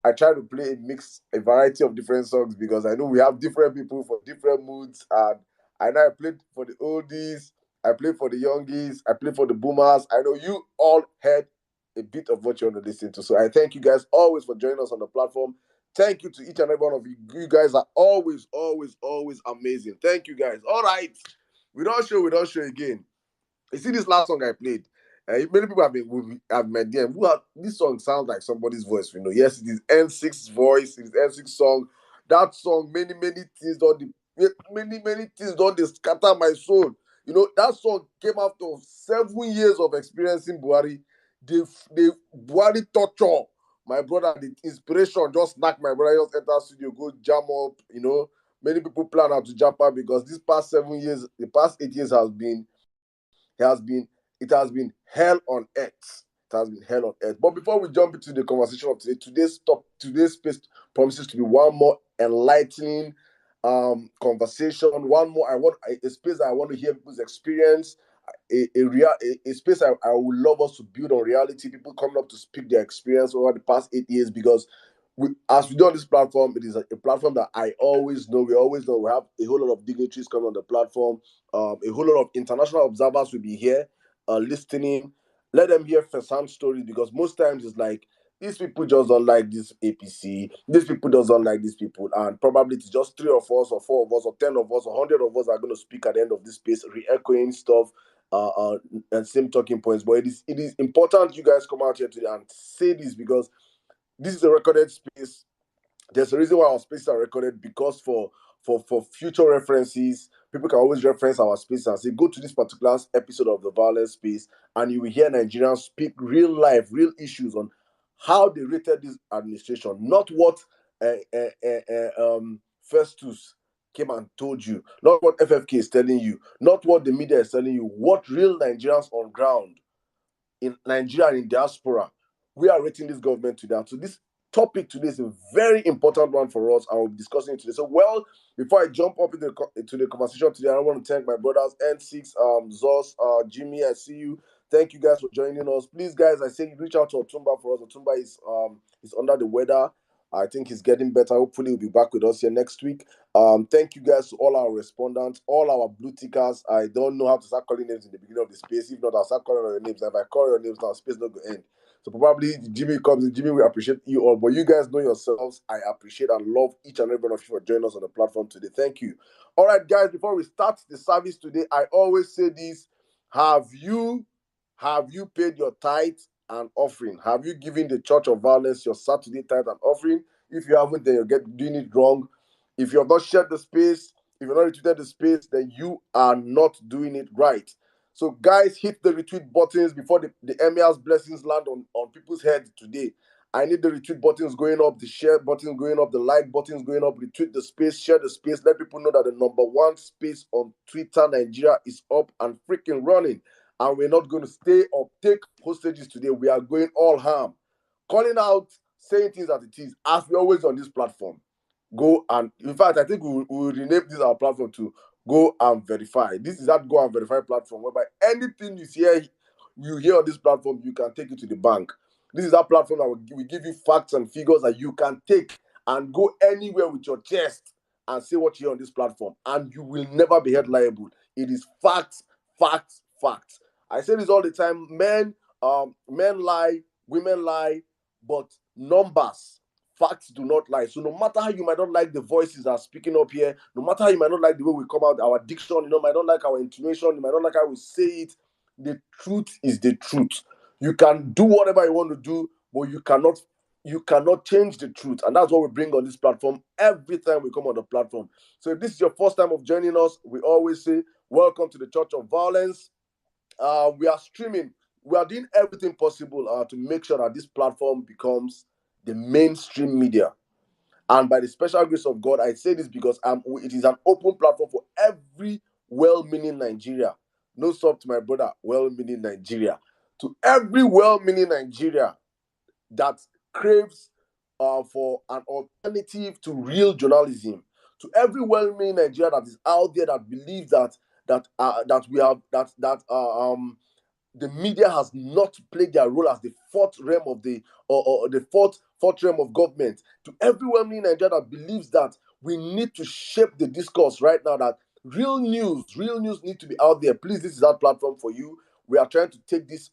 I try to play a variety of different songs because I know we have different people for different moods. And I know I played for the oldies, I played for the youngies, I played for the boomers. I know you all heard a bit of what you want to listen to. So I thank you guys always for joining us on the platform. Thank you to each and every one of you. You guys are always, always, always amazing. Thank you guys. All right. We don't show again. You see this last song I played. Many people have met them. This song sounds like somebody's voice. Yes, it is N6's voice. It is N6 song. That song, many things don't they scatter my soul. That song came after 7 years of experiencing Buhari. The Buhari torture. My brother, the inspiration just knocked my brother. Just enter studio, go jam up. Many people plan out to jump out because this past 7 years, the past 8 years has been it has been hell on earth. It has been hell on earth. But before we jump into the conversation of today, today's space promises to be one more enlightening conversation. One more, a space that I want to hear people's experience. A space I would love us to build on reality. People coming up to speak their experience over the past 8 years because as we do on this platform, it is a platform that we always know we have a whole lot of dignitaries coming on the platform. A whole lot of international observers will be here listening. Let them hear first-hand stories because most times it's like these people just don't like this APC. These people just don't like these people, and probably it's just three of us, or four of us, or 10 of us, or 100 of us are going to speak at the end of this space, re-echoing stuff, and same talking points. But it is important you guys come out here today and say this because this is a recorded space. There's a reason why our spaces are recorded because for future references, people can always reference our space and say, go to this particular episode of the Vawulence space, and you will hear Nigerians speak real life, real issues on how they rated this administration, not what Festus came and told you, not what FFK is telling you, not what the media is telling you, what real Nigerians on ground in Nigeria and in diaspora, we are rating this government today. So this topic today is a very important one for us, and we'll be discussing it today. So, before I jump up into the conversation today, I want to thank my brothers N6, Zos, Jimmy. I see you. Thank you guys for joining us. Please, guys, I say reach out to Otumba for us. Otumba is under the weather. I think he's getting better. Hopefully, he'll be back with us here next week. Thank you guys to all our respondents, all our blue tickers. I don't know how to start calling names in the beginning of the space. If not, I'll start calling your names. If I call your names now, space not going to end. So probably Jimmy comes in. Jimmy, we appreciate you all. But you guys know yourselves. I appreciate and love each and every one of you for joining us on the platform today. Thank you. All right, guys, before we start the service today, I always say this. Have you paid your tithe and offering? Have you given the Church of Vawulence your Saturday tithe and offering? If you haven't, then you're doing it wrong. If you have not shared the space, if you're not retweeted the space, then you are not doing it right. So, guys, hit the retweet buttons before the Emir's blessings land on people's heads today. I need the retweet buttons going up, the share buttons going up, the like buttons going up, retweet the space, share the space, let people know that the number one space on Twitter, Nigeria, is up and freaking running. And we're not going to stay or take hostages today. We are going all ham. Calling out, saying things as it is, as we always on this platform. Go and, in fact, I think we will rename this our platform to Go and Verify. This is that Go and Verify platform whereby anything you hear on this platform, you can take it to the bank. This is that platform that will give you facts and figures that you can take and go anywhere with your chest and say what you hear on this platform, and you will never be held liable. It is facts, facts, facts. I say this all the time. Men lie, women lie, but numbers, facts do not lie. So no matter how you might not like the voices that are speaking up here, no matter how you might not like the way we come out, our diction, might not like our intonation, you might not like how we say it, the truth is the truth. You can do whatever you want to do, but you cannot change the truth. And that's what we bring on this platform every time we come on the platform. So if this is your first time of joining us, we always say, welcome to the Church of Vawulence. We are streaming. We are doing everything possible to make sure that this platform becomes the mainstream media. And by the special grace of God, I say this because it is an open platform for every well-meaning Nigeria. No stop to my brother, well-meaning Nigeria. To every well-meaning Nigeria that craves for an alternative to real journalism. To every well-meaning Nigeria that is out there that believes the media has not played their role as the fourth realm of the or the fourth fourth realm of government, to everyone in Nigeria that believes that we need to shape the discourse right now, that real news need to be out there. Please, this is our platform for you. We are trying to take this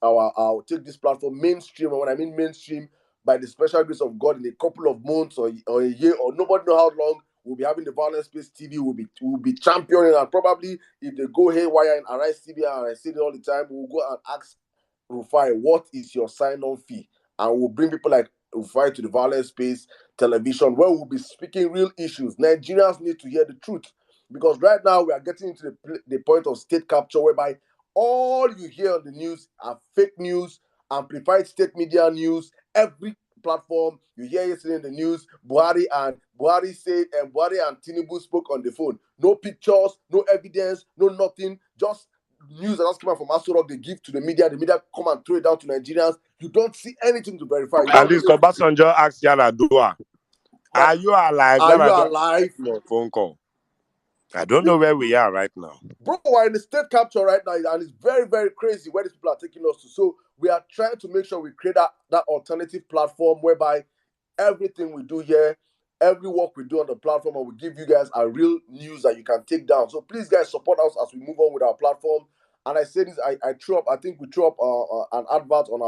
take this platform mainstream. And when I mean mainstream, by the special grace of God, in a couple of months or a year, or nobody know how long, we'll be having the Vawulence Space TV. We'll be championing, and probably if they go haywire in Arise TV, and I say it all the time, we'll go and ask Rufai, what is your sign-on fee? And we'll bring people like Rufai to the Vawulence Space television, where we'll be speaking real issues. Nigerians need to hear the truth, because right now we are getting into the point of state capture, whereby all you hear on the news are fake news, amplified state media news. Every platform you hear yesterday in the news, Buhari said, and Buhari and Tinubu spoke on the phone. No pictures, no evidence, no nothing. Just news that has come out from Aso Rock, they give to the media come and throw it down to Nigerians. You don't see anything to verify. At least Obasanjo asked Yaradua, are you alive? Are you alive? No phone call. I don't know where we are right now. Bro, we're in the state capture right now, and it's very, very crazy where these people are taking us to. So we are trying to make sure we create that alternative platform whereby everything we do here, every work we do on the platform, and we give you guys a real news that you can take down. So please, guys, support us as we move on with our platform. And I say this, I think we threw up an advert on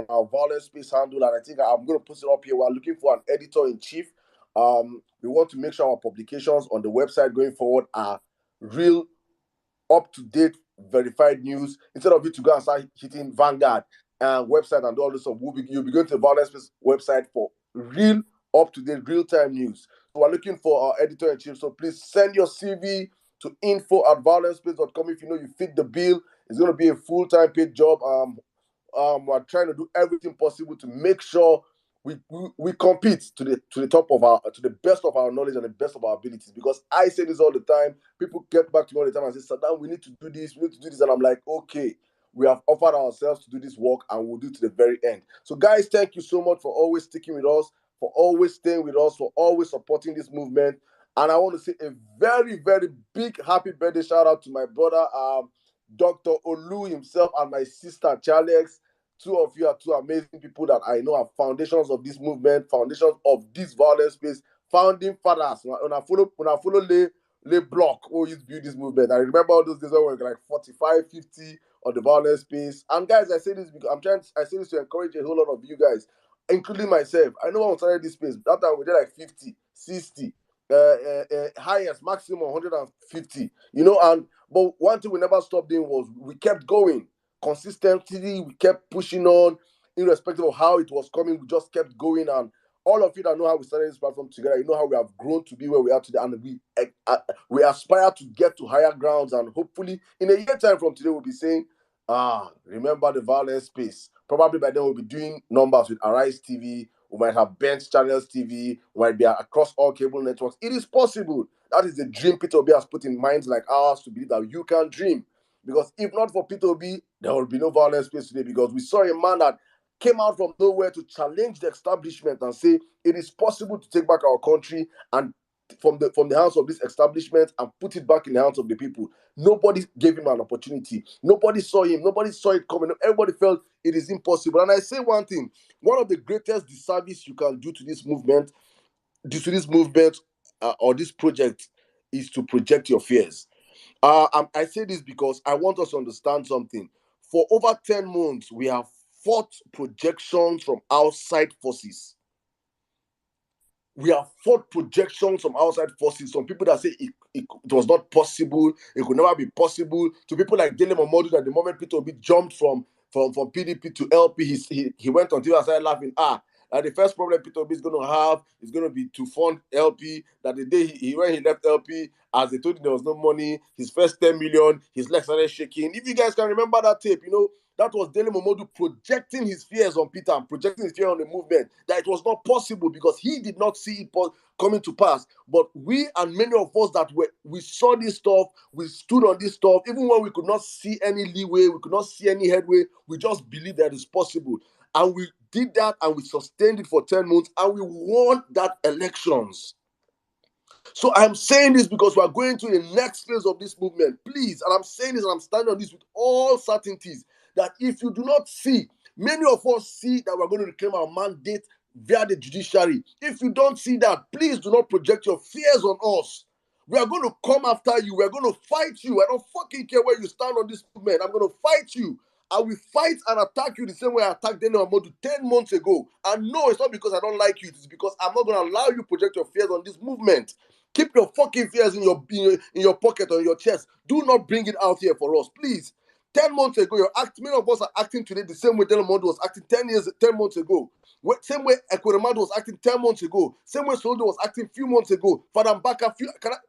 our Vawulence Space handle, and I think I'm going to put it up here. We're looking for an editor-in-chief. We want to make sure our publications on the website going forward are real, up-to-date, verified news, instead of you to go and start hitting Vanguard website and all this stuff. You'll be going to the Vawulence Space website for real, up-to-date, real-time news. So we're looking for our editor-in-chief. So please send your CV to info@vawulencespace.com if you know you fit the bill. It's going to be a full-time paid job. We're trying to do everything possible to make sure we compete to the top of to the best of our knowledge and the best of our abilities. Because I say this all the time. People get back to me all the time and say, Saddam, we need to do this, and I'm like, okay, we have offered ourselves to do this work, and we'll do it to the very end. So guys, thank you so much for always sticking with us, for always staying with us, for always supporting this movement. And I want to say a very, very big happy birthday shout out to my brother, Dr. Olu himself, and my sister, Charlex. Two of you are two amazing people that I know are foundations of this movement, foundations of this Vawulence Space, founding fathers. When I follow Le Block, who used to build this movement. I remember all those days when we were like 45, 50 on the Vawulence Space. And guys, I say this because I say this to encourage a whole lot of you guys, including myself. I know when we started this space, that time we did like 50, 60. Highest maximum 150, but one thing we never stopped doing was we kept going consistently. We kept pushing on, irrespective of how it was coming. We just kept going, and all of you that know how we started this platform together, you know how we have grown to be where we are today, and we aspire to get to higher grounds, and hopefully in a year time from today we'll be saying, remember the Vawulence Space. Probably by then we'll be doing numbers with Arise TV. We might have Bench Channels TV. We might be across all cable networks. It is possible. That is the dream Peter Obi has put in minds like ours to believe that you can dream. Because if not for Peter Obi, there will be no Vawulence Space today. Because we saw a man that came out from nowhere to challenge the establishment and say it is possible to take back our country and from the hands of this establishment and put it back in the hands of the people. Nobody gave him an opportunity. Nobody saw him. Nobody saw it coming. Everybody felt it is impossible. And I say one thing: one of the greatest disservice you can do to this movement, or this project, is to project your fears. I say this because I want us to understand something. For over 10 months, we have fought projections from outside forces. We have fought projections from outside forces. Some people that say it was not possible, it could never be possible. To people like Dele Momodu, that the moment Peter Obi jumped from PDP to LP, he went on TV and started laughing. The first problem Peter Obi is going to have is going to be to fund LP. That the day when he left LP, as they told him there was no money, his first 10 million, his legs started shaking. If you guys can remember that tape, that was Dele Momodu projecting his fears on Peter and projecting his fear on the movement, that it was not possible because he did not see it coming to pass. But we and many of us we saw this stuff, we stood on this stuff, even when we could not see any leeway, we could not see any headway, we just believed that it's possible. And we did that, and we sustained it for 10 months, and we won that elections. So I'm saying this because we're going to the next phase of this movement. Please, and I'm saying this and I'm standing on this with all certainties, that if you do not see, many of us see that we're going to reclaim our mandate via the judiciary. If you don't see that, please do not project your fears on us. We are going to come after you. We are going to fight you. I don't fucking care where you stand on this movement. I'm going to fight you. I will fight and attack you the same way I attacked Daniel Amodu 10 months ago. And no, it's not because I don't like you. It's because I'm not going to allow you to project your fears on this movement. Keep your fucking fears in your pocket or in your chest. Do not bring it out here for us, please. 10 months ago, many of us are acting today the same way Daniel Amodu was acting 10 months ago. Same way Ekweremadu was acting 10 months ago. Same way Soludo was acting a few months ago. Father Mbaka,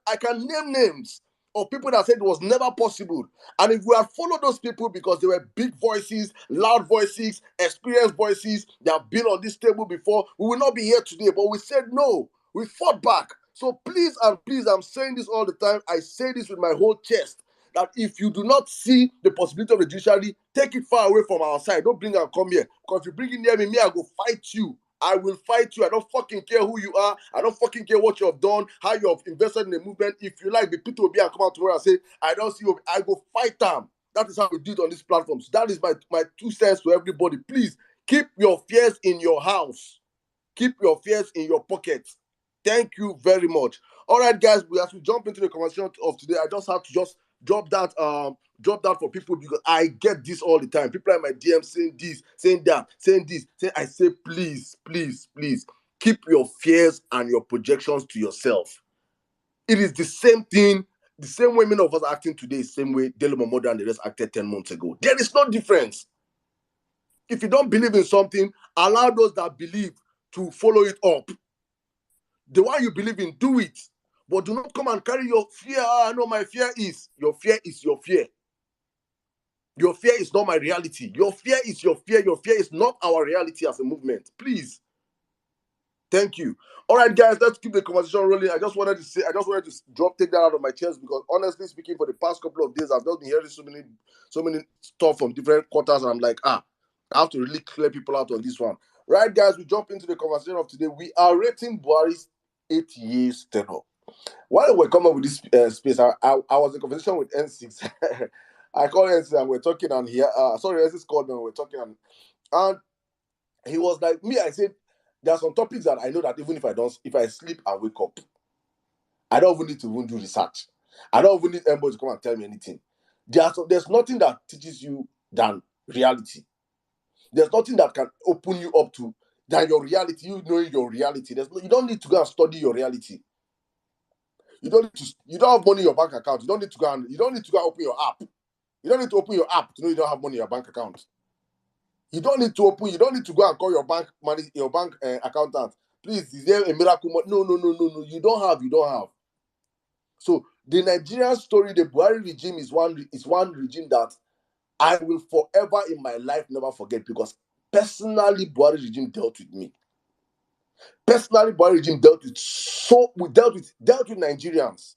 I can name names of people that said it was never possible. And if we had followed those people because they were big voices, loud voices, experienced voices, they have been on this table before, we will not be here today. But we said no. We fought back. So please and please, I'm saying this all the time. I say this with my whole chest. That if you do not see the possibility of the judiciary, take it far away from our side. Don't bring and come here. Because if you bring it near me, I go fight you. I will fight you. I don't fucking care who you are. I don't fucking care what you have done, how you have invested in the movement. If you like, the people will be and come out tomorrow and say, I don't see you. I go fight them. That is how we do it on this platform. So that is my 2 cents to everybody. Please keep your fears in your house. Keep your fears in your pocket. Thank you very much. All right, guys, as we jump into the conversation of today, I just have to drop that for people because I get this all the time. People are in my DM saying this, saying that, saying this. I say, please, please, please, keep your fears and your projections to yourself. It is the same thing, the same way many of us are acting today, same way Dele Momodu and the rest acted 10 months ago. There is no difference. If you don't believe in something, allow those that believe to follow it up. The one you believe in, do it. But do not come and carry your fear. I know my fear is. Your fear is your fear. Your fear is not my reality. Your fear is your fear. Your fear is not our reality as a movement. Please. Thank you. All right, guys, let's keep the conversation rolling. I just wanted to take that out of my chest because honestly speaking, for the past couple of days, I've just been hearing so many stuff from different quarters, and I'm like, I have to really clear people out on this one. Right, guys, we jump into the conversation of today. We are rating Buhari's 8 years tenure. While we're coming up with this space, I was in conversation with N6. I called N6 and we're talking, and here, N6 called me and we're talking, and he was like, me, I said, there are some topics that I know that even if I sleep and wake up, I don't even need to even do research. I don't even need anybody to come and tell me anything. There's nothing that teaches you than reality. There's nothing that can open you up to than your reality, you knowing your reality. You don't need to go and study your reality. You don't have money in your bank account. You don't need to go and open your app. You don't need to open your app to know you don't have money in your bank account. You don't need to go and call your bank accountant. Please, is there a miracle? No. You don't have. So the Nigerian story, the Buhari regime is one regime that I will forever in my life never forget because personally, Buhari regime dealt with me. Personally, Buhari regime dealt with Nigerians.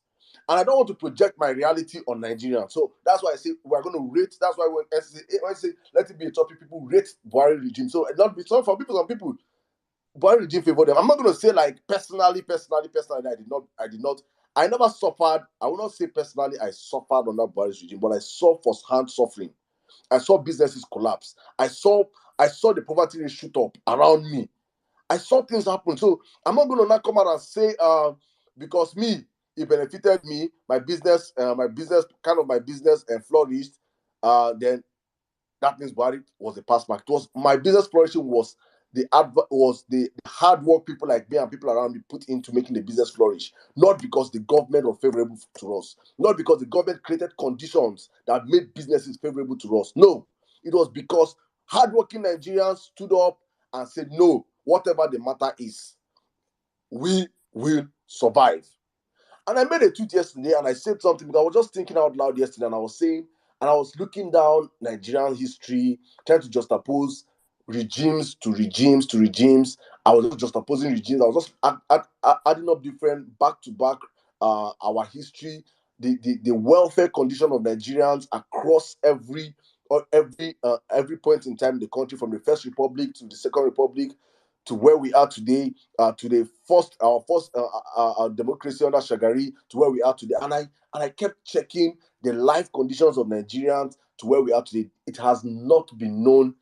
And I don't want to project my reality on Nigerians. So that's why I say we're going to rate. That's why when I say let it be a topic, people rate Buhari regime. So not be some people, Buhari regime favor them. I'm not going to say like personally, I did not. I never suffered. I will not say personally I suffered under Buhari regime, but I saw first-hand suffering. I saw businesses collapse. I saw the poverty rate shoot up around me. I saw things happen. So I'm not going to now come out and say because it benefited me, my business flourished. Then that means Buhari was a pass mark. It was my business flourishing was the hard work people like me and people around me put into making the business flourish. Not because the government was favorable to us. Not because the government created conditions that made businesses favorable to us. No, it was because hardworking Nigerians stood up and said, no, whatever the matter is, we will survive. And I made a tweet yesterday and I said something because I was just thinking out loud yesterday and I was saying, and I was looking down Nigerian history, trying to juxtapose regimes to regimes. I was just juxtaposing regimes. I was just adding up different back-to-back our history, the welfare condition of Nigerians across every point in time in the country, from the First Republic to the Second Republic, to where we are today, to our first democracy under Shagari, to where we are today. And I kept checking the life conditions of Nigerians to where we are today. It has not been known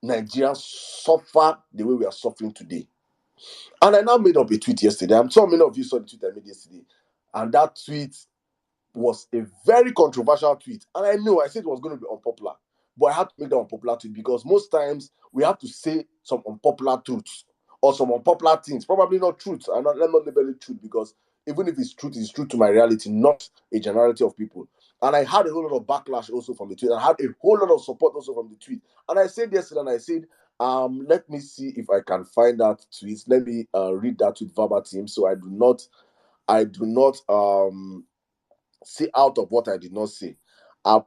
Nigerians suffer the way we are suffering today. And I now made up a tweet yesterday. I'm sure many of you saw the tweet I made yesterday. And that tweet was a very controversial tweet. And I know I said it was going to be unpopular. But I had to make that unpopular tweet because most times we have to say some unpopular truths or some unpopular things. Probably not truths. And let me not label it truth because even if it's true to my reality, not a generality of people. And I had a whole lot of backlash also from the tweet. I had a whole lot of support also from the tweet. And I said yesterday, and I said, let me see if I can find that tweet. Let me read that tweet verbatim so I do not say out of what I did not say. I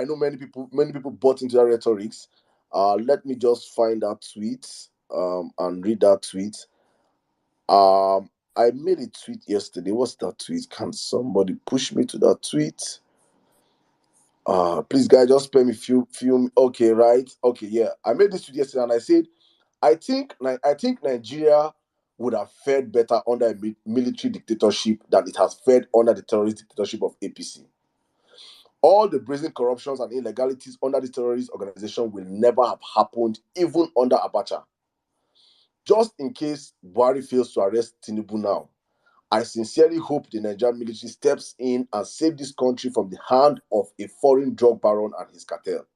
know many people bought into that rhetorics. Let me just find that tweet and read that tweet. I made a tweet yesterday. What's that tweet? Can somebody push me to that tweet? Please, guys, just spare me few. Okay, right. Okay, yeah. I made this tweet yesterday, and I said, I think Nigeria would have fared better under a military dictatorship than it has fared under the terrorist dictatorship of APC. All the brazen corruptions and illegalities under this terrorist organization will never have happened, even under Abacha. Just in case Buhari fails to arrest Tinubu now, I sincerely hope the Nigerian military steps in and save this country from the hand of a foreign drug baron and his cartel.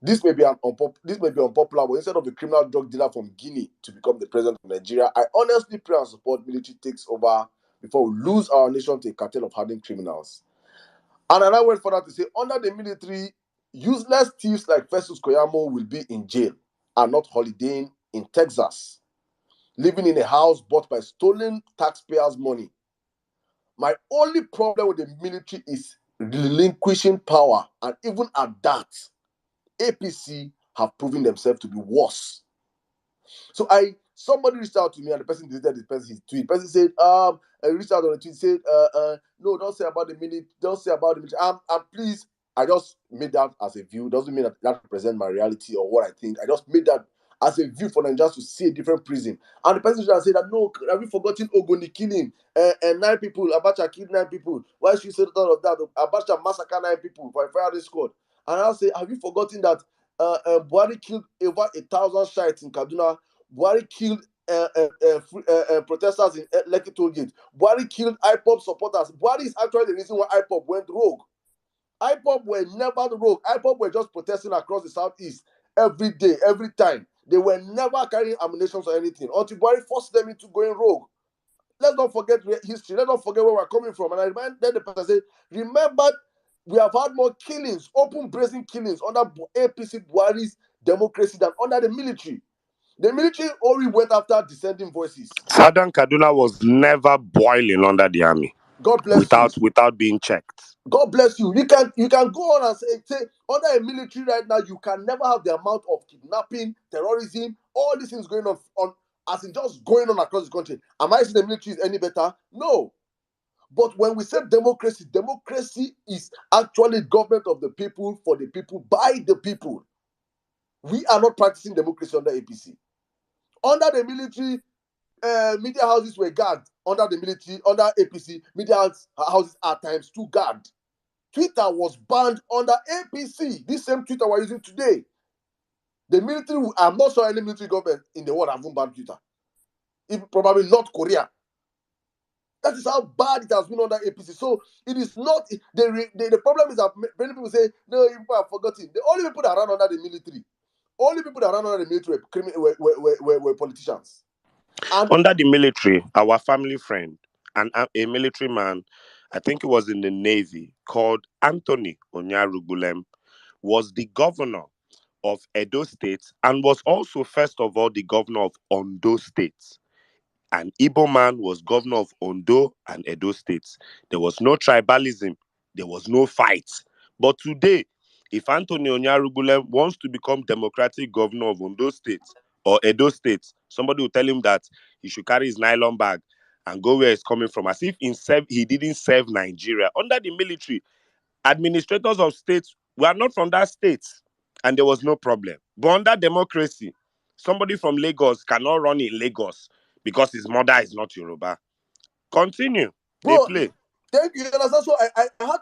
This may be unpopular, but instead of a criminal drug dealer from Guinea to become the president of Nigeria, I honestly pray and support military takes over before we lose our nation to a cartel of hardened criminals. And I went further to say, under the military, useless thieves like Festus Koyamo will be in jail and not holidaying in Texas, living in a house bought by stolen taxpayers' money. My only problem with the military is relinquishing power, and even at that, APC have proven themselves to be worse. So somebody reached out to me and the person deleted his tweet. The person said, I reached out on the tweet, said, no, don't say about the military, don't say about the military. And please, I just made that as a view. Doesn't mean that represents my reality or what I think. I just made that as a view for Nigerians to see a different prism. And the person should say that, no, have you forgotten Ogoni killing? And 9 people, Abacha killed 9 people. Why should you say all of that? Abacha massacred 9 people for a firing squad. And I'll say, have you forgotten that Buhari killed over 1,000 shites in Kaduna? Buhari killed protesters in Lekki Toll Gate. Buhari killed IPOB supporters. Buhari is actually the reason why IPOB went rogue. IPOB were never rogue. IPOB were just protesting across the southeast every day, every time. They were never carrying ammunition or anything until Buhari forced them into going rogue. Let's not forget history. Let's not forget where we're coming from. And I reminded the person, I said, remember, we have had more killings, open brazen killings under APC Buhari's democracy than under the military. The military only went after dissenting voices. Southern Kaduna was never boiling under the army. God bless you. Without being checked. God bless you. You can go on and say under a military right now, you can never have the amount of kidnapping, terrorism, all these things going on as in just going on across the country. Am I saying the military is any better? No. But when we say democracy is actually government of the people, for the people, by the people. We are not practicing democracy under APC. Under the military, media houses were guarded. Under the military, under APC, media houses are times 2 guard. Twitter was banned under APC. This same Twitter we're using today. The military, I'm not sure any military government in the world haven't banned Twitter. Even probably North Korea. That is how bad it has been under APC. So it is not, the problem is that many people say, no, people have forgotten. The only people that ran under the military, were politicians. And under the military, our family friend and a military man, I think he was in the Navy, called Anthony Onyarugulem, was the governor of Edo State and was also, first of all, the governor of Ondo State. An Igbo man was governor of Ondo and Edo states. There was no tribalism. There was no fight. But today, if Anthony Onyarugule wants to become democratic governor of Ondo State or Edo State, somebody will tell him that he should carry his nylon bag and go where he's coming from, as if he didn't serve Nigeria. Under the military, administrators of states were not from that state, and there was no problem. But under democracy, somebody from Lagos cannot run in Lagos because his mother is not Yoruba. Continue. They bro, play. thank you. Understand? So I had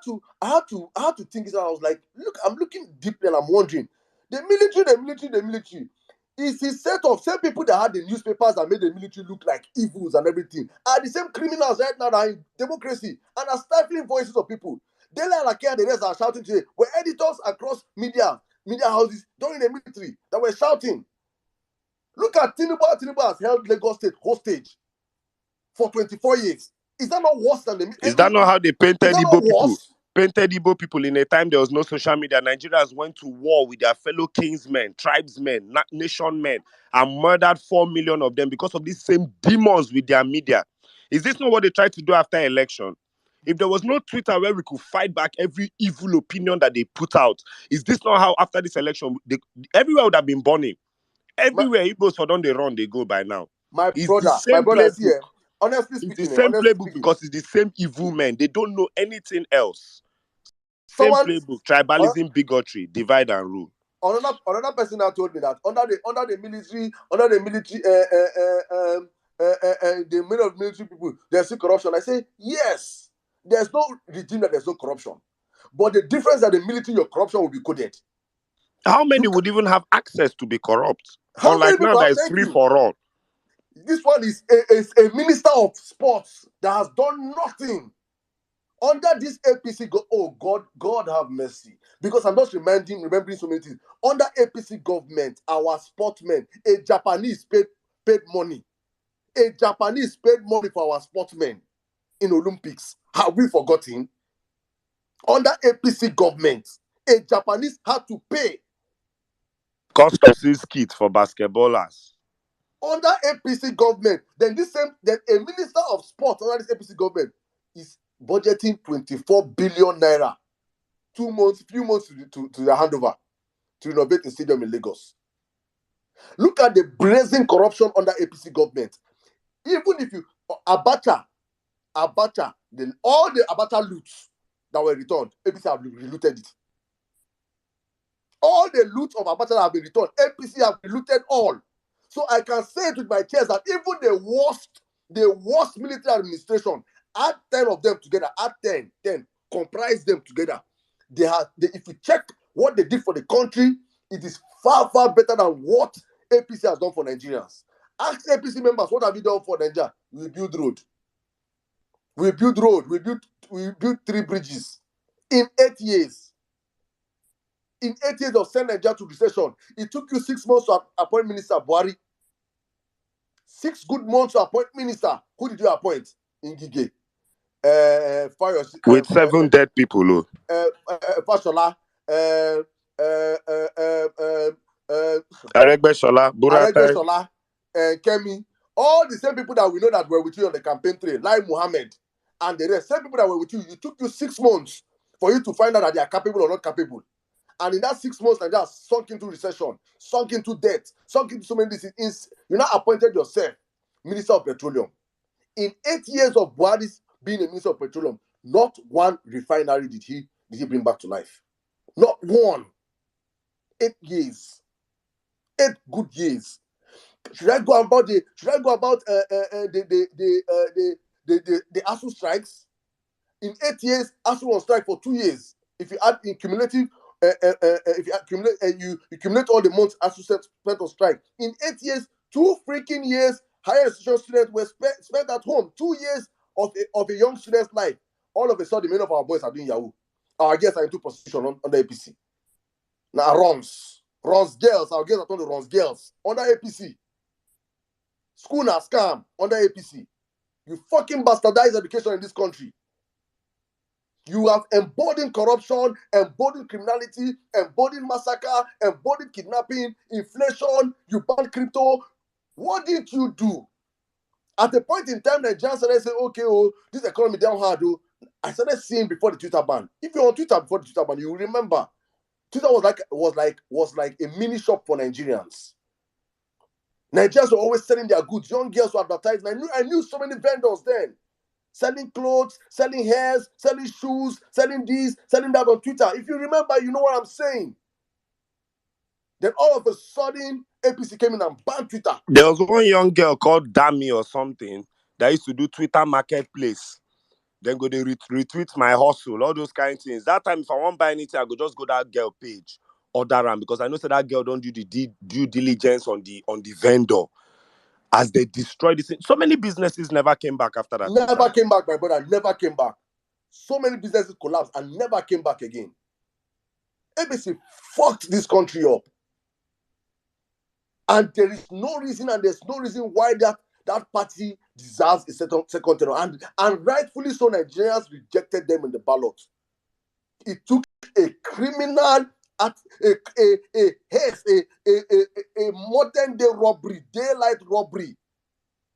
to think it out. I was like, look, I'm looking deeply and I'm wondering, the military. It's the set of same people that had the newspapers that made the military look like evils and everything are the same criminals right now that are in democracy and are stifling voices of people. Dele Alake and the rest are shouting today. Were editors across media houses during the military that were shouting. Look at Tinubu. Tinubu has held Lagos State hostage for 24 years. Is that not worse than the? Is that not how they painted Igbo people? Worse? Painted Igbo people in a time there was no social media. Nigerians went to war with their fellow kinsmen, tribesmen, nation men, and murdered 4 million of them because of these same demons with their media. Is this not what they tried to do after election? If there was no Twitter where we could fight back every evil opinion that they put out, is this not how after this election, everywhere would have been burning? Everywhere Igbos for don they run, they go by now. It's my brother, see, honestly speaking, it's the same playbook because it's the same evil men. They don't know anything else. Same playbook: tribalism, bigotry, divide and rule. Another person now told me that under the military, the middle of military people, there's still corruption. I say yes, there's no regime that there's no corruption, but the difference that the military, your corruption will be coded. How many would even have access to be corrupt? Unlike now, that is free for all. This one is a minister of sports that has done nothing. Under this APC, God have mercy. Because I'm just remembering so many things. Under APC government, our sportsmen, a Japanese paid money. A Japanese paid money for our sportsmen in Olympics. Have we forgotten? Under APC government, a Japanese had to pay cost of sales kits for basketballers. Under APC government, then a minister of sports under this APC government is budgeting 24 billion naira. Few months to the handover to renovate the stadium in Lagos. Look at the brazen corruption under APC government. Even if you Abacha, all the Abacha loots that were returned, APC have relooted it. All the loot of Abacha that have been returned, APC have relooted all. So I can say it with my chest that even the worst military administration, add 10 of them together, add 10, comprise them together. If you check what they did for the country, it is far, far better than what APC has done for Nigerians. Ask APC members, what have you done for Nigeria? We build road. We built 3 bridges in 8 years. In 8 years of sending Nigeria to recession, it took you 6 months to appoint Minister Buhari. 6 good months to appoint minister. Who did you appoint? Ngige. With 7 dead people. Fashola. Aregbesola, Buratai, Kemi. All the same people that we know that were with you on the campaign trail, like Muhammad and the rest. Same people that were with you. It took you 6 months for you to find out that they are capable or not capable. And in that 6 months, Nigeria sunk into recession, sunk into debt, sunk into so many things. You now appointed yourself Minister of Petroleum. In 8 years of Buhari's being a Minister of Petroleum, not one refinery did he bring back to life. Not one. 8 years. 8 good years. Should I go about the ASU strikes? In 8 years, ASU was on strike for 2 years. If you add in cumulative, if you accumulate all the months ASU spent on strike, in 8 years, 2 freaking years, higher institution students were spent at home. 2 years of a young student's life. All of a sudden, many of our boys are doing Yahoo. Our girls are into prostitution under APC. Now, runs girls, our girls are turning to runs girls under APC. School now scam under APC. You fucking bastardize education in this country. You have emboldened corruption, emboldened criminality, emboldened massacre, emboldened kidnapping, inflation. You banned crypto. What did you do? At the point in time, Nigerians started saying, okay, this economy down hard. I started seeing before the Twitter ban. If you're on Twitter before the Twitter ban, you remember Twitter was like a mini shop for Nigerians. Nigerians were always selling their goods. Young girls were advertising. I knew so many vendors then. Selling clothes, selling hairs, selling shoes, selling this, selling that on Twitter. If you remember, you know what I'm saying. Then all of a sudden, APC came in and banned Twitter. There was one young girl called Dami or something that used to do Twitter marketplace. Then go they retweet my hustle, all those kind of things. That time, if I want to buy anything, I go just go that girl page order am, because I know that girl don't do the due diligence on the vendor. As they destroyed this, so many businesses never came back after that. Never came back, my brother. Never came back. So many businesses collapsed and never came back again. ABC fucked this country up. And there is no reason, and there's no reason why that party deserves a second term. And rightfully so, Nigerians rejected them in the ballot. It took a criminal act, a modern day robbery, daylight robbery,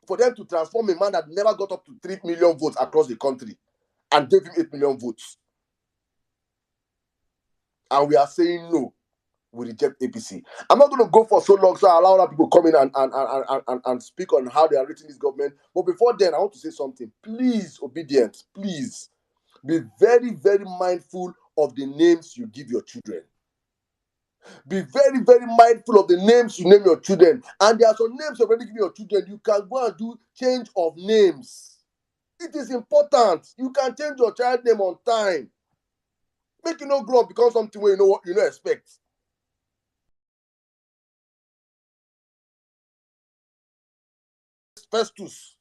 for them to transform a man that never got up to 3 million votes across the country and gave him 8 million votes. And we are saying no. We reject APC. I'm not going to go for so long, so I allow other people come in and speak on how they are rating this government. But before then, I want to say something. Please, obedience, please be very, very mindful of the names you give your children. Be very, very mindful of the names you name your children. And there are some names you already give your children. You can go and do change of names. It is important. You can change your child name on time. Make you not grow up become something where you don't expect. Festus.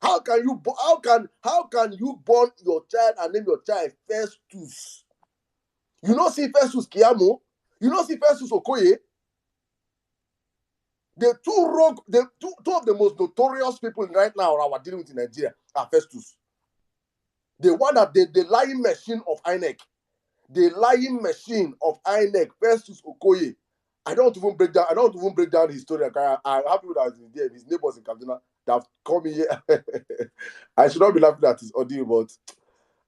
How can you born your child and name your child Festus? You don't see Festus Kiamo. You don't see Festus Okoye. The two of the most notorious people right now are dealing with in Nigeria are Festus. The one that the lying machine of INEC. The lying machine of INEC, Festus Okoye. I don't even break down his story. I'm happy with that. There. His neighbors in Kaduna that have come here. I should not be laughing at his audio, but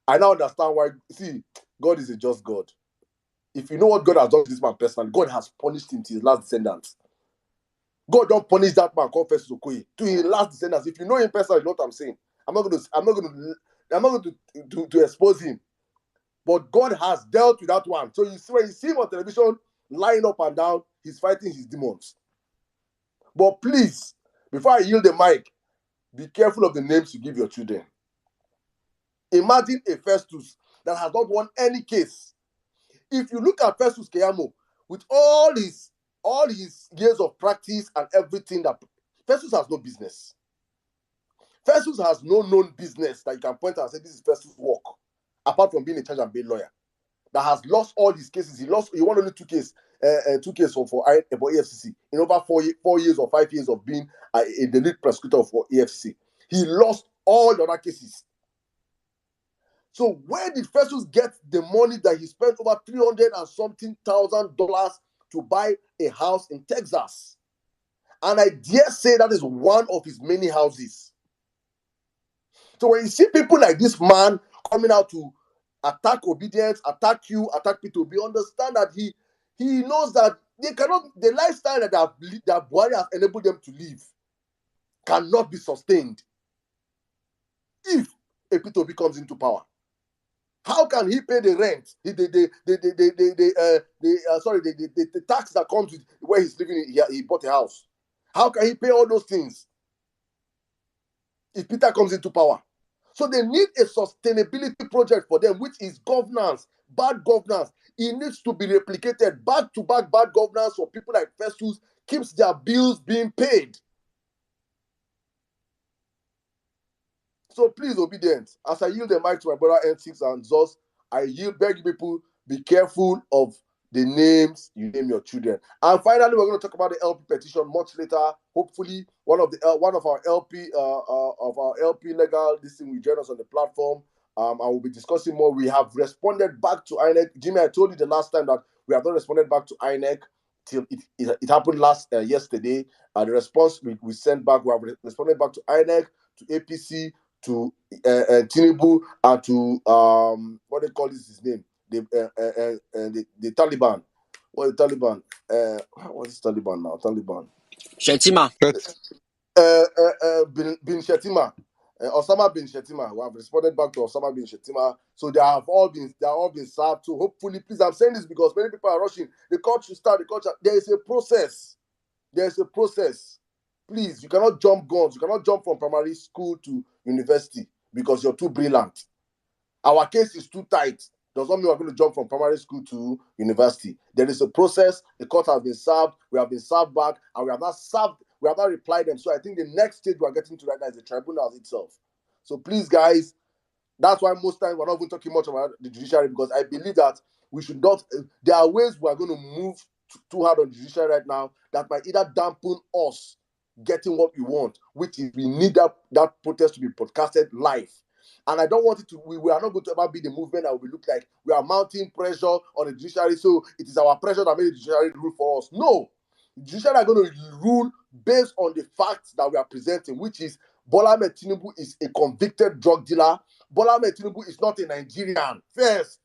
I now understand why. See, God is a just God. If you know what God has done to this man personally, God has punished him to his last descendants. God don't punish that man called Festus Okoye to his last descendants. If you know him personally, you know what I'm saying. I'm not going to expose him. But God has dealt with that one. So you see, when you see him on television lying up and down, he's fighting his demons. But please, before I yield the mic, be careful of the names you give your children. Imagine a Festus that has not won any case. If you look at Festus Keyamo, with all his years of practice and everything, that Festus has no business. Festus has no known business that you can point out and say this is Festus' work, apart from being a charge and bail lawyer that has lost all his cases. He won only two cases for EFCC in over 4 years or 5 years of being the lead prosecutor for EFCC. He lost all the other cases. So where did Festus get the money that he spent over $300 and something thousand to buy a house in Texas? And I dare say that is one of his many houses. So when you see people like this man coming out to attack obedience, attack you, attack P2B, understand that he knows that the lifestyle that Buhari has enabled them to live cannot be sustained if a P2B comes into power. How can he pay the rent, the tax that comes with where he's living? He bought a house. How can he pay all those things if Peter comes into power? So they need a sustainability project for them, which is governance, bad governance. It needs to be replicated. Back-to-back bad governance for people like Festus keeps their bills being paid. So please, obedience. As I yield the mic to my brother N6 and Zos, I beg people, be careful of the names you name your children. And finally, we're going to talk about the LP petition much later. Hopefully, one of our LP legal listing will join us on the platform. And we'll be discussing more. We have responded back to INEC. Jimmy, I told you the last time that we have not responded back to INEC till it happened yesterday. The response we sent back, we have responded back to INEC, to APC, to Tinubu, and to what they call his name, the Taliban. What is Taliban? What is Taliban now? Taliban. Shetima. Bin Shetima. Osama bin Shetima. We have responded back to Osama bin Shetima. So they are all been served. So hopefully, please, I'm saying this because many people are rushing. The court should start. There is a process. There's a process. Please, you cannot jump guns. You cannot jump from primary school to university because you're too brilliant. Our case is too tight. does not mean we're going to jump from primary school to university. There is a process. The court has been served. We have been served back, and we have not served. We have not replied them. So I think the next stage we are getting to right now is the tribunals itself. So please, guys, that's why most times we're not even talking much about the judiciary, because I believe that we should not. There are ways we are going to move too hard on the judiciary right now that might either dampen us getting what we want, which is we need that protest to be broadcasted live. And I don't want it to, we are not going to ever be the movement that will look like we are mounting pressure on the judiciary, so it is our pressure that made the judiciary rule for us. No, the judiciary are going to rule based on the facts that we are presenting, which is Bola Ahmed Tinubu is a convicted drug dealer. Bola Ahmed Tinubu is not a Nigerian. First,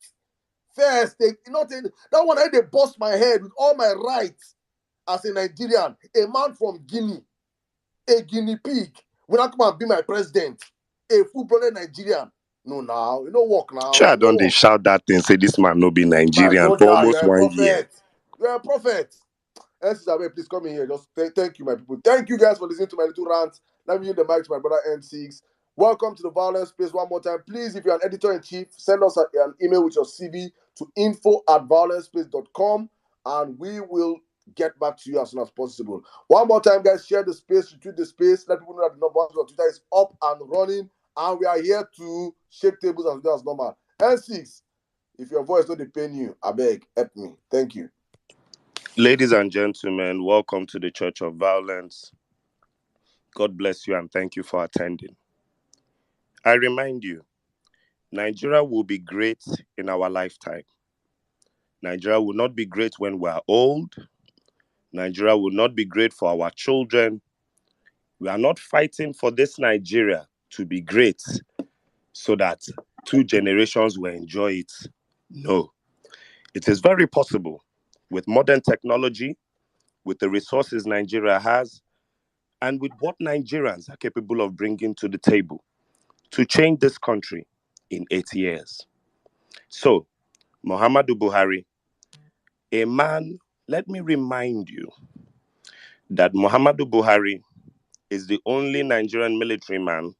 that one I they bust my head with all my rights as a Nigerian, a man from Guinea, a guinea pig, will not come and be my president, a full-blooded Nigerian. No, now, you know work now. Sure, don't they shout that thing, say this man no be My Nigerian brother, for almost you're a 1 year. prophet. You're a prophet. N6, please come in here. Just thank you, my people. Thank you guys for listening to my little rant. Let me give the mic to my brother N6. Welcome to the Vawulence Space one more time. Please, if you're an editor-in-chief, send us an email with your CV to info@vawulencespace.com, and we will get back to you as soon as possible. One more time, guys, share the space, retweet the space, let people know that the number on Twitter is up and running, and we are here to shake tables as well as normal. N6, if your voice not pain you, I beg, help me. Thank you. Ladies and gentlemen, welcome to the Church of Vawulence. God bless you and thank you for attending. I remind you, Nigeria will be great in our lifetime. Nigeria will not be great when we are old. Nigeria will not be great for our children. We are not fighting for this Nigeria to be great so that 2 generations will enjoy it. No. It is very possible with modern technology, with the resources Nigeria has, and with what Nigerians are capable of bringing to the table to change this country in 8 years. So, Muhammadu Buhari, a man, let me remind you that Muhammadu Buhari is the only Nigerian military man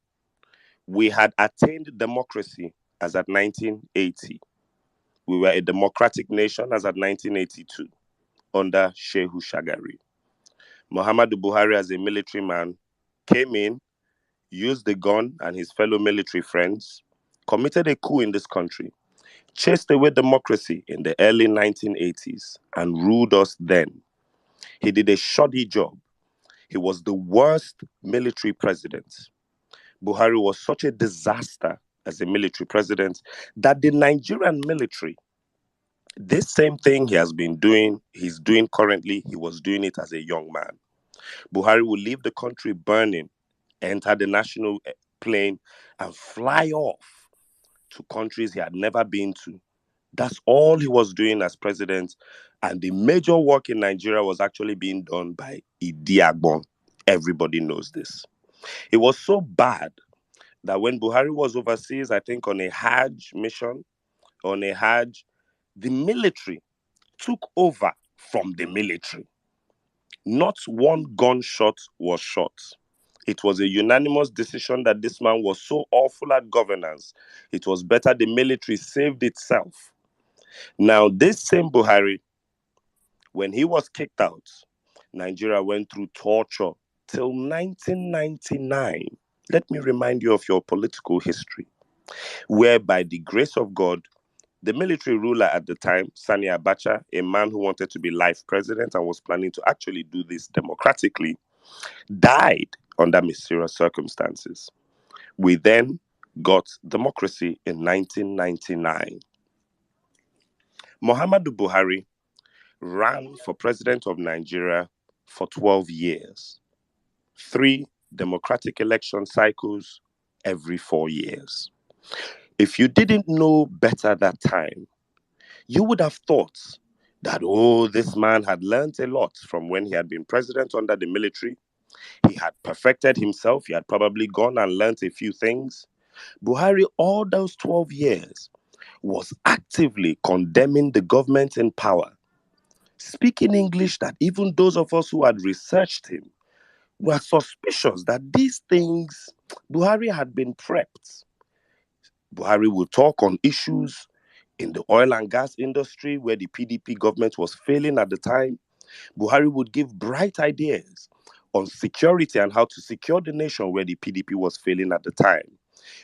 we had attained democracy as at 1980. We were a democratic nation as at 1982 under Shehu Shagari. Muhammadu Buhari, as a military man, came in, used the gun and his fellow military friends, committed a coup in this country, chased away democracy in the early 1980s, and ruled us then. He did a shoddy job. He was the worst military president. Buhari was such a disaster as a military president that the Nigerian military, this same thing he's doing currently, he was doing it as a young man. Buhari will leave the country burning, enter the national plane, and fly off to countries he had never been to. That's all he was doing as president. And the major work in Nigeria was actually being done by Idi Agbon. Everybody knows this. It was so bad that when Buhari was overseas, I think on a Hajj mission, the military took over from the military. Not one gunshot was shot. It was a unanimous decision that this man was so awful at governance, it was better the military saved itself. Now, this same Buhari, when he was kicked out, Nigeria went through torture till 1999. Let me remind you of your political history, where by the grace of God, the military ruler at the time, Sani Abacha, a man who wanted to be life president and was planning to actually do this democratically, died under mysterious circumstances. We then got democracy in 1999. Muhammadu Buhari ran for president of Nigeria for 12 years. 3 democratic election cycles every 4 years. If you didn't know better that time, you would have thought that, this man had learned a lot from when he had been president under the military. He had perfected himself. He had probably gone and learned a few things. Buhari, all those 12 years, was actively condemning the government in power, speaking English that even those of us who had researched him were suspicious that these things, Buhari had been prepped. Buhari would talk on issues In the oil and gas industry, where the PDP government was failing at the time, Buhari would give bright ideas on security and how to secure the nation, where the PDP was failing at the time.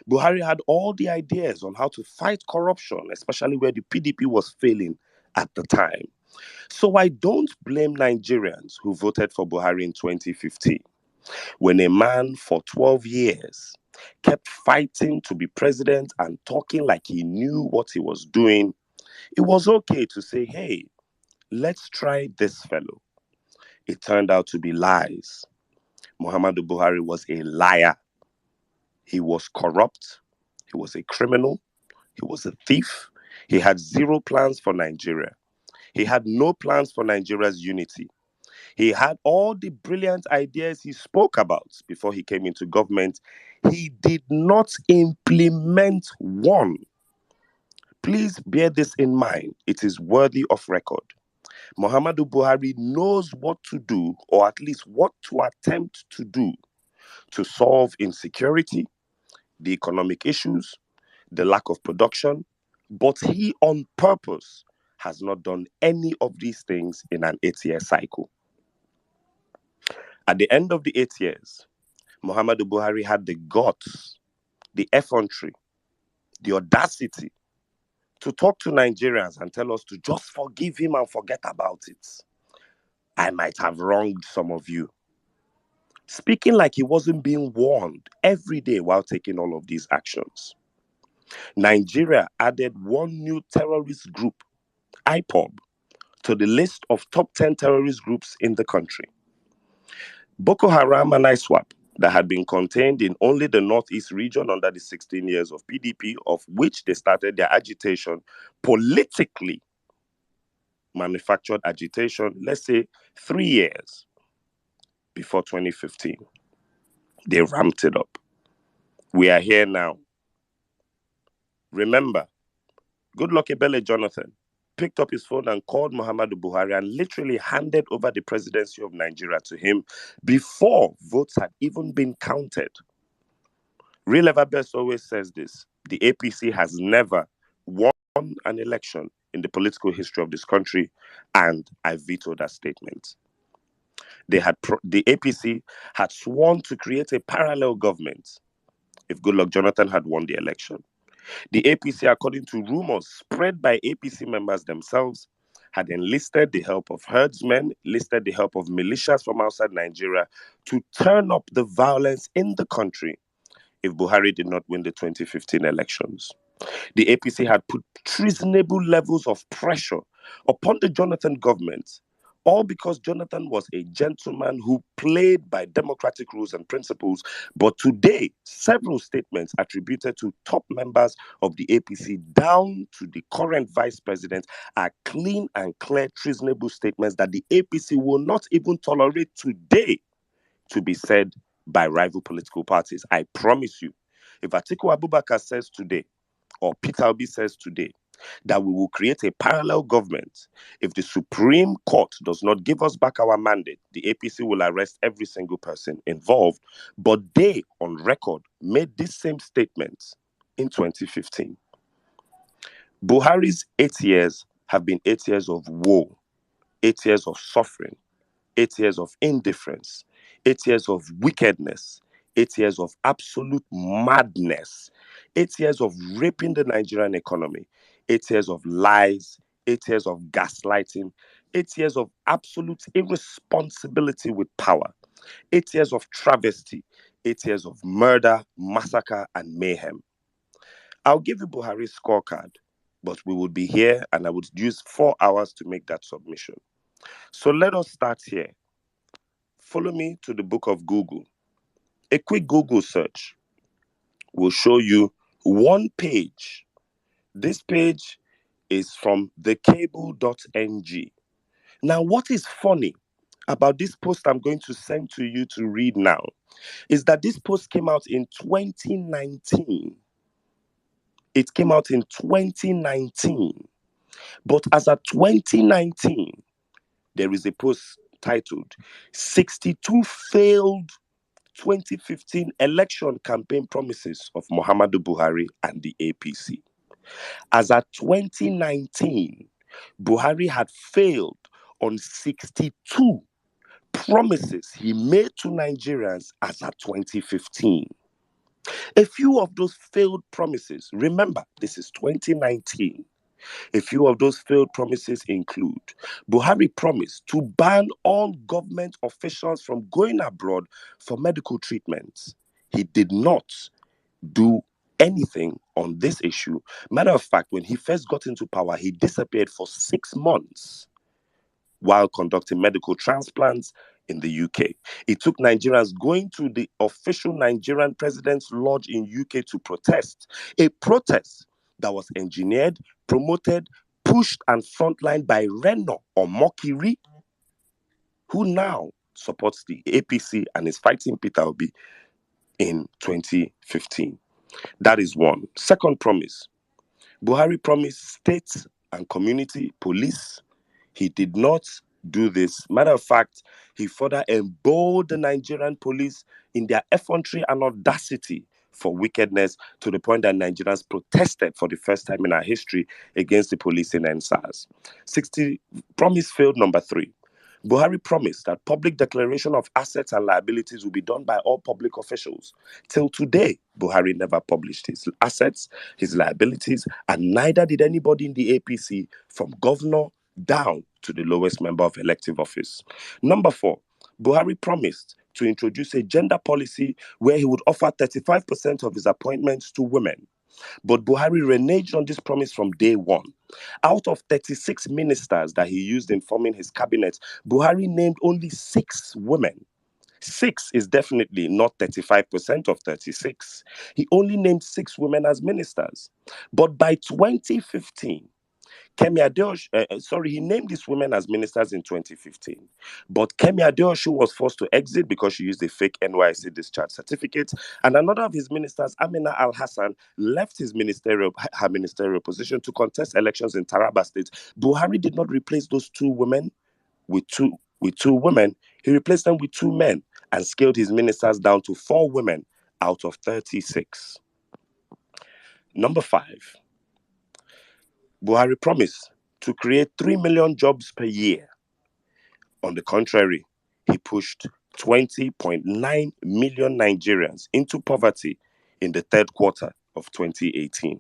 Buhari had all the ideas on how to fight corruption, especially where the PDP was failing at the time. So I don't blame Nigerians who voted for Buhari in 2015, when a man for 12 years kept fighting to be president and talking like he knew what he was doing. It was okay to say, hey, let's try this fellow. It turned out to be lies. Muhammadu Buhari was a liar. He was corrupt. He was a criminal. He was a thief. He had zero plans for Nigeria. He had no plans for Nigeria's unity. He had all the brilliant ideas he spoke about before he came into government. He did not implement one. Please bear this in mind. It is worthy of record. Muhammadu Buhari knows what to do, or at least what to attempt to do, to solve insecurity, the economic issues, the lack of production, but he on purpose has not done any of these things in an 8-year cycle. At the end of the 8 years, Muhammadu Buhari had the guts, the effrontery, the audacity to talk to Nigerians and tell us to just forgive him and forget about it. I might have wronged some of you. Speaking like he wasn't being warned every day while taking all of these actions. Nigeria added one new terrorist group, IPOB, to the list of top 10 terrorist groups in the country. Boko Haram and ISWAP, that had been contained in only the northeast region under the 16 years of PDP, of which they started their agitation, politically manufactured agitation, let's say 3 years before 2015. They ramped it up. We are here now. Remember, Goodluck Ebele Jonathan picked up his phone and called Muhammadu Buhari and literally handed over the presidency of Nigeria to him before votes had even been counted. Real Everbest always says this: the APC has never won an election in the political history of this country, and I veto that statement. The APC had sworn to create a parallel government if Goodluck Jonathan had won the election. The APC, according to rumors spread by APC members themselves, had enlisted the help of herdsmen, enlisted the help of militias from outside Nigeria to turn up the violence in the country if Buhari did not win the 2015 elections. The APC had put treasonable levels of pressure upon the Jonathan government, all because Jonathan was a gentleman who played by democratic rules and principles. But today, several statements attributed to top members of the APC down to the current vice president are clean and clear treasonable statements that the APC will not even tolerate today to be said by rival political parties. I promise you, if Atiku Abubakar says today, or Peter Obi says today, that we will create a parallel government, if the Supreme Court does not give us back our mandate, the APC will arrest every single person involved. But they, on record, made this same statement in 2015. Buhari's 8 years have been 8 years of woe, 8 years of suffering, 8 years of indifference, 8 years of wickedness, 8 years of absolute madness, 8 years of raping the Nigerian economy, 8 years of lies, 8 years of gaslighting, 8 years of absolute irresponsibility with power, 8 years of travesty, 8 years of murder, massacre, and mayhem. I'll give you Buhari's scorecard, but we would be here and I would use 4 hours to make that submission. So let us start here. Follow me to the book of Google. A quick Google search will show you one page. This page is from thecable.ng. Now, what is funny about this post I'm going to send to you to read now is that this post came out in 2019. It came out in 2019. But as of 2019, there is a post titled 62 Failed 2015 Election Campaign Promises of Muhammadu Buhari and the APC. As at 2019, Buhari had failed on 62 promises he made to Nigerians as at 2015. A few of those failed promises, remember, this is 2019. A few of those failed promises include Buhari promised to ban all government officials from going abroad for medical treatments. He did not do anything on this issue. Matter of fact, when he first got into power, he disappeared for 6 months while conducting medical transplants in the UK. It took Nigerians going to the official Nigerian president's lodge in UK to protest. A protest that was engineered, promoted, pushed, and frontlined by Reno Omokiri, who now supports the APC and is fighting Peter Obi in 2015. That is one. Second promise. Buhari promised state and community police. He did not do this. Matter of fact, he further emboldened the Nigerian police in their effrontery and audacity for wickedness to the point that Nigerians protested for the first time in our history against the police in NSAS. 60 promise failed. Number 3. Buhari promised that public declaration of assets and liabilities will be done by all public officials. Till today, Buhari never published his assets, his liabilities, and neither did anybody in the APC from governor down to the lowest member of elective office. Number 4, Buhari promised to introduce a gender policy where he would offer 35% of his appointments to women. But Buhari reneged on this promise from day one. Out of 36 ministers that he used in forming his cabinet, Buhari named only 6 women. 6 is definitely not 35% of 36. He only named 6 women as ministers. But by 2015, Kemi Adeosun, he named these women as ministers in 2015. But Kemi Adeosun was forced to exit because she used a fake NYSC discharge certificate. And another of his ministers, Amina Al-Hassan, left her ministerial position to contest elections in Taraba State. Buhari did not replace those 2 women with two women. He replaced them with 2 men and scaled his ministers down to 4 women out of 36. Number 5. Buhari promised to create 3 million jobs per year. On the contrary, he pushed 20.9 million Nigerians into poverty in the 3rd quarter of 2018.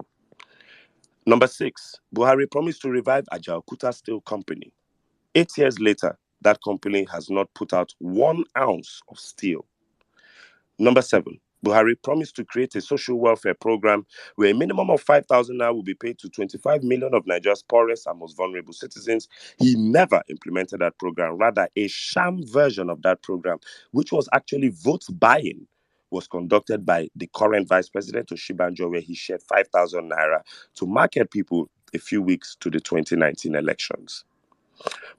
Number 6, Buhari promised to revive Ajaokuta Steel Company. 8 years later, that company has not put out 1 ounce of steel. Number 7, Buhari promised to create a social welfare program where a minimum of 5,000 naira will be paid to 25 million of Nigeria's poorest and most vulnerable citizens. He never implemented that program. Rather, a sham version of that program, which was actually vote buying, was conducted by the current Vice President Oshibanjo, where he shared 5,000 naira to market people a few weeks to the 2019 elections.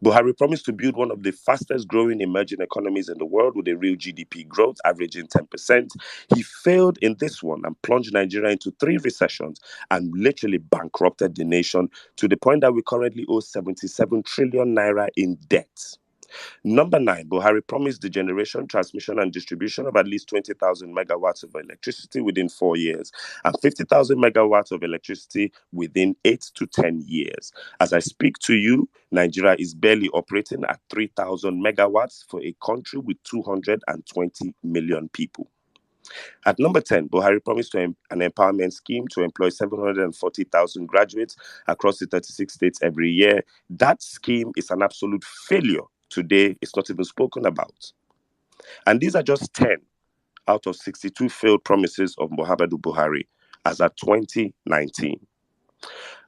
Buhari promised to build one of the fastest growing emerging economies in the world with a real GDP growth averaging 10%. He failed in this one and plunged Nigeria into 3 recessions and literally bankrupted the nation to the point that we currently owe 77 trillion naira in debt. Number 9, Buhari promised the generation, transmission, and distribution of at least 20,000 megawatts of electricity within 4 years and 50,000 megawatts of electricity within 8 to 10 years. As I speak to you, Nigeria is barely operating at 3,000 megawatts for a country with 220 million people. At number 10, Buhari promised an empowerment scheme to employ 740,000 graduates across the 36 states every year. That scheme is an absolute failure. Today, it's not even spoken about. And these are just 10 out of 62 failed promises of Muhammadu Buhari as at 2019.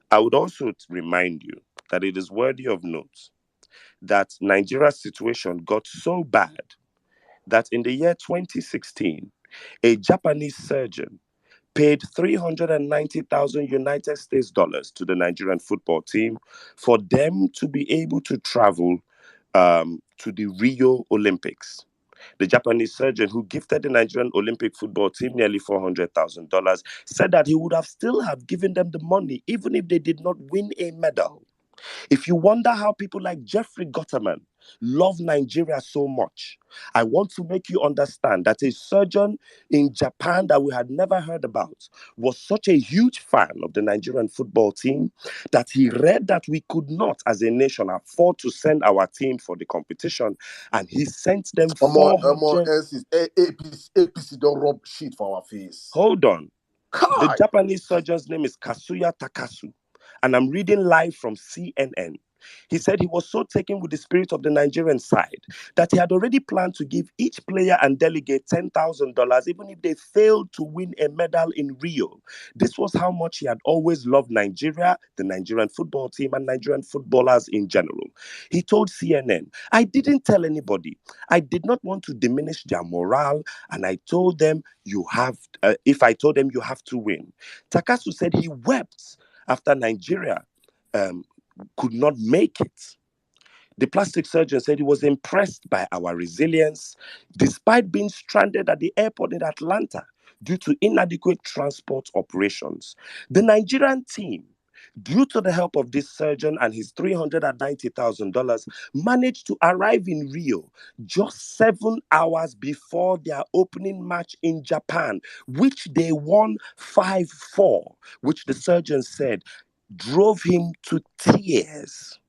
I would also remind you that it is worthy of note that Nigeria's situation got so bad that in the year 2016, a Japanese surgeon paid 390,000 United States dollars to the Nigerian football team for them to be able to travel to the Rio Olympics. The Japanese surgeon who gifted the Nigerian Olympic football team nearly $400,000 said that he would have still have given them the money even if they did not win a medal. If you wonder how people like Jeffrey Gotterman love Nigeria so much. I want to make you understand that a surgeon in Japan that we had never heard about was such a huge fan of the Nigerian football team that he read that we could not, as a nation, afford to send our team for the competition, and he sent them 400. APC don't rub shit for our face. Hold on. The Kai. Japanese surgeon's name is Kazuya Takasu, and I'm reading live from CNN. He said he was so taken with the spirit of the Nigerian side that he had already planned to give each player and delegate $10,000 even if they failed to win a medal in Rio. This was how much he had always loved Nigeria, the Nigerian football team, and Nigerian footballers in general. He told CNN, "I didn't tell anybody. I did not want to diminish their morale, and I told them if I told them you have to win." Takasu said he wept after Nigeria could not make it. The plastic surgeon said he was impressed by our resilience despite being stranded at the airport in Atlanta due to inadequate transport operations. The Nigerian team, due to the help of this surgeon and his $390,000, managed to arrive in Rio just 7 hours before their opening match in Japan, which they won 5-4, which the surgeon said drove him to tears.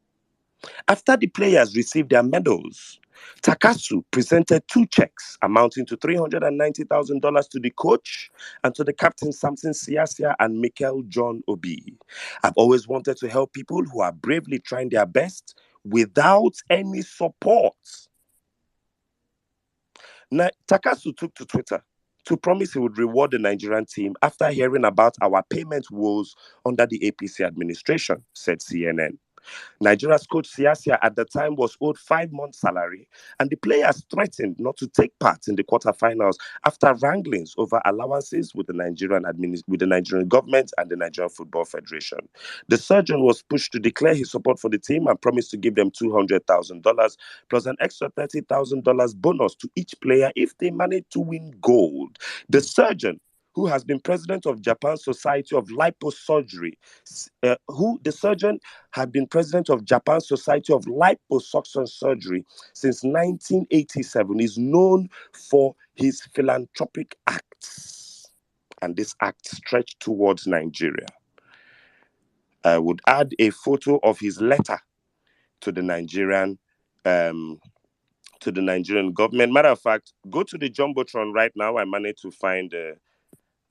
After the players received their medals, Takasu presented 2 checks amounting to $390,000 to the coach and to the captain Samson Siasia and Mikel John Obi. "I've always wanted to help people who are bravely trying their best without any support." Now, Takasu took to Twitter to promise he would reward the Nigerian team after hearing about our payment woes under the APC administration, said CNN. Nigeria's coach Siasia at the time was owed 5 months' salary, and the players threatened not to take part in the quarterfinals after wranglings over allowances with the Nigerian government and the Nigerian Football Federation. The surgeon was pushed to declare his support for the team and promised to give them $200,000 plus an extra $30,000 bonus to each player if they managed to win gold. The surgeon, who has been president of Japan's Society of Liposurgery, the surgeon had been president of Japan's Society of Liposuction Surgery since 1987, is known for his philanthropic acts. And this act stretched towards Nigeria. I would add a photo of his letter to the Nigerian government. Matter of fact, go to the Jumbotron right now. I managed to find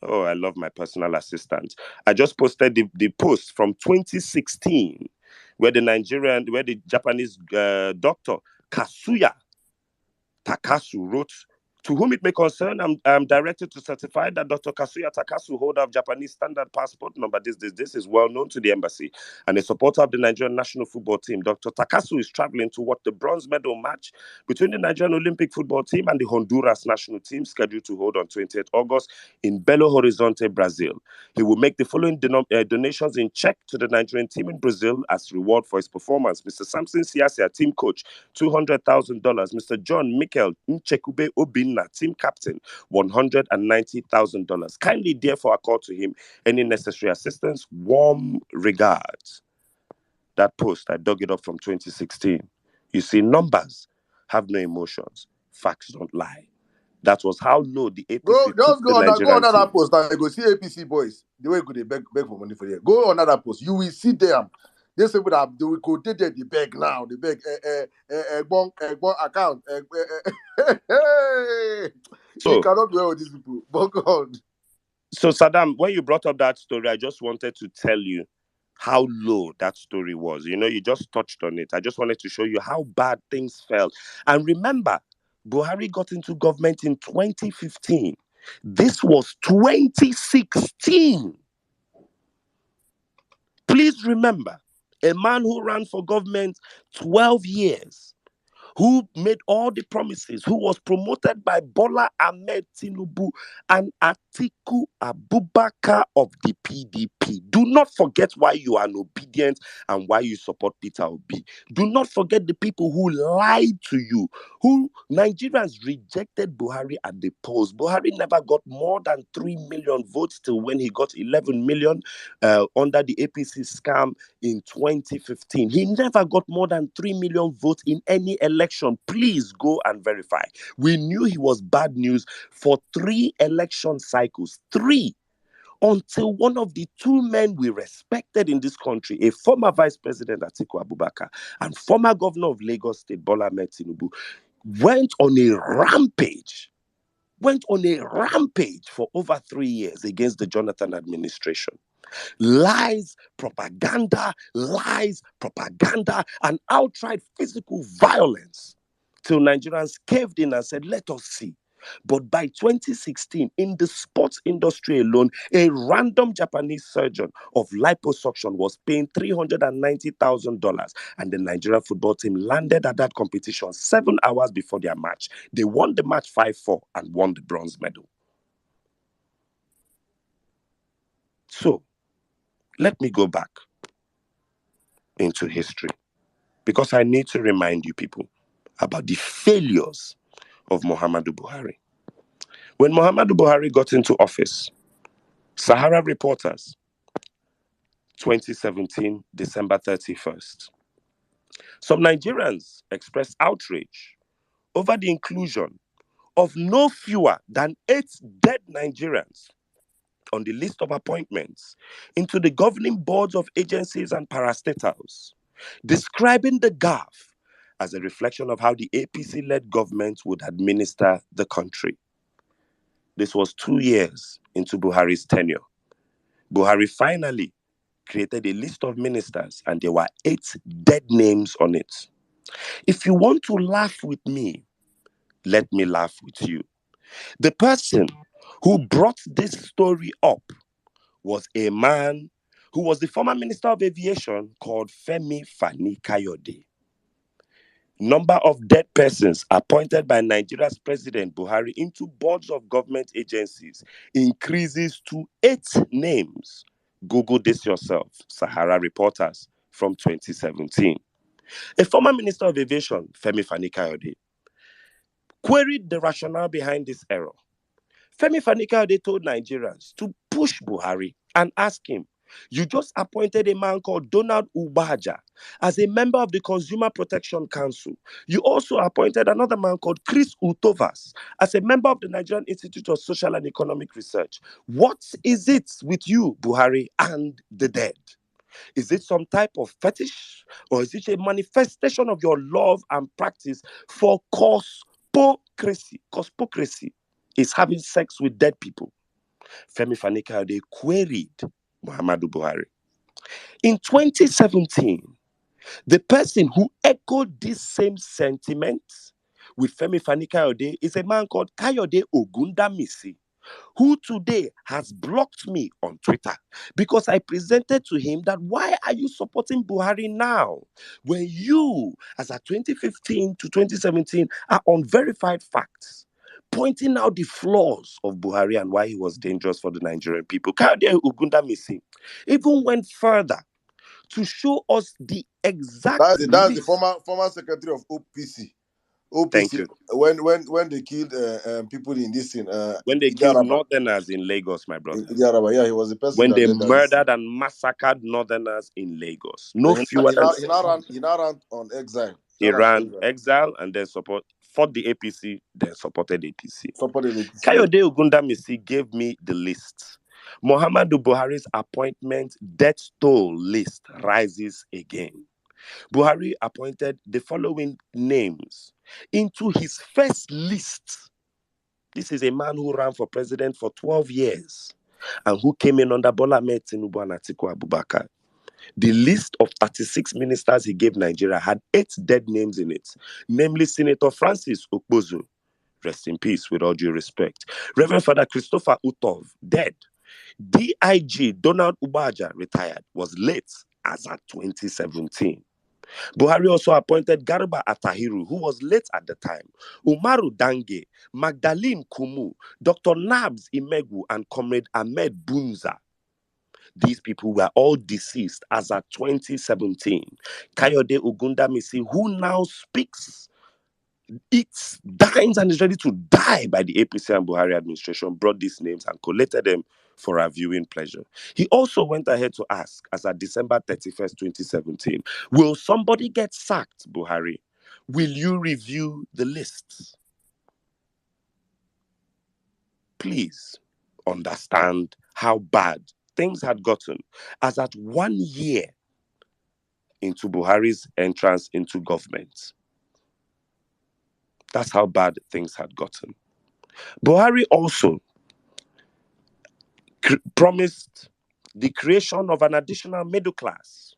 oh, I love my personal assistant. I just posted the post from 2016 where the Japanese doctor Kazuya Takasu wrote, "To whom it may concern, I'm directed to certify that Dr. Kazuya Takasu, holder of Japanese standard passport number this is well known to the embassy and a supporter of the Nigerian national football team. Dr. Takasu is traveling to watch the bronze medal match between the Nigerian Olympic football team and the Honduras national team scheduled to hold on 28th August in Belo Horizonte, Brazil. He will make the following donations in check to the Nigerian team in Brazil as reward for his performance. Mr. Samson Siasia, team coach, $200,000. Mr. John Mikel Nchekube Obinna, team captain, $190,000. Kindly therefore accord to him any necessary assistance. Warm regards." That post, I dug it up from 2016. You see, numbers have no emotions. Facts don't lie. That was how low the APC Just took the Nigerian go on that team. post and you go see APC boys. The way they beg for money for you. Go on that post. You will see them. They say that they will go there, they beg now. They beg account. You cannot dwell with these people. But God. So, Saddam, when you brought up that story, I just wanted to tell you how low that story was. You know, you just touched on it. I just wanted to show you how bad things felt. And remember, Buhari got into government in 2015. This was 2016. Please remember, a man who ran for government 12 years who made all the promises, who was promoted by Bola Ahmed Tinubu and Atiku Abubakar of the PDP. Do not forget why you are obedient and why you support Peter Obi. Do not forget the people who lied to you, who Nigerians rejected Buhari at the polls. Buhari never got more than 3 million votes till when he got 11 million under the APC scam in 2015. He never got more than 3 million votes in any election. Please go and verify. We knew he was bad news for 3 election cycles. 3. Until one of the 2 men we respected in this country, a former Vice President Atiku Abubakar and former Governor of Lagos State Bola Ahmed Tinubu, went on a rampage for over 3 years against the Jonathan administration. Lies, propaganda, and outright physical violence till Nigerians caved in and said, let us see. But by 2016, in the sports industry alone, a random Japanese surgeon of liposuction was paying $390,000, and the Nigerian football team landed at that competition 7 hours before their match. They won the match 5-4 and won the bronze medal. So, let me go back into history, because I need to remind you people about the failures of Muhammadu Buhari. When Muhammadu Buhari got into office, Sahara Reporters, 2017, December 31st, some Nigerians expressed outrage over the inclusion of no fewer than 8 dead Nigerians on the list of appointments into the governing boards of agencies and parastatals, describing the gaffe as a reflection of how the APC-led government would administer the country. This was 2 years into Buhari's tenure. Buhari finally created a list of ministers, and there were 8 dead names on it. If you want to laugh with me, let me laugh with you. The person who brought this story up was a man who was the former Minister of Aviation called Femi Fani-Kayode. Number of dead persons appointed by Nigeria's President Buhari into boards of government agencies increases to 8 names. Google this yourself, Sahara Reporters from 2017. A former Minister of Aviation, Femi Fani-Kayode, queried the rationale behind this error. Femi Fani-Kayode told Nigerians to push Buhari and ask him, you just appointed a man called Donald Ubaja as a member of the Consumer Protection Council. You also appointed another man called Chris Utovas as a member of the Nigerian Institute of Social and Economic Research. What is it with you, Buhari, and the dead? Is it some type of fetish, or is it a manifestation of your love and practice for cospocracy? Cospocracy is having sex with dead people. Femi Fani-Kayode queried Muhammadu Buhari. In 2017, the person who echoed this same sentiment with Femi Fani-Kayode is a man called Kayode Ogundamisi, who today has blocked me on Twitter because I presented to him that why are you supporting Buhari now when you, as at 2015 to 2017, are on verified facts, pointing out the flaws of Buhari and why he was dangerous for the Nigerian people. Kayode Ogundamisi even went further to show us the exact That's the former secretary of OPC. Thank you. When they killed people in this thing, when they killed Northerners in Lagos, my brother. Yeah, he was the person. When they murdered and massacred Northerners in Lagos. No fewer than he now ran on exile. He ran exile and then fought the APC, then supported APC. Kayode Ogundamisi gave me the list. Muhammadu Buhari's appointment death toll list rises again. Buhari appointed the following names into his first list. This is a man who ran for president for 12 years and who came in under Bola Ahmed Tinubu and Atiku Abubakar. The list of 36 ministers he gave Nigeria had 8 dead names in it, namely Senator Francis Okpozo, rest in peace with all due respect. Reverend Father Christopher Utov, dead. DIG Donald Ubaja, retired, was late as at 2017. Buhari also appointed Garba Atahiru, who was late at the time, Umaru Dange, Magdalene Kumu, Dr. Nabs Imegu, and Comrade Ahmed Bunza. These people were all deceased as at 2017. Kayode Ogundamisi, who now speaks, eats, dines, and is ready to die by the APC and Buhari administration, brought these names and collated them for our viewing pleasure. He also went ahead to ask, as at December 31st, 2017, will somebody get sacked, Buhari? Will you review the lists? Please understand how bad things had gotten as at 1 year into Buhari's entrance into government. That's how bad things had gotten. Buhari also promised the creation of an additional middle class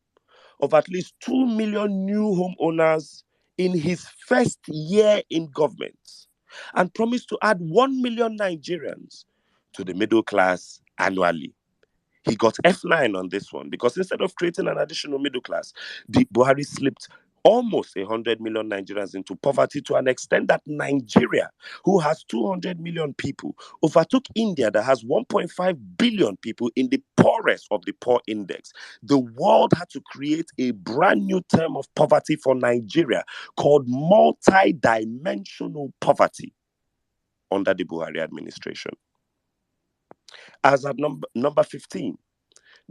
of at least 2 million new homeowners in his first year in government, and promised to add 1 million Nigerians to the middle class annually. He got F9 on this one because instead of creating an additional middle class, the Buhari slipped almost 100 million Nigerians into poverty, to an extent that Nigeria, who has 200 million people, overtook India that has 1.5 billion people in the poorest of the poor index. The world had to create a brand new term of poverty for Nigeria called multi-dimensional poverty under the Buhari administration. As at number 15,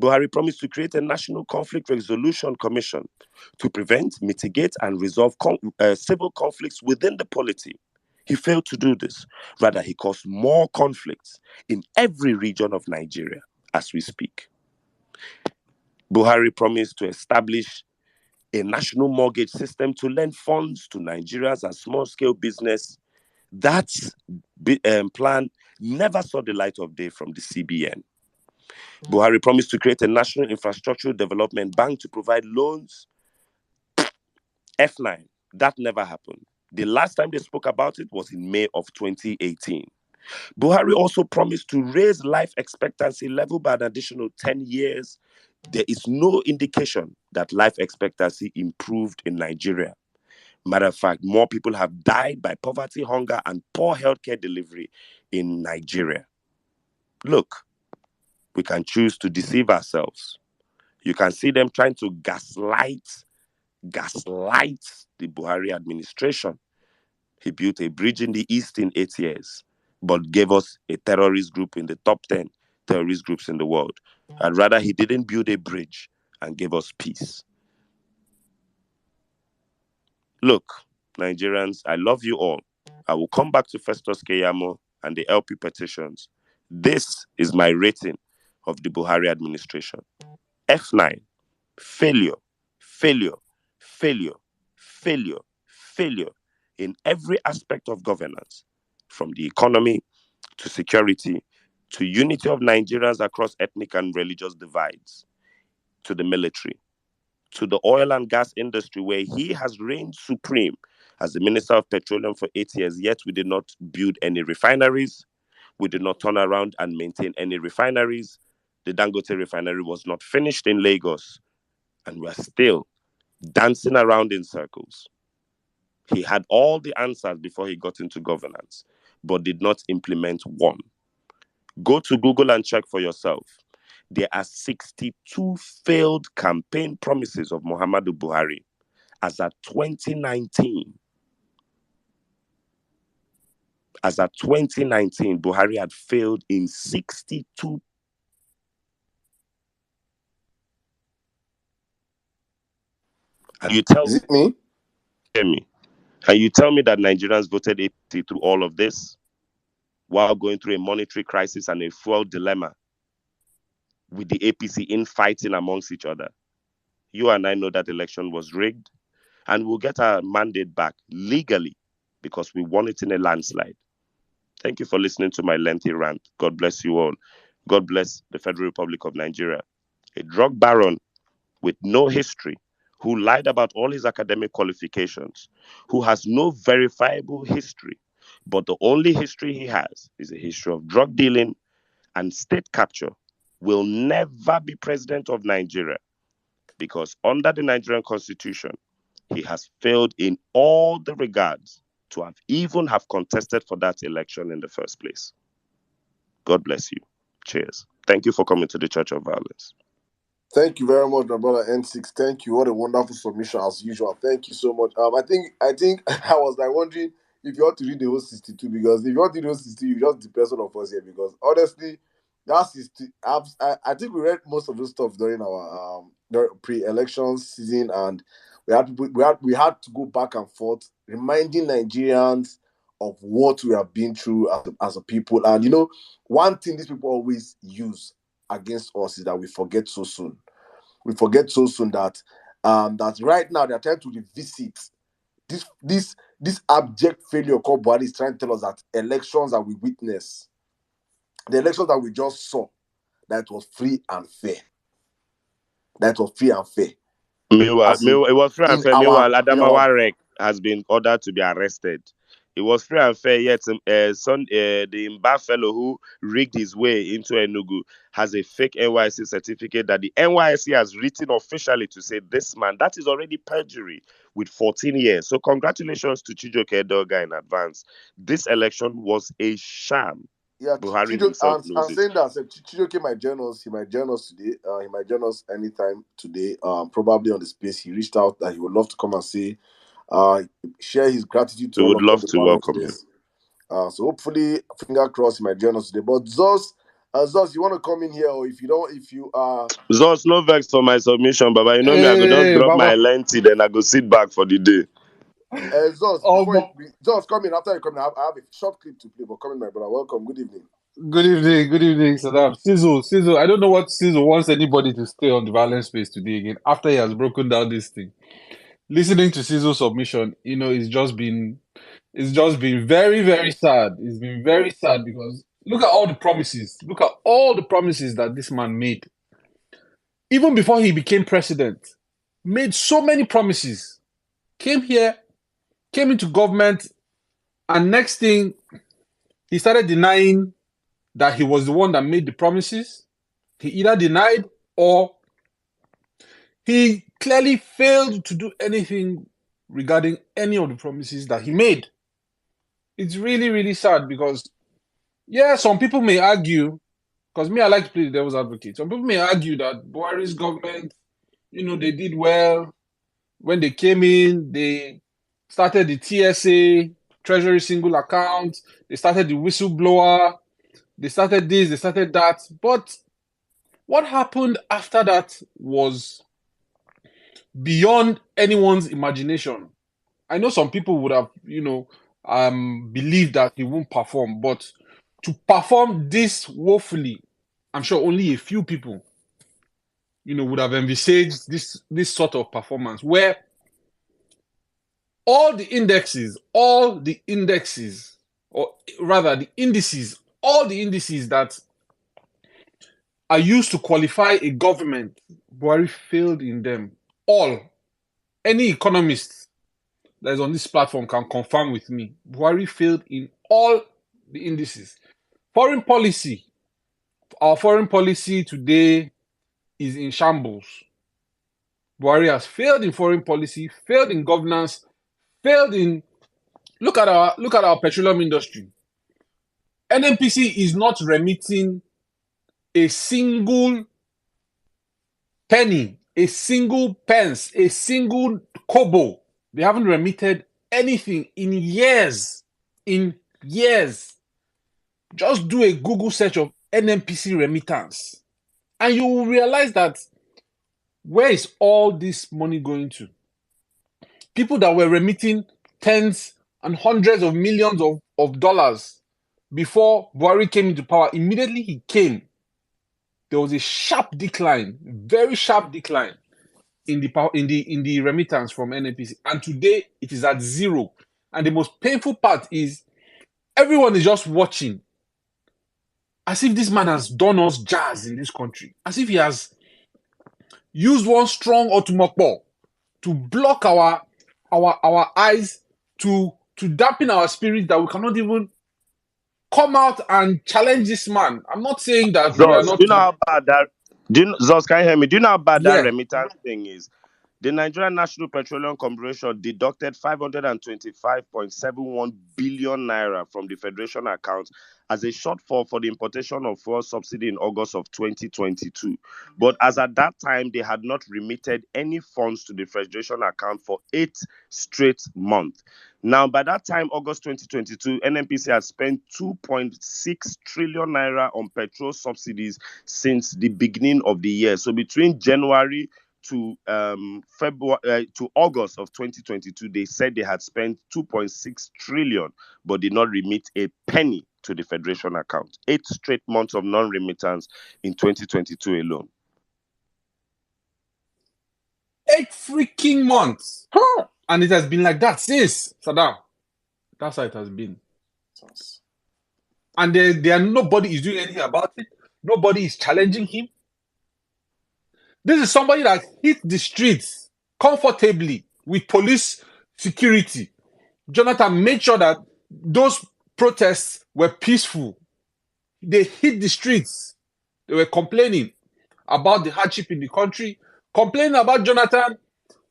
Buhari promised to create a National Conflict Resolution Commission to prevent, mitigate, and resolve civil conflicts within the polity. He failed to do this. Rather, he caused more conflicts in every region of Nigeria as we speak. Buhari promised to establish a national mortgage system to lend funds to Nigerians and small-scale business. That plan never saw the light of day from the CBN. Buhari promised to create a national infrastructural development bank to provide loans. F9, that never happened. The last time they spoke about it was in May of 2018. Buhari also promised to raise life expectancy level by an additional 10 years. There is no indication that life expectancy improved in Nigeria. Matter of fact, more people have died by poverty, hunger, and poor healthcare delivery in Nigeria. Look, we can choose to deceive ourselves. You can see them trying to gaslight the Buhari administration. He built a bridge in the East in 8 years, but gave us a terrorist group in the top 10 terrorist groups in the world. And rather, he didn't build a bridge and gave us peace. Look, Nigerians, I love you all. I will come back to Festus Keyamo and the LP petitions. This is my rating of the Buhari administration. F9, failure, failure, failure, failure, failure in every aspect of governance, from the economy to security to unity of Nigerians across ethnic and religious divides, to the military, to the oil and gas industry, where he has reigned supreme as the Minister of Petroleum for 8 years, yet we did not build any refineries. We did not turn around and maintain any refineries. The Dangote refinery was not finished in Lagos, and we're still dancing around in circles. He had all the answers before he got into governance, but did not implement one. Go to Google and check for yourself. There are 62 failed campaign promises of Muhammadu Buhari as at 2019. As at 2019, Buhari had failed in 62. And you tell Is it me? Hear me. And you tell me that Nigerians voted APC through all of this while going through a monetary crisis and a fuel dilemma, with the APC infighting amongst each other. You and I know that election was rigged, and we'll get our mandate back legally because we won it in a landslide. Thank you for listening to my lengthy rant. God bless you all. God bless the Federal Republic of Nigeria. A drug baron with no history, who lied about all his academic qualifications, who has no verifiable history, but the only history he has is a history of drug dealing and state capture, will never be president of Nigeria, because under the Nigerian constitution, he has failed in all the regards to have even have contested for that election in the first place. God bless you. Cheers. Thank you for coming to the Church of Violence. Thank you very much, my brother N6. Thank you. What a wonderful submission as usual. Thank you so much. I think I was like wondering if you ought to read the whole 62, because if you ought to read the whole 62, you just depress all of us here, because honestly, that's 60. I think we read most of the stuff during our pre-election season, and we had to go back and forth reminding Nigerians of what we have been through as a people. And one thing these people always use against us is that we forget so soon. We forget so soon that right now they're trying to revisit this abject failure called Buhari is trying to tell us that elections that we witnessed, the elections that we just saw, that was free and fair. That was free and fair. Meanwhile, it was free and fair. Meanwhile, our Adamawa Rek has been ordered to be arrested. It was free and fair, yet the Mba fellow who rigged his way into Enugu has a fake NYSC certificate that the NYSC has written officially to say this man, that is already perjury with 14 years. So congratulations to Chijoke Edoga in advance. This election was a sham. Yeah, Buhari himself knows it. saying that, Chijoke might join us. He might join us today. He might join us anytime today. Probably on the space. He reached out that he would love to come and say, share his gratitude to We all would of love the to welcome him. So hopefully, finger crossed, he might join us today. But Zos, you want to come in here, or if you are Zos, no vex for my submission, Baba. You know me, I go just drop my lenti, then I go sit back for the day. Zos, Zos, come in. After you come in, I have a short clip to play. But come in, my brother. Welcome. Good evening. Good evening, Saddam. Sizzle, I don't know what Sizzle wants anybody to stay on the violence space today again after he has broken down this thing. Listening to Sizzle's submission, it's just been very, very sad. It's been very sad because look at all the promises. Look at all the promises that this man made. Even before he became president, made so many promises. Came here, came into government, and next thing, he started denying that he was the one that made the promises. He either denied or he clearly failed to do anything regarding any of the promises that he made. It's really, really sad because, some people may argue, because me, I like to play the devil's advocate. Some people may argue that Buhari's government, they did well. When they came in, they started the TSA, Treasury Single Account, they started the whistleblower, they started this, they started that. But what happened after that was beyond anyone's imagination. I know some people would have, believed that he won't perform, but to perform this woefully, I'm sure only a few people, would have envisaged this sort of performance where all the indices, or rather the indices, all the indices that are used to qualify a government, Buhari failed in them. All. Any economist that is on this platform can confirm with me. Buhari failed in all the indices. Foreign policy. Our foreign policy today is in shambles. Buhari has failed in foreign policy, failed in governance, failed in... Look at our petroleum industry. NNPC is not remitting a single penny, a single pence, a single kobo. They haven't remitted anything in years. In years. Just do a Google search of NNPC remittance. And you will realize that where is all this money going to? People that were remitting tens and hundreds of millions of dollars before Buhari came into power, immediately he came, there was a sharp decline, very sharp decline in the remittance from NNPC. And today it is at zero. And the most painful part is everyone is just watching as if this man has done us jazz in this country, as if he has used one strong otumokpo to block our eyes, to dampen our spirit, that we cannot even come out and challenge this man. I'm not saying that we are not... Do you know how bad that... Zos, can you hear me? Do you know how bad that remittance thing is? The Nigerian National Petroleum Corporation deducted 525.71 billion naira from the Federation account as a shortfall for the importation of fuel subsidy in August of 2022. But as at that time, they had not remitted any funds to the Federation account for 8 straight months. Now, by that time, August 2022, NNPC had spent 2.6 trillion naira on petrol subsidies since the beginning of the year. So between January to February to August of 2022, they said they had spent 2.6 trillion, but did not remit a penny to the Federation account. 8 straight months of non-remittance in 2022 alone. 8 freaking months. And it has been like that since, Saddam. That's how it has been. And there nobody is doing anything about it. Nobody is challenging him. This is somebody that hit the streets comfortably with police security. Jonathan made sure that those protests were peaceful. They hit the streets. They were complaining about the hardship in the country, complaining about Jonathan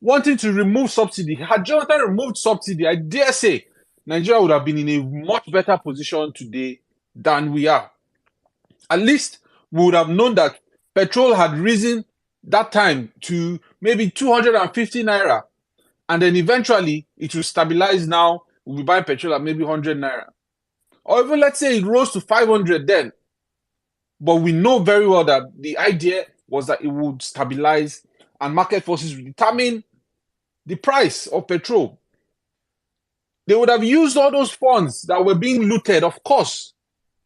wanting to remove subsidy. Had Jonathan removed subsidy, I dare say Nigeria would have been in a much better position today than we are. At least we would have known that petrol had risen that time to maybe 250 naira, and then eventually it will stabilize. Now we'll be buying petrol at maybe 100 naira, or even let's say it rose to 500 then. But we know very well that the idea was that it would stabilize and market forces would determine the price of petrol. They would have used all those funds that were being looted. Of course,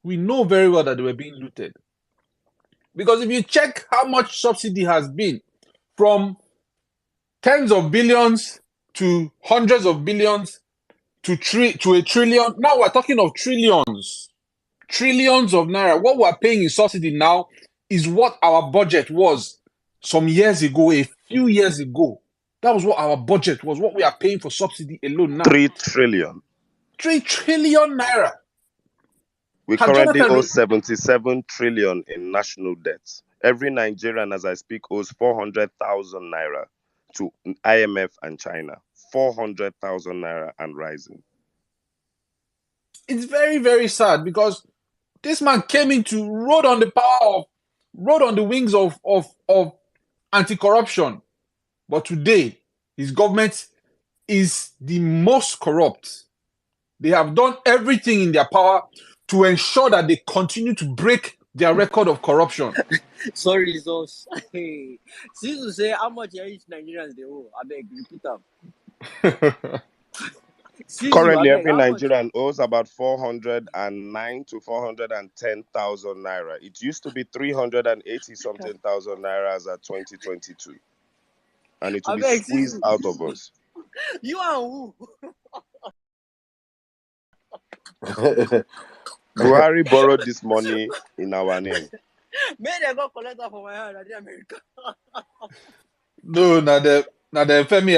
we know very well that they were being looted. Because if you check how much subsidy has been, from tens of billions to hundreds of billions to a trillion, now we're talking of trillions. Trillions of naira. What we're paying in subsidy now is what our budget was some years ago, a few years ago. That was what our budget was, what we are paying for subsidy alone now. 3 trillion. 3 trillion naira. We currently owe 77 trillion in national debt. Every Nigerian, as I speak, owes 400,000 naira to IMF and China. 400,000 naira and rising. It's very, very sad because this man came into rode on the wings of anti-corruption. But today, his government is the most corrupt. They have done everything in their power to ensure that they continue to break their record of corruption. Sorry, Zos. Since you say how much each Nigerians they owe, I beg, repeat them. Currently, every Nigerian owes about 409 to 410,000 naira. It used to be 380 something thousand naira as at 2022. And it will be squeezed out of us. You are who? Buhari borrowed this money in our name. May they go collect that for my hand at America. No, na the Femi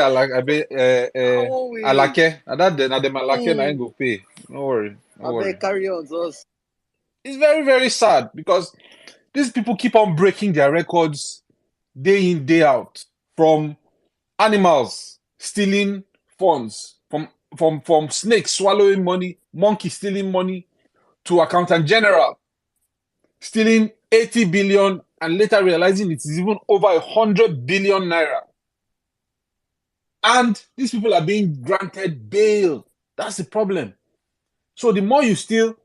Alake, na the Malake na go pay. No worry. No worry. Carry on, Zos. It's very, very sad because these people keep on breaking their records day in, day out. From animals stealing funds, from snakes swallowing money, monkeys stealing money, to accountant general stealing 80 billion and later realizing it is even over 100 billion naira. And these people are being granted bail. That's the problem. So the more you steal,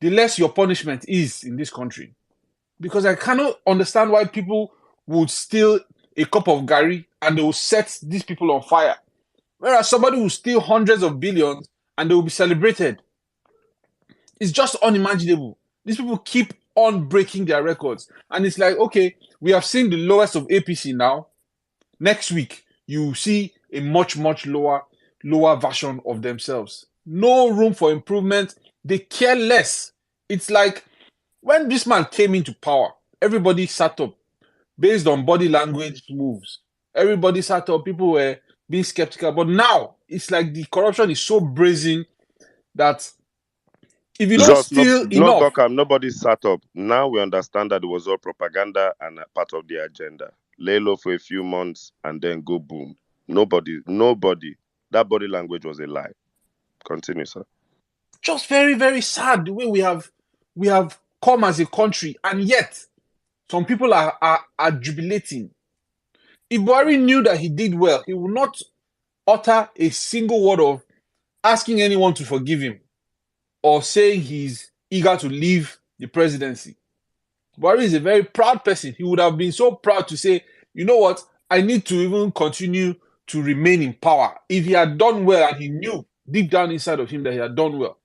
the less your punishment is in this country. Because I cannot understand why people would steal a cup of garri and they will set these people on fire. Whereas somebody will steal hundreds of billions and they will be celebrated. It's just unimaginable. These people keep on breaking their records. And it's like, okay, we have seen the lowest of APC now. Next week, you see a much, much lower version of themselves. No room for improvement. They care less. It's like when this man came into power, everybody sat up based on body language moves. Everybody sat up. People were being skeptical. But now, it's like the corruption is so brazen that if you don't steal enough... Nobody sat up. Now we understand that it was all propaganda and a part of the agenda. lay low for a few months, and then go boom. Nobody. That body language was a lie. Continue, sir. Just very, very sad the way we have come as a country, and yet some people are jubilating. If Buhari knew that he did well, he would not utter a single word of asking anyone to forgive him or saying he's eager to leave the presidency. Buhari is a very proud person. He would have been so proud to say, you know what, I need to even continue to remain in power. If he had done well and he knew deep down inside of him that he had done well.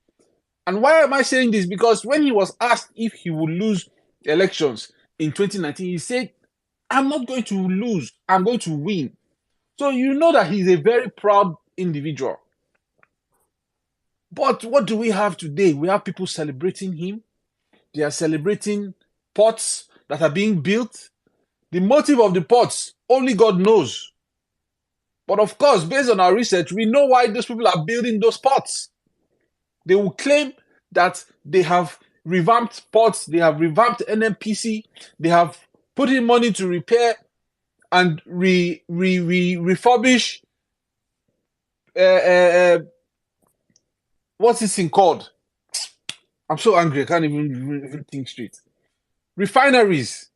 And why am I saying this? Because when he was asked if he would lose elections in 2019, he said, I'm not going to lose, I'm going to win. So you know that he's a very proud individual. But what do we have today? We have people celebrating him. They are celebrating ports that are being built. The motive of the ports, only God knows. But of course, based on our research, we know why those people are building those ports. They will claim that they have revamped ports, they have revamped NMPC, they have put in money to repair and refurbish. What's this thing called? I'm so angry, I can't even think straight. Refineries.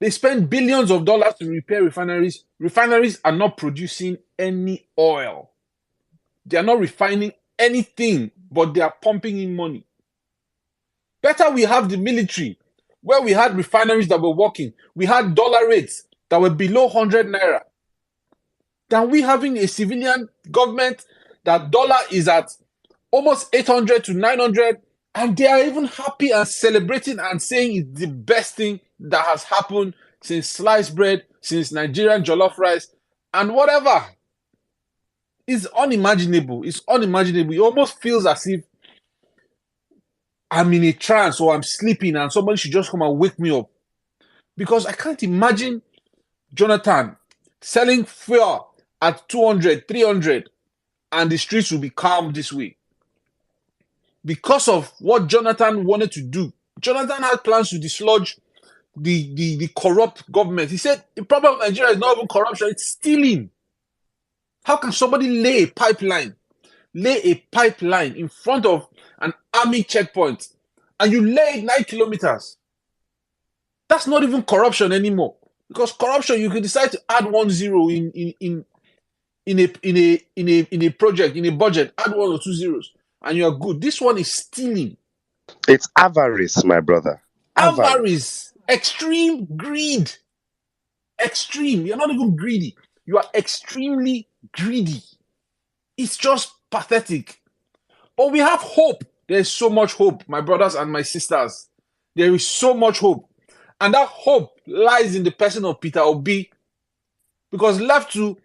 They spend billions of dollars to repair refineries. Refineries are not producing any oil. They are not refining anything, but they are pumping in money. Better we have the military, where we had refineries that were working. We had dollar rates that were below 100 naira. Than we having a civilian government that dollar is at almost 800 to 900, and they are even happy and celebrating and saying it's the best thing that has happened since sliced bread, since Nigerian jollof rice, and whatever. It's unimaginable. It's unimaginable. It almost feels as if I'm in a trance or I'm sleeping and somebody should just come and wake me up. Because I can't imagine Jonathan selling fuel at 200, 300, and the streets will be calm this way. Because of what Jonathan wanted to do. Jonathan had plans to dislodge the corrupt government. He said the problem of Nigeria is not even corruption, it's stealing. How can somebody lay a pipeline in front of an army checkpoint and you lay it 9 kilometers? That's not even corruption anymore. Because corruption, you can decide to add 1 0 in a project, in a budget, add 1 or 2 zeros, and you are good. This one is stealing. It's avarice, my brother. Avarice. Extreme greed. Extreme. You're not even greedy. You are extremely greedy. It's just pathetic. But we have hope. There's so much hope, my brothers and my sisters. There is so much hope. And that hope lies in the person of Peter Obi. Because left to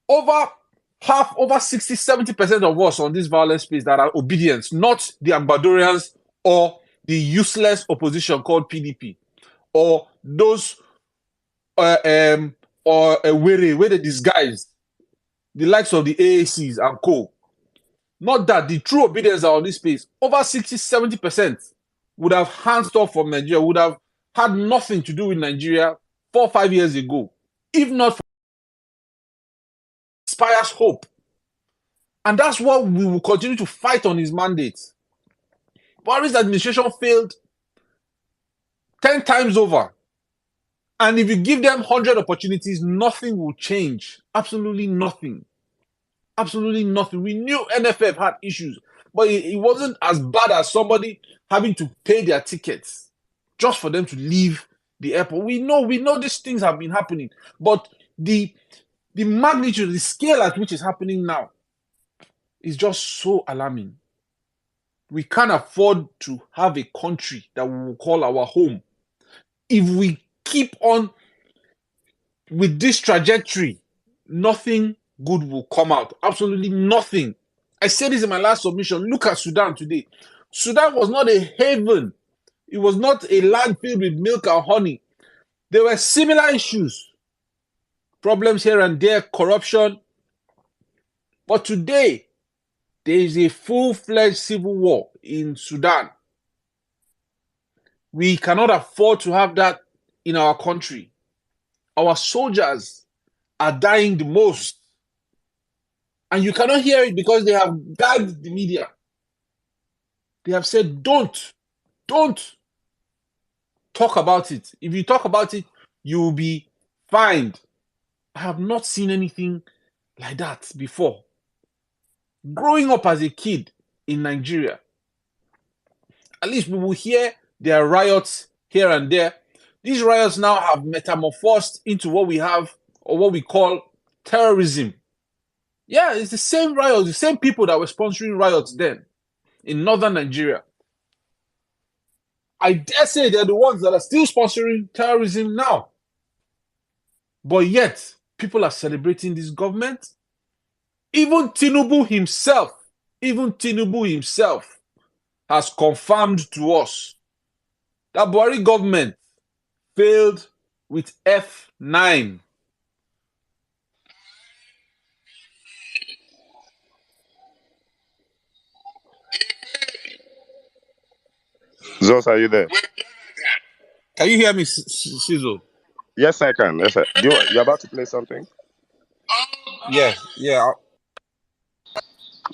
over 60, 70% of us on this violent space that are obedient, not the Ambadorians or the useless opposition called PDP, or those where they disguise the likes of the AACs and co. Not that the true obedience are on this space. Over 60, 70% would have hands off from Nigeria, would have had nothing to do with Nigeria 4 or 5 years ago, if not for inspires hope. And that's what we will continue to fight on his mandate. Buhari's administration failed 10 times over. And if you give them 100 opportunities, nothing will change. Absolutely nothing. Absolutely nothing. We knew NFF had issues, but it wasn't as bad as somebody having to pay their tickets just for them to leave the airport. We know these things have been happening, but the magnitude, the scale at which it's happening now is just so alarming. We can't afford to have a country that we will call our home. If we keep on with this trajectory, nothing good will come out. Absolutely nothing. I said this in my last submission. Look at Sudan today. Sudan was not a haven. It was not a land filled with milk and honey. There were similar issues. Problems here and there, corruption. But today, there is a full-fledged civil war in Sudan. We cannot afford to have that in our country. our soldiers are dying the most. And you cannot hear it because they have gagged the media. They have said, don't talk about it. If you talk about it, you will be fined. I have not seen anything like that before. Growing up as a kid in Nigeria, at least we will hear there are riots here and there. These riots now have metamorphosed into what we have, or what we call terrorism. Yeah, it's the same riots, the same people that were sponsoring riots then in northern Nigeria. I dare say they're the ones that are still sponsoring terrorism now. But yet, people are celebrating this government. Even Tinubu himself has confirmed to us that Buhari government failed with F9. Zos, are you there? Can you hear me, Sizo? Yes, I can. Yes, you're about to play something? Yeah.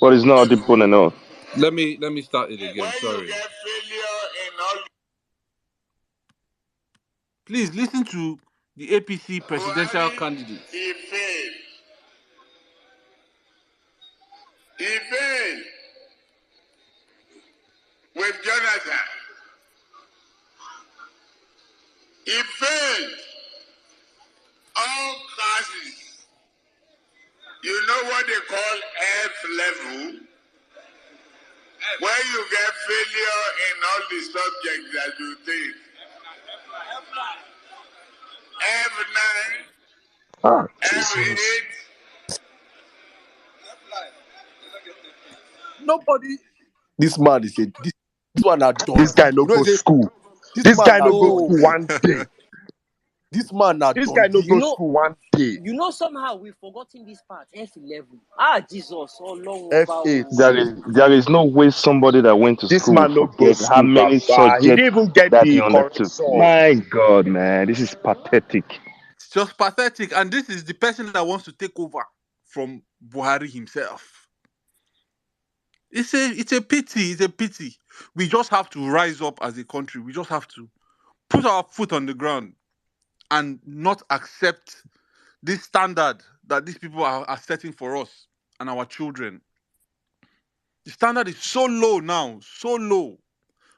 But it's not audible enough. Let me start it again. Sorry. Please listen to the APC presidential candidate. He failed with Jonathan. He failed all classes. You know what they call F level? Where you get failure in all the subjects that you take. F9, F8. Nobody. This man is this one are done. This guy no go school. This guy no go school one day. This man not This done. guy no go school one day. You know, somehow we've forgotten this part. F11. Jesus, oh Lord. F8. There is no way somebody that went to This school man no go forget school. how many subjects He didn't even get that the he undertook. correction. My God, man, this is pathetic. It's just pathetic. And this is the person that wants to take over from Buhari himself. It's a pity. It's a pity. We just have to rise up as a country. We just have to put our foot on the ground and not accept this standard that these people are setting for us and our children. The standard is so low now, so low.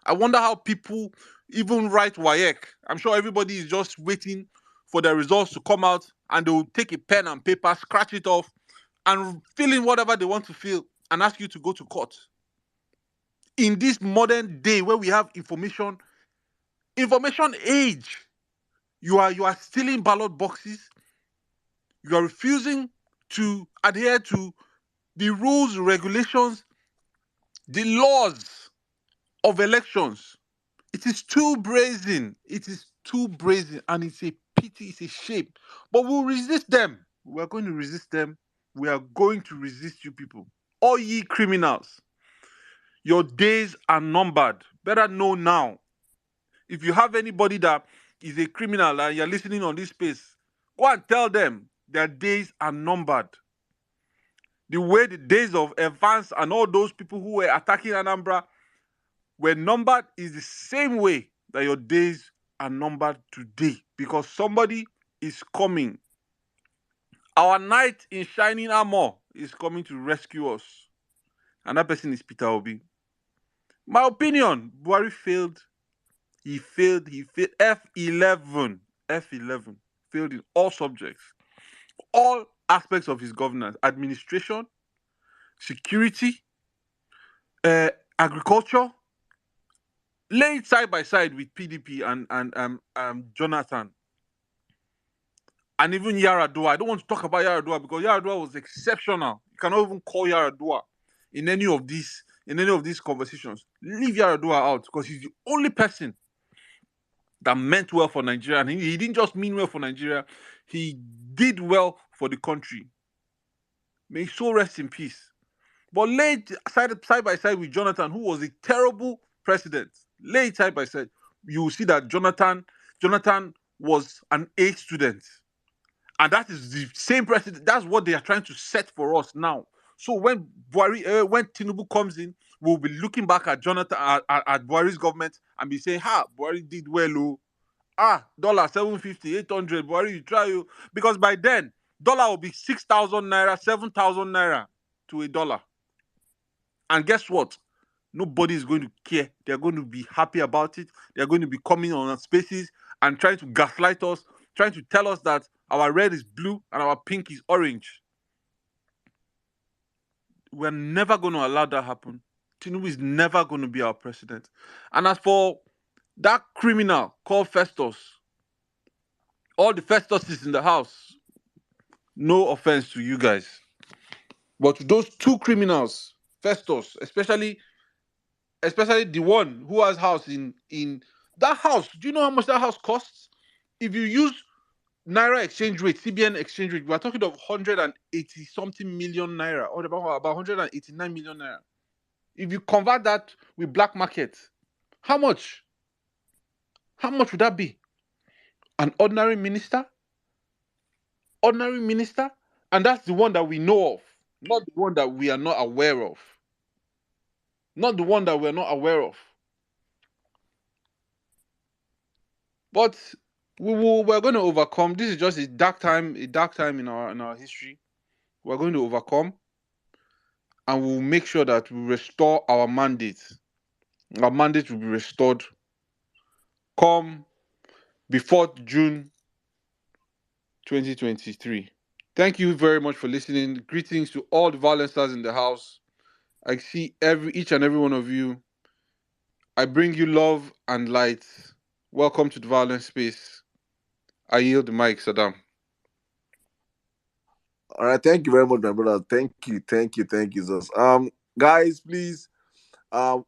I wonder how people even write WAEC. I'm sure everybody is just waiting for their results to come out, and they will take a pen and paper, scratch it off, and fill in whatever they want to fill and ask you to go to court. In this modern day where we have information age, you are stealing ballot boxes. You are refusing to adhere to the rules, regulations, the laws of elections. It is too brazen. It is too brazen, and it's a pity, it's a shame. But we'll resist them. We are going to resist them. We are going to resist you people. All ye criminals, your days are numbered. Better know now. If you have anybody that is a criminal and you're listening on this space, go and tell them their days are numbered. The way the days of Evans and all those people who were attacking Anambra were numbered is the same way that your days are numbered today, because somebody is coming. Our knight in shining armor is coming to rescue us, and that person is Peter Obi. My opinion, Buhari failed. He failed. F11. Failed in all subjects, all aspects of his governance: administration, security, agriculture. Lay it side by side with PDP and Jonathan, and even Yaradua. I don't want to talk about Yaradua because Yaradua was exceptional. You cannot even call Yaradua in any of these conversations. Leave Yaradua out because he's the only person that meant well for Nigeria, and he didn't just mean well for Nigeria. He did well for the country. May his soul rest in peace. But lay it side by side with Jonathan, who was a terrible president. Lay it side by side. You will see that Jonathan was an A student. And that is the same precedent. That's what they are trying to set for us now. So when Buhari, when Tinubu comes in, we'll be looking back at Jonathan at Buhari's government and be saying, "Ha, Buhari did well, oh. Dollar 750, 800. Buhari, you try you." Because by then, dollar will be 6,000 naira, 7,000 naira to a dollar. And guess what? Nobody is going to care. They're going to be happy about it. They're going to be coming on our spaces and trying to gaslight us, trying to tell us that our red is blue and our pink is orange. We're never going to allow that happen. Tinubu is never going to be our president. And as for that criminal called Festus, all the Festuses in the house, no offense to you guys, but to those two criminals, Festus, especially the one who has house in that house. Do you know how much that house costs? If you use Naira exchange rate, CBN exchange rate, we're talking of 180 something million naira, or about 189 million naira. If you convert that with black market, how much? How much would that be? An ordinary minister? Ordinary minister? And that's the one that we know of, not the one that we are not aware of. Not the one that we're not aware of. But we're going to overcome. This is just a dark time in our history. We're going to overcome, and we'll make sure that we restore our mandate. Our mandate will be restored come before June 2023. Thank you very much for listening. Greetings to all the violence stars in the house. I see each and every one of you. I bring you love and light. Welcome to the violence space. I yield the mic, Saddam. All right, thank you very much, my brother. Thank you, Zos. Guys, please, as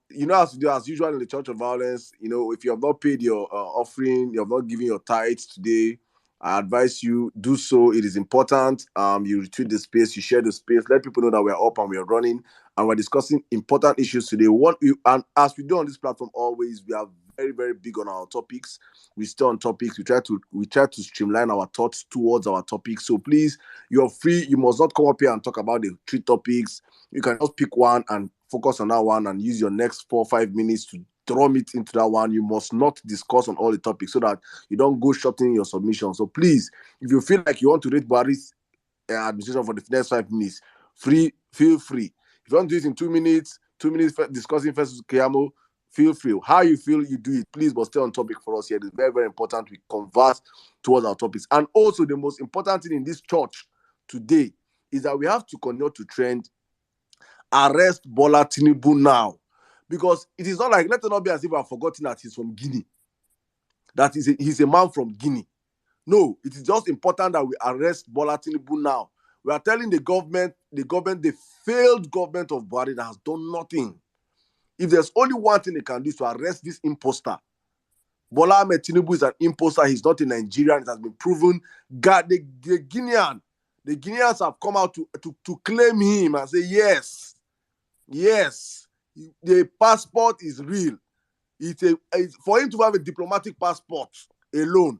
usual in the Church of Violence, if you have not paid your offering, you have not given your tithes today, I advise you do so. It is important. You retweet the space, you share the space, let people know that we are up and we are running, and we're discussing important issues today. And as we do on this platform always, we are very, very big on our topics. We stay on topics. We try to streamline our thoughts towards our topics. So please, you're free. You must not come up here and talk about the 3 topics. You can just pick one and focus on that one and use your next 4 or 5 minutes to drum it into that one. You must not discuss on all the topics so that you don't go shortening your submission. So please, if you feel like you want to read Buhari's administration for the next 5 minutes, feel free. If you want to do it in 2 minutes, discussing Festus Keyamo, feel free. How you feel, you do it. Please, but stay on topic for us here. It's very, very important we converse towards our topics. And also, the most important thing in this church today is that we have to continue to trend arrest Bola Tinubu now. Because it is not like, let it not be as if we have forgotten that he's from Guinea. That he's a man from Guinea. No, it is just important that we arrest Bola Tinubu now. We are telling the government, the failed government of Buhari that has done nothing. If there's only one thing they can do is to arrest this imposter. Bola Ahmed Tinubu is an imposter. He's not a Nigerian. It has been proven. God, the Guineans have come out to claim him and say, yes, the passport is real. It's for him to have a diplomatic passport alone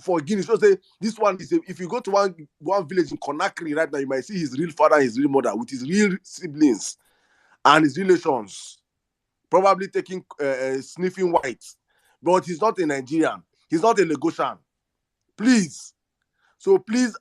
for Guinea. So say this one is if you go to one village in Conakry right now, you might see his real father and his real mother with his real siblings and his relations, probably taking sniffing white. But he's not a Nigerian. He's not a Lagosian. Please. So please,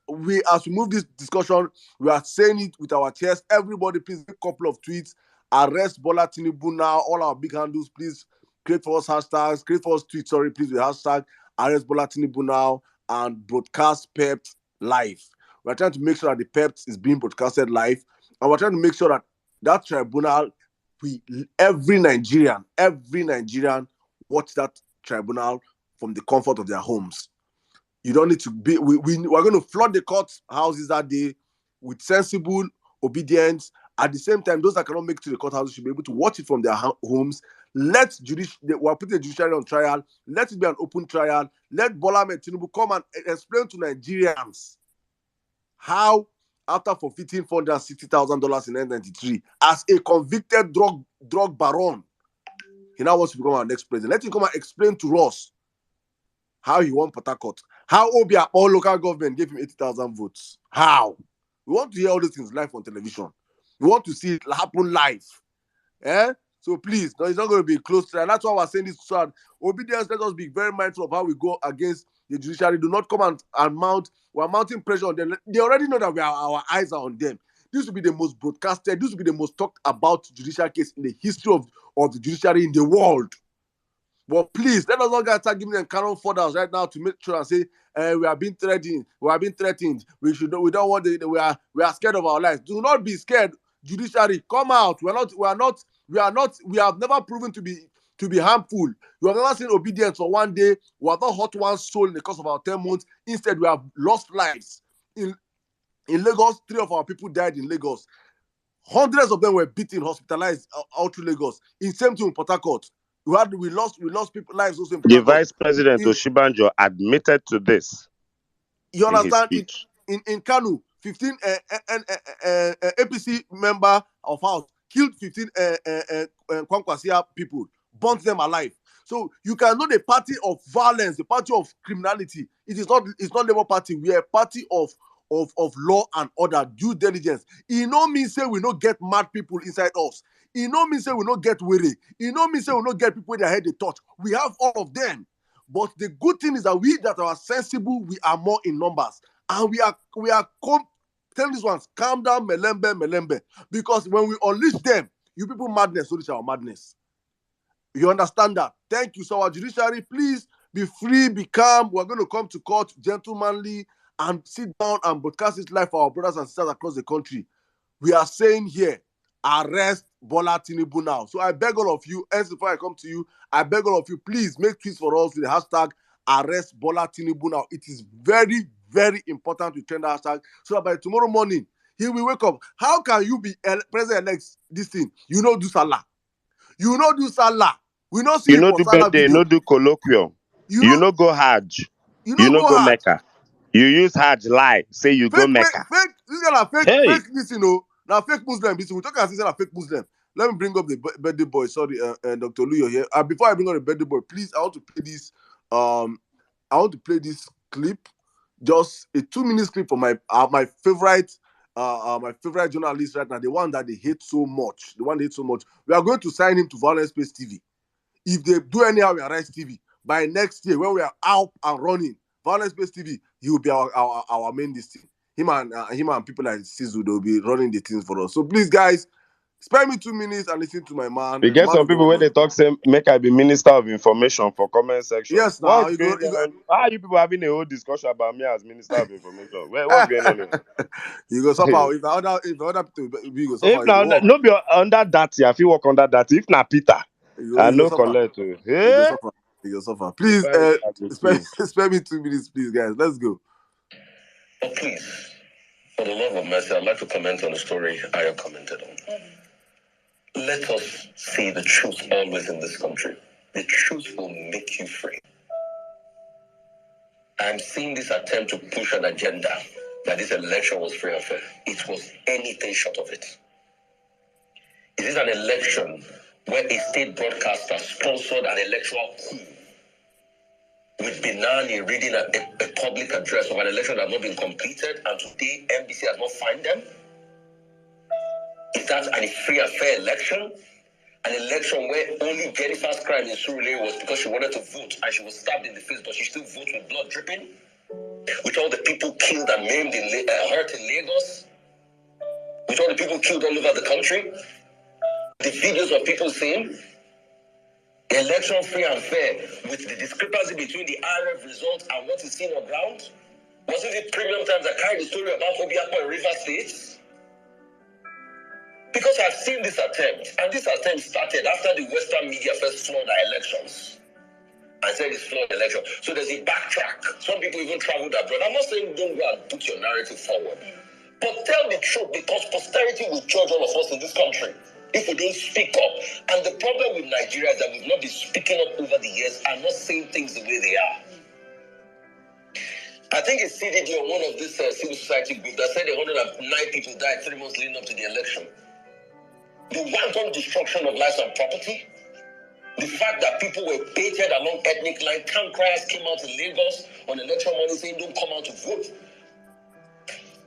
as we move this discussion, we are saying it with our chest. Everybody, please, a couple of tweets. Arrest Bola Tinubu now. All our big handles, please create for us hashtags. Create for us tweets, please, with hashtag arrest Bola Tinubu now and broadcast PEPT live. We're trying to make sure that the PEPT is being broadcasted live. And we're trying to make sure that tribunal, every Nigerian watch that tribunal from the comfort of their homes. You don't need to be. We're going to flood the court houses that day with sensible obedience. At the same time, those that cannot make it to the courthouses should be able to watch it from their homes. We're putting the judiciary on trial. Let it be an open trial. Let Bola Ahmed Tinubu come and explain to Nigerians how, after forfeiting $460,000 in 1993 as a convicted drug baron, he now wants to become our next president. Let him come and explain to us how he won Port Harcourt, how Obia or local government gave him 80,000 votes. How? We want to hear all these things live on television. We want to see it happen live. So please, no, it's not going to be close to that. That's why we're saying this. So obedience, let us be very mindful of how we go against the judiciary. Do not come and mount. We're mounting pressure on them. They already know that our eyes are on them. This will be the most broadcasted, this will be the most talked about judicial case in the history of the judiciary in the world. But please, let us not start giving them cannon fodder right now to make sure and say, we are being threatened. We are being threatened. We don't want we are scared of our lives. Do not be scared. Judiciary, come out. We have never proven to be harmful. You have never seen obedience for one day. We have not hurt one soul in the course of our 10 months. Instead, we have lost lives. In Lagos, 3 of our people died in Lagos. Hundreds of them were beaten, hospitalized out through Lagos. In same thing in Port Harcourt. We lost people lives also in Port The Harcourt. Vice President Oshibanjo admitted to this. You understand? In his speech. In Kanu, 15 APC member of house killed 15 Kwankwasia people, burnt them alive. So you can know the party of violence, the party of criminality. It's not Labour Party. We are a party of law and order, due diligence. It no mean say we don't get mad people inside us. It no mean say we don't get weary. It no mean say we don't get people in their head they touch. We have all of them. But the good thing is that we that are sensible, we are more in numbers. And we are tell these ones, calm down, melembe. Because when we unleash them, you people madness, so this is our madness. You understand that? Thank you. So our judiciary, please be free, be calm. We're going to come to court gentlemanly and sit down and broadcast this live for our brothers and sisters across the country. We are saying here, arrest Bola Tinubu now. So I beg all of you, as before I come to you, I beg all of you, please make tweets for us with the hashtag arrest Bola Tinubu now. It is very, very important to trend the hashtag so that by tomorrow morning, he will wake up. How can you be president-elect this thing? You know do Salah. You know do Salah. We not see you know for do Salah birthday, video. you know do colloquium. You know go Hajj. You You know know go Hajj. Mecca. You use Hajj lie. Say you go Mecca. Fake. This guy are fake. Hey. Fake this, you know. Now fake Muslim. This we talk as a fake Muslim. Let me bring up the birthday boy. Sorry, Dr. Luyo here. Before I bring up the birthday boy, please, I want to play this. I want to play this clip. Just a 2-minute clip for my favorite journalist right now. The one that they hate so much. We are going to sign him to Vawulence Space TV. If they do anyhow, we arrest TV. By next year, when we are out and running, Vawulence Space TV, he will be our main listing. Him and people like Sizu, they'll be running the things for us. So please, guys, spare me 2 minutes and listen to my man. We get some people where they talk say make I be Minister of Information for comment section. Yes, now What's going on? Why are you people having a whole discussion about me as Minister of Information? What's going on here? You go suffer. If other people we go suffer. If now no be under that, if you work under that, if na Peter, I no collect. You go suffer. Please, spare me 2 minutes, please, guys. Let's go. Oh, please, for the love of mercy, I'd like to comment on the story I commented on. Let us see the truth always in this country. The truth will make you free. I'm seeing this attempt to push an agenda that this election was free and fair. It was anything short of it. It is an election where a state broadcaster sponsored an electoral coup with Benani reading a public address of an election that has not been completed, and today NBC has not found them. Is that a free and fair election? An election where only Jennifer's crime in Surulere was because she wanted to vote and she was stabbed in the face, but she still votes with blood dripping? With all the people killed and maimed hurt in Lagos? With all the people killed all over the country? The videos of people saying election free and fair, with the discrepancy between the RF results and what is seen on ground? Wasn't it Premium Times that carried the story about Obiakpo in River State? Because I've seen this attempt, and this attempt started after the Western media first flawed our elections. I said it's flawed election. So there's a backtrack. Some people even traveled abroad. I'm not saying don't go and put your narrative forward. But tell the truth, because posterity will judge all of us in this country if we don't speak up. And the problem with Nigeria is that we've not been speaking up over the years and not saying things the way they are. I think it's CDD on one of this civil society group that said 109 people died 3 months leading up to the election. The wanton destruction of lives and property, The fact that people were baited along ethnic lines, town criers came out in Lagos on election morning saying don't come out to vote.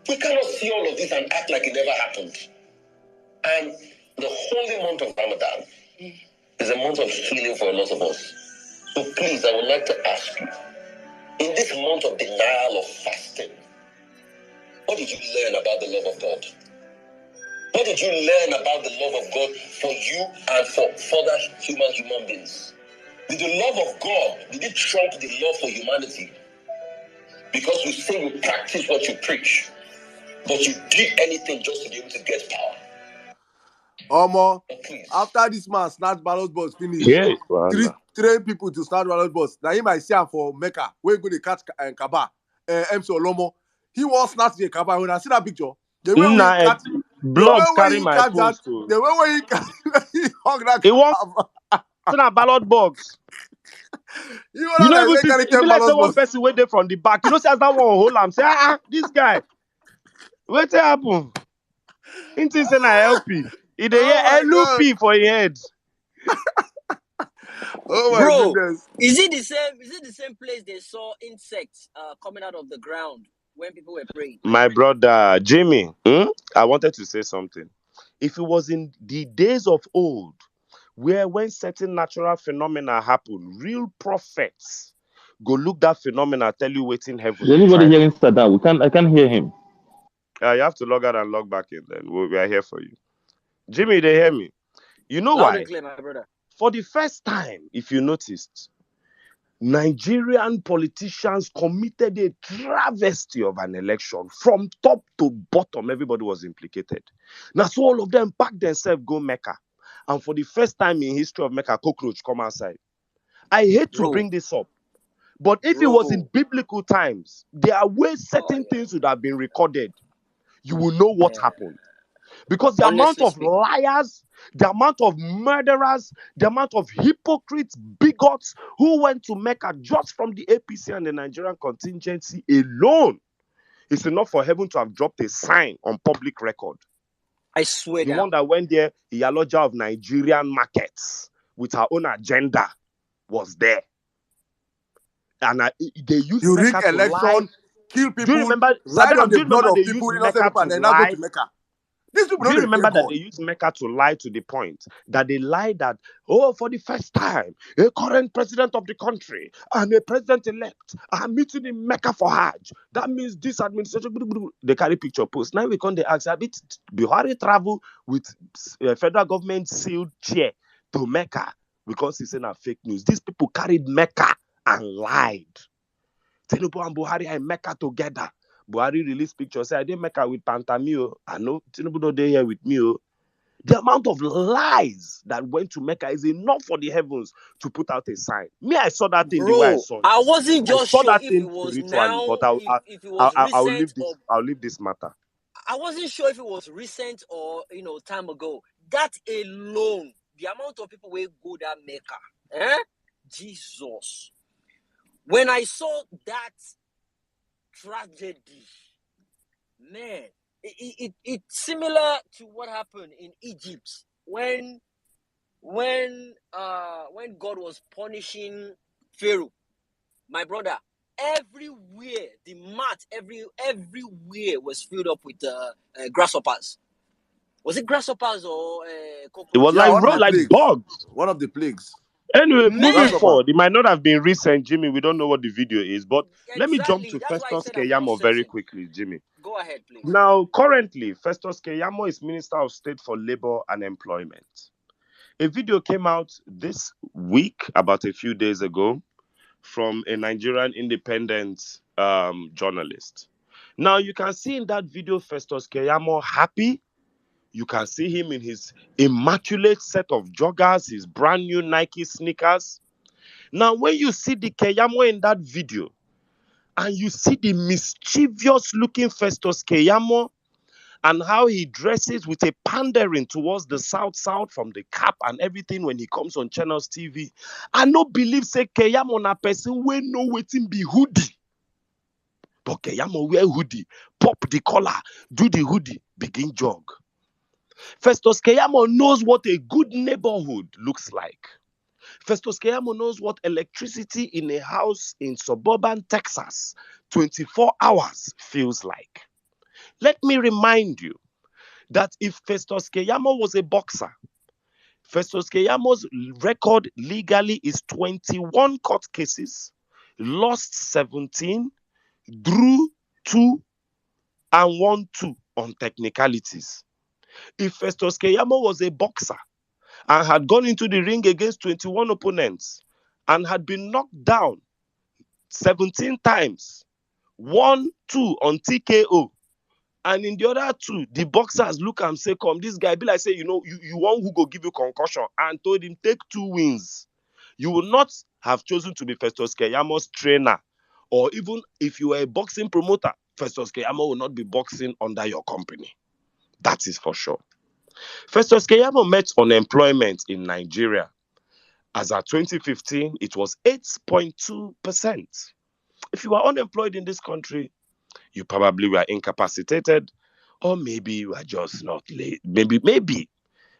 We cannot see all of this and act like it never happened. And the holy month of Ramadan is a month of healing for a lot of us. So please, I would like to ask you, in this month of denial of fasting, what did you learn about the love of God? What did you learn about the love of God for you and for further human beings? Did the love of God, did it trump the love for humanity? Because you say you practice what you preach, but you did anything just to be able to get power. Omo, Please. after this man snatch ballot box finish, Yeah, voila. train people to snatch ballot box. Now he might see am for Mecca. Where go to catch Kaba, MC Olomo. He won't snatch the Kaba. When I see that picture, the way we Nah, catch, blood carry he my catch that, post too. the way he catch, he hug that It won't Kaba. in a ballot box. You You know know, like even we see, carry it 10 be like ballot someone box. person wait there from the back. You know, say as that one hold am, say, this guy, what happen? Into say na LP. He dey hear Oh my God. LP for your head. Oh my Bro, goodness. is it the same place they saw insects coming out of the ground when people were praying? My brother Jimmy, I wanted to say something. If it was in the days of old, where when certain natural phenomena happen, real prophets go look that phenomena, tell you waiting heaven. Is anybody hearing Saddam? I can't hear him. You have to log out and log back in. Then we are here for you, Jimmy. They hear me. You know Loud why? and clear, my brother. For the first time, if you noticed, Nigerian politicians committed a travesty of an election from top to bottom. Everybody was implicated. Now, so all of them pack themselves, go Mecca. And for the first time in history of Mecca, cockroach come outside. I hate to bring this up, but if it was in biblical times, there are ways certain things would have been recorded. You will know what happened. Because the amount of liars, the amount of murderers, the amount of hypocrites, bigots who went to Mecca just from the APC and the Nigerian contingency alone is enough for heaven to have dropped a sign on public record. I swear the one that went there, Iyaloja of Nigerian markets, with her own agenda, was there. And they used You rig Mecca to lie. election, kill people, Do you remember, ride on the blood of they people, used innocent Mecca people, to and then now go lie? to Mecca. These people Do you don't remember that God. they used Mecca to lie to the point that they lied that, for the first time, a current president of the country and a president-elect are meeting in Mecca for Hajj. That means this administration, they carry picture post. Now we come, they ask, Buhari travel with federal government sealed chair to Mecca because he's saying fake news. These people carried Mecca and lied. Tinubu and Buhari are in Mecca together. Buhari released pictures, say, I didn't Mecca with Pantamio. I know Tinubu no dey here with me. The amount of lies that went to Mecca is enough for the heavens to put out a sign. Me, I saw that thing the way I saw it. I wasn't just sure if it was spiritually, now, but if it was recent, I'll leave this matter. I wasn't sure if it was recent or time ago. That alone, the amount of people will go that Mecca, Jesus. When I saw that tragedy, man, it's similar to what happened in Egypt when God was punishing Pharaoh. My brother, everywhere the mat, everywhere was filled up with grasshoppers. Was it grasshoppers or cockroaches? It was like bugs. One of the plagues. Anyway, moving forward, it might not have been recent, Jimmy. We don't know what the video is, but let me jump to Festus Keyamo very quickly, Jimmy. Go ahead, please. Now, currently, Festus Keyamo is Minister of State for Labor and Employment. A video came out this week, about a few days ago, from a Nigerian independent journalist. Now, you can see in that video Festus Keyamo happy. You can see him in his immaculate set of joggers, his brand new Nike sneakers. Now, when you see the Keyamo in that video, and you see the mischievous-looking Festus Keyamo, and how he dresses with a pandering towards the South from the cap and everything when he comes on Channels TV, I no believe say Keyamo na person wey know wetin be hoodie. But Keyamo wear hoodie, pop the collar, do the hoodie, begin jog. Festus Keyamo knows what a good neighborhood looks like. Festus Keyamo knows what electricity in a house in suburban Texas 24 hours feels like. Let me remind you that if Festus Keyamo was a boxer, Festus Keyamo's record legally is 21 court cases, lost 17, drew 2, and won 2 on technicalities. If Festus Keyamo was a boxer and had gone into the ring against 21 opponents and had been knocked down 17 times, 1, 2 on TKO, and in the other 2, the boxers look and say, come, this guy be like, say, you want who go give you concussion, and told him, take 2 wins. You will not have chosen to be Festus Keyamo's trainer. Or even if you were a boxing promoter, Festus Keyamo will not be boxing under your company. That is for sure. Festus Keyamo met unemployment in Nigeria. As at 2015, it was 8.2%. If you are unemployed in this country, you probably were incapacitated, or maybe you are just not late. Maybe,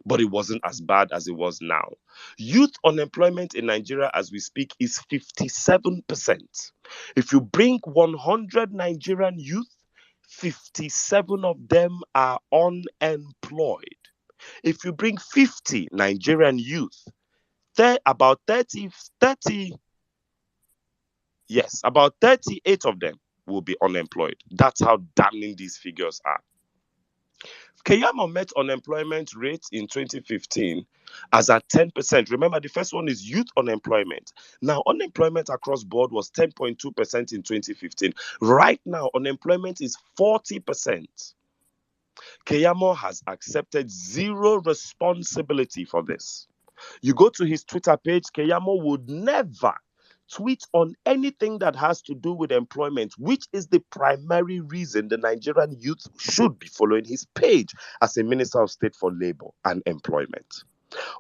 but it wasn't as bad as it was now. Youth unemployment in Nigeria as we speak is 57%. If you bring 100 Nigerian youth, 57 of them are unemployed. If you bring 50 Nigerian youth, about 38 of them will be unemployed. That's how damning these figures are. Keyamo met unemployment rate in 2015 as at 10%. Remember, the first one is youth unemployment. Now, unemployment across board was 10.2% in 2015. Right now, unemployment is 40%. Keyamo has accepted zero responsibility for this. You go to his Twitter page, Keyamo would never tweet on anything that has to do with employment, which is the primary reason the Nigerian youth should be following his page as a Minister of State for Labor and Employment.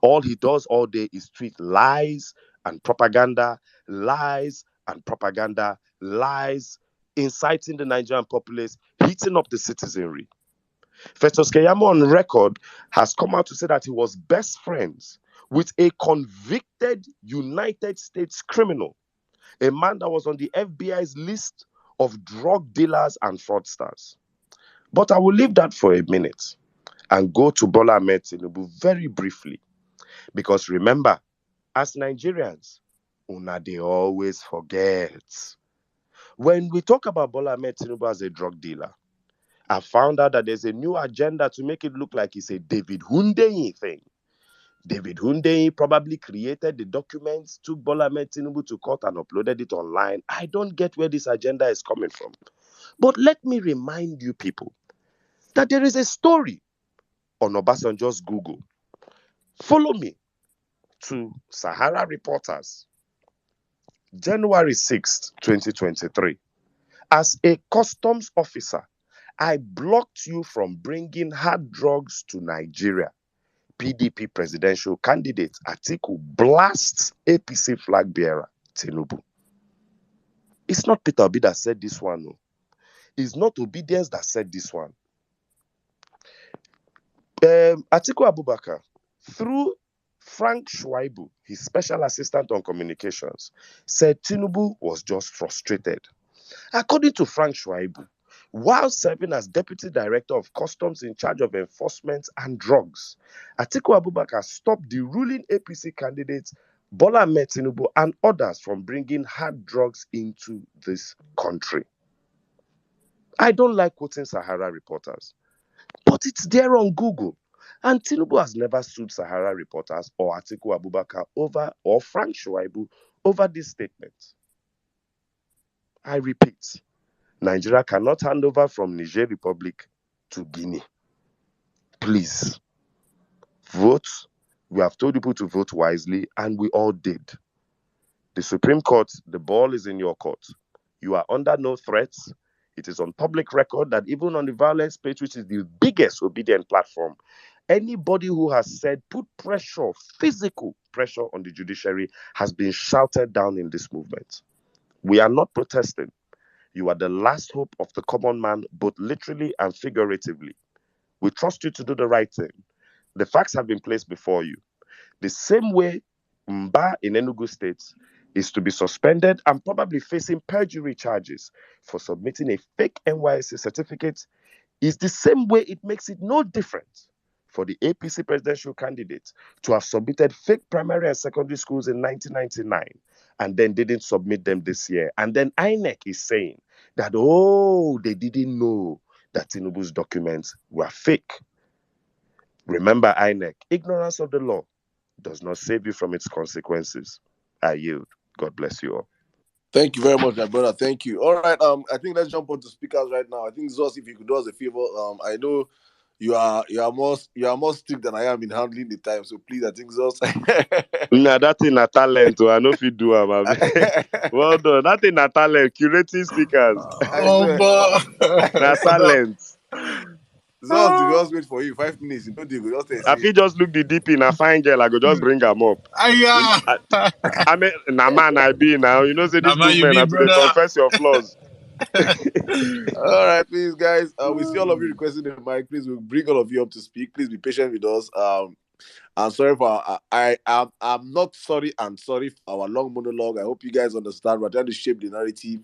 All he does all day is tweet lies and propaganda, lies and propaganda, lies, inciting the Nigerian populace, heating up the citizenry. Festus Keyamo on record has come out to say that he was best friends with a convicted United States criminal, a man that was on the FBI's list of drug dealers and fraudsters. But I will leave that for a minute and go to Bola Ahmed Tinubu very briefly. Because remember, as Nigerians, they always forget. When we talk about Bola Ahmed Tinubu as a drug dealer, I found out that there's a new agenda to make it look like it's a David Hundeyin thing. David Hundeyin probably created the documents, took Bola Ahmed Tinubu to court and uploaded it online. I don't get where this agenda is coming from. But let me remind you people that there is a story on Obasanjo's Google. Follow me to Sahara Reporters, January 6th, 2023. As a customs officer, I blocked you from bringing hard drugs to Nigeria. PDP presidential candidate Atiku blasts APC flag bearer Tinubu. It's not Peter Obi that said this one. No. It's not Obedience that said this one. Atiku Abubakar, through Frank Shwaibu, his special assistant on communications, said Tinubu was just frustrated. According to Frank Shwaibu, while serving as Deputy Director of Customs in charge of enforcement and drugs, Atiku Abubakar stopped the ruling APC candidates Bola Ahmed Tinubu and others from bringing hard drugs into this country. I don't like quoting Sahara Reporters, but it's there on Google. And Tinubu has never sued Sahara Reporters or Atiku Abubakar over, or Frank Shwaibu over this statement. I repeat, Nigeria cannot hand over from Niger Republic to Guinea. Please, vote. We have told people to vote wisely, and we all did. The Supreme Court, the ball is in your court. You are under no threats. It is on public record that even on the Vawulence page, which is the biggest obedient platform, anybody who has said put pressure, physical pressure on the judiciary has been shouted down in this movement. We are not protesting. You are the last hope of the common man, both literally and figuratively. We trust you to do the right thing. The facts have been placed before you. The same way Mba in Enugu State is to be suspended and probably facing perjury charges for submitting a fake NYSC certificate is the same way it makes it no different for the APC presidential candidate to have submitted fake primary and secondary schools in 1999 and then didn't submit them this year. And then INEC is saying that, oh, they didn't know that Tinubu's documents were fake. Remember, INEC, ignorance of the law does not save you from its consequences. I yield. God bless you all. Thank you very much, my brother. Thank you. All right. I think let's jump on to speakers right now. I think Zos, if you could do us a favor, I know you are more strict than I am in handling the time. So please, I think Zos. Nah, that thing a talent. I know if you do, well done. That thing a talent. Curating speakers. I swear. Na talent. Zos, we just wait for you 5 minutes. You know, they go just If you just look the DP in a fine girl, I go just bring them up. I mean, nah man, I be now. You know, say this man, you movement be, have to dey brother. confess your flaws. All right, please, guys. We see all of you requesting the mic. Please, we'll bring all of you up to speak. Please be patient with us. I'm sorry for I'm not sorry. I'm sorry for our long monologue. I hope you guys understand. We're trying to shape the narrative,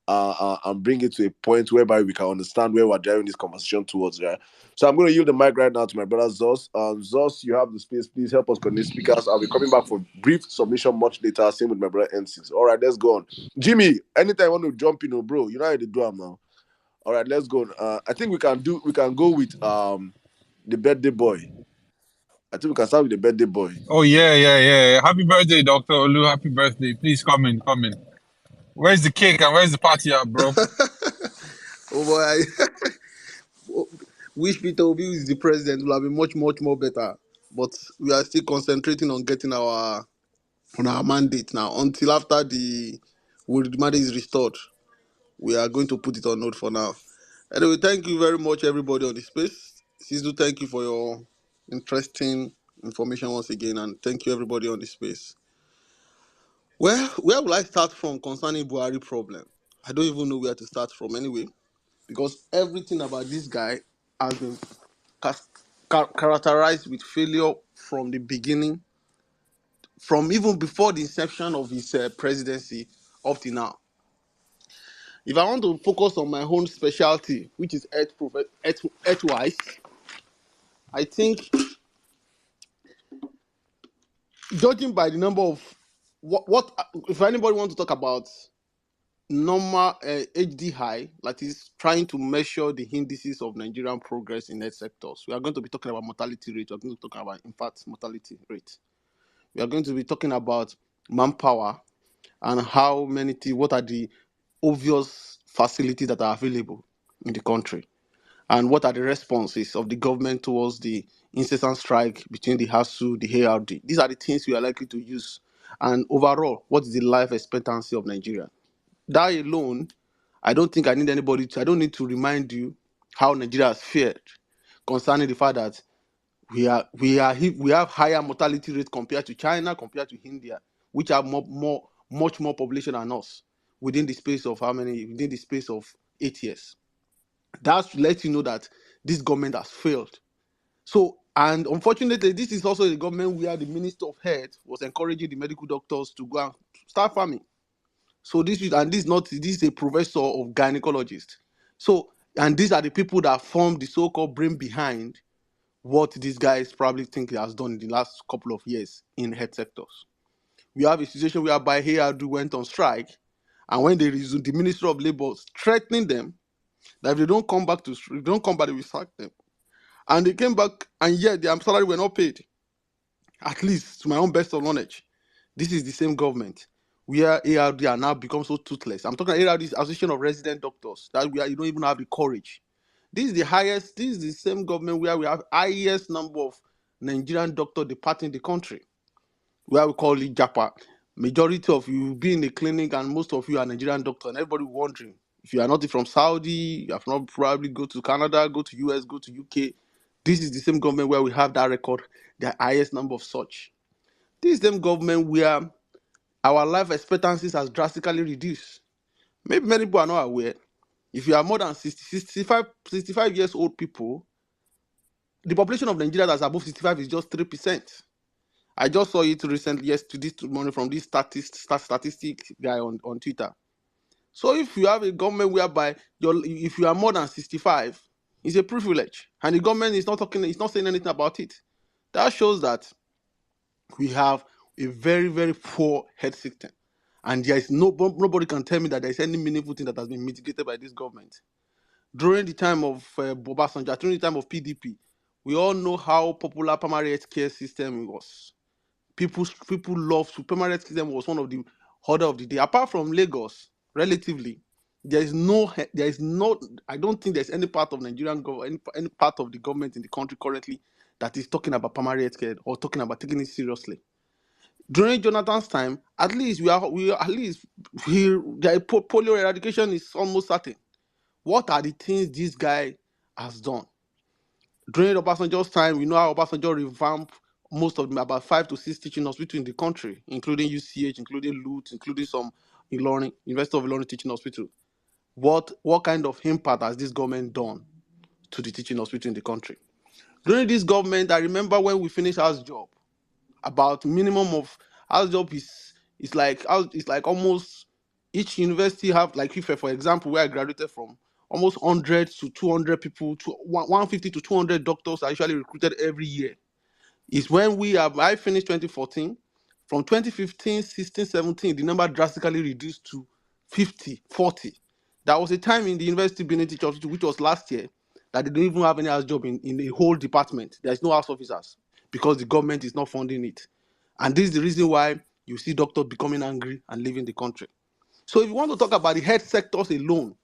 and bring it to a point whereby we can understand where we're driving this conversation towards. Right. So I'm going to yield the mic right now to my brother Zos. Zos, you have the space. Please help us connect speakers. I'll be coming back for brief submission much later. Same with my brother N6. All right, let's go on. Jimmy, anytime you want to jump in, bro, you know how to do them now. All right, let's go. I think we can go with the birthday boy. I think we can start with the birthday boy. Oh, yeah. Happy birthday, Dr. Olu. Happy birthday. Please come in. Where's the cake and where's the party at, bro? Oh boy, I wish Peter Obi is the president will have been much more better. But we are still concentrating on getting our mandate now. Until after the mandate is restored, we are going to put it on hold for now. Anyway, thank you very much, everybody on the space. Sizu, thank you for your interesting information once again, and thank you everybody on the space. Well, where will I start from concerning Buhari problem? I don't even know where to start from anyway, because everything about this guy has been characterized with failure from the beginning, from even before the inception of his presidency up to now. If I want to focus on my own specialty, which is earthwise, I think, judging by the number of what if anybody wants to talk about normal HD high, that is trying to measure the indices of Nigerian progress in health sectors, we are going to be talking about mortality rate. We are going to talk about, in fact, mortality rate. We are going to be talking about manpower and how many, what are the obvious facilities that are available in the country, and what are the responses of the government towards the incessant strike between the HASU, the ARD. These are the things we are likely to use. And overall, what is the life expectancy of Nigeria? That alone, I don't think I need anybody to, I don't need to remind you how Nigeria has fared concerning the fact that we have higher mortality rate compared to China, compared to India, which have much more population than us within the space of 8 years. That lets you know that this government has failed. So, and unfortunately, this is also the government where the Minister of Health was encouraging the medical doctors to go and start farming. So this is a professor of gynecologist. So, and these are the people that form the so-called brain behind what these guys probably think he has done in the last couple of years in health sectors. We have a situation whereby ARD went on strike, and when they resumed, the Minister of Labour threatening them that if they don't come back, they will sack them. And they came back, and yet their salary were not paid. At least, to my own best of knowledge, this is the same government where ARD are now become so toothless. I'm talking about ARD's Association of Resident Doctors, that you don't even have the courage. This is the same government where we have highest number of Nigerian doctors departing the country, where we call it JAPA. Majority of you be in the clinic, and most of you are Nigerian doctors, and everybody wondering, if you are not from Saudi, you have not probably go to Canada, go to US, go to UK. This is the same government where we have that record, the highest number of such. This is the same government where our life expectancies has drastically reduced. Maybe many people are not aware. If you are more than 65 years old people, the population of Nigeria that's above 65 is just 3%. I just saw it recently, yesterday morning, from this statistic guy on Twitter. So if you have a government whereby if you are more than 65, it's a privilege, and the government is not saying anything about it. That shows that we have a very, very poor health system, and there is nobody can tell me that there is any meaningful thing that has been mitigated by this government. During the time of Obasanjo, during the time of PDP, we all know how popular primary health care system was. People love to. Primary health system was one of the order of the day. Apart from Lagos, relatively, there is no. I don't think there's any part of Nigerian government, any part of the government in the country currently that is talking about primary health care or talking about taking it seriously. During Jonathan's time, at least polio eradication is almost certain. What are the things this guy has done? During Obasanjo's time, we know how Obasanjo revamped most of them, about 5 to 6 teaching hospitals in the country, including UCH, including LUT, including some Ilorin, University of Ilorin teaching hospital. What kind of impact has this government done to the teaching hospital in the country? During this government, I remember when we finished house job, about minimum of house job is like almost each university have, like if for example, where I graduated from, almost 100 to 200 people, to 150 to 200 doctors are usually recruited every year. Is when I finished 2014. From 2015, 16, 17, the number drastically reduced to 50, 40. There was a time in the University Benin Teachers Hospital, which was last year, that they don't even have any house job in the whole department. There's no house officers because the government is not funding it. And this is the reason why you see doctors becoming angry and leaving the country. So if you want to talk about the health sectors alone,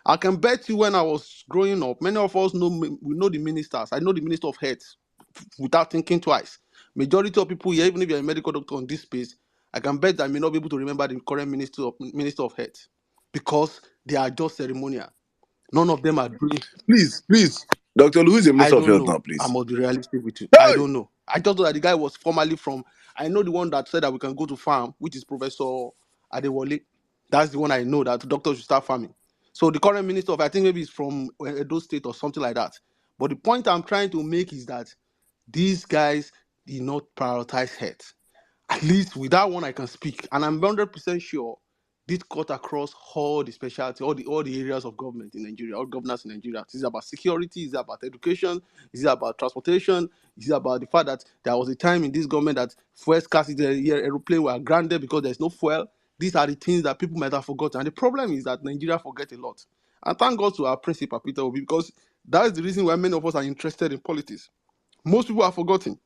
I can bet you when I was growing up, many of us we know the ministers. I know the Minister of Health without thinking twice. Majority of people here, even if you're a medical doctor on this space, I can bet that I may not be able to remember the current Minister of Health because they are just ceremonial. None of them are doing. Please, Dr. Who is the I Minister of don't Health now, know. please? I must be realistic with you. Hey! I don't know. I just know that the guy was formerly from. I know the one that said that we can go to farm, which is Professor Adewale. That's the one I know that doctors should start farming. So the current minister of, I think maybe it's from Edo State or something like that. But the point I'm trying to make is that these guys did not prioritize health. At least with that one I can speak, and I'm 100% sure this cut across all the specialty, all the areas of government in Nigeria, all governance in Nigeria. Is it about security? Is it about education? Is it about transportation? Is it about the fact that there was a time in this government that fuel scarcity, aeroplane were grounded because there's no fuel? These are the things that people might have forgotten. And the problem is that Nigeria forget a lot. And thank God to our principal, Peter Obi, because that's the reason why many of us are interested in politics. Most people are forgotten.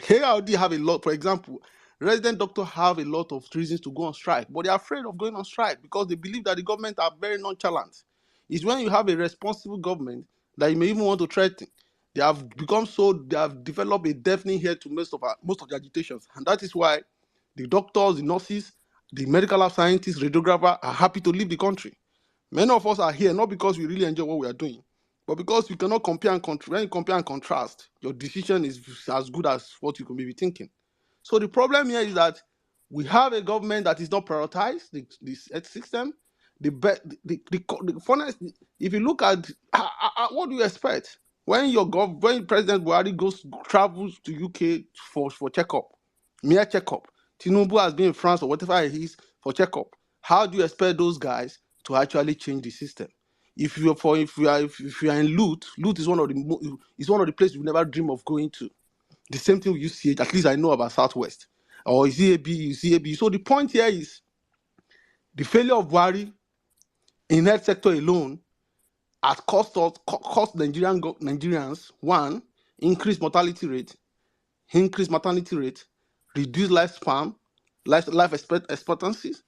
KRD have a lot, for example, resident doctors have a lot of reasons to go on strike, but they're afraid of going on strike because they believe that the government are very nonchalant. It's when you have a responsible government that you may even want to threaten. They have developed a deafening ear to most of the agitations, and that is why the doctors, the nurses, the medical lab scientists, radiographer are happy to leave the country. Many of us are here not because we really enjoy what we are doing, but because we cannot compare and contrast. When you compare and contrast, your decision is as good as what you could be thinking. So the problem here is that we have a government that is not prioritized this health system. The funnest, if you look at what do you expect when President Buhari travels to UK for checkup, mere checkup. Tinubu has been in France or whatever it is for checkup. How do you expect those guys to actually change the system? If you are in LUT is one of the places you never dream of going to. The same thing with UCH, at least I know about Southwest. Or CAB. So the point here is the failure of Buhari in health sector alone has cost Nigerians, one, increased mortality rate, increased maternity rate, reduced lifespan, life expectancies,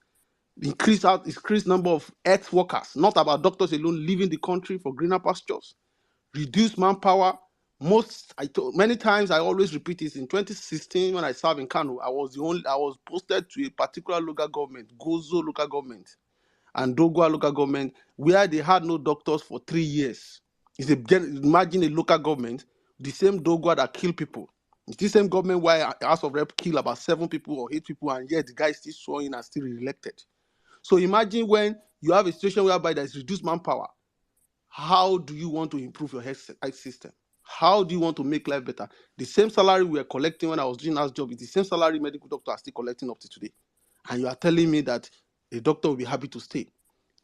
increased number of health workers, not about doctors alone leaving the country for greener pastures, reduced manpower. Many times I always repeat this. In 2016, when I served in Kano, I was posted to a particular local government, Gozo local government, and Dogwa local government, where they had no doctors for 3 years. Imagine a local government, the same Dogwa that kill people. It's the same government where House of Rep kill about 7 people or 8 people, and yet the guy is still sworn and still re-elected. So imagine when you have a situation whereby there is reduced manpower. How do you want to improve your health system? How do you want to make life better? The same salary we were collecting when I was doing that job is the same salary medical doctors are still collecting up to today. And you are telling me that a doctor will be happy to stay.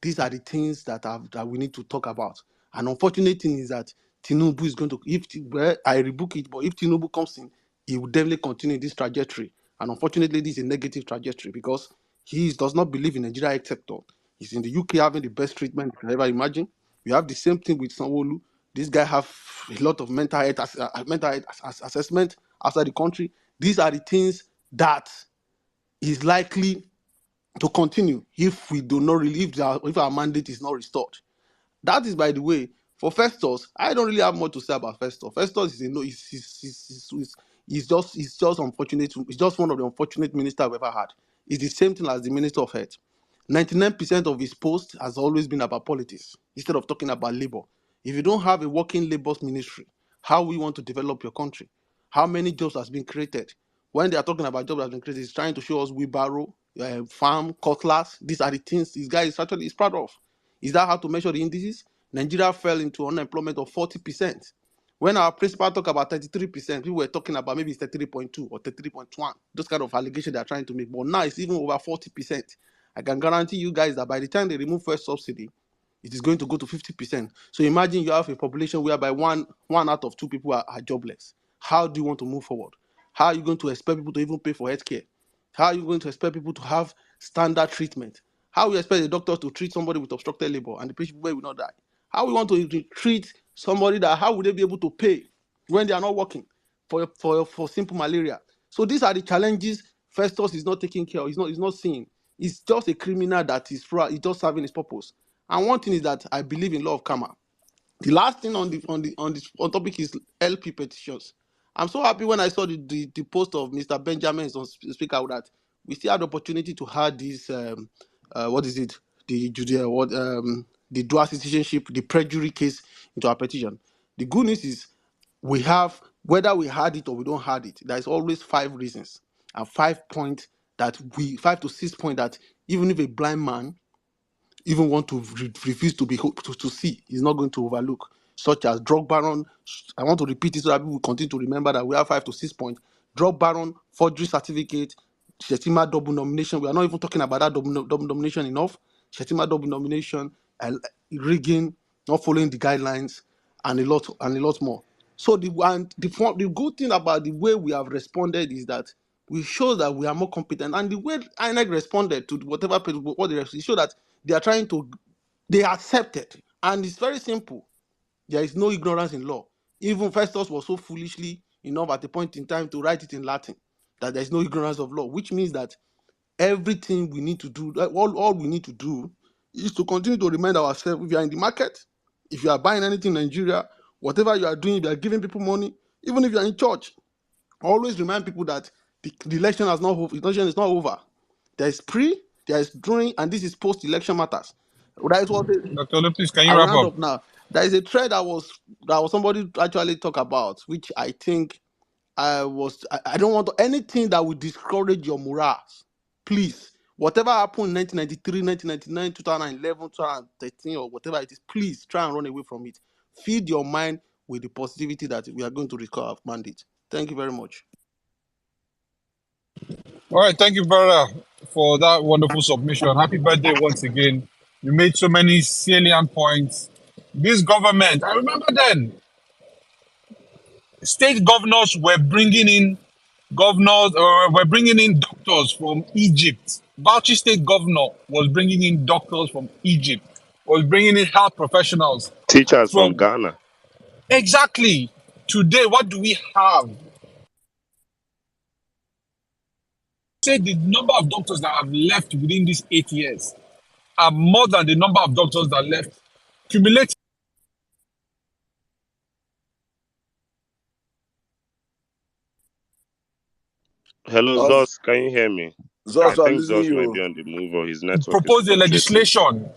These are the things that we need to talk about. And unfortunate thing is that Tinubu is going to, I rebook it, but if Tinubu comes in, he will definitely continue this trajectory. And unfortunately, this is a negative trajectory because he does not believe in the Nigeria health sector. He's in the UK having the best treatment you can ever imagine. You have the same thing with Sanwo-Olu. This guy have a lot of mental health assessment outside the country. These are the things that is likely to continue if we do not really, if our mandate is not restored. That is, by the way, for Festus. I don't really have much to say about Festus. Festus is just unfortunate. It's just one of the unfortunate ministers we've ever had. It's the same thing as the Minister of Health. 99% of his post has always been about politics instead of talking about labor. If you don't have a working labor ministry, how we want to develop your country? How many jobs has been created? When they are talking about jobs that have been created, it's trying to show us wheelbarrow, farm, cutlass. These are the things this guy is actually proud of. Is that how to measure the indices? Nigeria fell into unemployment of 40%. When our principal talk about 33%, people were talking about maybe it's 33.2 or 33.1. Those kind of allegations they are trying to make. But now it's even over 40%. I can guarantee you guys that by the time they remove first subsidy, it is going to go to 50%. So imagine you have a population whereby one out of two people are jobless. How do you want to move forward? How are you going to expect people to even pay for healthcare? How are you going to expect people to have standard treatment? How you expect a doctor to treat somebody with obstructed labor and the patient will not die? How we want to treat somebody that, how would they be able to pay when they are not working for simple malaria? So these are the challenges Festus is not taking care of. He's not seeing. He's just a criminal that is just serving his purpose. And one thing is that I believe in law of karma. The last thing on topic is LP petitions. I'm so happy when I saw the post of Mr. Benjamin on Speaker that we still had the opportunity to have this the dual citizenship, the perjury case into our petition. The good news is we have, whether we had it or we don't have it, there is always 5 reasons and 5 points that 5 to 6 points that even if a blind man even want to refuse to see, is not going to overlook, such as drug baron. I want to repeat it so that people will continue to remember that we have 5 to 6 points. Drug baron, forgery certificate, Shetima double nomination. We are not even talking about that double nomination enough. Shetima double nomination, rigging, not following the guidelines, and a lot more. So the good thing about the way we have responded is that we show that we are more competent, and the way INEC responded to whatever what they show that they accepted, and it's very simple. There is no ignorance in law. Even Festus was so foolishly enough at a point in time to write it in Latin that there is no ignorance of law, which means that everything we need to do, all we need to do, is to continue to remind ourselves, if you are in the market, if you are buying anything in Nigeria, whatever you are doing, if you are giving people money, even if you are in church, always remind people that the election is not over. There is pre, there is during, and this is post-election matters. That is what Dr. Lopez, can you I'll wrap round up? up now. There is a thread that was somebody actually talk about, which I think I don't want anything that would discourage your morals. Please, whatever happened in 1993, 1999, 2011, 2013, or whatever it is, please try and run away from it. Feed your mind with the positivity that we are going to recover our mandate. Thank you very much. All right, thank you, brother, for that wonderful submission. Happy birthday once again. You made so many salient points. This government, I remember then, state governors were bringing in doctors from Egypt. Bauchi state governor was bringing in doctors from Egypt, was bringing in health professionals Teachers from from Ghana. exactly. Today, what do we have? Say the number of doctors that have left within these 8 years are more than the number of doctors that left cumulative. Hello, Zos, can you hear me? I Zos, I'm think listening Zos to might you. be on the move or his network is Propose a fluctuating. legislation,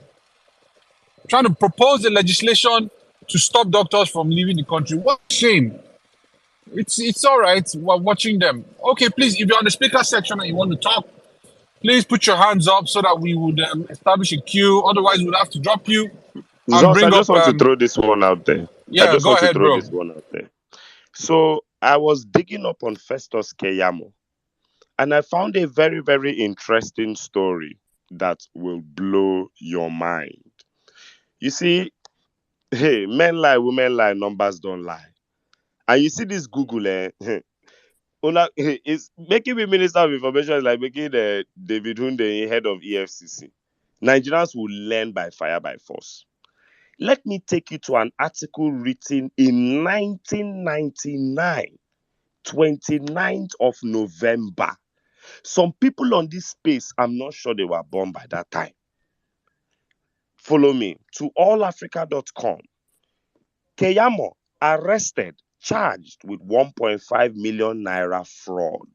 trying to propose a legislation to stop doctors from leaving the country. What a shame. It's all right. We're watching them. Okay, please, if you're on the speaker section and you want to talk, please put your hands up so that we would establish a queue. Otherwise, we'll have to drop you and Zos, I bring up. just want to throw this one out there. I Yeah, just go want to ahead, throw bro. this one out there. So I was digging up on Festus Keyamo, and I found a very, very interesting story that will blow your mind. You see, hey, men lie, women lie, numbers don't lie. And you see this Google, is making me Minister of Information is like making David Hunde head of EFCC. Nigerians will learn by fire by force. Let me take you to an article written in 1999, 29th of November. Some people on this space, I'm not sure they were born by that time. Follow me to allafrica.com. Keyamo arrested, charged with 1.5 million naira fraud.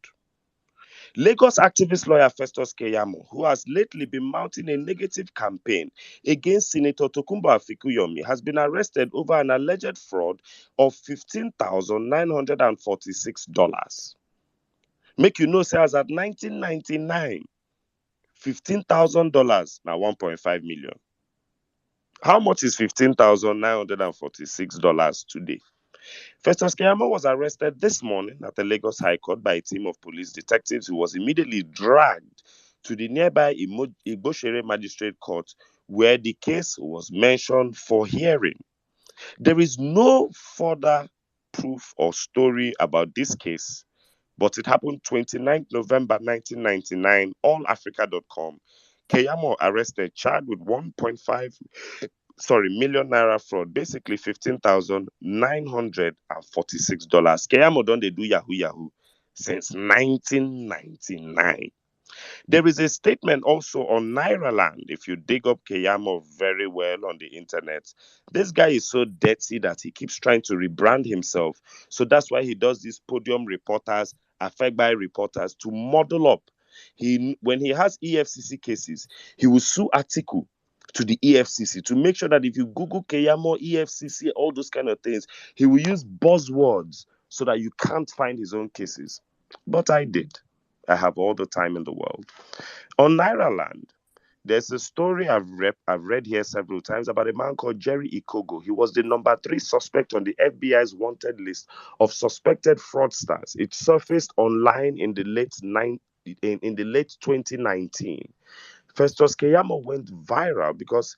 Lagos activist lawyer Festus Keyamo, who has lately been mounting a negative campaign against Senator Tokunbo Afikuyomi, has been arrested over an alleged fraud of $15,946. Make you know, say as at 1999, $15,000 now 1.5 million. How much is $15,946 today? Festus Keyamo was arrested this morning at the Lagos High Court by a team of police detectives who was immediately dragged to the nearby Igboshere Magistrate Court, where the case was mentioned for hearing. There is no further proof or story about this case, but it happened 29th November 1999, allafrica.com. Keyamo arrested, charged with 1.5 million naira fraud, basically $15,946. Keyamo don dey do yahoo since 1999. There is a statement also on Nairaland. If you dig up Keyamo very well on the internet, this guy is so dirty that he keeps trying to rebrand himself. So that's why he does these podium reporters, Afegbai reporters, to model up. When he has EFCC cases, he will sue Atiku to the EFCC to make sure that if you Google Keyamo, EFCC, all those kind of things, he will use buzzwords so that you can't find his own cases. But I did. I have all the time in the world. On Nairaland, there's a story I've read here several times about a man called Jerry Ikogo. He was the number 3 suspect on the FBI's wanted list of suspected fraudsters. It surfaced online in the late 2019. Festus Keyamo went viral because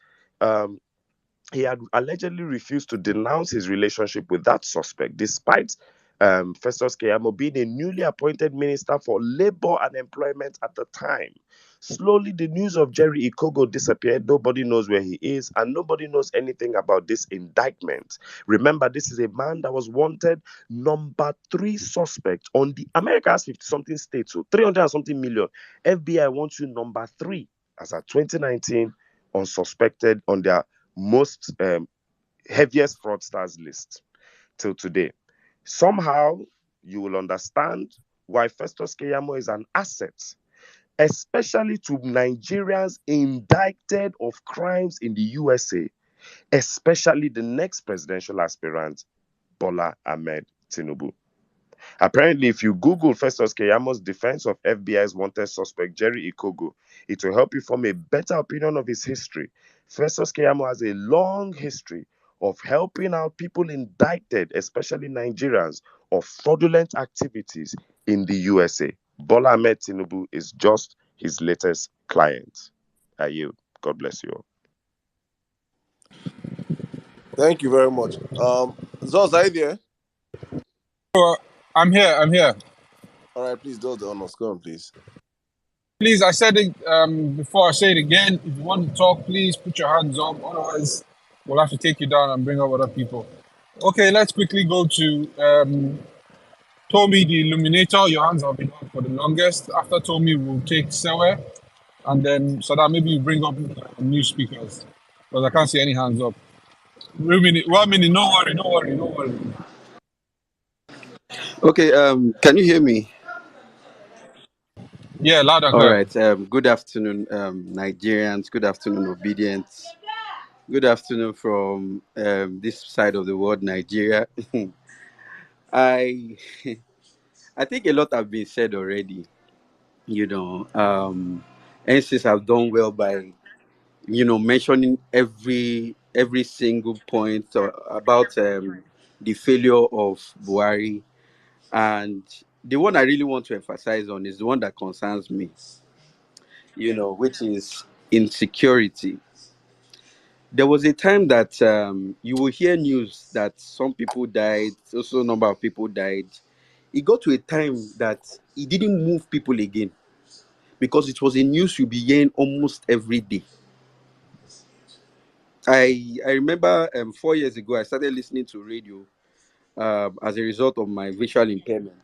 he had allegedly refused to denounce his relationship with that suspect, despite Festus Keyamo being a newly appointed Minister for Labor and Employment at the time. Slowly, the news of Jerry Ikogo disappeared. Nobody knows where he is, and nobody knows anything about this indictment. Remember, this is a man that was wanted number 3 suspect on the America has 50-something states, so 300 and something million. FBI wants you number 3 as at 2019 unsuspected on their most heaviest fraudsters list till today. Somehow you will understand why Festus Keyamo is an asset, especially to Nigerians indicted of crimes in the USA, especially the next presidential aspirant, Bola Ahmed Tinubu. Apparently, if you Google Festus Keyamo's defense of FBI's wanted suspect Jerry Ikogo, it will help you form a better opinion of his history. Festus Keyamo has a long history of helping out people indicted, especially Nigerians, of fraudulent activities in the USA. Bola Ahmed Tinubu is just his latest client. I yield. God bless you all. Thank you very much. Zos, are you there? I'm here. All right, please do the honors. Go on, please. Please, I said it before, I say it again. If you want to talk, please put your hands up. Otherwise, we'll have to take you down and bring up other people. Okay, let's quickly go to Tommy the Illuminator. Your hands have been up for the longest. After Tommy, we'll take Sewe. And then, so that maybe you bring up new speakers. Because I can't see any hands up. 1 minute, no worry. Okay, can you hear me? Yeah, loud and All clear. right. Good afternoon, Nigerians. Good afternoon, Obedience. Good afternoon from this side of the world, Nigeria. I think a lot have been said already. NCs have done well by mentioning every single point about the failure of Buhari. And the one I really want to emphasize on is the one that concerns me, which is insecurity. There was a time that you will hear news that some people died, also a number of people died. It got to a time that it didn't move people again because it was a news you'll be hearing almost every day. I remember 4 years ago, I started listening to radio as a result of my visual impairment.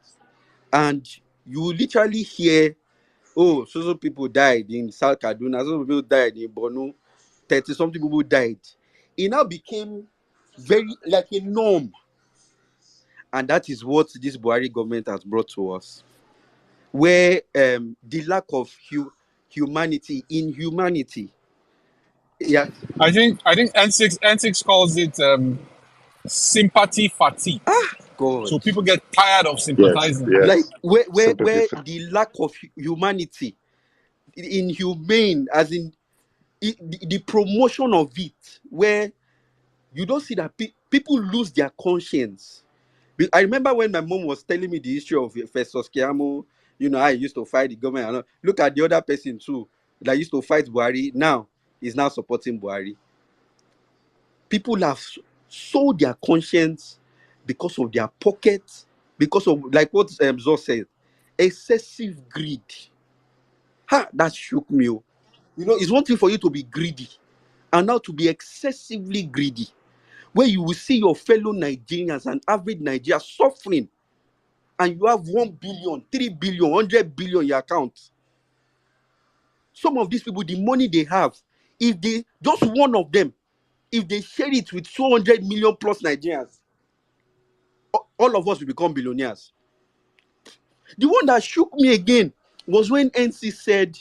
And you will literally hear, oh, so people died in South Kaduna, so people died in Borno, 30-something people died. It now became very like a norm. And that is what this Buhari government has brought to us. Where the lack of humanity, inhumanity. Yeah. I think N6 calls it sympathy fatigue. God. So people get tired of Yes, sympathizing. Like yes. where Sympathy. the lack of humanity, inhumane, as in the promotion of it, where you don't see that people lose their conscience. I remember when my mom was telling me the history of Festus, I used to fight the government. And look at the other person too that used to fight Buhari. Now is now supporting Buhari. People have sold their conscience because of their pockets, because of like what Zor said, excessive greed. That shook me. It's one thing for you to be greedy, and now to be excessively greedy, where you will see your fellow Nigerians and average Nigerians suffering, and you have 1 billion, 3 billion, 100 billion in your account. Some of these people, the money they have, if they, just one of them, if they share it with 200 million plus Nigerians, all of us will become billionaires. The one that shook me again was when NC said,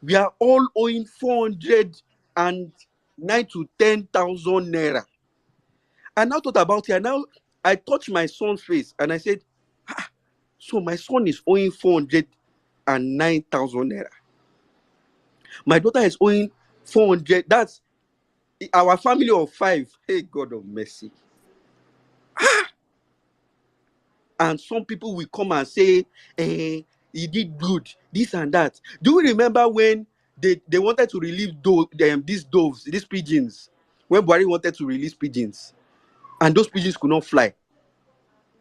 we are all owing 409 to 10,000 naira. I now thought about it, and now I touched my son's face and I said, so my son is owing 409,000 naira. My daughter is owing 400. That's our family of 5. Hey, God of mercy. And some people will come and say, he did good, this and that. Do you remember when they wanted to release these doves, these pigeons, when Buhari wanted to release pigeons, and those pigeons could not fly?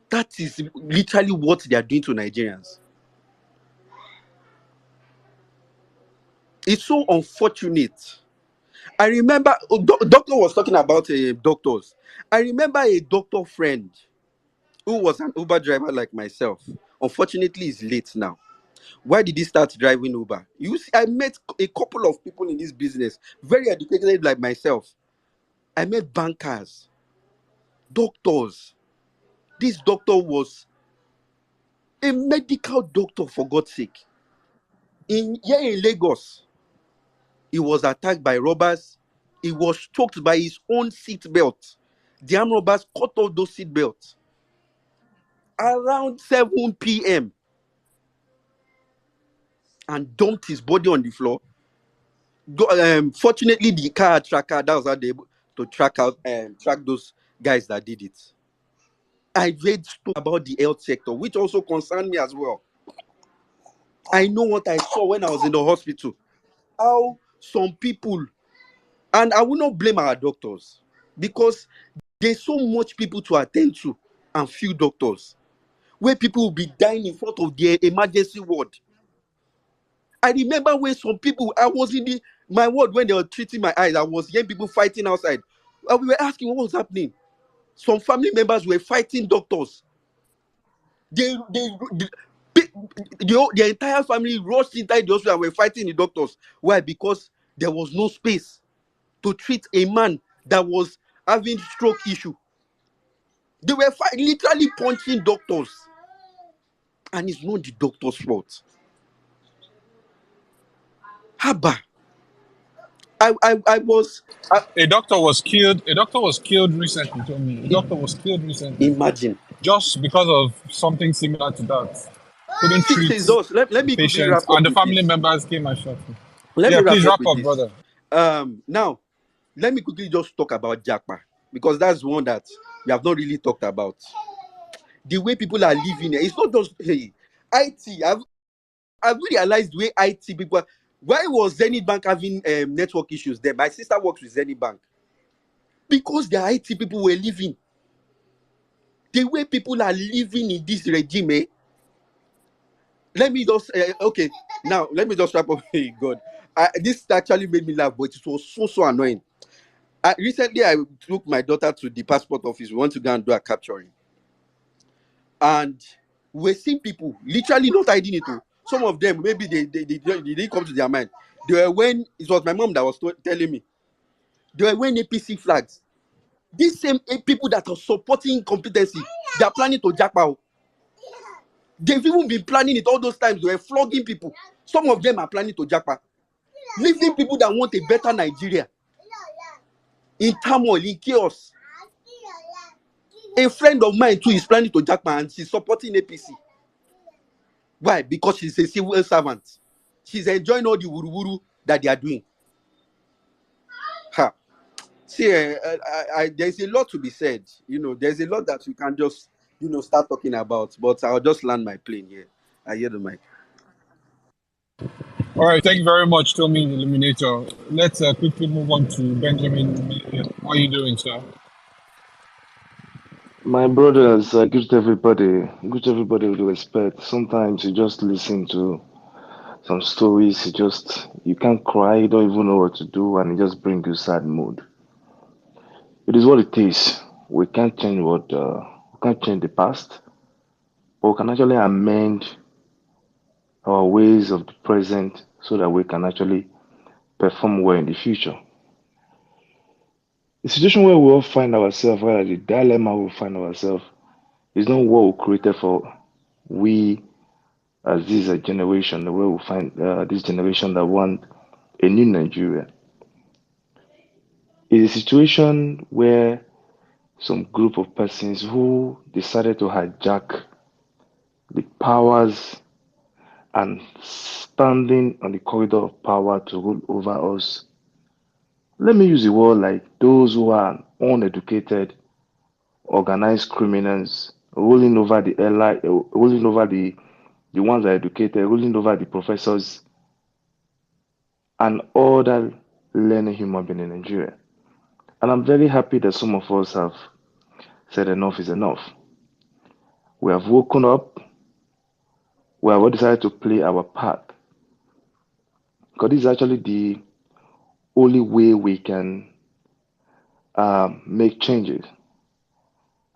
That is literally what they are doing to Nigerians. It's so unfortunate. I remember, doctor was talking about doctors. I remember a doctor friend who was an Uber driver like myself. Unfortunately, he's late now. Why did he start driving Uber? You see, I met a couple of people in this business, very educated like myself. I met bankers, doctors. This doctor was a medical doctor, for God's sake. Here in Lagos, he was attacked by robbers. He was choked by his own seat belt. The armed robbers cut off those seat belts around 7 p.m. and dumped his body on the floor. Fortunately, the car tracker, that was how they able to track those guys that did it. I read about the health sector, which also concerned me as well. I know what I saw when I was in the hospital. How some people, and I will not blame our doctors, because there's so much people to attend to and few doctors, where people will be dying in front of their emergency ward. I remember when some people, I was in my ward when they were treating my eyes. I was hearing people fighting outside. And we were asking what was happening. Some family members were fighting doctors. The entire family rushed inside the hospital and were fighting the doctors. Why? Because there was no space to treat a man that was having stroke issue. They were literally punching doctors. And it's not the doctor's fault. Haba. A doctor was killed. A doctor was killed recently. Told me a doctor was killed recently. Imagine. Just because of something similar to that. Couldn't treat let me quickly patients, wrap up and the with family this. members came and shot him. Let me Please wrap wrap up up, with brother. this. Now, let me quickly just talk about Japa. because that's one that we have not really talked about. The way people are living here, it's not just hey, IT. I've realized the way IT people. Why was Zenith Bank having network issues there? My sister works with Zenith Bank because the IT people were living. The way people are living in this regime, eh? Let me just okay. Now let me just wrap up. Hey God, this actually made me laugh, but it was so annoying. Recently, I took my daughter to the passport office. We want to go and do a capturing, and we're seeing people literally not hiding it. Some of them maybe they didn't come to their mind. They were when it was my mom that was telling me they were wearing APC flags. These same people that are supporting competency, they are planning to jack out. They've even been planning it all those times. They were flogging people. Some of them are planning to jack out, leaving people that want a better Nigeria in turmoil, in chaos. A friend of mine too is planning to jack out and she's supporting APC. Why? Because she's a civil servant. She's enjoying all the wuru that they are doing. Ha. See, there's a lot to be said. There's a lot that we can just, start talking about. But I'll just land my plane here. I hear the mic. All right, thank you very much, Tommy the Illuminator. Let's quickly move on to Benjamin. How are you doing, sir? My brothers, good everybody with respect. Sometimes you just listen to some stories, you can't cry, you don't even know what to do, and it just brings you sad mood. It is what it is. We can't change we can't change the past, but we can actually amend our ways of the present so that we can actually perform well in the future. The situation where we all find ourselves, where the dilemma we find ourselves, is not what we created for we as this generation, the way we find this generation that want a new Nigeria. It is a situation where some group of persons who decided to hijack the powers and standing on the corridor of power to rule over us. Let me use the word like those who are uneducated, organized criminals, ruling over ruling over the ones that are educated, ruling over the professors and other learning human beings in Nigeria. And I'm very happy that some of us have said enough is enough. We have woken up. We have decided to play our part. Because this is actually the only way we can make changes.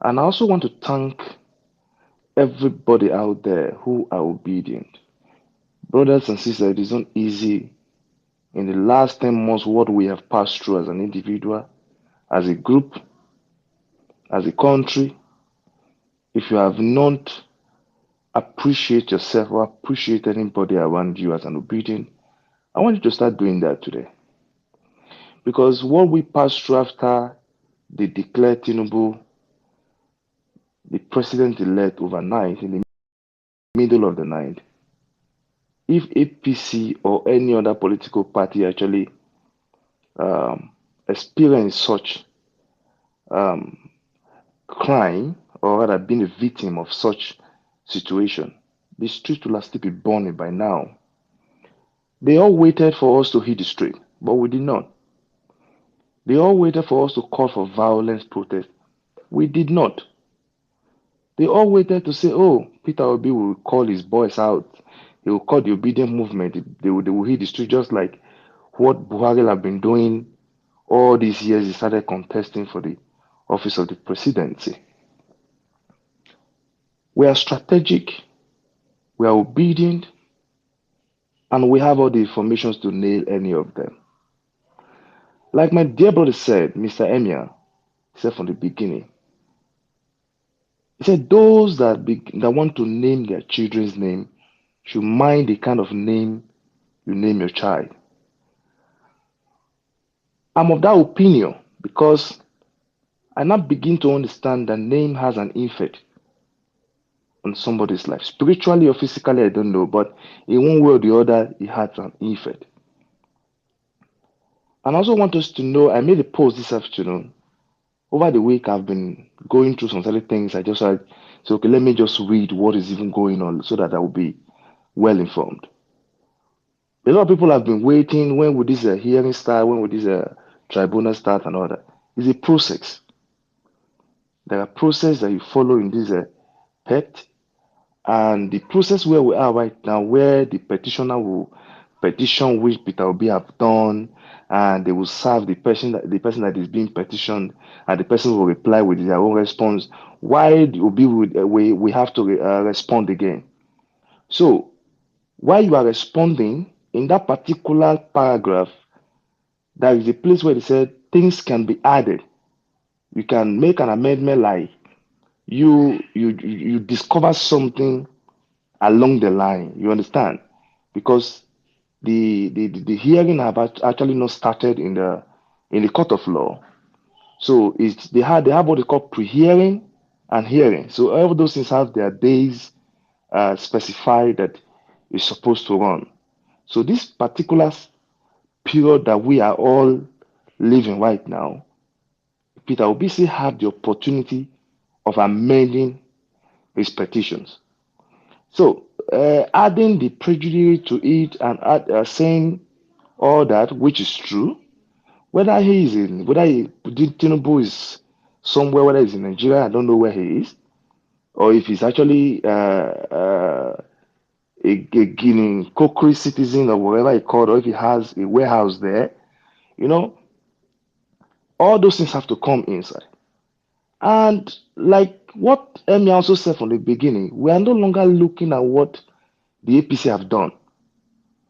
And I also want to thank everybody out there who are obedient. Brothers and sisters, it is not easy in the last 10 months what we have passed through as an individual, as a group, as a country. If you have not appreciate yourself or appreciate anybody around you as an obedient, I want you to start doing that today. Because what we passed through after they declared Tinubu the president-elect overnight, in the middle of the night, if APC or any other political party actually experience such crime, or rather being a victim of such situation, the street will have still be burning by now. They all waited for us to hit the street, but we did not. They all waited for us to call for violence protest. We did not. They all waited to say, oh, Peter Obi will call his boys out. He will call the obedient movement. They will hit the street just like what Buhari have been doing all these years. He started contesting for the office of the presidency. We are strategic. We are obedient. And we have all the information to nail any of them. Like my dear brother said, Mr. Emir said from the beginning, he said those that want to name their children's name should mind the kind of name you name your child. I'm of that opinion because I now begin to understand that name has an effect on somebody's life. Spiritually or physically, I don't know, but in one way or the other, it has an effect. And I also want us to know, I made a post this afternoon Over the week, I've been going through some certain things. I just said, so okay, let me just read what is even going on so that I will be well informed. A lot of people have been waiting. When would this hearing start? When would this tribunal start and all that? It's a process. There are processes that you follow in this PET, and the process where we are right now, where the petitioner will petition which Peter Obi have done, and they will serve the person that is being petitioned, and the person will reply with their own response. Why Obi would we have to respond again? So while you are responding in that particular paragraph, there is a place where they said things can be added. You can make an amendment, like you discover something along the line. You understand? Because the hearing have actually not started in the court of law. So they have what they call pre-hearing and hearing. So all of those things have their days specified that is supposed to run. So this particular period that we are all living right now, Peter Obi still have the opportunity of amending his petitions. So adding the prejudice to it and saying all that, which is true, whether Tinubu is somewhere, whether he's in Nigeria, I don't know where he is, or if he's actually a Guinea Kokri citizen or whatever he called, or if he has a warehouse there, you know, all those things have to come inside. And like what Emi also said from the beginning, we are no longer looking at what the APC have done.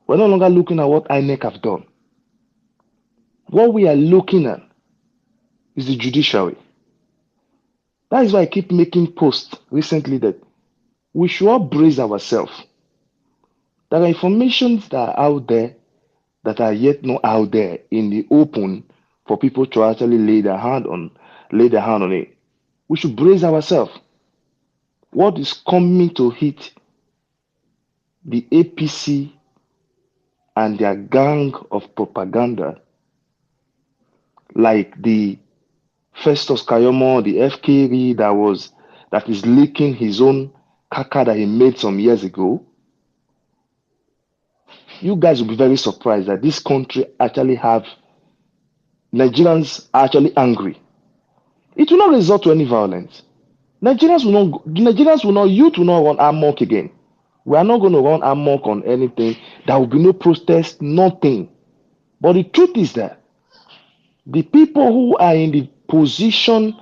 We're no longer looking at what INEC have done. What we are looking at is the judiciary. That is why I keep making posts recently that we should all brace ourselves. There are informations that are out there that are yet not out there in the open for people to actually lay their hand on it. We should brace ourselves. What is coming to hit the APC and their gang of propaganda, like the Festus Kayomo, the FKD that is leaking his own caca that he made some years ago. You guys will be very surprised that this country actually have Nigerians are actually angry. It will not result to any violence. Nigerians will not, youth will not run amok again. We are not going to run amok on anything. There will be no protest, nothing. But the truth is that the people who are in the position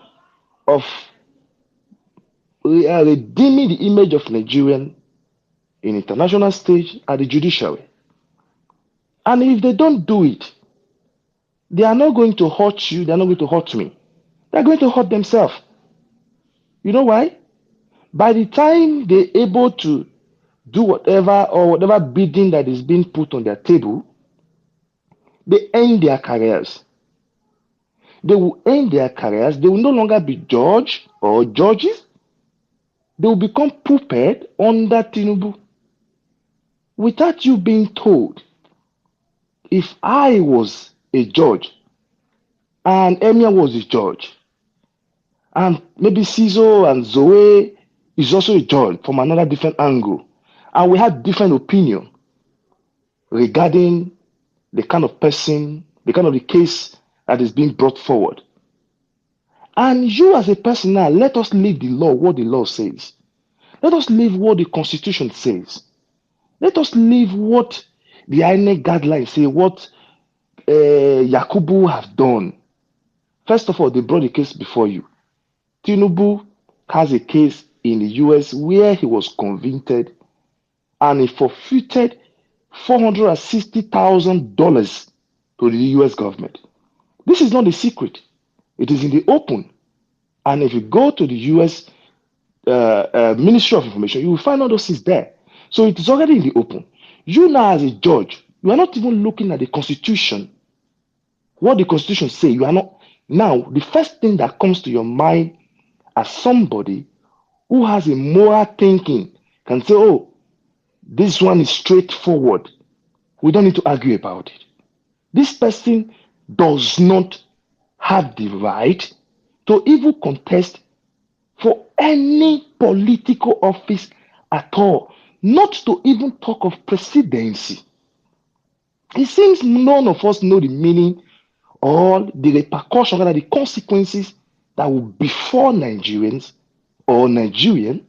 of redeeming the image of Nigerian in international stage are the judiciary. And if they don't do it, they are not going to hurt you, they are not going to hurt me. They are going to hurt themselves. You know why? By the time they're able to do whatever bidding that is being put on their table, they end their careers. They will end their careers. They will no longer be judge or judges. They will become puppet under Tinubu. Without you being told, if I was a judge and Emir was a judge, and maybe Cizo and Zoe is also a judge from another different angle, and we had different opinion regarding the kind of person, the kind of the case that is being brought forward. And you as a person now, let us leave the law, what the law says. Let us leave what the Constitution says. Let us leave what the INEC guidelines say, what Yakubu have done. First of all, they brought the case before you. Tinubu has a case in the US where he was convicted and he forfeited $460,000 to the US government. This is not a secret. It is in the open. And if you go to the US Ministry of Information, you will find all those things there. So it is already in the open. You now as a judge, you are not even looking at the Constitution. What the Constitution says, you are not. Now, the first thing that comes to your mind as somebody who has a moral thinking can say, oh, this one is straightforward. We don't need to argue about it. This person does not have the right to even contest for any political office at all, not to even talk of presidency. It seems none of us know the meaning or the repercussions, rather the consequences that will befall Nigerians or Nigerian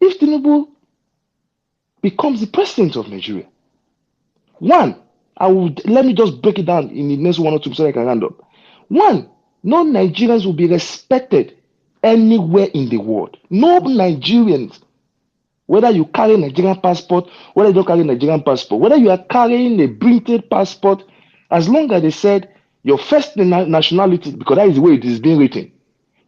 if Tinubu becomes the president of Nigeria. One, let me just break it down in the next 1 or 2 so I can round up. One, no Nigerians will be respected anywhere in the world. No Nigerians, whether you carry a Nigerian passport, whether you don't carry a Nigerian passport, whether you are carrying a printed passport, as long as they said your first nationality, because that is the way it is being written,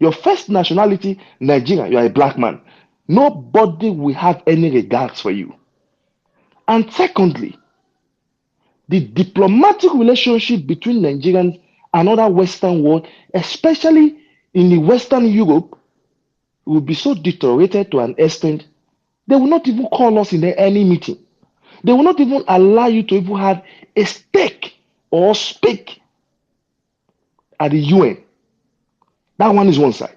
your first nationality, Nigerian, you are a black man. Nobody will have any regards for you. And secondly, the diplomatic relationship between Nigerians and other Western world, especially in the Western Europe, will be so deteriorated to an extent they will not even call us in any meeting. They will not even allow you to even have a stake or speak at the UN. That one is one side.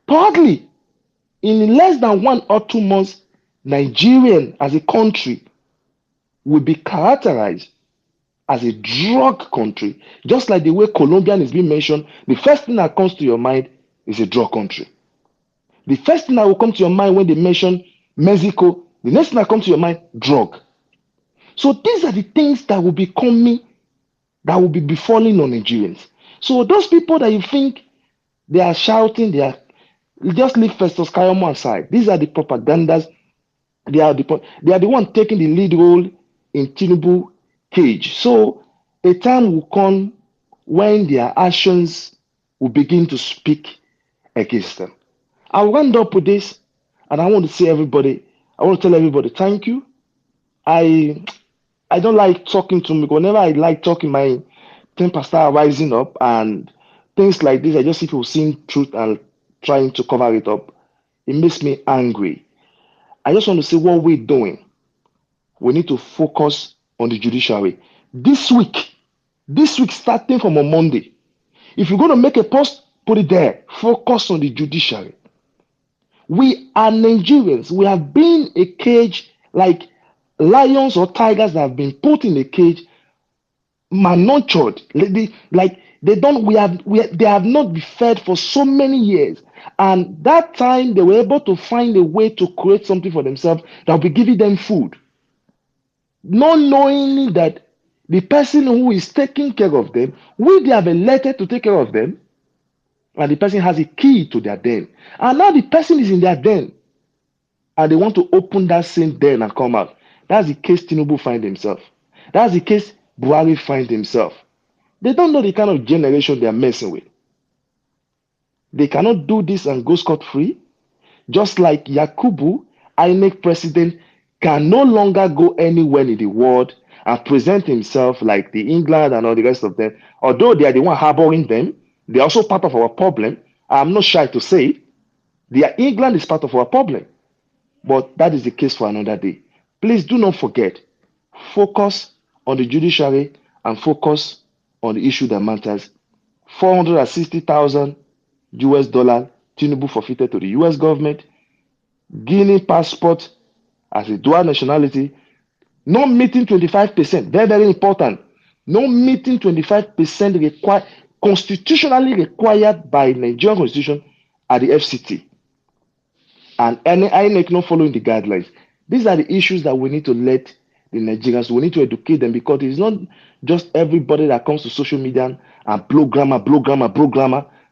Thirdly, in less than 1 or 2 months, Nigeria as a country will be characterized as a drug country, just like the way Colombia is being mentioned. The first thing that comes to your mind is a drug country. The first thing that will come to your mind when they mention Mexico, the next thing that comes to your mind, drug. So these are the things that will be coming, that will be befalling on Nigerians. So those people that you think they are shouting, just leave Festus Kayomo aside. These are the propagandas. They are the one taking the lead role in Tinubu cage. So a time will come when their actions will begin to speak against them. I'll round up with this, and I want to tell everybody, thank you. I don't like talking to me. Whenever I like talking, my temper start rising up, and things like this, I just see people seeing truth and trying to cover it up. It makes me angry. I just want to say what we're doing. We need to focus on the judiciary. This week, starting from on Monday, if you're going to make a post, put it there. Focus on the judiciary. We are Nigerians. We have been a cage like lions or tigers that have been put in a cage, malnourished. They have not been fed for so many years. And that time they were able to find a way to create something for themselves that will be giving them food. Not knowing that the person who is taking care of them, they have elected to take care of them, and the person has a key to their den. And now the person is in their den, and they want to open that same den and come out. That's the case Tinubu find himself. That's the case Buhari find himself. They don't know the kind of generation they are messing with. They cannot do this and go scot-free. Just like Yakubu, INEC president, can no longer go anywhere in the world and present himself like the England and all the rest of them. Although they are the one harboring them, they are also part of our problem. I'm not shy to say it. England is part of our problem. But that is the case for another day. Please do not forget, focus on the judiciary and focus on the issue that matters. $460,000 Tinubu forfeited to the US government. Guinea passport as a dual nationality. No meeting 25%. Very, very important. No meeting 25% constitutionally required by Nigerian constitution at the FCT. And any INEC not following the guidelines. These are the issues that we need to let the Nigerians, we need to educate them, because it's not just everybody that comes to social media and blow grammar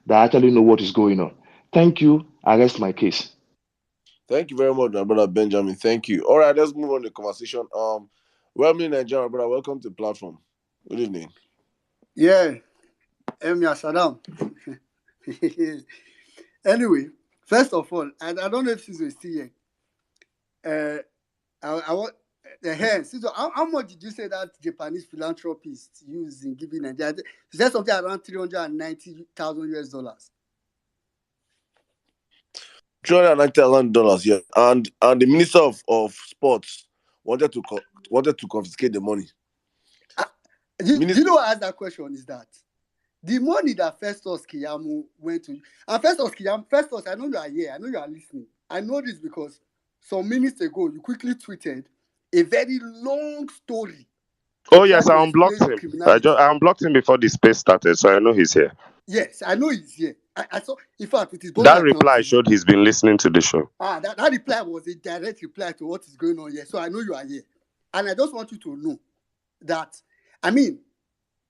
that actually know what is going on. Thank you. I rest my case. Thank you very much, my brother Benjamin. Thank you. All right, let's move on to the conversation. Welcome, Nigeria, brother. Welcome to the platform. Good evening. Yeah, Emia Saddam. Anyway, first of all, I don't know if Sizo is still here. I want Sizo, how much did you say that Japanese philanthropist used in giving Nigeria? You said something around $390,000 US. $390,000, yeah. And the Minister of Sports wanted to confiscate the money. You know why I asked that question is that the money that Festus Keyamo went to, and Festus, I know you are here. I know you are listening. I know this because some minutes ago you quickly tweeted a very long story. Oh yes, I unblocked him. I unblocked him before the space started, so I know he's here. Yes, I know he's here. I saw, in fact, with his that reply showed he's been listening to the show. That reply was a direct reply to what is going on here. So I know you are here. And I just want you to know that, I mean,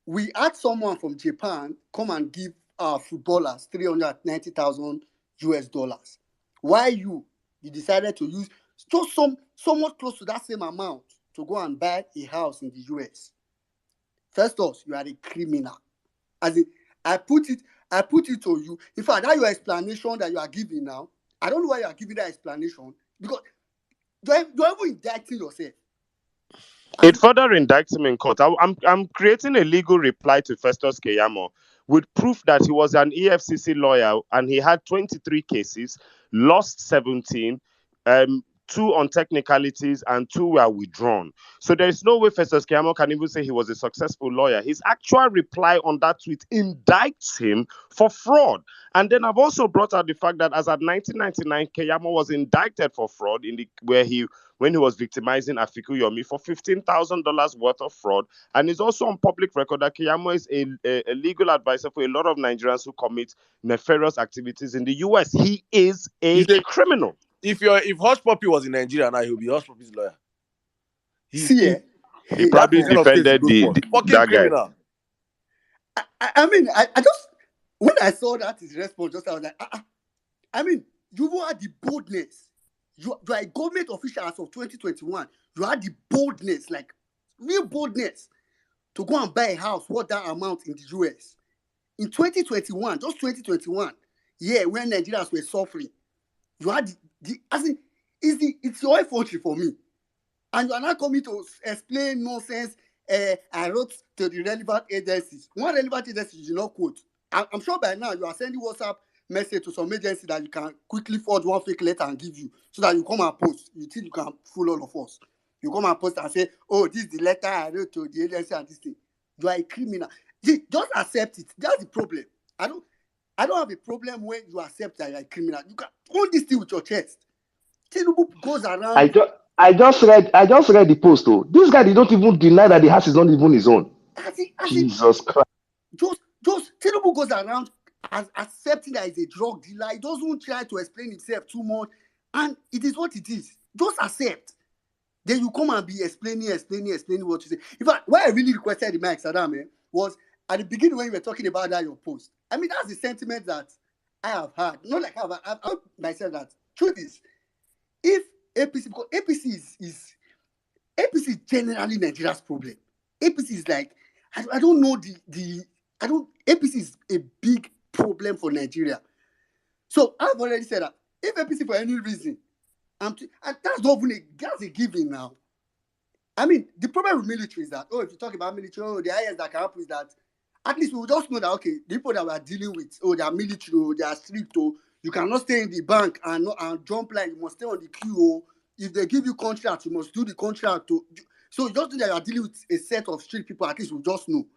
we had someone from Japan come and give our footballers $390,000. Why you decided to use just somewhat close to that same amount to go and buy a house in the US? Festus, you are a criminal. As in, I put it to you. In fact, that your explanation that you are giving now, I don't know why you are giving that explanation, because you're even indicting yourself. It further indicts him in court. I'm creating a legal reply to Festus Keyamo with proof that he was an EFCC lawyer and he had 23 cases, lost 17, 2 on technicalities and 2 were withdrawn. So there is no way Festus Keyamo can even say he was a successful lawyer. His actual reply on that tweet indicts him for fraud. And then I've also brought out the fact that as at 1999, Keyamo was indicted for fraud when he was victimizing Afiku Yomi for $15,000 worth of fraud. And it's also on public record that Keyamo is a legal advisor for a lot of Nigerians who commit nefarious activities in the US. He is a criminal. If Hush Puppy was in Nigeria now, he'll be Hush Puppy's lawyer. He probably defended that criminal. Guy. I mean, I just, when I saw that his response, I was like, I mean, you had the boldness. You are a government official as of 2021. You had the boldness, like real boldness, to go and buy a house worth that amount in the US. In 2021, just 2021, when Nigerians were suffering, you had it's your infantry for me. And you are not coming to explain nonsense. I wrote to the relevant agencies. One relevant agency you did not quote. I'm sure by now you are sending WhatsApp message to some agency that you can quickly forge one fake letter and give you, so that you come and post. You think you can fool all of us. You come and post and say, oh, this is the letter I wrote to the agency and this thing. You are a criminal. Just accept it. That's the problem. I don't have a problem when you accept that you are a criminal. You can own this thing with your chest. Tinubu goes around. I just read the post. Oh, this guy did not even deny that the house is not even his own. Jesus Christ! Just Tinubu goes around as accepting that he's a drug dealer. He doesn't try to explain himself too much, and it is what it is. Just accept. Then you come and be explaining what you say. In fact, why I really requested the mic, Saddam, was at the beginning when you were talking about that your post. I mean, that's the sentiment that I have had. Not like I've heard myself that. Truth is, if APC, because APC is generally Nigeria's problem. APC is like, I don't know APC is a big problem for Nigeria. So I've already said that if APC for any reason, and that's not even that's a given now. I mean, the problem with military is that, if you talk about military, the highest that can happen is that at least we will just know that, okay, the people that we are dealing with, they are military, they are strict, you cannot stay in the bank and jump line, you must stay on the queue. If they give you contract, you must do the contract. So just know that you are dealing with a set of strict people, at least we just know.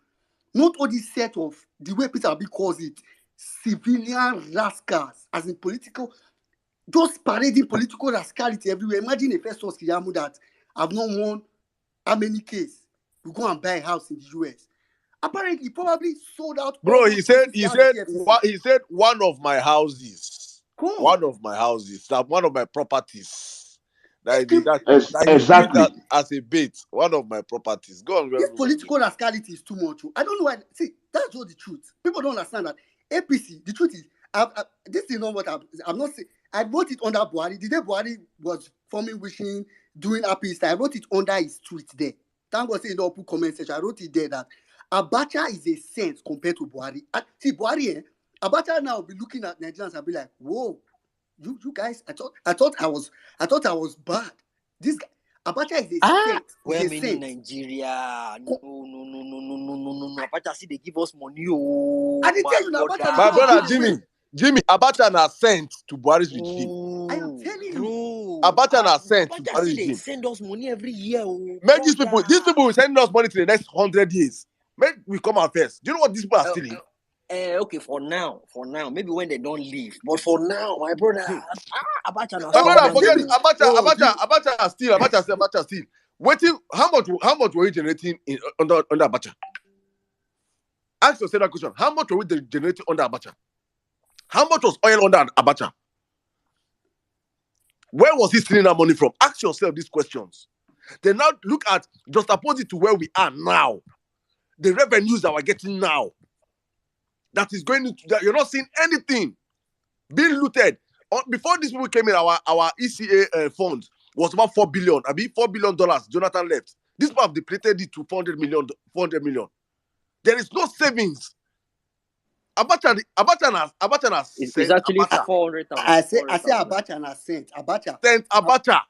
Not all this set of, the way Peter Obi calls it, civilian rascals, as in political, just parading political rascality everywhere. Imagine a Festus Keyamo that have not won how many cases. We go and buy a house in the US. Apparently, probably sold out. Bro, he said one of my houses. Cool. One of my houses. One of my properties. Exactly. That as a bait. One of my properties. Go on. This political rascality is too much. I don't know why. See, that's just the truth. People don't understand that. APC, the truth is, this is not what I'm not saying. I wrote it under Buhari. The day Buhari was forming, wishing, doing happy Easter, I wrote it under his tweet there. Thank God, say in the open comment section, I wrote it there that Abacha is a saint compared to Buhari. See, Buhari, Abacha now will be looking at Nigerians and be like, whoa, you guys, I thought I was bad. This guy, Abacha is a saint. We're in Nigeria. No. Abacha, see, they give us money. I didn't tell you now, Abacha. My brother, Jimmy, Abacha na sent to Buhari's regime. I am telling you. Abacha na sent to Buhari's regime. They send us money every year. Make these people will send us money to the next 100 years. Make we come out first. Do you know what these people are stealing? Okay, for now, maybe when they don't leave, but for now, my brother, Abacha na My strong brother, man. forget Though. Abacha still. Waiting, how much were you generating under Abacha? Ask yourself that question. How much were we generating under Abacha? How much was oil under Abacha? Where was he stealing that money from? Ask yourself these questions. Then now look at just opposite to where we are now. The revenues that we're getting now. That is going into that you're not seeing anything being looted. Before these people came in, our ECA funds was about $4 billion. I mean $4 billion. Jonathan left. This people have depleted it to 400 million. There is no savings. Abacha has It's sent actually Abacha. 400,000. I say Abacha na sent Abacha. Sent Abacha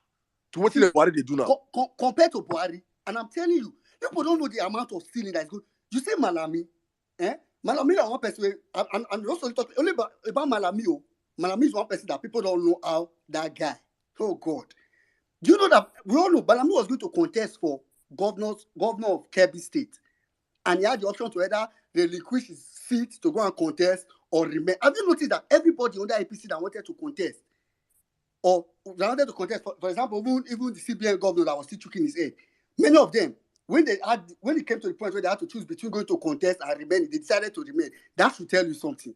to what the Buhari they do now. Compared to Buhari, and I'm telling you, people don't know the amount of stealing that's good. You say Malami, Malami is one person. I'm also talking only about Malami. Malami is one person that people don't know how that guy. Oh God, do you know that we all know Malami was going to contest for governor of Kebbi State, and he had the option to either relinquish his seat to go and contest or remain. Have you noticed that everybody under APC that wanted to contest or wanted to contest, for example, even the CBN governor that was still choking his head, many of them, when it came to the point where they had to choose between going to contest and remain, they decided to remain. That should tell you something.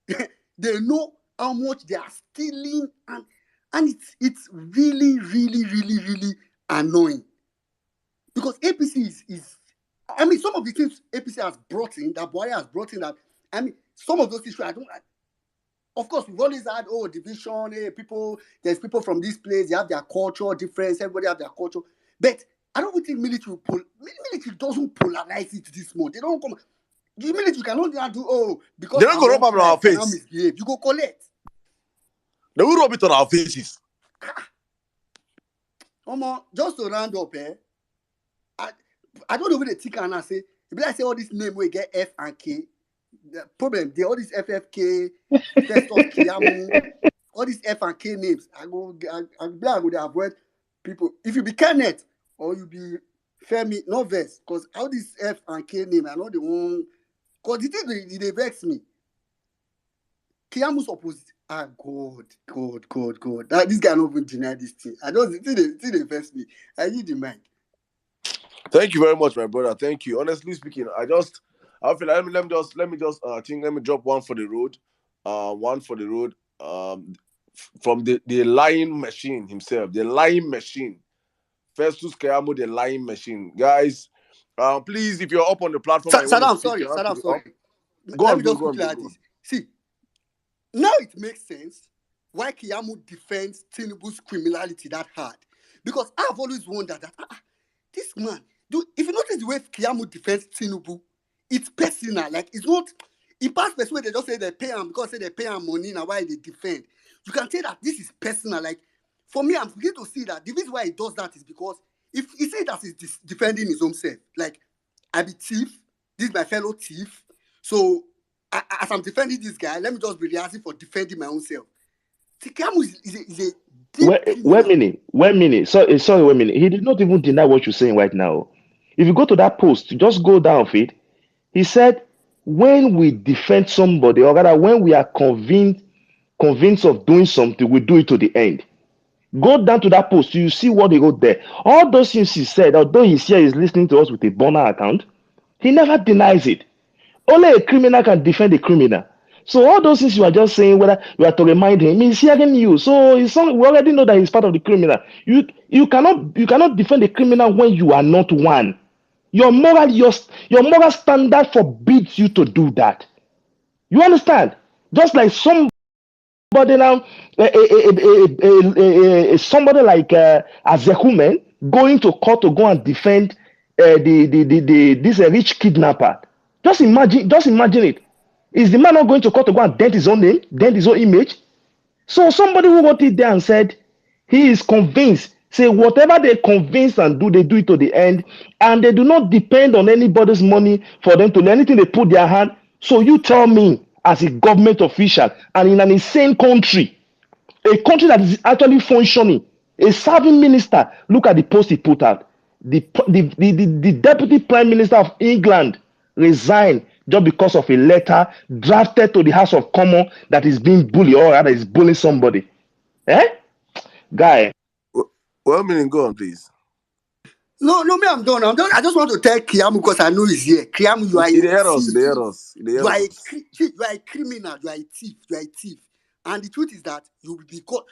They know how much they are stealing, and it's really, really, really, really annoying. Because APC is I mean, some of the things APC has brought in, that Buhari has brought in, that I mean, some of those issues of course, we've always had division. There's people from this place. They have their culture difference. Everybody have their culture, but I don't think military doesn't polarize it this much. They don't come. The military cannot do because they don't go rub it on our face. You go collect. They will rub it on our faces. Just to round up, I don't know what they think and I say. If I say all this name we get F and K, the problem they all these FFK, Festus, Kiamu, all these F and K names. I'm glad I would avoid people. If you be Kenneth or you be Femi, not Vest, because all these F and K name, I know the one. Because the thing they vex me. Kiamu's opposite. God. This guy not even deny this thing. I don't see they vex me. I need the mic. Thank you very much, my brother. Thank you. Honestly speaking, I feel like let me drop one for the road. From the lying machine himself, the lying machine. Festus Keyamo, the lying machine. Guys, please, if you're up on the platform, Saddam, sorry. Let me just quickly add this. See, now it makes sense why Keyamo defends Tinubu's criminality that hard. Because I've always wondered that this man, if you notice the way Keyamo defends Tinubu, it's personal. Like, it's not, in past person where they just say they pay him because they pay him money now why they defend. You can tell that this is personal. Like, for me, I'm beginning to see that the reason why he does that is because if he says that he's defending his own self, like, I be thief, this is my fellow thief, so as I'm defending this guy, let me just be rehearsing for defending my own self. Keyamo is a Wait a minute. Sorry, wait a minute. He did not even deny what you're saying right now. If you go to that post, just go down of it. He said, when we defend somebody, or rather, when we are convinced of doing something, we do it to the end. Go down to that post, you see what he wrote there. All those things he said, although he's here, he's listening to us with a burner account, he never denies it. Only a criminal can defend a criminal. So all those things you are just saying, whether you are to remind him, he's hearing you. So we already know that he's part of the criminal. You cannot defend a criminal when you are not one. Your moral standard forbids you to do that. You understand? Just like somebody now, somebody like Azekumen going to court to go and defend this rich kidnapper. Just imagine it. Is the man not going to court to go and dent his own name, dent his own image? So somebody who wrote it there and said he is convinced. Say whatever they convince and do, they do it to the end, and they do not depend on anybody's money for them to do anything they put their hand. So you tell me, as a government official and in an insane country, a country that is actually functioning, a serving minister, look at the post he put out. The deputy prime minister of England resigned just because of a letter drafted to the House of Commons that is being bullied or rather is bullying somebody. Eh? Guy. Well, meaning, go on, please. No, me, I'm done. I just want to tell Kiamu because I know he's here. Kiamu, you are a In the errors, thief. in the errors, in the You are errors. you are a criminal. You are a thief. You are a thief. And the truth is that you will be caught.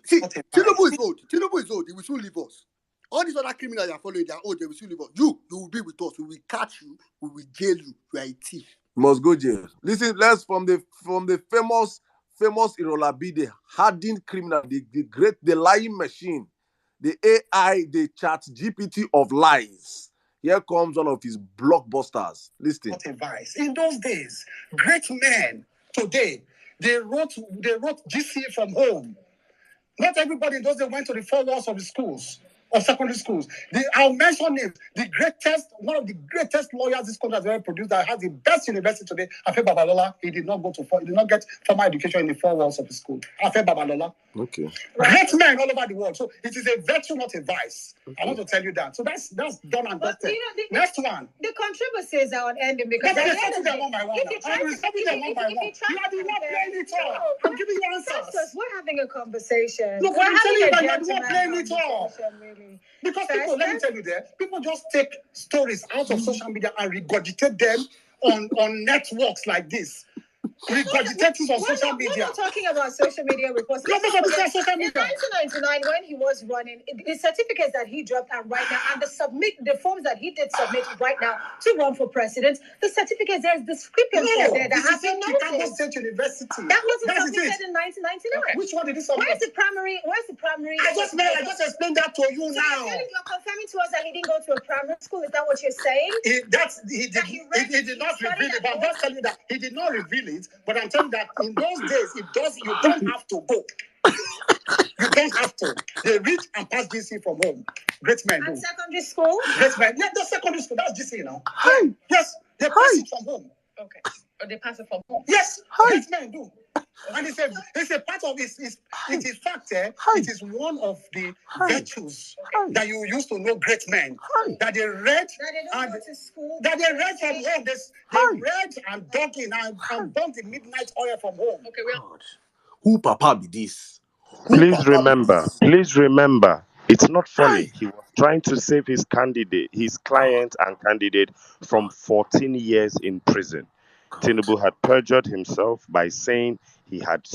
See, Tinubu is old. Tinubu is old. He will soon leave us. All these other criminals you are following, they are old. They will soon leave us. You will be with us. We will catch you. We will jail you. You are a thief. Must go jail. Listen, let's from the famous Irolabi, the hardened criminal, the lying machine, the AI, the chat GPT of lies. Here comes one of his blockbusters. Listen. Not advice. In those days, great men today, they wrote GC from home. Not everybody in those days went to the four walls of the schools or secondary schools. I'll mention it. One of the greatest lawyers this country has ever produced that has the best university today, Afe Babalola. He did not get formal education in the four walls of the school. Afe Babalola. Okay. Great men all over the world. So it is a virtue, not a vice. Okay. I want to tell you that. So that's done and dusted. Next one. The controversies are unending because they're setting them one by one. I'm setting them one by one. You are the one playing it all. I'm giving you answers. Festus, we're having a conversation. Look, we're I'm telling you that having you're the one playing it all. Really. Because people, let me tell you people just take stories out of social media and regurgitate them on networks like this. Regurgitating on social media. We're not talking about social media reports. You're not about social media. In 1999, when he was running, the certificates that he dropped and right now, and the forms that he did submit right now to run for president, the certificates, there's discrepancy there that has been noticed. Chicago State University. That wasn't submitted in 1999. Okay. Which one did he submit? Where's the primary? I just explained that to you now. You're confirming to us that he didn't go to a primary school. Is that what you're saying? He did not reveal it, but I'm just telling you that he did not reveal it. But I'm telling you that in those days, you don't have to go. You don't have to. They read and pass GC from home. Great men do. And secondary school? Great men. Yeah, that's secondary school. That's GC now. Hi. Yes, they pass it from home. Okay. Or they pass it from home? Yes, great men do. And it's a part of it is fact. It is one of the virtues that you used to know great men. That they read and go to school. That they read from home. They read and dug in and burnt the midnight oil from home. Okay, God. Who papa be this? Please remember, it's not funny. He was trying to save his client and candidate from 14 years in prison. Tinubu had perjured himself by saying he had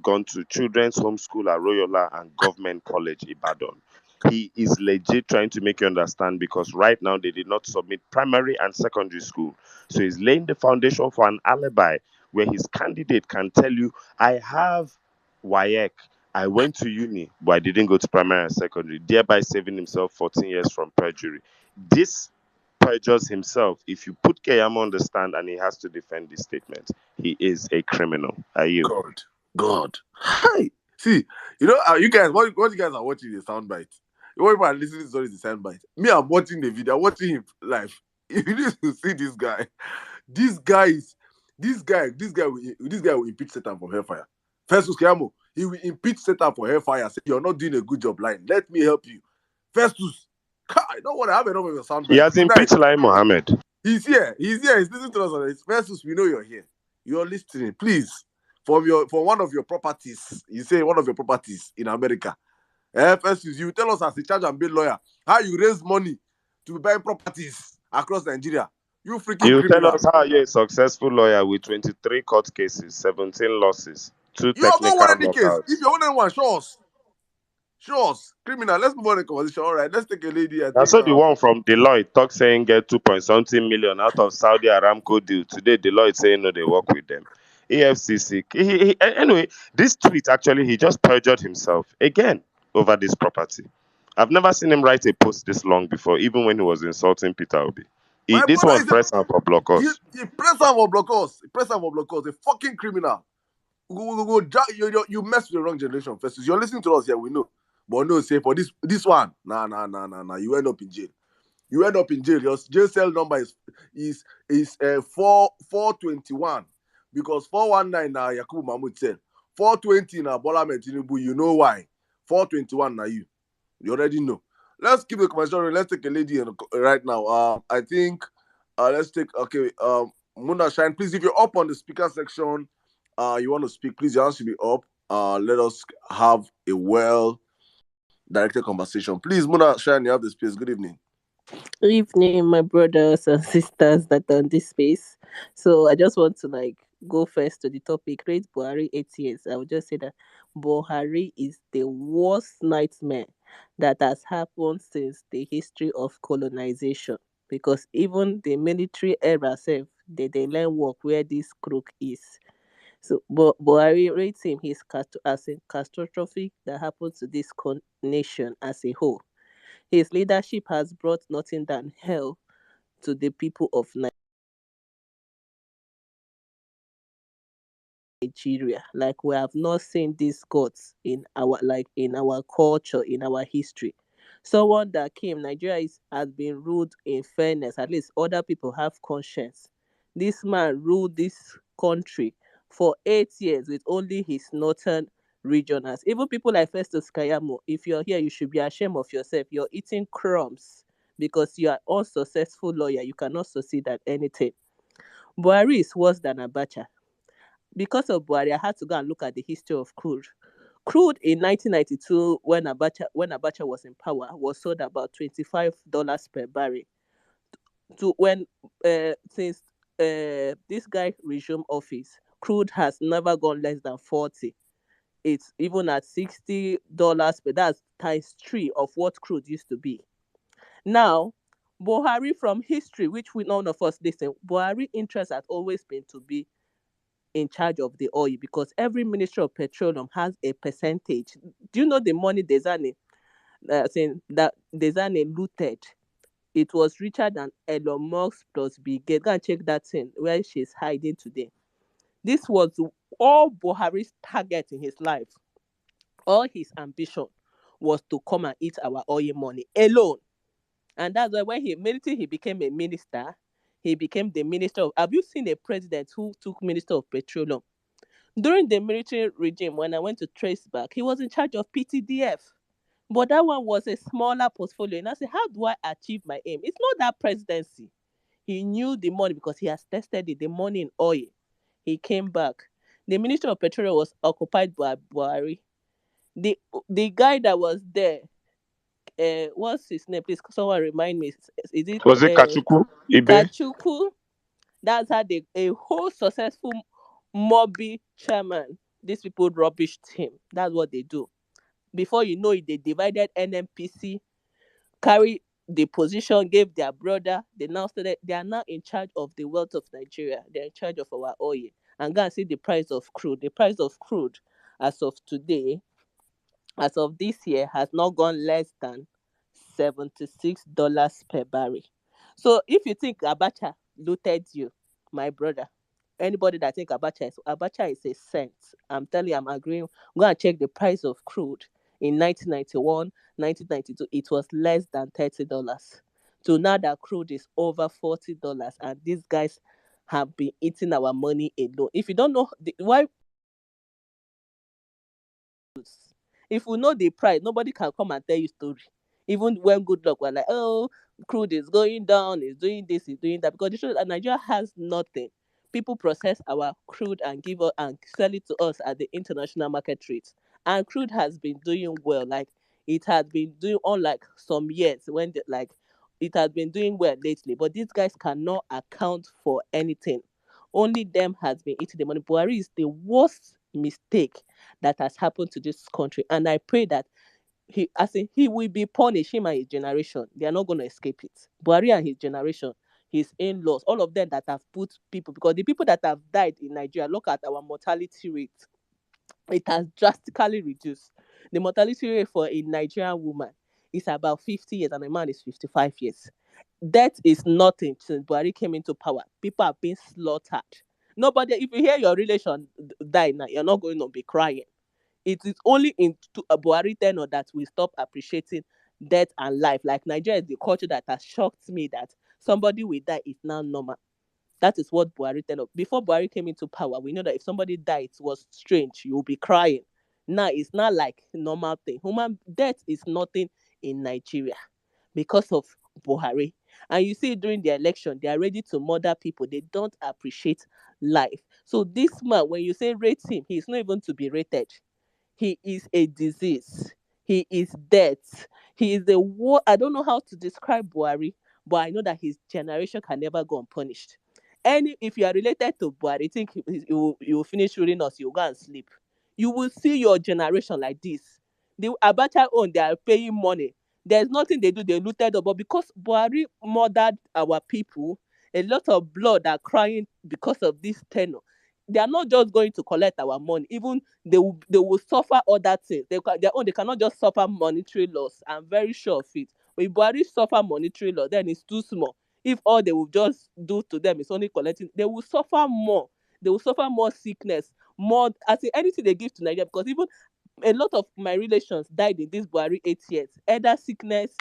gone to children's home school at Royola and Government College, Ibadan. He is legit trying to make you understand because right now they did not submit primary and secondary school. So he's laying the foundation for an alibi where his candidate can tell you, I have WAEC, I went to uni, but I didn't go to primary and secondary, thereby saving himself 14 years from perjury. This perjures himself. If you put Keyamo on the stand and he has to defend this statement, he is a criminal. Are you? God. Hi. See, you guys, what you guys are watching the soundbite. What people are listening to is the soundbite. Me, I'm watching the video. I'm watching him live. You need to see this guy. This guy will impeach Satan for hellfire. Festus Keyamo, he will impeach Satan for hellfire. Say, you're not doing a good job lying. Let me help you. Festus, I don't want to have enough of your sound. He has impeached Lai Mohammed. He's here. He's listening to us on this. Festus, we know you're here. You're listening. Please, for one of your properties, you say one of your properties in America. Festus, you tell us as a charge and bill lawyer how you raise money to buy properties across Nigeria. You criminal. Tell us how you're a successful lawyer with 23 court cases, 17 losses, 2 technical knockouts. If you're only one, show us. Criminal. Let's move on to the conversation. All right, let's take a lady. I saw the one from Deloitte talk saying get 2.something million out of Saudi Aramco deal. Today, Deloitte saying no, they work with them. EFCC. Anyway, this tweet actually, he just perjured himself again over this property. I've never seen him write a post this long before, even when he was insulting Peter Obi. This was press for blockers. He press for blockers. A fucking criminal. You mess with the wrong generation, Festus. You're listening to us here, we know. But no, say for this one, nah. You end up in jail. Your jail cell number is 421 because 419 now Yakubu Mahmoud said 420 now Bola Tinubu. You know why? 421 now you already know. Let's keep the conversation. Let's take a lady right now. I think let's take Muna Shine, please, if you're up on the speaker section, you want to speak, please, your hand should be up. Let us have a well directed conversation. Please, Muna Shine, you have the space. Good evening. Good evening, my brothers and sisters that are on this space. So I just want to go first to the topic. Rate Buhari 8 years. I would just say that Buhari is the worst nightmare that has happened since the history of colonization. Because even the military era self, they learn work where this crook is. So Buhari rates him as a catastrophic that happened to this nation as a whole. His leadership has brought nothing than hell to the people of Nigeria. Like we have not seen these gods in our culture, in our history. Someone that came, has been ruled in fairness. At least other people have conscience. This man ruled this country for 8 years with only his northern regionals. Even people like Festus Kayamo, if you're here, you should be ashamed of yourself. You're eating crumbs because you are unsuccessful lawyer. You cannot succeed at anything. Buhari is worse than Abacha. Because of Buhari, I had to go and look at the history of crude. Crude in 1992, when Abacha was in power, was sold about $25 per barrel. To when since this guy resumed office, crude has never gone less than 40. It's even at $60 per. That's times three of what crude used to be. Now, Buhari from history, which we none of us listen, Buhari interest has always been to be in charge of the oil because every ministry of petroleum has a percentage. Do you know the money Desane saying that Desane looted? It was richer than Elon Musk plus Bill Gates. Go and check that thing where she's hiding today. This was all Buhari's target in his life. All his ambition was to come and eat our oil money alone. And that's why when he became a minister, he became the minister of. Have you seen a president who took minister of petroleum? During the military regime, when I went to trace back, he was in charge of PTDF. But that one was a smaller portfolio. And I said, how do I achieve my aim? It's not that presidency. He knew the money because he has tested it, the money in oil. He came back. The Minister of Petroleum was occupied by Buhari. The guy that was there, what's his name? Please, someone remind me. Is it Was it Kachuku Ibe? Kachuku? That's how a whole successful Mobi chairman. These people rubbished him. That's what they do. Before you know it, they divided NMPC, carry the position, gave their brother. They are now in charge of the wealth of Nigeria. They're in charge of our oil. And go and see the price of crude. The price of crude as of today, as of this year, has not gone less than $76 per barrel. So if you think Abacha looted you, my brother, anybody that think Abacha is a cent, I'm telling you, I'm agreeing. Go and check the price of crude in 1991, 1992. It was less than $30. So now that crude is over $40, and these guys have been eating our money alone. If you don't know why, if we know the price, nobody can come and tell you story. Even when good luck, we're like, oh, crude is going down, is doing this, is doing that. Because the truth, Nigeria has nothing. People process our crude and give us and sell it to us at the international market rates. And crude has been doing well. Like it has been doing unlike some years when it has been doing well lately. But these guys cannot account for anything. Only them has been eating the money. Buhari is the worst mistake that has happened to this country. And I pray that he will be punished, him and his generation. They are not going to escape it. Buhari and his generation, his in-laws, all of them that have put people, because the people that have died in Nigeria, look at our mortality rate. It has drastically reduced. The mortality rate for a Nigerian woman is about 50 years and a man is 55 years. That is nothing since Buhari came into power. People are being slaughtered. Nobody, if you hear your relation die now, you're not going to be crying. It is only in a Buhari tenure that we stop appreciating death and life. Like Nigeria is the culture that has shocked me that somebody will die is now normal. That is what Buhari tenure. Before Buhari came into power, we know that if somebody died, it was strange. You'll be crying. Now it's not like normal thing. Human death is nothing in Nigeria because of Buhari. And you see during the election, they are ready to murder people. They don't appreciate life. So this man, when you say rate him, he's not even to be rated. He is a disease. He is death. He is the war. I don't know how to describe Buhari, but I know that his generation can never go unpunished. Any if you are related to Buhari, think you will finish ruling us, you go and sleep. You will see your generation like this. The Abacha own, they are paying money. There's nothing they do, they looted up. But because Buhari murdered our people, a lot of blood are crying because of this tenor. They are not just going to collect our money, even they will suffer other things. They cannot just suffer monetary loss. I'm very sure of it. If Buhari suffer monetary loss, then it's too small. If all they will just do to them is only collecting, they will suffer more. They will suffer more sickness, more as in anything they give to Nigeria. Because even a lot of my relations died in this Buhari 8 years. Either sickness,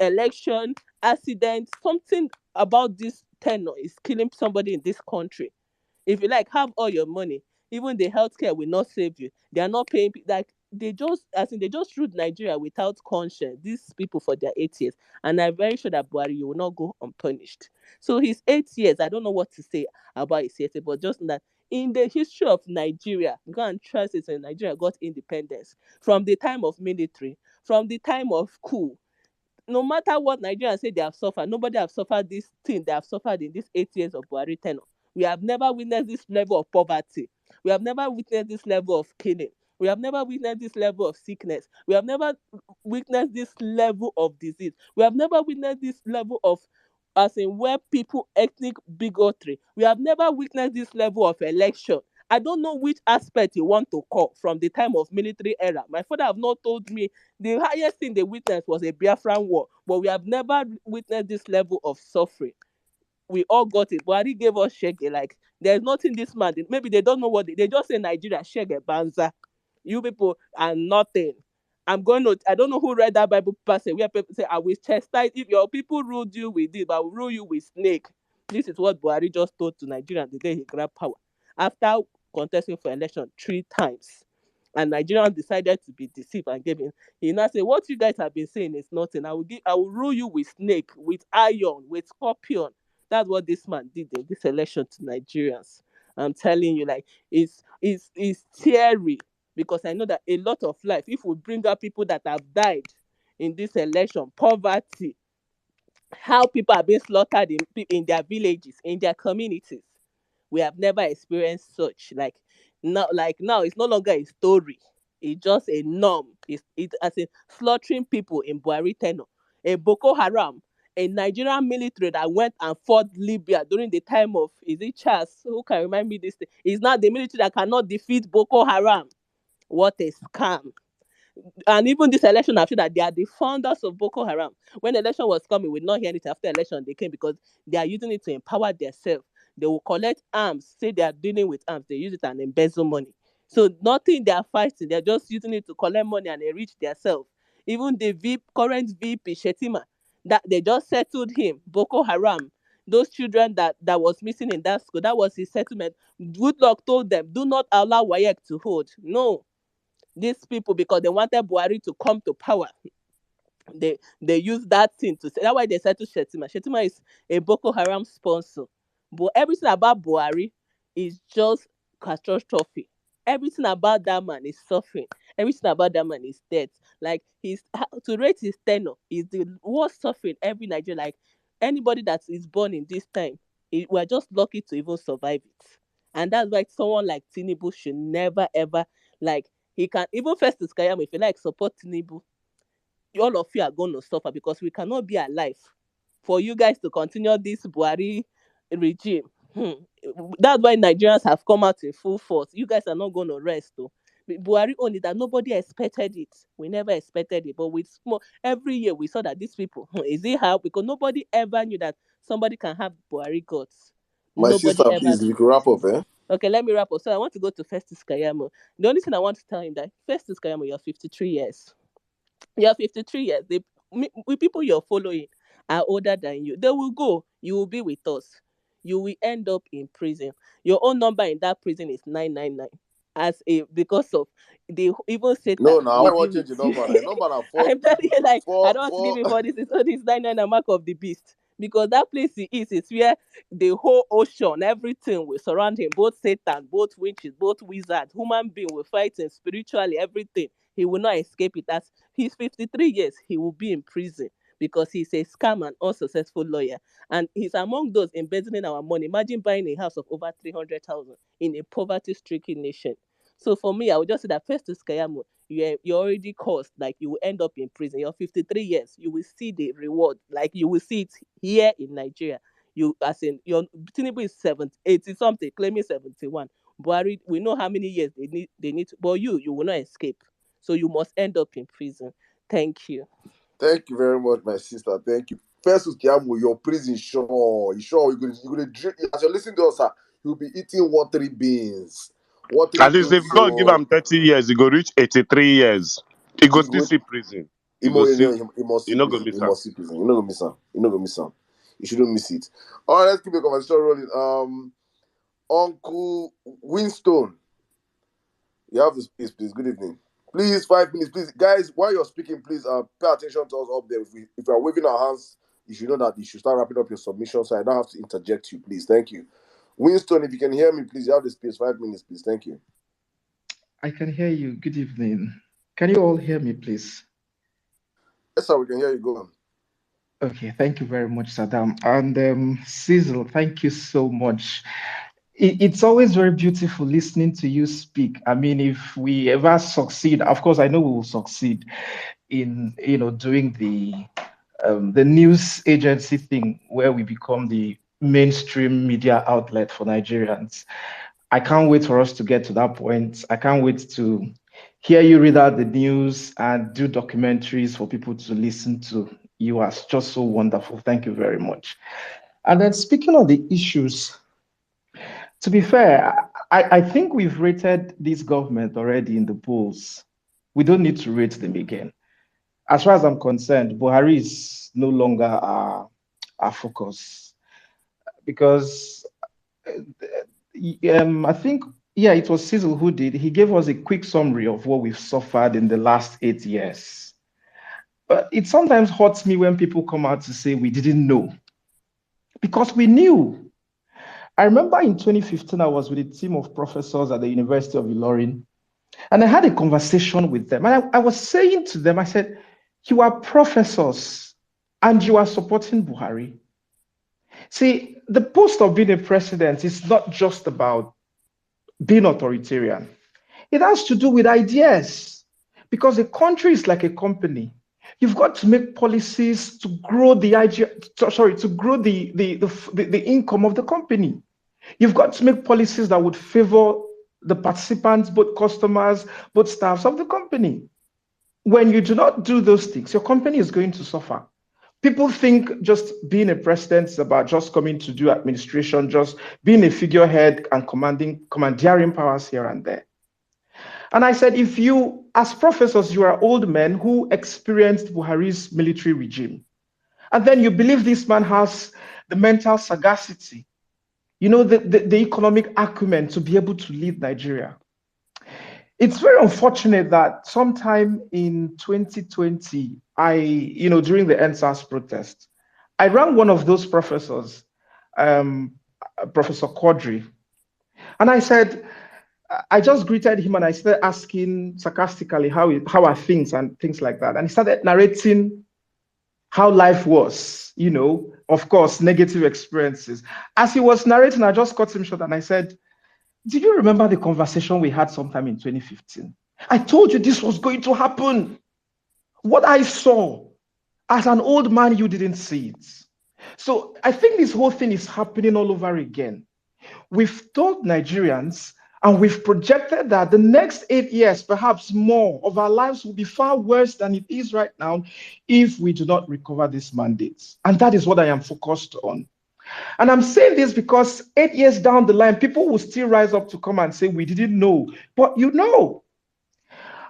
election, accident, something about this tenor is killing somebody in this country. If you like have all your money, even the healthcare will not save you. They are not paying like they just ruled Nigeria without conscience. These people for their 8 years, and I'm very sure that Buhari you will not go unpunished. So his 8 years, I don't know what to say about his 8 years, but just that in the history of Nigeria, go and trust it when Nigeria got independence from the time of military, from the time of coup, no matter what Nigerians say they have suffered, nobody have suffered this thing they have suffered in these 8 years of Buhari tenure. We have never witnessed this level of poverty. We have never witnessed this level of killing. We have never witnessed this level of sickness. We have never witnessed this level of disease. We have never witnessed this level of, as in where people ethnic bigotry. We have never witnessed this level of election. I don't know which aspect you want to call from the time of military era. My father have not told me the highest thing they witnessed was a Biafran war, but we have never witnessed this level of suffering. We all got it. Buhari gave us shege. Like, there's nothing this man did. Maybe they don't know what they just say Nigeria, shege, banza. You people are nothing. I don't know who read that Bible passage where people say, I will chastise if your people ruled you with this, but I will rule you with snake. This is what Buhari just told to Nigerians the day he grabbed power. After contesting for election 3 times. And Nigerians decided to be deceived and gave him. He now said, what you guys have been saying is nothing. I will rule you with snake, with iron, with scorpion. That's what this man did in this election to Nigerians. I'm telling you, like, it's scary because I know that a lot of life, if we bring up people that have died in this election, poverty, how people are being slaughtered in their villages, in their communities. We have never experienced such. Like now, it's no longer a story. It's just a norm. It's as in slaughtering people in Buhari tenure. A Boko Haram, a Nigerian military that went and fought Libya during the time of is it Charles? Who can remind me this thing? It's not the military that cannot defeat Boko Haram. What a scam. And even this election, I feel that they are the founders of Boko Haram. When the election was coming, we not hear it after election. They came because they are using it to empower themselves. They will collect arms, say they are dealing with arms. They use it and embezzle money. So nothing they are fighting. They're just using it to collect money and enrich themselves. Even the current VP Shetima, that they just settled him, Boko Haram. Those children that was missing in that school, that was his settlement. Goodluck told them, do not allow WAEC to hold. No, these people, because they wanted Buhari to come to power, they use that thing to say. That's why they said to Shetima. Shetima is a Boko Haram sponsor. But everything about Buhari is just catastrophe. Everything about that man is suffering. Everything about that man is death. Like to rate his tenure is the worst suffering every Nigerian. Like anybody that is born in this time, we're just lucky to even survive it. And that's why someone like Tinubu should never ever like he can even Festus Kayama, if you like support Tinubu, all of you are going to suffer because we cannot be alive for you guys to continue this Buhari regime. That's why Nigerians have come out in full force. You guys are not going to rest though. Buhari only that nobody expected it. We never expected it. But with small every year we saw that these people, is it how? Because nobody ever knew that somebody can have Buhari guts. My Nobody sister, ever please, knew. you can wrap up, eh? Okay, let me wrap up. So I want to go to Festus Kayamo. The only thing I want to tell him that Festus Kayamo, you're 53 years. You're 53 years. With people you're following are older than you. They will go. You will be with us. You will end up in prison. Your own number in that prison is 999. as a because of they even No, Satan now I will want be to change with the you. number. The number now four, I'm telling you, like I four, don't want to leave four. it for this. It's so this 99 a mark of the beast because that place he is where the whole ocean, everything will surround him. Both Satan, both witches, both wizards, human being will fight him spiritually. Everything he will not escape it. As he's 53 years, he will be in prison because he's a scam and unsuccessful lawyer, and he's among those embezzling our money. Imagine buying a house of over 300,000 in a poverty-stricken nation. So for me, I would just say that Festus Kayamo, you're already caused, like you will end up in prison. You're 53 years, you will see the reward, like you will see it here in Nigeria. You as in your Tinubu is 70, 80 something, claiming 71. Buhari, we know how many years they need to, but you will not escape. So you must end up in prison. Thank you. Thank you very much, my sister. Thank you. First, Kiamu, your prison sure. You sure you're gonna drink as you're listening to us, sir, you'll be eating watery beans. Watery At least if beans, God give so him 30 years, he go reach 83 years. He go you still go see prison. he You go must, see, he must you see not go prison. miss He him. must see prison. You're not gonna miss him. You're not gonna miss him. You shouldn't miss it. All right, let's keep the conversation rolling. Uncle Winston, you have the space, please. Good evening. Please, 5 minutes, please, guys. While you're speaking, please pay attention to us up there. If we are waving our hands, you should know that you should start wrapping up your submission, so I don't have to interject you, please. Thank you. Winston, if you can hear me, please, you have the space. 5 minutes, please. Thank you. I can hear you. Good evening. Can you all hear me, please? Yes, sir, we can hear you. Go on. Okay, thank you very much, Saddam. And Cecil, thank you so much. It's always very beautiful listening to you speak. I mean, if we ever succeed, of course, I know we will succeed in doing the news agency thing where we become the mainstream media outlet for Nigerians. I can't wait for us to get to that point. I can't wait to hear you read out the news and do documentaries for people to listen to. You are just so wonderful. Thank you very much. And then speaking of the issues, to be fair, I think we've rated this government already in the polls. We don't need to rate them again. As far as I'm concerned, Buhari is no longer our focus because I think, yeah, it was Cecil who did. He gave us a quick summary of what we've suffered in the last 8 years. But it sometimes hurts me when people come out to say we didn't know because we knew. I remember in 2015, I was with a team of professors at the University of Ilorin, and I had a conversation with them. And I was saying to them, I said, you are professors and you are supporting Buhari. See, the post of being a president is not just about being authoritarian. It has to do with ideas because a country is like a company. You've got to make policies to grow the idea, to grow the income of the company. You've got to make policies that would favor the participants, both customers, both staffs of the company. When you do not do those things, your company is going to suffer. People think just being a president is about just coming to do administration, just being a figurehead and commandeering powers here and there. And I said, if you, as professors, you are old men who experienced Buhari's military regime, and then you believe this man has the mental sagacity, the economic acumen to be able to lead Nigeria. It's very unfortunate that sometime in 2020, during the NSAS protest, I rang one of those professors, Professor Quadri, and I said, I just greeted him and I started asking sarcastically how are things and things like that. And he started narrating how life was, of course, negative experiences. As he was narrating, I just cut him short and I said, did you remember the conversation we had sometime in 2015? I told you this was going to happen. What I saw as an old man, you didn't see it. So I think this whole thing is happening all over again. We've told Nigerians and we've projected that the next 8 years, perhaps more, of our lives will be far worse than it is right now if we do not recover these mandates. And that is what I am focused on. And I'm saying this because 8 years down the line, people will still rise up to come and say, we didn't know. But you know.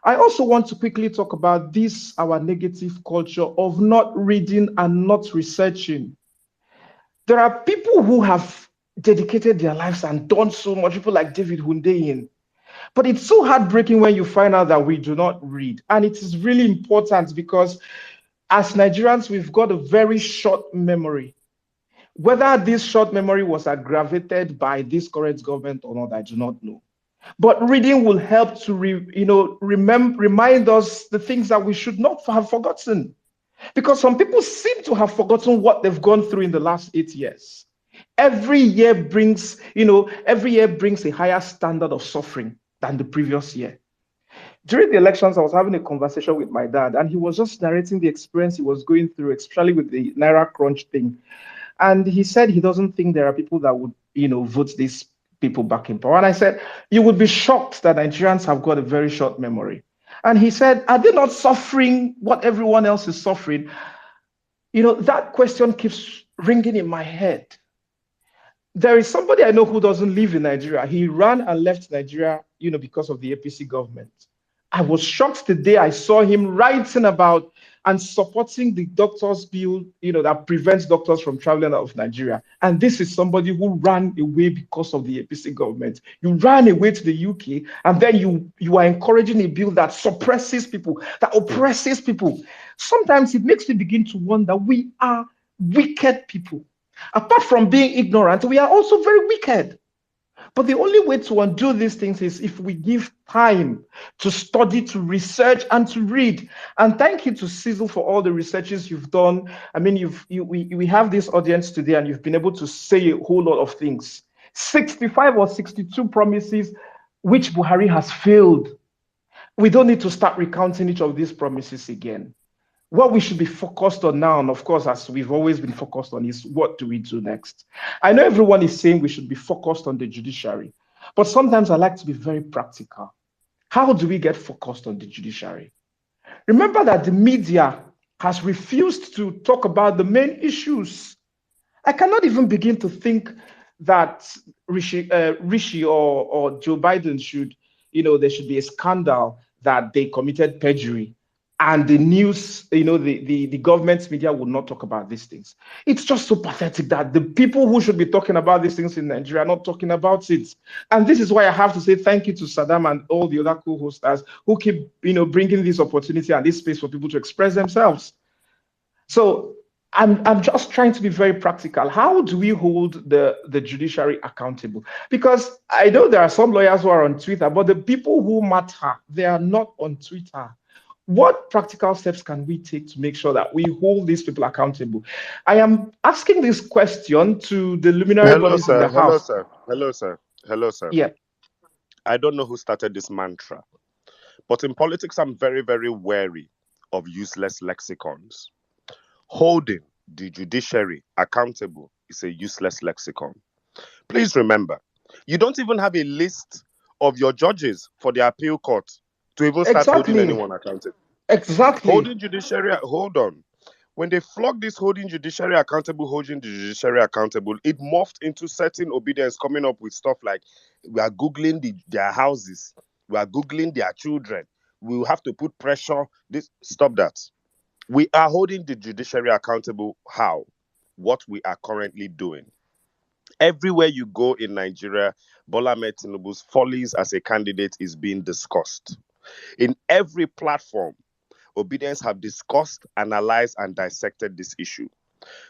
I also want to quickly talk about this, our negative culture of not reading and not researching. There are people who have dedicated their lives and done so much, people like David Hundeyin. But it's so heartbreaking when you find out that we do not read. And it is really important because as Nigerians, we've got a very short memory. Whether this short memory was aggravated by this current government or not, I do not know. But reading will help to remind us the things that we should not have forgotten. Because some people seem to have forgotten what they've gone through in the last 8 years. Every year brings a higher standard of suffering than the previous year. During the elections, I was having a conversation with my dad, and he was just narrating the experience he was going through, especially with the Naira Crunch thing. And he said he doesn't think there are people that would, vote these people back in power. And I said, you would be shocked that Nigerians have got a very short memory. And he said, are they not suffering what everyone else is suffering? That question keeps ringing in my head. There is somebody I know who doesn't live in Nigeria. He ran and left Nigeria, because of the APC government. I was shocked the day I saw him writing about and supporting the doctors' bill, that prevents doctors from traveling out of Nigeria. And this is somebody who ran away because of the APC government. You ran away to the UK, and then you are encouraging a bill that suppresses people, that oppresses people. Sometimes it makes me begin to wonder, we are wicked people. Apart from being ignorant, we are also very wicked. But the only way to undo these things is if we give time to study, to research, and to read. And thank you to Cecil for all the researches you've done. I mean, we have this audience today, and you've been able to say a whole lot of things. 65 or 62 promises which Buhari has failed. We don't need to start recounting each of these promises again. What we should be focused on now, and of course, as we've always been focused on, is what do we do next? I know everyone is saying we should be focused on the judiciary, but sometimes I like to be very practical. How do we get focused on the judiciary? Remember that the media has refused to talk about the main issues. I cannot even begin to think that Rishi or Joe Biden should, there should be a scandal that they committed perjury. And the news, the government's media will not talk about these things. It's just so pathetic that the people who should be talking about these things in Nigeria are not talking about it. And this is why I have to say thank you to Saddam and all the other co-hosters who keep, bringing this opportunity and this space for people to express themselves. So I'm just trying to be very practical. How do we hold the judiciary accountable? Because I know there are some lawyers who are on Twitter, but the people who matter, they are not on Twitter. What practical steps can we take to make sure that we hold these people accountable? I am asking this question to the luminary bodies in the House. Hello, sir. Yeah. I don't know who started this mantra, but in politics, I'm very, very wary of useless lexicons. Holding the judiciary accountable is a useless lexicon. Please remember, you don't even have a list of your judges for the appeal court to even start holding anyone accountable. Exactly. Holding judiciary, hold on. When they flogged this holding judiciary accountable, it morphed into certain obedience, coming up with stuff like, we are Googling their houses, we are Googling their children, we will have to put pressure. Stop that. We are holding the judiciary accountable. How? What we are currently doing. Everywhere you go in Nigeria, Bola Ahmed Tinubu's follies as a candidate is being discussed. In every platform, obedience have discussed, analyzed, and dissected this issue.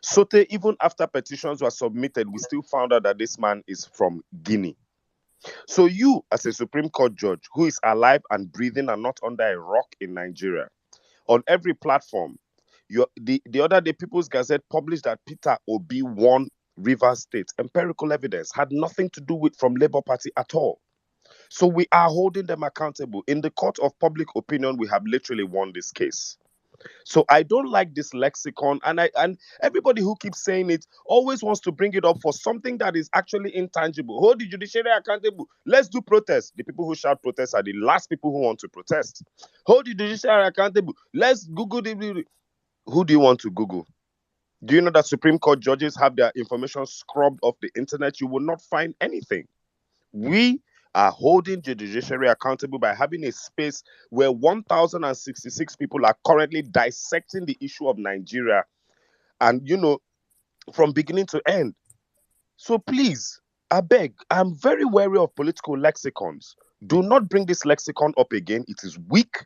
Sote, even after petitions were submitted, we still found out that this man is from Guinea. So you, as a Supreme Court judge who is alive and breathing and not under a rock in Nigeria, on every platform, the other day, People's Gazette published that Peter Obi won Rivers State. Empirical evidence had nothing to do with from Labour Party at all. So we are holding them accountable. In the court of public opinion, we have literally won this case. So I don't like this lexicon, and everybody who keeps saying it always wants to bring it up for something that is actually intangible. Hold the judiciary accountable. Let's do protests. The people who shout protests are the last people who want to protest. Hold the judiciary accountable. Let's Google the... Who do you want to Google? Do you know that Supreme Court judges have their information scrubbed off the internet? You will not find anything. We are holding the judiciary accountable by having a space where 1,066 people are currently dissecting the issue of Nigeria and, from beginning to end. So please, I beg, I'm very wary of political lexicons. Do not bring this lexicon up again. It is weak.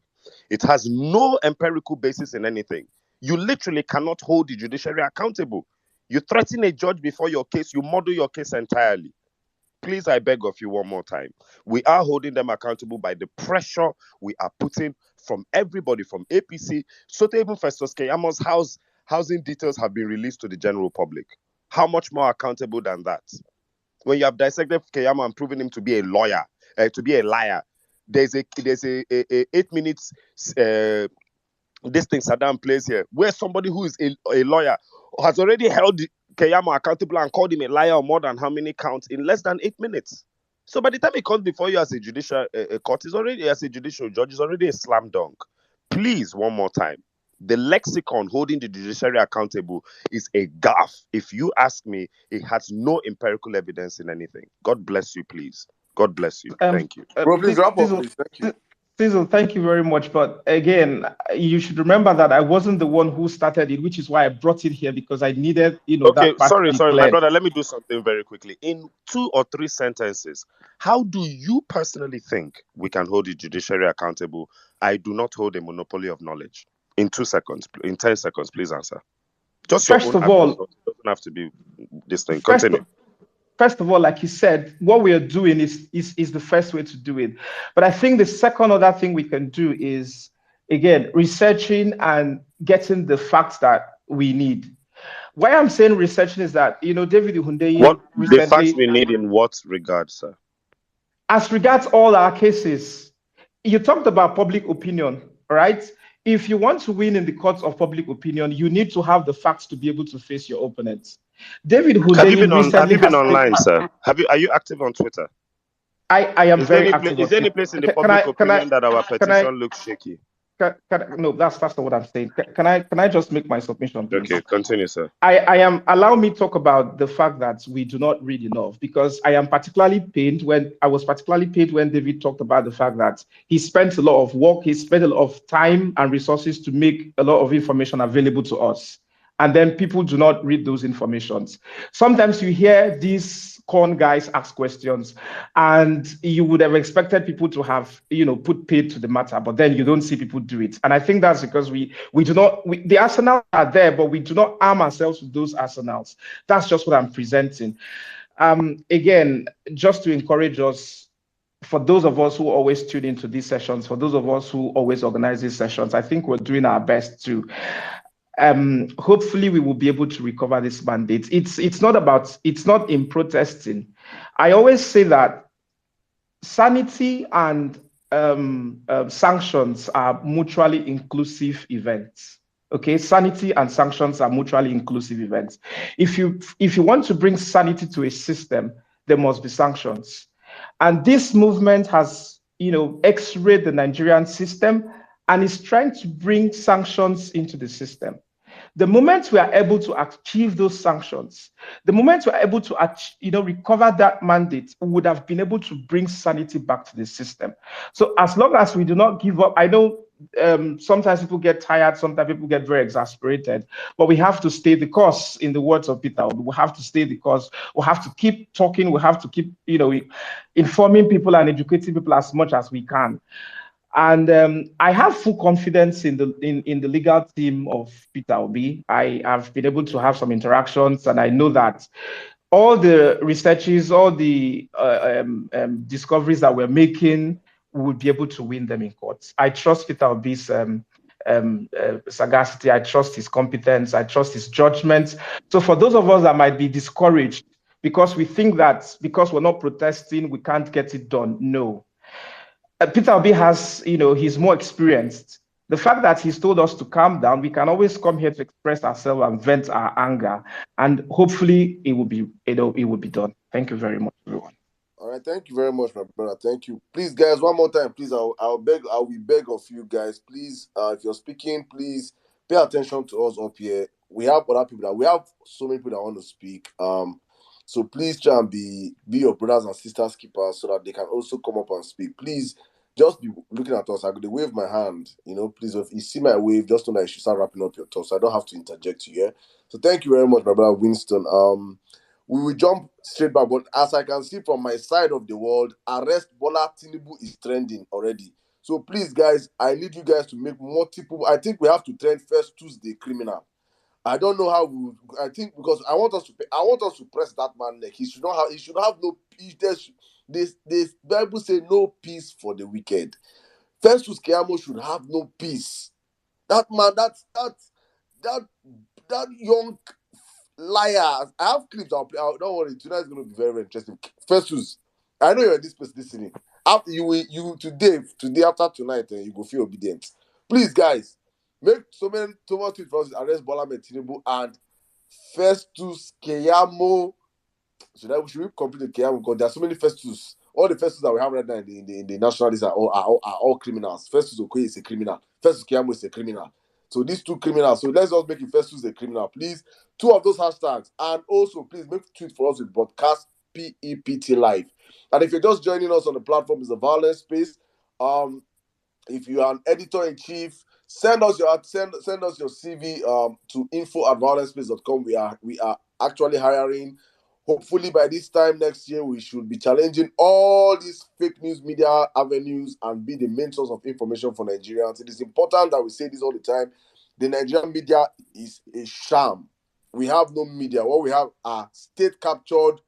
It has no empirical basis in anything. You literally cannot hold the judiciary accountable. You threaten a judge before your case, you model your case entirely. Please, I beg of you one more time. We are holding them accountable by the pressure we are putting from everybody, from APC, so to even Festus Keyama's housing details have been released to the general public. How much more accountable than that? When you have dissected Keyama and proven him to be a lawyer, to be a liar, there's a 8 minutes this thing Saddam plays here, where somebody who is a lawyer has already held Keyama accountable and called him a liar on more than how many counts in less than 8 minutes. So by the time he comes before you as a judicial court, is already as a judicial judge, is already a slam dunk. Please, one more time. The lexicon holding the judiciary accountable is a gaffe. If you ask me, it has no empirical evidence in anything. God bless you, please. God bless you. Thank you. Bro, please wrap up, please. Thank you. Cecil, thank you very much. But again, you should remember that I wasn't the one who started it, which is why I brought it here, because I needed, Okay, that part sorry, to be clear. my brother. Let me do something very quickly. In 2 or 3 sentences, how do you personally think we can hold the judiciary accountable? I do not hold a monopoly of knowledge. In 2 seconds, in 10 seconds, please answer. Just your First own of all, answer. It doesn't have to be this thing. Continue. First of all, like you said, what we are doing is the first way to do it. But I think the second other thing we can do is, again, researching and getting the facts that we need. Why I'm saying researching is that, David Hundeyi What recently, the facts we need in what regard, sir? As regards all our cases, you talked about public opinion, right? If you want to win in the courts of public opinion, you need to have the facts to be able to face your opponents. David Hundeyi Have you been recently online, sir? Are you active on Twitter? I am very active. Is there any place in the public opinion that our petition looks shaky? No, that's not what I'm saying. Can I just make my submission, please? Okay, continue, sir. Allow me to talk about the fact that we do not read enough, because I was particularly pained when David talked about the fact that he spent a lot of work, he spent a lot of time and resources to make a lot of information available to us. And then people do not read those informations. Sometimes you hear these corn guys ask questions, and you would have expected people to have, put paid to the matter, but then you don't see people do it. And I think that's because we do not, the arsenals are there, but we do not arm ourselves with those arsenals. That's just what I'm presenting. Again, just to encourage us, for those of us who always tune into these sessions, for those of us who always organize these sessions, I think we're doing our best to hopefully we will be able to recover this mandate. It's not in protesting. I always say that sanity and sanctions are mutually inclusive events. Okay, sanity and sanctions are mutually inclusive events. If you want to bring sanity to a system, there must be sanctions. And this movement has, x-rayed the Nigerian system and is trying to bring sanctions into the system. The moment we are able to achieve those sanctions, the moment we are able to recover that mandate, we would have been able to bring sanity back to the system. So as long as we do not give up, I know sometimes people get tired, sometimes people get very exasperated, but we have to stay the course, in the words of Peter. We have to stay the course. We have to keep talking. We have to keep, informing people and educating people as much as we can. And I have full confidence in the legal team of Peter Obi. I have been able to have some interactions, and I know that all the researches, all the discoveries that we're making, we will be able to win them in court. I trust Peter Obi's sagacity. I trust his competence. I trust his judgment. So for those of us that might be discouraged because we think that because we're not protesting, we can't get it done, no. Peter Obi has, he's more experienced. The fact that he's told us to calm down, we can always come here to express ourselves and vent our anger, and hopefully it will be, it will be done. Thank you very much, everyone. All right, thank you very much, my brother. Thank you. Please, guys, one more time, please. I will beg of you guys, please. If you're speaking, please pay attention to us up here. We have other people we have so many people that want to speak. So please try and be your brothers and sisters keepers so that they can also come up and speak. Please just be looking at us. I could wave my hand, please. If you see my wave, just know that you should start wrapping up your thoughts. So I don't have to interject you here. So thank you very much, my brother Winston. we will jump straight back. But as I can see from my side of the world, arrest Bola Tinubu is trending already. So please, guys, I need you guys to make multiple. I think we have to trend Festus the criminal. I don't know how we. I think because I want us to press that man neck. He should not have. He should have no peace. This Bible say no peace for the wicked. Festus Keyamo should have no peace. That man, that young liar. I have clips. I'll play. Don't worry. Tonight is going to be very, very interesting. Festus, I know you're in this place listening. After you today after tonight, you go feel obedient. Please, guys, make so much tweets for us to arrest Bola Tinubu and Festus Keyamo. Should we complete the Keyamo? Because there are so many Festus. All the Festus that we have right now in the nationalists are all criminals. Festus Okoye is a criminal. Festus Keyamo is a criminal. So these two criminals. So let's just make it Festus a criminal, please. 2 of those hashtags, and also please make a tweet for us with broadcast PEPT live. And if you're just joining us on the platform, it's a Vawulence space. If you are an editor-in-chief, send us your CV to info@vawulencespace.com. We are actually hiring. Hopefully by this time next year, we should be challenging all these fake news media avenues and be the main source of information for Nigerians. It is important that we say this all the time. The Nigerian media is a sham. We have no media. What we have are state-captured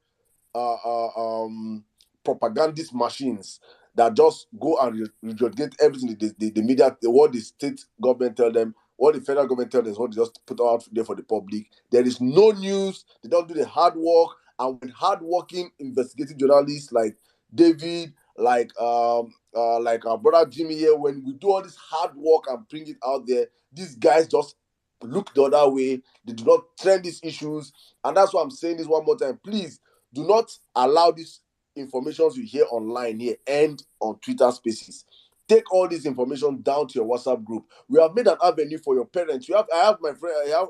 propagandist machines that just go and regurgitate everything the media, what the state government tell them, what the federal government tell them, is what they just put out there for the public. There is no news. They don't do the hard work. And when hard-working investigative journalists like David, like our brother Jimmy here, when we do all this hard work and bring it out there, these guys just look the other way. They do not trend these issues. And that's why I'm saying this one more time. Please do not allow these informations you hear online here end on Twitter Spaces. Take all this information down to your WhatsApp group. We have made an avenue for your parents. I have a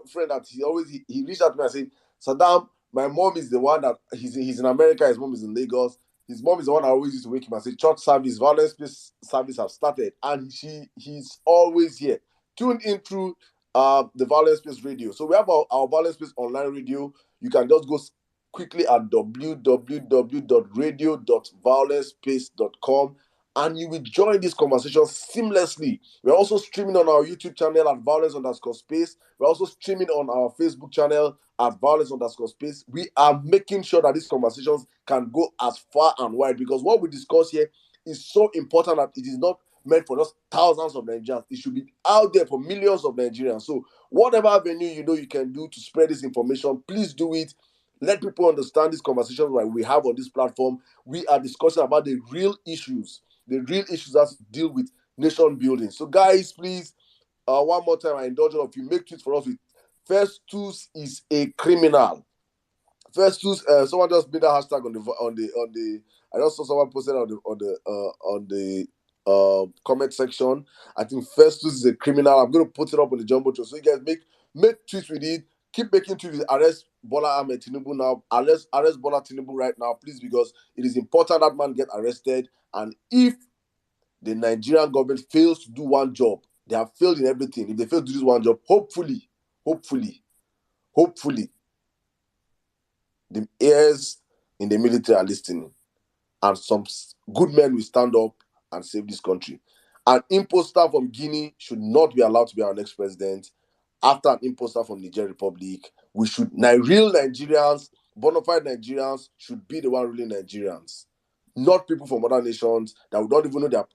friend that he reached out to me and said, Saddam, my mom is the one that he's in America, his mom is in Lagos. His mom is the one that always used to wake him and say, church service, Vawulence Space service have started. And he's always here. Tune in through the Vawulence Space radio. So we have our Vawulence Space online radio. You can just go quickly at www.radio.vawulencespace.com and you will join this conversation seamlessly. We're also streaming on our YouTube channel at Vawulence_space. We're also streaming on our Facebook channel at Vawulence_space. We are making sure that these conversations can go as far and wide because what we discuss here is so important that it is not meant for just thousands of Nigerians. It should be out there for millions of Nigerians. So whatever avenue you can do to spread this information, please do it. Let people understand these conversations that we have on this platform. We are discussing about the real issues that deal with nation building. So guys, please, one more time, I indulge all of you. Make tweets for us with Festus is a criminal. Festus, someone just made a hashtag on the. I just saw someone posted on the comment section. I think Festus is a criminal. I'm going to put it up on the jumbo show. So you guys make tweets with it. Keep making tweets with arrest Bola Ahmed Tinubu now. Arrest Bola Tinubu right now, please, because it is important that man get arrested. And if the Nigerian government fails to do one job, they have failed in everything. If they fail to do this one job, hopefully, the heirs in the military are listening, and some good men will stand up and save this country. An imposter from Guinea should not be allowed to be our next president. After an imposter from Niger Republic, real Nigerians, bona fide Nigerians, should be the one ruling Nigerians, not people from other nations that we don't even know that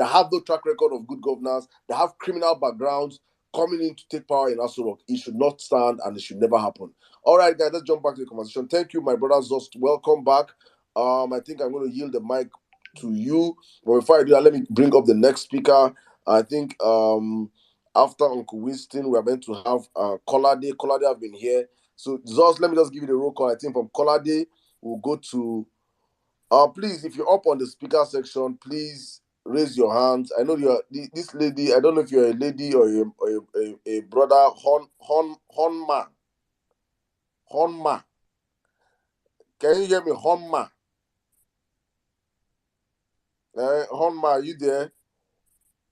have no track record of good governance, that have criminal backgrounds coming in to take power in Aso Rock. It should not stand and it should never happen. All right, guys, let's jump back to the conversation. Thank you, my brother Zost. Welcome back. I think I'm going to yield the mic to you. But before I do that, let me bring up the next speaker. I think after Uncle Winston, we are meant to have Kolade. Kolade have been here. So, Zost, let me just give you the roll call. I think from Kolade, we'll go to... please, if you're up on the speaker section, please raise your hands. I know you're this lady. I don't know if you're a lady or a brother. Honma. Can you hear me? Honma. Honma, are you there?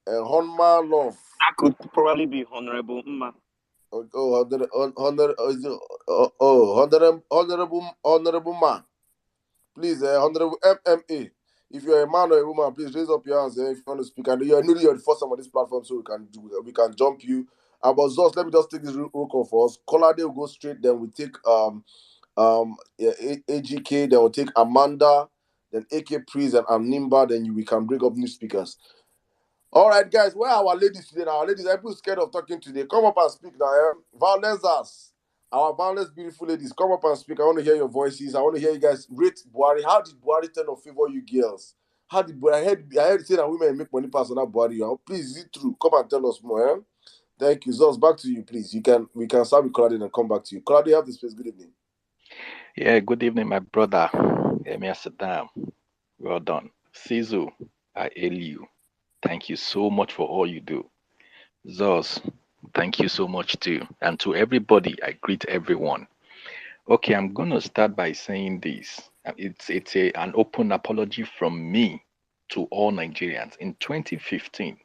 Honma Love. That could probably be Honorable Mma. Honorable man. Please, Honorable MMA. If you're a man or a woman, please raise up your hands if you want to speak. And you're the first time on this platform, so we can jump you. About Zos, let me just take this roll call for us. Colade will go straight. Then we take AGK. Then we'll take Amanda. Then AK Priest and Nimba. Then we can bring up new speakers. All right, guys. Where are our ladies today? Now, our ladies, are people scared of talking today? Come up and speak now. Vawulence. Our violence, beautiful ladies, come up and speak. I want to hear your voices. I want to hear you guys rate Buhari. How did Buhari turn or favor you girls? How did Buhari? I heard say that women make money pass on that Buhari. Please, is it true? Come and tell us more. Thank you. Zos, back to you, please. We can start with Claudia and come back to you. Claudia, you have the space. Good evening. Yeah, good evening, my brother. Emir Saddam. Well done. Sizu, I hail you. Thank you so much for all you do. Zos, thank you so much too. And to everybody, I greet everyone. Okay, I'm gonna start by saying this. It's an open apology from me to all Nigerians. In 2015,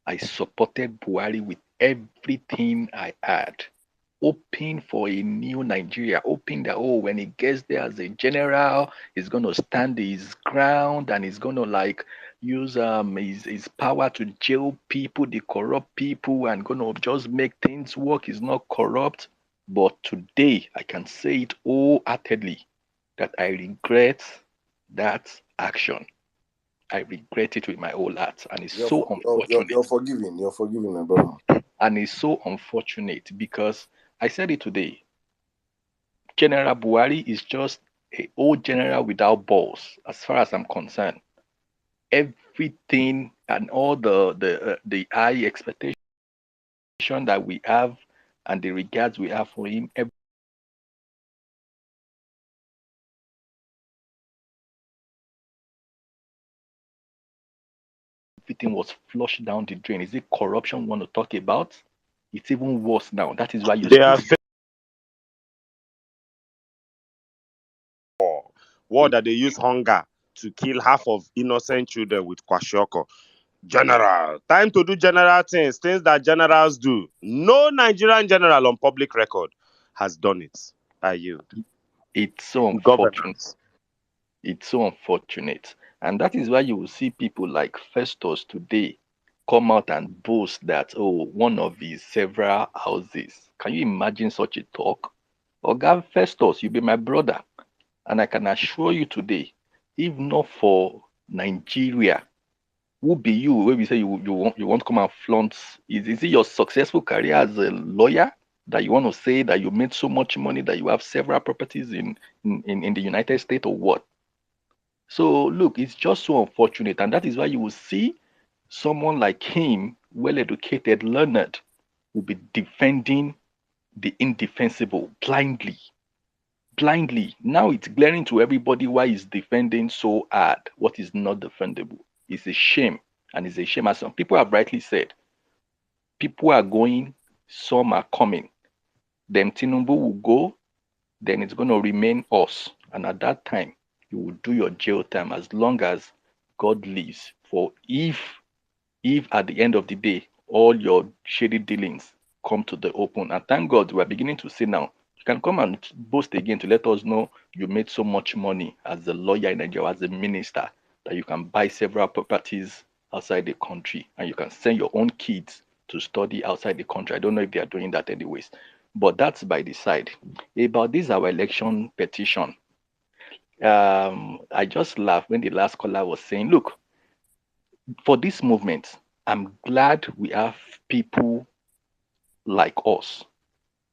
I supported Buhari with everything I had, hoping for a new Nigeria, hoping that when he gets there as a general, he's gonna stand his ground and he's gonna use his power to jail people, the corrupt people, and gonna just make things work. He's not corrupt. But today I can say it wholeheartedly that I regret that action. I regret it with my whole heart, and it's so unfortunate. You're forgiving. You're forgiving, my brother. And it's so unfortunate because I said it today. General Buhari is just an old general without balls, as far as I'm concerned. Everything and all the high expectation that we have and the regards we have for him, everything was flushed down the drain. Is it corruption we want to talk about? It's even worse now. That is why you war that they use hunger to kill half of innocent children with kwashiorkor. General, time to do general things that generals do. No Nigerian general on public record has done it. I yield. It's so unfortunate. It's so unfortunate. And that is why you will see people like Festus today come out and boast that, one of his several houses. Can you imagine such a talk? Oga Festus, you be my brother. And I can assure you today, if not for Nigeria, who be you when we say you want to come and flaunt? Is it your successful career as a lawyer that you want to say that you made so much money that you have several properties in the United States or what? So look, it's just so unfortunate, and that is why you will see someone like him, well-educated, learned, will be defending the indefensible blindly. Blindly. Now it's glaring to everybody why he's defending so hard what is not defendable. It's a shame, and it's a shame, as some people have rightly said. People are going, some are coming. Then Tinubu will go, then it's going to remain us, and at that time, you will do your jail time as long as God lives. For if at the end of the day, all your shady dealings come to the open, and thank God we are beginning to see now, you can come and boast again to let us know you made so much money as a lawyer in Nigeria, as a minister, that you can buy several properties outside the country, and you can send your own kids to study outside the country. I don't know if they are doing that anyways, but that's by the side. About this, our election petition, I just laughed when the last caller was saying, look, for this movement, I'm glad we have people like us.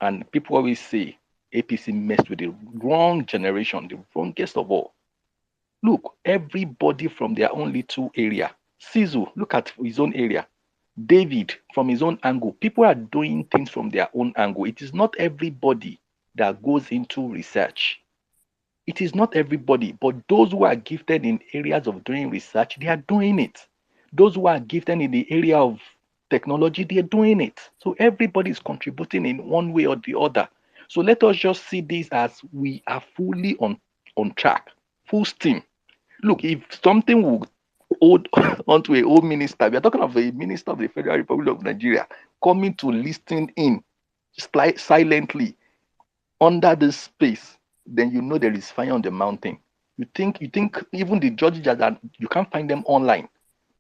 And people always say APC messed with the wrong generation, the wrongest of all. Look, everybody from their own little area. Sizu, look at his own area. David, from his own angle. People are doing things from their own angle. It is not everybody that goes into research. It is not everybody, but those who are gifted in areas of doing research, they are doing it. Those who are gifted in the area of technology, they are doing it. So everybody is contributing in one way or the other. So let us just see this as we are fully on track, full steam. Look, if something would hold onto a old minister, we are talking of a minister of the Federal Republic of Nigeria coming to listen in silently under this space, then you know there is fire on the mountain. You think even the judges that you can't find them online,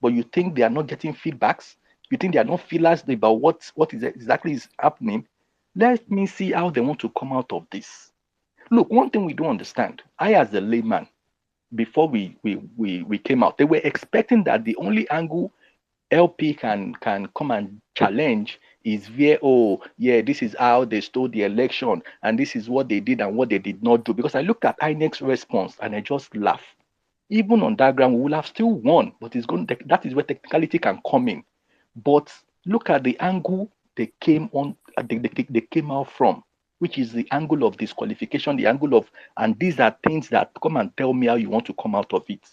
but you think they are not getting feedbacks. You think they are not feelers about what is exactly is happening. Let me see how they want to come out of this. Look, one thing we don't understand. I, as a layman, before we came out, they were expecting that the only angle LP can come and challenge is where, oh yeah, this is how they stole the election and this is what they did and what they did not do. Because I looked at INEC's response and I just laugh. Even on that ground, we will have still won, but it's going that is where technicality can come in. But look at the angle they came on, they came out from, which is the angle of disqualification, the angle of, and these are things that come and tell me how you want to come out of it.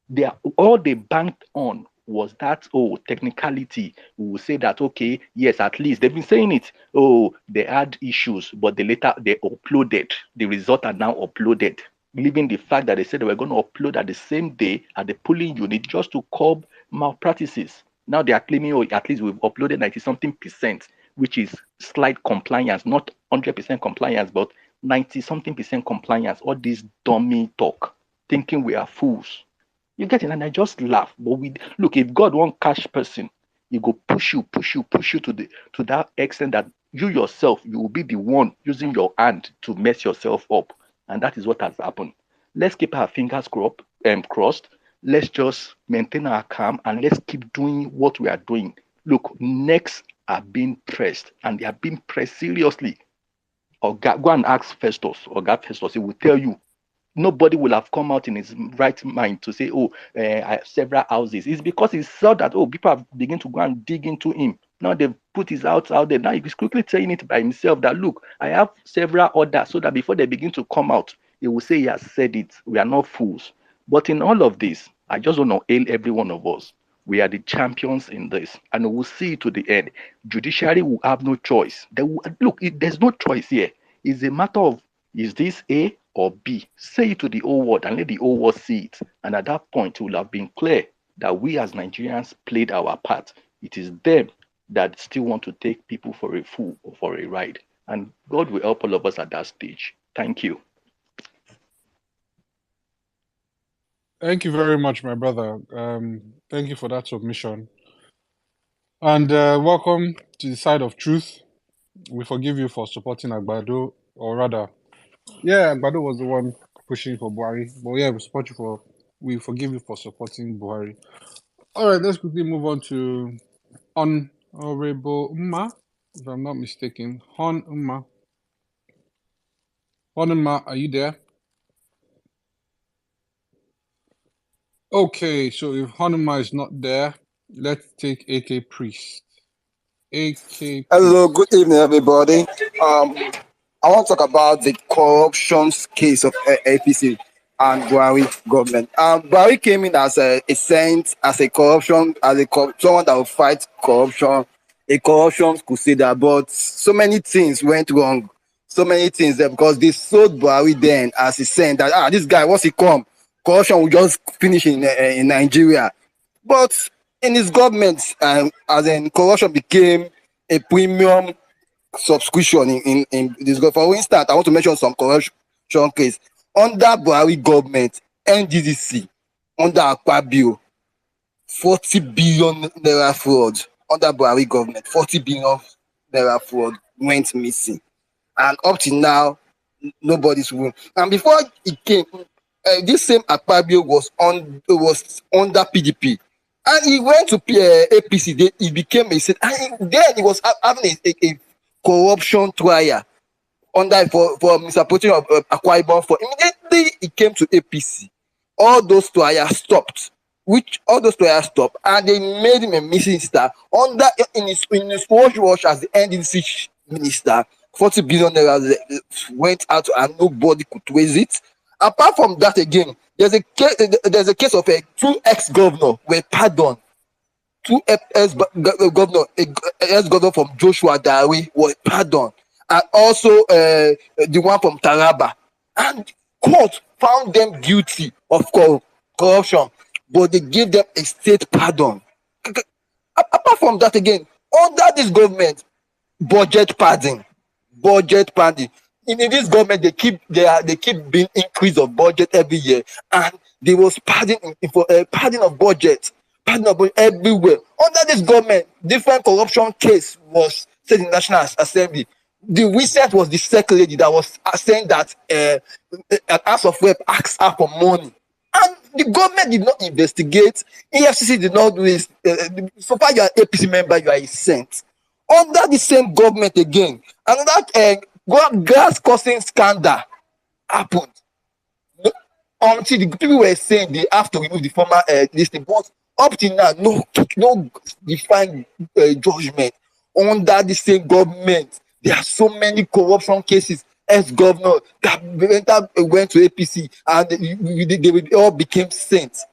They are, all they banked on was that, oh, technicality. We will say that, okay, yes, at least they've been saying it. Oh, they had issues, but they uploaded. The results are now uploaded, leaving the fact that they said they were going to upload at the same day at the polling unit just to curb malpractices. Now they are claiming, oh, at least we've uploaded 90 something percent, which is slight compliance, not 100% compliance, but 90 something percent compliance. All this dummy talk, thinking we are fools. You get it? And I just laugh. But we look, if God won't catch person, he go push you to that extent that you yourself, you will be the one using your hand to mess yourself up. And that is what has happened. Let's keep our fingers crossed. Let's just maintain our calm and let's keep doing what we are doing. Look, necks are being pressed and they are being pressed seriously. Or go and ask Festus, or God Festus, he will tell you. Nobody will have come out in his right mind to say, oh, I have several houses. It's because he saw that, oh, people have begun to go and dig into him. Now they've put his house out there. Now he's quickly saying it by himself that, look, I have several others, so that before they begin to come out, he will say he has said it. We are not fools. But in all of this, I just want to hail every one of us. We are the champions in this, and we will see to the end. Judiciary will have no choice. There's no choice here. It's a matter of, is this A or B? Say it to the whole world and let the whole world see it. And at that point, it will have been clear that we as Nigerians played our part. It is them that still want to take people for a fool or for a ride. And God will help all of us at that stage. Thank you. Thank you very much, my brother. Thank you for that submission. And welcome to the side of truth. We forgive you for supporting Agbado, or rather, yeah, Agbado was the one pushing for Buhari. But yeah, we forgive you for supporting Buhari. All right, let's quickly move on to Honorable Umma, if I'm not mistaken. Hon Umma. Hon Umma, are you there? Okay, so if Hon Umma is not there, let's take AK Priest. AK Hello, good evening, everybody. I want to talk about the corruption case of APC and Buhari government. Buhari came in as a saint, as a corruption, someone that will fight corruption, a corruption crusader. But so many things went wrong. So many things there because they sold Buhari then as a saint that this guy, once he come, corruption will just finish in Nigeria. But in his government, as in corruption became a premium subscription in this. For instance, I want to mention some corruption case under Buhari government. NDDC under Akpabio, 40 billion naira fraud under Buhari government. 40 billion naira fraud went missing, and up to now, nobody's won. And before it came, this same Akpabio was under PDP. And he went to APC. He became a state. And then he was having a corruption trial under for misappropriation of Akwa Ibom. For immediately he came to APC. All those trials stopped. And they made him a minister under in his wash as the NDC minister. 40 billion naira went out and nobody could trace it. Apart from that, again, there's a case of two ex-governors were pardoned. Two ex-governors from Joshua Dare were pardoned, and also the one from Taraba. And court found them guilty of corruption, but they gave them a state pardon. Apart from that, again, under this government, budget padding. budget padding. In this government, they keep being increase of budget every year, and there was padding padding of budget everywhere. Under this government, different corruption case was said in National Assembly. The recent was the second lady that was saying that an House of Rep asked her for money, and the government did not investigate. EFCC did not do this. So far, you are an APC member, you are a saint. Under the same government again, another gas causing scandal happened. Until the people were saying they have to remove the former listing, but up till now, no defined judgment under the same government. There are so many corruption cases. Ex-governor that went to APC and they all became saints.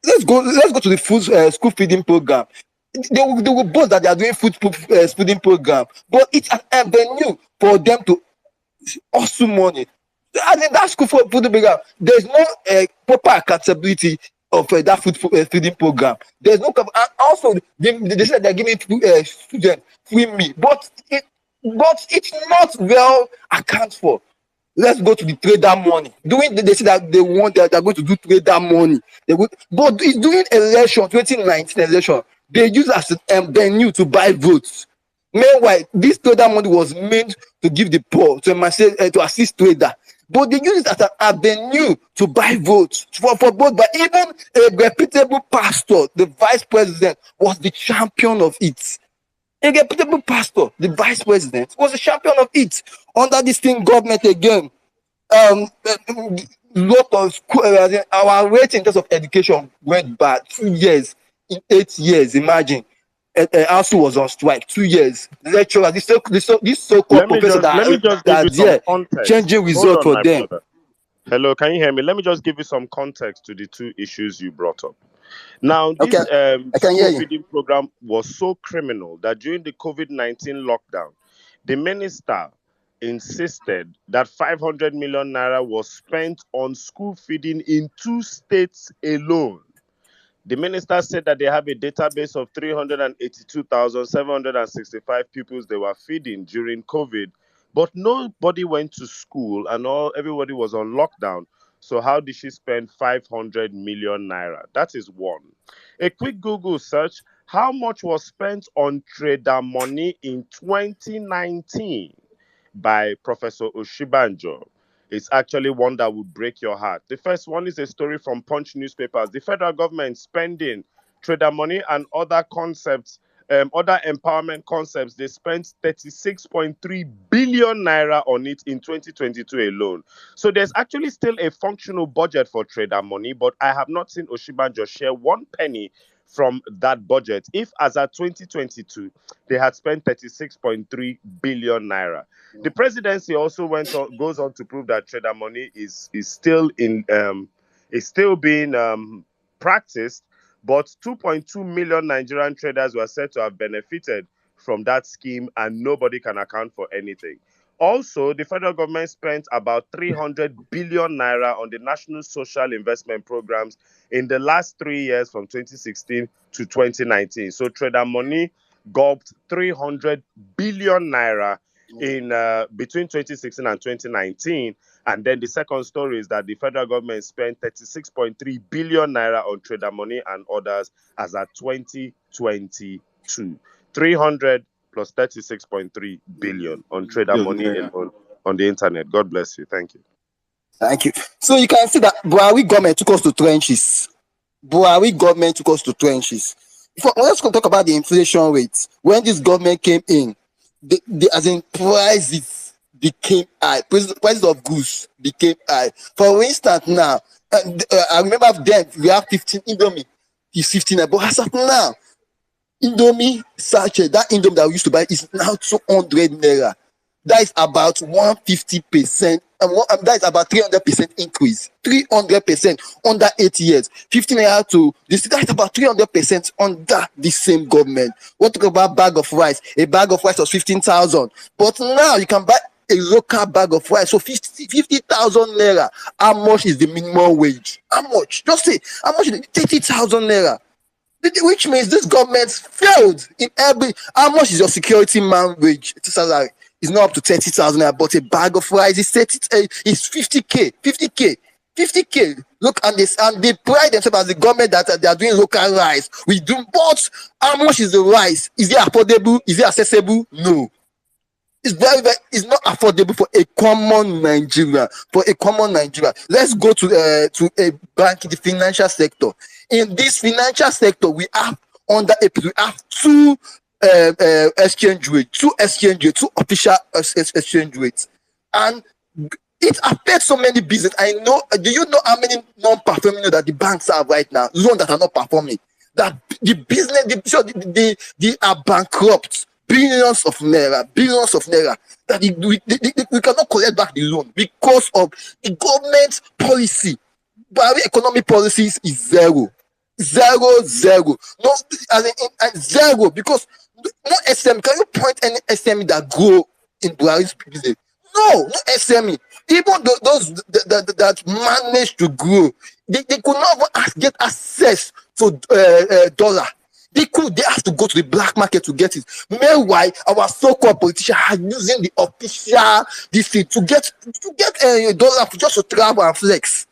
Let's go to the school feeding program. They will boast that they are doing feeding program, but it's an avenue for them to hustle money. And in that school feeding program, there's no proper accountability of that feeding program. There's no, and also they said they're giving students free meal, but it's not well accounted for. Let's go to the trader money. They say that they're going to do trader money. But it's during election, 2019 election, they use as an venue to buy votes. Meanwhile, this trader money was meant to give the poor, to assist trader. But they use it as an avenue to buy votes for both. But even a reputable pastor, the vice president, was the champion of it. A reputable pastor, the vice president, was a champion of it. Under this thing government again, lot of school, our rate in terms of education went bad. 2 years, in 8 years, imagine. ASU was on strike 2 years. Lecturers, this so-called professor changing result for them. Brother. Hello, can you hear me? Let me just give you some context to the two issues you brought up. Now, this school feeding program was so criminal that during the COVID-19 lockdown, the minister insisted that 500 million naira was spent on school feeding in 2 states alone. The minister said that they have a database of 382,765 pupils they were feeding during COVID, but nobody went to school and everybody was on lockdown. So how did she spend 500 million naira? That is one. A quick Google search, how much was spent on trader money in 2019 by Professor Oshibanjo? It's actually one that would break your heart. The first one is a story from Punch newspapers. The federal government spending trader money and other concepts, other empowerment concepts, they spent 36.3 billion naira on it in 2022 alone. So there's actually still a functional budget for trader money, but I have not seen Oshibanjo share 1 penny from that budget. If as at 2022, they had spent 36.3 billion naira. The presidency also goes on to prove that trader money is still being practiced, but 2.2 million Nigerian traders were said to have benefited from that scheme, and nobody can account for anything. Also, the federal government spent about 300 billion naira on the national social investment programs in the last 3 years from 2016 to 2019. So trader money gulped 300 billion naira in between 2016 and 2019. And then the second story is that the federal government spent 36.3 billion naira on trader money and others as at 2022. 300 plus 36.3 billion on trader money on the internet. God bless you. Thank you. Thank you. So you can see that Buhari government took us to trenches. Let's talk about the inflation rate. When this government came in, prices became high. Prices of goods became high. For instance, now, I remember then we have 15 Indomie. It's 15, but as of now, Indomie sachet, that Indomie that we used to buy is now 200 naira. That is about 150%. That is about 300% increase. 300% under 8 years. 15 naira to this. That is about 300% under the same government. What talk about bag of rice? A bag of rice was 15,000, but now you can buy a local bag of rice. So 50,000 naira. How much is the minimum wage? How much? Just say how much is it? 30,000 naira. Which means this government failed in every. How much is your security man wage salary? It's not up to 30,000. I bought a bag of rice. It's 50K, 50K. Look, and they pride themselves as the government that they are doing local rice. We do, but how much is the rice? Is it affordable? Is it accessible? No. It's it's not affordable for a common Nigeria. Let's go to a bank in the financial sector. In this financial sector, we have two exchange rates, two official exchange rates, and it affects so many business. I know. Do you know how many non-performing that the banks have right now? Loans that are not performing. That the business, they are bankrupt. Billions of naira. That we cannot collect back the loan because of the government policy. Buhari economic policies is zero. No, zero, because no SME. Can you point any SME that grow in Buhari's business? No SME. Even those that managed to grow, they could not get access to dollar. They have to go to the black market to get it. Meanwhile, our so-called politicians are using the official thing to get a dollar just to travel and flex.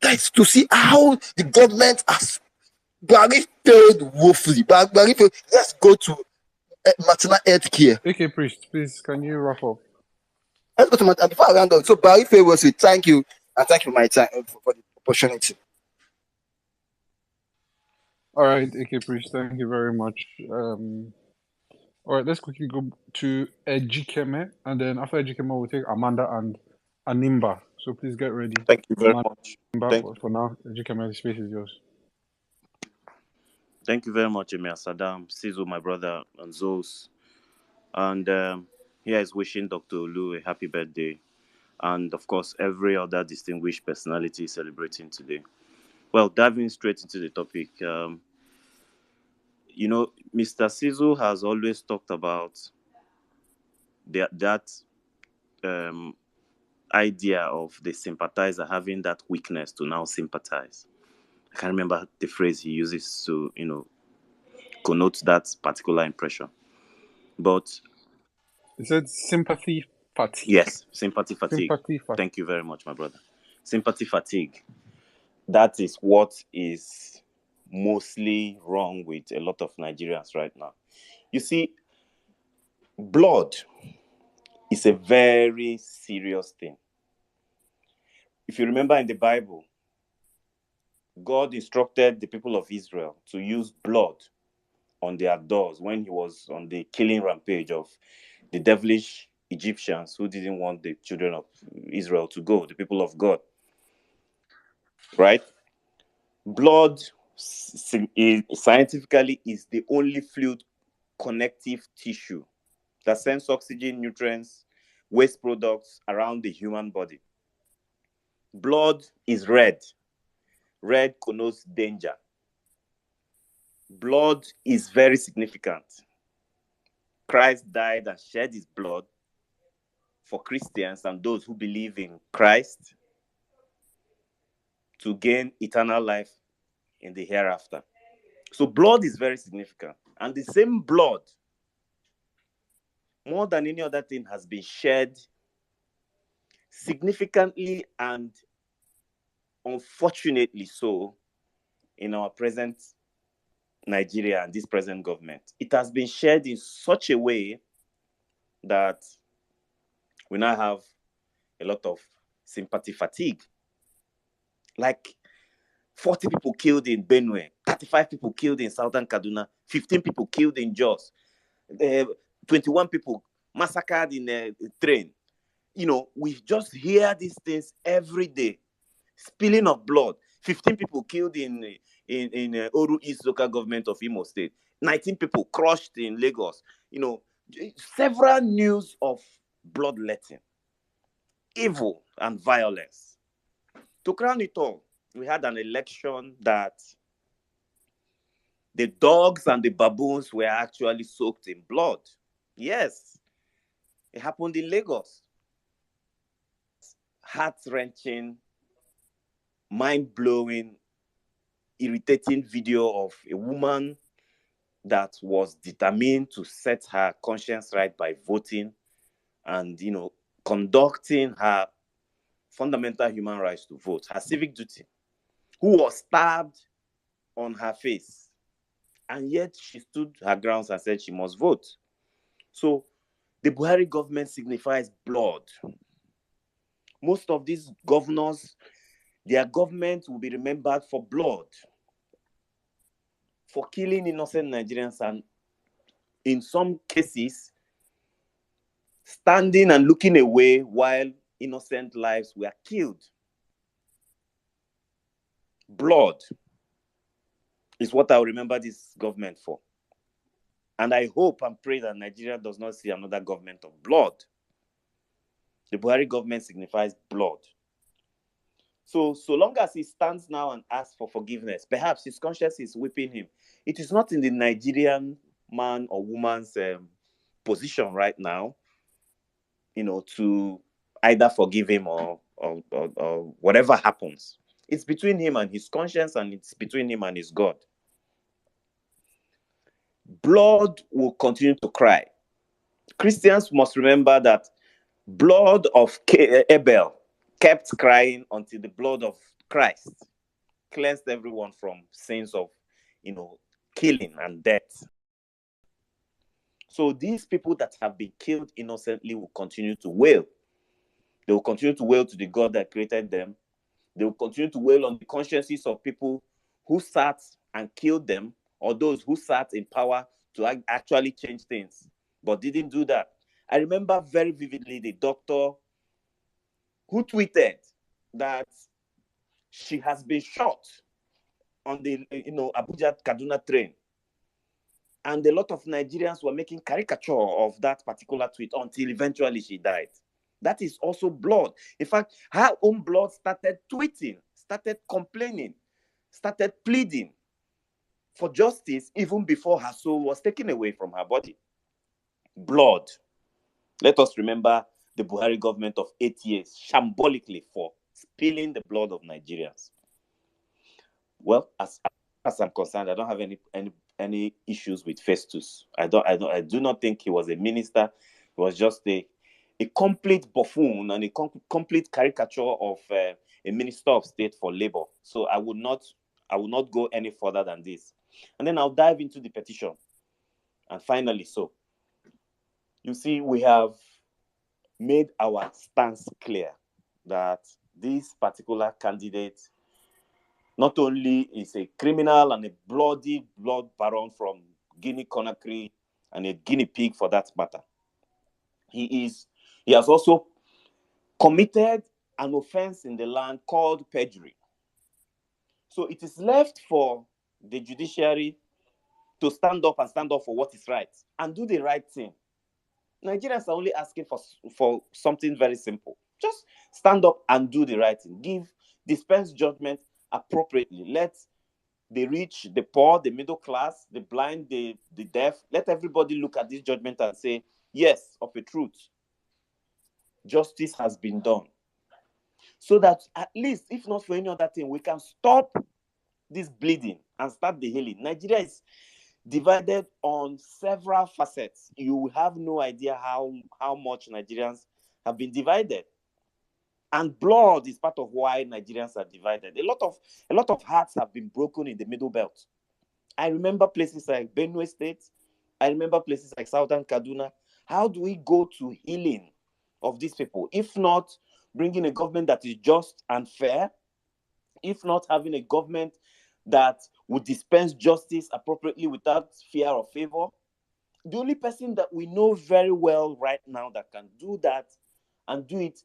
That's to see how the government has Buhari failed woefully. Buhari failed. Let's go to maternal health care. AK Priest, please, can you wrap up? Let's go to maternal. Before I round up, so Buhari failed woefully. Thank you, and thank you for my time for the opportunity. All right, AK Priest, thank you very much. All right, let's quickly go to Ejikeme, and then after Ejikeme, we'll take Amanda and Animba. So please get ready. Thank you very Amanda, much. Animba, for now, Ejikeme, the space is yours. Thank you very much, Emir Saddam, Sizo, my brother, and Zos. And here is wishing Dr. Olu a happy birthday. And of course, every other distinguished personality celebrating today. Well, diving straight into the topic, Mr. Sizo has always talked about that idea of the sympathizer having that weakness to now sympathize. I can't remember the phrase he uses to, connote that particular impression. But he said sympathy fatigue. Yes, sympathy fatigue. Thank you very much, my brother. Sympathy fatigue. That is what is mostly wrong with a lot of Nigerians right now. You see, blood is a very serious thing. If you remember in the Bible, God instructed the people of Israel to use blood on their doors when he was on the killing rampage of the devilish Egyptians who didn't want the children of Israel to go, the people of God. Right? Blood scientifically is the only fluid connective tissue that sends oxygen, nutrients, waste products around the human body. Blood is red. Red connotes danger. Blood is very significant. Christ died and shed his blood for Christians and those who believe in Christ to gain eternal life in the hereafter. So blood is very significant. And the same blood, more than any other thing, has been shed significantly and unfortunately so in our present Nigeria and this present government. It has been shed in such a way that we now have a lot of sympathy fatigue. Like 40 people killed in Benue, 35 people killed in Southern Kaduna, 15 people killed in Jos, 21 people massacred in a train. We just hear these things every day. Spilling of blood. 15 people killed in Oru East local government of Imo State. 19 people crushed in Lagos. Several news of bloodletting, evil and violence. To crown it all, we had an election that the dogs and the baboons were actually soaked in blood. Yes, it happened in Lagos. Heart-wrenching, mind-blowing, irritating video of a woman that was determined to set her conscience right by voting and conducting her fundamental human rights to vote, her civic duty, who was stabbed on her face, and yet she stood her grounds and said she must vote. So the Buhari government signifies blood. Most of these governors, their government will be remembered for blood, for killing innocent Nigerians, and in some cases, standing and looking away while innocent lives were killed. Blood is what I'll remember this government for. And I hope and pray that Nigeria does not see another government of blood. The Buhari government signifies blood. So long as he stands now and asks for forgiveness, perhaps his conscience is whipping him. It is not in the Nigerian man or woman's position right now, to either forgive him or whatever happens. It's between him and his conscience, and it's between him and his God. Blood will continue to cry. Christians must remember that blood of Abel kept crying until the blood of Christ cleansed everyone from sins of, killing and death. So these people that have been killed innocently will continue to wail. They will continue to wail to the God that created them. They will continue to wail on the consciences of people who sat and killed them, or those who sat in power to actually change things, but didn't do that. I remember very vividly the doctor who tweeted that she has been shot on the Abuja-Kaduna train. And a lot of Nigerians were making caricature of that particular tweet until eventually she died. That is also blood. In fact, her own blood started tweeting, started complaining, started pleading for justice even before her soul was taken away from her body. Blood. Let us remember the Buhari government of 8 years shambolically for spilling the blood of Nigerians. Well, as I'm concerned, I don't have any issues with Festus. I do not think he was a minister. He was just a complete buffoon and a complete caricature of a minister of state for labor. So I would not go any further than this. And then I'll dive into the petition. And finally, so you see, we have made our stance clear that this particular candidate not only is a criminal and a blood baron from Guinea-Conakry and a guinea pig for that matter. He has also committed an offense in the land called perjury. So it is left for the judiciary to stand up for what is right and do the right thing. Nigerians are only asking for something very simple. Just stand up and do the right thing. Dispense judgment appropriately. Let the rich, the poor, the middle class, the blind, the deaf, let everybody look at this judgment and say, yes, of a truth, justice has been done. So that at least, if not for any other thing, we can stop this bleeding and start the healing. Nigeria is divided on several facets. You have no idea how much Nigerians have been divided. And blood is part of why Nigerians are divided. A lot of hearts have been broken in the Middle Belt. I remember places like Benue State. I remember places like Southern Kaduna. How do we go to healing of these people? If not bringing a government that is just and fair, if not having a government that would dispense justice appropriately without fear or favor. The only person that we know very well right now that can do that and do it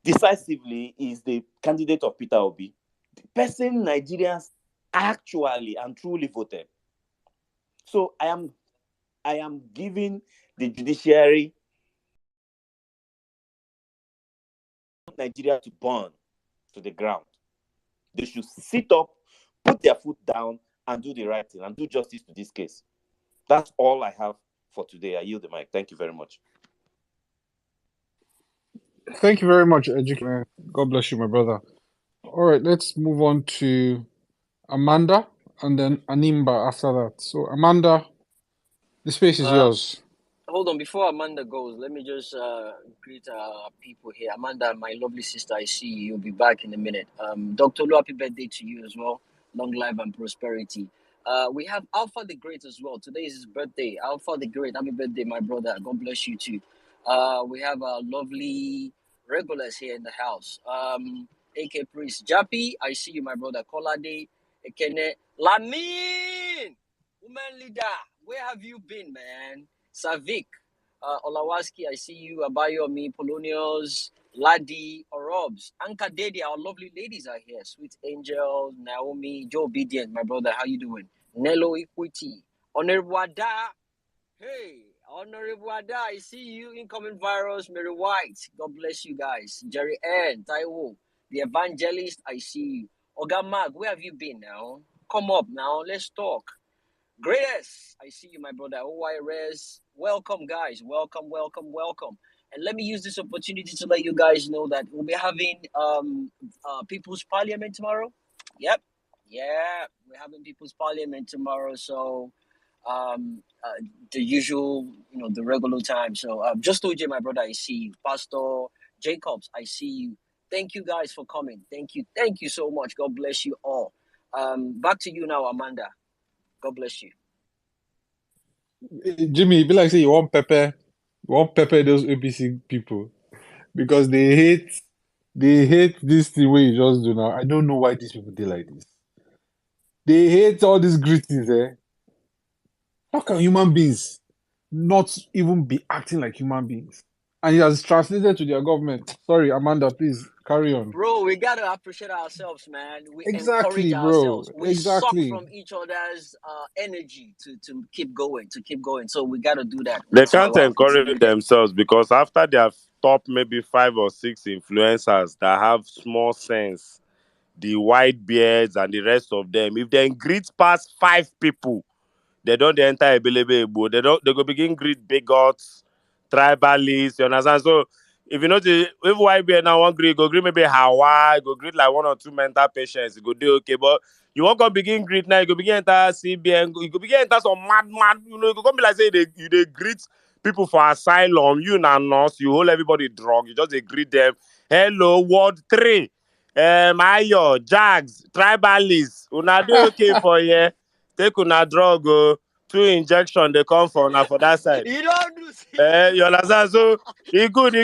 decisively is the candidate of Peter Obi, the person Nigerians actually and truly voted. So I am giving the judiciary Nigeria to burn to the ground. They should sit up, put their foot down, and do the right thing and do justice to this case. That's all I have for today. I yield the mic. Thank you very much. Thank you very much, Ejike. God bless you, my brother. All right, let's move on to Amanda and then Animba after that. So, Amanda, the space is yours. Hold on, before Amanda goes, let me just greet people here. Amanda, my lovely sister, I see you. You'll be back in a minute. Dr. Lu, happy birthday to you as well. Long life and prosperity. We have Alpha the Great as well. Today is his birthday. Alpha the Great, happy birthday, my brother. God bless you too. We have our lovely regulars here in the house. AK Priest Jappy, I see you, my brother. Kolade, Ekene, Lamin, woman leader. Where have you been, man? Savik, Olawaski, I see you. Abayomi, Polonius, Ladi, Orobs, Anka Dedi, our lovely ladies are here. Sweet Angel, Naomi, Joe Obedient, my brother, how you doing? Nello Equity, Honorable Ada, hey, Honorable Ada, I see you. Incoming virus, Mary White, God bless you guys. Jerry Ann, Taiwo, the evangelist, I see you. Oga Mag, where have you been now? Come up now, let's talk. Greatest, I see you, my brother. OYRS, welcome, guys. Welcome, welcome, welcome. And let me use this opportunity to let you guys know that we'll be having People's Parliament tomorrow. Yep, yeah, we're having People's Parliament tomorrow. So the usual, the regular time. So just told you, my brother, I see you. Pastor Jacobs, I see you. Thank you guys for coming. Thank you so much. God bless you all. Back to you now, Amanda. God bless you. Jimmy, it be like say you want pepper those APC people because they hate this thing where you just do now. I don't know why these people do like this. They hate all these greetings, eh? How can human beings not even be acting like human beings? And it has translated to their government. Sorry, Amanda, please carry on. Bro, we gotta appreciate ourselves, man. We encourage Exactly, bro. ourselves. We suck Exactly. from each other's energy to keep going, So we gotta do that They once in a can't while. encourage themselves because after they have top maybe 5 or 6 influencers that have small sense, the white beards and the rest of them, if they greet past 5 people, they don't enter Ebelebe. They go begin greet bigots, tribalists, you understand? So if you know if white beard now one greet, go greet maybe Hawaii, go greet like 1 or 2 mental patients, you go do okay. But you won't go begin greet now, you go begin enter CBN, you go begin enter some mad, you know, you go come be like say they greet people for asylum, you na nurse, you hold everybody drug, you just they greet them. Hello, Ward 3. Ayo, Jags, tribalists, una dey okay for here. Take una drug, 2 injection they come for now for that side. You don't do You understand? So he good.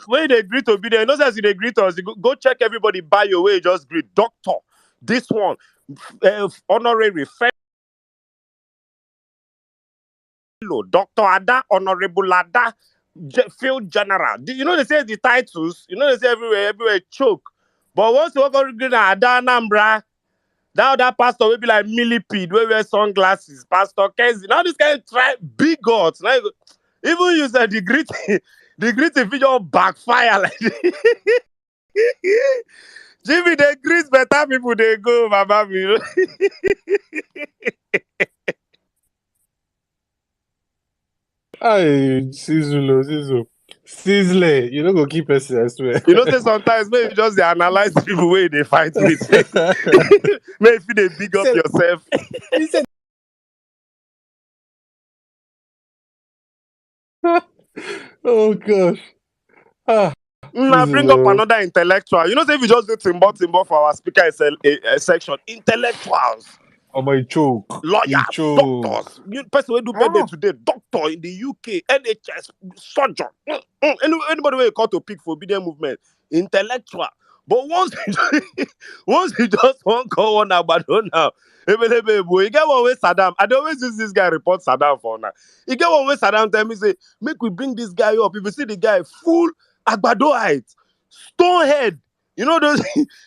When they greet obedient, no sense they greet us. You go check everybody by your way, just greet doctor. This one, honorary fellow, Dr. Ada, Honorable Ada, Field General. You know they say the titles, you know they say everywhere choke. But once you walk on greet Ada Nambra, now that pastor will be like millipede, we wear sunglasses, Pastor Kenzie. Now this guy try big gods. Now even you said the greeting figure backfire like this. Jimmy, they greet better people, they go, Mama. You know? Ay, Sizzle. Sizzle. You don't go keep us, I swear. You know, say sometimes maybe just they analyze the people where they fight with. Maybe they big up yourself. He said, oh gosh. Now bring up another intellectual. You know, say if you just do timbo for our speaker section, intellectuals. Oh my choke. Lawyers, doctors, person who do birthday today, doctor in the UK, NHS, surgeon, anybody where you call to pick for obedient movement, intellectual. But once you just want to call one about now, you get one way Saddam. I always use this guy report Saddam for now. You get one way Saddam tell me say, make we bring this guy up. If you see the guy full agbado height, stone head, you know those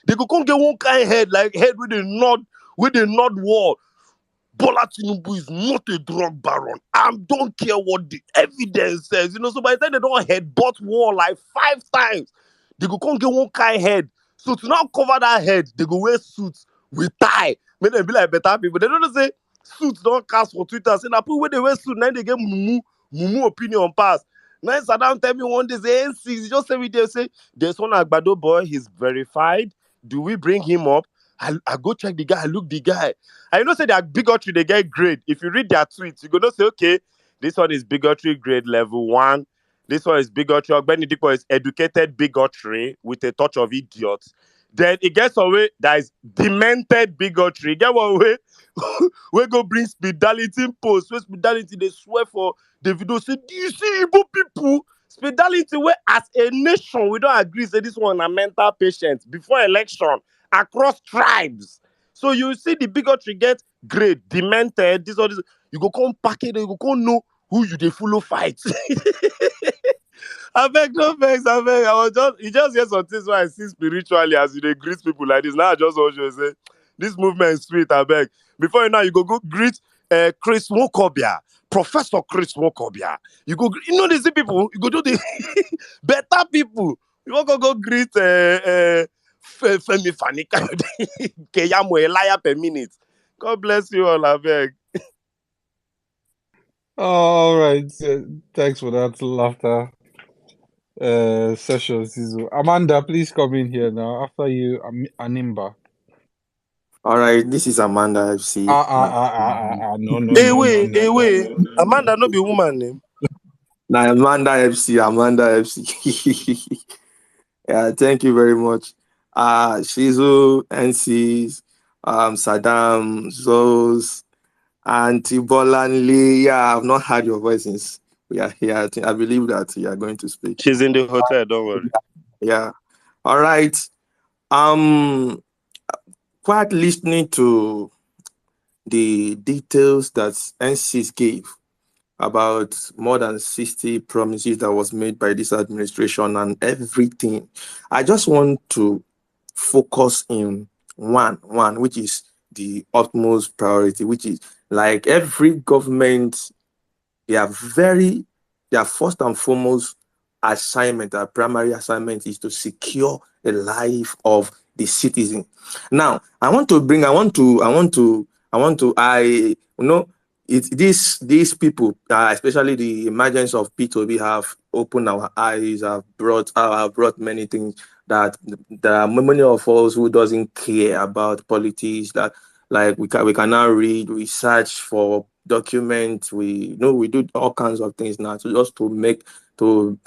they could come get one kind head like head with the nod wall. Bola Tinubu is not a drug baron. I don't care what the evidence says. You know, so by the time they don't headbutt wall like 5 times, they go come get one kind head. So to now cover that head, they go wear suits with tie. Make them be like better people. They don't say suits don't cast for Twitter. Say now people when they wear suits, now they get mumu opinion pass. Now Saddam tell me one day, say NC, just every day say, there's one Agbado boy, he's verified. Do we bring him up? I go check the guy, I look the guy. I know say that bigotry they get grade. If you read their tweets, you go know say, okay, This one is bigotry grade level 1. This one is bigotry. Ogbeni Dipo is educated bigotry with a touch of idiot. Then it gets away that is demented bigotry. Get one way we go bring spedality post. Where spedality they swear for the video. Say, do you see Igbo people? Spedality where as a nation we don't agree. Say this one a mental patient before election across tribes. So you see the bigotry get great, demented. This or this. You go come pack it. You go come know who you dey follow fight. I beg, no vex, I beg. I was just, you just hear some things where I see spiritually as you dey greet people like this. Now I just want you to say, this movement is sweet, I beg. Before you know, you go greet Chris Wokobia, Professor Chris Wokobia. You go, you know, they see people, you go do the better people. You won't go greet Femi Fani Keyamo, a liar per minute. God bless you all, I beg. All right. Thanks for that laughter session, Sizu. Amanda, please come in here now. After you, Animba. All right, this is Amanda FC. No. Hey, wait. Amanda no be woman name. Now Amanda FC. Yeah, thank you very much. Shizu, NCs, Saddam, Zos, Auntie Bolanle. Yeah, I've not heard your voice since we are here. I believe that you are going to speak. She's in the hotel, don't worry. Yeah. All right. Quite listening to the details that NCs gave about more than 60 promises that was made by this administration and everything. I just want to focus in one, which is the utmost priority, which is like every government, their first and foremost assignment, our primary assignment is to secure the life of the citizen. Now, these people, especially the emergence of P2B, have opened our eyes, have brought many things that there are many of us who doesn't care about politics, that like we can now read, we search for documents, we do all kinds of things now just to make to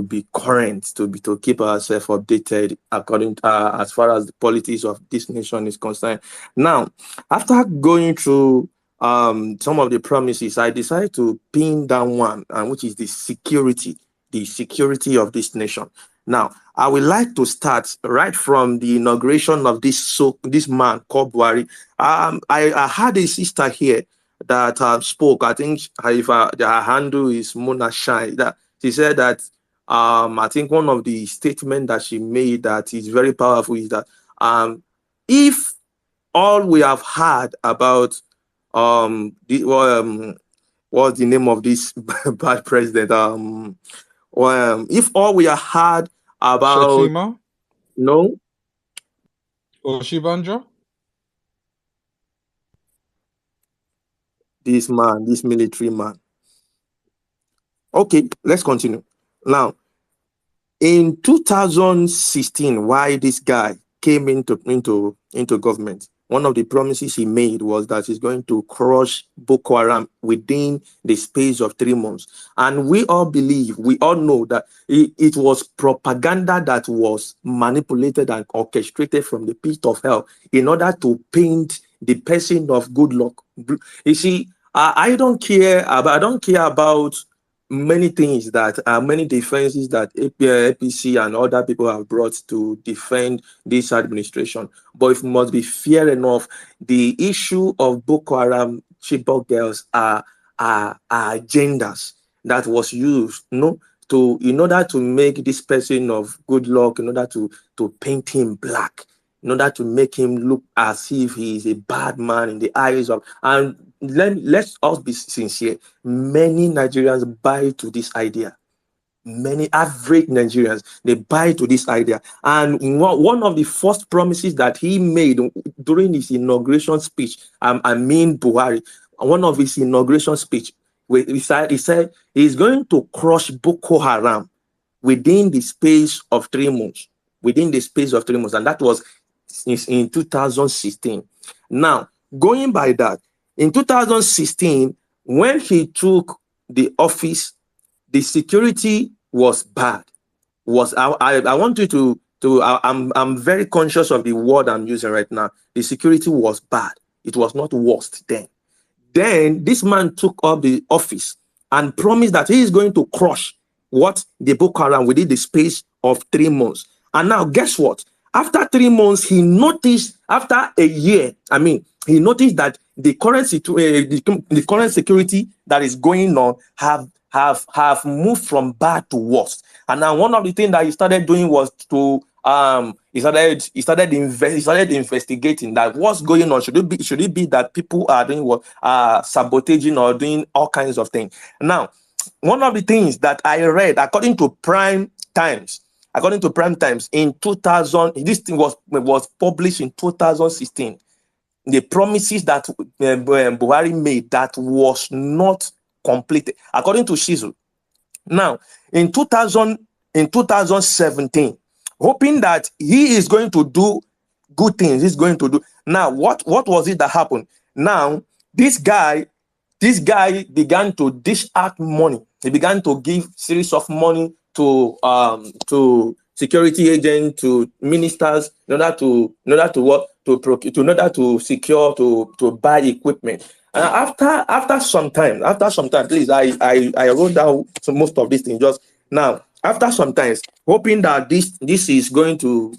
be current, to keep ourselves updated according to, as far as the politics of this nation is concerned. Now, after going through some of the promises, I decided to pin down one, which is the security of this nation. Now, I would like to start right from the inauguration of this man called Buhari. I had a sister here that spoke. I think her handle is Mona Shai. That she said that I think one of the statements that she made that is very powerful is that if all we have heard about what's the name of this bad president? If all we have heard about Shetima? No. Oshibanjo? This military man. Okay, let's continue. Now, in 2016, why this guy came into government, one of the promises he made was that he's going to crush Boko Haram within the space of 3 months. And we all know that it was propaganda that was manipulated and orchestrated from the pit of hell in order to paint the person of good luck. You see, I don't care about many things many defenses that APC and other people have brought to defend this administration. But if must be fair enough, the issue of Boko Haram Chibok girls are agendas that was used, in order to make this person of good luck, in order to paint him black, in order to make him look as if he is a bad man in the eyes of, and let's all be sincere, many Nigerians buy to this idea. Many average Nigerians, they buy to this idea. And one of the first promises that he made during his inauguration speech, Buhari, one of his inauguration speech, he said he's going to crush Boko Haram within the space of 3 months. And that was in 2016. Now, going by that, in 2016, when he took the office, the security was bad. I want you to I'm very conscious of the word I'm using right now. The security was bad. It was not worst then. Then this man took up the office and promised that he is going to crush what the Boko Haram within the space of 3 months. And now guess what? After 3 months, he noticed, after a year, he noticed that the current the current security that is going on have moved from bad to worse. And now one of the things that he started doing was to he started investigating that what's going on. Should it be that people are doing what sabotaging or doing all kinds of things? Now, one of the things that I read according to Prime Times in 2000, this thing was published in 2016. The promises that Buhari made that was not completed, according to Shizu. Now, in 2017, hoping that he is going to do good things, he's going to do. Now, what was it that happened? Now, this guy began to dish out money. He began to give series of money to security agents, to ministers, in order to secure, to buy equipment. And after some time, at least I wrote down most of these things just now. After some time, hoping that this is going to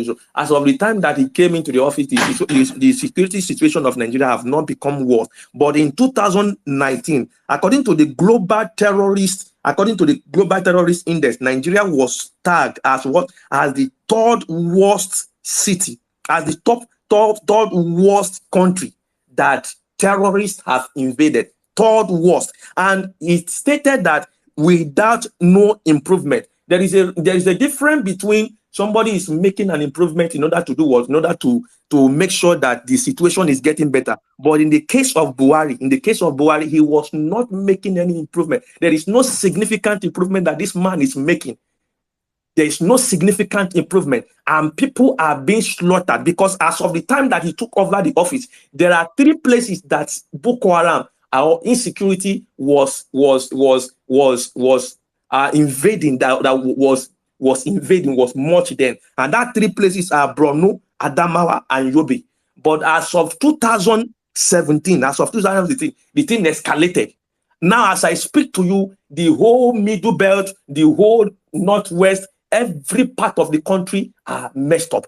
show. As of the time that he came into the office, the security situation of Nigeria have not become worse. But in 2019, according to the Global Terrorist Index, Nigeria was tagged as the third worst city, as the third worst country that terrorists have invaded. Third worst. And it stated that without no improvement, there is a difference between somebody is making an improvement in order to do what? In order to make sure that the situation is getting better. But in the case of Buhari, he was not making any improvement. There is no significant improvement that this man is making. There is no significant improvement, and people are being slaughtered because as of the time that he took over the office, there are 3 places that Boko Haram, our insecurity was invading, was much then, and that 3 places are Borno, Adamawa, and Yobe. But as of 2017, the thing escalated. Now, as I speak to you, the whole middle belt, the whole northwest, every part of the country are messed up.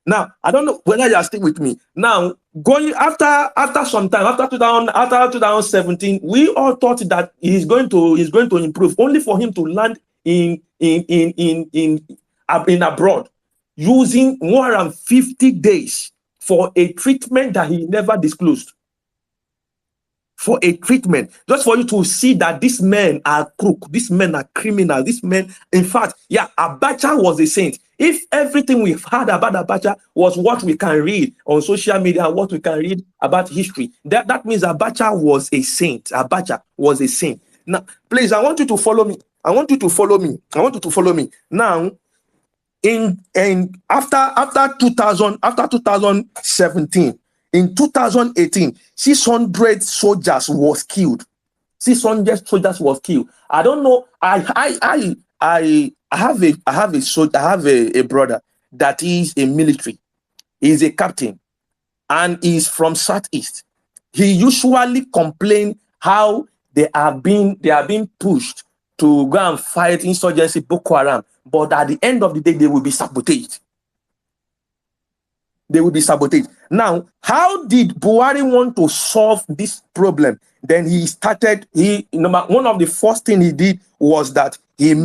Now, I don't know whether you are still with me. Now, going after some time, after 2017, we all thought that he's going to improve, only for him to land in abroad, using 150 days for a treatment that he never disclosed. For a treatment, just for you to see that these men are crook, these men are criminals, these men, in fact, Abacha was a saint. If everything we've heard about Abacha was what we can read on social media, what we can read about history, that means Abacha was a saint. Abacha was a saint. Now, please, I want you to follow me. Now, after 2017, in 2018, 600 soldiers was killed. 600 soldiers was killed. I don't know. I have a brother that is a military. He's a captain, and he's from Southeast. He usually complain how they are being pushed to go and fight insurgency Boko Haram, but at the end of the day, they will be sabotaged. Now, how did Buhari want to solve this problem? Then one of the first thing he did was that he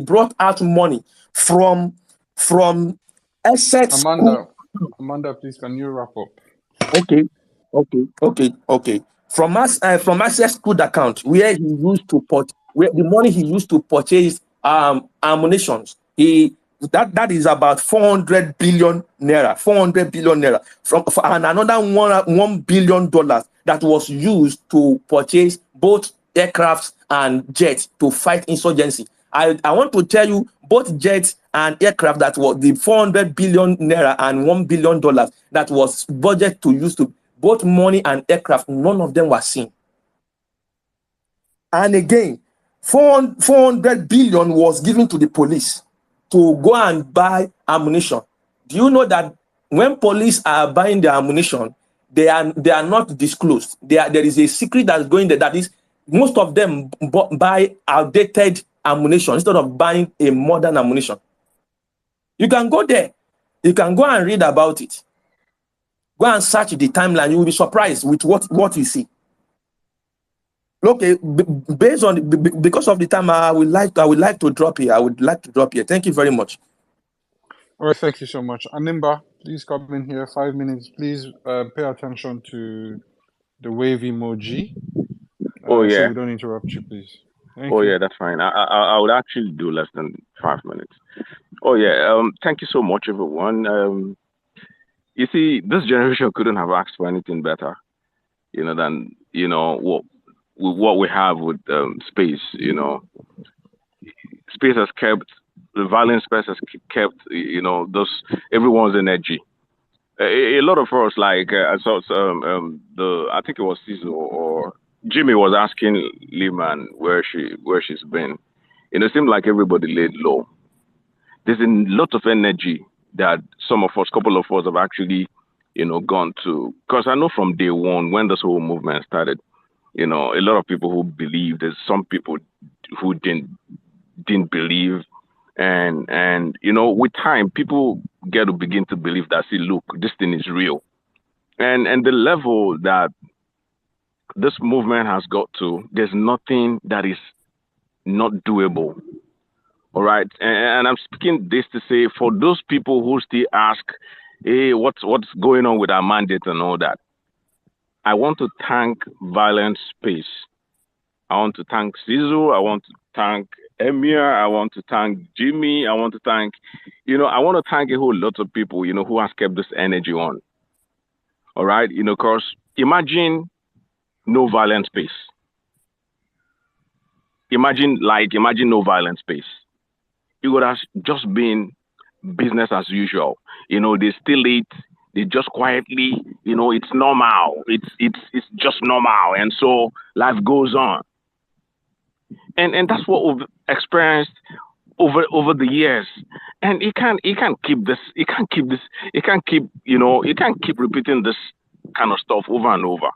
brought out money from Essex. Amanda, please, can you wrap up? Okay. From Access School account, where he used to where the money he used to purchase ammunitions, that is about 400 billion naira. And another $1 billion that was used to purchase both aircrafts and jets to fight insurgency. I want to tell you, both jets and aircraft, that was the 400 billion naira and $1 billion that was budget to use to both money and aircraft, none of them were seen. And again, 400 billion was given to the police to go and buy ammunition. Do you know that when police are buying the ammunition, they are not disclosed. There is a secret that's going there. That is, most of them buy outdated ammunition instead of buying a modern ammunition. You can go there. You can go and read about it. Go and search the timeline. You will be surprised with what you see. Okay, based on because of the time, I would like to drop here. Thank you very much. All right, thank you so much. Animba, please come in here. 5 minutes. Please pay attention to the wave emoji. Oh yeah. So we don't interrupt you, please. Thank you. Yeah, that's fine. I would actually do less than 5 minutes. Oh yeah. Thank you so much, everyone. You see, this generation couldn't have asked for anything better, than what we have with space. Space has kept the violent space has kept everyone's energy. A lot of us, like I saw I think it was Cecil or Jimmy was asking Lehman where she's been. It seemed like everybody laid low. There's a lot of energy that couple of us have actually, gone to. Because I know from day one when this whole movement started, a lot of people who believed. There's some people who didn't believe. And with time, people get to begin to believe that, see, look, this thing is real. And the level that this movement has got to, there's nothing that is not doable. All right. And I'm speaking this to say, for those people who still ask, hey, what's going on with our mandate and all that, I want to thank Violent Space. I want to thank Cizo. I want to thank Emir. I want to thank Jimmy. I want to thank, I want to thank a whole lot of people, who has kept this energy on. All right. Because imagine no violent space. Imagine no violent space. It would have just been business as usual. They still eat. They just quietly, it's normal. It's just normal. And so life goes on. And that's what we've experienced over the years. And you can't keep this. You can't keep repeating this kind of stuff over and over.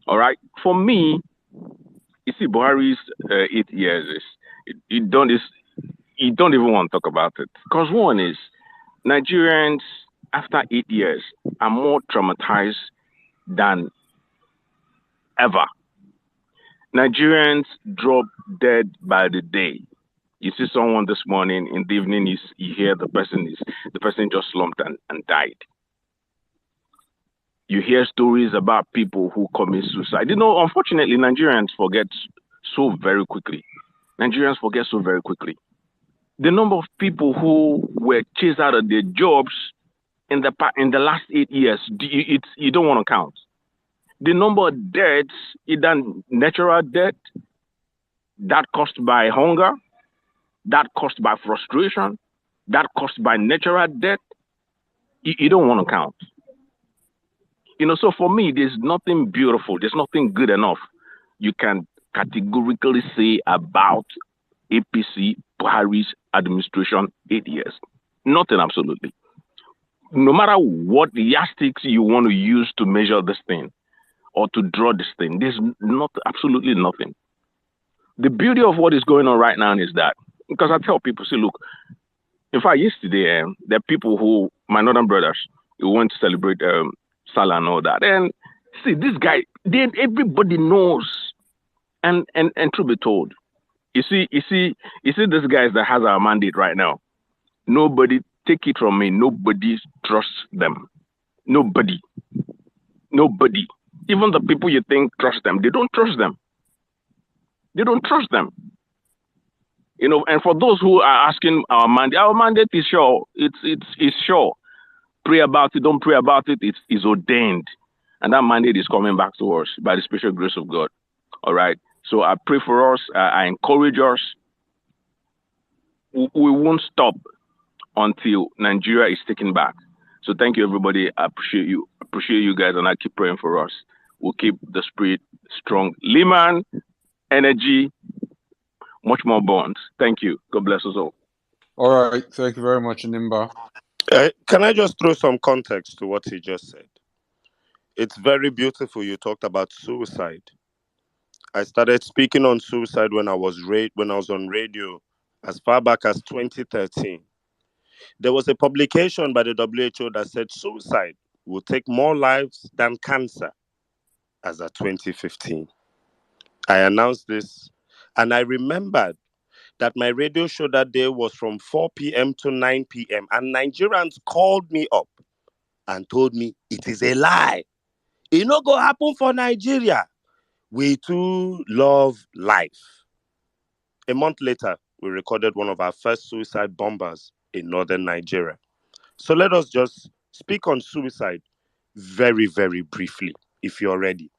All right. For me, you see, Buhari's 8 years you don't even want to talk about it. Because one is Nigerians after 8 years are more traumatized than ever. Nigerians drop dead by the day. You see someone this morning, in the evening, you hear the person just slumped and died. You hear stories about people who commit suicide. Unfortunately, Nigerians forget so very quickly. The number of people who were chased out of their jobs in the last 8 years, you don't want to count. The number of deaths, either natural death, that caused by hunger, that caused by frustration, that caused by natural death, you don't want to count. So for me, there's nothing beautiful, there's nothing good enough you can categorically say about APC Buhari's administration 8 years. Nothing, absolutely. No matter what yardsticks you want to use to measure this thing or to draw this thing, there's absolutely nothing. The beauty of what is going on right now is that, because I tell people, see, look, in fact, yesterday, there are people who, my northern brothers, who went to celebrate Salah and all that. And see, this guy, everybody knows. And truth be told, you see this guy that has our mandate right now. Nobody, take it from me, nobody trusts them. Nobody. Even the people you think trust them, they don't trust them. And for those who are asking our mandate is sure. It's sure. Pray about it, don't pray about it. It's ordained. And that mandate is coming back to us by the special grace of God. All right. So I pray for us. I encourage us. We won't stop until Nigeria is taken back. So thank you, everybody. I appreciate you. Appreciate you guys, and I keep praying for us. We'll keep the spirit strong. Liman, energy, much more bonds. Thank you. God bless us all. All right. Thank you very much, Nimba. Can I just throw some context to what he just said? It's very beautiful. You talked about suicide. I started speaking on suicide when I was on radio as far back as 2013. There was a publication by the WHO that said suicide will take more lives than cancer as of 2015. I announced this, and I remembered that my radio show that day was from 4 p.m. to 9 p.m. And Nigerians called me up and told me it is a lie. It no go happen for Nigeria. We too love life. A month later, we recorded one of our first suicide bombers in northern Nigeria. So let us just speak on suicide very, very briefly, if you're ready.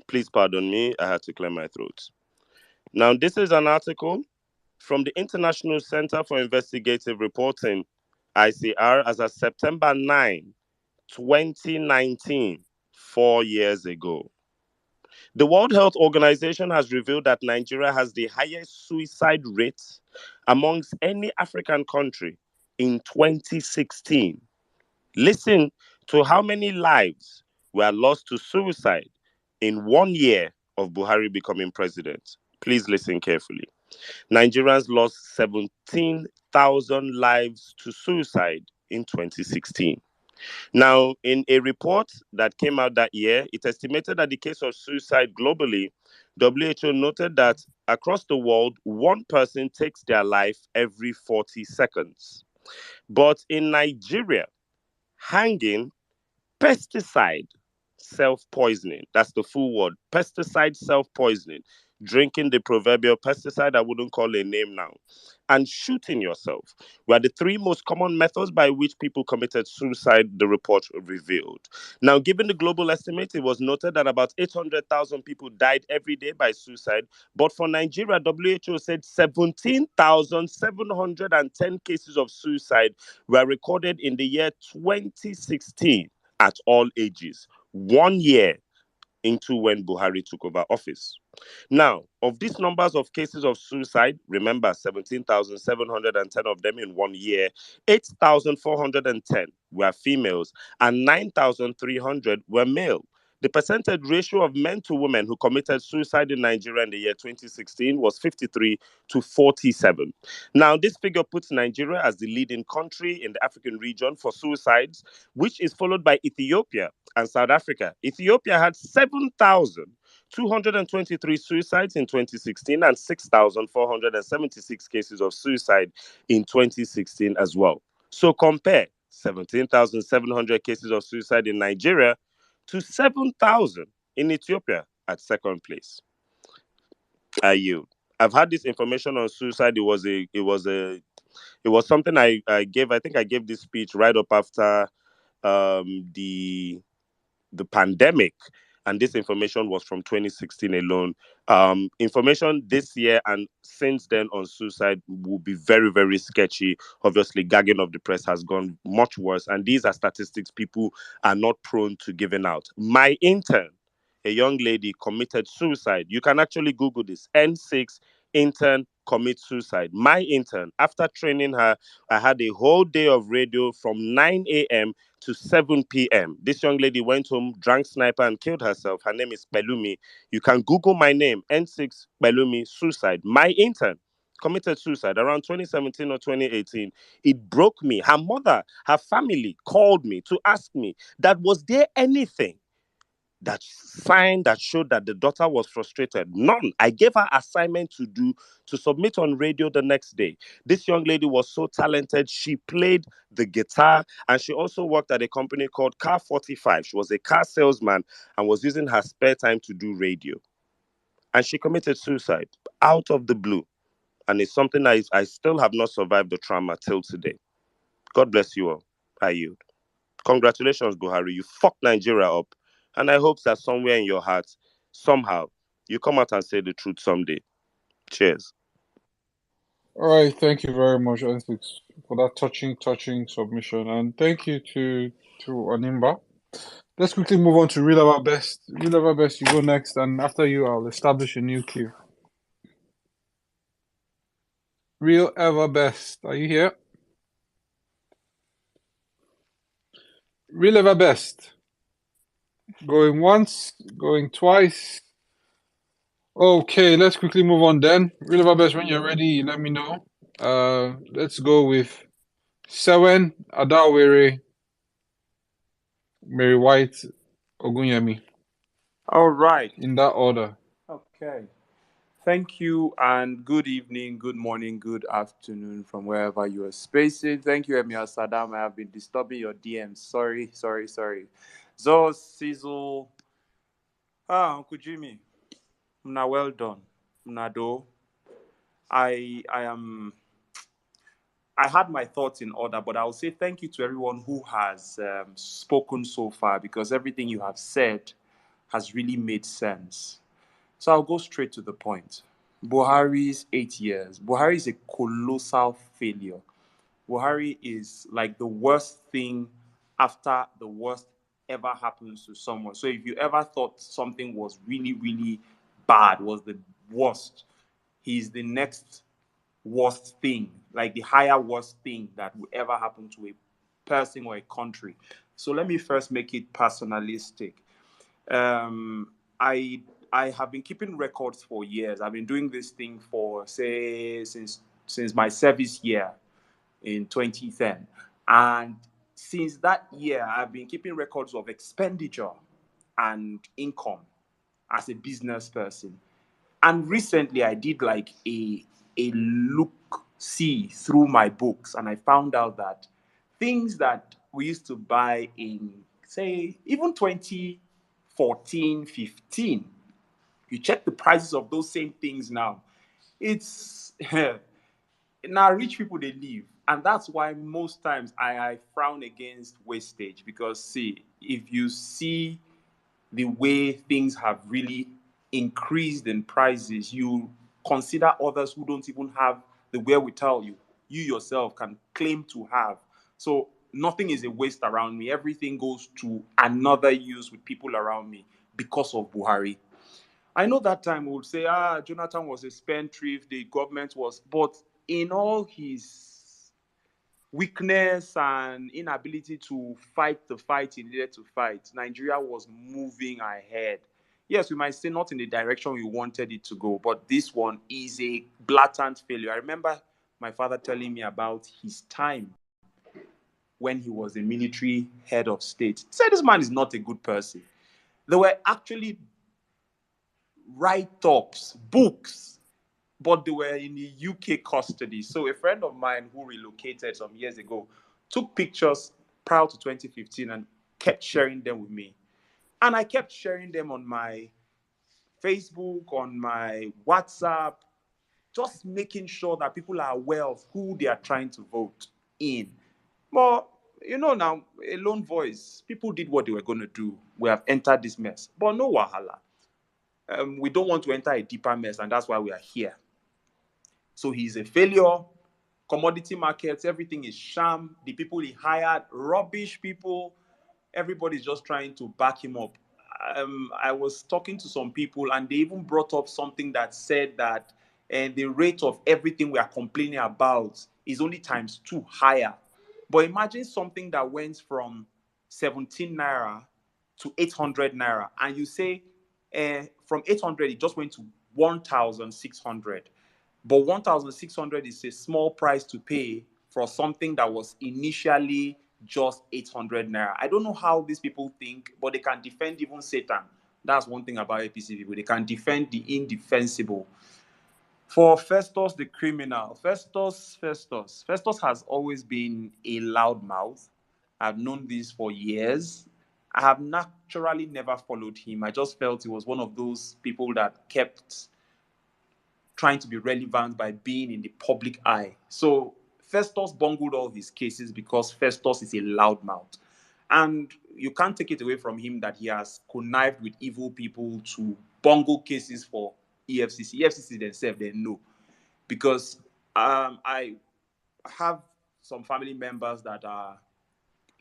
Please pardon me, I had to clear my throat. Now, this is an article from the International Center for Investigative Reporting, ICR, as of September 9, 2019, 4 years ago. The World Health Organization has revealed that Nigeria has the highest suicide rate amongst any African country in 2016. Listen to how many lives were lost to suicide in 1 year of Buhari becoming president. Please listen carefully. Nigerians lost 17,000 lives to suicide in 2016. Now, in a report that came out that year, it estimated that the case of suicide globally, WHO noted that across the world, one person takes their life every 40 seconds. But in Nigeria, hanging, pesticide, self-poisoning, that's the full word, pesticide self-poisoning, drinking the proverbial pesticide, I wouldn't call a name now, and shooting yourself were the three most common methods by which people committed suicide, the report revealed. Now, given the global estimate, it was noted that about 800,000 people died every day by suicide, but for Nigeria, WHO said 17,710 cases of suicide were recorded in the year 2016 at all ages, 1 year into when Buhari took over office. Now, of these numbers of cases of suicide, remember 17,710 of them in 1 year, 8,410 were females and 9,300 were male. The percentage ratio of men to women who committed suicide in Nigeria in the year 2016 was 53 to 47. Now, this figure puts Nigeria as the leading country in the African region for suicides, which is followed by Ethiopia and South Africa. Ethiopia had 7,223 suicides in 2016 and 6,476 cases of suicide in 2016 as well. So compare 17,700 cases of suicide in Nigeria to 7,000 in Ethiopia at second place. I yield. I've had this information on suicide. It was something I gave. I think I gave this speech right up after the pandemic, and this information was from 2016 alone. Information this year and since then on suicide will be very, very sketchy. Obviously, gagging of the press has gone much worse, and these are statistics people are not prone to giving out. My intern, a young lady, committed suicide. You can actually Google this. N6 intern commits suicide. My intern, after training her, I had a whole day of radio from 9 a.m. to 7 p.m. This young lady went home, drank sniper, and killed herself. Her name is Pelumi. You can Google my name, N6 Pelumi, suicide. My intern committed suicide around 2017 or 2018. It broke me. Her mother, her family called me to ask me that was there anything that sign that showed that the daughter was frustrated. None. I gave her assignment to do to submit on radio the next day. This young lady was so talented. She played the guitar and she also worked at a company called Car 45. She was a car salesman and was using her spare time to do radio. And she committed suicide out of the blue. And it's something I still have not survived the trauma till today. God bless you all. I yield. Congratulations, Buhari. You fucked Nigeria up. And I hope that somewhere in your heart, somehow, you come out and say the truth someday. Cheers. All right, thank you very much, N6, for that touching submission, and thank you to Animba. Let's quickly move on to Real Ever Best. Real Ever Best, you go next, and after you, I'll establish a new queue. Real Ever Best, are you here? Real Ever Best. Going once, going twice. Okay, let's quickly move on then. Real Ever Best, when you're ready, let me know. Let's go with Sewen, Adawere, Mary White, Ogunyemi. All right. In that order. Okay. Thank you and good evening, good morning, good afternoon from wherever you are spacing. Thank you, Emir Saddam. I have been disturbing your DMs. Sorry. So, Sizzle. Uncle Jimmy. Mna well done. Mna do. I had my thoughts in order, but I'll say thank you to everyone who has spoken so far, because everything you have said has really made sense. So I'll go straight to the point. Buhari's 8 years. Buhari is a colossal failure. Buhari is like the worst thing after the worst ever happens to someone. So if you ever thought something was really, really bad, was the worst, he's the next worst thing, like the higher worst thing that will ever happen to a person or a country. So let me first make it personalistic. I have been keeping records for years. I've been doing this thing for since my service year in 2010, and since that year I've been keeping records of expenditure and income as a business person. And recently I did like a look see through my books, and I found out that things that we used to buy in, say, even 2014, 15, you check the prices of those same things now. It's now rich people they live. And that's why most times I frown against wastage, because see, if you see the way things have really increased in prices, you consider others who don't even have the wherewithal you yourself can claim to have. So nothing is a waste around me. Everything goes to another use with people around me because of Buhari. I know that time we would say, Jonathan was a spendthrift, the government was, but in all his weakness and inability to fight the fight he needed to fight, Nigeria was moving ahead. Yes, we might say not in the direction we wanted it to go, but this one is a blatant failure. I remember my father telling me about his time when he was a military head of state. He said this man is not a good person. There were actually write-ups, books, but they were in the UK custody. So a friend of mine who relocated some years ago took pictures prior to 2015 and kept sharing them with me. And I kept sharing them on my Facebook, on my WhatsApp, just making sure that people are aware of who they are trying to vote in. But, now, a lone voice, people did what they were going to do. We have entered this mess. But no wahala. We don't want to enter a deeper mess, and that's why we are here. So he's a failure. Commodity markets, everything is sham. The people he hired, rubbish people. Everybody's just trying to back him up. I was talking to some people, and they even brought up something that said that the rate of everything we are complaining about is only ×2 higher. But imagine something that went from 17 naira to 800 naira, and you say from 800 it just went to 1,600. But 1,600 is a small price to pay for something that was initially just 800 naira. I don't know how these people think, but they can defend even Satan. That's one thing about APC people. They can defend the indefensible. For Festus the criminal, Festus has always been a loudmouth. I've known this for years. I have naturally never followed him. I just felt he was one of those people that kept trying to be relevant by being in the public eye. So Festus bungled all his cases because Festus is a loudmouth. And you can't take it away from him that he has connived with evil people to bungle cases for EFCC. EFCC themselves, they know. Because I have some family members that are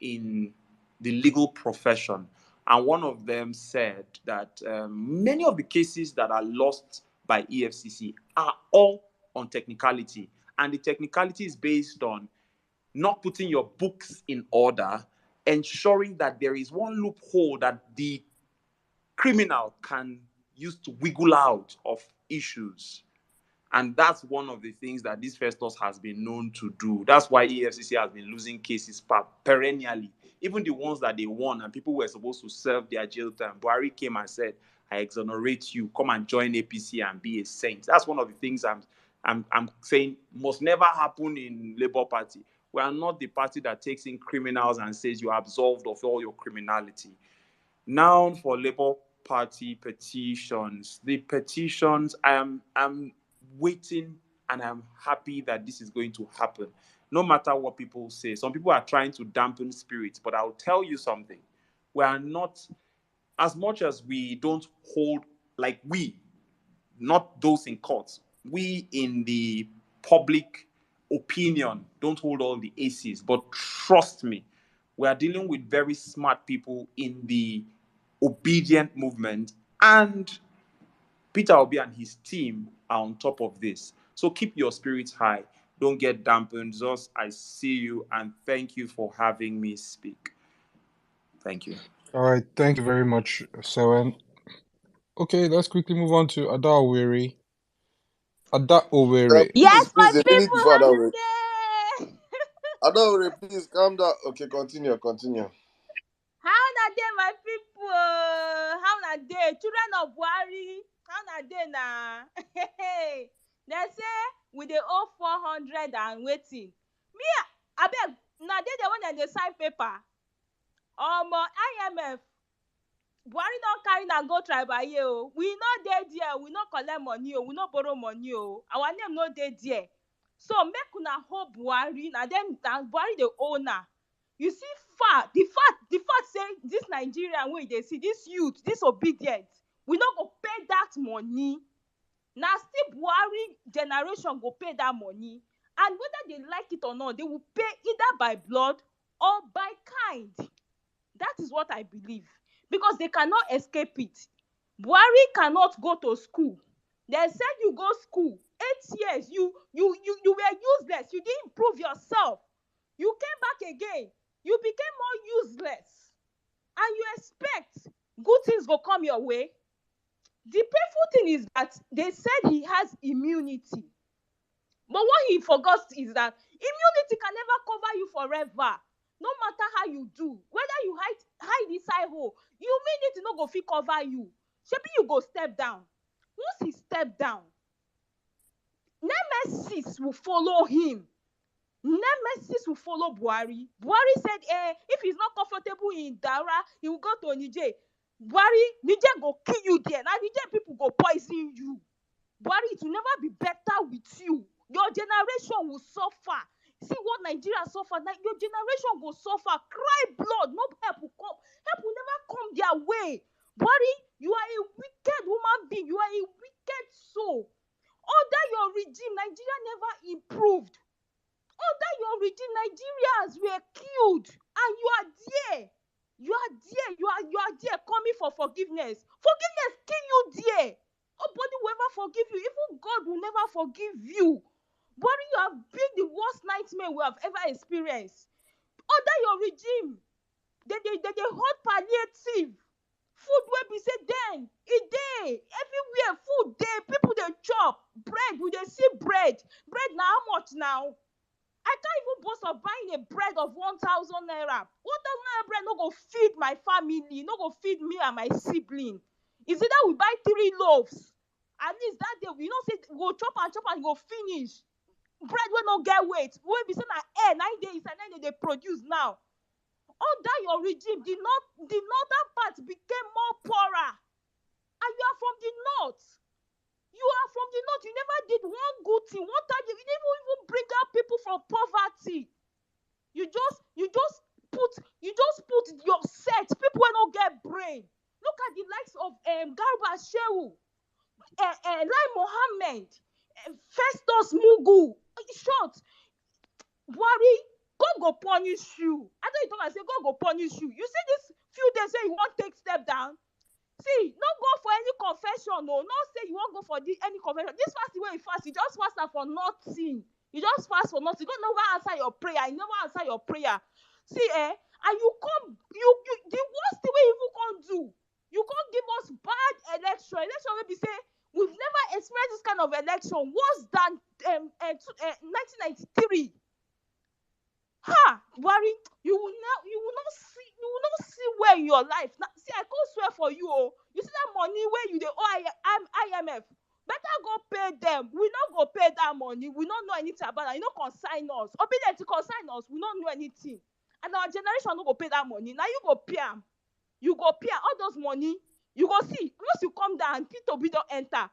in the legal profession. And one of them said that many of the cases that are lost by EFCC are all on technicality. And the technicality is based on not putting your books in order, ensuring that there is one loophole that the criminal can use to wiggle out of issues. And that's one of the things that this Festus has been known to do. That's why EFCC has been losing cases perennially. Even the ones that they won and people were supposed to serve their jail time. Buhari came and said, I exonerate you. Come and join APC and be a saint. That's one of the things I'm saying must never happen in Labour Party. We are not the party that takes in criminals and says you are absolved of all your criminality. Now for Labour Party petitions. The petitions, I'm waiting and I'm happy that this is going to happen. No matter what people say. Some people are trying to dampen spirits, but I'll tell you something. We are not, as much as we don't hold, like we, not those in courts, we in the public opinion don't hold all the aces, but trust me, we are dealing with very smart people in the obedient movement, and Peter Obi and his team are on top of this. So keep your spirits high. Don't get dampened. Just, I see you, and thank you for having me speak. Thank you. All right, thank you very much, Sewen. Okay, let's quickly move on to Ada Oweri. Ada Oweri. Please, My a minute people, before how that. you dey? Adore, please calm down. Okay, continue. How na dey, my people? How na dey? Children of Buhari, how na dey na? They say we dey owe 400 and waiting. Me, abeg, na dey the one that dey sign paper. IMF, Buhari don carry na go Tribal o. We no dey there, we no collect money o, we no borrow money o. Our name no dey there. So make una hold Buhari, na Buhari the owner. You see, the fact say this Nigerian wey dey see, this youth, this obedient, we no go pay that money. Na still Buhari generation go pay that money, and whether they like it or not, they will pay either by blood or by kind. That is what I believe, because they cannot escape it. Buhari cannot go to school. They said you go school 8 years, you were useless, you didn't improve yourself. You came back again, you became more useless, and you expect good things will come your way. The painful thing is that they said he has immunity, but what he forgot is that immunity can never cover you forever. No matter how you do, whether you hide inside hole, immunity no go fit cover you. Maybe you go step down. Once he step down, nemesis will follow him. Nemesis will follow Buhari. Buhari said, if he's not comfortable in Dara, he will go to Niger. Buhari, Niger go kill you there. Now Niger people go poison you. Buhari, it will never be better with you. Your generation will suffer. See what Nigeria suffer. Your generation will suffer. Cry blood. No help will come. Help will never come their way. Buhari, you are a wicked human being. You are a wicked soul. Under your regime, Nigeria never improved. Under your regime, Nigerians were killed, and you are there. You are there coming for forgiveness. Forgiveness kill you there. Nobody will ever forgive you. Even God will never forgive you. But you have been the worst nightmare we have ever experienced. Under your regime, they hold palliative. Food will be said then, a day, everywhere, food day, people they chop. Bread, we they see bread. Bread now, how much now? I can't even boast of buying a bread of 1,000 naira. 1,000 naira bread no go feed my family, no go feed me and my sibling. It's either we buy 3 loaves. At least that day, we say we go chop and go finish. Bread will not get weight. We be saying that 9 days and 9 days they produce now. Under your regime, the northern part became more poorer. And you are from the north. You are from the north. You never did one good thing. One time you didn't even bring out people from poverty. You just put your set. People will not get brain. Look at the likes of Garba Shehu, Lai Mohammed, Festus Mugu. Short, Buhari, God go punish you. I thought you told me, I said God go punish you. You see this few days say you want take step down. See, no go for any confession, no. No say you won't go for any confession. This fast the way you fast, you just fast for nothing. You just fast for nothing. You don't never answer your prayer. You never answer your prayer. See, and you come, the worst thing you even can't do. You can't give us bad election. Election will be say we've never experienced this kind of election worse than 1993. Ha, Buhari, you will not see where in your life. Now, see, I can't swear for you. Oh, you see that money where you the IMF. Better go pay them. We not go pay that money. We don't know anything about that. You know, consign us. Obedient to consign us. We don't know anything. And our generation no go pay that money. Now you go pay them. You go pay all those money. You go see. Once you come down, P2B don't enter.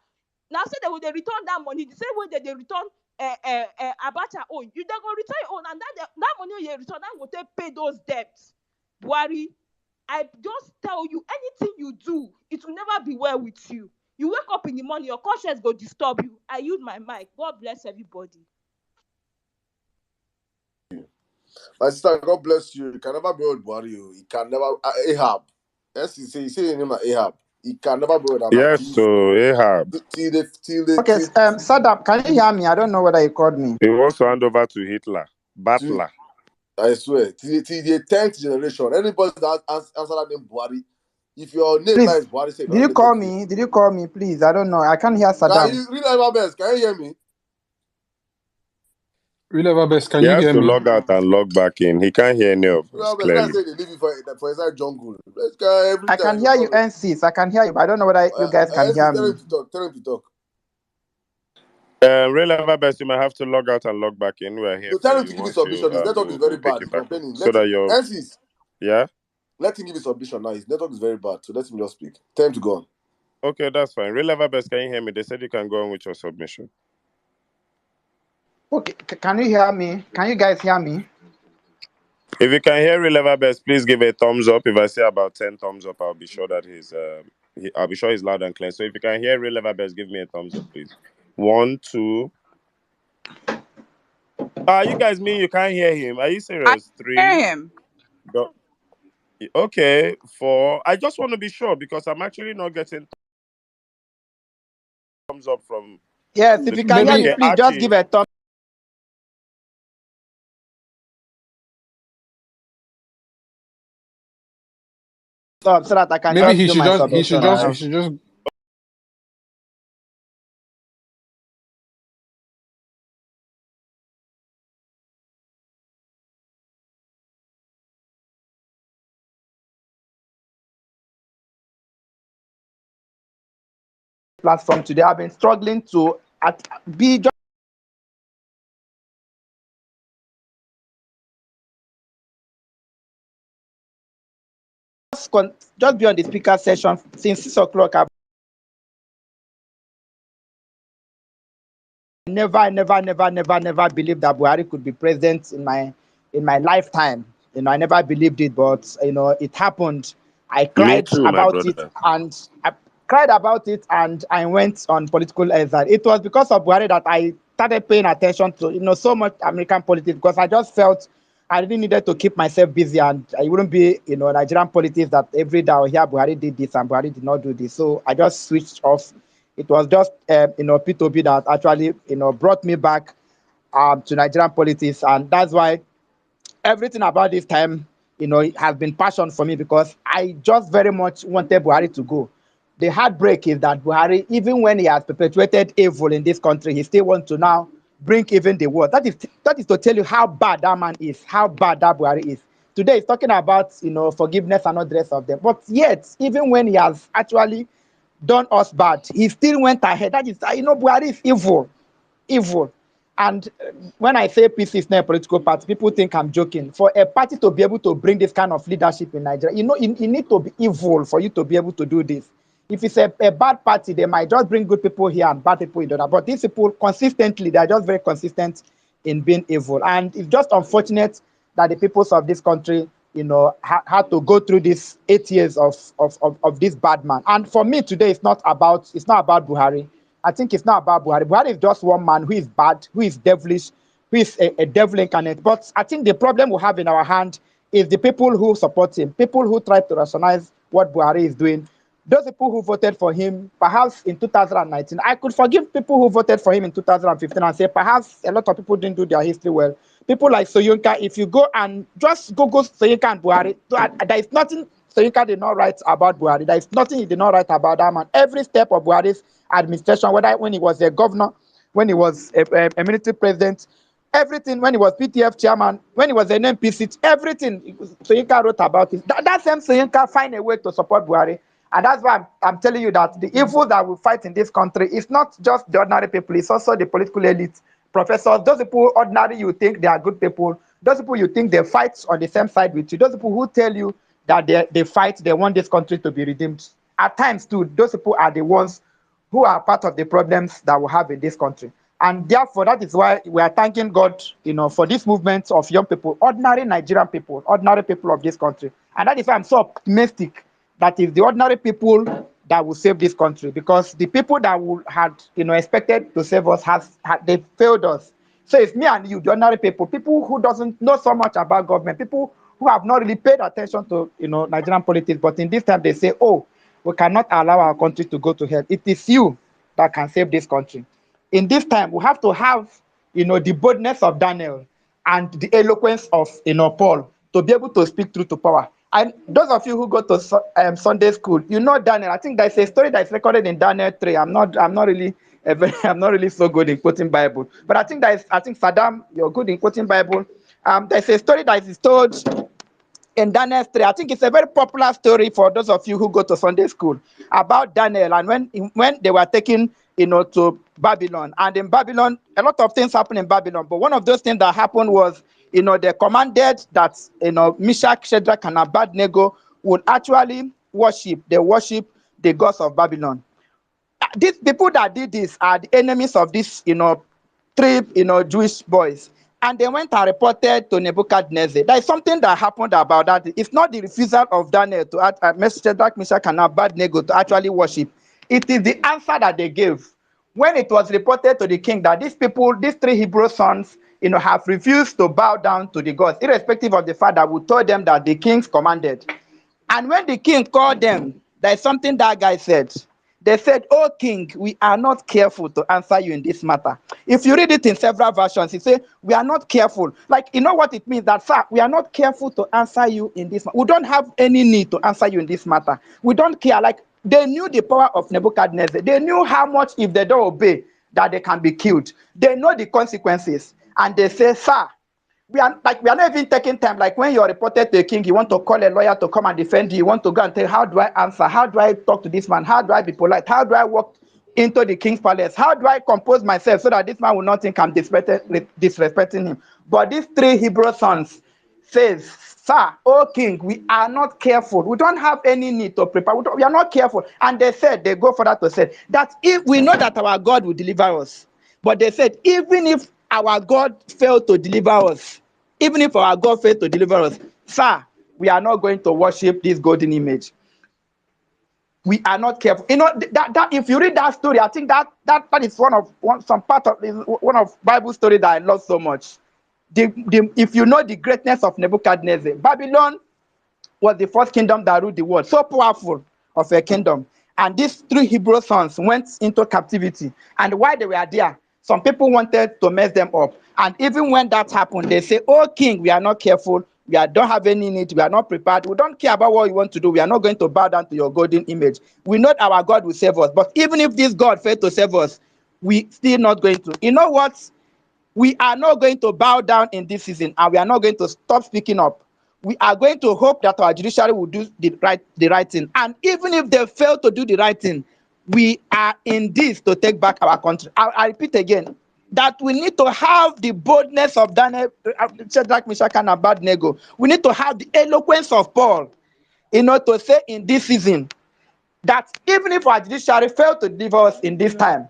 Now say they will return that money the same way that they return Abacha own. You they go return your own, and that money you return, that will take pay those debts. Buhari, I just tell you, anything you do, it will never be well with you. You wake up in the morning, your conscience go disturb you. I use my mic. God bless everybody. My sister, God bless you. You can never be with Buhari. You can never Ahab. Yes, you say your name is Ahab. You can never be with that man. Yes, so Ahab. Okay, Saddam, can you hear me? I don't know whether you called me. He wants to hand over to Hitler. Battler. I swear, till the 10th generation, anybody that answer that name Buhari, if your name now is Buhari, say, Did you call me? Did you call me, please? I don't know. I can't hear Saddam. Can you read my best? Can you hear me? Real best, can He you has hear to me? log out and log back in. He can't hear any of us clearly. Say they leave you for inside jungle. Let's go every I time. can hear you, N6. I can hear you, but I don't know whether you guys can hear Tell me. him to talk. Tell him to talk. Real best, you might have to log out and log back in. We're here. No, tell him to give his submission. His network is very bad. He's complaining. So that you're... Yeah? Let him give his submission now. His network is very bad. So let him just speak. Tell him to go on. Okay, that's fine. Real best, can you hear me? They said you can go on with your submission. Okay, can you hear me? Can you guys hear me? If you can hear Real best, please give a thumbs up. If I see about 10 thumbs up, I'll be sure that I'll be sure he's loud and clear. So if you can hear Real best, give me a thumbs up, please. 1, 2. You guys mean you can't hear him? Are you serious? 3. I hear him. Okay, 4. I just want to be sure because I'm actually not getting thumbs up from. Yes, if you can hear me, please just give a thumbs. Up so that I can maybe just do my submission. He should just. Platform today. I've been struggling to be just be on the speaker session since 6 o'clock. I never believed that Buhari could be president in my lifetime. I never believed it, but it happened. I cried about it, and I went on political exile. It was because of Buhari that I started paying attention to so much American politics, because I just felt I really needed to keep myself busy, and I wouldn't be Nigerian politics that every day I would hear Buhari did this and Buhari did not do this. So I just switched off. It was just P2B that actually brought me back to Nigerian politics, and that's why everything about this time it has been passion for me, because I just very much wanted Buhari to go. The heartbreak is that Buhari, even when he has perpetuated evil in this country, he still wants to now bring even the world. That is to tell you how bad that man is, how bad that Buhari is. Today he's talking about forgiveness and all the rest of them, but yet even when he has actually done us bad, he still went ahead. That is, Buhari is evil. And when I say peace is not a political party, people think I'm joking. For a party to be able to bring this kind of leadership in Nigeria, you need to be evil for you to be able to do this. If it's a bad party, they might just bring good people here and bad people in the other. But these people consistently, they're just very consistent in being evil. And it's just unfortunate that the peoples of this country, had to go through this 8 years of this bad man. And for me today, it's not about Buhari. I think it's not about Buhari. Buhari is just one man who is bad, who is devilish, who is a devil incarnate. But I think the problem we have in our hand is the people who support him, people who try to rationalize what Buhari is doing. Those people who voted for him, perhaps in 2019, I could forgive people who voted for him in 2015 and say perhaps a lot of people didn't do their history well. People like Soyinka, if you go and just Google Soyinka and Buhari, there is nothing Soyinka did not write about Buhari. There is nothing he did not write about that man. Every step of Buhari's administration, whether when he was a governor, when he was a military president, everything, when he was PTF chairman, when he was an NPC, everything Soyinka wrote about it. That same Soyinka find a way to support Buhari. And that's why I'm telling you that the evil that we fight in this country is not just the ordinary people, it's also the political elite, professors, those people ordinary you think they are good people, those people you think they fight on the same side with you, those people who tell you that they fight, they want this country to be redeemed. At times too, those people are the ones who are part of the problems that we have in this country. And therefore, that is why we are thanking God, for this movement of young people, ordinary Nigerian people, ordinary people of this country. And that is why I'm so optimistic that is the ordinary people that will save this country, because the people that had expected to save us they failed us. So it's me and you, the ordinary people who doesn't know so much about government, people who have not really paid attention to Nigerian politics, but in this time they say, oh, we cannot allow our country to go to hell. It is you that can save this country. In this time, we have to have the boldness of Daniel and the eloquence of Paul to be able to speak truth to power. And those of you who go to Sunday school, Daniel. I think there's a story that's recorded in Daniel 3. I'm not really so good in quoting Bible, but I think Saddam, you're good in quoting Bible. There's a story that is told in Daniel 3. I think it's a very popular story for those of you who go to Sunday school about Daniel and when they were taken to Babylon. And in Babylon, a lot of things happened in Babylon, but one of those things that happened was they commanded that Meshach, Shadrach, and Abednego would actually worship the gods of Babylon. These people that did this are the enemies of these three Jewish boys. And they went and reported to Nebuchadnezzar. There is something that happened about that. It's not the refusal of Daniel to Shadrach, Meshach, and Abednego to actually worship. It is the answer that they gave. When it was reported to the king that these three Hebrew sons, have refused to bow down to the gods, irrespective of the fact that we told them that the kings commanded. And when the king called them, there is something that guy said. They said, "Oh king, we are not careful to answer you in this matter." If you read it in several versions, it says, "We are not careful." Like, you know what it means? That, sir, we are not careful to answer you in this matter. We don't have any need to answer you in this matter. We don't care. Like, they knew the power of Nebuchadnezzar. They knew how much, if they don't obey, that they can be killed. They know the consequences. And they say, "Sir, we are not even taking time. Like when you're reported to a king, you want to call a lawyer to come and defend you. You want to go and tell, how do I answer? How do I talk to this man? How do I be polite? How do I walk into the king's palace? How do I compose myself so that this man will not think I'm disrespecting him?" But these three Hebrew sons says, "Sir, oh king, we are not careful. We don't have any need to prepare. We are not careful." And they go further to say that if we know that our God will deliver us, but they said, even if our God failed to deliver us, sir, we are not going to worship this golden image. We are not careful. That if you read that story, I think that is one of Bible story that I love so much. If you know the greatness of Nebuchadnezzar, Babylon was the first kingdom that ruled the world, so powerful of a kingdom. And these three Hebrew sons went into captivity. And while they were there, some people wanted to mess them up. And even when that happened, they say, "Oh king, we are not careful. We don't have any need. We are not prepared. We don't care about what you want to do. We are not going to bow down to your golden image. We know our God will save us. But even if this God failed to save us, we still not going to." You know what? We are not going to bow down in this season, and we are not going to stop speaking up. We are going to hope that our judiciary will do the right thing. And even if they fail to do the right thing, we are in this to take back our country. I repeat again, that we need to have the boldness of Daniel, Shadrach, Meshach, and Abednego. We need to have the eloquence of Paul, to say in this season that even if our judiciary fail to deliver us in this time,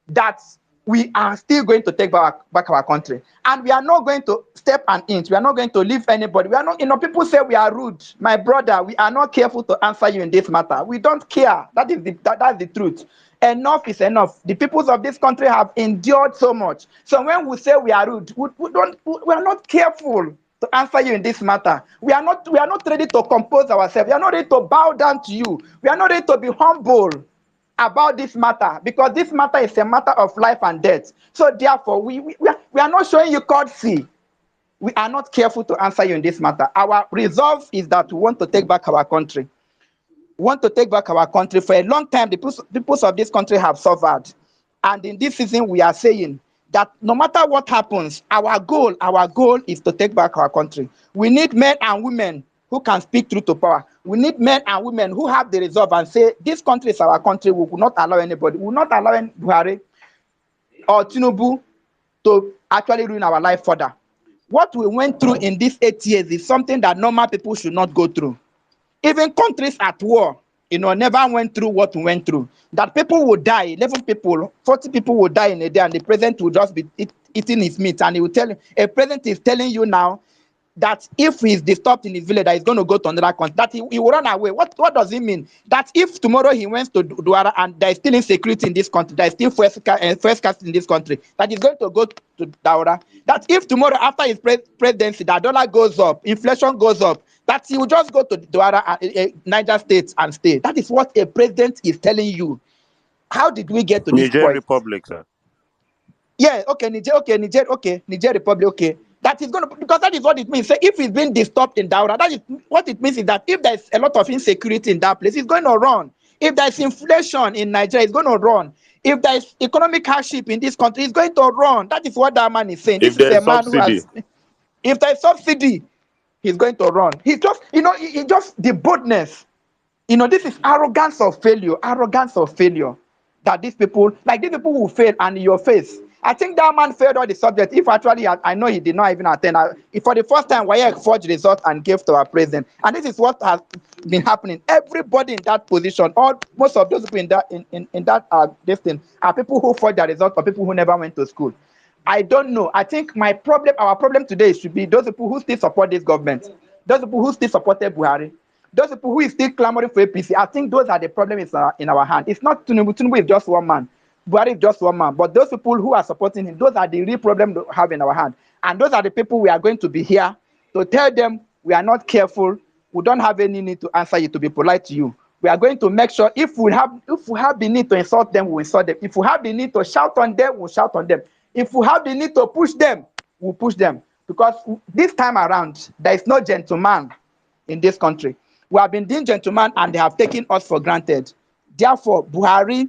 that we are still going to take back our country. And we are not going to step an inch. We are not going to leave anybody. We are not, people say we are rude. My brother, we are not careful to answer you in this matter. We don't care. That's the truth. Enough is enough. The peoples of this country have endured so much. So when we say we are rude, we are not careful to to answer you in this matter. We are not ready to compose ourselves. We are not ready to bow down to you. We are not ready to be humble about this matter, because this matter is a matter of life and death. So therefore, we are not showing you courtesy. We are not careful to answer you in this matter. Our resolve is that we want to take back our country. We want to take back our country. For a long time, the people of this country have suffered. And in this season, we are saying that no matter what happens, our goal is to take back our country. We need men and women who can speak truth to power. We need men and women who have the resolve and say, this country is our country. We will not allow anybody. We will not allow Buhari or Tinubu to actually ruin our life further. What we went through in these 8 years is something that normal people should not go through. Even countries at war, never went through what we went through. That people would die, 11 people, 40 people would die in a day, and the president will just be eating his meat. And he will tell you, a president is telling you now that if he's disturbed in his village, that he's going to go to another country, that he will run away. What does it mean? That if tomorrow he went to Douala and there is still insecurity in this country, there is still first caste in this country, that he's going to go to Douala. That if tomorrow after his presidency, the dollar goes up, inflation goes up, that he will just go to Douala, Niger State and stay. That is what a president is telling you. How did we get to this Niger point? Republic, sir. Yeah, Niger Republic, okay. That is going to, because that is what it means. Say if it's been disturbed in Daura, that is what it means is that if there's a lot of insecurity in that place, it's going to run. If there's inflation in Nigeria, it's going to run. If there's economic hardship in this country, it's going to run. That is what that man is saying. If This is there's a man subsidy. who has, if there's subsidy, he's going to run. He's just, he just the boldness. This is arrogance of failure that these people will fail and in your face. I think that man failed all the subjects. If actually, I know he did not even attend. For the first time, WAEC forged results and gave to our president. And this is what has been happening. Everybody in that position, most of those people in that this thing, are people who forged their results or people who never went to school. I don't know. I think our problem today should be those people who still support this government, those people who still supported Buhari, those people who is still clamoring for APC. I think those are the problems in our hand. It's not Tinubu. Tinubu is just one man. Buhari is just one man. But those people who are supporting him, those are the real problems we have in our hand. And those are the people we are going to be here to tell them we are not careful. We don't have any need to answer you, to be polite to you. We are going to make sure if we have the need to insult them, we'll insult them. If we have the need to shout on them, we'll shout on them. If we have the need to push them, we'll push them. Because this time around, there is no gentleman in this country. We have been doing gentlemen and they have taken us for granted. Therefore, Buhari,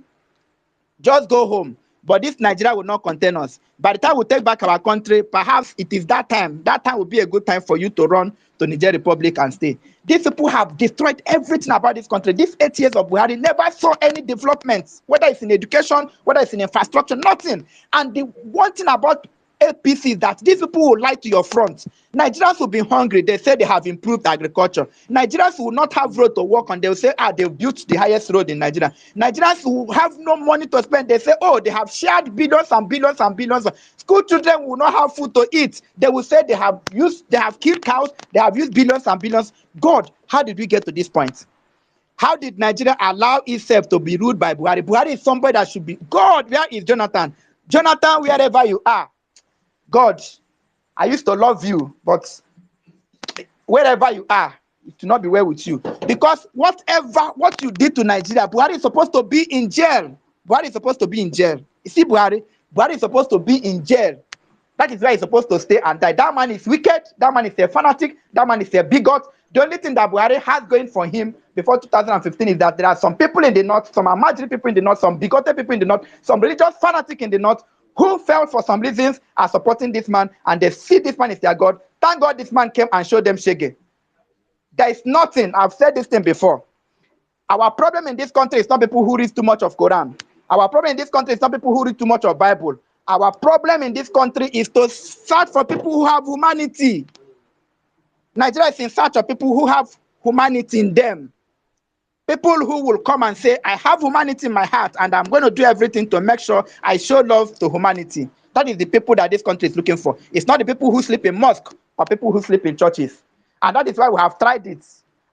just go home. But this Nigeria will not contain us. By the time we take back our country, perhaps it is that time. That time will be a good time for you to run to Niger Republic and stay. These people have destroyed everything about this country. These 8 years of Buhari never saw any developments, whether it's in education, whether it's in infrastructure, nothing. And the one thing about APC is that these people will lie to your front. Nigerians will be hungry. They say they have improved agriculture. Nigerians will not have road to walk on. They will say, they've built the highest road in Nigeria. Nigerians will have no money to spend. They say, they have shared billions and billions and billions. School children will not have food to eat. They will say they have killed cows. They have used billions and billions. God, how did we get to this point? How did Nigeria allow itself to be ruled by Buhari? Buhari is somebody that should be. God, where is Jonathan? Jonathan, wherever you are. God, I used to love you, but wherever you are, it will not be well with you. Because what you did to Nigeria, Buhari is supposed to be in jail. Buhari is supposed to be in jail. You see, Buhari is supposed to be in jail. That is where he's supposed to stay and die. That man is wicked. That man is a fanatic. That man is a bigot. The only thing that Buhari has going for him before 2015 is that there are some people in the north, some imaginary people in the north, some bigoted people in the north, some religious fanatic in the north, who felt for some reasons are supporting this man and they see this man is their God. Thank God this man came and showed them shege. There is nothing, I've said this thing before. Our problem in this country is not people who read too much of Quran. Our problem in this country is not people who read too much of Bible. Our problem in this country is to search for people who have humanity. Nigeria is in search of people who have humanity in them. People who will come and say, I have humanity in my heart and I'm going to do everything to make sure I show love to humanity. That is the people that this country is looking for. It's not the people who sleep in mosque or people who sleep in churches. And that is why we have tried it.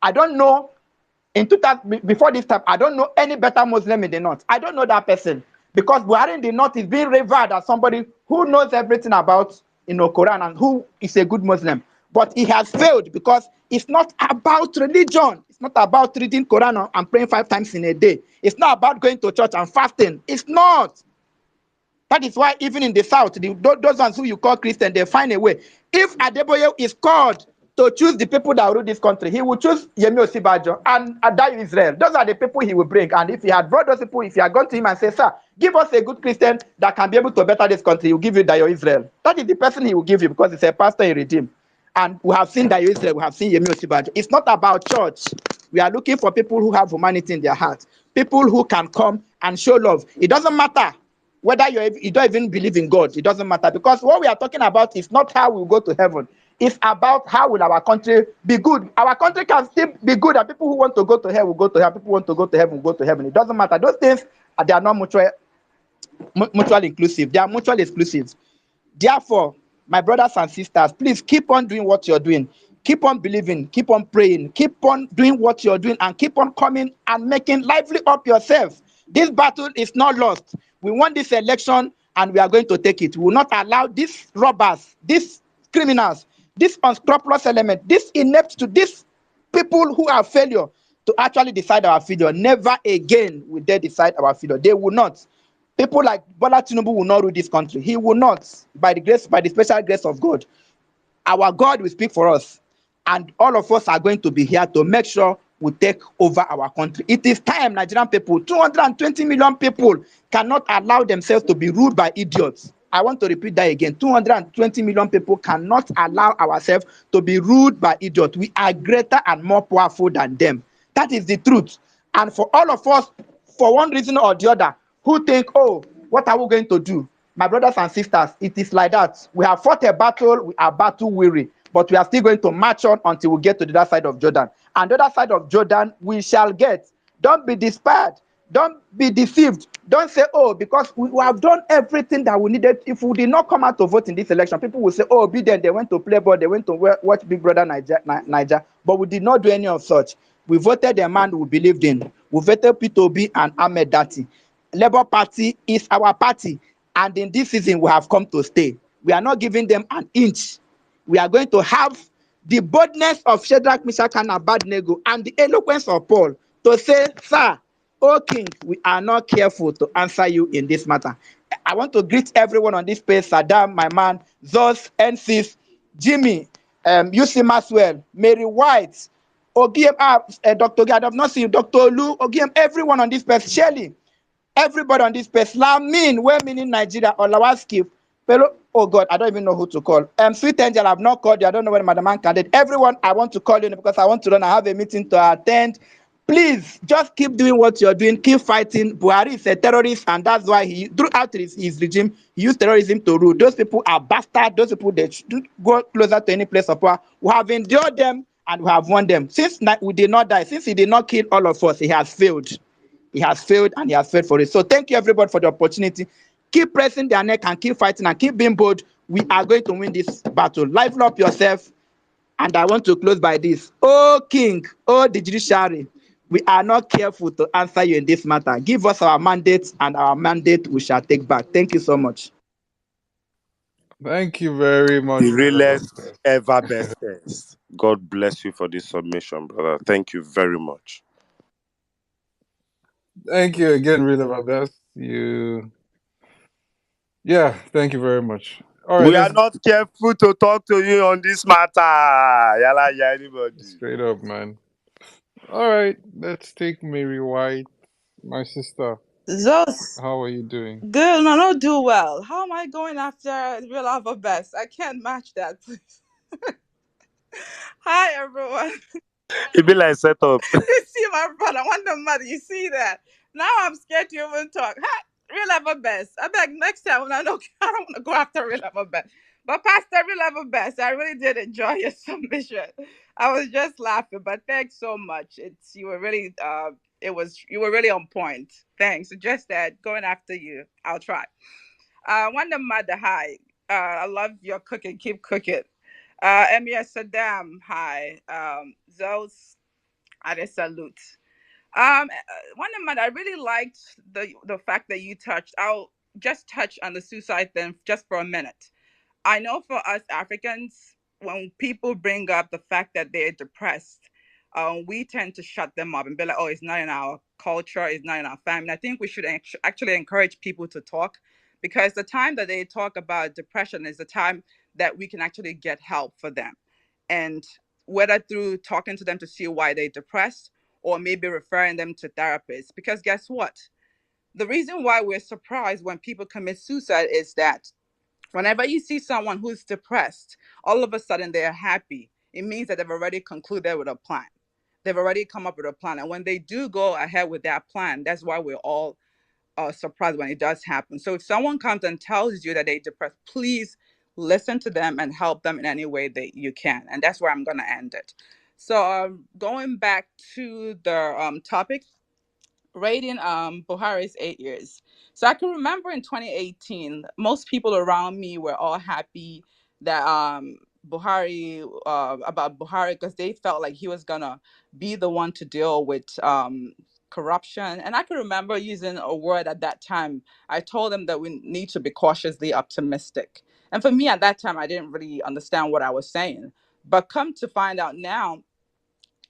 I don't know, before this time, I don't know any better Muslim in the north. I don't know that person. Because Buhari in the north is being revered as somebody who knows everything about Quran and who is a good Muslim. But he has failed because it's not about religion. It's not about reading Quran and praying 5 times in a day. It's not about going to church and fasting. It's not. That is why even in the south, those ones who you call Christian, they find a way. If Adeboye is called to choose the people that rule this country, he will choose Yemi Osibajo and Adayo Israel. Those are the people he will bring. And if he had brought those people, if he had gone to him and said, sir, give us a good Christian that can be able to better this country, he will give you Dayo Israel. That is the person he will give you because he's a pastor in Redeem. And we have seen Dayo Israel, we have seen Yemi Osibajo. It's not about church. We are looking for people who have humanity in their hearts, people who can come and show love. It doesn't matter whether you don't even believe in God, it doesn't matter, because what we are talking about is not how we'll go to heaven. It's about how will our country be good. Our country can still be good, and people who want to go to hell will go to hell. People who want to go to heaven will go to heaven. It doesn't matter. Those things, they are not mutually inclusive. They are mutually exclusive. Therefore, my brothers and sisters, please keep on doing what you're doing. Keep on believing, keep on praying, keep on doing what you're doing, and keep on coming and making lively up yourself. This battle is not lost. We won this election and we are going to take it. We will not allow these robbers, these criminals, this unscrupulous element, this inept to these people who are failure to actually decide our failure. Never again will they decide our failure. They will not. People like Bola Tinubu will not rule this country. He will not, by the special grace of God. Our God will speak for us, and all of us are going to be here to make sure we take over our country. It is time, Nigerian people. 220 million people cannot allow themselves to be ruled by idiots. I want to repeat that again. 220 million people cannot allow ourselves to be ruled by idiots. We are greater and more powerful than them. That is the truth. And for all of us, for one reason or the other, who think, oh, what are we going to do? My brothers and sisters, it is like that. We have fought a battle, we are battle weary, but we are still going to march on until we get to the other side of Jordan. And the other side of Jordan, we shall get. Don't be despaired. Don't be deceived. Don't say, oh, because we have done everything that we needed. If we did not come out to vote in this election, people will say, oh, be there. They went to play ball. They went to watch Big Brother Niger. But we did not do any of such. We voted the man we believed in. We voted P2B and Ahmed Dati. Labour Party is our party, and in this season we have come to stay. We are not giving them an inch. We are going to have the boldness of Shadrach, Meshach, and Abednego and the eloquence of Paul to say, sir, O king, we are not careful to answer you in this matter. I want to greet everyone on this page: Saddam, my man, Zos, NCs, Jimmy, UC Maxwell, Mary White, Ogiem, Dr. Gad, I've not seen you, Dr. Lu, Ogiem, everyone on this page, Shelley, everybody on this page, Lamin, where meaning Nigeria, Olawaski, fellow, oh God, I don't even know who to call. Sweet Angel, I've not called you. I don't know when Madam Man can did. Everyone, I want to call you because I want to run. I have a meeting to attend. Please, just keep doing what you're doing. Keep fighting. Buhari is a terrorist, and that's why he, throughout his regime, he used terrorism to rule. Those people are bastards. Those people, they should go closer to any place of power. We have endured them, and we have won them. Since we did not die, since he did not kill all of us, he has failed. He has failed, and he has failed for it. So thank you, everybody, for the opportunity. Keep pressing their neck and keep fighting and keep being bold. We are going to win this battle. Liven up yourself. And I want to close by this. Oh, King, oh, the judiciary, we are not careful to answer you in this matter. Give us our mandate, and our mandate we shall take back. Thank you so much. Thank you very much, The Brother realest Doctor. ever bestest. God bless you for this submission, brother. Thank you very much. Thank you again, really, my best. Yeah, thank you very much. All right, We are let's not careful to talk to you on this matter. Yala, yeah, anybody. straight up, man. All right, let's take Mary White, my sister. Zos, How are you doing? good. No, not do well. How am I going after Real Alpha Best? I can't match that, please. Hi, everyone. It be like set up. You see my brother, Wonder Mother. You see that? Now I'm scared to even talk. Hi, Real Alpha Best. I beg next time when I know I don't want to go after Real Alpha Best. But Pastor Real Alpha Best, I really did enjoy your submission. I was just laughing, but thanks so much. You were really you were really on point. Thanks. Just that going after you. I'll try. Wonder Mother, hi. I love your cooking. Keep cooking. Emir Saddam, hi. Zos, I salute. Wonder Mother, I really liked the fact that you touched. I'll just touch on the suicide thing just for a minute. I know for us Africans, when people bring up the fact that they're depressed, we tend to shut them up and be like, "Oh, it's not in our culture, it's not in our family." I think we should actually encourage people to talk, because the time that they talk about depression is the time that we can actually get help for them, and whether through talking to them to see why they're depressed, or maybe referring them to therapists. Because guess what? The reason why we're surprised when people commit suicide is that whenever you see someone who's depressed, all of a sudden they're happy. It means that they've already concluded with a plan. They've already come up with a plan. And when they do go ahead with that plan, that's why we're all surprised when it does happen. So if someone comes and tells you that they're depressed, please listen to them and help them in any way that you can. And that's where I'm going to end it. So going back to the topic, rating Buhari's 8 years. So I can remember in 2018, most people around me were all happy that Buhari about Buhari, because they felt like he was gonna be the one to deal with corruption. And I can remember using a word at that time. I told them that we need to be cautiously optimistic. And for me at that time, I didn't really understand what I was saying. But come to find out now,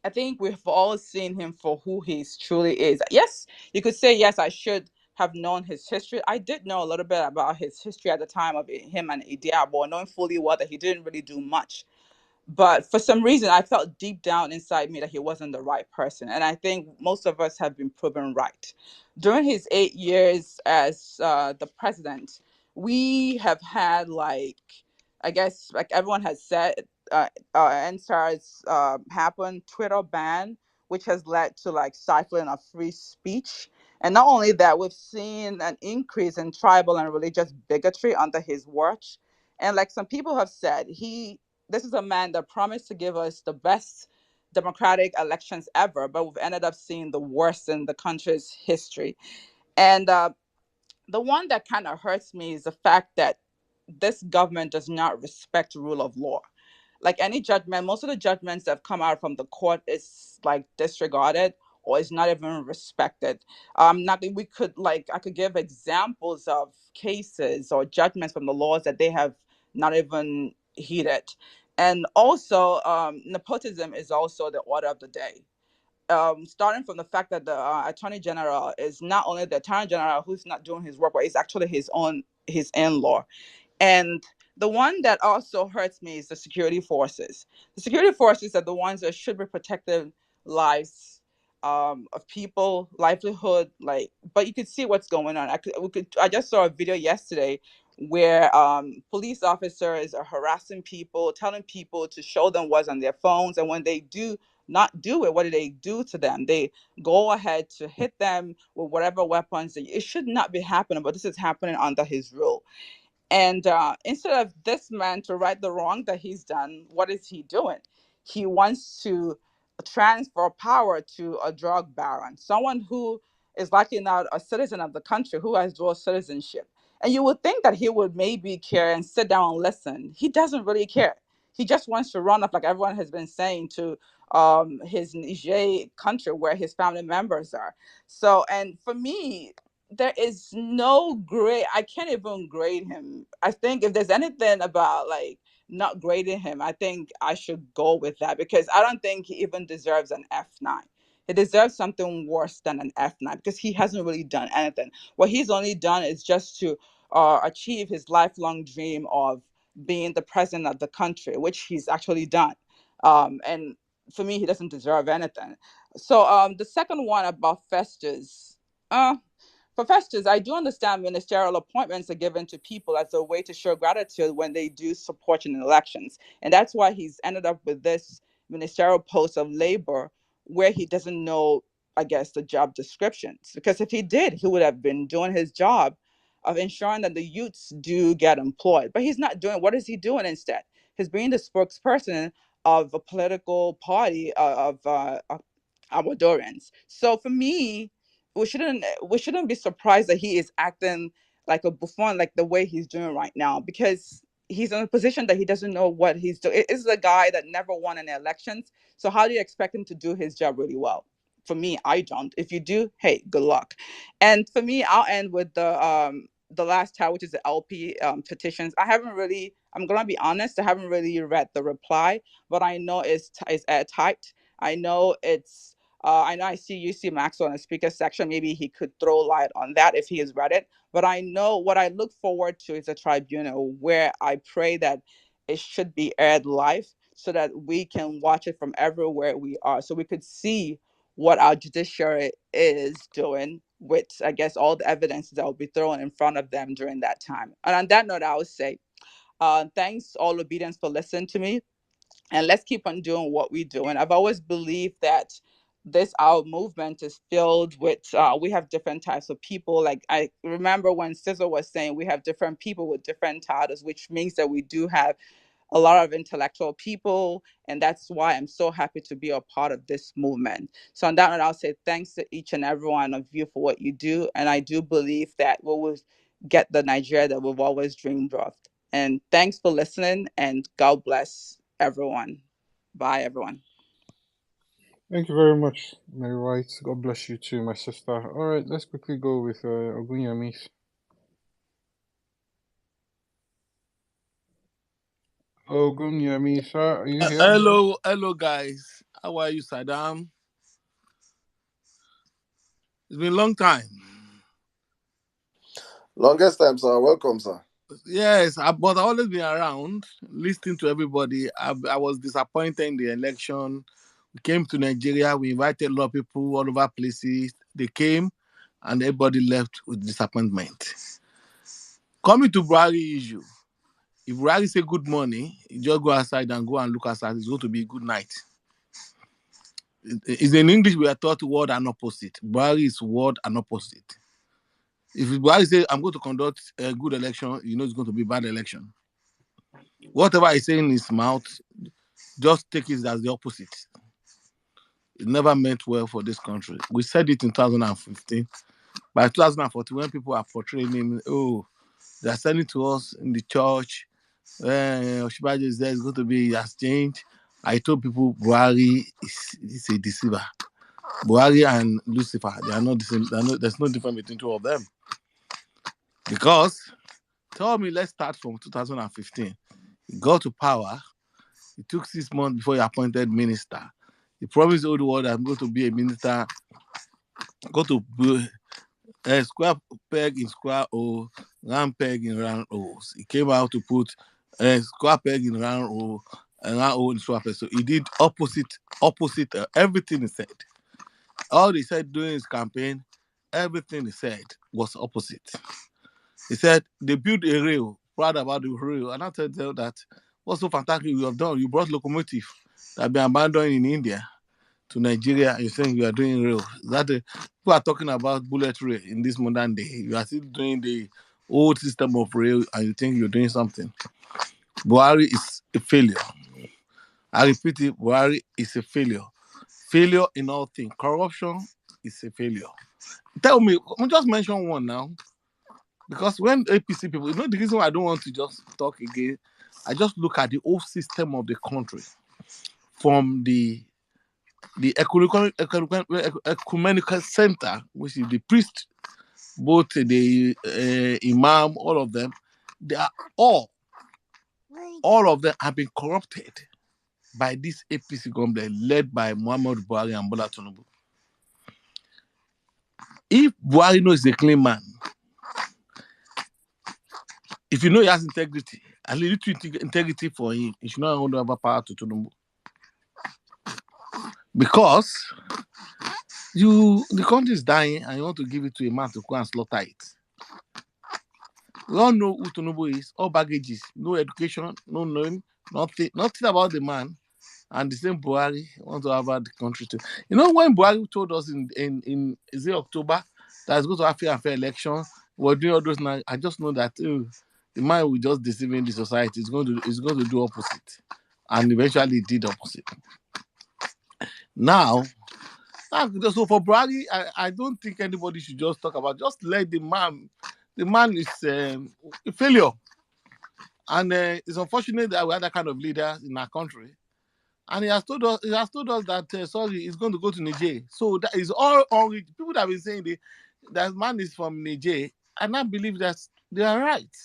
I think we've all seen him for who he truly is. Yes, you could say, yes, I should have known his history. I did know a little bit about his history at the time of him and Idiabo, knowing fully well that he didn't really do much. But for some reason, I felt deep down inside me that he wasn't the right person. And I think most of us have been proven right. During his 8 years as the president, we have had, like, I guess, like everyone has said, NSARS happened, Twitter ban, which has led to like stifling of free speech. And not only that, we've seen an increase in tribal and religious bigotry under his watch. And like some people have said, this is a man that promised to give us the best democratic elections ever, but we've ended up seeing the worst in the country's history. And the one that kind of hurts me is the fact that this government does not respect rule of law. Like any judgment, most of the judgments that have come out from the court is like disregarded or is not even respected. Nothing we could like I could give examples of cases or judgments from the laws that they have not even heeded. And also, nepotism is also the order of the day. Starting from the fact that the attorney general is not only the attorney general who's not doing his work, but is actually his in-law. And the one that also hurts me is the security forces. The security forces are the ones that should be protecting lives of people, livelihood. Like, but you could see what's going on. I just saw a video yesterday where police officers are harassing people, telling people to show them what's on their phones, and when they do not do it, what do they do to them? They go ahead to hit them with whatever weapons. It should not be happening, but this is happening under his rule. And instead of this man to right the wrong that he's done, what is he doing? He wants to transfer power to a drug baron, someone who is likely not a citizen of the country, who has dual citizenship. And you would think that he would maybe care and sit down and listen. He doesn't really care. He just wants to run off, like everyone has been saying, to his Niger country where his family members are. So, and for me, there is no grade. I can't even grade him. I think if there's anything about like not grading him, I think I should go with that, because I don't think he even deserves an F9. He deserves something worse than an F9 because he hasn't really done anything. What he's only done is just to achieve his lifelong dream of being the president of the country, which he's actually done. And for me, he doesn't deserve anything. So the second one about Festus. For Festus, I do understand ministerial appointments are given to people as a way to show gratitude when they do support in elections. And that's why he's ended up with this ministerial post of labor where he doesn't know, I guess, the job descriptions. Because if he did, he would have been doing his job of ensuring that the youths do get employed. But he's not doing, what is he doing instead? He's being the spokesperson of a political party of Ecuadorians. So for me, we shouldn't be surprised that he is acting like a buffoon, like the way he's doing right now, because he's in a position that he doesn't know what he's doing. This is a guy that never won any elections. So how do you expect him to do his job really well? For me, I don't. If you do, hey, good luck. And for me, I'll end with the last tab, which is the LP petitions. I'm gonna be honest, I haven't really read the reply, but I know it's typed. I know it's I know I see UC Maxwell in the speaker section. Maybe he could throw light on that if he has read it. But I know what I look forward to is a tribunal where I pray that it should be aired live so that we can watch it from everywhere we are, so we could see what our judiciary is doing with, I guess, all the evidence that will be thrown in front of them during that time. And on that note, I would say, thanks all obedience for listening to me, and let's keep on doing what we're doing. I've always believed that our movement is filled with we have different types of people. Like, I remember when Cesar was saying we have different people with different titles, which means that we do have a lot of intellectual people, and that's why I'm so happy to be a part of this movement. So on that note, I'll say thanks to each and every one of you for what you do, and I do believe that we will get the Nigeria that we've always dreamed of. And thanks for listening, and God bless everyone. Bye, everyone. Thank you very much, Mary White. God bless you too, my sister. All right, let's quickly go with Ogunyamis. Ogunyamis, sir, are you here? Hello, guys. How are you, Saddam? It's been a long time. Longest time, sir. Welcome, sir. Yes, but I've always been around, listening to everybody. I was disappointed in the election. We came to Nigeria. We invited a lot of people all over places. They came, and everybody left with disappointment. Coming to Buhari issue, if Buhari say good morning, you just go outside and go and look outside. It's going to be a good night. It's in English we are taught word and opposite. Buhari is word and opposite. If Buhari say I'm going to conduct a good election, you know it's going to be a bad election. Whatever I say in his mouth, just take it as the opposite. It never meant well for this country. We said it in 2015. By 2014, when people are portraying him, they're sending to us in the church, Oshibaji is there, it's going to be, he has changed. I told people Buhari is a deceiver. Buhari and Lucifer, they are not the same. There's no difference between two of them. Because, tell me, let's start from 2015. He got to power. It took 6 months before he appointed minister. He promised the whole world, I'm going to be a minister, go to be a square peg in square hole, round peg in round holes. He came out to put a square peg in round hole, and round hole in square peg. So he did opposite everything he said. All he said during his campaign, everything he said was opposite. He said they built a rail, proud about the rail, and I told them that what's so fantastic you have done? You brought locomotive that been abandoned in India to Nigeria. You're saying you are doing rail. People are talking about bullet rail in this modern day. You are still doing the old system of rail, and you think you're doing something. Buhari is a failure. I repeat it, Buhari is a failure. Failure in all things. Corruption is a failure. Tell me, just mention one now. Because when APC people, you know the reason why I don't want to just talk again, I just look at the whole system of the country. From the ecumenical center, which is the priest, both the imam, all of them, they are all of them have been corrupted by this APC government led by Muhammad Buhari and Bola Tinubu. If Buhari knows a clean man, if you know he has integrity, and a little integrity for him, he should not hold over power to Tinubu. Because the country is dying and you want to give it to a man to go and slaughter it. We all know who Tinubu is, all baggages, no education, no knowing, nothing about the man. And the same Buhari want to have the country too. You know, when Buhari told us in is it October that it's going to have a fair election, we're doing all those now. I just know that the man will just deceiving the society. It's going to do opposite, and eventually did opposite. Now, so for Buhari, I don't think anybody should just talk about. Just let the man. The man is a failure, and it's unfortunate that we have that kind of leader in our country. And he has told us that sorry, he's going to go to Niger. So that is all people that have been saying that man is from Niger. I now believe that They are right.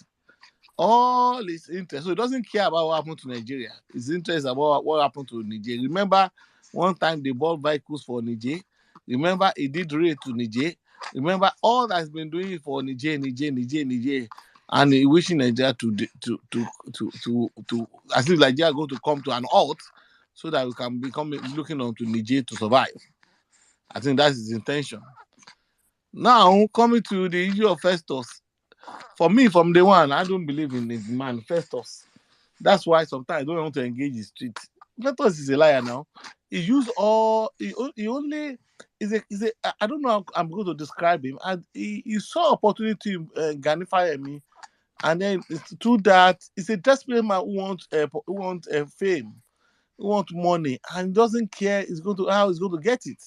All his interest. So he doesn't care about what happened to Nigeria. His interest about what happened to Niger. Remember, one time they bought vehicles for Niger. Remember, he did raid to Niger. Remember, all that's been doing for Niger, and he wishing Nigeria to as if Nigeria going to come to an halt, so that we can become looking on to Niger to survive. I think that's his intention. Now, coming to the issue of Festus, for me, from day one, I don't believe in this man, Festus. That's why sometimes I don't want to engage the street. Festus is a liar now. He used all, he only, I don't know how I'm going to describe him. And he saw opportunity to Ghanify me. And then through that, he's a desperate man who wants fame, who wants money, and doesn't care how he's going to get it.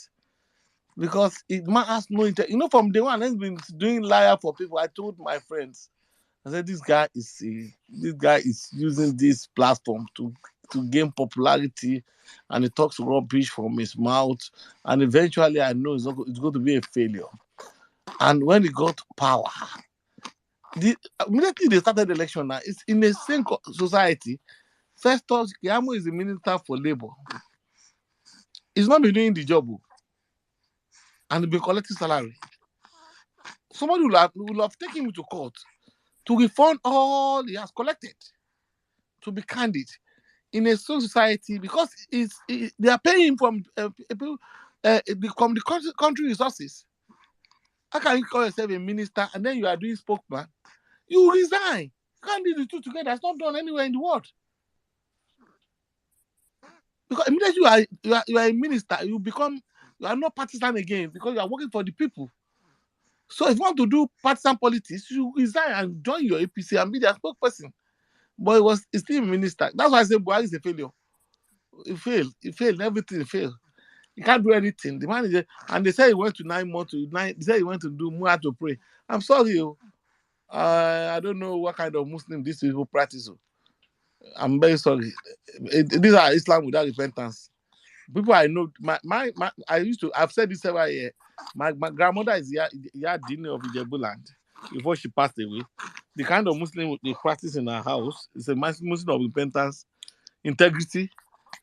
Because it man has no intent. You know, from day one, he's been doing liar for people. I told my friends, I said, this guy is using this platform to gain popularity, and he talks rubbish from his mouth, and eventually I know it's going to be a failure. And when he got power, immediately they started the election. Now it's in the same society. Festus Keyamo is the minister for labor. He's not been doing the job, and he's been collecting salary. Somebody will have taken him to court to refund all he has collected, to be candid, in a society, because they are paying from people from the country resources. How can you call yourself a minister and then you are doing spokesman? You resign. You can't do the two together. It's not done anywhere in the world. Because immediately you are a minister, you are not partisan again, because you are working for the people. So if you want to do partisan politics, you resign and join your APC and be their spokesperson. But it's still a minister. That's why I say Buhari is a failure. He failed, everything failed. He can't do anything. The man is, and they say he went to 9 months they say he went to do more to pray. I'm sorry, I don't know what kind of Muslim these people practice. I'm very sorry. These are Islam without repentance. People I know, I've said this several years. My grandmother is Dini of Ijebu land before she passed away. The kind of Muslim they practice in her house is a Muslim of repentance, integrity.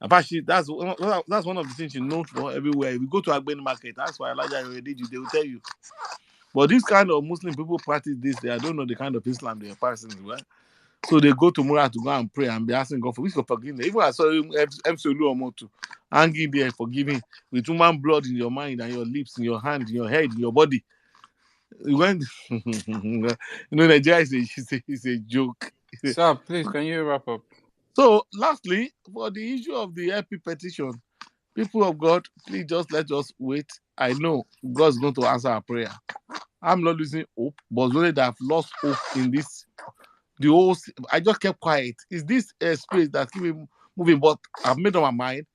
Apart, that's one of the things she knows for everywhere. If you go to Agbeni market, that's why Elijah already did. They will tell you. But this kind of Muslim people practice this. I don't know the kind of Islam they are practicing, right? So they go to Mura to go and pray and be asking God for forgiveness. Even I saw him MC Oluomotu hanging there forgiving with human blood in your mind and your lips, in your hand, in your head, in your body. When Nigeria is a joke. Sir, please, can you wrap up? So, lastly, for the issue of the LP petition, people of God, please just let us wait. I know God's going to answer our prayer. I'm not losing hope, but only that I've lost hope in this. I just kept quiet. Is this a space that keep me moving? But I've made up my mind.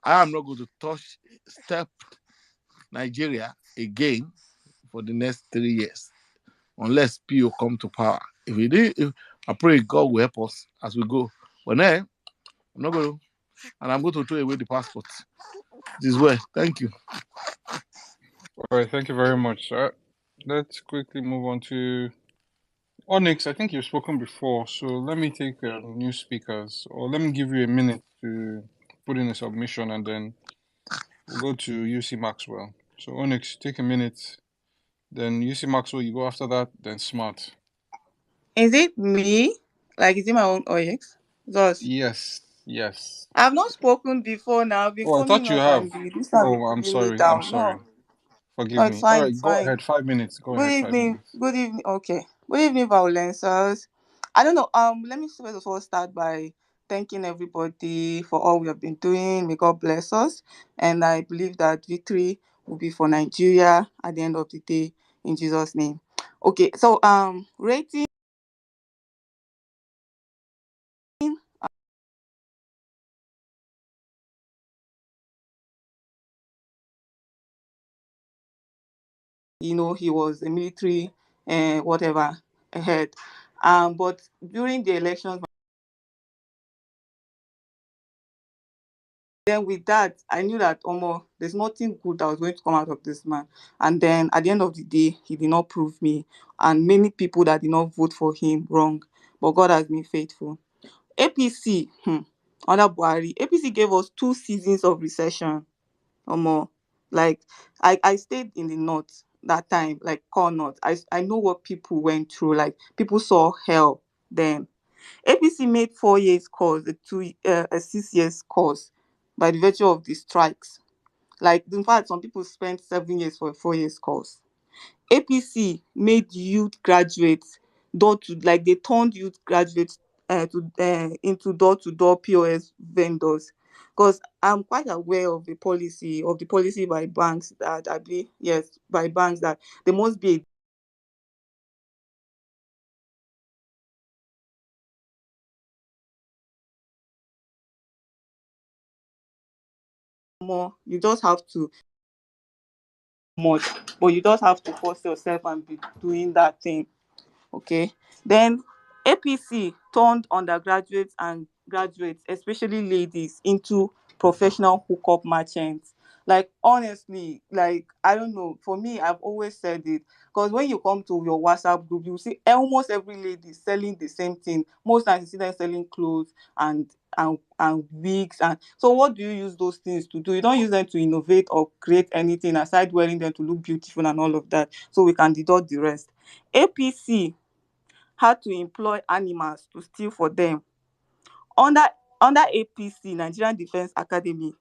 I am not going to step Nigeria again for the next 3 years, unless PO come to power. If we do, I pray God will help us as we go. But then, I'm not going to, and I'm going to throw away the passport. This way. Thank you. All right, thank you very much, sir. Let's quickly move on to Onyx. I think you've spoken before, so let me take new speakers, or let me give you a minute to put in a submission, and then we'll go to UC Maxwell. So Onyx, take a minute, then UC Maxwell, you go after that, then Smart. Is it me? Like, is it my own OX? Yes. I've not spoken before now. I've been Oh, I thought coming you up have. and this have been I'm pulling me sorry. down. No, Forgive it's me. All fine. right, It's go fine. ahead. 5 minutes. Go Good ahead. 5 evening. minutes. Good evening. Okay. Good evening, Vawulencers. I don't know. Let me first of all start by thanking everybody for all we have been doing. May God bless us, and I believe that victory will be for Nigeria at the end of the day, in Jesus' name. Okay. So rating. He was a military whatever head. But during the elections, Then with that, I knew that there's nothing good that was going to come out of this man. And then at the end of the day, he did not prove me and many people that did not vote for him wrong. But God has been faithful. APC, under Buhari, APC gave us 2 seasons of recession. Like I stayed in the north that time, like core north. I know what people went through. Like people saw hell then. APC made 4 years course, a 6 years course by the virtue of the strikes. Like in fact, some people spent 7 years for a 4 years course. APC made youth graduates they turned youth graduates into door-to-door POS vendors. Because I'm quite aware of the policy by banks that by banks that there must be a more. You just have to much, but you just have to force yourself and be doing that thing. Okay. Then APC turned undergraduates and graduates, especially ladies, into professional hookup merchants. Like honestly, like I don't know. For me, I've always said it because when you come to your WhatsApp group, you see almost every lady selling the same thing. Most times you see them selling clothes and wigs. And so what do you use those things to do? You don't use them to innovate or create anything aside wearing them to look beautiful and all of that. So we can deduct the rest. APC had to employ animals to steal for them. Under under APC, Nigerian Defence Academy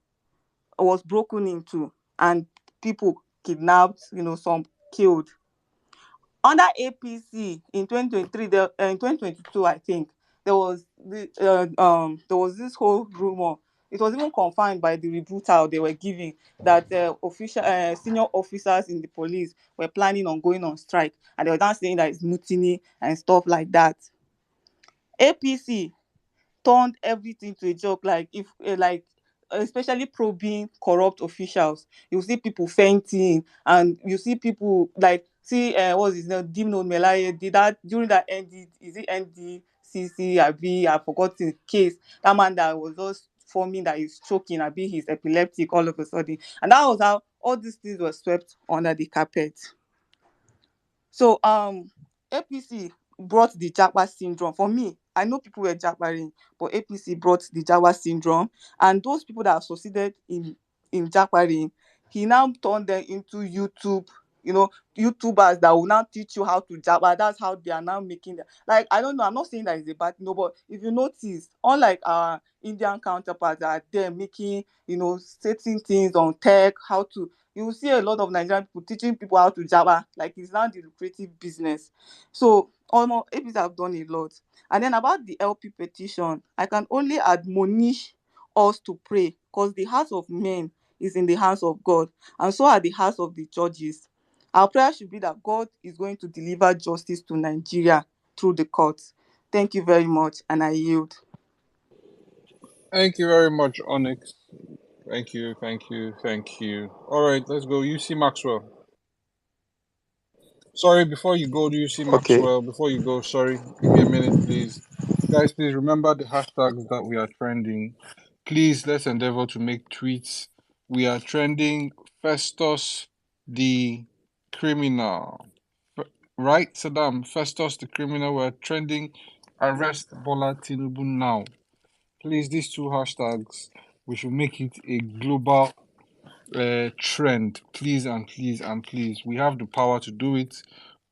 was broken into and people kidnapped, some killed. Under APC in 2023, in 2022, I think there was this whole rumor. It was even confirmed by the rebuttal they were giving that senior officers in the police were planning on going on strike, and they were now saying that it's mutiny and stuff like that. APC turned everything to a joke, like especially probing corrupt officials. You see people fainting, and you see people like what's his name, Dimno Melaye did that during that is it NDCC I've forgotten the case. That man that was just forming that he's choking, he's epileptic all of a sudden, and that was how all these things were swept under the carpet. So APC brought the Japa syndrome. For me, I know people were Japaring, but APC brought the Japa syndrome, and those people that have succeeded in Japaring, he now turned them into YouTubers that will now teach you how to Japa. That's how they are now making them. Like I don't know, I'm not saying that it's a bad no, but if you notice, unlike our Indian counterparts that are there making certain things on tech, how to, you will see a lot of Nigerian people teaching people how to Java. Like it's now the lucrative business. So almost APC have done a lot. And then about the LP petition, I can only admonish us to pray, because the heart of men is in the hands of God, and so are the hearts of the judges. Our prayer should be that God is going to deliver justice to Nigeria through the courts. Thank you very much, and I yield. Thank you very much, Onyx. Thank you, thank you, thank you. All right, let's go. UC Maxwell. Sorry, before you go, do you see Okay. Maxwell? Before you go, sorry, give me a minute, please. Guys, please remember the hashtags that we are trending. Please, let's endeavor to make tweets. We are trending Festus the criminal. Right, Saddam? Festus the criminal. We're trending arrest Bola Tinubu now. Please, these 2 hashtags, we should make it a global trend. Please and please and please. We have the power to do it.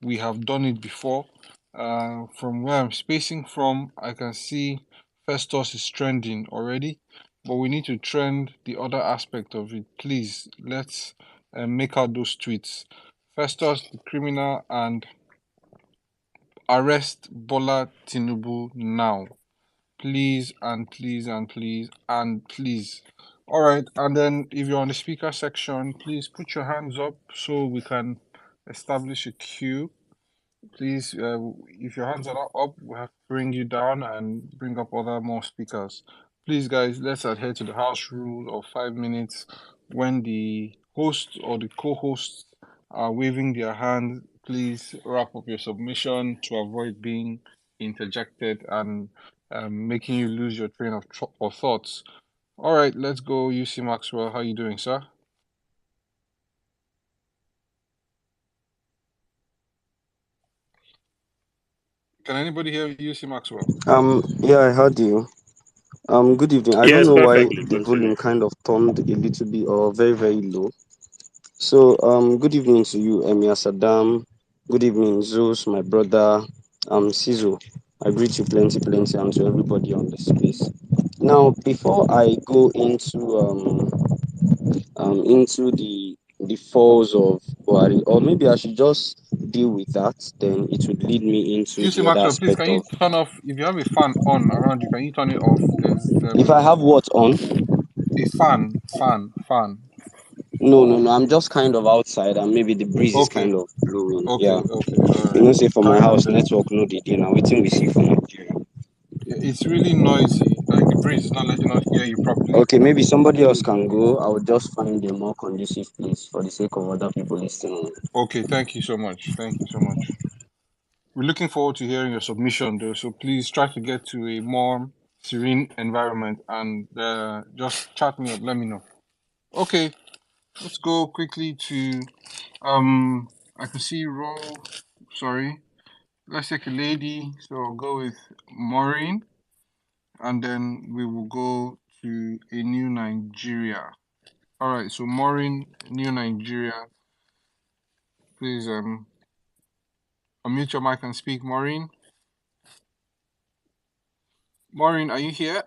We have done it before. From where I'm spacing from, I can see Festus is trending already, but we need to trend the other aspect of it. Please, let's make out those tweets. Festus the criminal and arrest Bola Tinubu now. Please and please and please and please. All right, and then if you're on the speaker section, please put your hands up so we can establish a queue. Please, if your hands are not up, we have to bring you down and bring up more speakers. Please, guys, let's adhere to the house rule of 5 minutes. When the host or the co-hosts are waving their hand, please wrap up your submission to avoid being interjected and making you lose your train of thoughts. All right, let's go. UC Maxwell, how you doing, sir? Can anybody hear UC Maxwell? Yeah, I heard you. Good evening. I don't Yes, know why perfectly. the Continue. volume kind of turned a little bit or very, very low. So, good evening to you, Emir Saddam. Good evening, Zeus, my brother, Sizo. I greet you plenty, and to everybody on the space. Now, before I go into the falls of Buhari, or maybe I should just deal with that, then it would lead me into UC the other Maxwell, please, aspect can you of turn off, if you have a fan on around you, can you turn it off? There's if I have what on. a fan. No. I'm just kind of outside, and maybe the breeze is Okay, kind of blowing. okay, Yeah, all you right. know, say for my Carry on house, then. network no dey now. Waiting we see for Nigeria. It's really noisy. Like the breeze is not letting us hear you properly. Okay, maybe somebody else can go. I will just find a more conducive place for the sake of other people listening. Okay, thank you so much. We're looking forward to hearing your submission, though. So please try to get to a more serene environment and just chat me up. Let me know. Okay, let's go quickly to I can see roll. Sorry, let's take a lady. So I'll go with Maureen, and then we will go to a new Nigeria. All right, so Maureen, new Nigeria. Please unmute your mic and speak, Maureen. Maureen, are you here?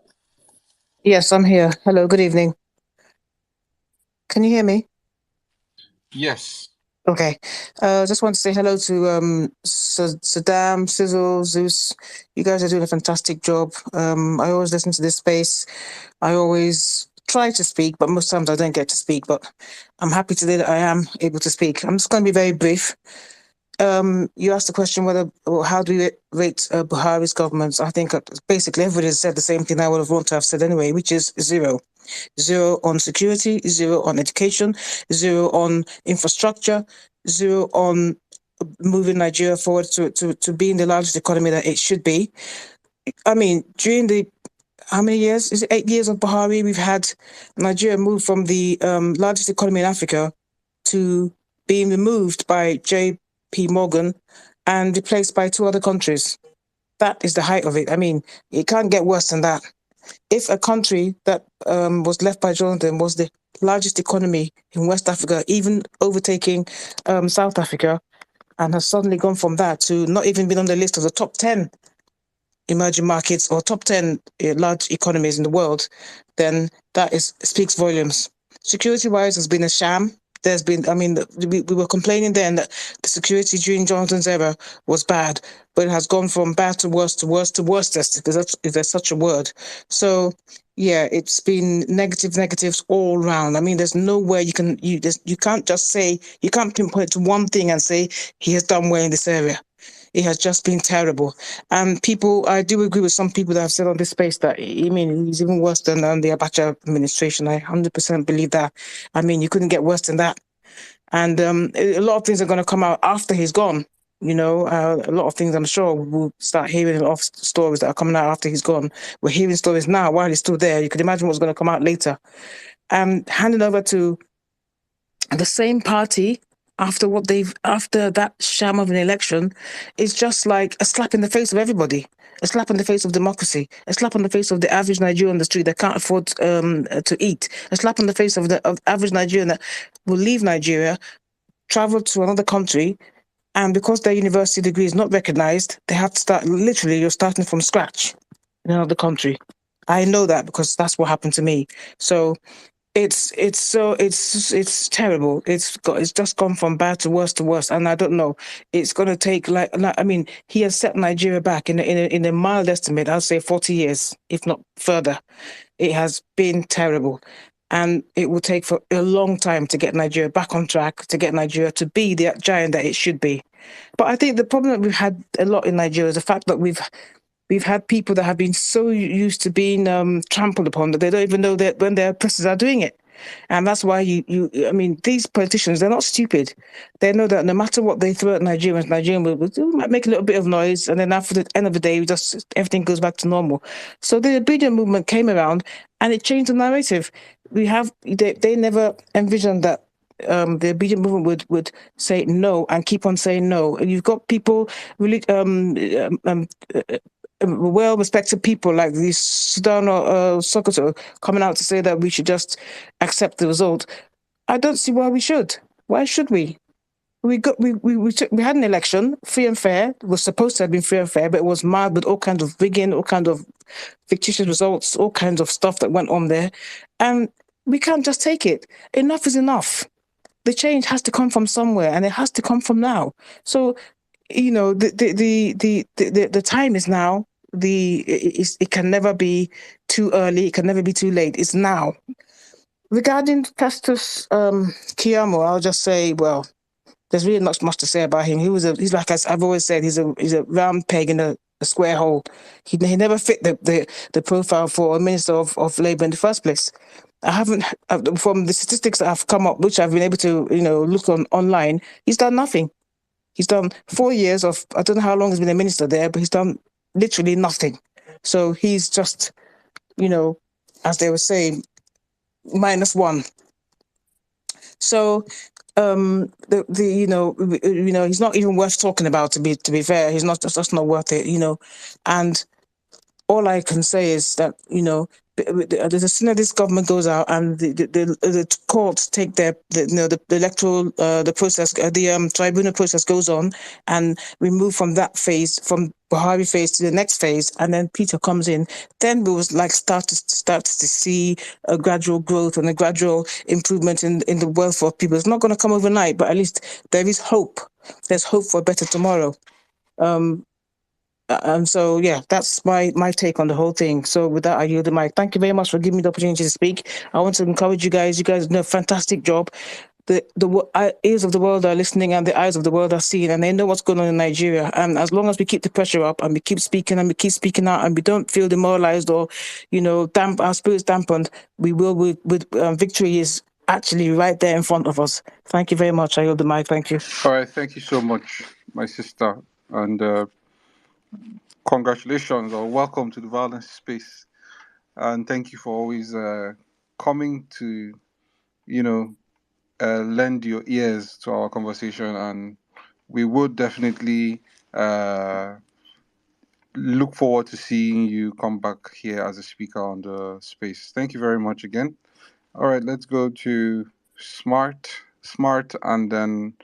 Yes, I'm here. Hello, good evening. Can you hear me? Yes. Okay. Just want to say hello to Saddam, Sizzle, Zeus. You guys are doing a fantastic job. I always listen to this space. I always try to speak, but most times I don't get to speak. But I'm happy today that I am able to speak. I'm just going to be very brief. You asked the question how do we rate Buhari's government? I think basically everybody has said the same thing I would have wanted to have said anyway, which is 0. 0 on security, 0 on education, 0 on infrastructure, 0 on moving Nigeria forward to being the largest economy that it should be. I mean, during the how many years? Is it 8 years of Buhari? We've had Nigeria move from the largest economy in Africa to being removed by J.P. Morgan and replaced by 2 other countries. That is the height of it. I mean, it can't get worse than that. If a country that was left by Jonathan was the largest economy in West Africa, even overtaking South Africa, and has suddenly gone from that to not even being on the list of the top 10 emerging markets or top 10 large economies in the world, then that speaks volumes. Security-wise, has been a sham. There's been, I mean, we were complaining then that the security during Jonathan's era was bad, but it has gone from bad to worse to worse to worstest, if there's such a word. So, yeah, it's been negatives all round. I mean, there's nowhere you can't just say, you can't pinpoint to one thing and say he has done well in this area. It has just been terrible. And I do agree with some people that have said on this space that, I mean, he's even worse than the Abacha administration. I 100% believe that. I mean, you couldn't get worse than that. And a lot of things are going to come out after he's gone. You know, a lot of things I'm sure we'll start hearing a lot of stories that are coming out after he's gone. We're hearing stories now while he's still there. You could imagine what's going to come out later. And handing over to the same party after that sham of an election is just like a slap in the face of everybody, a slap in the face of democracy, a slap on the face of the average Nigerian on the street that can't afford to eat, a slap on the face of the average Nigerian that will leave Nigeria, travel to another country, and because their university degree is not recognized, they have to start, literally, you're starting from scratch in another country. I know that because that's what happened to me. So it's terrible. It's just gone from bad to worse, and I don't know. It's going to take I mean, he has set Nigeria back in a mild estimate. I'll say 40 years, if not further. It has been terrible, and it will take for a long time to get Nigeria back on track, to get Nigeria to be the giant that it should be. But I think the problem that we've had a lot in Nigeria is the fact that we've had people that have been so used to being trampled upon that they don't even know that when their oppressors are doing it. And that's why I mean, these politicians, they're not stupid. They know that no matter what they throw at Nigerians, might make a little bit of noise, and then after the end of the day, just everything goes back to normal. So the obedient movement came around, and it changed the narrative. They never envisioned that the obedient movement would say no and keep on saying no. And you've got people really well-respected people like these Sudan or Sokoto coming out to say that we should just accept the result. I don't see why we should. Why should we? We had an election, free and fair. It was supposed to have been free and fair, but it was marred with all kinds of rigging, all kinds of fictitious results, all kinds of stuff that went on there. And we can't just take it. Enough is enough. The change has to come from somewhere, and it has to come from now. So, the time is now. It can never be too early. It can never be too late. It's now. Regarding Festus Keyamo, I'll just say, well, there's really not much to say about him. He's like I've always said, he's a round peg in a square hole. He never fit the profile for a minister of Labour in the first place. I haven't, from the statistics that have come up, which I've been able to look online. He's done nothing. He's done 4 years of, I don't know how long he's been a minister there, but he's done literally nothing. So he's just, as they were saying, -1. So he's not even worth talking about, to be fair. He's not, that's not worth it, and all I can say is that as soon as this government goes out and the courts take the electoral the process, the tribunal process goes on, and we move from that phase, from Buhari phase to the next phase, and then Peter comes in, then we will start to see a gradual growth and a gradual improvement in the welfare of people. It's not going to come overnight, but at least there is hope. There's hope for a better tomorrow. And so, yeah, that's my take on the whole thing. So with that, I yield the mic. Thank you very much for giving me the opportunity to speak. I want to encourage you guys. You guys do a fantastic job. The ears of the world are listening, and the eyes of the world are seeing, and they know what's going on in Nigeria. And as long as we keep the pressure up, and we keep speaking, and we keep speaking out, and we don't feel demoralized or, our spirits dampened, we will. Victory is actually right there in front of us. Thank you very much. I yield the mic. Thank you. All right, thank you so much, my sister, and congratulations or welcome to the Violence Space, and thank you for always coming to lend your ears to our conversation, and we would definitely look forward to seeing you come back here as a speaker on the space. Thank you very much again. All right, let's go to Smart, and then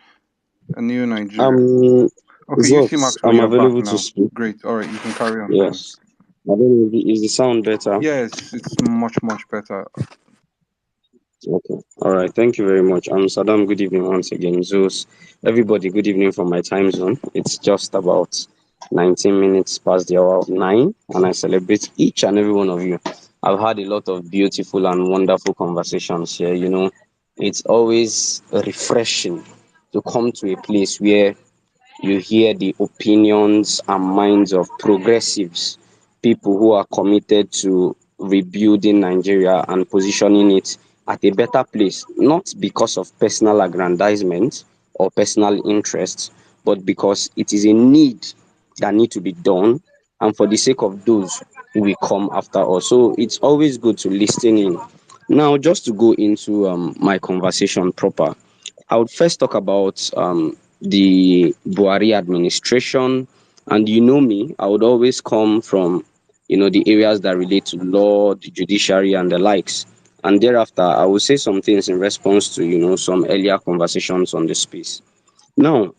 a new Nigeria. Okay, you see Maxwell, you're available back to now. speak. Great. All right, you can carry on. Yes. I don't know, is the sound better? Yes, it's much better. Okay. All right. Thank you very much. Saddam, good evening once again. Zeus, everybody, good evening from my time zone. It's just about 19 minutes past the hour of 9, and I celebrate each and every one of you. I've had a lot of beautiful and wonderful conversations here. It's always refreshing to come to a place where you hear the opinions and minds of progressives, people who are committed to rebuilding Nigeria and positioning it at a better place, not because of personal aggrandizement or personal interests, but because it is a need that need to be done, and for the sake of those who will come after us. So it's always good to listen in. Now, just to go into my conversation proper, I would first talk about the Buhari administration. And me, I would always come from, the areas that relate to law, the judiciary, and the likes. And thereafter, I will say some things in response to, some earlier conversations on the space. Now,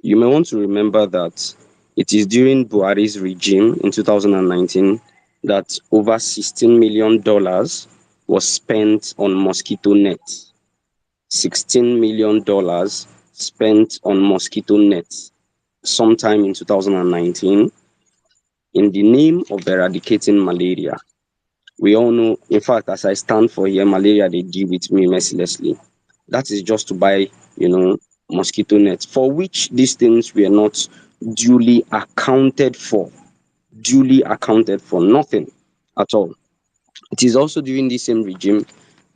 you may want to remember that it is during Buhari's regime in 2019 that over $16 million was spent on mosquito nets. $16 million spent on mosquito nets sometime in 2019 in the name of eradicating malaria. We all know, in fact, as I stand for here, malaria, they deal with me mercilessly. That is just to buy, mosquito nets, for which these things were not duly accounted for. Nothing at all. It is also during the same regime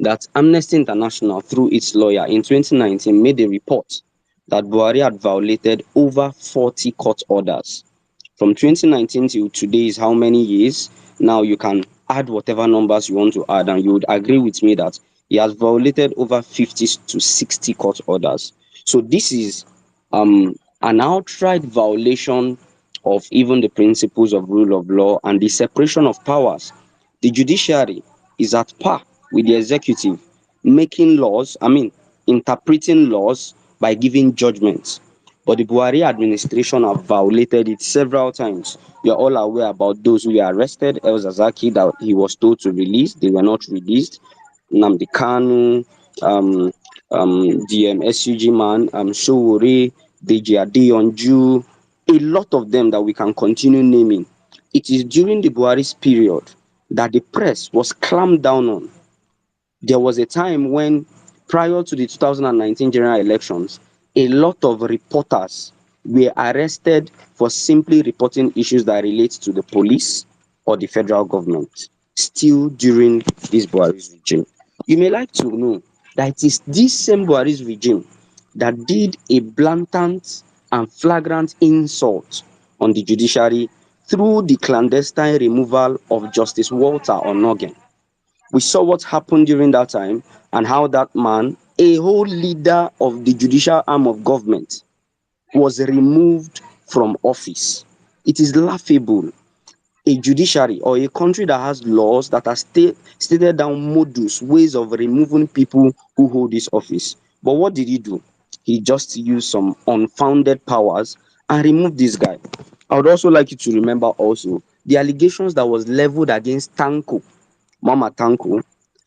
that Amnesty International, through its lawyer in 2019, made a report that Buhari had violated over 40 court orders. From 2019 till today is how many years? Now you can add whatever numbers you want to add, and you would agree with me that he has violated over 50 to 60 court orders. So this is an outright violation of even the principles of rule of law and the separation of powers. The judiciary is at par with the executive, making laws, interpreting laws by giving judgments. But the Buhari administration have violated it several times. You are all aware about those who were arrested. El Zazaki, that he was told to release, they were not released. Nnamdi Kanu, the SUG man, Showore, Deji Adeyanju, a lot of them that we can continue naming. It is during the Buhari's period that the press was clamped down on. There was a time when, prior to the 2019 general elections, a lot of reporters were arrested for simply reporting issues that relate to the police or the federal government, still during this Buhari's regime. You may like to know that it is this same Buhari's regime that did a blatant and flagrant insult on the judiciary through the clandestine removal of Justice Walter Onogen. We saw what happened during that time and how that man, a whole leader of the judicial arm of government, was removed from office. It is laughable. A judiciary or a country that has laws that are stated down modus, ways of removing people who hold this office. But what did he do? He just used some unfounded powers and removed this guy. I would also like you to remember also the allegations that was leveled against Mama Tanko,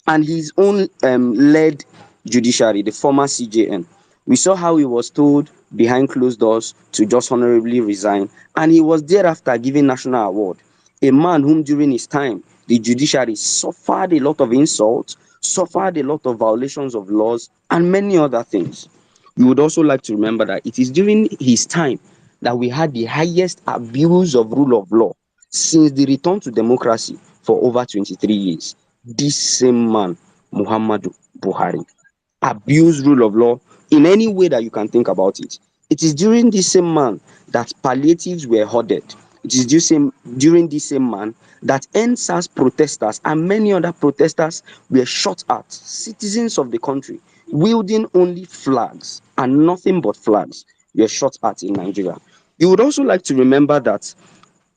and his own led judiciary, the former CJN. We saw how he was told behind closed doors to just honorably resign, and he was thereafter given national award. A man whom during his time, the judiciary suffered a lot of insults, suffered a lot of violations of laws, and many other things. We would also like to remember that it is during his time that we had the highest abuse of rule of law since the return to democracy for over 23 years. This same man, Muhammadu Buhari, abused rule of law in any way that you can think about it. It is during this same man that palliatives were hoarded. It is during this same man that NSAS protesters and many other protesters were shot at, citizens of the country, wielding only flags and nothing but flags were shot at in Nigeria. You would also like to remember that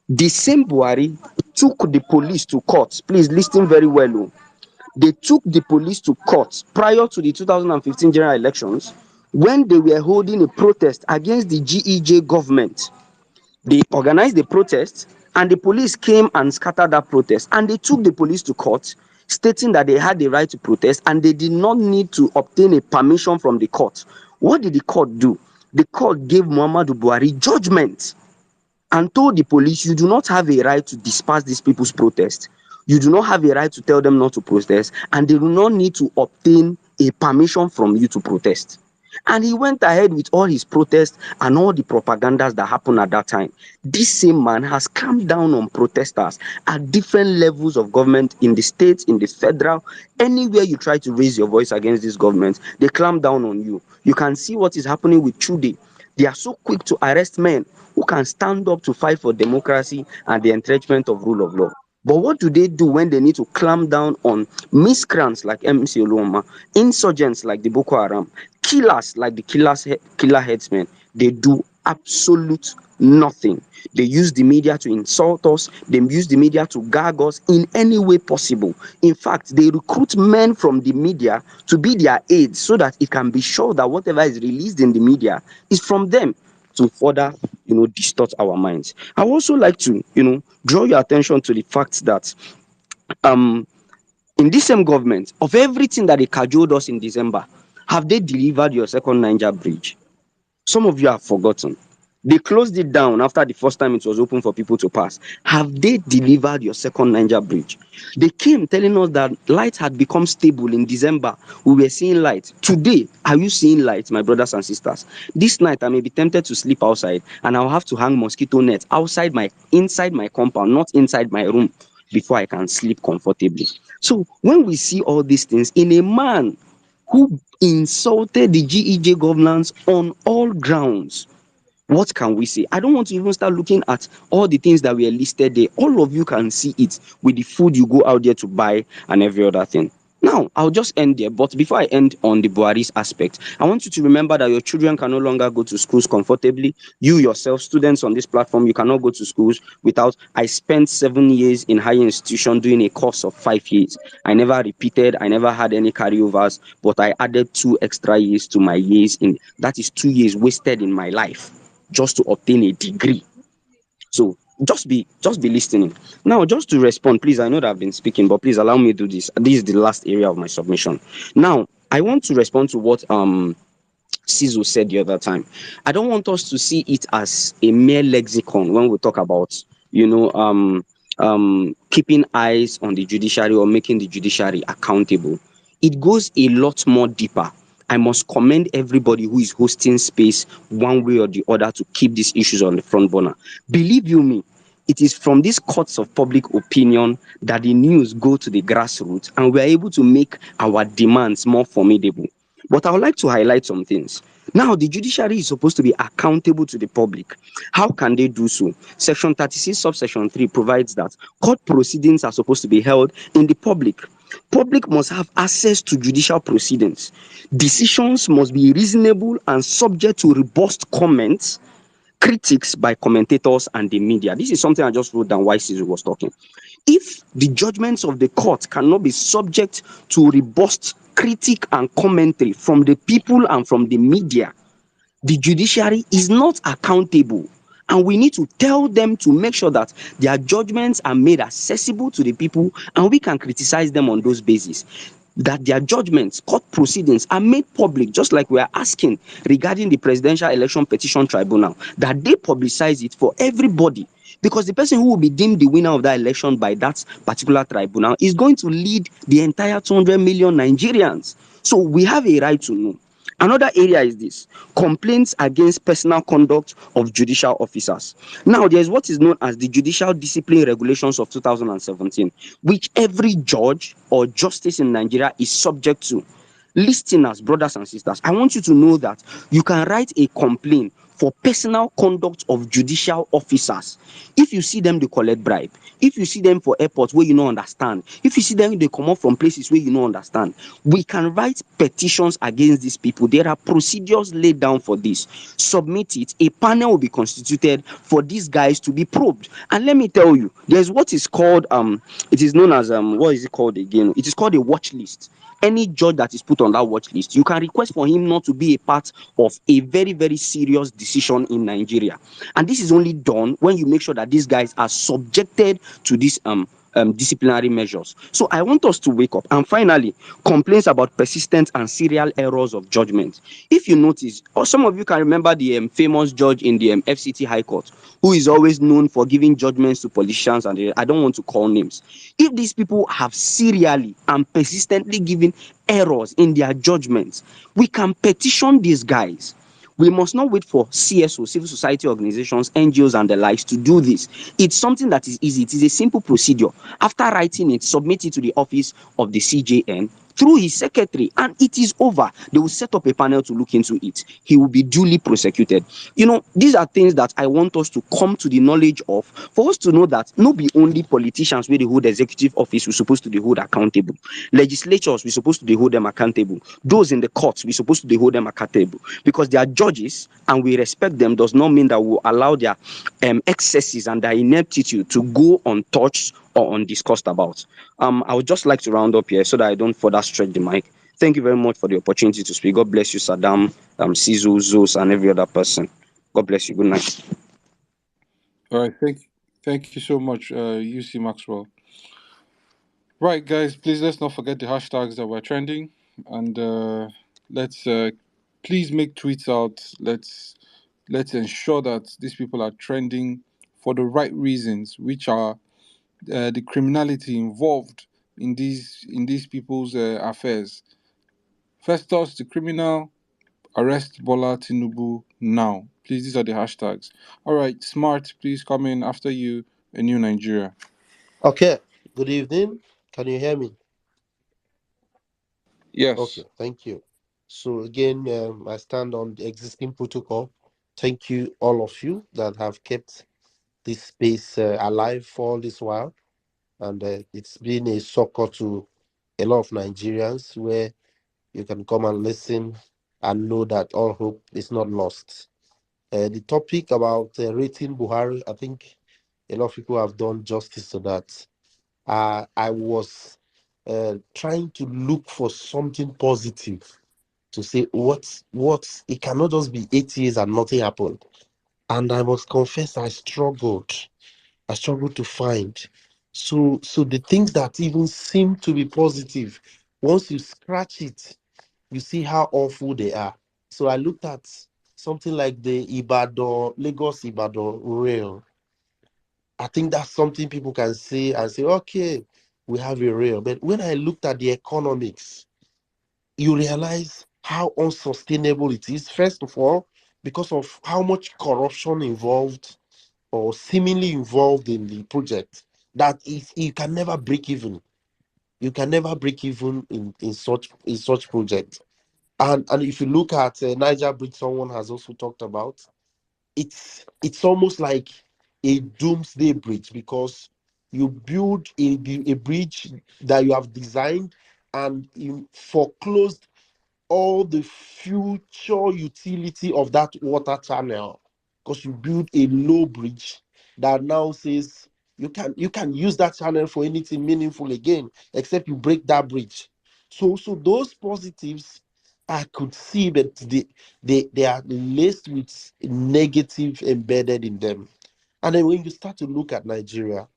the same Buhari took the police to court. Please listen very well. Oh. They took the police to court prior to the 2015 general elections when they were holding a protest against the GEJ government. They organized the protest and the police came and scattered that protest, and they took the police to court stating that they had the right to protest and they did not need to obtain a permission from the court. What did the court do? The court gave Muhammadu Buhari judgment and told the police, you do not have a right to disperse these people's protest. You do not have a right to tell them not to protest, and they do not need to obtain a permission from you to protest. And he went ahead with all his protests and all the propagandas that happened at that time. This same man has clamped down on protesters at different levels of government, in the states, in the federal. Anywhere you try to raise your voice against this government, they clamp down on you. You can see what is happening with Chude. They are so quick to arrest men who can stand up to fight for democracy and the entrenchment of rule of law. But what do they do when they need to clamp down on miscreants like MC Oluoma, insurgents like the Boko Haram, killers like the killer headsmen? They do absolute nothing. They use the media to insult us. They use the media to gag us in any way possible. In fact, they recruit men from the media to be their aides so that it can be sure that whatever is released in the media is from them, to further, distort our minds. I would also like to, draw your attention to the fact that in this same government, of everything that they cajoled us in December, have they delivered your second Niger bridge? Some of you have forgotten. They closed it down after the first time it was open for people to pass. Have they delivered your second Niger bridge? They came telling us that light had become stable in December. We were seeing light. Today, are you seeing light, my brothers and sisters? This night, I may be tempted to sleep outside, and I'll have to hang mosquito nets inside my compound, not inside my room. before I can sleep comfortably. So when we see all these things in a man who insulted the GEJ governance on all grounds, what can we say? I don't want to even start looking at all the things that were listed there. All of you can see it with the food you go out there to buy and every other thing. Now, I'll just end there. But before I end on the Buhari's aspect, I want you to remember that your children can no longer go to schools comfortably. You yourself, students on this platform, you cannot go to schools without. I spent 7 years in higher institution doing a course of 5 years. I never repeated. I never had any carryovers, but I added 2 extra years to my years. That is 2 years wasted in my life just to obtain a degree. So just be listening. Now, just to respond, please, I know that I've been speaking, but please allow me to do this. This is the last area of my submission. Now, I want to respond to what Cizo said the other time. I don't want us to see it as a mere lexicon when we talk about, keeping eyes on the judiciary or making the judiciary accountable. It goes a lot more deeper. I must commend everybody who is hosting space one way or the other to keep these issues on the front burner. Believe you me, it is from these courts of public opinion that the news go to the grassroots and we are able to make our demands more formidable. But I would like to highlight some things. Now, the judiciary is supposed to be accountable to the public. How can they do so? Section 36, subsection 3 provides that court proceedings are supposed to be held in the public. Public must have access to judicial proceedings. Decisions must be reasonable and subject to robust comments, critics by commentators and the media. This is something I just wrote down while Cesar was talking. If the judgments of the court cannot be subject to robust critique and commentary from the people and from the media, the judiciary is not accountable. And we need to tell them to make sure that their judgments are made accessible to the people and we can criticize them on those bases. That their judgments, court proceedings are made public, just like we are asking regarding the Presidential Election Petition Tribunal, that they publicize it for everybody. Because the person who will be deemed the winner of that election by that particular tribunal is going to lead the entire 200 million Nigerians. So we have a right to know. Another area is this: complaints against personal conduct of judicial officers. Now, there is what is known as the Judicial Discipline Regulations of 2017, which every judge or justice in Nigeria is subject to. Listeners, brothers and sisters, I want you to know that you can write a complaint for personal conduct of judicial officers. If you see them, they collect bribe. If you see them for airports where you don't understand. If you see them, they come up from places where you don't understand. We can write petitions against these people. There are procedures laid down for this. Submit it. A panel will be constituted for these guys to be probed. And let me tell you, there's what is called it is known as what is it called again? It is called a watch list. Any judge that is put on that watch list, you can request for him not to be a part of a very, very serious decision in Nigeria. And this is only done when you make sure that these guys are subjected to these disciplinary measures. So I want us to wake up. And finally, complaints about persistent and serial errors of judgment. If you notice, or some of you can remember the famous judge in the FCT High Court, who is always known for giving judgments to politicians, and I don't want to call names. If these people have serially and persistently given errors in their judgments, we can petition these guys. We must not wait for CSO, civil society organizations, NGOs, and the likes to do this. It's something that is easy. It is a simple procedure. After writing it, submit it to the office of the CJN through his secretary, and it is over. They will set up a panel to look into it. He will be duly prosecuted. These are things that I want us to come to the knowledge of, for us to know that not be only politicians where they hold executive office we're supposed to be hold accountable. Legislatures, we're supposed to be hold them accountable. Those in the courts, we're supposed to be hold them accountable. Because they are judges and we respect them does not mean that we'll allow their excesses and their ineptitude to go untouched or undiscussed about. I would just like to round up here so that I don't further stretch the mic. Thank you very much for the opportunity to speak. God bless you, Saddam, Cizo, Zos, and every other person. God bless you. Good night. All right, thank you so much, UC Maxwell. Right, guys, please let's not forget the hashtags that were trending, and let's please make tweets out. Let's ensure that these people are trending for the right reasons, which are the criminality involved in these people's affairs. Festus, the criminal, arrest Bola Tinubu now. Please, these are the hashtags. All right, Smart, please come in after you. A new Nigeria. Okay. Good evening. Can you hear me? Yes. Okay, thank you. So again, I stand on the existing protocol. Thank you, all of you that have kept this space alive for all this while, and it's been a succor to a lot of Nigerians where you can come and listen and know that all hope is not lost. The topic about rating Buhari, I think a lot of people have done justice to that. I was trying to look for something positive to say what it cannot just be 8 years and nothing happened. And I must confess I struggled. I struggled to find. So the things that even seem to be positive, once you scratch it, you see how awful they are. So I looked at something like the Ibadan, Lagos Ibadan rail. I think that's something people can say and say, okay, we have a rail. But when I looked at the economics, you realize how unsustainable it is. First of all, because of how much corruption involved or seemingly involved in the project, that if you can never break even. You can never break even in such project. And if you look at Niger Bridge, someone has also talked about, it's almost like a doomsday bridge because you build a bridge that you have designed and you foreclosed all the future utility of that water channel because you build a low bridge that now says you can use that channel for anything meaningful again except you break that bridge. So those positives I could see, but they are laced with negative embedded in them. And then when you start to look at Nigeria,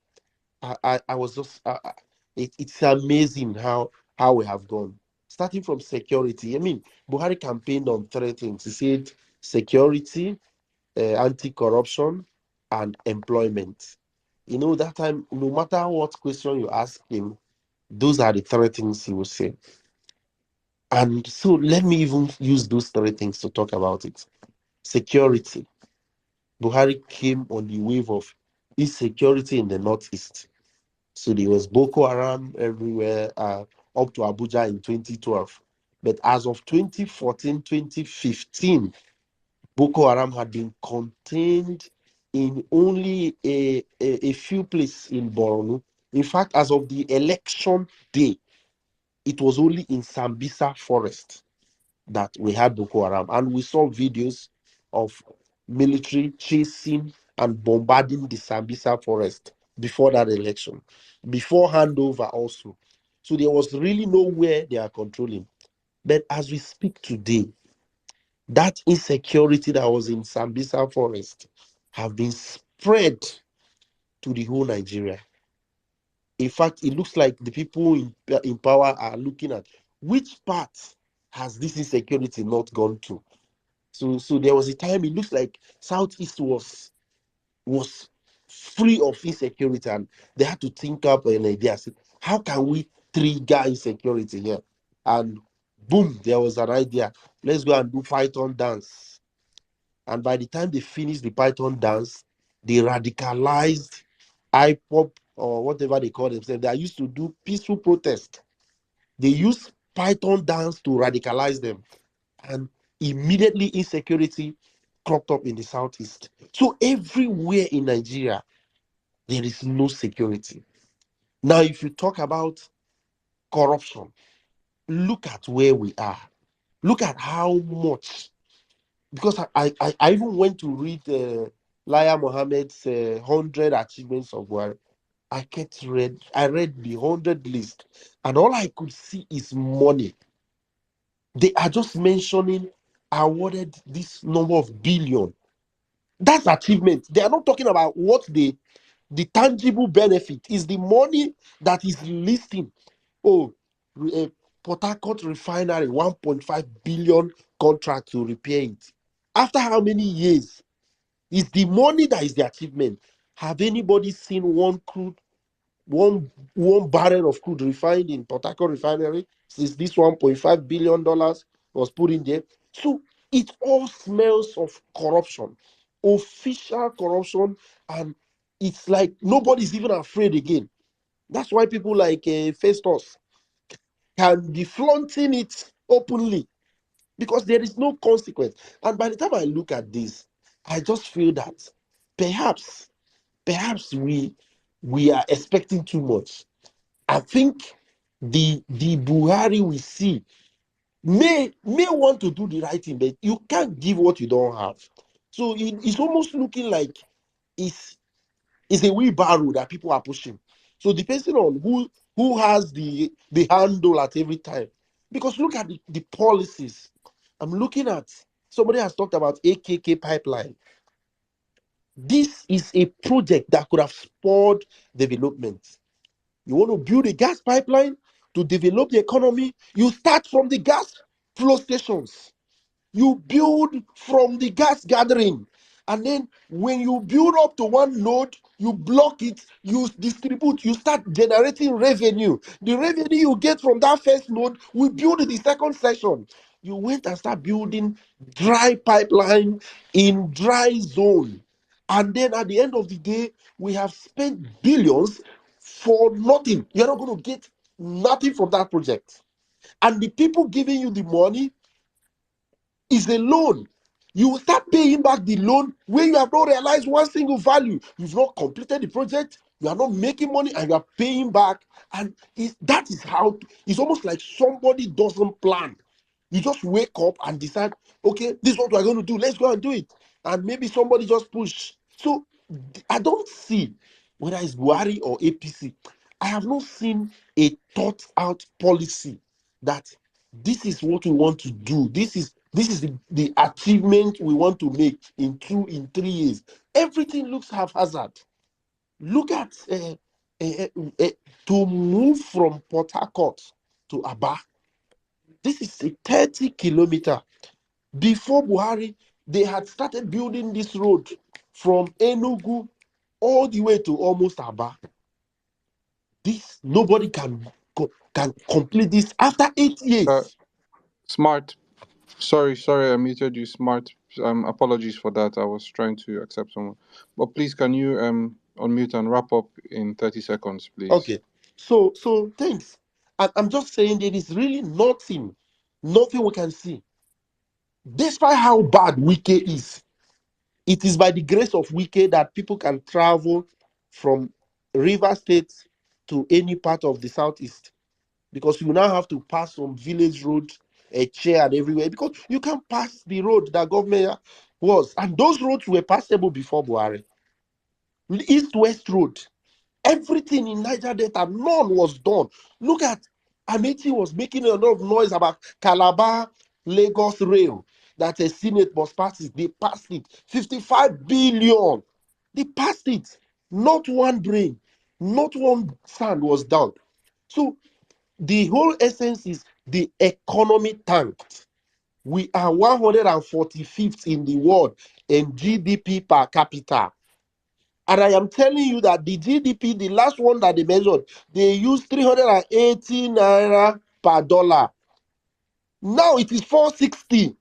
I was just it's amazing how we have gone. Starting from security. I mean, Buhari campaigned on three things. He said security, anti-corruption, and employment. That time, no matter what question you ask him, those are the three things he will say. And so let me even use those three things to talk about it. Security. Buhari came on the wave of insecurity in the northeast. So there was Boko Haram everywhere, up to Abuja in 2012. But as of 2014, 2015, Boko Haram had been contained in only a few places in Borno. In fact, as of the election day, it was only in Sambisa forest that we had Boko Haram. And we saw videos of military chasing and bombarding the Sambisa forest before that election, before handover also. So there was really nowhere they are controlling. But as we speak today, that insecurity that was in Sambisa forest have been spread to the whole Nigeria. In fact, it looks like the people in power are looking at which part has this insecurity not gone to. So there was a time it looks like Southeast was free of insecurity, and they had to think up an idea. Say, how can we trigger insecurity here? And boom, there was an idea. Let's go and do Python dance. And by the time they finished the Python dance, they radicalized IPOP or whatever they call themselves. They used to do peaceful protest. They used Python dance to radicalize them. And immediately insecurity cropped up in the southeast. So everywhere in Nigeria, there is no security. Now, if you talk about corruption, look at where we are. Look at how much. Because I even went to read Laya Mohammed's 100 achievements of Buhari. I read the 100 list, and all I could see is money. They are just mentioning awarded this number of billion. That's achievement. They are not talking about what the tangible benefit is. The money that is listing. Oh, Port Harcourt refinery 1.5 billion contract to repair it. After how many years? Is the money that is the achievement? Have anybody seen one barrel of crude refined in Port Harcourt refinery since this $1.5 billion was put in there? So it all smells of corruption, official corruption, and it's like nobody's even afraid again. That's why people like Festus can be flaunting it openly, because there is no consequence. And by the time I look at this, I just feel that perhaps we are expecting too much. I think the Buhari we see may want to do the right thing, but you can't give what you don't have. So it's almost looking like it's a wheelbarrow that people are pushing. So depending on who has the handle at every time. Because look at the policies. I'm looking at, somebody has talked about AKK pipeline. This is a project that could have spurred development. You want to build a gas pipeline to develop the economy, you start from the gas flow stations. You build from the gas gathering. And then when you build up to one node, you block it, you distribute, you start generating revenue. The revenue you get from that first node will build the second section. You went and start building dry pipeline in dry zone. And then at the end of the day, we have spent billions for nothing. You're not going to get nothing from that project. And the people giving you the money is a loan. You will start paying back the loan when you have not realized one single value. You've not completed the project, you are not making money, and you are paying back. And that is how it's almost like somebody doesn't plan. You just wake up and decide, okay, this is what we're going to do. Let's go and do it. And maybe somebody just push. So I don't see whether it's Buhari or APC. I have not seen a thought out policy that this is what we want to do. This is the achievement we want to make in 3 years. Everything looks haphazard. Look at to move from Port Harcourt to Aba. This is a 30-kilometer. Before Buhari, they had started building this road from Enugu all the way to almost Aba. This nobody can complete this after 8 years. Smart. Sorry, I muted you. Smart. Apologies for that. I was trying to accept someone. But please, can you unmute and wrap up in 30 seconds, please? Okay. So thanks. I'm just saying there is really nothing we can see. Despite how bad Wike is, it is by the grace of Wike that people can travel from River State to any part of the southeast, because you now have to pass some village road, a chair and everywhere, because you can't pass the road that government was, and those roads were passable before Buhari. East-west road, everything in Niger Delta, none was done. Look at Amechi was making a lot of noise about Calabar Lagos rail, that a Senate must pass it. They passed it. 55 billion. They passed it. Not one brain, not one sand was down. So the whole essence is the economy tanked. We are 145th in the world in GDP per capita. And I am telling you that the GDP, the last one that they measured, they used 380 naira per dollar. Now it is 460.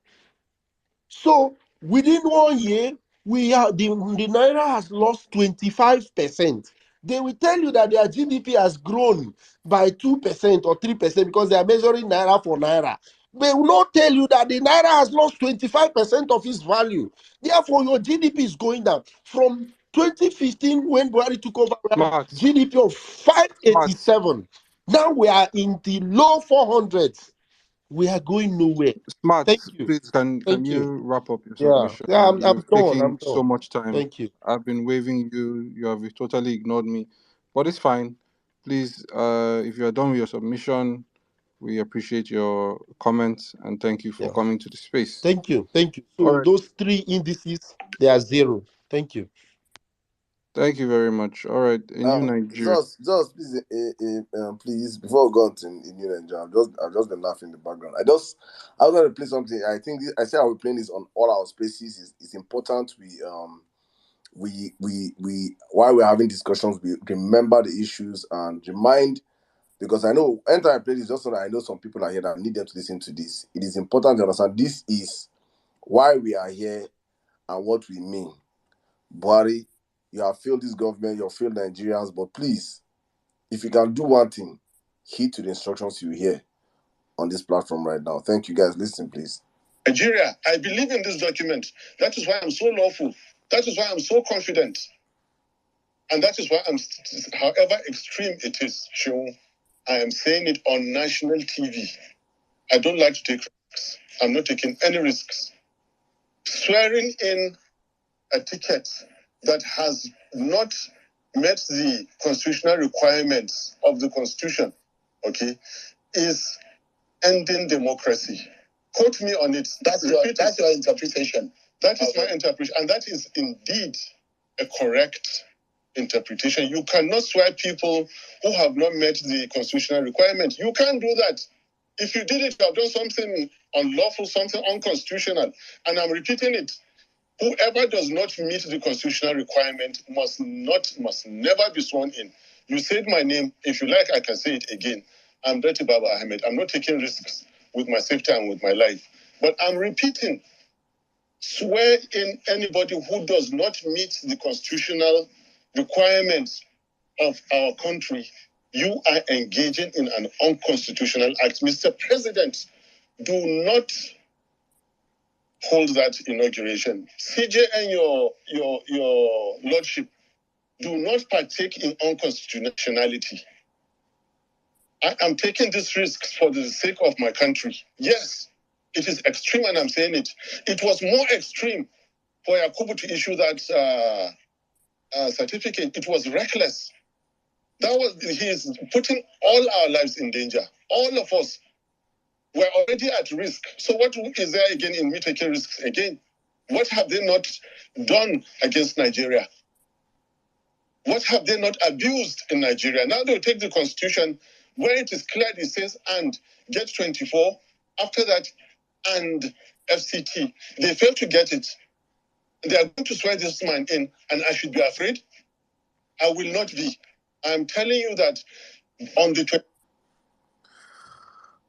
So within 1 year, we are the naira has lost 25%. They will tell you that their GDP has grown by 2% or 3% because they are measuring naira for naira. They will not tell you that the naira has lost 25% of its value. Therefore, your GDP is going down. From 2015, when Buhari took over, GDP of 587. Now we are in the low 400s. We are going nowhere. Smart. Thank you. Please, can you wrap up your submission? Yeah, I'm You've taken done. so much time. Thank you. I've been waving you. You have totally ignored me, but it's fine. Please, if you are done with your submission, we appreciate your comments and thank you for coming to the space. Thank you. So those 3 indices, they are 0. Thank you. Thank you very much. All right, in New Nigeria. Just please, before we go on to in New Nigeria, I've just been laughing in the background. I was going to play something. I think I said I will play this on all our spaces. It's important we while we're having discussions, we remember the issues and remind, because I know anytime I play this, just so that I know some people are here that need them to listen to this. It is important to understand this is why we are here and what we mean. Buhari, you have failed this government, you have failed Nigerians, but please, If you can do one thing, heed to the instructions you hear on this platform right now. Thank you, guys. Listen, please. Nigeria, I believe in this document. That is why I'm so lawful. That is why I'm so confident. And that is why however extreme it is, Sean, I am saying it on national TV. I don't like to take risks. I'm not taking any risks. Swearing in a ticket that has not met the constitutional requirements of the Constitution, okay, is ending democracy. Quote me on it. That's your interpretation. That is my interpretation. And that is indeed a correct interpretation. You cannot swear people who have not met the constitutional requirement. You can't do that. If you did it, you have done something unlawful, something unconstitutional. And I'm repeating it. Whoever does not meet the constitutional requirement must never be sworn in. You said my name. If you like, I can say it again. I'm Dr. Baba Ahmed. I'm not taking risks with my safety and with my life. But I'm repeating, swear in anybody who does not meet the constitutional requirements of our country. You are engaging in an unconstitutional act. Mr. President, do not hold that inauguration. CJ and your lordship, do not partake in unconstitutionality. I am taking this risk for the sake of my country. Yes, it is extreme, and I'm saying it. It was more extreme for Yakubu to issue that certificate. It was reckless. He is putting all our lives in danger. All of us were already at risk. So what is there again in me taking risks again? What have they not done against Nigeria? What have they not abused in Nigeria? Now they'll take the constitution where it is clear it says and get 24. After that, and FCT. They fail to get it. They are going to swear this man in, and I should be afraid? I will not be. I'm telling you that on the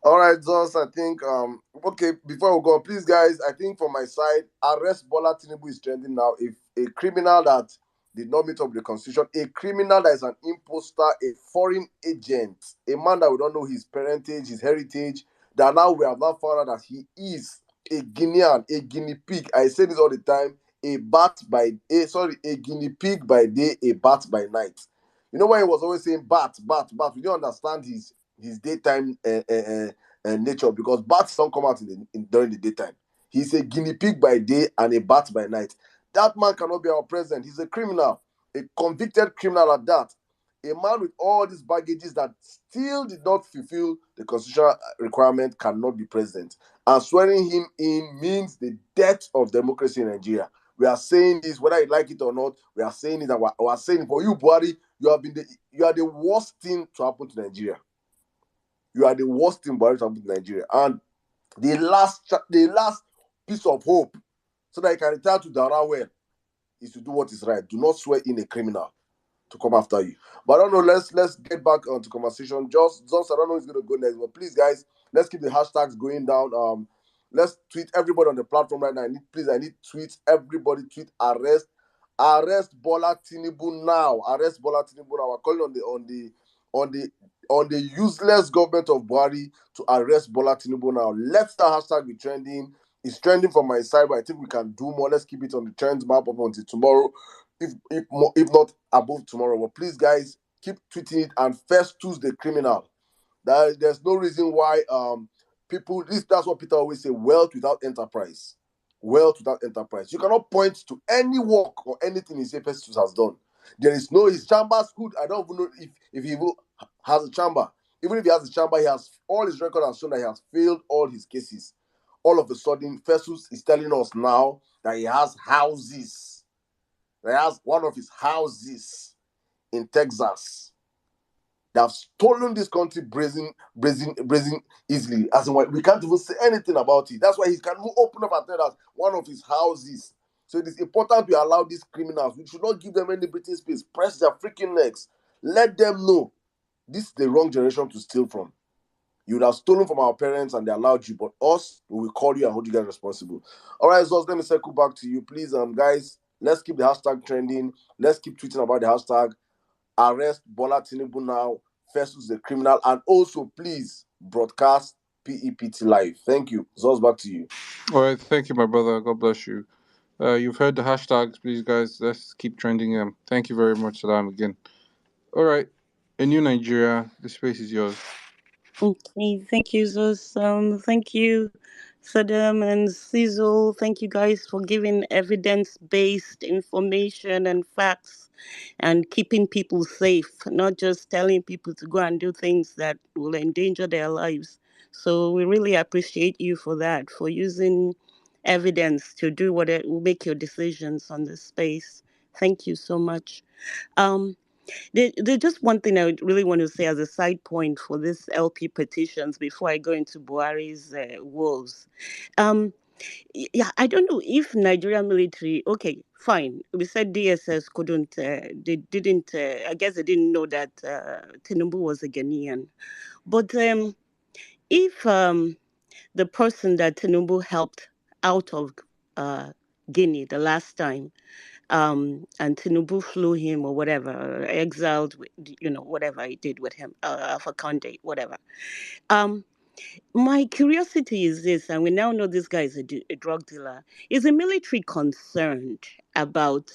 All right, Zos, I think, okay, before we go, please, guys, I think from my side, arrest Bola Tinubu is trending now. If a criminal that did not meet up with the constitution, a criminal that is an imposter, a foreign agent, a man that we don't know his parentage, his heritage, that now we have now found out that he is a Guinean, a guinea pig. I say this all the time, a guinea pig by day, a bat by night. You know why he was always saying bat, bat, bat? We don't understand his daytime nature, because bats don't come out during the daytime. He's a guinea pig by day and a bat by night. That man cannot be our president. He's a criminal, a convicted criminal at that. A man with all these baggages that still did not fulfill the constitutional requirement cannot be president. And swearing him in means the death of democracy in Nigeria. We are saying this, whether you like it or not. We are saying it, and we are saying, for you, Buhari, you are the worst thing to happen to Nigeria. You are the worst thing to happen to Nigeria. And the last piece of hope, so that you can retire to Dara well, is to do what is right. Do not swear in a criminal to come after you. But I don't know, let's get back onto conversation. Just I don't know who's gonna go next, but please, guys, let's keep the hashtags going down. Let's tweet everybody on the platform right now. I need tweets. Everybody tweet arrest Bola Tinubu now. Arrest Bola Tinubu now. We're calling on the useless government of Buhari to arrest Bola Tinubu now. Let the hashtag be trending. It's trending from my side, but I think we can do more. Let's keep it on the trends map up until tomorrow, if not above tomorrow. But please, guys, keep tweeting it. And Festus the criminal. There's no reason why that's what Peter always say, wealth without enterprise. Wealth without enterprise. You cannot point to any work or anything he say Festus has done. There is no, his chamber's good. I don't even know if he even has a chamber. Even if he has a chamber, he has all his record has shown that he has failed all his cases. All of a sudden, Festus is telling us now that he has houses. He has one of his houses in Texas. They have stolen this country brazen easily. As in, we can't even say anything about it. That's why he can open up and tell us one of his houses. So it is important we allow these criminals. We should not give them any breathing space. Press their freaking necks. Let them know this is the wrong generation to steal from. You would have stolen from our parents and they allowed you, but us, we will call you and hold you guys responsible. All right, so let me circle back to you. Please, guys, let's keep the hashtag trending. Let's keep tweeting about the hashtag. Arrest Bola Tinubu now. Festus is a criminal, and also please broadcast PEPT live. Thank you. Zos, back to you. All right, thank you, my brother. God bless you. You've heard the hashtags, please, guys. Let's keep trending them. Thank you very much, Saddam, again. All right, a new Nigeria. The space is yours. Okay, thank you, Zos. Thank you, Saddam and Cecil. Thank you guys for giving evidence-based information and facts and keeping people safe, not just telling people to go and do things that will endanger their lives. So we really appreciate you for that, for using evidence to do what it will make your decisions on this space. Thank you so much. Um, there's just one thing I would really want to say as a side point for this LP petitions before I go into Buhari's woes. Um, yeah, I don't know if Nigerian military. Okay, fine. We said DSS couldn't. They didn't. I guess they didn't know that Tinubu was a Ghanaian. But if the person that Tinubu helped out of Guinea the last time, and Tinubu flew him or whatever, exiled, whatever he did with him, Alpha Conde, whatever. Um, my curiosity is this, and we now know this guy is a drug dealer. Is the military concerned about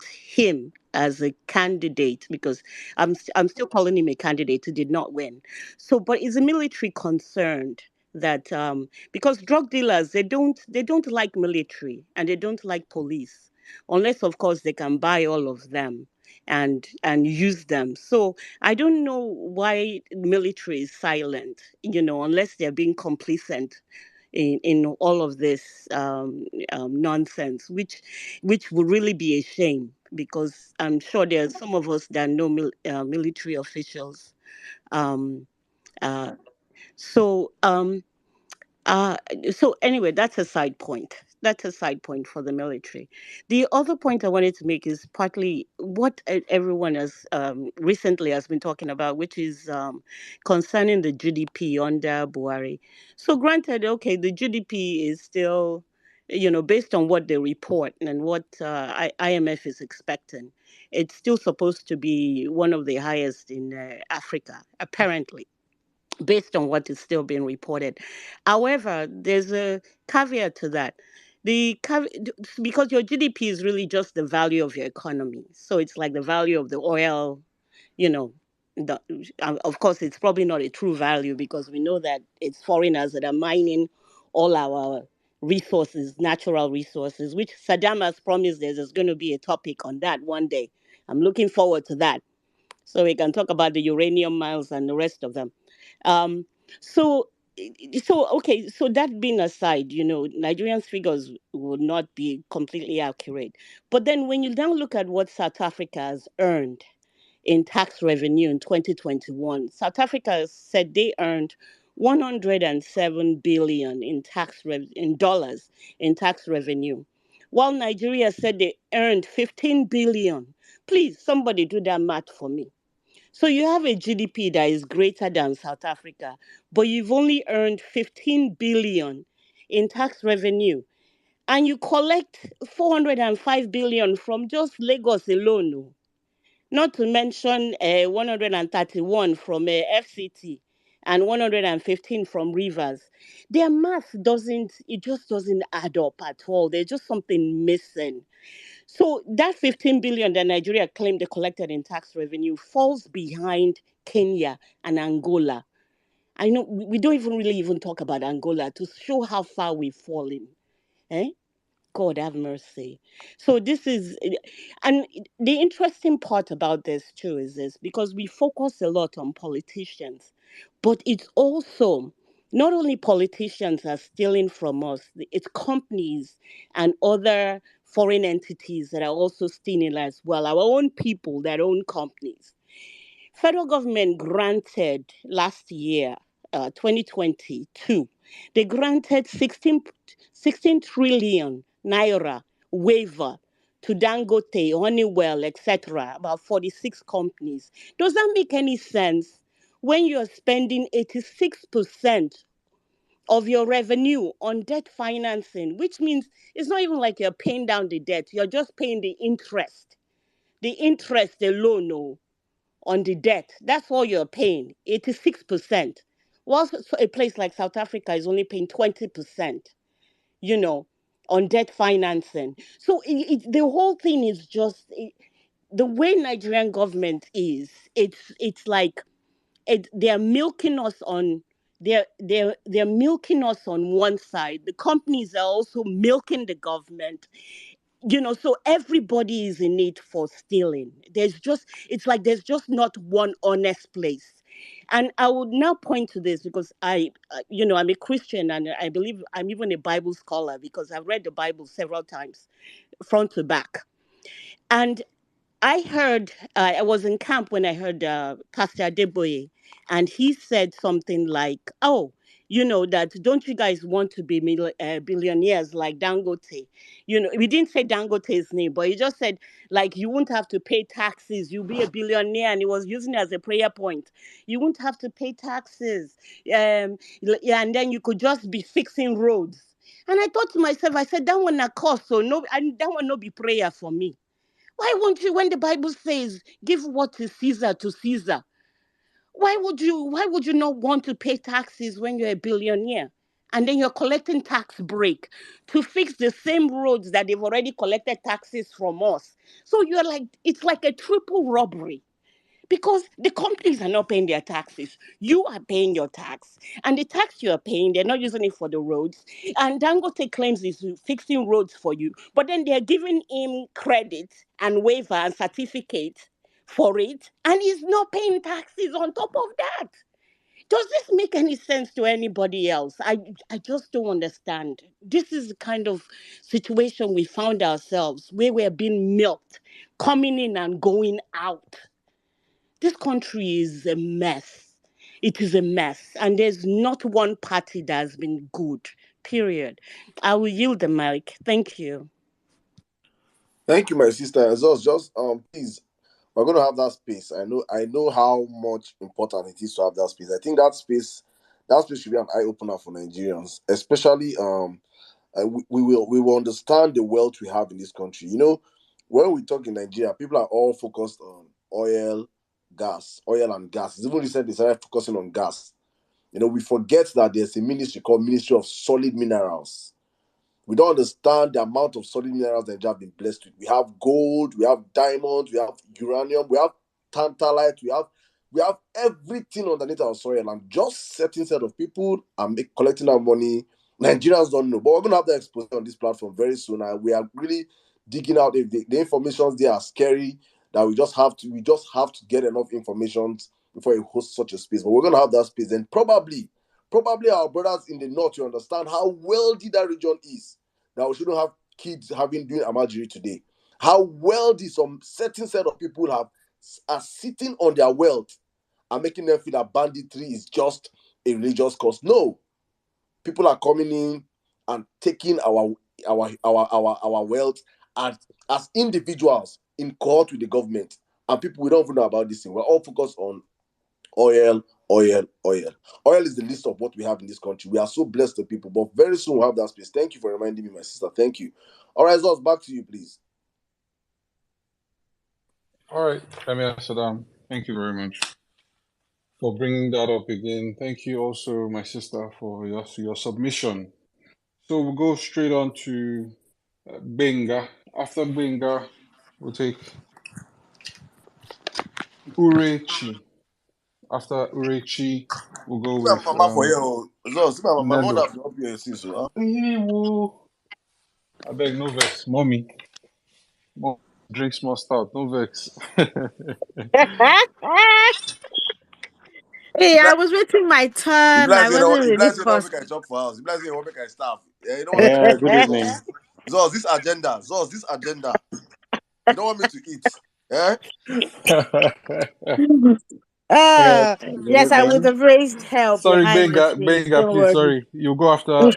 him as a candidate? Because I'm still calling him a candidate who did not win. So, but is the military concerned that because drug dealers they don't like military and they don't like police unless of course they can buy all of them and use them. So I don't know why military is silent, unless they're being complacent in all of this nonsense, which would really be a shame because I'm sure there's some of us that know military officials. Um, uh, so um, uh, so anyway, that's a side point. That's a side point for the military. The other point I wanted to make is partly what everyone has recently has been talking about, which is concerning the GDP under Buhari. So granted, okay, the GDP is still, based on what they report and what IMF is expecting, it's still supposed to be one of the highest in Africa, apparently, based on what is still being reported. However, there's a caveat to that. Because your GDP is really just the value of your economy. So it's like the value of the oil, you know. The, of course, it's probably not a true value because we know that it's foreigners that are mining all our resources, natural resources, which Saddam has promised there's going to be a topic on that one day. I'm looking forward to that. So we can talk about the uranium mines and the rest of them. Um, so, okay. So that being aside, Nigerians' figures would not be completely accurate. But then, when you now look at what South Africa has earned in tax revenue in 2021, South Africa said they earned 107 billion in dollars in tax revenue, while Nigeria said they earned 15 billion. Please, somebody do that math for me. So you have a GDP that is greater than South Africa, but you've only earned 15 billion in tax revenue, and you collect 405 billion from just Lagos alone. Oh. Not to mention 131 from FCT and 115 from Rivers. Their math just doesn't add up at all. There's just something missing. So that 15 billion that Nigeria claimed they collected in tax revenue falls behind Kenya and Angola. I know we don't even talk about Angola to show how far we've fallen. Eh? God have mercy. So this is, and the interesting part about this too is this, because we focus a lot on politicians, but it's also not only politicians are stealing from us, it's companies and other foreign entities that are also stealing as well. Our own people that own companies. Federal government granted last year, 2022, they granted 16 trillion naira waiver to Dangote, Honeywell, etc., about 46 companies. Does that make any sense when you're spending 86% of your revenue on debt financing, which means it's not even like you're paying down the debt, you're just paying the interest alone, on the debt. That's all you're paying, 86%. Whilst a place like South Africa is only paying 20%, on debt financing. So the whole thing is just the way Nigerian government is. It's like they're milking us on. They're milking us on one side. The companies are also milking the government. So everybody is in it for stealing. It's like there's just not one honest place. And I would now point to this because I'm a Christian and I believe I'm even a Bible scholar because I've read the Bible several times, front to back. And I was in camp when I heard Pastor Adeboye, and he said something like, oh, that don't you guys want to be billionaires like Dangote? We didn't say Dangote's name, but he just said, like, you won't have to pay taxes. You'll be a billionaire. And he was using it as a prayer point. You won't have to pay taxes. And then you could just be fixing roads. And I thought to myself, I said, that one not cost, so no, and that one not be prayer for me. Why won't you, when the Bible says, give what is Caesar to Caesar? Why would you not want to pay taxes when you're a billionaire? And then you're collecting tax break to fix the same roads that they've already collected taxes from us. So it's like a triple robbery. Because the companies are not paying their taxes. You are paying your tax. And the tax you are paying, they're not using it for the roads. And Dangote claims he's fixing roads for you. But then they're giving him credit and waiver and certificate for it. And he's not paying taxes on top of that. Does this make any sense to anybody else? I just don't understand. This is the kind of situation we found ourselves where we're being milked, coming in and going out. This country is a mess. It is a mess. And there's not one party that has been good, period. I will yield the mic. Thank you. Thank you, my sister. As well, just please, we're going to have that space. I know how much important it is to have that space. I think that space should be an eye opener for Nigerians, especially we will understand the wealth we have in this country. When we talk in Nigeria, people are all focused on oil and gas. It's even recently started focusing on gas. We forget that there's a ministry called Ministry of Solid Minerals. We don't understand the amount of solid minerals that Nigeria have been blessed with. We have gold, we have diamonds, we have uranium, we have tantalite, we have everything underneath our soil. And just certain set of people are collecting our money. Nigerians don't know, but we're going to have the exposure on this platform very soon. And we are really digging out if the information there are scary. That we just have to get enough information before we host such a space. But we're going to have that space, and probably our brothers in the north to understand how wealthy that region is. That we shouldn't have kids doing Amajiri today. How wealthy some certain set of people are sitting on their wealth and making them feel that banditry is just a religious cause. No, people are coming in and taking our wealth as individuals in court with the government, and people, we don't even know about this thing. We're all focused on oil. Oil is the list of what we have in this country. We are so blessed to people, but very soon we'll have that space. Thank you for reminding me, my sister. Thank you. All right, Zos, back to you, please. All right, Emir Saddam, thank you very much for bringing that up again. Thank you also, my sister, for your submission. So we'll go straight on to Benga. After Benga, we'll take Urechi. After Urechi, we'll go with Mama for you. Zos, my mother Nelo. for help you see so. I beg no vex, mommy. Drink small stout, no vex. Hey, I was waiting my turn. I wasn't If really like say don't forced. make a job for house, if like say you want make a staff, you don't want me to eat. Good evening. Zos, this agenda. You don't want me to eat. Eh? Good Yes, I would evening. have raised hell Sorry, behind the Benga, scenes. Benga, Don't please. worry. Sorry, you go after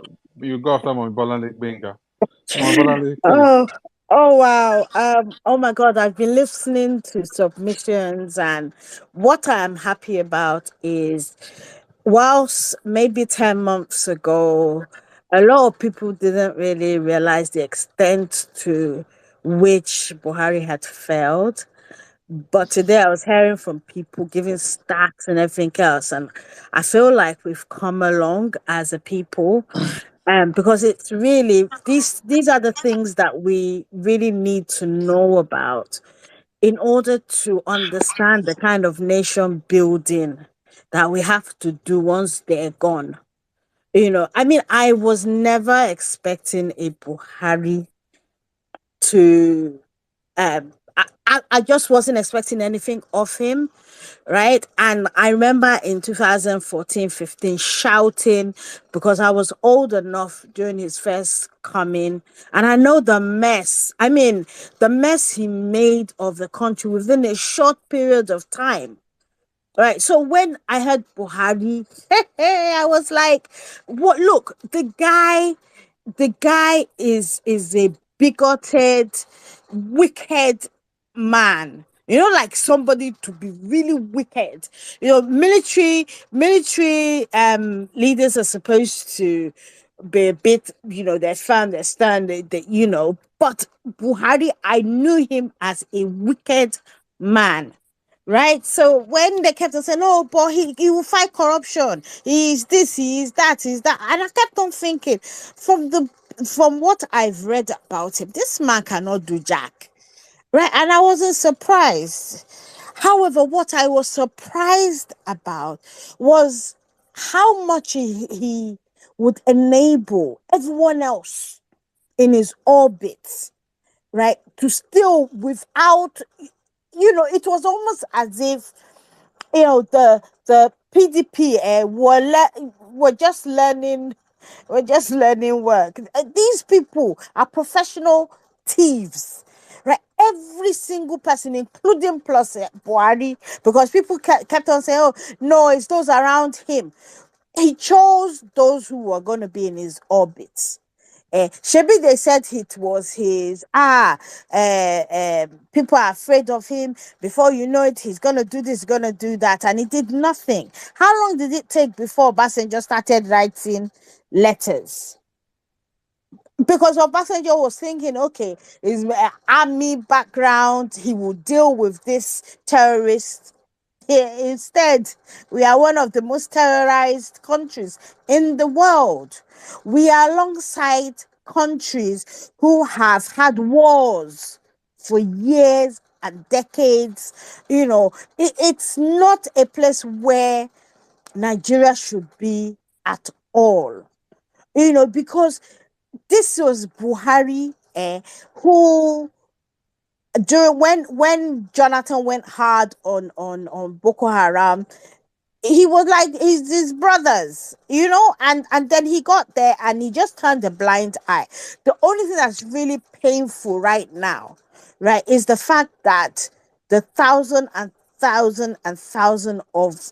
Mommy Bolande, Benga. Mommy Bolande, please. Oh wow. Oh my God, I've been listening to submissions, and what I'm happy about is whilst maybe 10 months ago a lot of people didn't really realize the extent to which Buhari had failed, But today I was hearing from people giving stats and everything else, and I feel like we've come along as a people, because it's really these are the things that we really need to know about in order to understand the kind of nation building that we have to do once they're gone. I mean, I was never expecting a Buhari to I just wasn't expecting anything of him, right? And I remember in 2014-15 shouting because I was old enough during his first coming, and I know the mess. I mean, the mess he made of the country within a short period of time. Right. So when I heard Buhari, I was like, what look, the guy is a bigoted, wicked man. Like somebody to be really wicked. Military leaders are supposed to be a bit, they found their stand, but Buhari, I knew him as a wicked man. Right. So when they kept on saying, "Oh, but he will fight corruption. He's this, he's that," and I kept on thinking, from what I've read about him, this man cannot do jack. Right. And I wasn't surprised. However, what I was surprised about was how much he would enable everyone else in his orbit, right, to still without, it was almost as if the PDP were just learning work. These people are professional thieves, right? Every single person, including plus Buhari, because people kept on saying, "Oh no, it's those around him." He chose those who were going to be in his orbit. Shebi, they said it was his people are afraid of him. Before you know it, he's gonna do this, gonna do that, and he did nothing. How long did it take before Obasanjo started writing letters? Because Obasanjo was thinking, okay, his army background, he will deal with this terrorist. Instead, we are one of the most terrorized countries in the world. We are alongside countries who have had wars for years and decades. It's not a place where Nigeria should be at all. Because this was Buhari, who during when Jonathan went hard on Boko Haram, he was like his brothers, and then he got there and he just turned a blind eye. The only thing that's really painful right now, right, is the fact that the thousand of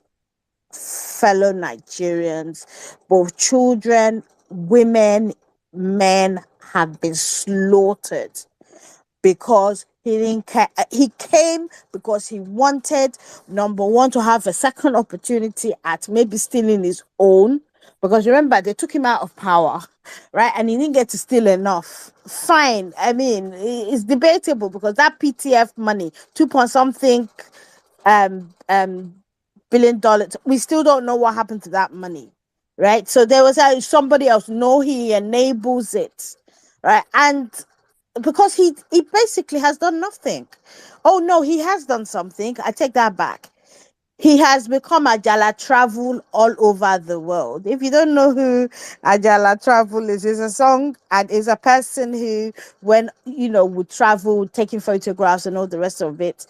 fellow Nigerians, both children, women, men, have been slaughtered because he didn't care. He came because he wanted, number one, to have a second opportunity at maybe stealing his own. Because remember, they took him out of power, right? And he didn't get to steal enough. Fine. I mean, it's debatable because that PTF money, 2 point something $1 billion, we still don't know what happened to that money, right? So there was somebody else. No, he enables it, right? And because he basically has done nothing. Oh no, he has done something. I take that back. He has become Ajala Travel all over the world. If you don't know who Ajala Travel is, it's a song and is a person who, when would travel, taking photographs and all the rest of it.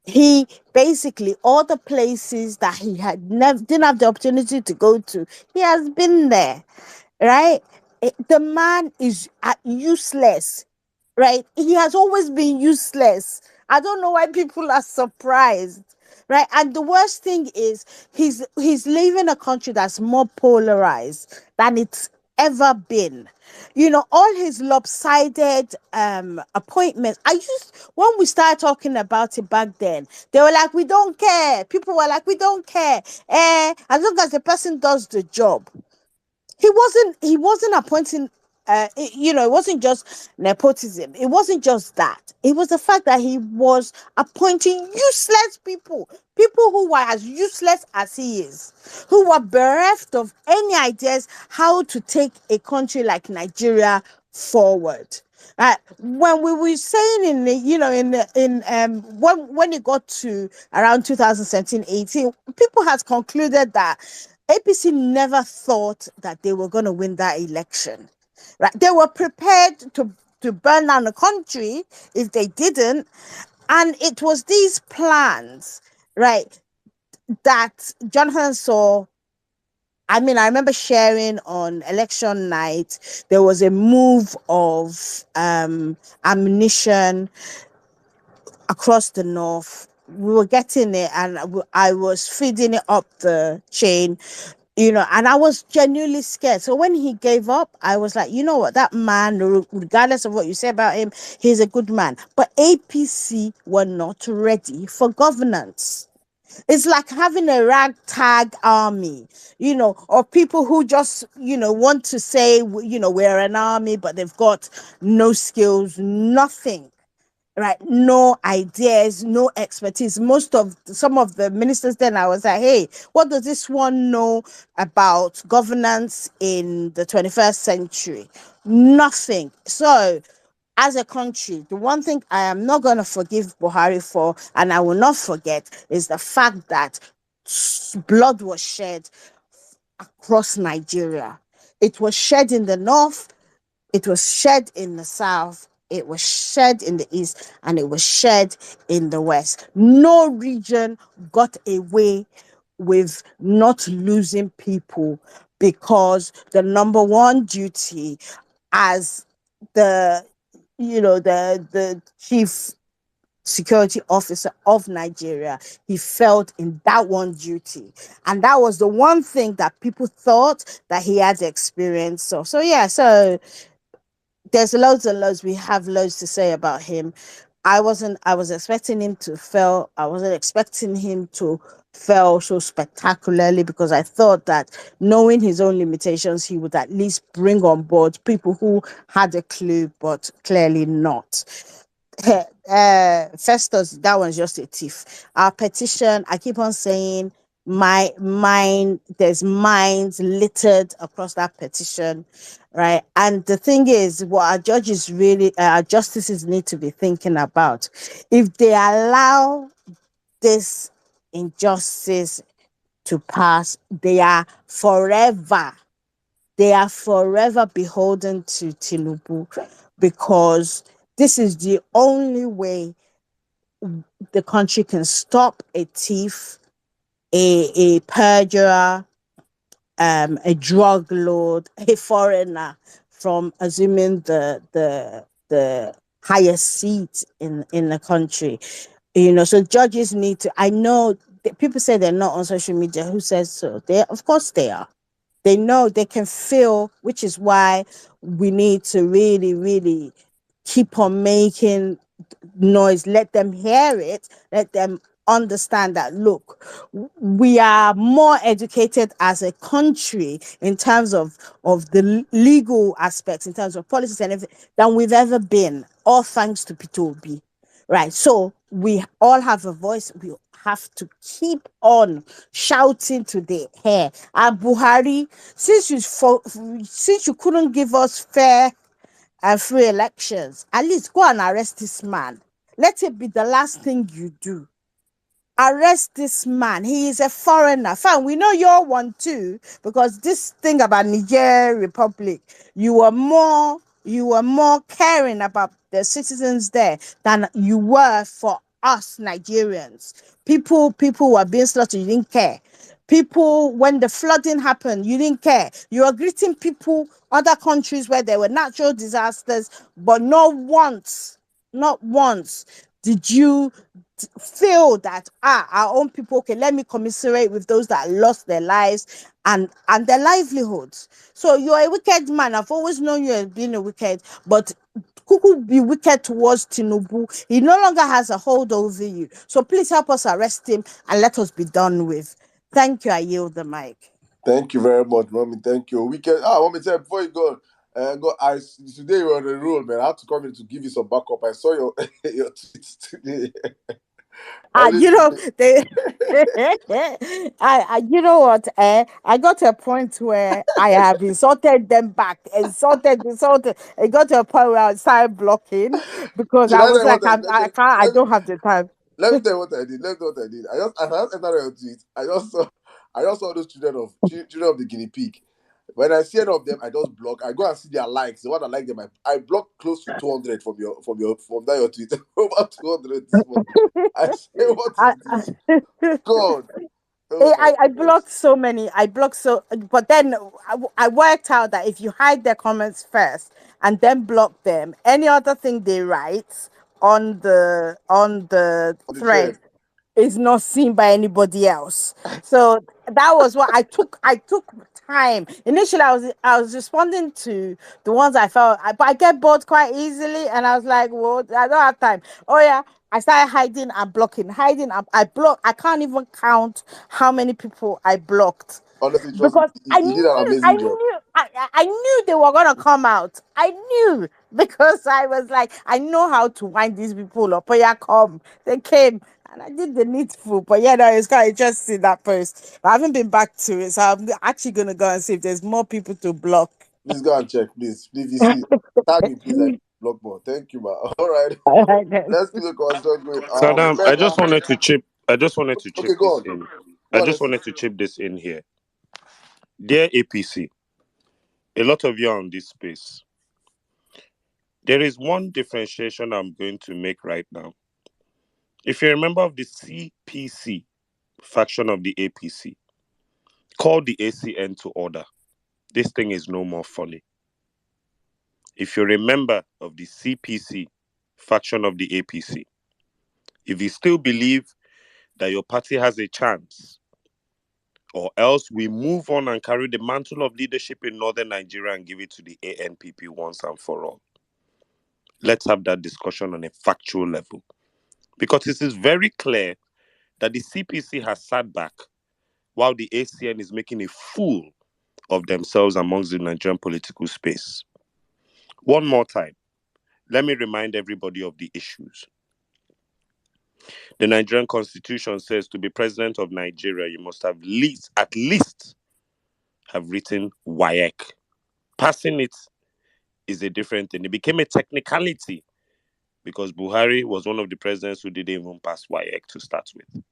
He basically, all the places that he had never didn't have the opportunity to go to, he has been there, right? The man is useless, right? He has always been useless. I don't know why people are surprised, right? And the worst thing is he's leaving a country that's more polarized than it's ever been. All his lopsided appointments. When we started talking about it back then, they were like, we don't care. People were like, we don't care. As long as the person does the job. He wasn't appointing it wasn't just nepotism. It wasn't just that. It was the fact that he was appointing useless people, people who were as useless as he is, who were bereft of any ideas how to take a country like Nigeria forward. When we were saying when it got to around 2017-18, people had concluded that APC never thought that they were going to win that election. Right? They were prepared to burn down the country if they didn't. And it was these plans, right, that Jonathan saw. I mean, I remember sharing on election night, there was a move of ammunition across the north. We were getting it, and I was feeding it up the chain, and I was genuinely scared. So when he gave up, I was like, you know what, that man, regardless of what you say about him, he's a good man. But APC were not ready for governance. It's like having a ragtag army, or people who just, want to say, we're an army, but they've got no skills, nothing. Right, no ideas, no expertise. Some of the ministers then, I was like, hey, what does this one know about governance in the 21st century? Nothing. So as a country, the one thing I am not going to forgive Buhari for, and I will not forget, is the fact that blood was shed across Nigeria. It was shed in the north, it was shed in the south, it was shed in the east, and it was shed in the west. No region got away with not losing people, because the number one duty as the chief security officer of Nigeria, he felt in that one duty. And that was the one thing that people thought that he had experience. So there's loads and loads. We have loads to say about him. I was expecting him to fail. I wasn't expecting him to fail so spectacularly, because I thought that, knowing his own limitations, he would at least bring on board people who had a clue, but clearly not. Festus, that one's just a thief. Our petition, I keep on saying, there's minds littered across that petition, right? And the thing is, what our justices need to be thinking about, if they allow this injustice to pass, they are forever beholden to Tinubu, because this is the only way the country can stop a thief, a perjurer, a drug lord, a foreigner from assuming the highest seat in the country. So judges need to. I know people say they're not on social media. Who says so? Of course they are. They know, they can feel, which is why we need to really, really keep on making noise. Let them hear it. Let them understand that, look, we are more educated as a country in terms of the legal aspects, in terms of policies and everything, than we've ever been, all thanks to P2B. Right. So we all have a voice. We have to keep on shouting to the air. And Buhari, since you couldn't give us fair and free elections, at least go and arrest this man. Let it be the last thing you do. Arrest this man. He is a foreigner. Fine, we know you're one too, because this thing about Niger Republic, you were more caring about the citizens there than you were for us Nigerians. People were being slaughtered, you didn't care. People, when the flooding happened, you didn't care. You were greeting people, other countries where there were natural disasters, but not once did you feel that our own people, okay, let me commiserate with those that lost their lives and their livelihoods. So you're a wicked man. I've always known you as being a wicked, but Kuku be wicked towards Tinubu. He no longer has a hold over you. So please help us arrest him and let us be done with. Thank you. I yield the mic. Thank you very much, mommy. Thank you. Mommy, before you go, Today you were on the roll, man. I had to come in to give you some backup. I saw your your tweets today. You know, Honestly, they, you know what? I got to a point where I have insulted them back, insulted. It got to a point where I started blocking because should I I tell was you what like, I can't, I don't have the time. let me tell you what I did. Let me tell you what I did. I just entered your tweet. I just saw those children of the guinea pig. When I see any of them, I just block. I go and see their likes. The one that like them, I block close to 200 from that your tweet. Over 200 this morning. I say, what I, is this? God. Oh Eh, my I goodness. blocked so many. I blocked so, but then I worked out that if you hide their comments first and then block them, any other thing they write on the On the thread thread. is not seen by anybody else. So that was what I took. I took time. Initially, I was responding to the ones I felt, but I get bored quite easily, and I was like, "Well, I don't have time." Oh yeah, I started hiding and blocking, hiding. I block. I can't even count how many people I blocked Honestly, trust me, because he did an amazing job. I knew they were gonna come out. I knew because I was like, I know how to wind these people up. Oh yeah, come. They came and I did the needful. But yeah, no, it's kind of just see that post. I haven't been back to it, so I'm actually gonna go and see if there's more people to block. Please go and check, please. Please, you see, tag me, please. I block more. Thank you, man. All right. All right then. Let's keep the conversation going. Saddam, Man, I just wanted to chip okay, go this on. in. I Go on, just let's see. wanted to chip this in here. Dear APC, a lot of you are on this space. There is one differentiation I'm going to make right now. If you're a member of the CPC faction of the APC, call the ACN to order. This thing is no more funny. If you're a member of the CPC faction of the APC, if you still believe that your party has a chance, or else we move on and carry the mantle of leadership in northern Nigeria and give it to the ANPP once and for all. Let's have that discussion on a factual level. Because it is very clear that the CPC has sat back while the ACN is making a fool of themselves amongst the Nigerian political space. One more time, let me remind everybody of the issues. The Nigerian Constitution says to be president of Nigeria, you must have at least have written WAEC. Passing it is a different thing. It became a technicality because Buhari was one of the presidents who didn't even pass WAEC to start with.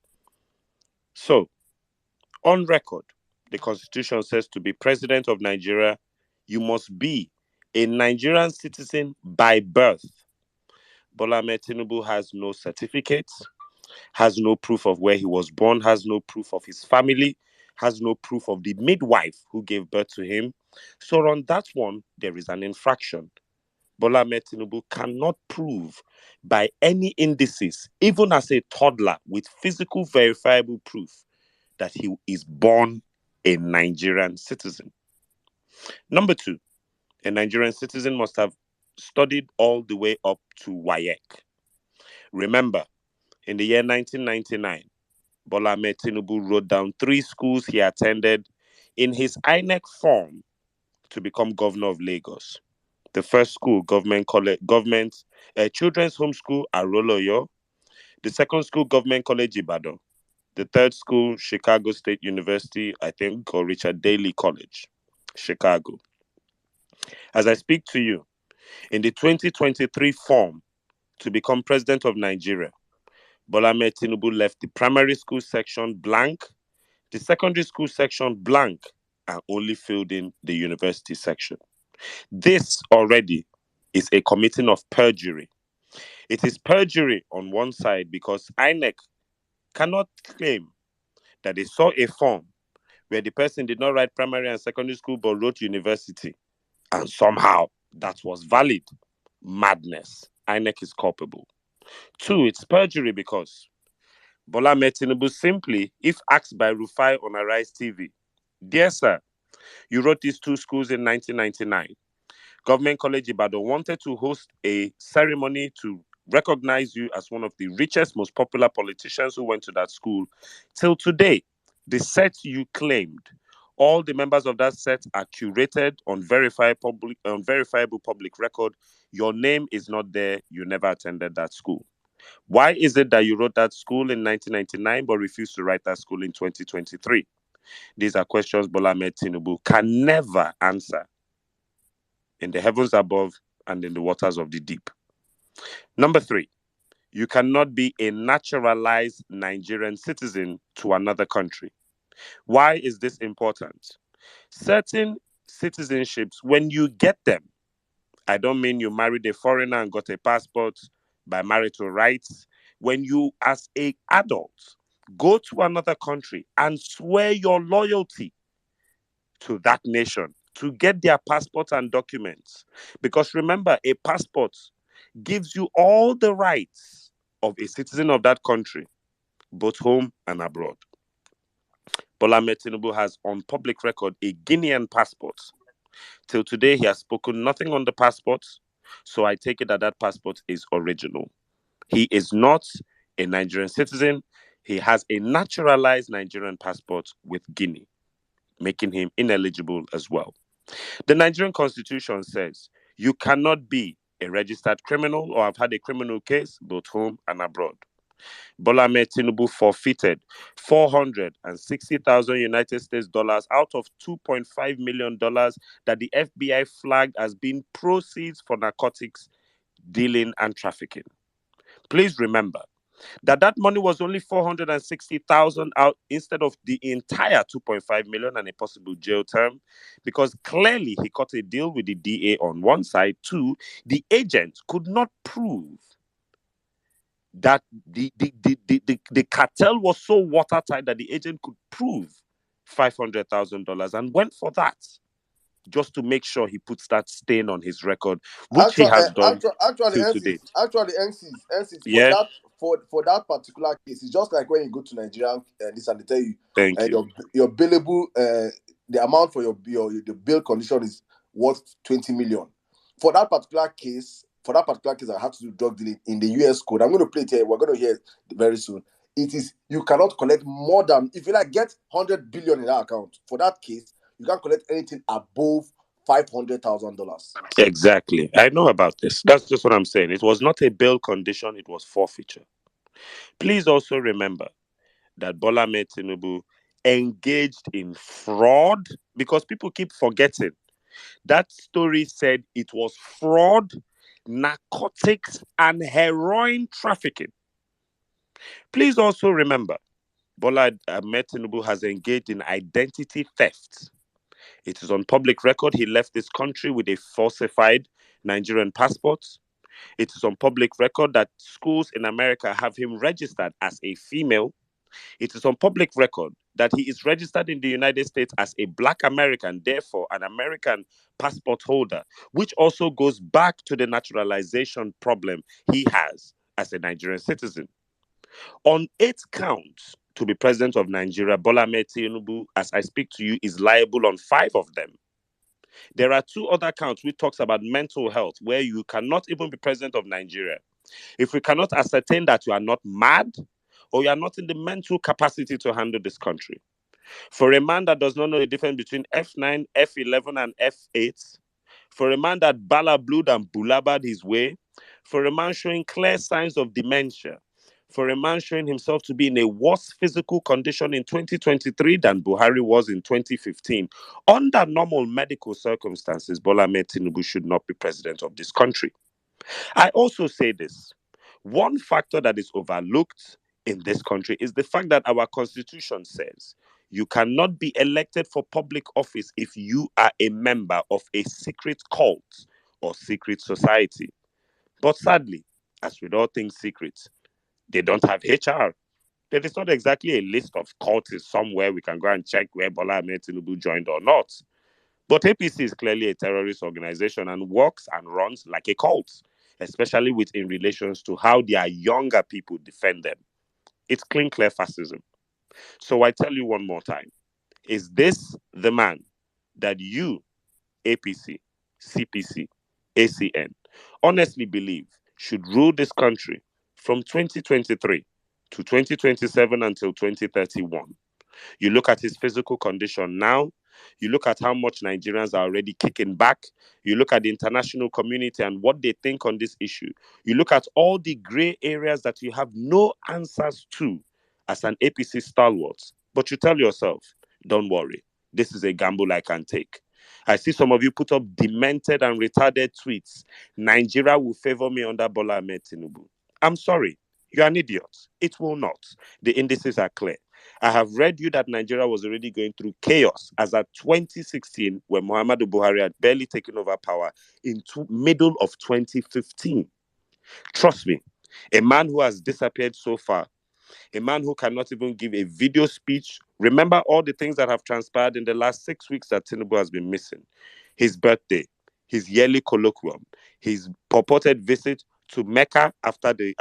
So, on record, the Constitution says to be president of Nigeria, you must be a Nigerian citizen by birth. Bola Ahmed Tinubu has no certificates, has no proof of where he was born, has no proof of his family, has no proof of the midwife who gave birth to him. So on that one, there is an infraction. Bola Ahmed Tinubu cannot prove by any indices, even as a toddler with physical verifiable proof, that he is born a Nigerian citizen. Number two, a Nigerian citizen must have studied all the way up to WAEC. Remember, in the year 1999, Bola Ahmed Tinubu wrote down 3 schools he attended in his INEC form to become governor of Lagos. The first school, Children's Home School, Aroloyo. The second school, Government College, Ibadan. The third school, Chicago State University, I think, or Richard Daley College, Chicago. As I speak to you, in the 2023 form to become president of Nigeria, Bola Ahmed Tinubu left the primary school section blank, the secondary school section blank, and only filled in the university section. This already is a committing of perjury. It is perjury on one side because INEC cannot claim that they saw a form where the person did not write primary and secondary school but wrote university, and somehow that was valid. Madness. INEC is culpable. 2, it's perjury because Bola Ahmed Tinubu simply, if asked by Rufai on Arise TV, dear sir, you wrote these 2 schools in 1999. Government College Ibadan wanted to host a ceremony to recognize you as one of the richest, most popular politicians who went to that school. Till today, the set you claimed All the members of that set are curated on verifiable public record. Your name is not there. You never attended that school. Why is it that you wrote that school in 1999 but refused to write that school in 2023? These are questions Bola Ahmed Tinubu can never answer in the heavens above and in the waters of the deep. Number 3, you cannot be a naturalized Nigerian citizen to another country. Why is this important? Certain citizenships, when you get them, I don't mean you married a foreigner and got a passport by marital rights. When you, as an adult, go to another country and swear your loyalty to that nation to get their passport and documents. Because remember, a passport gives you all the rights of a citizen of that country, both home and abroad. Bola Ahmed Tinubu has on public record a Guinean passport. Till today, he has spoken nothing on the passport, so I take it that that passport is original. He is not a Nigerian citizen. He has a naturalized Nigerian passport with Guinea, making him ineligible as well. The Nigerian constitution says you cannot be a registered criminal or have had a criminal case both home and abroad. Bola Ahmed Tinubu forfeited $460,000 United States dollars out of $2.5 million that the FBI flagged as being proceeds for narcotics dealing and trafficking. Please remember that money was only 460,000 out instead of the entire 2.5 million and a possible jail term, because clearly he cut a deal with the DA on one side. 2, the agent could not prove that the cartel was so watertight that the agent could prove $500,000 and went for that just to make sure he puts that stain on his record, which he has done till today. Actually, NCs Yeah. for that particular case, it's just like when you go to Nigeria and they tell you, Thank you. your billable, the amount for the bill condition is worth 20 million. For that particular case, I have to do drug dealing in the US code. I'm going to play it here. We're going to hear it very soon. It is, you cannot collect more than, if you get 100 billion in that account. For that case, you can't collect anything above $500,000. Exactly. I know about this. That's just what I'm saying. It was not a bail condition, it was forfeiture. Please also remember that Bola Ahmed Tinubu engaged in fraud, because people keep forgetting. That story said it was fraud, narcotics, and heroin trafficking. Please also remember, Bola Ahmed Tinubu has engaged in identity theft. It is on public record he left this country with a falsified Nigerian passport. It is on public record that schools in America have him registered as a female. It is on public record that he is registered in the United States as a Black American, therefore an American passport holder, which also goes back to the naturalization problem he has as a Nigerian citizen. On 8 counts to be president of Nigeria, Bola Ahmed Tinubu, as I speak to you, is liable on 5 of them. There are 2 other counts which talks about mental health, where you cannot even be president of Nigeria if we cannot ascertain that you are not mad or you are not in the mental capacity to handle this country. For a man that does not know the difference between F9, F11, and F8, for a man that balablued and bulabad his way, for a man showing clear signs of dementia, for a man showing himself to be in a worse physical condition in 2023 than Buhari was in 2015, under normal medical circumstances, Bola Ahmed Tinubu should not be president of this country. I also say this. One factor that is overlooked in this country is the fact that our constitution says you cannot be elected for public office if you are a member of a secret cult or secret society. But sadly, as with all things secret, they don't have HR. There is not exactly a list of cultists somewhere we can go and check where Bola Ahmed Tinubu joined or not. But APC is clearly a terrorist organization and works and runs like a cult, especially in relations to how their younger people defend them. It's clean, clear fascism. So I tell you one more time, is this the man that you, APC, CPC, ACN, honestly believe should rule this country from 2023 to 2027 until 2031? You look at his physical condition now, You look at how much Nigerians are already kicking back. You look at the international community and what they think on this issue. You look at all the gray areas that you have no answers to as an APC stalwart. But you tell yourself, don't worry, this is a gamble I can take. I see some of you put up demented and retarded tweets. Nigeria will favor me under Bola Ahmed Tinubu. I'm sorry, you're an idiot. It will not. The indices are clear. I have read you that Nigeria was already going through chaos as at 2016 when Muhammadu Buhari had barely taken over power into middle of 2015. Trust me, a man who has disappeared so far, a man who cannot even give a video speech. Remember all the things that have transpired in the last 6 weeks that Tinubu has been missing. His birthday, his yearly colloquium, his purported visit to Mecca after the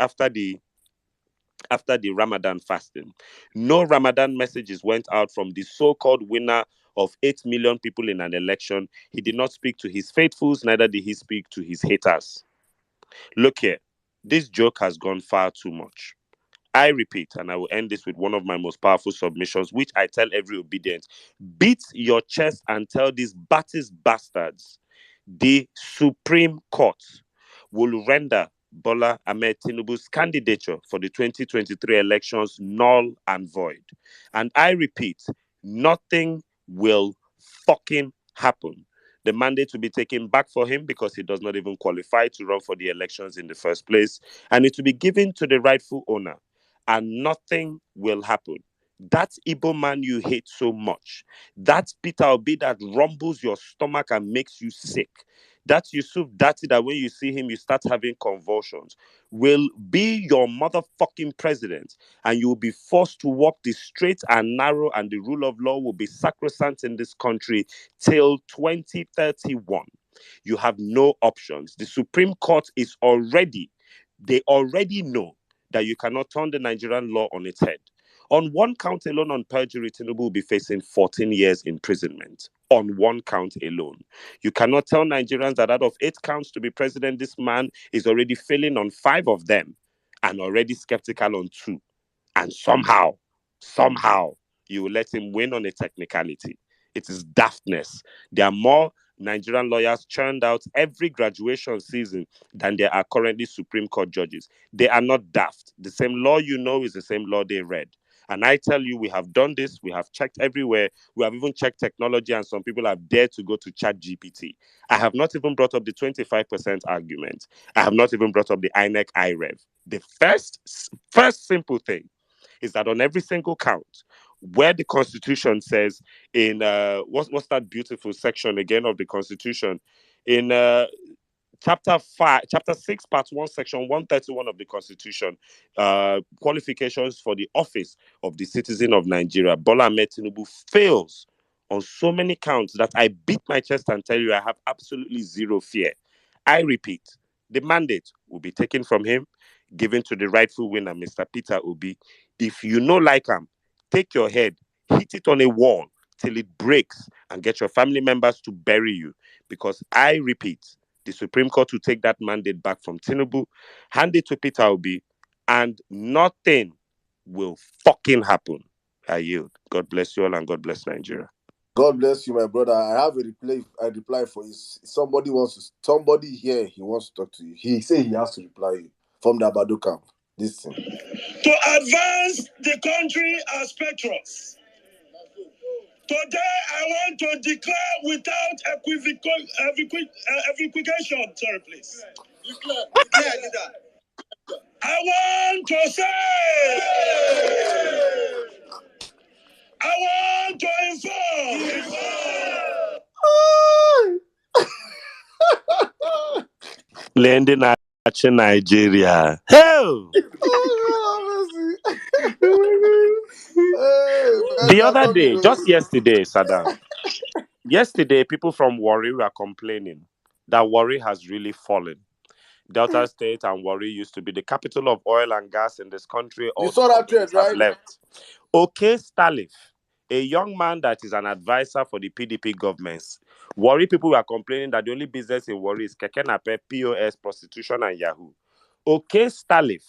Ramadan fasting. No Ramadan messages went out from the so-called winner of 8 million people in an election. He did not speak to his faithfuls, neither did he speak to his haters. Look here, this joke has gone far too much. I repeat, and I will end this with one of my most powerful submissions, which I tell every obedient. Beat your chest and tell these Baptist bastards the Supreme Court will render Bola Ahmed Tinubu's candidature for the 2023 elections null and void. And I repeat, nothing will fucking happen. The mandate will be taken back for him because he does not even qualify to run for the elections in the first place. And it will be given to the rightful owner. And nothing will happen. That Igbo man you hate so much, that Peter Obi that rumbles your stomach and makes you sick, that Yusuf Dati that when you see him you start having convulsions, will be your motherfucking president, and you will be forced to walk the straight and narrow, and the rule of law will be sacrosanct in this country till 2031. You have no options. The Supreme Court is they already know that you cannot turn the Nigerian law on its head. On one count alone on perjury, Tinubu will be facing 14 years imprisonment. On one count alone. You cannot tell Nigerians that out of 8 counts to be president, this man is already failing on 5 of them and already skeptical on 2. And somehow, you will let him win on a technicality. It is daftness. There are more Nigerian lawyers churned out every graduation season than there are currently Supreme Court judges. They are not daft. The same law you know is the same law they read. And I tell you, we have done this. We have checked everywhere. We have even checked technology, and some people have dared to go to ChatGPT. I have not even brought up the 25% argument. I have not even brought up the INEC IREV. The first simple thing is that on every single count, where the Constitution says in what's that beautiful section again of the Constitution in Chapter 6, Part 1, Section 131 of the Constitution, qualifications for the office of the citizen of Nigeria, Bola Ahmed Tinubu fails on so many counts that I beat my chest and tell you I have absolutely zero fear. I repeat, the mandate will be taken from him, given to the rightful winner, Mr. Peter Obi. If you no like him, take your head, hit it on a wall till it breaks, and get your family members to bury you. Because I repeat, the Supreme Court will take that mandate back from Tinubu, hand it to Peter Obi, and nothing will fucking happen. I yield. God bless you all, and God bless Nigeria. God bless you, my brother. I have a reply for you. Somebody here, he wants to talk to you. He said he has to reply you from the Abado camp. Listen. To advance the country as patriots. Today, I want to declare without equivocation. Sorry, please. Declare. I want to say. I want to inform. Landing at Nigeria. Hell! The other day, just yesterday, Saddam. Yesterday, people from Warri were complaining that Warri has really fallen. Delta State and Warri used to be the capital of oil and gas in this country. You saw that trend, right? Left. Okay, Stalif, a young man that is an advisor for the PDP governments. Warri people were complaining that the only business in Warri is Keke Nape, POS, prostitution, and Yahoo. Okay, Stalif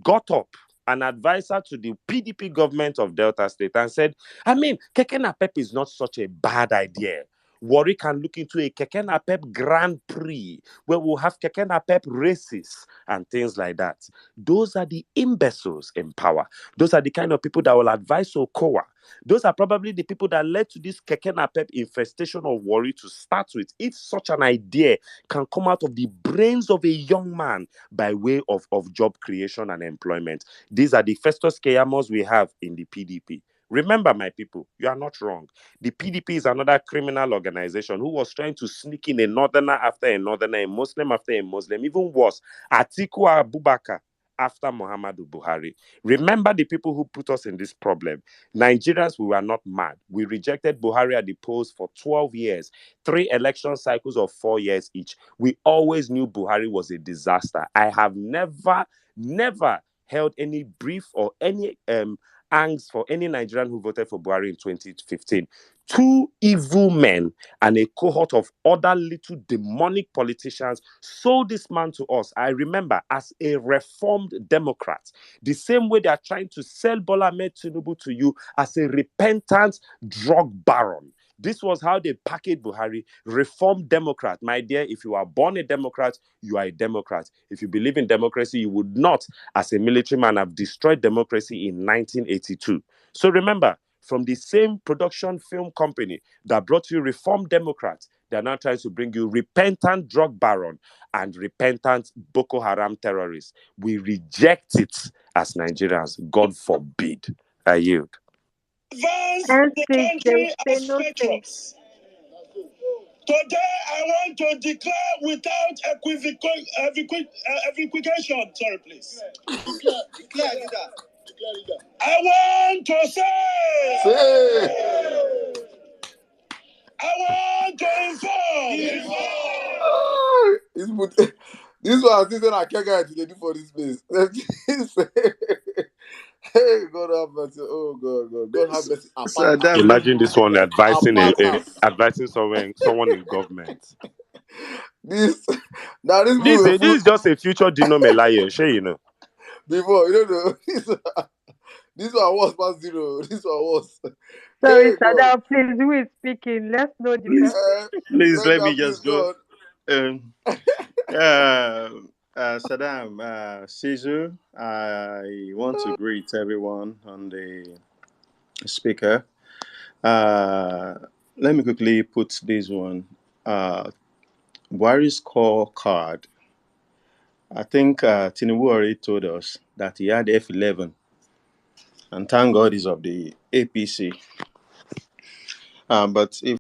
got up an advisor to the PDP government of Delta State, and said, I mean, Keke Napep is not such a bad idea. Warri can look into a Keke Napep Grand Prix where we'll have Keke Napep races and things like that. Those are the imbeciles in power. Those are the kind of people that will advise Okowa. Those are probably the people that led to this Keke Napep infestation of Warri to start with. If such an idea can come out of the brains of a young man by way of job creation and employment, these are the Festus Keyamos we have in the PDP. Remember, my people, you are not wrong. The PDP is another criminal organization who was trying to sneak in a northerner after a northerner, a Muslim after a Muslim, even worse, Atiku Abubakar after Muhammadu Buhari. Remember the people who put us in this problem. Nigerians, we were not mad. We rejected Buhari at the polls for 12 years, 3 election cycles of 4 years each. We always knew Buhari was a disaster. I have never held any brief or any angst for any Nigerian who voted for Buhari in 2015. 2 evil men and a cohort of other little demonic politicians sold this man to us, I remember, as a reformed Democrat. The same way they are trying to sell Bola Ahmed Tinubu to you as a repentant drug baron. This was how they packaged Buhari, reformed Democrat. My dear, if you are born a Democrat, you are a Democrat. If you believe in democracy, you would not, as a military man, have destroyed democracy in 1982. So remember, from the same production film company that brought you reformed Democrats, they're now trying to bring you repentant drug baron and repentant Boko Haram terrorists. We reject it as Nigerians. God forbid. I yield. Advance And the since they will country say as no say. patriots. Today, I want to declare without equivocation. Sorry, please. Declare, leader. I want to say. I want to inform. This one, this one I can't get to do for this place. Hey, God have mercy. Oh, God have mercy. So that Imagine this one advising Apartness. advising someone in government. This now this This movie is just a future Dino Melaye, sure you know. before you don't know. This one was past 0. This one was. Sorry, Hey God. Sada, please, who is speaking? Let's know the please, person. please let Beggar, me please just go. God. Saddam, Sizu, I want to greet everyone on the speaker. Let me quickly put this one. Buhari's scorecard. I think Tinubu already told us that he had F11, and thank God he's of the APC. But if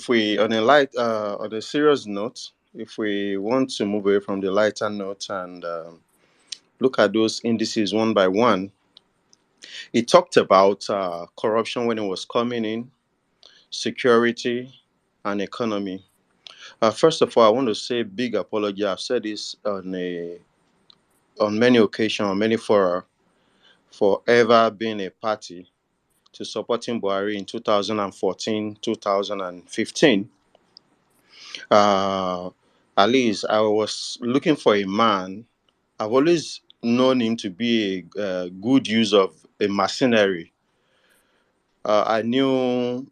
we, on a serious note, if we want to move away from the lighter note and look at those indices one by one, he talked about corruption when it was coming in, security, and economy. First of all, I want to say big apology. I've said this on many occasions, on many fora, for ever being a party to supporting Buhari in 2014, 2015. At least I was looking for a man. I've always known him to be a good use of a mercenary. I knew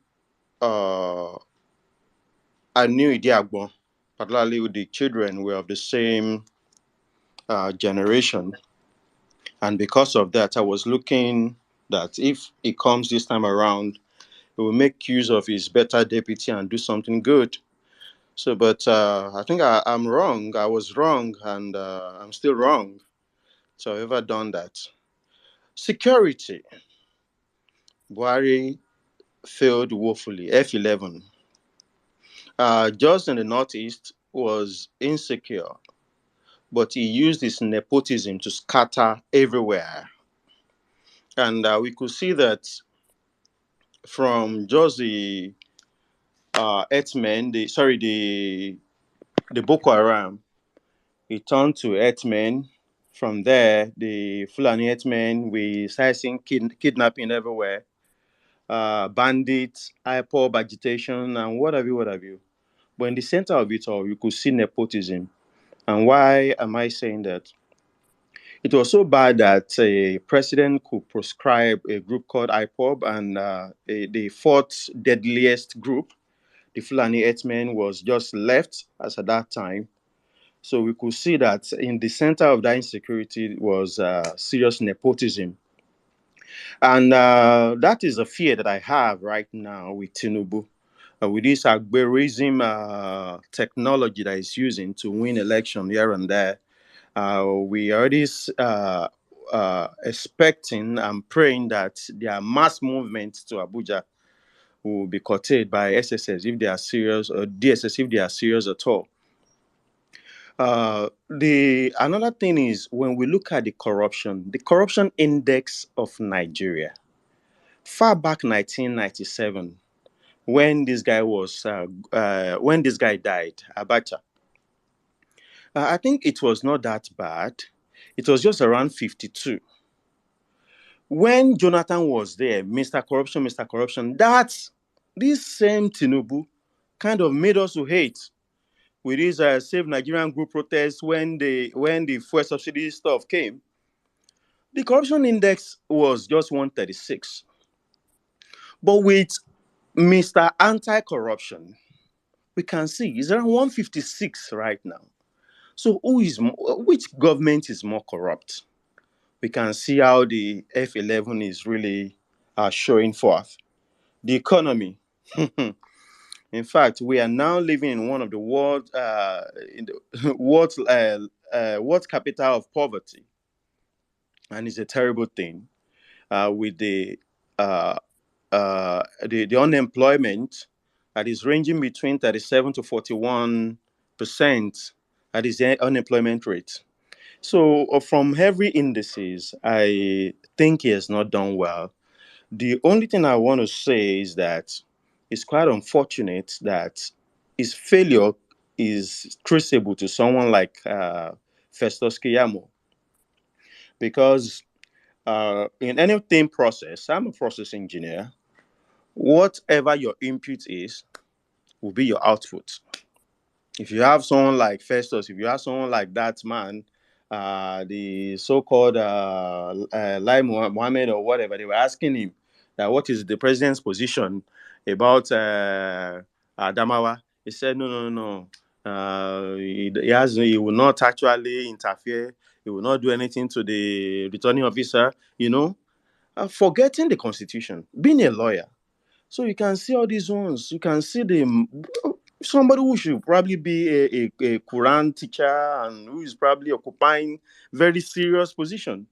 Idiagbon, particularly with the children were of the same generation. And because of that, I was looking that if he comes this time around, he will make use of his better deputy and do something good. So, but I think I'm wrong. I was wrong, and I'm still wrong. So I've ever done that. Security. Buhari failed woefully. F11. Just in the Northeast was insecure, but he used his nepotism to scatter everywhere. And we could see that from just the the Boko Haram, he turned to Herdsmen. From there, the Fulani Herdsmen, we started seeing kidnapping everywhere, bandits, IPOB agitation, and what have you. But in the center of it all, you could see nepotism. And why am I saying that? It was so bad that a president could proscribe a group called IPOB, and the fourth deadliest group, the Fulani Herdsmen, was just left as at that time. So we could see that in the center of that insecurity was serious nepotism. And that is a fear that I have right now with Tinubu. With this agberism technology that is using to win election here and there, we already expecting and praying that their mass movement to Abuja will be curtailed by SSS if they are serious, or DSS if they are serious at all. The another thing is, when we look at the corruption index of Nigeria, far back 1997, when this guy died, Abacha, I think it was not that bad. It was just around 52. When Jonathan was there, Mr. Corruption, that's this same Tinubu kind of made us to hate with this Save Nigerian Group protest when the fuel subsidy stuff came. The corruption index was just 136. But with Mr. Anti-Corruption, we can see it's around 156 right now. So which government is more corrupt? We can see how the F11 is really showing forth. The economy. In fact, we are now living in one of the world's world's capital of poverty, and it's a terrible thing. With the unemployment that is ranging between 37 to 41%, that is the unemployment rate. So from every indices, I think he has not done well. The only thing I want to say is that it's quite unfortunate that his failure is traceable to someone like Festus Keyamo, because in anything process, I'm a process engineer. Whatever your input is will be your output. If you have someone like Festus, if you have someone like that man, the so-called Lai Mohammed or whatever, they were asking him that what is the president's position about Adamawa. He said, no. He will not actually interfere. He will not do anything to the returning officer, forgetting the constitution, being a lawyer. So you can see all these ones. You can see somebody who should probably be a Quran teacher and who is probably occupying very serious position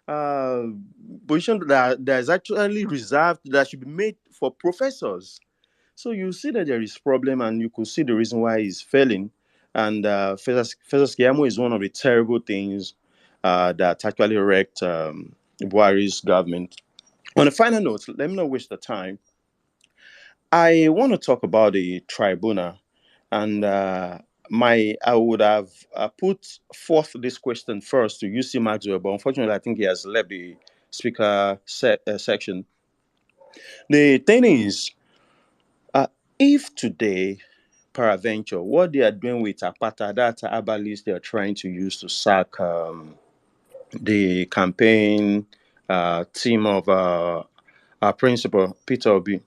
that is actually reserved, that should be made for professors. So you see that there is problem, and you could see the reason why he's failing. And Festus Keyamo is one of the terrible things that actually wrecked Buhari's government. On a final note, let me not waste the time. I want to talk about the tribunal, and I would have put forth this question first to UC Maxwell, but unfortunately, I think he has left the speaker section. The thing is, if today, peradventure, what they are doing with Apata, that Abalis they are trying to use to sack the campaign team of our principal, Peter Obi,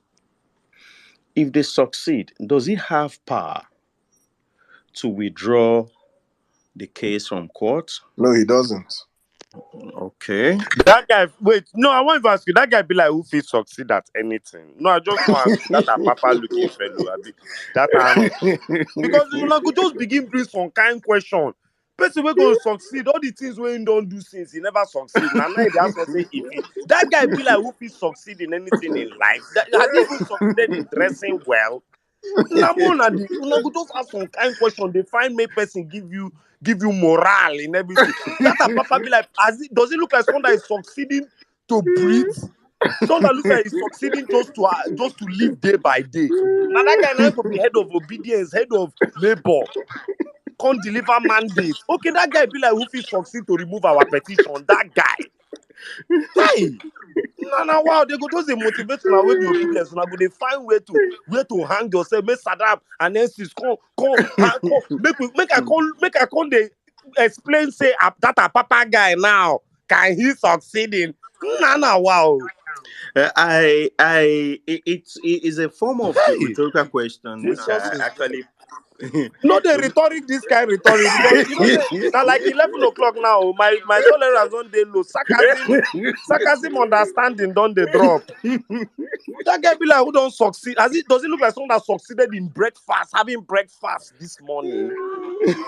if they succeed, does he have power to withdraw the case from court? No, he doesn't. Okay. That guy, wait, no, I want to ask you, that guy be like, who fit succeed at anything? No, I just want to ask you, that a papa looking fellow, because you could just begin bring some kind question. Person we go succeed, all the things we don't do since he never succeed. Now they ask us say if that guy be like, who fit succeed in anything in life? Has he even succeeded in dressing well? Una go just ask some kind question. They find me person give you morale in everything. That a papa be like, does it look like someone that is succeeding to breathe? Someone that looks like he's succeeding just to live day by day. Now that guy now go be head of obedience, head of labor, can't deliver mandates. Okay, that guy be like, who fit succeed to remove our petition? That guy. Hey. No, wow, they go just the motivation with the obedience. Now go they find where to hang yourself, make Saddam and then sis come make I call the explain, say, that a papa guy now, can he succeed in? Nana, wow. It is a form of Hey, rhetorical question, which Jesus I is actually. no, the rhetoric, this kind of rhetoric, because you know, say, now like 11 o'clock now, my tolerance on the low. Sarcasm understanding don't they drop. That guy be like, who don't succeed? Does it look like someone that succeeded in breakfast, having breakfast this morning?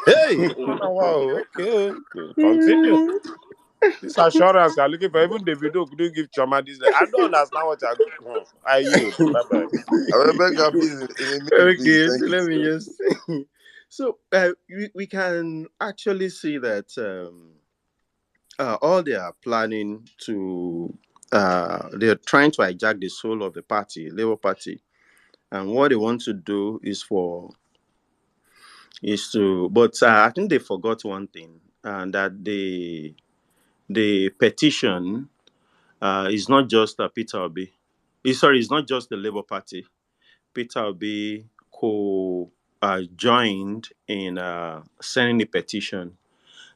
Hey, no, wow, okay, continue. This assurance you're looking for, even the video couldn't give Choma this. I don't understand what you're. I yield. Bye bye. I beg you, please, in a minute, please. Okay, Thank so you. let me just. So we can actually see that all they are planning to, they're trying to hijack the soul of the party, Labour Party, and what they want to do is to. But I think they forgot one thing, and that the petition is not just Peter Obi. It's not just the Labour Party. Peter Obi joined in sending the petition.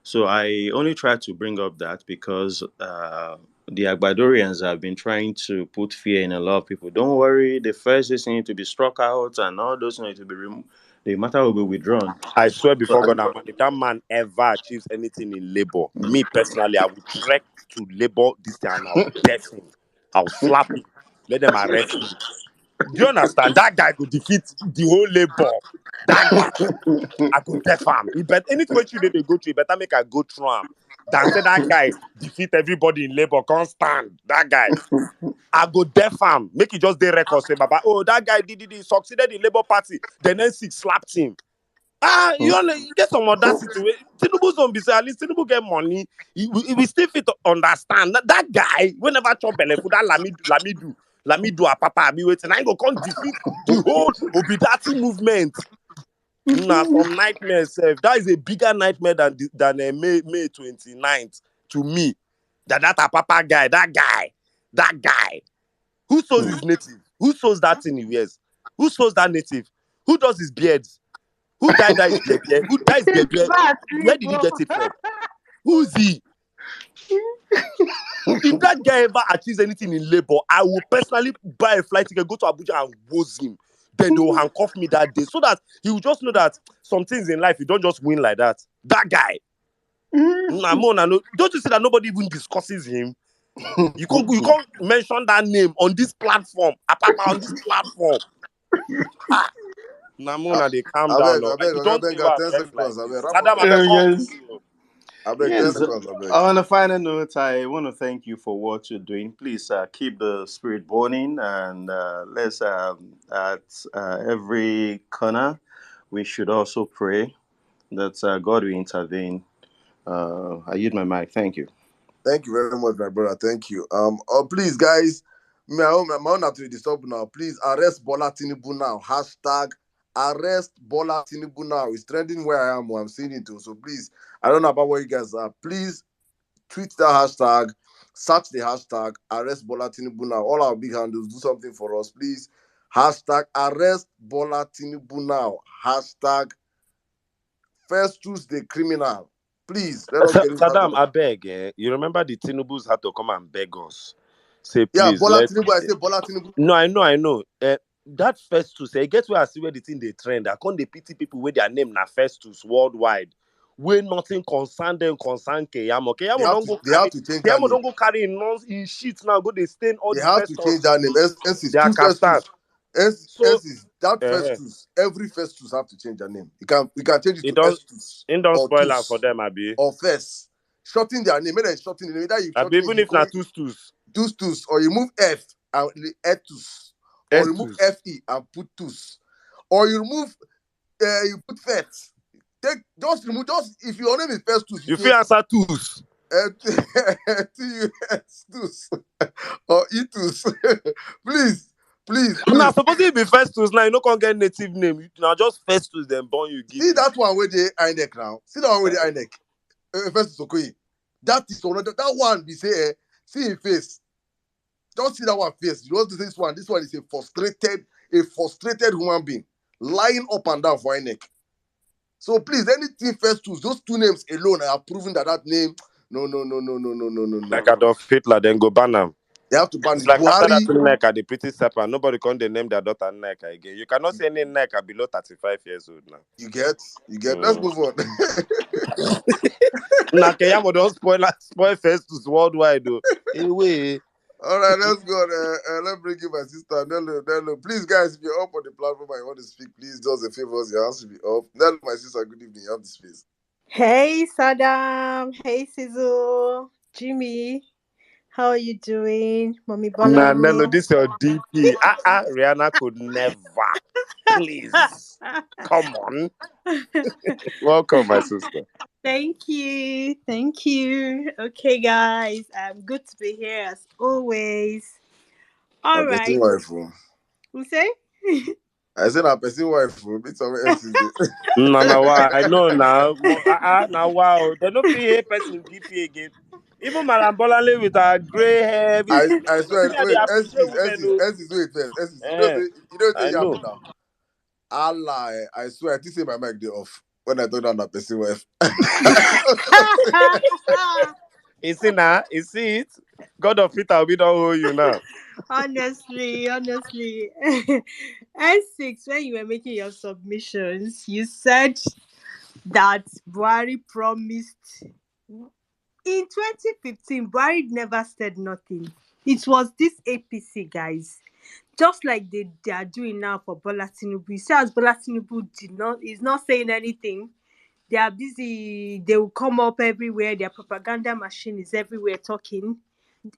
So I only try to bring up that because the Agbadorians have been trying to put fear in a lot of people. Don't worry, the first is need to be struck out and all those need to be removed. The matter will be withdrawn. I swear before God, man, if that man ever achieves anything in labor, me personally, I would trek to labor this day and I'll death him. I'll slap him. Let them arrest him. Do you understand? That guy could defeat the whole labor. That guy, I could def him. He bet anything what you did they go through, better make I go through him. Than say that guy defeat everybody in labor, can't stand. That guy. I go def him. Make it just the record say, Baba, oh, that guy did succeeded in Labour Party. The N6 slapped him. You get some audacity. Tinubu's on be say, at least Tinubu get money. We still fit to understand that guy, whenever chop belle food, that Lamidu a papa, I be waiting. I go come defeat the whole Obidati movement. Nah, from nightmare self. That is a bigger nightmare than May 29th to me. That a papa guy, that guy. Who sews his native? Who sews that thing he wears? Who sews that native? Who does his beards? Who dyed that his beard? Who dyes beard? Where did he get it from? Who's he? If that guy ever achieves anything in labor, I will personally buy a flight ticket, go to Abuja and woz him. Then they will handcuff me that day so that he will just know that some things in life you don't just win like that. That guy. Don't you see that nobody even discusses him? You can't mention that name on this platform. Apapa on this platform. Namona, they calm down. I Like, you don't beg, ever 10 vex like seconds. I this. beg, wrap up. Adam, I beg, come. Yes. I beg, 10 Yes. seconds. I beg. On a final note, I want to thank you for what you're doing. Please keep the spirit burning, and let's at every corner we should also pray that God will intervene. I yield my mic. Thank you. Thank you very much, my brother. Thank you. Please, guys, my own have to disturb now. Please arrest Bola Tinubu now. Hashtag arrest Bola Tinubu now. It's trending where I am. I'm seeing it too. So please, I don't know about where you guys are. Please tweet that hashtag, search the hashtag, arrest Bola Tinubu now. All our big handles, do something for us, please. Hashtag arrest Bola Tinubu now. Hashtag Festus the criminal. Please, let us get it Saddam, started. I beg. You remember the Tinubus had to come and beg us. Say, Yeah, please, Bola Tinubu. I say Bola Tinubu. No, I know. That Festus, get where I see where the thing they trend. I can't they pity people with their name na Festus worldwide. Where nothing concern them, concern Keyamo. They have to change that Keyamo name. don't go carry in shit now. Go they stain all They the have to Festus. change that name. S is They are two Festus. So is that Festus. Every Festus have to change their name. We can change it to Estus don't or spoil Tus for them, Abi. or Fes. Shorten their name. Maybe shorten the name. Either you shorten Even it, if not Tus. Tus, or you move F and Etus, or you move FE and put Tus, or you remove you put Fet. Remove if your name is Festus, you feel answer Tus. Tus or Etus. Please. Now, suppose it be Festus, now you no can get native name. Now just Festus, then born you give. See that one where they INEC now. See that one where they INEC. Festus Okoye. That is another. That one we say, see his face. Don't see that one face. You want to see this one? This one is a frustrated human being lying up and down for INEC. So please, anything Festus, those two names alone are proving that name. No. Like Adolf Hitler, then go ban them. They have to ban It's it. like after that Buhari, Nneka, the pretty stepper, nobody can name their daughter Nneka again. You cannot say any Nneka below 35 years old now. you get. Let's move on. Now Keyamo don't spoil Festus worldwide though. Anyway. All right, let's go. Let's bring in my sister Nello. Please, guys, if you're up on the platform and you want to speak, please do us a favor. Your hands should be up. Nello, my sister, good evening. You have the space. Hey, Saddam. Hey, Sizzle. Jimmy. How are you doing? Mommy Nah, Nello, Bolani. this is your DP. Rihanna could never. Please. Come on. Welcome, my sister. Thank you. Thank you. Okay, guys. Good to be here as always. All I'm person right. wife. Who say? I said I'm person wife. Meet someone else is there. No, I know now. Now, wow. They don't pay person DP again. Even Madam Bolanle with her grey hair. I swear. They Wait, appreciate women. wait first. Estes, Eh, you don't say I you happen know. now. Allah, I swear, I think say my mic dey off when I talk down that person wife. You see now? You see it? God of Peter, we don't owe you now. honestly. S6, when you were making your submissions, you said that Buhari promised. In 2015, Buhari never said nothing. It was this APC guys, just like they are doing now for Bola Tinubu. You see, as Bola Tinubu is not saying anything. They are busy. They will come up everywhere. Their propaganda machine is everywhere talking.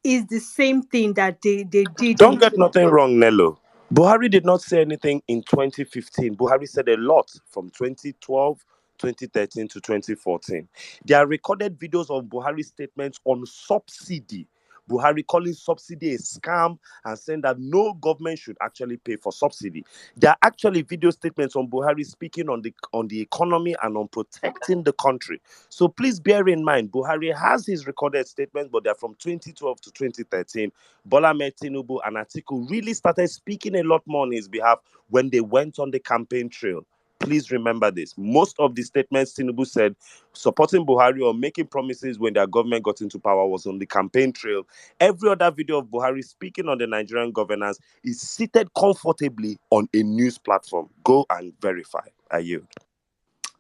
It's the same thing that they did. Don't get nothing wrong, Nello. Buhari did not say anything in 2015. Buhari said a lot from 2012, 2013 to 2014. There are recorded videos of Buhari's statements on subsidy. Buhari calling subsidy a scam and saying that no government should actually pay for subsidy. There are actually video statements on Buhari speaking on the economy and on protecting the country. So please bear in mind, Buhari has his recorded statements, but they're from 2012 to 2013. Bola Ahmed Tinubu and Atiku really started speaking a lot more on his behalf when they went on the campaign trail. Please remember this. Most of the statements Tinubu said supporting Buhari or making promises when their government got into power was on the campaign trail. Every other video of Buhari speaking on the Nigerian governance is seated comfortably on a news platform. Go and verify. I yield.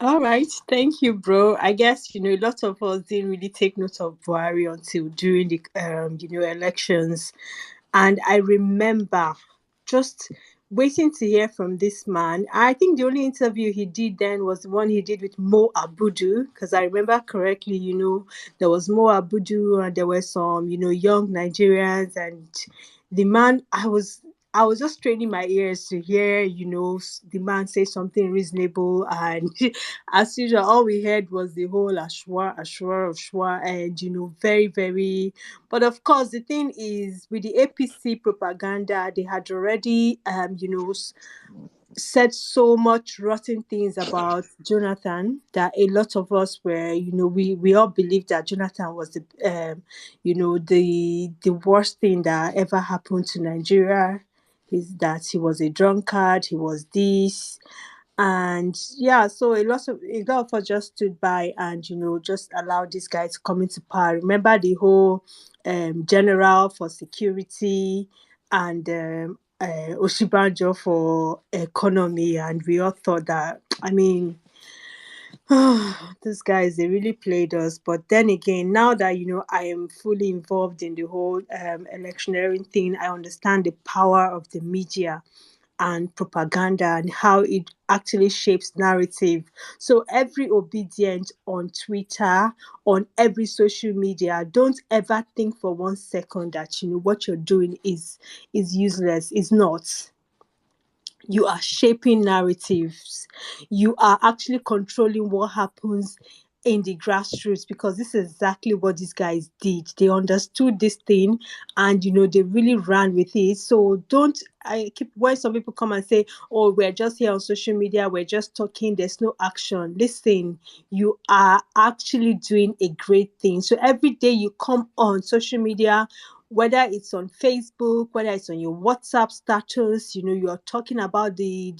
All right, thank you, bro. I guess a lot of us didn't really take note of Buhari until during the elections, and I remember just waiting to hear from this man. I think the only interview he did then was the one he did with Mo Abudu, because I remember correctly. There was Mo Abudu, and there were some young Nigerians, and the man I was just straining my ears to hear, the man say something reasonable. And as usual, all we heard was the whole Ashwa, and, very, very. But of course, the thing is, with the APC propaganda, they had already, said so much rotten things about Jonathan that a lot of us were, we all believed that Jonathan was the worst thing that ever happened to Nigeria. Is that he was a drunkard, he was this, and yeah, so a lot of us just stood by and just allowed this guy to come into power. Remember the whole general for security and Oshibanjo for economy, and we all thought that, these guys, they really played us. But then again, now that I am fully involved in the whole electioneering thing, I understand the power of the media and propaganda and how it actually shapes narrative. So every obedient on Twitter, on every social media, don't ever think for 1 second that what you're doing is useless. It's not. You are shaping narratives. You are actually controlling what happens in the grassroots, because this is exactly what these guys did. They understood this thing and they really ran with it. So when some people come and say, oh, we're just here on social media, we're just talking, there's no action. Listen, you are actually doing a great thing. So every day you come on social media, whether it's on Facebook, whether it's on your WhatsApp status, you're talking about the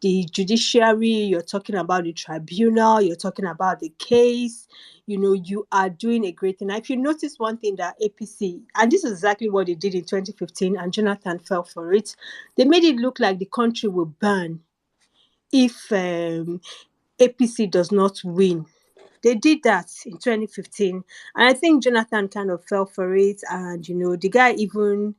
judiciary, you're talking about the tribunal, you're talking about the case. You are doing a great thing. Now, if you notice one thing that APC, and this is exactly what they did in 2015, and Jonathan fell for it, they made it look like the country will burn if APC does not win. They did that in 2015, and I think Jonathan kind of fell for it. And the guy even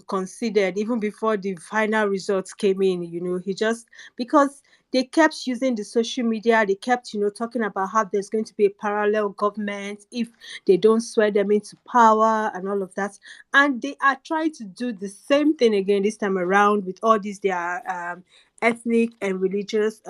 considered, even before the final results came in, he just, because they kept using the social media, they kept talking about how there's going to be a parallel government if they don't swear them into power and all of that. And they are trying to do the same thing again this time around with all these their ethnic and religious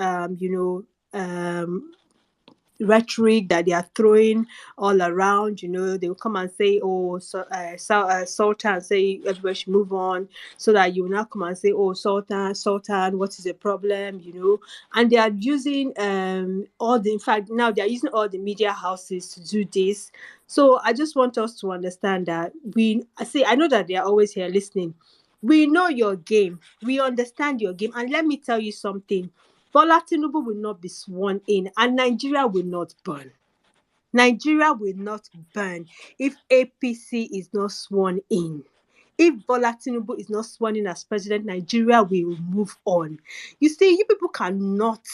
rhetoric that they are throwing all around. They will come and say, oh, Sultan, say everybody should move on, so that you will now come and say, oh, Sultan, what is the problem? And they are using in fact now they are using all the media houses to do this. So I just want us to understand that I know that they are always here listening. We know your game, we understand your game, and let me tell you something. Bola Tinubu will not be sworn in, and Nigeria will not burn. Nigeria will not burn if APC is not sworn in. If Bola Tinubu is not sworn in as president, Nigeria will move on. You see, you people cannot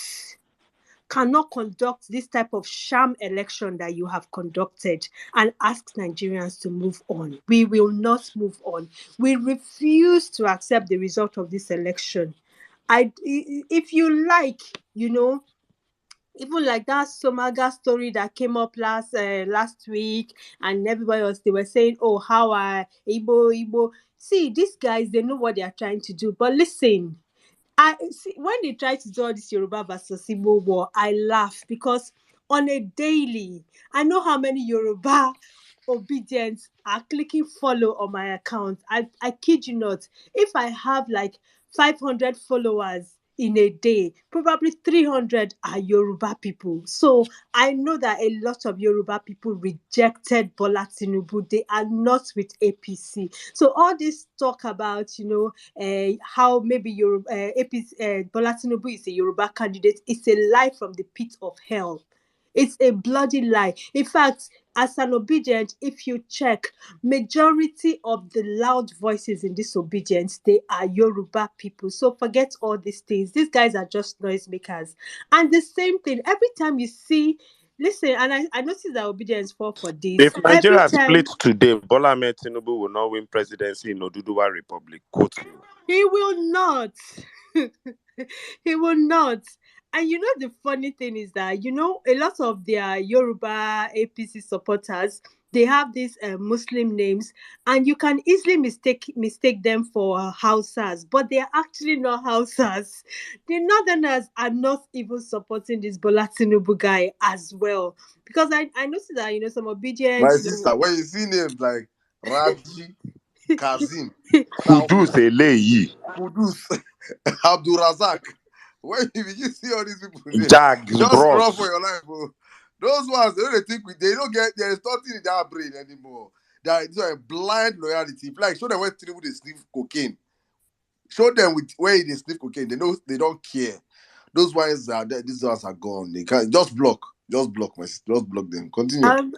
conduct this type of sham election that you have conducted and ask Nigerians to move on. We will not move on. We refuse to accept the result of this election. If you like, even like that Somaga story that came up last week, and everybody else, they were saying, oh, how are Igbo. See, these guys, they know what they are trying to do. But listen, I see, when they try to do all this Yoruba versus Igbo war, I laugh, because on a daily, I know how many Yoruba obedience are clicking follow on my account. I kid you not. If I have like 500 followers in a day, probably 300 are Yoruba people. So I know that a lot of Yoruba people rejected Bola Tinubu. They are not with APC. So all this talk about, how maybe APC, Bola Tinubu is a Yoruba candidate, it's a lie from the pit of hell. It's a bloody lie. In fact, as an obedient, if you check, majority of the loud voices in disobedience, they are Yoruba people. So forget all these things. These guys are just noisemakers. And the same thing, every time you see, listen, and I noticed that obedience fall for this. If Every Nigeria time split today, Bola Ahmed Tinubu will not win presidency in Oduduwa Republic. Quote you. he will not. He will not. And the funny thing is that, a lot of their Yoruba APC supporters, they have these Muslim names, and you can easily mistake them for Hausas, but they are actually not Hausas. The Northerners are not even supporting this Bola Tinubu guy as well, because I noticed that some My obedience. sister, when you see names like Raji, Kazim, Kudus Taofiq, Eleyi, Kudus, Abdul Razak, when you see all these people name, Jags just run for Bros. your life, bro. Those ones, they don't get, there's nothing in their brain anymore. They're a blind loyalty. Like, show them when Tinubu they sniff cocaine. Show them with where they sniff cocaine. They know they don't care. These ones are gone. They can't just block. Just block, my sister. Just block them. Continue.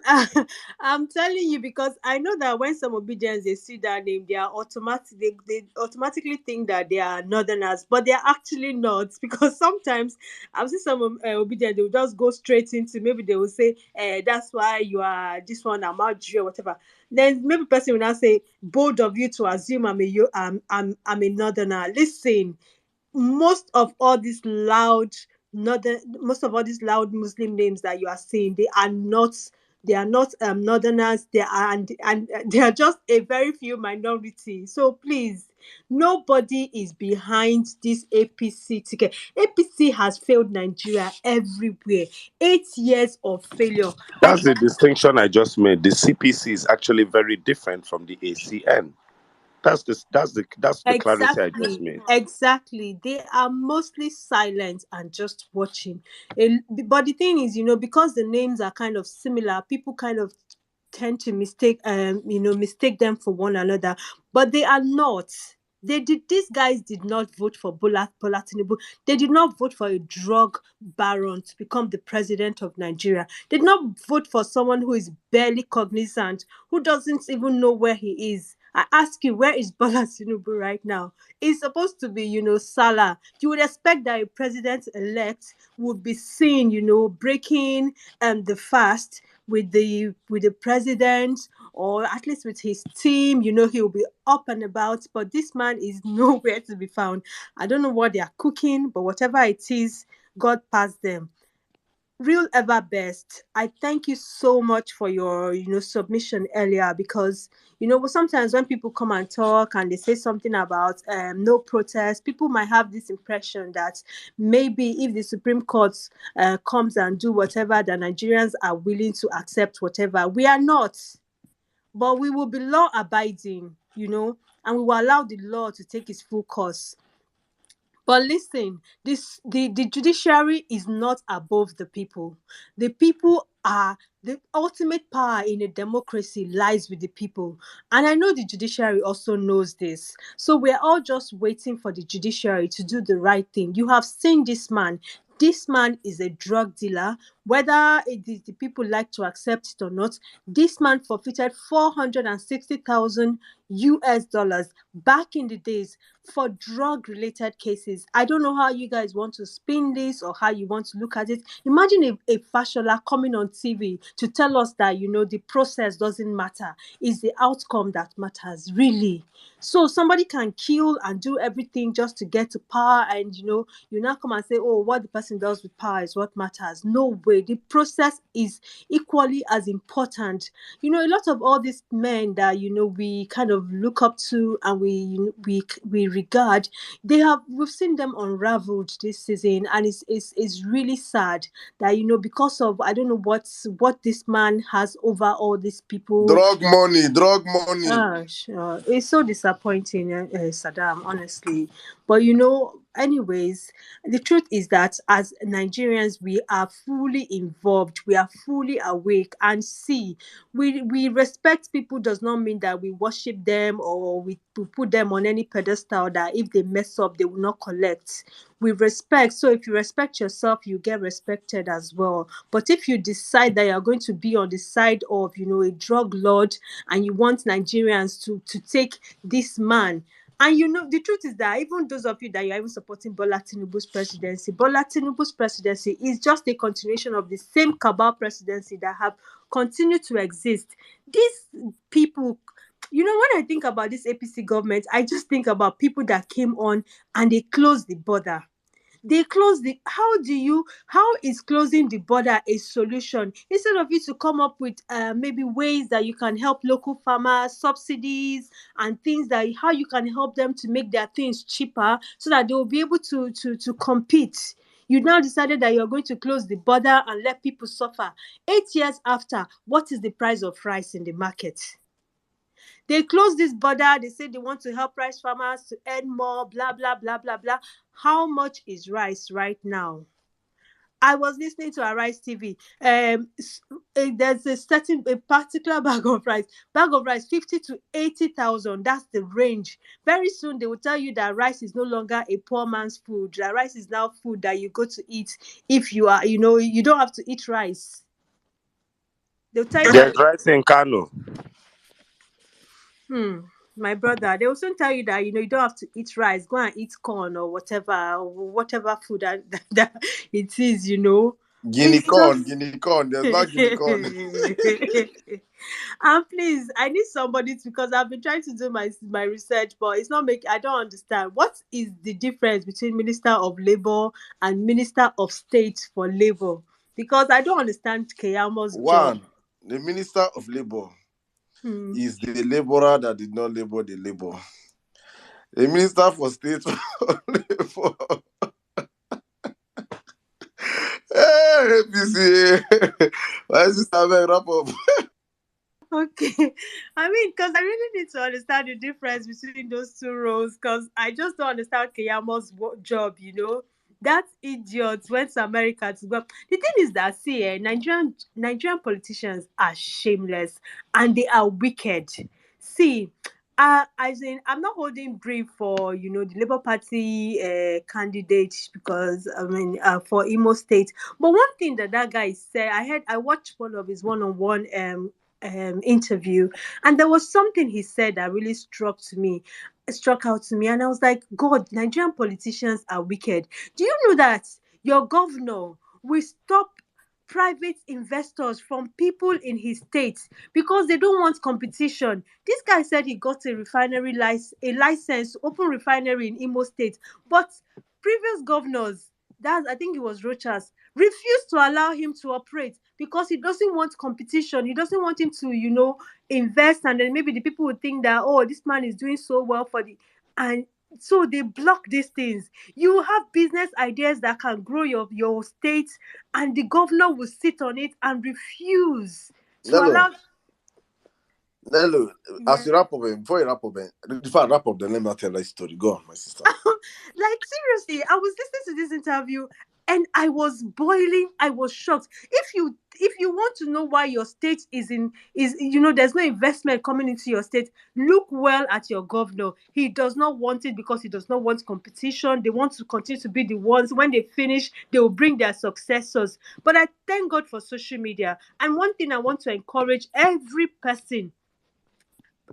I'm telling you, because I know that when some obedience they see that name, they are they automatically think that they are Northerners, but they are actually not. Because sometimes I've seen some obedience, they will just go straight into, maybe they will say, that's why you are this one, I'm out or whatever. Then maybe person will now say, bold of you to assume I'm a Northerner. Listen, most of all these loud Muslim names that you are seeing, they are not Northerners. They are, and they are just a very few minority. So please, nobody is behind this APC ticket. APC has failed Nigeria everywhere. 8 years of failure. That's the distinction I just made. The CPC is actually very different from the ACN. That's the clarity I just made. Exactly. They are mostly silent and just watching. But the thing is, because the names are kind of similar, people kind of tend to mistake mistake them for one another, but they are not. These guys did not vote for Bola Tinubu. They did not vote for a drug baron to become the president of Nigeria. They did not vote for someone who is barely cognizant, who doesn't even know where he is. I ask you, where is Bola Tinubu right now? He's supposed to be, Salah. You would expect that a president-elect would be seen, breaking the fast with the president, or at least with his team. He'll be up and about, but this man is nowhere to be found. I don't know what they are cooking, but whatever it is, God passed them. Real Ever Best, I thank you so much for your submission earlier, because sometimes when people come and talk and they say something about no protest, people might have this impression that maybe if the Supreme Court comes and do whatever, the Nigerians are willing to accept whatever. We are not, but we will be law abiding, and we will allow the law to take its full course. But listen, the judiciary is not above the people. The people are the ultimate power in a democracy lies with the people. And I know the judiciary also knows this. So we're all just waiting for the judiciary to do the right thing. You have seen this man. This man is a drug dealer. Whether the people like to accept it or not, this man forfeited 460,000 US dollars back in the days for drug-related cases. I don't know how you guys want to spin this or how you want to look at it. Imagine a Fashola coming on TV to tell us that, the process doesn't matter. It's the outcome that matters, really. So somebody can kill and do everything just to get to power, and, you now come and say, oh, what the person does with power is what matters. No way. The process is equally as important. A lot of all these men that, we kind of look up to and we regard, we've seen them unraveled this season, and it's really sad that, because of, I don't know what this man has over all these people. Drug money. Sure. It's so disappointing, Saddam, honestly. But anyways, the truth is that as Nigerians, we are fully involved, we are fully awake, and see, we respect people does not mean that we worship them or we put them on any pedestal that if they mess up, they will not collect. We respect. So if you respect yourself, you get respected as well. But if you decide that you're going to be on the side of, a drug lord, and you want Nigerians to take this man, and the truth is that even those of you that you're even supporting Bola Tinubu's presidency is just a continuation of the same cabal presidency that have continued to exist. These people, when I think about this APC government, I just think about people that came on and they closed the border. How is closing the border a solution? Instead of you to come up with maybe ways that you can help local farmers, subsidies and things, that how you can help them to make their things cheaper so that they will be able to compete. You now decided that you're going to close the border and let people suffer. 8 years after, what is the price of rice in the market? They close this border. They say they want to help rice farmers to earn more, blah, blah, blah, blah, blah. How much is rice right now? I was listening to Arise TV. There's a particular bag of rice, 50 to 80,000. That's the range. Very soon they will tell you that rice is no longer a poor man's food. That rice is now food that you go to eat if you are, you don't have to eat rice. They'll tell you there's rice in Kano. My brother, they will soon tell you that, you don't have to eat rice. Go and eat corn or whatever food that it is, Guinea corn. There's not guinea corn. And please, I need somebody because I've been trying to do my research, but it's not making. I don't understand. What is the difference between Minister of Labour and Minister of State for Labour? Because I don't understand Keyamo's job. The Minister of Labour is the labourer that did not labour the labour. The Minister for State for Labour. Hey, APC. Why is this having wrap up? Okay. I mean, because I really need to understand the difference between those two roles, because I just don't understand Keyamo's job, that idiot went to America to go. The thing is that, see, Nigerian politicians are shameless and they are wicked. See, as in, I'm not holding brief for the Labour Party candidate, because I mean for Imo State. But one thing that guy said, I watched one of his one-on-one interview, and there was something he said that really struck out to me, and I was like, God, Nigerian politicians are wicked. Do you know that your governor will stop private investors from people in his state because they don't want competition? This guy said he got a license to open refinery in Imo State, but previous governors, I think it was Rochas, refused to allow him to operate because he doesn't want competition. He doesn't want him to invest, and then maybe the people would think that, oh, this man is doing so well and so they block these things. You have business ideas that can grow your state, and the governor will sit on it and refuse to allow. Nello, as Yeah. you wrap up, before you wrap up, before I wrap up, then let me tell that story. Go on, my sister. Like, seriously, I was listening to this interview and I was boiling. I was shocked. If you want to know why your state is there's no investment coming into your state, look well at your governor. He does not want it because he does not want competition. They want to continue to be the ones. When they finish, they will bring their successors. But I thank God for social media. And one thing I want to encourage every person,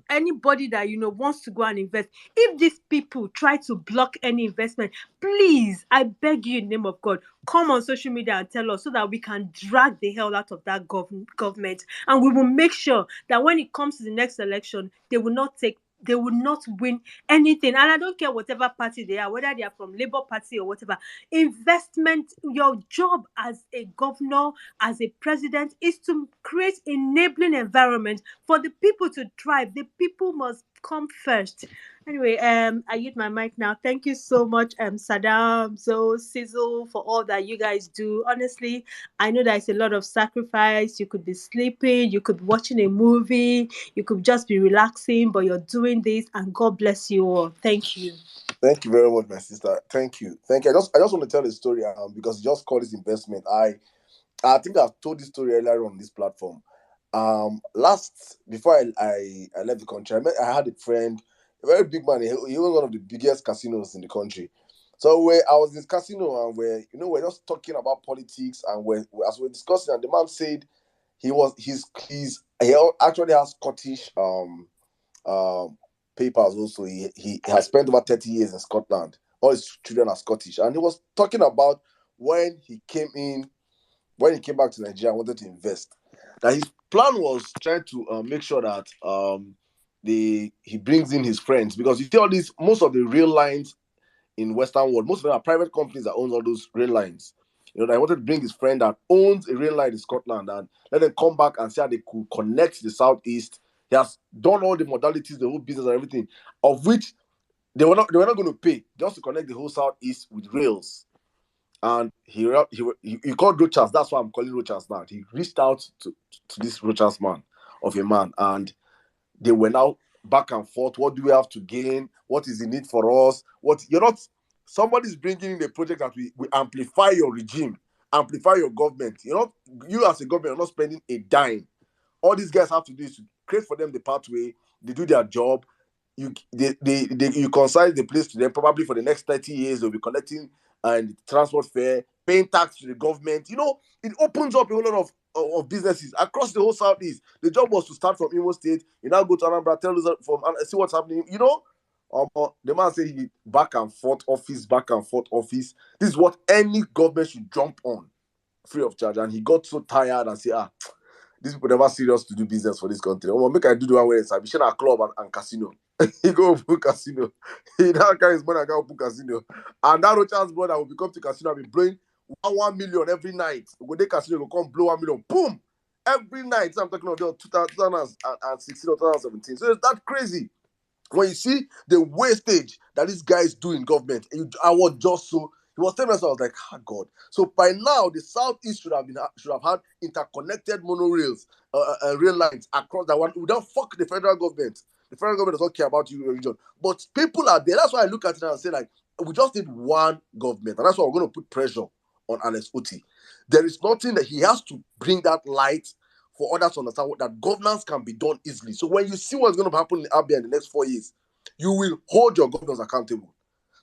anybody that wants to go and invest, if these people try to block any investment, please, I beg you in the name of God, come on social media and tell us, so that we can drag the hell out of that government, and we will make sure that when it comes to the next election, they will not win anything. And I don't care whatever party they are, whether they are from Labour Party or whatever. Investment, your job as a governor, as a president, is to create enabling environment for the people to thrive. The people must come first. Anyway, I use my mic now. Thank you so much, Saddam, Zoe, Sizzle, for all that you guys do. Honestly, I know there's a lot of sacrifice. You could be sleeping, you could be watching a movie, you could just be relaxing, but you're doing this, and God bless you all. Thank you. Thank you very much, my sister. Thank you. I just want to tell a story because you just call this investment. I think I've told this story earlier on this platform. Before I left the country, I had a friend, a very big man. He was one of the biggest casinos in the country. So I was in this casino, and we're just talking about politics, and as we're discussing, and the man said he actually has Scottish papers also. He has spent over 30 years in Scotland. All his children are Scottish, and he was talking about when he came back to Nigeria and wanted to invest, that his plan was trying to make sure that he brings in his friends, because you see all these, most of the rail lines in Western world, most of them are private companies that own all those rail lines. That he wanted to bring his friend that owns a rail line in Scotland and let them come back and see how they could connect the southeast. He has done all the modalities, the whole business and everything, of which they were not going to pay, just to connect the whole southeast with rails. And he called Rochas. That's why I'm calling Rochas now. He reached out to this Rochas man of a man, and they were now back and forth. What do we have to gain? What is the need for us? Somebody's bringing in a project that we amplify your regime, amplify your government. You as a government are not spending a dime. All these guys have to do is to create for them the pathway. They do their job. You concise the place to them. Probably for the next 30 years, they'll be collecting and transport fare, paying tax to the government. It opens up a whole lot of businesses across the whole southeast. The job was to start from Imo State. You now go to Anambra, tell us see what's happening. The man said he back and forth office. This is what any government should jump on free of charge. And he got so tired and said, these people never serious to do business for this country. Make I do the one where it's a club and casino. He go open casino. He now carry his money and go open casino. And that Rochas brother will become to casino and be blowing 1 million every night. When they casino will come blow 1 million. Boom! Every night. So I'm talking about 2016 or 2017. So it's that crazy. When you see the wastage that these guys do in government, he was telling us, I was like, God. So by now, the southeast should have had interconnected monorails, rail lines across that one. We don't fuck the federal government. The federal government does not care about your region. But people are there. That's why I look at it and say, like, we just need one government, and that's why we're going to put pressure on Alex Oti. There is nothing that he has to bring that light for others to understand that governance can be done easily. So when you see what's going to happen in Abia in the next 4 years, you will hold your governors accountable.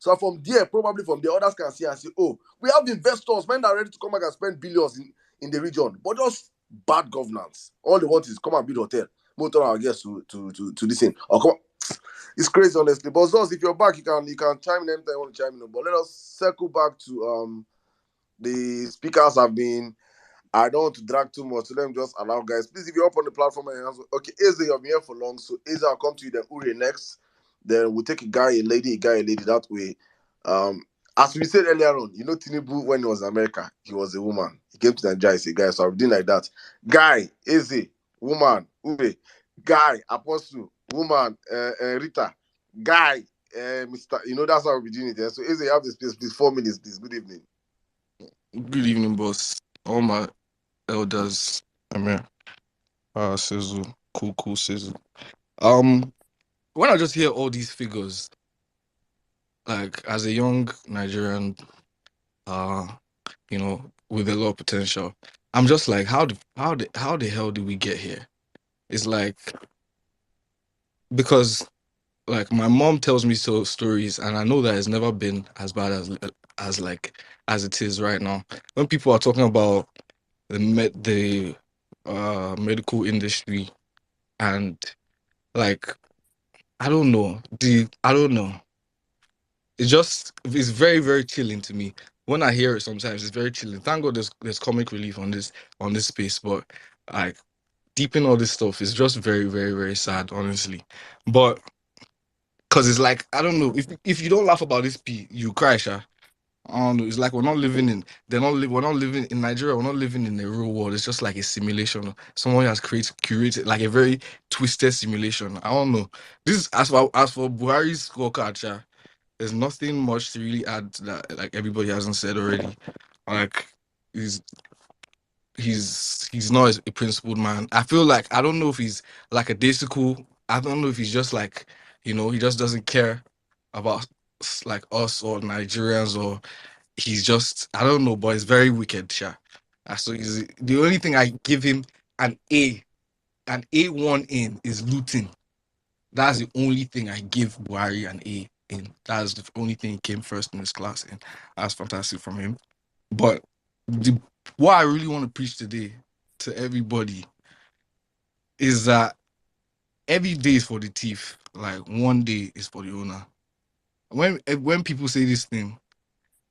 So from there, probably from the others can see and say, oh, we have investors, men that are ready to come back and spend billions in the region, but just bad governance. All they want is come and build hotel, motor our guests to listen. Or come, it's crazy, honestly. But Zos, if you're back, you can chime in anytime you want to chime in. But let us circle back to the speakers have been. I don't want to drag too much, so let me just allow guys. Please, if you're up on the platform and okay, Eze, you've been here for long, so Eze, I'll come to you, then Uri next. Then we'll take a guy, a lady, that way. As we said earlier on, you know, Tinubu, when he was in America, he was a woman. He came to Nigeria, he's a guy, so I've been like that. Guy, Eze, woman, Uri, guy, Apostle, woman, Rita, guy, Mr. You know, that's how we'll be doing it. Yeah? So Eze, you have the space, please, 4 minutes, please. Good evening. Good evening, boss. All my elders, Amir, Sizzle, cool Sizzle. When I just hear all these figures, like as a young Nigerian, with a lot of potential, I'm just like, how the hell did we get here? It's like, because like my mom tells me so stories, and I know that it's never been as bad as it is right now. When people are talking about the medical industry, and like I don't know. It's very, very chilling to me. When I hear it sometimes, it's very chilling. Thank God there's comic relief on this space, but like deep in all this stuff is just very, very, very sad, honestly. But because it's like, I don't know, if you don't laugh about this you cry, Sha. I don't know. It's like we're not living in Nigeria. We're not living in the real world. It's just like a simulation. Someone has curated like a very twisted simulation. I don't know. This as for Buhari's scorecard, Sha, there's nothing much to really add that like everybody hasn't said already. Like he's not a principled man. I feel like, I don't know if he's like a daisical. I don't know if he's just like, he just doesn't care about like us or Nigerians, or he's just, I don't know, but it's very wicked, Sha. So he's the only thing I give him an A1 in is looting. That's the only thing I give Buhari an A in. That's the only thing he came first in his class in. That's fantastic from him. But what I really want to preach today to everybody is that every day is for the thief. Like one day is for the owner. When people say this thing,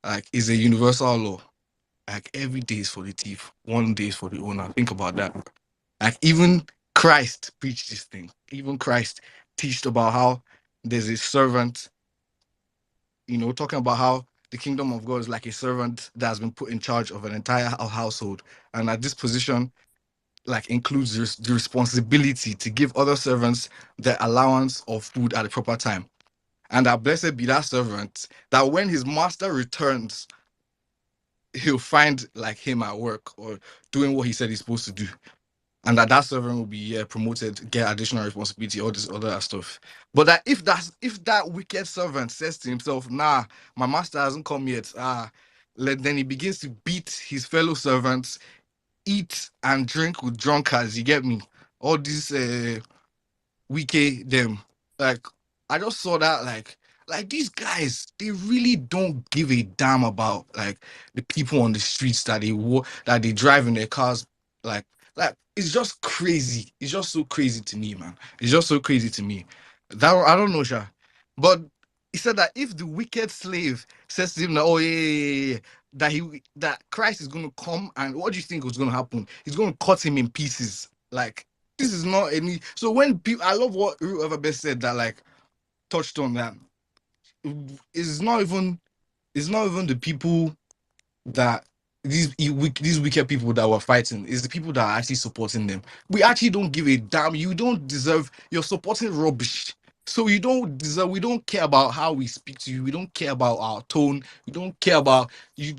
like it's a universal law. Like every day is for the thief, one day is for the owner. Think about that. Like even Christ preached this thing. Even Christ teached about how there's a servant, talking about how the kingdom of God is like a servant that has been put in charge of an entire household. And at this position, like includes the responsibility to give other servants the allowance of food at the proper time. And that blessed be that servant that when his master returns, he'll find like him at work or doing what he said he's supposed to do. And that servant will be promoted, get additional responsibility, all this other stuff. But that if that wicked servant says to himself, nah, my master hasn't come yet, then he begins to beat his fellow servants, eat and drink with drunkards, you get me? All these wiki them. Like I just saw that like these guys, they really don't give a damn about like the people on the streets that they drive in their cars. Like it's just crazy. It's just so crazy to me, man. It's just so crazy to me. That I don't know, Sha. But he said that if the wicked slave says to him that, oh yeah, that Christ is gonna come, and what do you think was gonna happen? He's gonna cut him in pieces. Like this is not any. So when people, I love what whoever best said that, like touched on that. It's not even the people that these wicked people that were fighting, is the people that are actually supporting them. We actually don't give a damn. You don't deserve. You're supporting rubbish. So you don't deserve. We don't care about how we speak to you. We don't care about our tone. We don't care about you.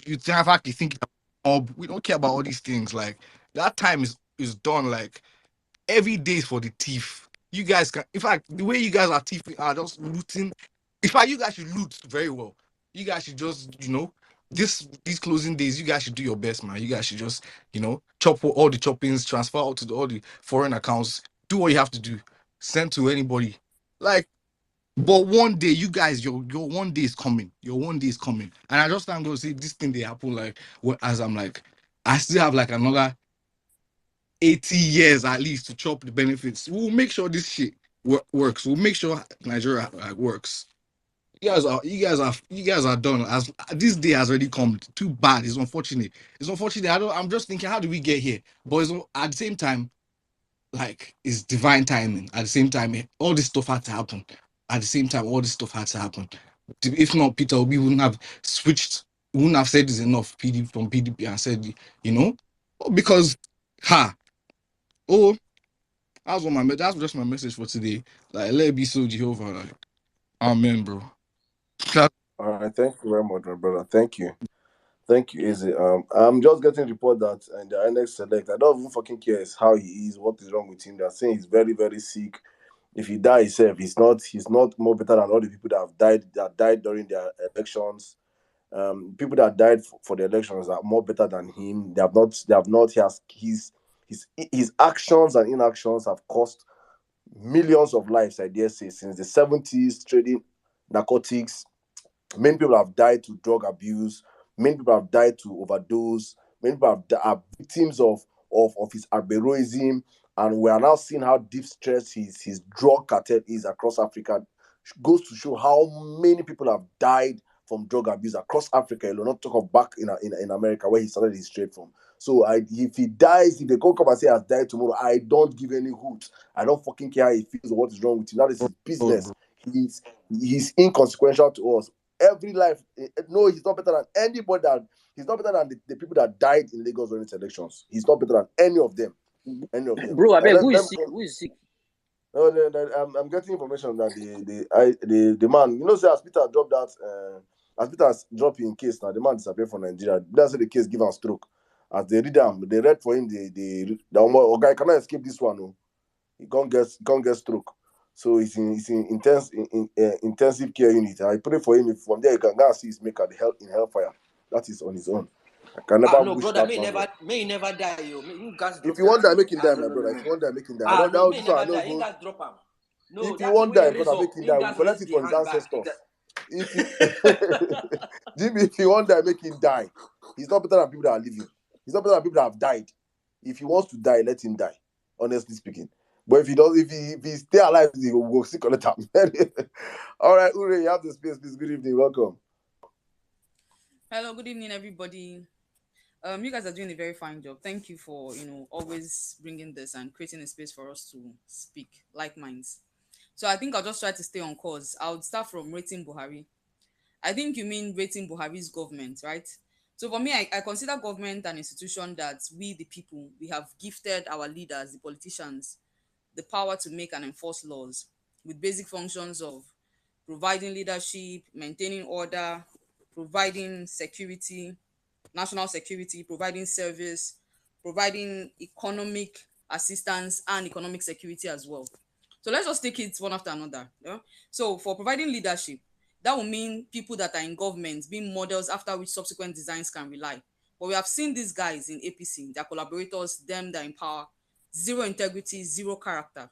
You think you think. We don't care about all these things. Like that time is done. Like every day is for the thief. You guys can, in fact, the way you guys are thieving are just looting. In fact, you guys should loot very well. You guys should just, these closing days, you guys should do your best, man. You guys should just, chop all the choppings, transfer out to all the foreign accounts, do what you have to do, send to anybody. Like, but one day, you guys, your one day is coming. Your one day is coming. And I just am going to say this thing they happen as I'm like, I still have like another 80 years at least to chop the benefits. We'll make sure this shit works. We'll make sure Nigeria works. You guys are done. As this day has already come. Too bad. It's unfortunate. It's unfortunate. I'm just thinking, how do we get here? But at the same time, like, it's divine timing. At the same time, all this stuff had to happen. At the same time, all this stuff had to happen. If not, Peter Obi wouldn't have switched. Wouldn't have said this enough. From PDP and said, because oh, that's just my message for today. Like, let it be so, Jehovah. Like, amen, bro. All right, thank you very much, my brother. Thank you. Thank you, Izzy. I'm just getting report that the next select, I don't even fucking care how he is, what is wrong with him. They're saying he's very, very sick. If he dies himself, he's not more better than all the people that died during their elections. People that died for the elections are more better than him. His actions and inactions have cost millions of lives, I dare say, since the 70s, trading narcotics. Many people have died to drug abuse. Many people have died to overdose. Many people are victims of his heroism. And we are now seeing how deep stressed his drug cartel is across Africa. Goes to show how many people have died from drug abuse across Africa. You'll not talk of back in America where he started his trade from. So if he dies, if they come and say he has died tomorrow, I don't give any hoot. I don't fucking care how he feels or what is wrong with him. That is his business. He's inconsequential to us. Every life, no, he's not better than anybody. He's not better than the people that died in Lagos during elections. He's not better than any of them. Bro, I beg, who is sick? Who is sick? No, I'm getting information that the man, as Peter dropped that, as Peter dropped in case now, the man disappeared from Nigeria. That's the case give him stroke. As they read for him the guy cannot escape this one. No, he can't get stroke. So he's in intensive care unit. I pray for him. If from there you can go and see his maker in hellfire. That is on his own. I can never no, wish brother, that. may never die, yo. If you want that, make him die, my brother. If you want that, make him die. I don't may so I never die. know. You guys drop him. No, if you want that, brother, make him die. We collect it from from his ancestors. Jimmy, if you want that, make him die. He's not better than people that are living. He's not better than people that have died. If he wants to die, let him die. Honestly speaking. But if he stay alive, he will go sick on the time. All right, Ure, you have the space, please. Good evening, welcome. Hello, good evening, everybody. You guys are doing a very fine job. Thank you for always bringing this and creating a space for us to speak like minds. So I think I'll just try to stay on course. I'll start from rating Buhari. I think you mean rating Buhari's government, right? So for me, I consider government an institution that we, the people, we have gifted our leaders, the politicians, the power to make and enforce laws with basic functions of providing leadership, maintaining order, providing security, national security, providing service, providing economic assistance and economic security as well. So let's just take it one after another. Yeah? So for providing leadership, that will mean people that are in government being models after which subsequent designs can rely. But we have seen these guys in APC, their collaborators, them that are in power, zero integrity, zero character.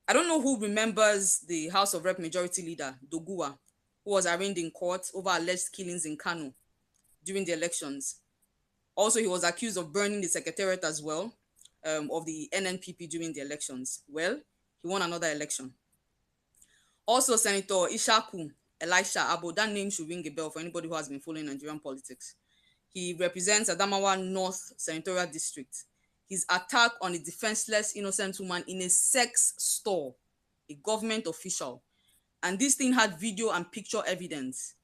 I don't know who remembers the House of Rep Majority Leader, Doguwa, who was arraigned in court over alleged killings in Kano during the elections. Also, he was accused of burning the secretariat as well of the NNPP during the elections. Well, he won another election. Also, Senator Ishaku Elisha Abo, that name should ring a bell for anybody who has been following Nigerian politics. He represents Adamawa North Senatorial District. His attack on a defenseless, innocent woman in a sex store, a government official. And this thing had video and picture evidence.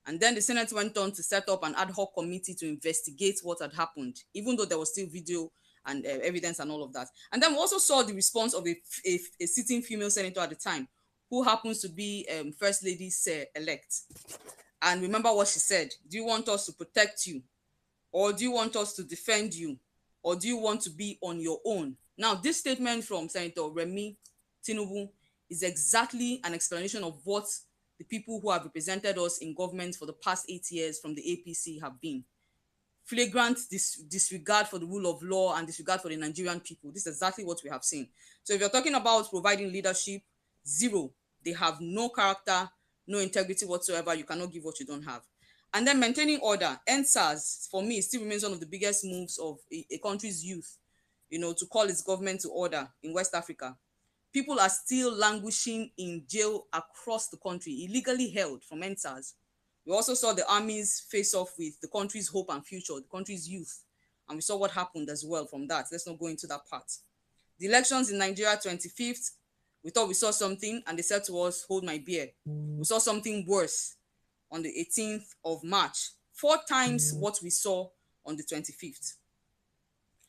And then the Senate went on to set up an ad hoc committee to investigate what had happened, even though there was still video and evidence and all of that. And then we also saw the response of a sitting female senator at the time, who happens to be First Lady elect. And remember what she said: do you want us to protect you? Or do you want us to defend you? Or do you want to be on your own? Now, this statement from Senator Remi Tinubu is exactly an explanation of what the people who have represented us in government for the past 8 years from the APC have been. Flagrant disregard for the rule of law and disregard for the Nigerian people. This is exactly what we have seen. So if you're talking about providing leadership, zero. They have no character, no integrity whatsoever. You cannot give what you don't have. And then maintaining order. NSAS, for me, still remains one of the biggest moves of a country's youth, to call its government to order in West Africa. People are still languishing in jail across the country, illegally held from NSAS. We also saw the armies face off with the country's hope and future, the country's youth. And we saw what happened as well from that. Let's not go into that part. The elections in Nigeria, 25th, we thought we saw something, and they said to us, hold my beer. We saw something worse on the 18th of March, 4 times what we saw on the 25th.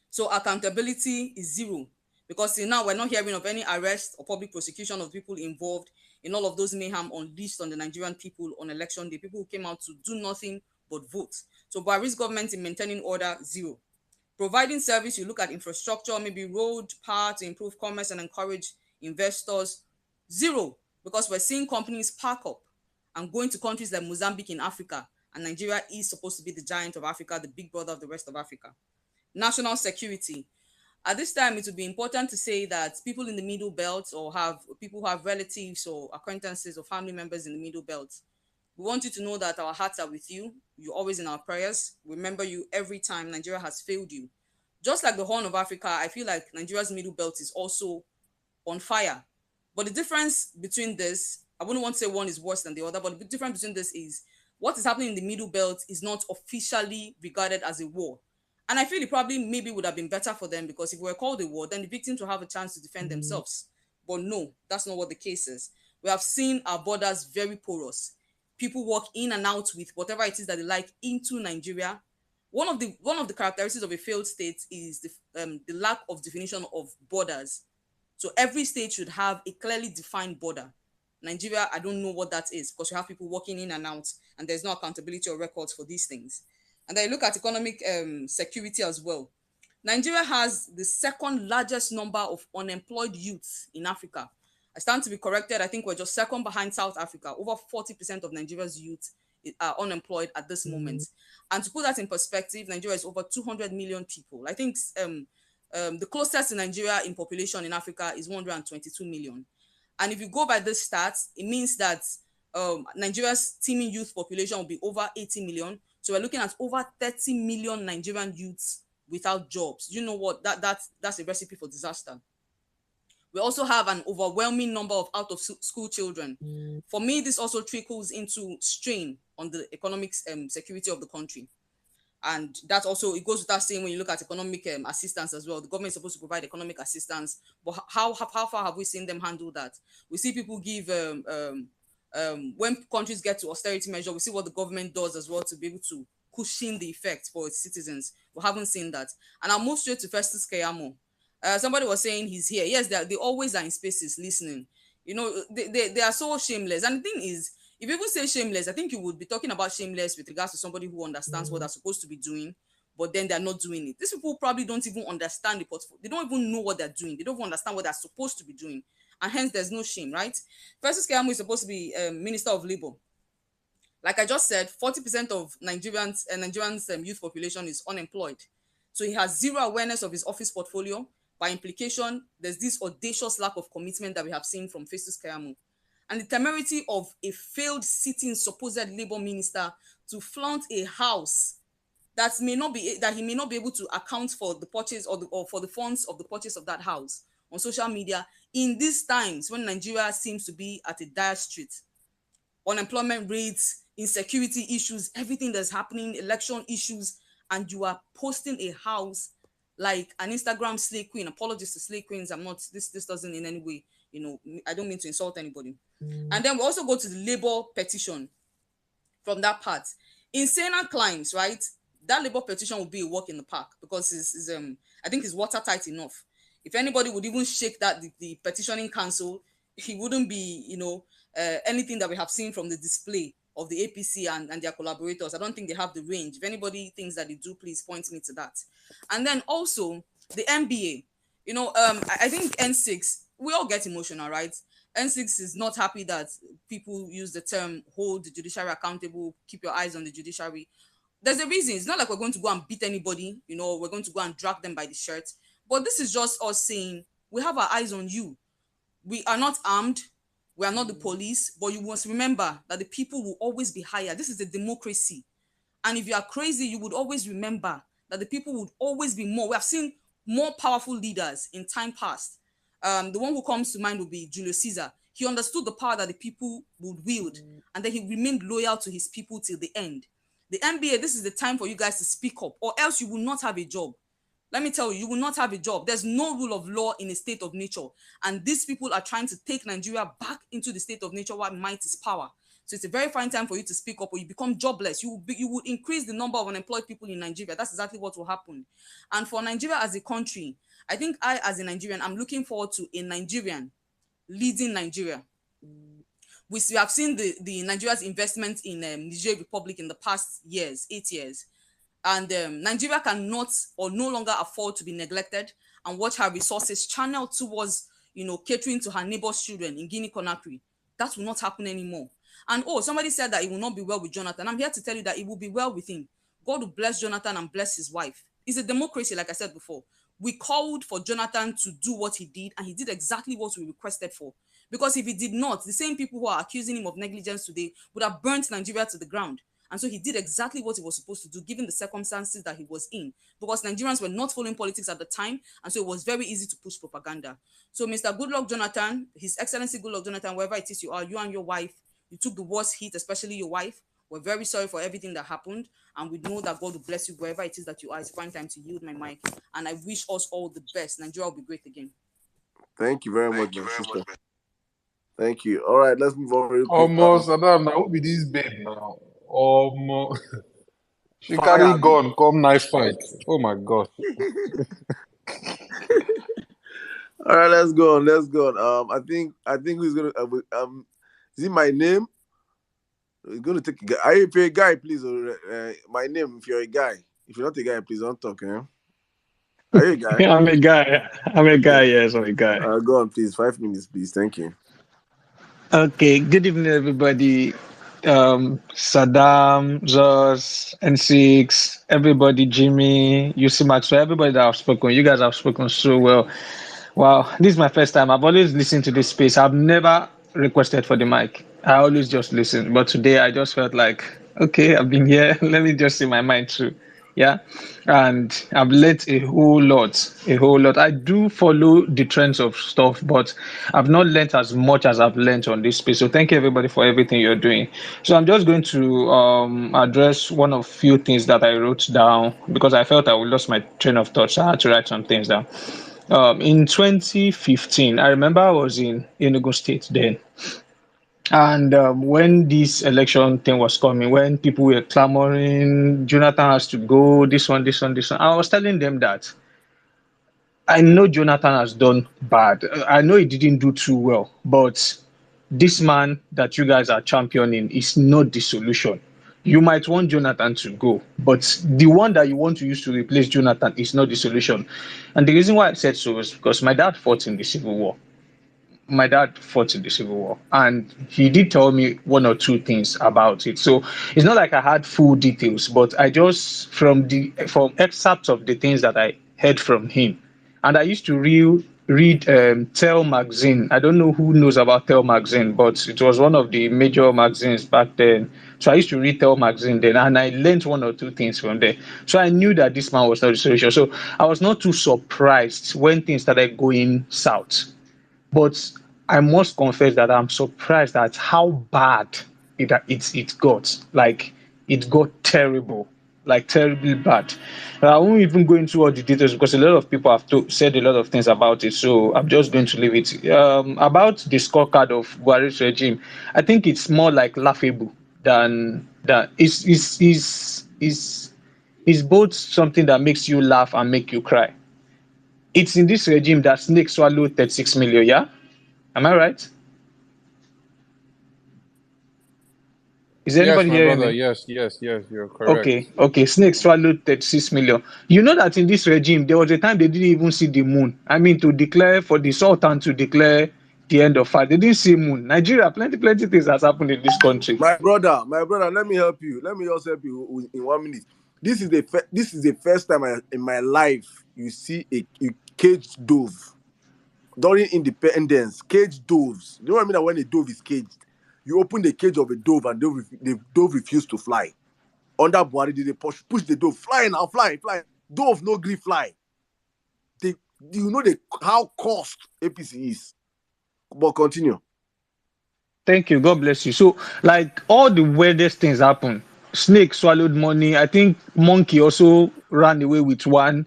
So accountability is zero, because till now we're not hearing of any arrest or public prosecution of people involved in all of those mayhem unleashed on the Nigerian people on election day. People who came out to do nothing but vote. So Buhari's government in maintaining order, zero. Providing service, you look at infrastructure, maybe road, power to improve commerce and encourage investors, zero, because we're seeing companies park up and going to countries like Mozambique in Africa, and Nigeria is supposed to be the giant of Africa, the big brother of the rest of Africa. National security. At this time, it would be important to say that people in the Middle Belt, or people who have relatives or acquaintances or family members in the Middle Belt, we want you to know that our hearts are with you. You're always in our prayers. We remember you every time Nigeria has failed you. Just like the Horn of Africa, I feel like Nigeria's Middle Belt is also on fire. But the difference between this, I wouldn't want to say one is worse than the other, but the difference between this is what is happening in the Middle Belt is not officially regarded as a war. And I feel it probably maybe would have been better for them, because if we were called a war, then the victims will have a chance to defend themselves. But no, that's not what the case is. We have seen our borders very porous. People walk in and out with whatever it is that they like into Nigeria. One of the characteristics of a failed state is the lack of definition of borders. So every state should have a clearly defined border. Nigeria, I don't know what that is, because you have people walking in and out, and there's no accountability or records for these things. And then you look at economic security as well. Nigeria has the second largest number of unemployed youths in Africa. I stand to be corrected. I think we're just second behind South Africa. Over 40% of Nigeria's youth are unemployed at this moment. And to put that in perspective, Nigeria is over 200 million people. I think the closest to Nigeria in population in Africa is 122 million. And if you go by this stats, it means that Nigeria's teeming youth population will be over 80 million. So we're looking at over 30 million Nigerian youths without jobs. You know what? That's a recipe for disaster. We also have an overwhelming number of out-of-school children. For me, this also trickles into strain on the economic security of the country. And that also, it goes without saying when you look at economic assistance as well. The government is supposed to provide economic assistance, but how far have we seen them handle that? We see people give, when countries get to austerity measure, we see what the government does as well to be able to cushion the effect for its citizens. We haven't seen that. And I'll move straight to Festus Keyamo. Somebody was saying he's here. Yes, they always are in spaces listening. They are so shameless. And the thing is, if you even say shameless, I think you would be talking about shameless with regards to somebody who understands what they're supposed to be doing, but then they're not doing it. These people probably don't even understand the portfolio. They don't even know what they're doing. They don't even understand what they're supposed to be doing. And hence, there's no shame, right? Festus Keyamo is supposed to be Minister of Labour. Like I just said, 40% of Nigerians youth population is unemployed. So he has zero awareness of his office portfolio. By implication, there's this audacious lack of commitment that we have seen from Festus Keyamo. And the temerity of a failed sitting supposed Labour minister to flaunt a house that he may not be able to account for the purchase or for the funds of the purchase of that house on social media in these times when Nigeria seems to be at a dire strait. Unemployment rates, insecurity issues, everything that's happening, election issues, and you are posting a house like an Instagram slay queen. Apologies to slay queens. This doesn't in any way, I don't mean to insult anybody. And then we also go to the Labour petition from that part. Insane climbs, right? That Labour petition will be a walk in the park, because I think it's watertight enough. If anybody would even shake that, the petitioning council, it wouldn't be, anything that we have seen from the display of the APC and their collaborators. I don't think they have the range. If anybody thinks that they do, please point me to that. And then also the MBA, I think N6, we all get emotional, right? N6 is not happy that people use the term hold the judiciary accountable, keep your eyes on the judiciary. There's a reason. It's not like we're going to go and beat anybody, we're going to go and drag them by the shirt. But this is just us saying, we have our eyes on you. We are not armed. We are not the police. But you must remember that the people will always be higher. This is a democracy. And if you are crazy, you would always remember that the people would always be more. We have seen more powerful leaders in time past. The one who comes to mind would be Julius Caesar. He understood the power that the people would wield, and then he remained loyal to his people till the end. The NBA, this is the time for you guys to speak up, or else you will not have a job. Let me tell you, you will not have a job. There's no rule of law in a state of nature. And these people are trying to take Nigeria back into the state of nature where might is power. So it's a very fine time for you to speak up, or you become jobless. You will increase the number of unemployed people in Nigeria. That's exactly what will happen. And for Nigeria as a country, I think I, as a Nigerian, I'm looking forward to a Nigerian leading Nigeria. We have seen the Nigeria's investment in Niger Republic in the past years, 8 years. And Nigeria cannot or no longer afford to be neglected and watch her resources channeled towards, catering to her neighbor's children in Guinea-Conakry. That will not happen anymore. And somebody said that it will not be well with Jonathan. I'm here to tell you that it will be well with him. God will bless Jonathan and bless his wife. It's a democracy, like I said before. We called for Jonathan to do what he did, and he did exactly what we requested for. Because if he did not, the same people who are accusing him of negligence today would have burnt Nigeria to the ground. And so he did exactly what he was supposed to do, given the circumstances that he was in. Because Nigerians were not following politics at the time, and so it was very easy to push propaganda. So Mr. Goodluck Jonathan, His Excellency Goodluck Jonathan, wherever it is you are, you and your wife, you took the worst hit, especially your wife. We're very sorry for everything that happened, and we know that God will bless you wherever it is that you are. It's fine time to yield my mic, and I wish us all the best. Nigeria will be great again. Thank you very much, my sister. Thank you. All right, let's move on real quick. Almost, Saddam, now who be this babe now? Almost. She Fire carry me. gun, come nice fight. Oh my God. All right, let's go on. Let's go on. I think who's gonna is it my name? We're gonna take a guy. If you're a guy, please. My name. If you're a guy. If you're not a guy, please don't talk. Are you a guy? I'm a guy. I'm a guy. Yes, I'm a guy. Go on, please. 5 minutes, please. Thank you. Okay. Good evening, everybody. Saddam, Zos, N6, everybody, Jimmy, UC Maxwell, everybody that I've spoken. You guys have spoken so well. Wow, this is my first time. I've always listened to this space. I've never requested for the mic. I always just listen. But today I just felt like, okay, I've been here. Let me just say my mind through. Yeah. And I've learned a whole lot. I do follow the trends of stuff, but I've not learned as much as I've learned on this space. So thank you everybody for everything you're doing. So I'm just going to address one of few things that I wrote down because I felt I would lost my train of thought. So I had to write some things down. In 2015, I remember I was in Enugu State then. And when this election thing was coming, when people were clamoring, Jonathan has to go, this one, I was telling them that I know Jonathan has done bad. I know he didn't do too well, but this man that you guys are championing is not the solution. You might want Jonathan to go, but the one that you want to use to replace Jonathan is not the solution. And the reason why I said so is because my dad fought in the Civil War. And he did tell me one or two things about it. So it's not like I had full details, but I just from excerpts of the things that I heard from him. And I used to read Tell magazine. I don't know who knows about Tell magazine, but it was one of the major magazines back then. So I used to read Tell magazine then, and I learned one or two things from there. So I knew that this man was not the solution. So I was not too surprised when things started going south. But I must confess that I'm surprised at how bad it got. Like, it got terrible, like terribly bad. I won't even go into all the details because a lot of people have said a lot of things about it. So I'm just going to leave it. About the scorecard of Buhari's regime, I think it's more like laughable than that. It's both something that makes you laugh and make you cry. It's in this regime that snake swallowed 36 million, yeah? Am I right? Is anybody hearing me? Yes, you're correct. Okay. Snake swallowed 36 million. You know that in this regime, there was a time they didn't even see the moon. I mean, to declare for the Sultan to declare the end of fire. They didn't see moon. Nigeria, plenty things has happened in this country. My brother, let me help you. Let me just help you in 1 minute. This is the first time in my life you see a caged dove. During independence, caged doves. You know what I mean? That when a dove is caged, you open the cage of a dove and the dove refused to fly. Under Buhari, they push the dove. Fly now, fly. Dove no gree fly. Do you know how cost APC is? But continue. Thank you. God bless you. So, like, all the weirdest things happen. Snake swallowed money. I think monkey also ran away with one.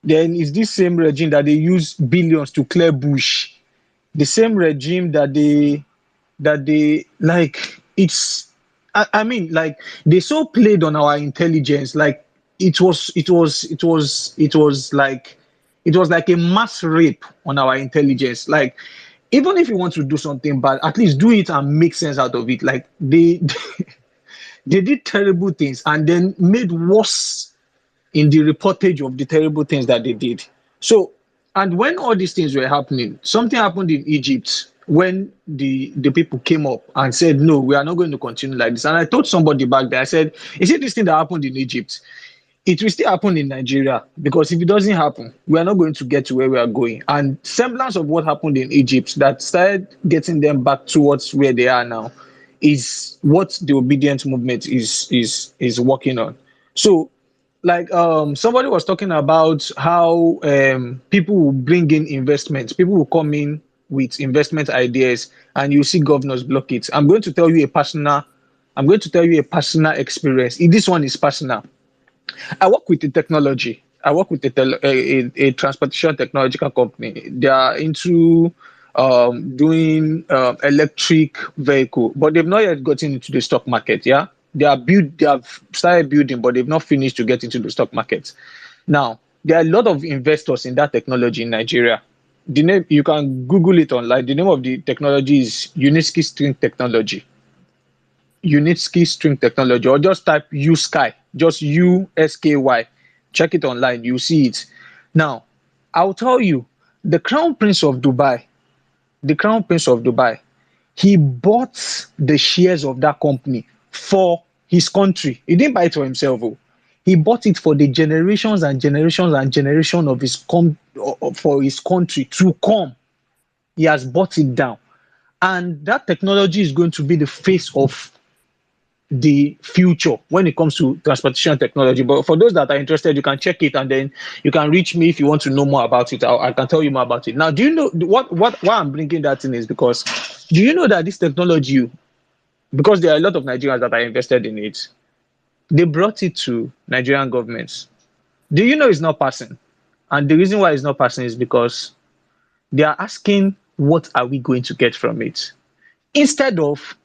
Then it's this same regime that they use billions to clear bush. The same regime that they like. I mean, like, they so played on our intelligence. Like, it was like a mass rape on our intelligence. Like, even if you want to do something bad, at least do it and make sense out of it. Like, they they did terrible things and then made worse in the reportage of the terrible things that they did. So, and when all these things were happening, something happened in Egypt when the people came up and said, no, we are not going to continue like this. And I told somebody back there, I said, is it this thing that happened in Egypt? It will still happen in Nigeria, because if it doesn't happen, we are not going to get to where we are going. And semblance of what happened in Egypt that started getting them back towards where they are now is what the obedient movement is working on. So, like, somebody was talking about how people will bring in investments, people will come in with investment ideas, and you see governors block it. I'm going to tell you a personal experience. This one is personal. I work with the technology. I work with a transportation technological company. They are into doing electric vehicle, but they've not yet gotten into the stock market. Yeah, they have started building, but they've not finished to get into the stock market. Now, there are a lot of investors in that technology in Nigeria. The name, you can Google it online. The name of the technology is Unitsky String Technology. Unitsky String Technology, or just type USky, just USKY. Check it online, you see it. Now, I'll tell you, the Crown Prince of Dubai, he bought the shares of that company for his country. He didn't buy it for himself. He bought it for the generations and generations and generation of for his country to come. He has bought it down. And that technology is going to be the face of the future when it comes to transportation technology. But for those that are interested, you can check it and then you can reach me if you want to know more about it. I can tell you more about it. Now, do you know why I'm bringing that in is because, do you know that this technology, because there are a lot of Nigerians that are invested in it, they brought it to Nigerian governments. Do you know it's not passing? And the reason why it's not passing is because they are asking, what are we going to get from it? Instead of,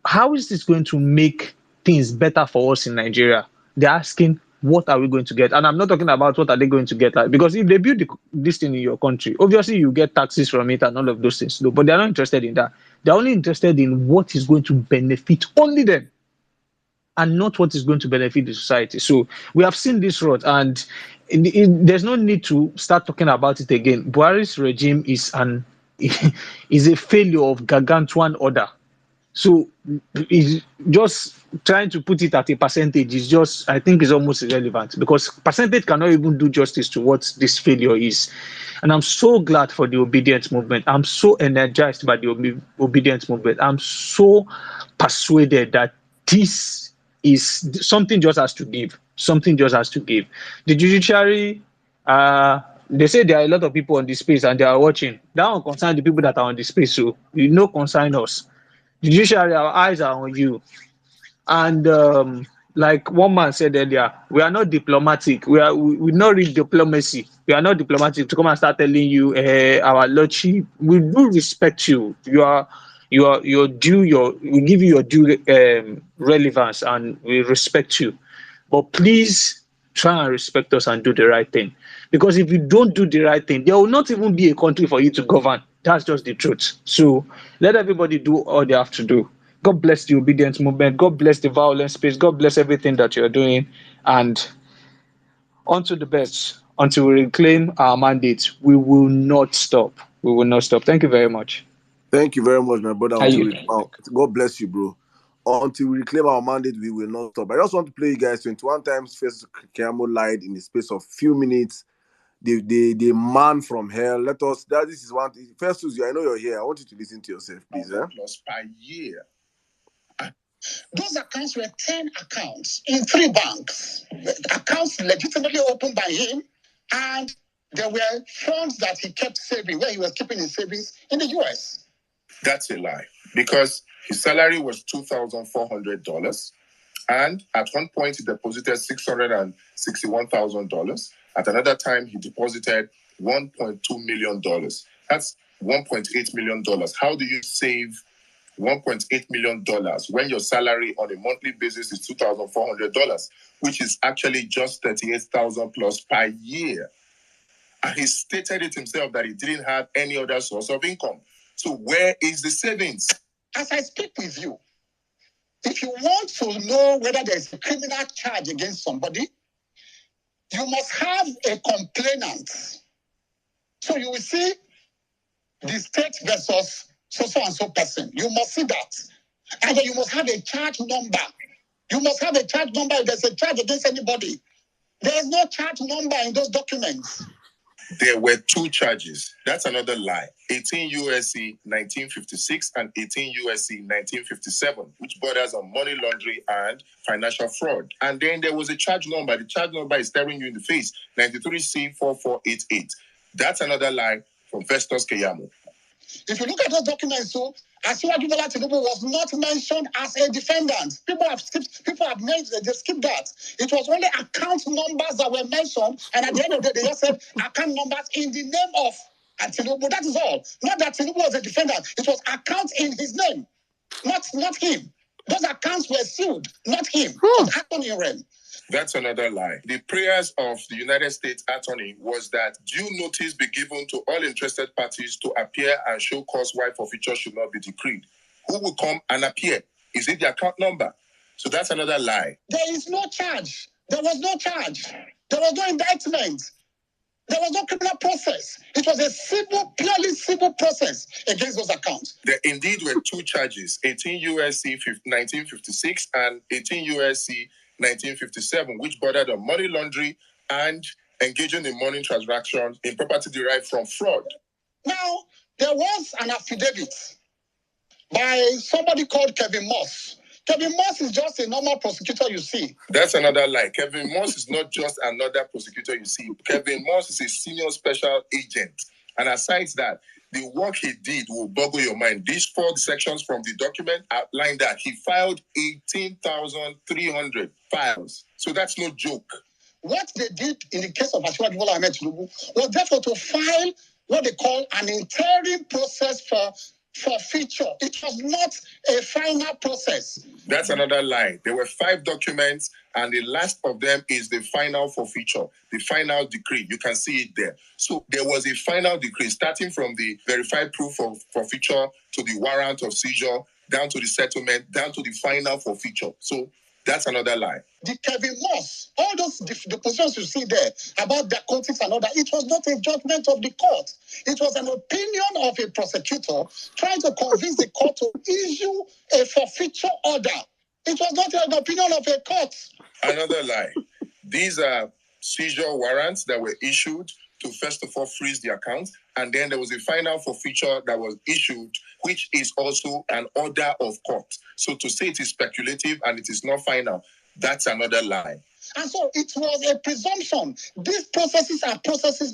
how is this going to make things better for us in Nigeria? They're asking, what are we going to get? And I'm not talking about what are they going to get, like, because if they build this thing in your country, obviously you get taxes from it and all of those things. No, but they're not interested in that. They're only interested in what is going to benefit only them, and not what is going to benefit the society. So we have seen this road, and there's no need to start talking about it again. Buhari's regime is is a failure of gargantuan order. So it's just trying to put it at a percentage is just, I think, is almost irrelevant, because percentage cannot even do justice to what this failure is. And I'm so glad for the obedience movement. I'm so energized by the obedience movement. I'm so persuaded that this is something just has to give. Something just has to give. The judiciary, they say there are a lot of people on the space and they are watching. That won't concern the people that are on the space, so you know, concern us. Judiciary, our eyes are on you. And like one man said earlier, we are not diplomatic. We not read diplomacy. We are not diplomatic to come and start telling you, our lordship, we do respect you. Your due, we give you your due relevance, and we respect you. But please try and respect us and do the right thing. Because if you don't do the right thing, there will not even be a country for you to govern. That's just the truth. So let everybody do all they have to do. God bless the obedience movement. God bless the violence space. God bless everything that you're doing. And onto the best. Until we reclaim our mandate, we will not stop. We will not stop. Thank you very much. Thank you very much, my brother. Are you? God bless you, bro. Until we reclaim our mandate, we will not stop. I just want to play you guys 21 times Festus Keyamo lied in the space of few minutes. The man from hell. This is one thing. Festus, I know you're here. I want you to listen to yourself, please. Plus per year. Those accounts were 10 accounts in 3 banks. Accounts legitimately opened by him, and there were funds that he kept saving, where he was keeping his savings in the US. That's a lie, because his salary was $2,400, and at one point he deposited $661,000. At another time, he deposited $1.2 million. That's $1.8 million. How do you save $1.8 million when your salary on a monthly basis is $2,400, which is actually just $38,000 plus per year? And he stated it himself that he didn't have any other source of income. So where is the savings? As I speak with you, if you want to know whether there's a criminal charge against somebody, you must have a complainant. So you will see the state versus so and so person. You must see that. And then you must have a charge number. You must have a charge number if there's a charge against anybody. There is no charge number in those documents. There were 2 charges. That's another lie. 18 U.S.C. 1956 and 18 U.S.C. 1957, which borders on money laundering and financial fraud. And then there was a charge number. The charge number is staring you in the face, 93C4488. That's another lie from Festus Keyamo. If you look at those documents, so Asiwaju Bola Tinubu was not mentioned as a defendant. People have skipped that. It was only account numbers that were mentioned, and at the end of the day, they just said account numbers in the name of Tinubu. That is all. Not that Tinubu was a defendant. It was accounts in his name, not him. Those accounts were sued, not him. It happened in realm. That's another lie. The prayers of the United States Attorney was that due notice be given to all interested parties to appear and show cause why forfeiture should not be decreed. Who will come and appear? Is it the account number? So that's another lie. There is no charge. There was no charge. There was no indictment. There was no criminal process. It was a purely civil process against those accounts. There indeed were 2 charges, 18 U.S.C. 1956 and 18 U.S.C. 1957, which bordered on money laundering and engaging in money transactions in property derived from fraud. Now, there was an affidavit by somebody called Kevin Moss. Kevin Moss is just a normal prosecutor you see. That's another lie. Kevin Moss is not just another prosecutor you see. Kevin Moss is a senior special agent. And aside that, the work he did will boggle your mind. These 4 sections from the document outline that he filed 18,300 files. So that's no joke. What they did in the case of Asiwaju Bola Ahmed Tinubu was therefore to file what they call an interim process for forfeiture. It was not a final process. That's another lie. There were 5 documents, and the last of them is the final forfeiture, the final decree. You can see it there. So there was a final decree starting from the verified proof of forfeiture to the warrant of seizure, down to the settlement, down to the final forfeiture. So that's another lie. The Kevin Moss, all those the positions you see there about narcotics and all that, it was not a judgment of the court. It was an opinion of a prosecutor trying to convince the court to issue a forfeiture order. It was not an opinion of a court. Another lie. These are seizure warrants that were issued to first of all freeze the account, and then there was a final forfeiture that was issued, which is also an order of court. So to say it is speculative and it is not final, that's another lie. And so it was a presumption. These processes are processes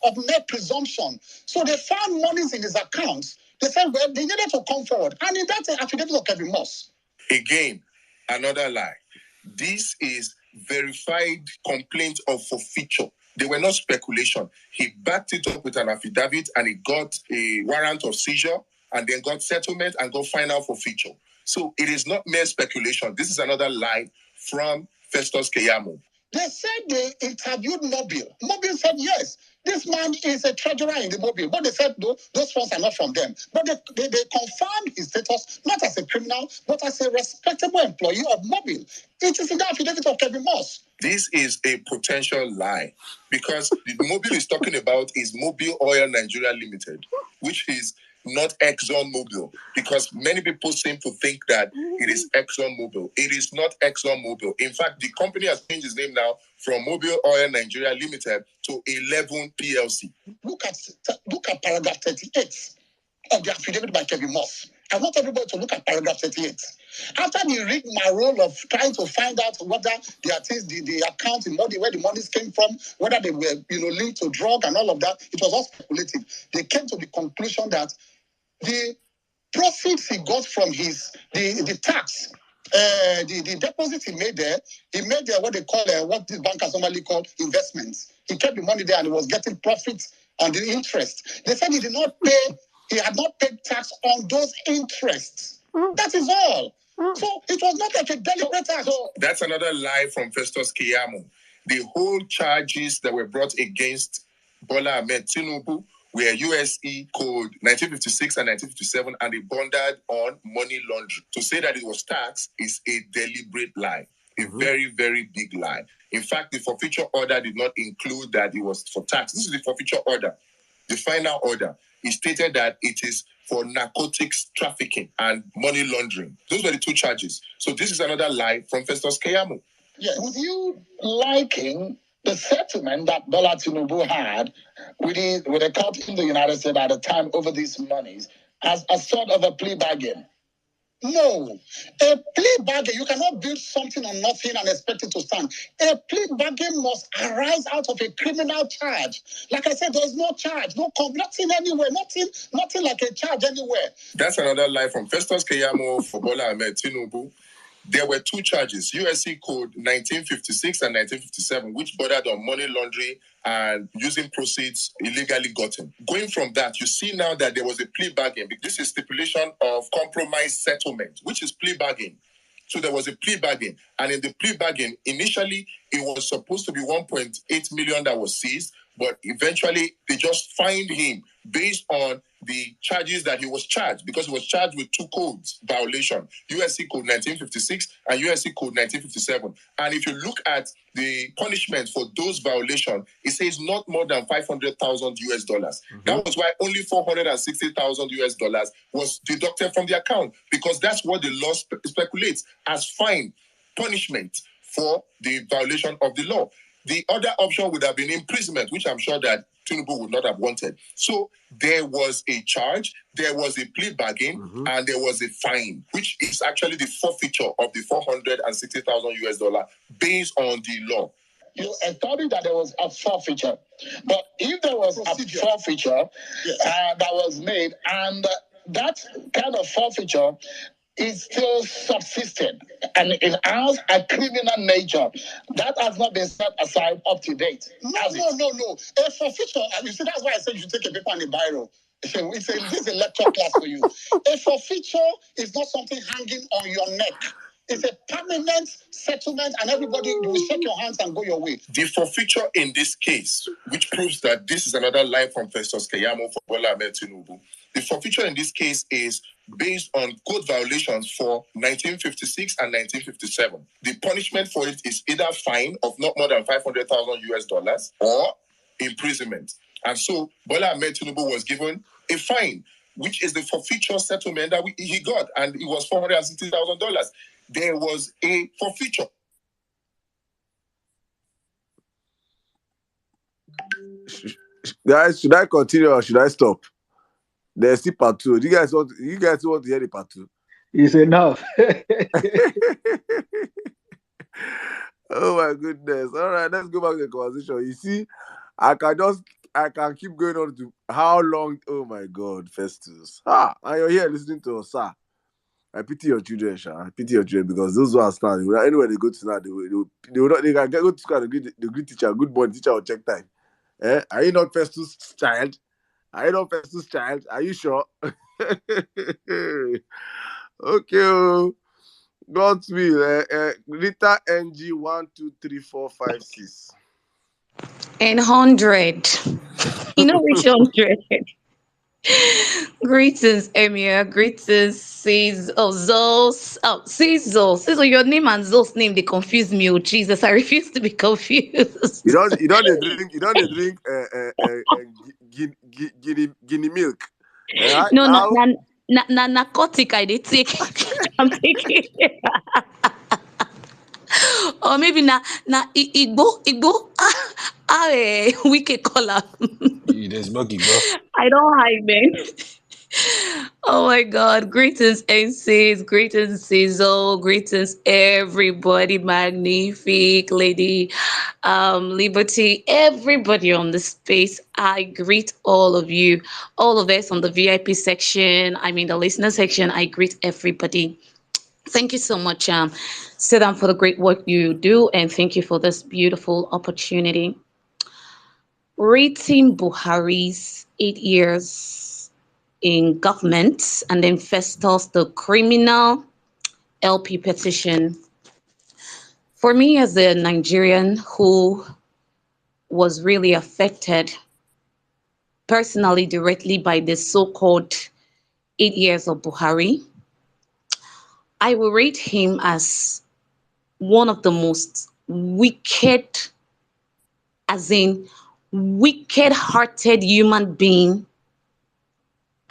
of mere presumption. So they found monies in his accounts. They said, well, they needed to come forward. And in that affidavit of Kevin Moss. Again, another lie. This is verified complaint of forfeiture. They were not speculation. He backed it up with an affidavit and he got a warrant of seizure and then got settlement and got final forfeiture. So it is not mere speculation. This is another lie from Festus Keyamo. They said they interviewed Mobile. Mobile said, yes, this man is a treasurer in the Mobile. But they said, no, those funds are not from them. But they confirmed his status, not as a criminal, but as a respectable employee of Mobile. It is in the affidavit of Kevin Moss. This is a potential lie because the Mobile is talking about is Mobile Oil Nigeria Limited, which is not ExxonMobil, because many people seem to think that it is ExxonMobil. It is not ExxonMobil. In fact, the company has changed its name now from Mobil Oil Nigeria Limited to 11 PLC. Look at paragraph 38 of the affidavit by Kevin Moss. I want everybody to look at paragraph 38. After the rigmarole of trying to find out whether the account in money, where the monies came from, whether they were linked to drug and all of that, it was all speculative. They came to the conclusion that the profits he got from the tax, the deposits he made there what they call what these bankers normally call investments. He kept the money there and he was getting profits on the interest. They said he had not paid tax on those interests. That is all. So it was not like a deliberate act. So that's another lie from Festus Keyamo. The whole charges that were brought against Bola Ahmed Tinubu were USE code 1956 and 1957, and they bonded on money laundering. To say that it was tax is a deliberate lie, a very, very big lie. In fact, the forfeiture order did not include that it was for tax. This is the forfeiture order. The final order. It stated that it is for narcotics trafficking and money laundering. Those were the two charges. So this is another lie from Festus Keyamo. Yeah, with you liking the settlement that Bola Tinubu had with the court in the United States at the time over these monies as a sort of a plea bargain? No. A plea bargain, you cannot build something on nothing and expect it to stand. A plea bargain must arise out of a criminal charge. Like I said, there's no charge, nothing anywhere, nothing like a charge anywhere. That's another lie from Festus Keyamo for Bola Ahmed Tinubu. There were two charges, USC code 1956 and 1957, which bordered on money laundering and using proceeds illegally gotten. Going from that, you see now that there was a plea bargain. This is stipulation of compromise settlement, which is plea bargain. So there was a plea bargain. And in the plea bargain, initially, it was supposed to be 1.8 million that was seized, but eventually they just fined him based on the charges that he was charged, because he was charged with two codes violation, USC code 1956 and USC code 1957. And if you look at the punishment for those violations, it says not more than $500,000. That was why only $460,000 was deducted from the account, because that's what the law speculates as fine punishment for the violation of the law. The other option would have been imprisonment, which I'm sure that Tinubu would not have wanted. So there was a charge, there was a plea bargain, and there was a fine, which is actually the forfeiture of the $460,000 based on the law. You established that there was a forfeiture, but if there was a forfeiture that was made, and that kind of forfeiture is still subsisted and it has a criminal nature that has not been set aside up to date. No. A forfeiture, you see, that's why I said you should take a paper and a biro. This is a lecture class for you. A forfeiture is not something hanging on your neck. It's a permanent settlement, and everybody will shake your hands and go your way. The forfeiture in this case, which proves that this is another lie from Festus Keyamo for Bola Ahmed Tinubu. The forfeiture in this case is based on code violations for 1956 and 1957. The punishment for it is either fine of not more than $500,000 or imprisonment. And so Bola Ahmed Tinubu was given a fine, which is the forfeiture settlement that he got, and it was $460,000. There was a forfeiture. Guys, should I continue or should I stop? There's still part two. Do you guys want to hear the part two? It's enough. Oh my goodness. All right, let's go back to the conversation. You see, I can keep going on to how long. Oh my God, Festus. And you're here listening to us, sir. I pity your children, Sha. I pity your children, because those who are standing, anywhere they go to now, they can go to school and the good teacher, good boy teacher will check time. Are you not Festus' child? Are you not Festus' child? Are you sure? Okay. Godspeed. Rita NG 123456. And 100. You know which 100? Greetings, Emir. Greetings, Zos. Sizzle, your name and Zos name, they confuse me. Oh, Jesus, I refuse to be confused. You don't drink guinea milk. No, How? narcotic I did take. I'm taking. Or maybe igbo wicked color. There's Bucky, bro. I don't hide, man. Oh my God. Greetings, NCs. Greetings, Cecil. Greetings, everybody. Magnifique, Lady Liberty. Everybody on the space. I greet all of you. All of us on the VIP section. I mean, the listener section. I greet everybody. Thank you so much, Sedan, for the great work you do. And thank you for this beautiful opportunity. Rating Buhari's 8 years in government, and then Festus, the criminal LP petition. For me, as a Nigerian who was really affected personally, directly by the so-called 8 years of Buhari, I will rate him as one of the most wicked, as in wicked-hearted human being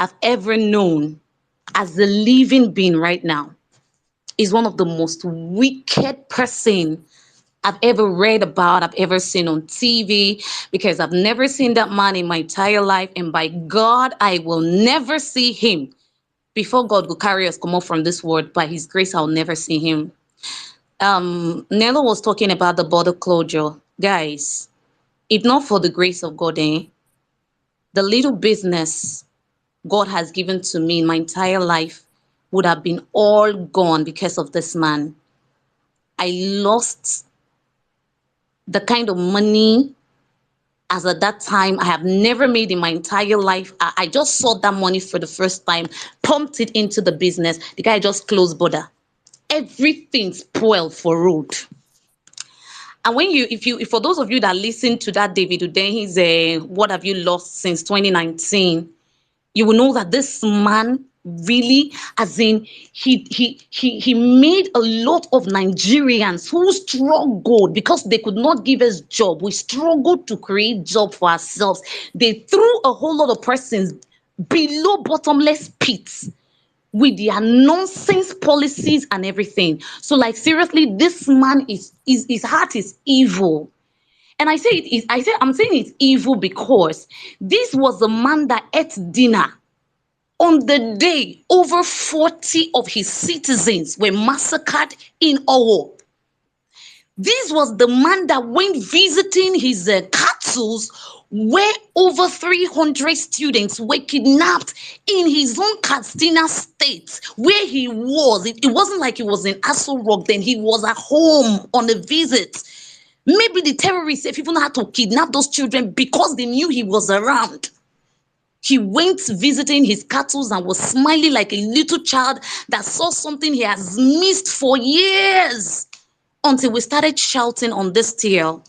I've ever known as a living being right now. Is one of the most wicked person I've ever read about, I've ever seen on TV, because I've never seen that man in my entire life. And by God, I will never see him. Before God will carry us come up from this world, by his grace, I'll never see him. Nello was talking about the border closure. Guys, if not for the grace of God, the little business God has given to me in my entire life would have been all gone because of this man. I lost the kind of money as at that time I have never made in my entire life. I just saw that money for the first time, pumped it into the business. The guy just closed border. Everything spoiled for road. And when if for those of you that listen to that David Udenhi's what have you lost since 2019, you will know that this man really, as in, he made a lot of Nigerians who struggled because they could not give us job. We struggled to create job for ourselves. They threw a whole lot of persons below bottomless pits with their nonsense policies and everything. So, like, seriously, this man his heart is evil. And I'm saying it's evil because this was a man that ate dinner on the day over 40 of his citizens were massacred in Owo. This was the man that went visiting his cattle where over 300 students were kidnapped in his own Katsina state where he was. It wasn't like he was in Aso Rock then. He was at home on a visit. Maybe the terrorists, if even had to kidnap those children because they knew he was around. He went visiting his cattle and was smiling like a little child that saw something he has missed for years, until we started shouting on this tale.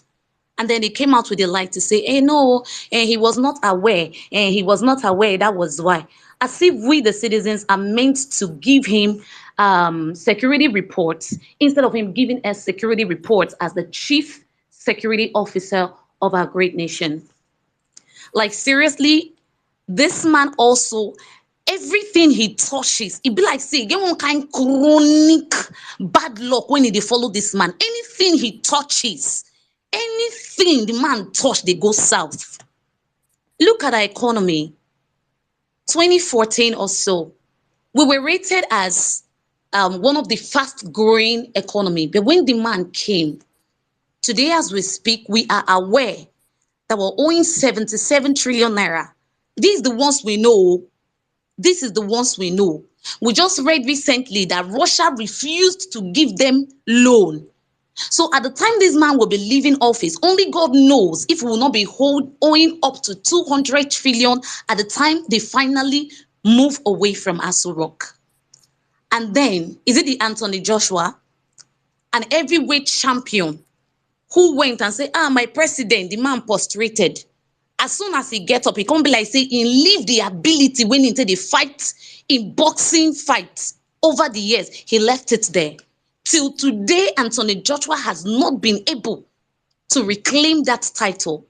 And then he came out with a lie to say, hey, no, he was not aware. He was not aware. That was why. As if we, the citizens, are meant to give him security reports instead of him giving us security reports as the chief security officer of our great nation. Like, seriously, this man also, everything he touches, it be like, say, get one kind chronic bad luck when he follow this man. Anything he touches, anything the man touch, they go south. Look at our economy. 2014 or so, we were rated as one of the fast-growing economy. But when the man came, today as we speak, we are aware that we're owing 77 trillion naira. These are the ones we know. This is the ones we know. We just read recently that Russia refused to give them loan. So at the time this man will be leaving office, only God knows if we will not be owing up to 200 trillion at the time they finally move away from Aso Rock. And then, is it the Anthony Joshua, an heavyweight champion, who went and said, my president, the man prostrated. As soon as he gets up, he can't be like, say, he leave the ability when into the fight, in boxing fights over the years, he left it there. Till today, Anthony Joshua has not been able to reclaim that title.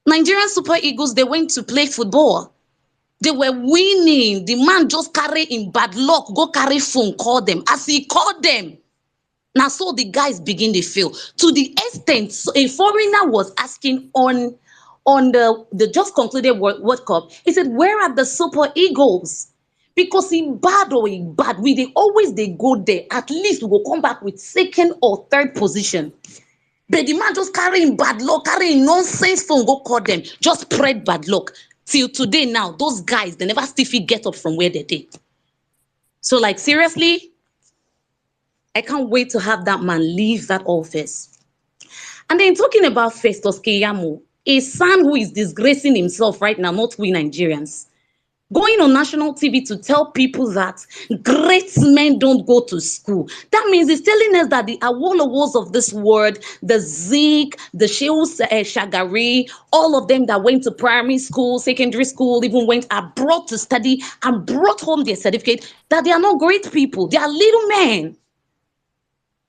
Nigerian Super Eagles, they went to play football. They were winning. The man just carry in bad luck, go carry phone, call them. As he called them, now so the guys begin to feel. To the extent, so a foreigner was asking on the just concluded World Cup, he said, where are the Super Eagles? Because in bad or in bad, they always go there. At least we will come back with second or third position. But the man just carrying bad luck, carrying nonsense phone, go call them. Just spread bad luck. Till today now, those guys, they never still get up from where they did. So like seriously, I can't wait to have that man leave that office. And then talking about Festus Keyamo, a son who is disgracing himself right now, not we Nigerians, going on national TV to tell people that great men don't go to school. That means he's telling us that the Awolowos of this world, the Zik, the Shehu Shagari, all of them that went to primary school, secondary school, even went abroad to study and brought home their certificate, that they are not great people. They are little men.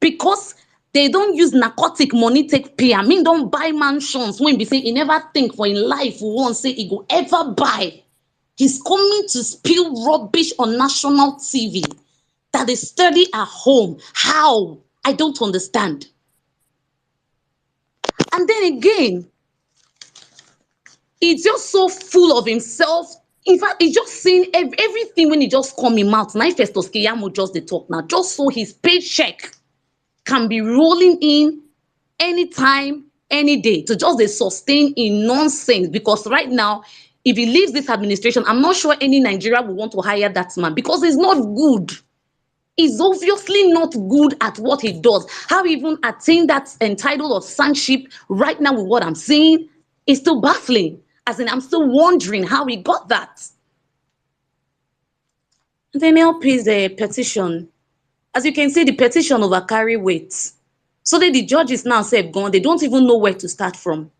Because they don't use narcotic money take pay. I mean, don't buy mansions when we say he never think for in life we won't say he go ever buy. He's coming to spill rubbish on national TV that they study at home. How? I don't understand. And then again, he's just so full of himself. In fact, he's just saying everything when he just come him out. Now, Festus Keyamo just the talk now, just so his paycheck can be rolling in anytime, any day to just sustain in nonsense. Because right now, if he leaves this administration, I'm not sure any Nigeria will want to hire that man because he's not good. He's obviously not good at what he does. How he even attained that title of sonship right now with what I'm saying is still baffling. As in, I'm still wondering how he got that. And then LP's petition. As you can see, the petition over carry weight. So that the judges now say gone, they don't even know where to start from.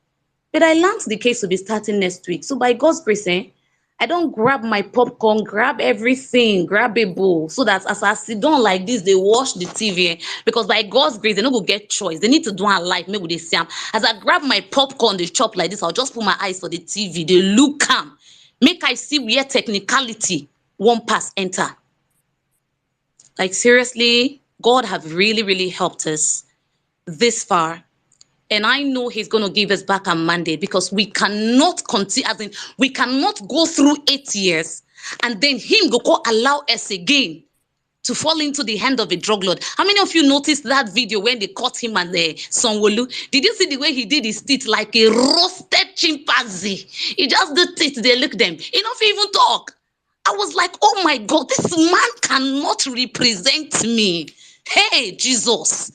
But I learned the case will be starting next week. So by God's grace, I don't grab my popcorn, grab everything, grab a bowl, so that as I sit down like this, they watch the TV. Because by God's grace, they don't go get choice. They need to do a life. Maybe they see them. As I grab my popcorn, they chop like this, I'll just put my eyes for the TV. They look calm. Make I see where technicality won't pass enter. Like seriously, God have really, really helped us this far. And I know he's going to give us back on Monday because we cannot continue, as in, we cannot go through 8 years and then him go allow us again to fall into the hand of a drug lord. How many of you noticed that video when they caught him and Sonwolu? Did you see the way he did his teeth like a roasted chimpanzee? He just did teeth, they look them. He don't even talk. I was like, oh my God, this man cannot represent me. Hey, Jesus.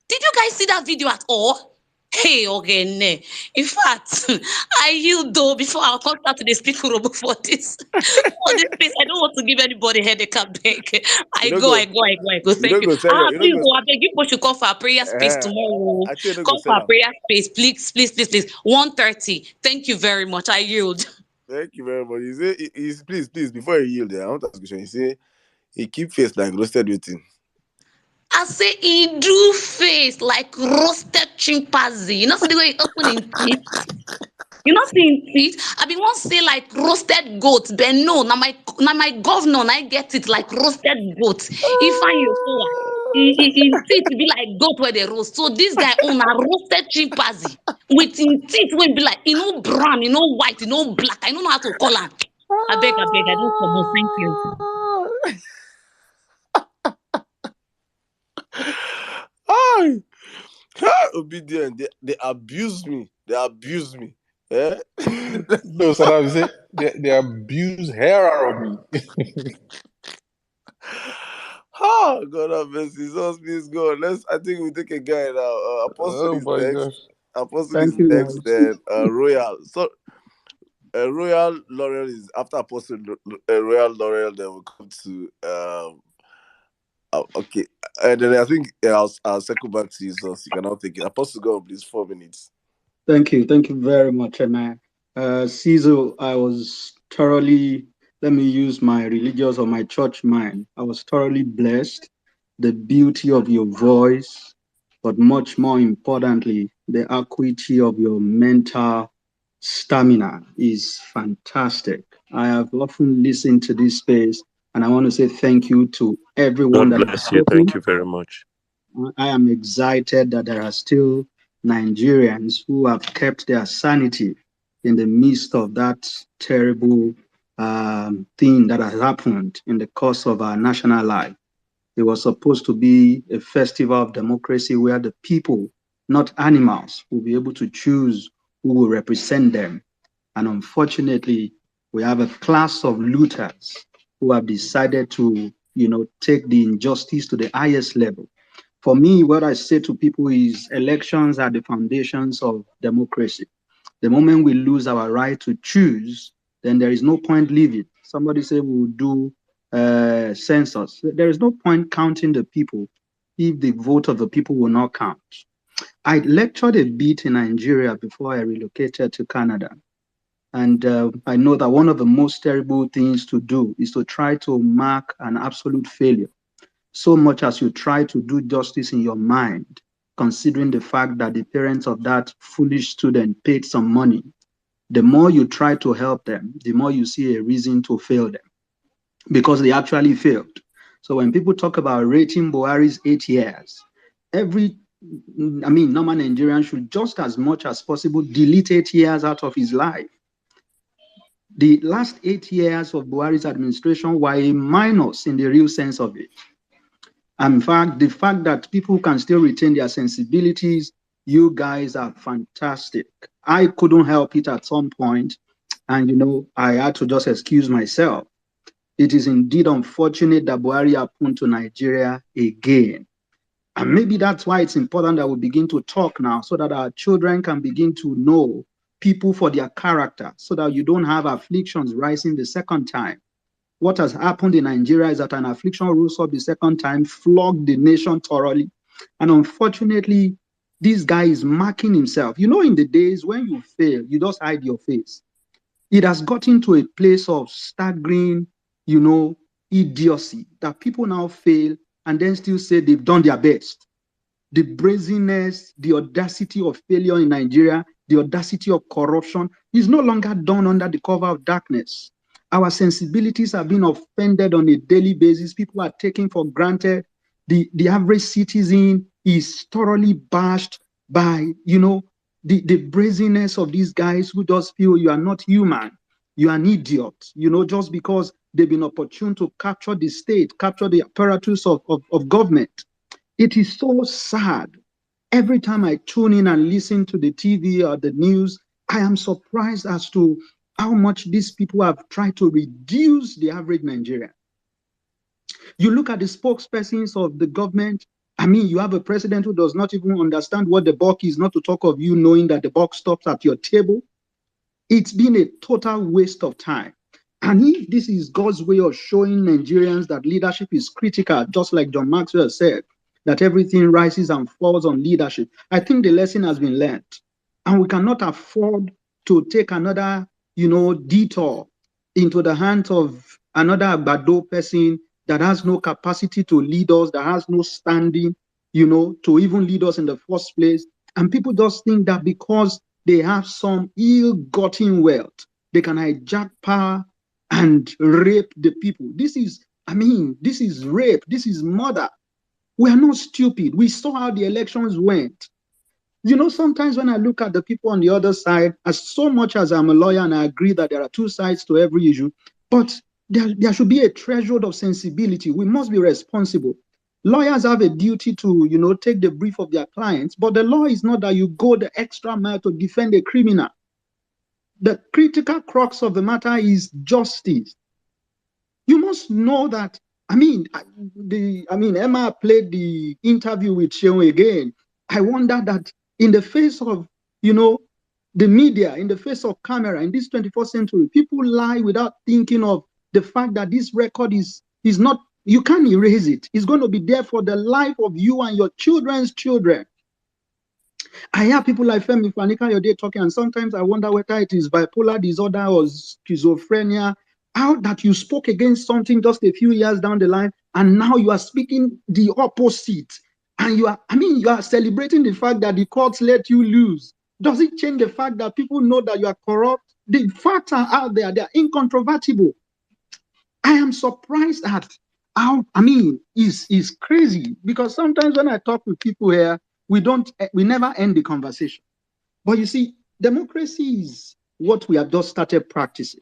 Did you guys see that video at all? Hey, okay, in fact, I yield though before I'll come start to speak Urobo for this. For this place, I don't want to give anybody headache. I beg. I go. Thank you. Please, I beg you should come for our prayer space tomorrow. Come for our prayer space, please. 1:30. Thank you very much. I yield. Thank you very much. You say, please, before you yield, I want to ask a question. You say, he keep face like roasted waiting. I say he do face like roasted chimpanzee. You know, see the way he open his teeth. You know, see his teeth. I been want to say like roasted goat, but no, now my governor, I get it like roasted goat. If I his teeth be like goat where they roast. So this guy own a roasted chimpanzee with his teeth when be like brown, white, black. I don't know how to call him. I beg, I don't come on. Thank you. Obedient. They abuse me. Eh? No, Saddam, say they abuse hair of me. Oh, God have mercy. So please God. I think we take a guy now. Apostle is next. Gosh. Apostle is next. Then Royal. So Royal Laurel is after Apostle. Royal Laurel. Then we'll come to okay. And then I think I'll circle back to you, so you can now take it. Apostle, go please. 4 minutes. Thank you very much, man. Cizo, I was thoroughly, let me use my religious or my church mind. I was thoroughly blessed. The beauty of your voice, but much more importantly, the acuity of your mental stamina is fantastic. I have often listened to this space, and I want to say thank you to everyone God that has bless you. spoken. Thank you very much. I am excited that there are still Nigerians who have kept their sanity in the midst of that terrible thing that has happened in the course of our national life. It was supposed to be a festival of democracy where the people, not animals, will be able to choose who will represent them. And unfortunately, we have a class of looters who have decided to, take the injustice to the highest level. For me, what I say to people is elections are the foundations of democracy. The moment we lose our right to choose, then there is no point living. Somebody said we'll do census. There is no point counting the people if the vote of the people will not count. I lectured a bit in Nigeria before I relocated to Canada. And I know that one of the most terrible things to do is to try to mark an absolute failure. So much as you try to do justice in your mind, considering the fact that the parents of that foolish student paid some money, the more you try to help them, the more you see a reason to fail them because they actually failed. So when people talk about rating Buhari's 8 years, normal Nigerian should just as much as possible delete 8 years out of his life. The last 8 years of Buhari's administration were a minus in the real sense of it. In fact, the fact that people can still retain their sensibilities, you guys are fantastic. I couldn't help it at some point, and I had to just excuse myself. It is indeed unfortunate that Buhari happened to Nigeria again. And maybe that's why it's important that we begin to talk now so that our children can begin to know people for their character so that you don't have afflictions rising the second time. What has happened in Nigeria is that an affliction rose up the second time, flogged the nation thoroughly. And unfortunately, this guy is marking himself. In the days when you fail, you just hide your face. It has gotten to a place of staggering, idiocy that people now fail and then still say they've done their best. The brazenness, the audacity of failure in Nigeria, the audacity of corruption is no longer done under the cover of darkness. Our sensibilities are being offended on a daily basis. People are taking for granted. The average citizen is thoroughly bashed by, the brazenness of these guys who just feel you are not human. You are an idiot, just because they've been opportune to capture the state, capture the apparatus of government. It is so sad. Every time I tune in and listen to the TV or the news, I am surprised as to how much these people have tried to reduce the average Nigerian. You look at the spokespersons of the government. You have a president who does not even understand what the buck is, not to talk of you knowing that the buck stops at your table. It's been a total waste of time. And if this is God's way of showing Nigerians that leadership is critical, just like John Maxwell said, that everything rises and falls on leadership, I think the lesson has been learned. And we cannot afford to take another, detour into the hands of another Agbado person that has no capacity to lead us, that has no standing, to even lead us in the first place. And people just think that because they have some ill-gotten wealth, they can hijack power and rape the people. This is rape. This is murder. We are not stupid. We saw how the elections went. Sometimes when I look at the people on the other side, as so much as I'm a lawyer and I agree that there are two sides to every issue, but there should be a threshold of sensibility. We must be responsible. Lawyers have a duty to, take the brief of their clients, but the law is not that you go the extra mile to defend a criminal. The critical crux of the matter is justice. You must know that. Emma played the interview with Sheon again. I wonder that in the face of, the media, in the face of camera, in this 21st century, people lie without thinking of the fact that this record is not, you can't erase it. It's going to be there for the life of you and your children's children. I hear people like Femi Fani-Kayode talking, and sometimes I wonder whether it is bipolar disorder or schizophrenia. How that you spoke against something just a few years down the line, and now you are speaking the opposite. And you are celebrating the fact that the courts let you lose. Does it change the fact that people know that you are corrupt? The facts are out there. They are incontrovertible. I am surprised at how, it's crazy because sometimes when I talk with people here, we never end the conversation. But you see, democracy is what we have just started practicing.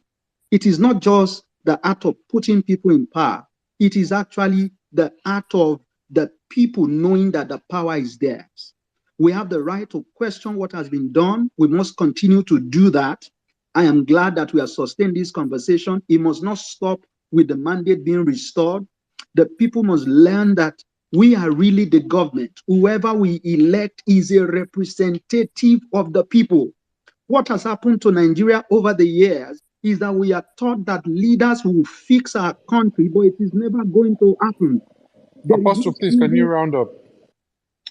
It is not just the art of putting people in power. It is actually the art of the people knowing that the power is theirs. We have the right to question what has been done. We must continue to do that. I am glad that we have sustained this conversation. It must not stop with the mandate being restored. The people must learn that we are really the government. Whoever we elect is a representative of the people. What has happened to Nigeria over the years is that we are taught that leaders will fix our country, but it is never going to happen. Apostle, please, can you round up?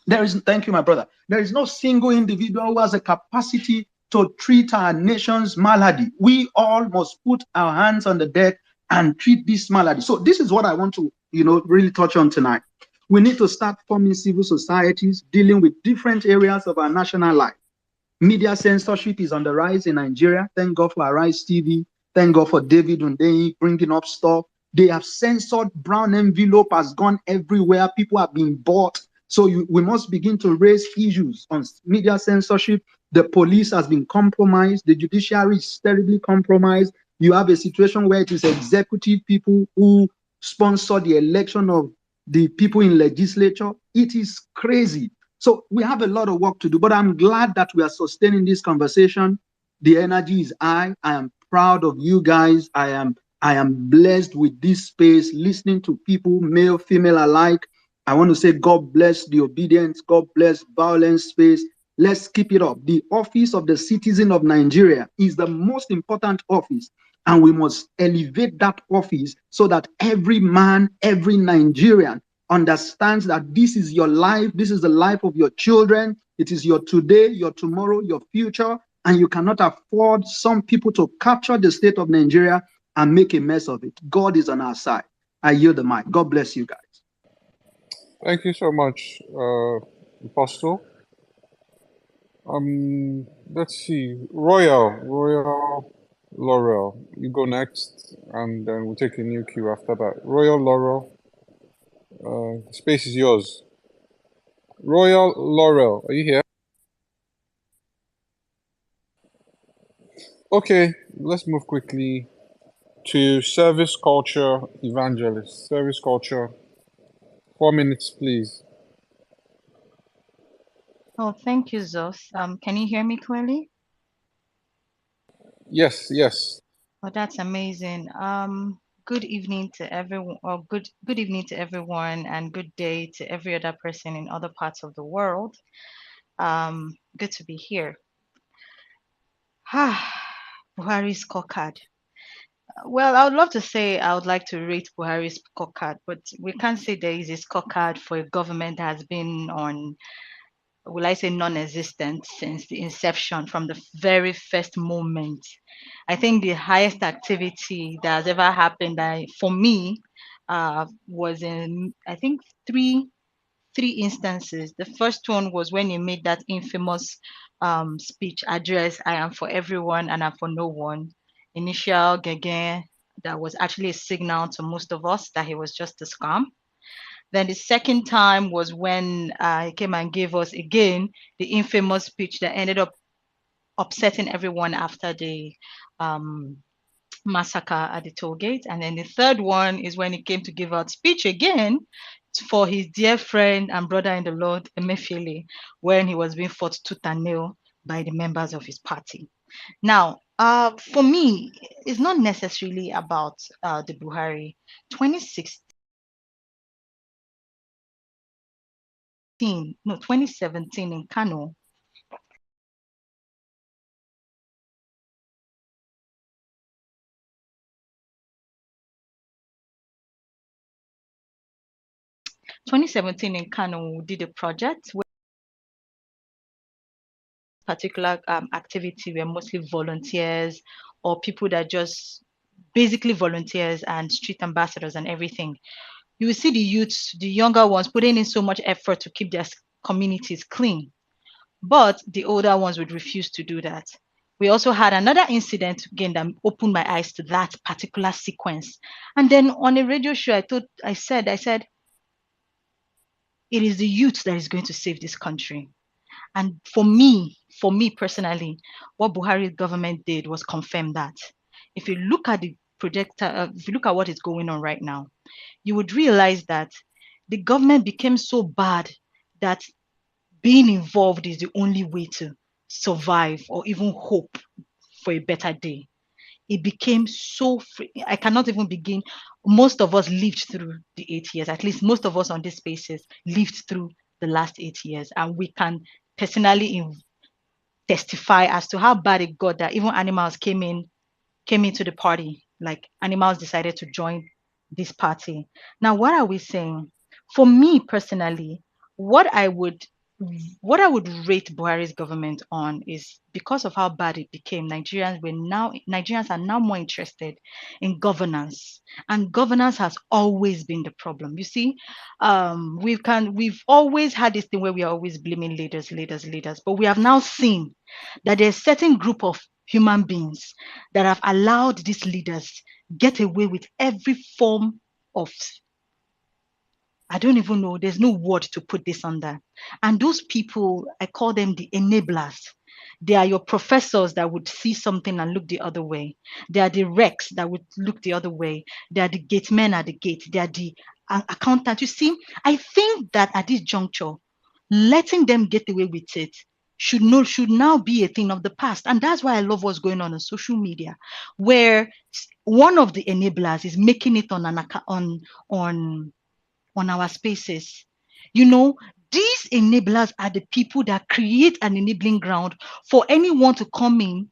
Thank you, my brother. There is no single individual who has a capacity to treat our nation's malady. We all must put our hands on the deck and treat this malady. So this is what I want to, really touch on tonight. We need to start forming civil societies dealing with different areas of our national life. Media censorship is on the rise in Nigeria. Thank God for Arise TV. Thank God for David Undeyi bringing up stuff. They have censored. Brown envelope has gone everywhere. People have been bought. So we must begin to raise issues on media censorship. The police has been compromised. The judiciary is terribly compromised. You have a situation where it is executive people who sponsor the election of the people in legislature. It is crazy. So we have a lot of work to do, but I'm glad that we are sustaining this conversation. The energy is high. I am proud of you guys. I am blessed with this space, listening to people, male, female alike. I want to say God bless the obedience. God bless Vawulence space. Let's keep it up. The office of the citizen of Nigeria is the most important office, and we must elevate that office so that every man, every Nigerian understands that this is your life, this is the life of your children, it is your today, your tomorrow, your future, and you cannot afford some people to capture the state of Nigeria and make a mess of it. God is on our side. I yield the mic. God bless you guys. Thank you so much, Apostle. Let's see. Royal Laurel, you go next, and then we'll take a new queue after that. Royal Laurel, the space is yours. Royal Laurel, are you here? Okay, let's move quickly to service culture evangelist. Service culture, 4 minutes, please. Oh, thank you, Zos. Can you hear me clearly? Yes. Oh, that's amazing. Good evening to everyone, or good evening to everyone, and good day to every other person in other parts of the world. Good to be here. Buhari's scorecard. Well, I would love to say I would like to rate Buhari's scorecard, but we can't say there is a scorecard for a government that has been on, will I say, non-existent since the inception, from the very first moment. I think the highest activity that has ever happened for me was in, I think, three instances. The first one was when he made that infamous speech address, "I am for everyone and I'm for no one." Initial gege, that was actually a signal to most of us that he was just a scam. Then the second time was when he came and gave us again the infamous speech that ended up upsetting everyone after the massacre at the toll gate. And then the third one is when he came to give out speech again for his dear friend and brother in the Lord, Emefiele, when he was being fought tooth and nail by the members of his party. Now, for me, it's not necessarily about the Buhari. 2017 in Kano, we did a project where particular activity were mostly volunteers or people that just basically volunteers and street ambassadors and everything. You will see the youths, the younger ones, putting in so much effort to keep their communities clean. But the older ones would refuse to do that. We also had another incident again that opened my eyes to that particular sequence. And then on a radio show, I said, it is the youth that is going to save this country. And for me personally, what Buhari government did was confirm that. If you look at the projector, if you look at what is going on right now, you would realize that the government became so bad that being involved is the only way to survive or even hope for a better day. It became so free. I cannot even begin. Most of us lived through the 8 years, at least most of us on this spaces lived through the last 8 years, and we can personally testify as to how bad it got that even animals came into the party. Like animals decided to join this party. Now, what are we saying? For me personally, what I would rate Buhari's government on is because of how bad it became. Nigerians are now more interested in governance, and governance has always been the problem. You see, we've always had this thing where we are always blaming leaders, but we have now seen that there's a certain group of human beings that have allowed these leaders get away with every form of, I don't even know, there's no word to put this under. And those people, I call them the enablers. They are your professors that would see something and look the other way. They are the recs that would look the other way. They are the gate men at the gate. They are the accountants. You see, I think that at this juncture, letting them get away with it should now be a thing of the past. And that's why I love what's going on social media, where one of the enablers is making it on our spaces. You know, these enablers are the people that create an enabling ground for anyone to come in,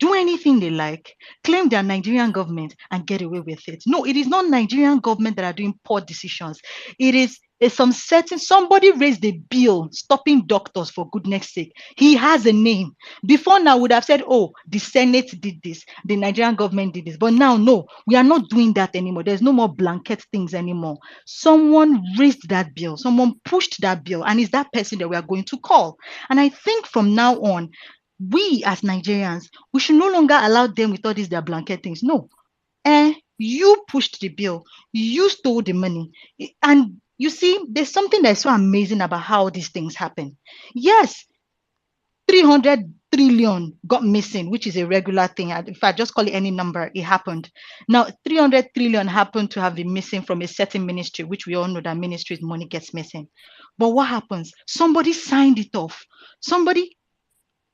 do anything they like, claim their Nigerian government and get away with it. No, it is not Nigerian government that are doing poor decisions. It is somebody raised a bill stopping doctors, for goodness sake. He has a name. Before now would have said, oh, the Senate did this, the Nigerian government did this. But now, no, we are not doing that anymore. There's no more blanket things anymore. Someone raised that bill, someone pushed that bill, and it's that person that we are going to call. And I think from now on, we as Nigerians, we should no longer allow them with all these their blanket things. No. You pushed the bill, you stole the money. And you see, there's something that's so amazing about how these things happen. Yes, 300 trillion got missing, which is a regular thing. If I just call it any number, it happened. Now, 300 trillion happened to have been missing from a certain ministry, which we all know that ministry's money gets missing. But what happens? Somebody signed it off. Somebody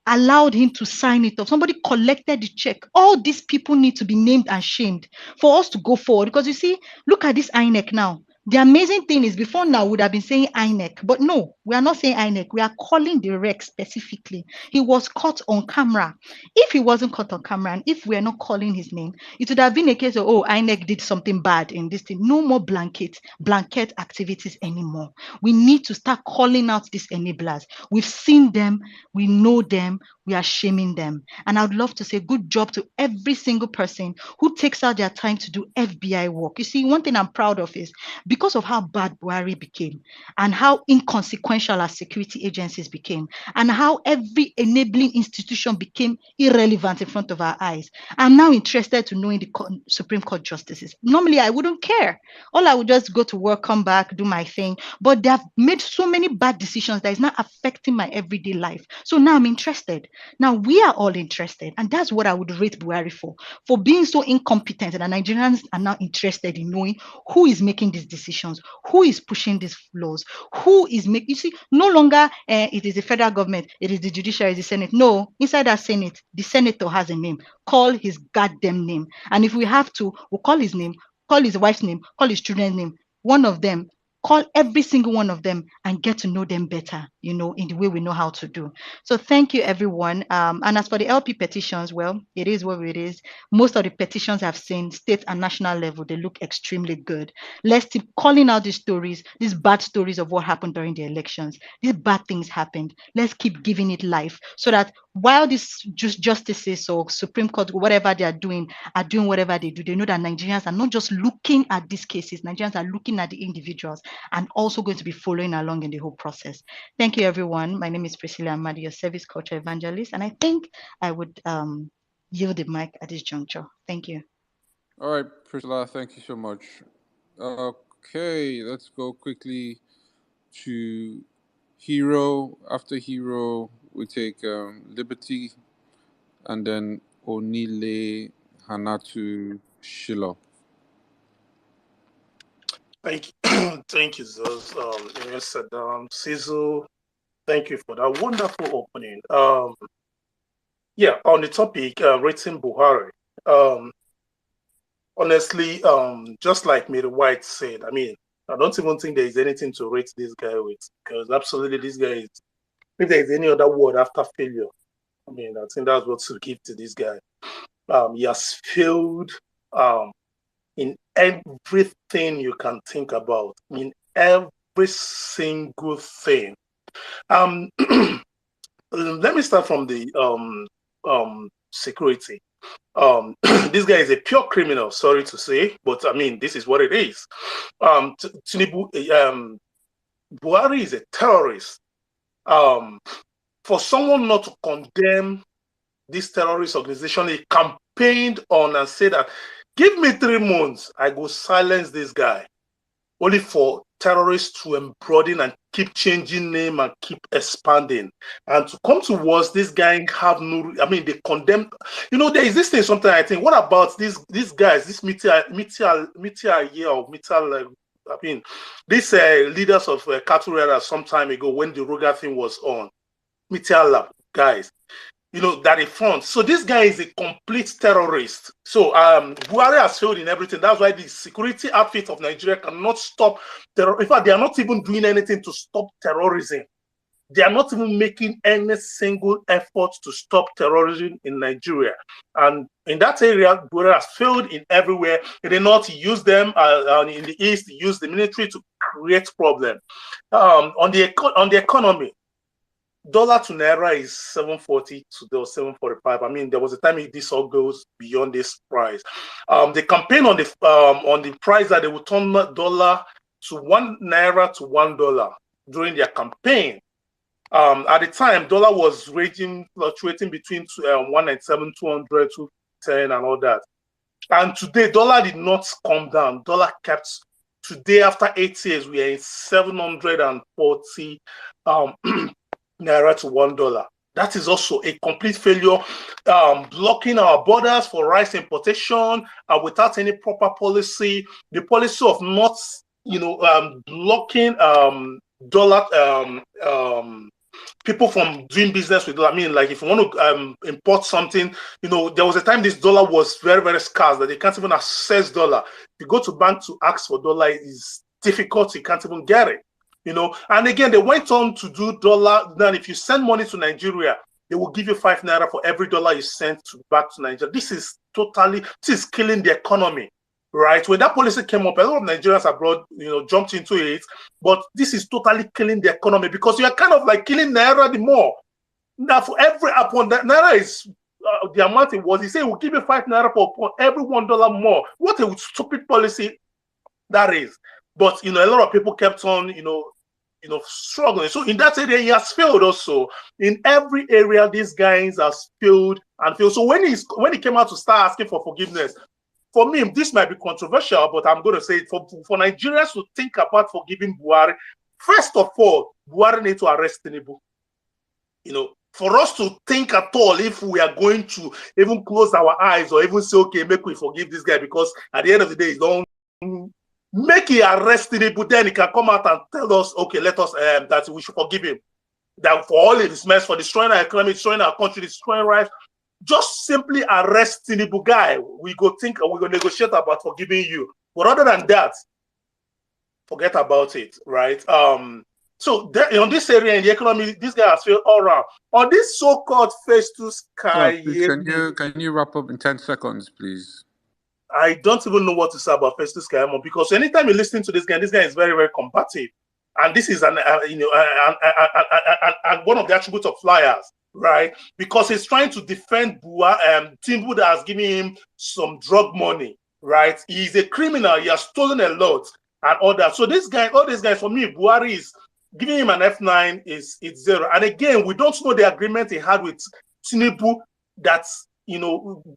allowed him to sign it off. Somebody collected the check. All these people need to be named and shamed for us to go forward. Because you see, look at this INEC now. The amazing thing is, before now, we would have been saying INEC, but no, we are not saying INEC. We are calling the rec specifically. He was caught on camera. If he wasn't caught on camera, and if we are not calling his name, it would have been a case of, oh, INEC did something bad in this thing. No more blanket activities anymore. We need to start calling out these enablers. We've seen them, we know them, we are shaming them. And I would love to say good job to every single person who takes out their time to do FBI work. You see, one thing I'm proud of is because of how bad Buhari became and how inconsequential our security agencies became and how every enabling institution became irrelevant in front of our eyes, I'm now interested to knowing the Supreme Court justices. Normally, I wouldn't care. All I would just go to work, come back, do my thing. But they have made so many bad decisions that is not affecting my everyday life. So now I'm interested. Now we are all interested. And that's what I would rate Buhari for being so incompetent. And the Nigerians are now interested in knowing who is making these decisions, who is pushing these laws, who is making, you see, no longer it is the federal government, it is the judiciary, the Senate. No, inside that Senate, the senator has a name. Call his goddamn name. And if we have to, we'll call his name, call his wife's name, call his children's name, one of them, call every single one of them and get to know them better, you know, in the way we know how to do. So thank you, everyone. And as for the LP petitions, well, it is what it is. Most of the petitions I've seen, state and national level, they look extremely good. Let's keep calling out these stories, these bad stories of what happened during the elections. These bad things happened. Let's keep giving it life so that while these justices or Supreme Court, whatever they are doing whatever they do, they know that Nigerians are not just looking at these cases. Nigerians are looking at the individuals and also going to be following along in the whole process. Thank you. Thank you, everyone. My name is Priscilla Amadi, your service culture evangelist, and I think I would yield the mic at this juncture. Thank you. All right, Priscilla, thank you so much. Okay, let's go quickly to Hero. After Hero, we take Liberty, and then Onile, Hanatu, Shiloh. Thank you, thank you, Zeus. Sizzle, thank you for that wonderful opening. Yeah, on the topic, rating Buhari. Honestly, just like Mary White said, I mean, I don't even think there is anything to rate this guy with, because absolutely this guy is, if there is any other word after failure, I mean, I think that's what to give to this guy. He has failed in everything you can think about, in every single thing. Let me start from the security. This guy is a pure criminal, sorry to say, but I mean, this is what it is. Tinubu, Buhari is a terrorist. For someone not to condemn this terrorist organization, he campaigned on and said that, give me 3 months, I go silence this guy. Only for terrorists to embroaden and keep changing name and keep expanding. And to come to worse, this guy have no, I mean, they condemn, you know, there is this thing sometimes I think, what these guys, this these leaders of cattle raiders some time ago when the Ruga thing was on, Lab guys, you know, that in front. So this guy is a complete terrorist. So Buhari has failed in everything. That's why the security outfit of Nigeria cannot stop terror. In fact, they are not even doing anything to stop terrorism. They are not even making any single effort to stop terrorism in Nigeria. And in that area, Buhari has failed in everywhere. In the north, he used them. In the east, he used the military to create problems. On the economy, dollar to naira is 740 to 745. I mean, there was a time this all goes beyond this price. The campaign on the price that they would turn dollar to 1 naira to $1 during their campaign. At the time, dollar was fluctuating between 197, 200, 210, and all that. And today, dollar did not come down. Dollar kept. Today, after 8 years, we are in 740 naira to $1. That is also a complete failure, blocking our borders for rice importation without any proper policy. The policy of not, blocking dollar people from doing business with dollar. I mean, like if you want to import something, there was a time this dollar was very, very scarce that they can't even access dollar. If you go to bank to ask for dollar, it's difficult. You can't even get it. And again, they went on to do dollar. Then if you send money to Nigeria, they will give you 5 naira for every dollar you send back to Nigeria. This is killing the economy, right? When that policy came up, a lot of Nigerians abroad, jumped into it. But this is totally killing the economy because you are kind of like killing naira the more. Now, for every upon that naira is the amount it was. He said, we'll give you 5 naira for every $1 more. What a stupid policy that is. But a lot of people kept on, struggling. So in that area, he has failed also. In every area, these guys has failed and failed. So when he came out to start asking for forgiveness, for me, this might be controversial, but I'm going to say it for Nigerians to think about forgiving Buhari. First of all, Buhari needs to arrest Tinubu. For us to think at all if we are going to even close our eyes or even say, okay, make we forgive this guy, because at the end of the day, don't make he arrest Tinubu, then he can come out and tell us, okay, let us that we should forgive him. That for all his mess, for destroying our economy, destroying our country, destroying rights, just simply arrest Tinubu guy. We go negotiate about forgiving you. But other than that, forget about it, right? So on this area in the economy, this guy has failed all around. On this so-called Festus can you wrap up in 10 seconds, please? I don't even know what to say about Festus Kayamo, because anytime you listen to this guy is very, very combative. And this is one of the attributes of flyers, right? Because he's trying to defend Tinubu that has given him some drug money, right? He's a criminal. He has stolen a lot and all that. So all these guys, for me, Buhari is giving him an F9 is it's zero. And again, we don't know the agreement he had with Tinubu that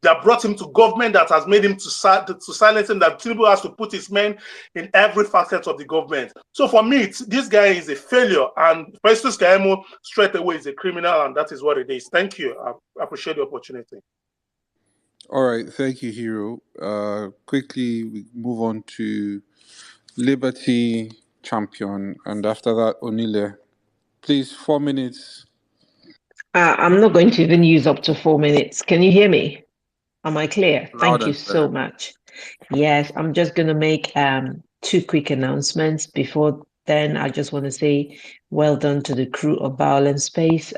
that brought him to government, that has made him to silence him, that Tinubu has to put his men in every facet of the government. So for me, this guy is a failure, and Festus Keyamo straight away is a criminal, and that is what it is. Thank you. I appreciate the opportunity. All right, thank you, Hero. Quickly, we move on to Liberty Champion, and after that, Onile. Please, 4 minutes. I'm not going to even use up to 4 minutes. Can you hear me? Am I clear? Thank you so much. Yes, I'm just going to make 2 quick announcements. Before then, I just want to say well done to the crew of Vawulence Space.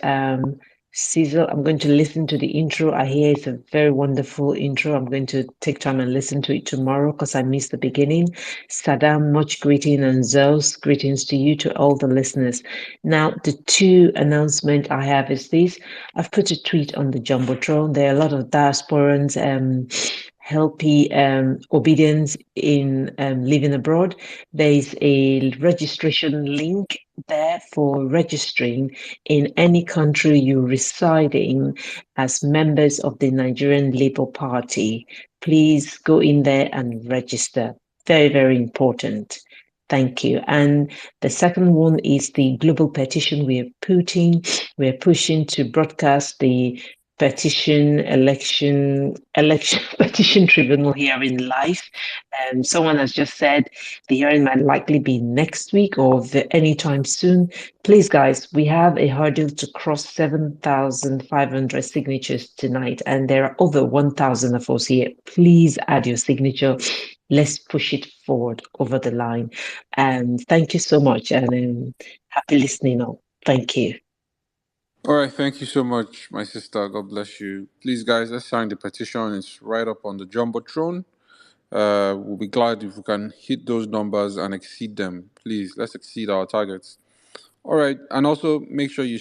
Cecil, I'm going to listen to the intro. I hear it's a very wonderful intro. I'm going to take time and listen to it tomorrow because I missed the beginning. Saddam, much greeting, and Zeus, greetings to you, to all the listeners. Now, the 2 announcements I have is this. I've put a tweet on the Jumbotron. There are a lot of diasporans healthy obedience in living abroad. There is a registration link there for registering in any country you reside in as members of the Nigerian Labour Party. Please go in there and register. Very, very important. Thank you. And the second one is the global petition we are pushing to broadcast the election petition tribunal hearing live. Someone has just said the hearing might likely be next week or anytime soon. Please, guys, we have a hurdle to cross 7,500 signatures tonight, and there are over 1,000 of us here. Please add your signature. Let's push it forward over the line. Thank you so much, and happy listening on. Thank you. All right, thank you so much, my sister. God bless you. Please, guys, let's sign the petition. It's right up on the Jumbotron. We'll be glad if we can hit those numbers and exceed them. Please, let's exceed our targets. All right, and also make sure you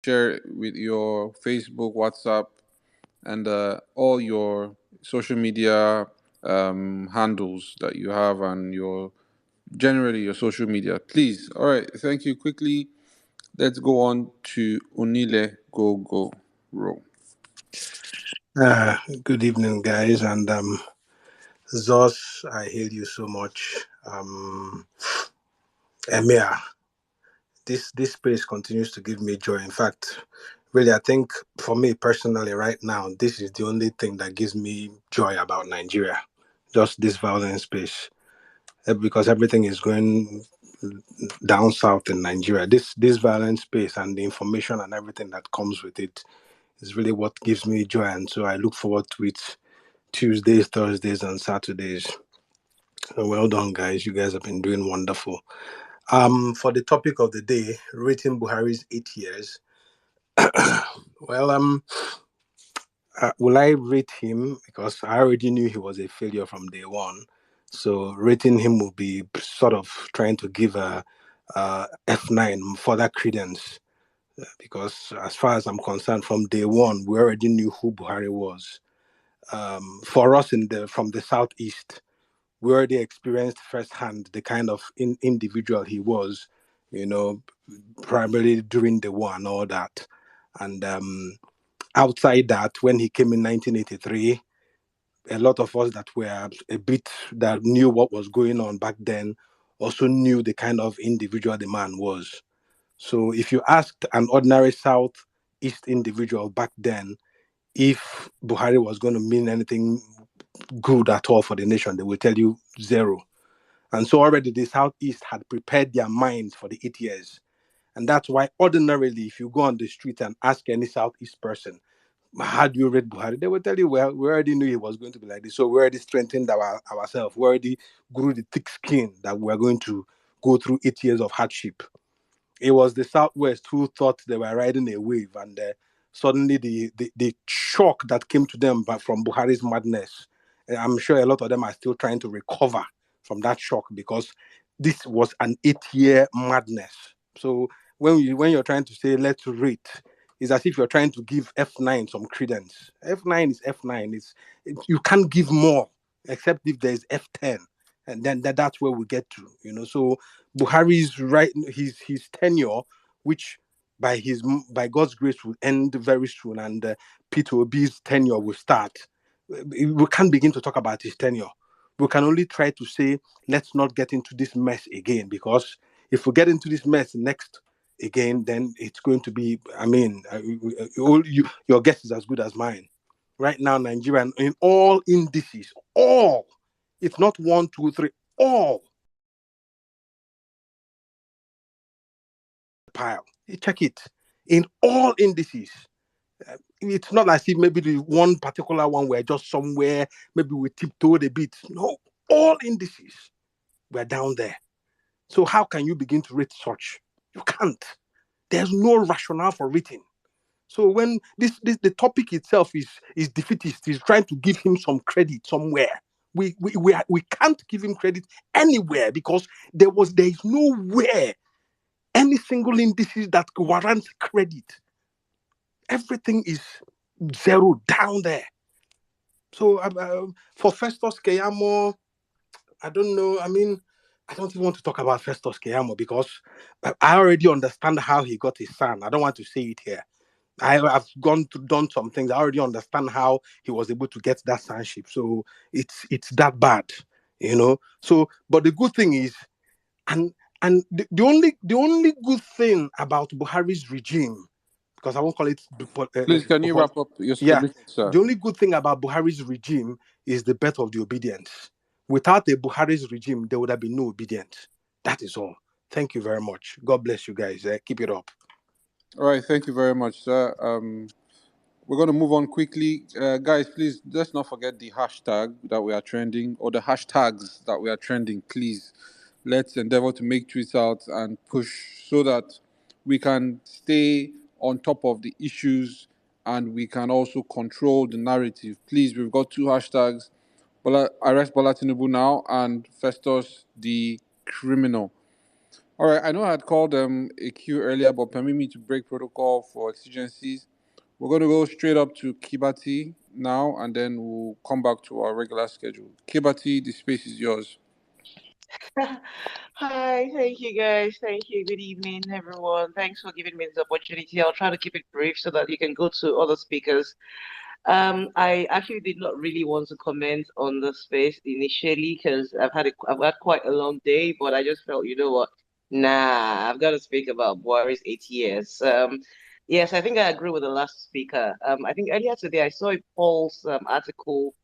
share with your Facebook, WhatsApp, and all your social media handles that you have, and generally your social media. Please. All right, thank you. Quickly, let's go on to Onile Go Row. Good evening, guys, and Zos, I hail you so much. Emir, this space continues to give me joy. In fact, really, I think for me personally, right now, this is the only thing that gives me joy about Nigeria. Just this Vawulence space, because everything is going down south in Nigeria. This Vawulence space and the information and everything that comes with it is really what gives me joy, and so I look forward to it. Tuesdays, Thursdays, and Saturdays. So well done, guys. You guys have been doing wonderful. For the topic of the day, rating Buhari's 8 years. Well, will I rate him? Because I already knew he was a failure from day one. So rating him will be sort of trying to give a F9 further credence. Because as far as I'm concerned, from day one, we already knew who Buhari was. For us from the southeast, we already experienced firsthand the kind of individual he was, primarily during the war and all that. And outside that, when he came in 1983, a lot of us that knew what was going on back then also knew the kind of individual the man was. So if you asked an ordinary Southeast individual back then if Buhari was going to mean anything good at all for the nation, they will tell you zero. And so already the Southeast had prepared their minds for the 8 years. And that's why ordinarily, if you go on the street and ask any Southeast person, how do you rate Buhari? They will tell you, well, we already knew he was going to be like this. So we already strengthened ourselves. We already grew the thick skin that we're going to go through 8 years of hardship. It was the Southwest who thought they were riding a wave, and suddenly the shock that came to them from Buhari's madness, I'm sure a lot of them are still trying to recover from that shock, because this was an 8-year madness. So when you're trying to say let's rate, it's as if you're trying to give F9 some credence. F9 is F9. You can't give more except if there's F10. and then that's where we get to, So Buhari's right, his tenure, which by God's grace will end very soon, and Peter Obi's tenure will start. We can't begin to talk about his tenure. We can only try to say, let's not get into this mess again, because if we get into this mess next again, then it's going to be, your guess is as good as mine. Right now, Nigeria, in all indices, it's not 1, 2, 3, all pile. You check it in all indices. It's not as if maybe the one particular one were just somewhere, maybe we tiptoed a bit. No, all indices were down there. So how can you begin to rate such? You can't. There's no rationale for rating. So when the topic itself is defeatist, is trying to give him some credit somewhere. We can't give him credit anywhere, because there is nowhere any single indices that warrants credit. Everything is zero down there. So for Festus Keyamo, I don't know. I don't even want to talk about Festus Keyamo, because I already understand how he got his son. I don't want to say it here. I've done some things. I already understand how he was able to get that sonship. So it's that bad, So, but the good thing is, and the only good thing about Buhari's regime, because I won't call it. Please, can you wrap up your submission, sir? The only good thing about Buhari's regime is the birth of the obedience. Without the Buhari's regime, there would have been no obedience. That is all. Thank you very much. God bless you guys. Keep it up. All right, thank you very much, sir. We're going to move on quickly. Guys, please, let's not forget the hashtag that we are trending, or the hashtags that we are trending. Please, let's endeavor to make tweets out and push, so that we can stay on top of the issues and we can also control the narrative. Please, we've got 2 hashtags. Arrest Bola Tinubu now, and Festus the criminal. All right, I know I had called a queue earlier, but permit me to break protocol for exigencies. We're going to go straight up to Kibati now, and then we'll come back to our regular schedule. Kibati, the space is yours. Hi, thank you guys. Thank you. Good evening, everyone. Thanks for giving me this opportunity. I'll try to keep it brief so that you can go to other speakers. I actually did not really want to comment on the space initially, because I've had quite a long day, but I just felt, you know what? Nah, I've got to speak about Buhari's 8 years. Yes, I think I agree with the last speaker. I think earlier today I saw a Paul's article,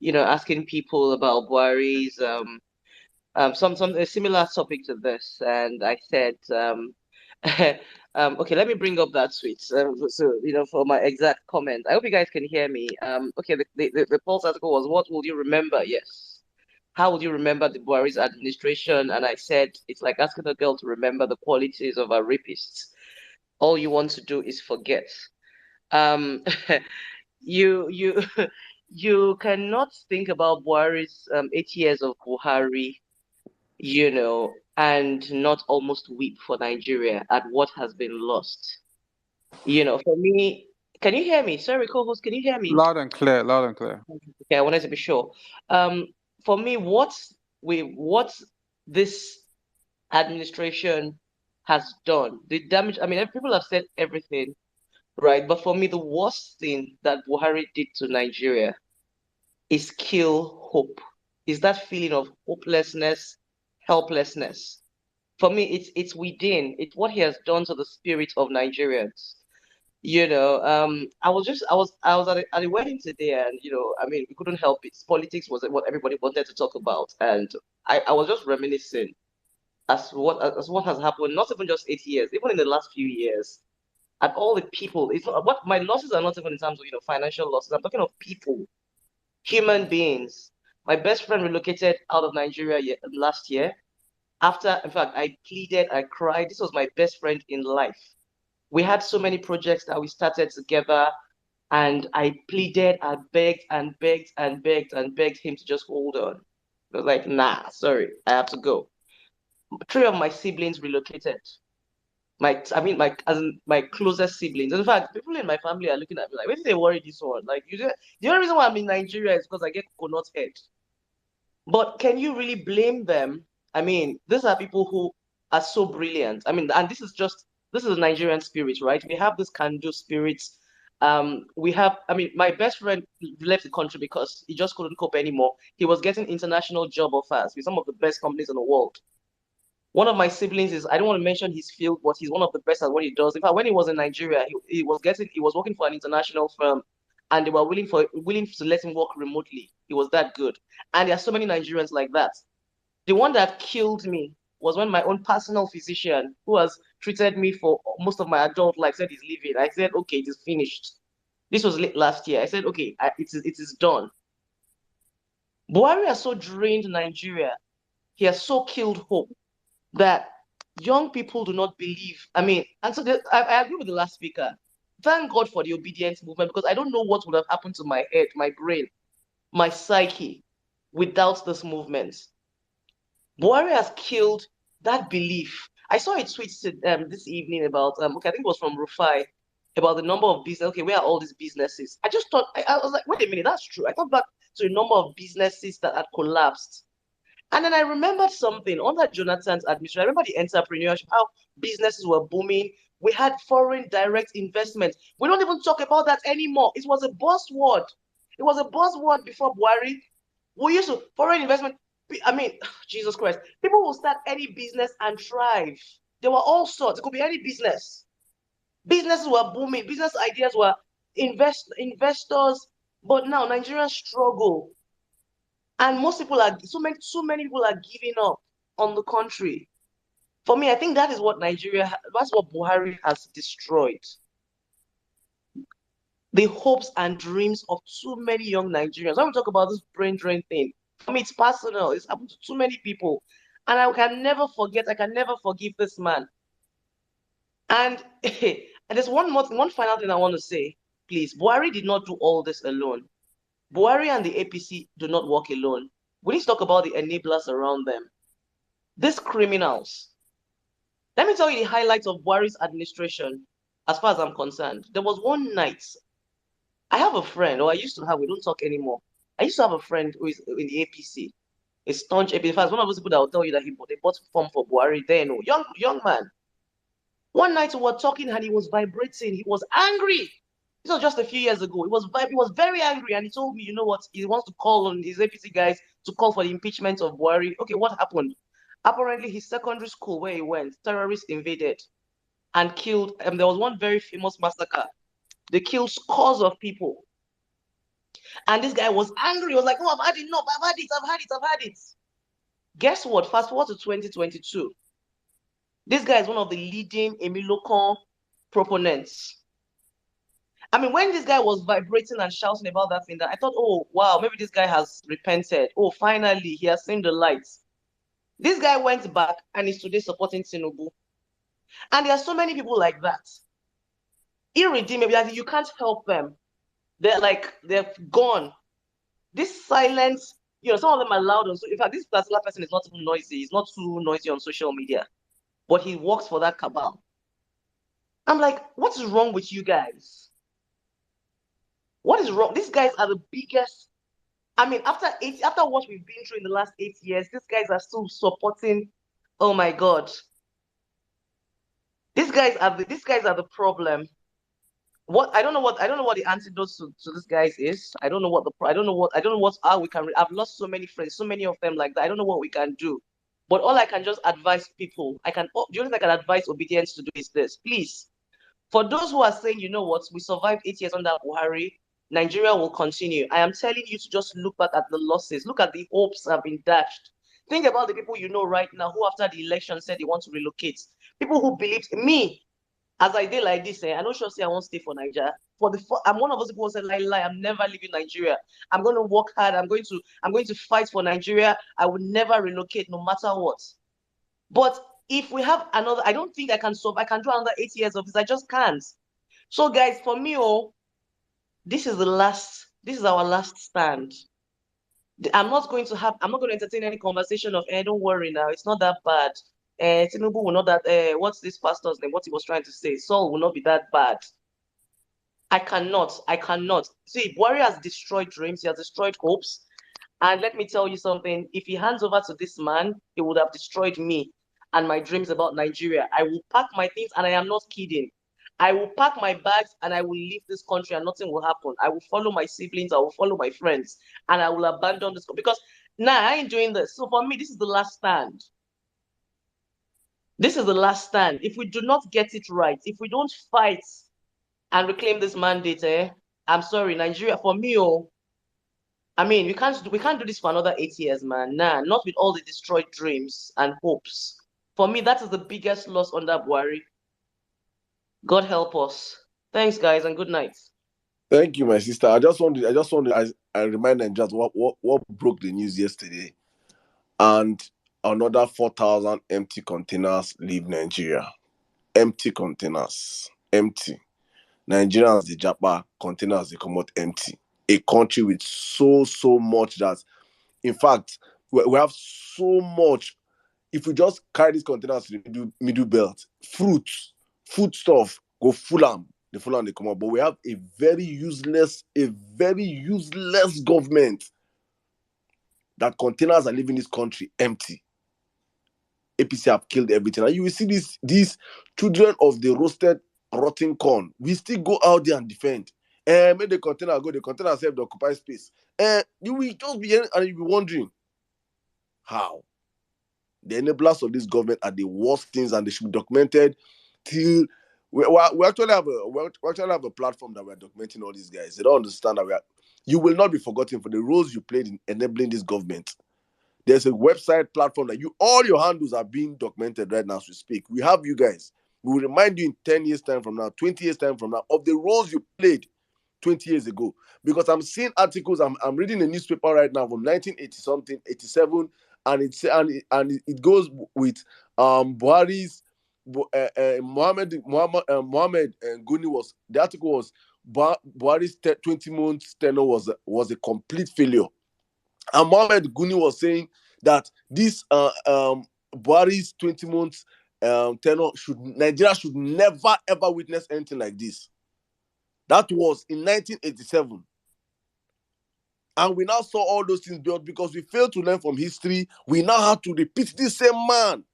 asking people about Buhari's a similar topic to this, and I said, okay, let me bring up that tweet. For my exact comment, I hope you guys can hear me. Okay, the Pulse article was, "What will you remember?" Yes, how would you remember the Buhari's administration? And I said, it's like asking a girl to remember the qualities of a rapist. All you want to do is forget. Um, you you cannot think about Buhari's 8 years of Buhari, and not almost weep for Nigeria at what has been lost. For me, can you hear me? Sorry, co-host, can you hear me? Loud and clear, loud and clear. Okay, I wanted to be sure. For me, what this administration has done, the damage, people have said everything, right? But for me, the worst thing that Buhari did to Nigeria is kill hope. Is that feeling of hopelessness, helplessness. For me, it's within. It's what he has done to the spirit of Nigerians. I was at a wedding today, and we couldn't help it. Politics was what everybody wanted to talk about, and I was just reminiscing as what has happened, not even just 8 years, even in the last few years, and all the people. It's not what my losses are, not even in terms of financial losses. I'm talking of people, human beings. My best friend relocated out of Nigeria last year. After, in fact, I pleaded, I cried. This was my best friend in life. We had so many projects that we started together, and I pleaded, I begged and begged and begged and begged him to just hold on. I was like, nah, sorry, I have to go. 3 of my siblings relocated. My closest siblings. In fact, people in my family are looking at me like, why did they worry this one? Like, the only reason why I'm in Nigeria is because I get coconut head. But can you really blame them? I mean, these are people who are so brilliant. I mean, and this is a Nigerian spirit, right? We have this can-do spirit. We have, I mean, my best friend left the country because he just couldn't cope anymore. He was getting international job offers with some of the best companies in the world. One of my siblings is, I don't want to mention his field, but he's one of the best at what he does. In fact, when he was in Nigeria, he was working for an international firm, and they were willing to let him work remotely. He was that good. And there are so many Nigerians like that. The one that killed me was when my own personal physician, who has treated me for most of my adult life, said he's leaving. I said, okay, it is finished. This was late last year. I said, okay, it is done. Buhari has so drained Nigeria. He has so killed hope that young people do not believe. I mean, and so I agree with the last speaker. Thank God for the obedience movement, because I don't know what would have happened to my head, my brain, my psyche without this movement. Buhari has killed that belief. I saw a tweet this evening about, I think it was from Rufai, about the number of business. Okay, where are all these businesses? I just thought, I was like, wait a minute, that's true. I thought back to a number of businesses that had collapsed. And then I remembered something under Jonathan's administration. I remember the entrepreneurship, how businesses were booming. We had foreign direct investment. We don't even talk about that anymore. It was a buzzword. It was a buzzword before Buhari. We used to, foreign investment. I mean, Jesus Christ. People will start any business and thrive. There were all sorts. It could be any business. Businesses were booming. Business ideas were investors. But now Nigerians struggle. And most people are, so many people are giving up on the country. For me, I think that is what that's what Buhari has destroyed. The hopes and dreams of too many young Nigerians. When we talk about this brain drain thing, for me, it's personal. It's happened to too many people. And I can never forgive this man. And, and there's one final thing I want to say, please. Buhari did not do all this alone. Buhari and the APC do not work alone. We need to talk about the enablers around them. These criminals. Let me tell you the highlights of Buhari's administration, as far as I'm concerned. There was one night, I have a friend, or I used to have, we don't talk anymore. I used to have a friend who is in the APC, a staunch APC. In fact, one of those people that will tell you that they bought form for Buhari then, young man. One night we were talking and he was vibrating. He was angry. This was just a few years ago. He was very angry, and he told me, you know what, he wants to call on his APC guys to call for the impeachment of Buhari. Okay, what happened? Apparently, his secondary school where he went, terrorists invaded and killed. There was one very famous massacre. They killed scores of people. And this guy was angry. He was like, "Oh, I've had enough. I've had it." Guess what? Fast forward to 2022. This guy is one of the leading Emilocon proponents. I mean, when this guy was vibrating and shouting about that thing, I thought, oh, wow, maybe this guy has repented. Oh, finally, he has seen the lights. This guy went back and is today supporting Tinubu. And there are so many people like that. Irredeemable. You can't help them. They're gone. This silence, some of them are loud. In fact, this particular person is not even noisy. He's not too noisy on social media. But he works for that cabal. I'm like, what is wrong with you guys? What is wrong? These guys are the biggest. I mean, after what we've been through in the last 8 years, these guys are still supporting. Oh my God. These guys are the problem. I don't know what the antidote to this guys is. I don't know how we can. I've lost so many friends, so many of them like that. I don't know what we can do. But all I can just advise people, the only thing I can advise obedience to do is this. Please, for those who are saying, you know what, we survived 8 years under Buhari, Nigeria will continue. I am telling you to just look back at the losses. Look at the hopes that have been dashed. Think about the people you know right now who after the election said they want to relocate. People who believed me. As I did like this, I'm not sure say I won't stay for Nigeria. I'm one of those people who said, lie, I'm never leaving Nigeria. I'm going to work hard. I'm going to fight for Nigeria. I will never relocate no matter what. But if we have another, I don't think I can solve. I can do another 8 years of this. I just can't. So guys, for me, this is our last stand. I'm not going to entertain any conversation of, don't worry now, it's not that bad. Tinubu will not that, what's this pastor's name? What he was trying to say, Saul will not be that bad. I cannot. See, Buhari has destroyed dreams, he has destroyed hopes. And let me tell you something, if he hands over to this man, he would have destroyed me and my dreams about Nigeria. I will pack my things, and I am not kidding. I will pack my bags and I will leave this country and nothing will happen. I will follow my siblings, I will follow my friends, and I will abandon this because now I ain't doing this. So for me, this is the last stand. This is the last stand. If we do not get it right, if we don't fight and reclaim this mandate, I'm sorry, Nigeria, for me, I mean, we can't do this for another 8 years, man. Nah, not with all the destroyed dreams and hopes. For me, that is the biggest loss under Buhari. God help us. Thanks, guys, and good night. Thank you, my sister. I just want to I remind them just what broke the news yesterday. And another 4,000 empty containers leave Nigeria. Empty containers. Empty. Nigerians, the Japa containers, they come out empty. A country with so much that, in fact, we have so much. If we just carry these containers to the middle belt, fruits, food stuff, go full am. The full am, they come out. But we have a very useless government that containers are leaving this country empty. APC have killed everything. And you will see these children of the roasted rotting corn. We still go out there and defend. Make the container go, the container self the occupy space. You will just be and you'll be wondering how. The enablers of this government are the worst things, and they should be documented till we actually have a platform that we're documenting all these guys. They don't understand that you will not be forgotten for the roles you played in enabling this government. There's a website platform that all your handles are being documented right now as we speak. We have you guys. We will remind you in 10 years time from now, 20 years time from now, of the roles you played 20 years ago. Because I'm seeing articles, I'm reading a newspaper right now from 1980 something, 87, and it goes with Buhari's Mohammed Guni was, the article was Buhari's 20 months tenure was a complete failure. And Mohammed Guni was saying that this Buhari's 20 months tenure Nigeria should never ever witness anything like this. That was in 1987. And we now saw all those things built because we failed to learn from history. We now have to repeat this same man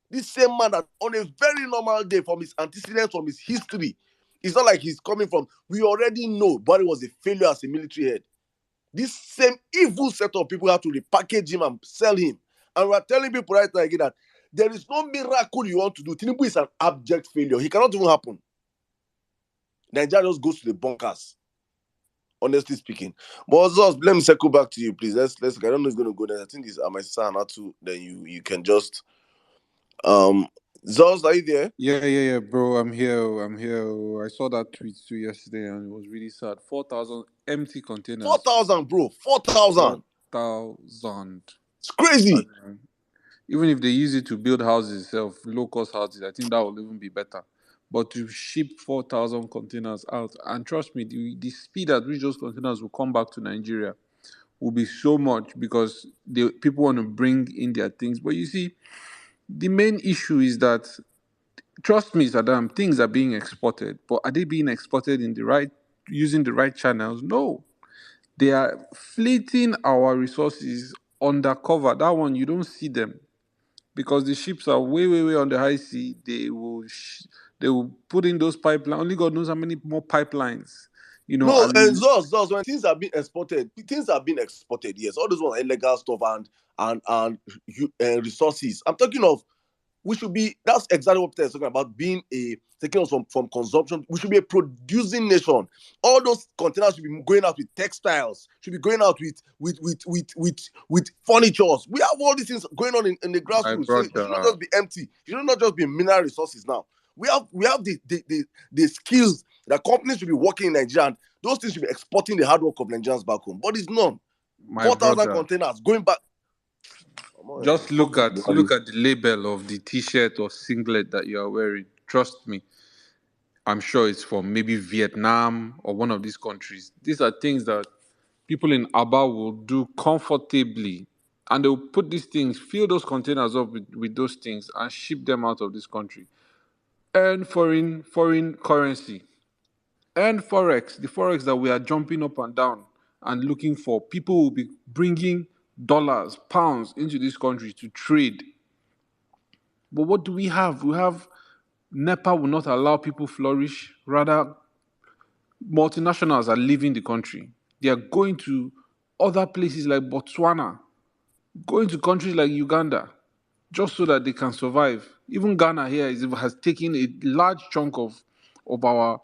that on a very normal day, from his antecedents, from his history. It's not like he's coming from, we already know Buhari was a failure as a military head. This same evil set of people have to repackage him and sell him. And we're telling people right now again that there is no miracle you want to do. Tinubu is an abject failure. He cannot even happen. Nigeria just goes to the bunkers, honestly speaking. But Zos, let me circle back to you, please. Let's. I don't know if it's going to go there. I think it's my son or two. Then you can just. Zos, are you there? Yeah, bro. I'm here. I saw that tweet too yesterday, and it was really sad. 4,000 empty containers. 4,000, bro. 4,000. 4,000. It's crazy. Even if they use it to build houses itself, low-cost houses, I think that will even be better. But to ship 4,000 containers out, and trust me, the speed at which those containers will come back to Nigeria will be so much because people want to bring in their things. But you see, the main issue is that, trust me, Saddam, things are being exported, but are they being exported using the right channels? No. They are fleeting our resources undercover. That one, you don't see them because the ships are way on the high sea. They will put in those pipelines. Only God knows how many more pipelines. No, and Zos, when things are being exported, yes. All those ones are illegal stuff and resources. I'm talking of, that's exactly what Peter is talking about, taking us from consumption. We should be a producing nation. All those containers should be going out with textiles, should be going out with furnitures. We have all these things going on in the grassroots. So it should not just be empty. It should not just be mineral resources now. We have the skills that companies should be working in Nigeria, and those things should be exporting the hard work of Nigerians back home. But it's none. 4,000 containers going back. Just look at the label of the t-shirt or singlet that you are wearing. Trust me, I'm sure it's from maybe Vietnam or one of these countries. These are things that people in Aba will do comfortably, and they'll put these things, fill those containers up with those things, and ship them out of this country. Earn foreign currency, earn forex, the forex that we are jumping up and down, and looking for people who will be bringing dollars, pounds into this country to trade. But what do we have? We have NEPA will not allow people flourish. Rather, multinationals are leaving the country. They are going to other places like Botswana, going to countries like Uganda, just so that they can survive. Even Ghana here has taken a large chunk of our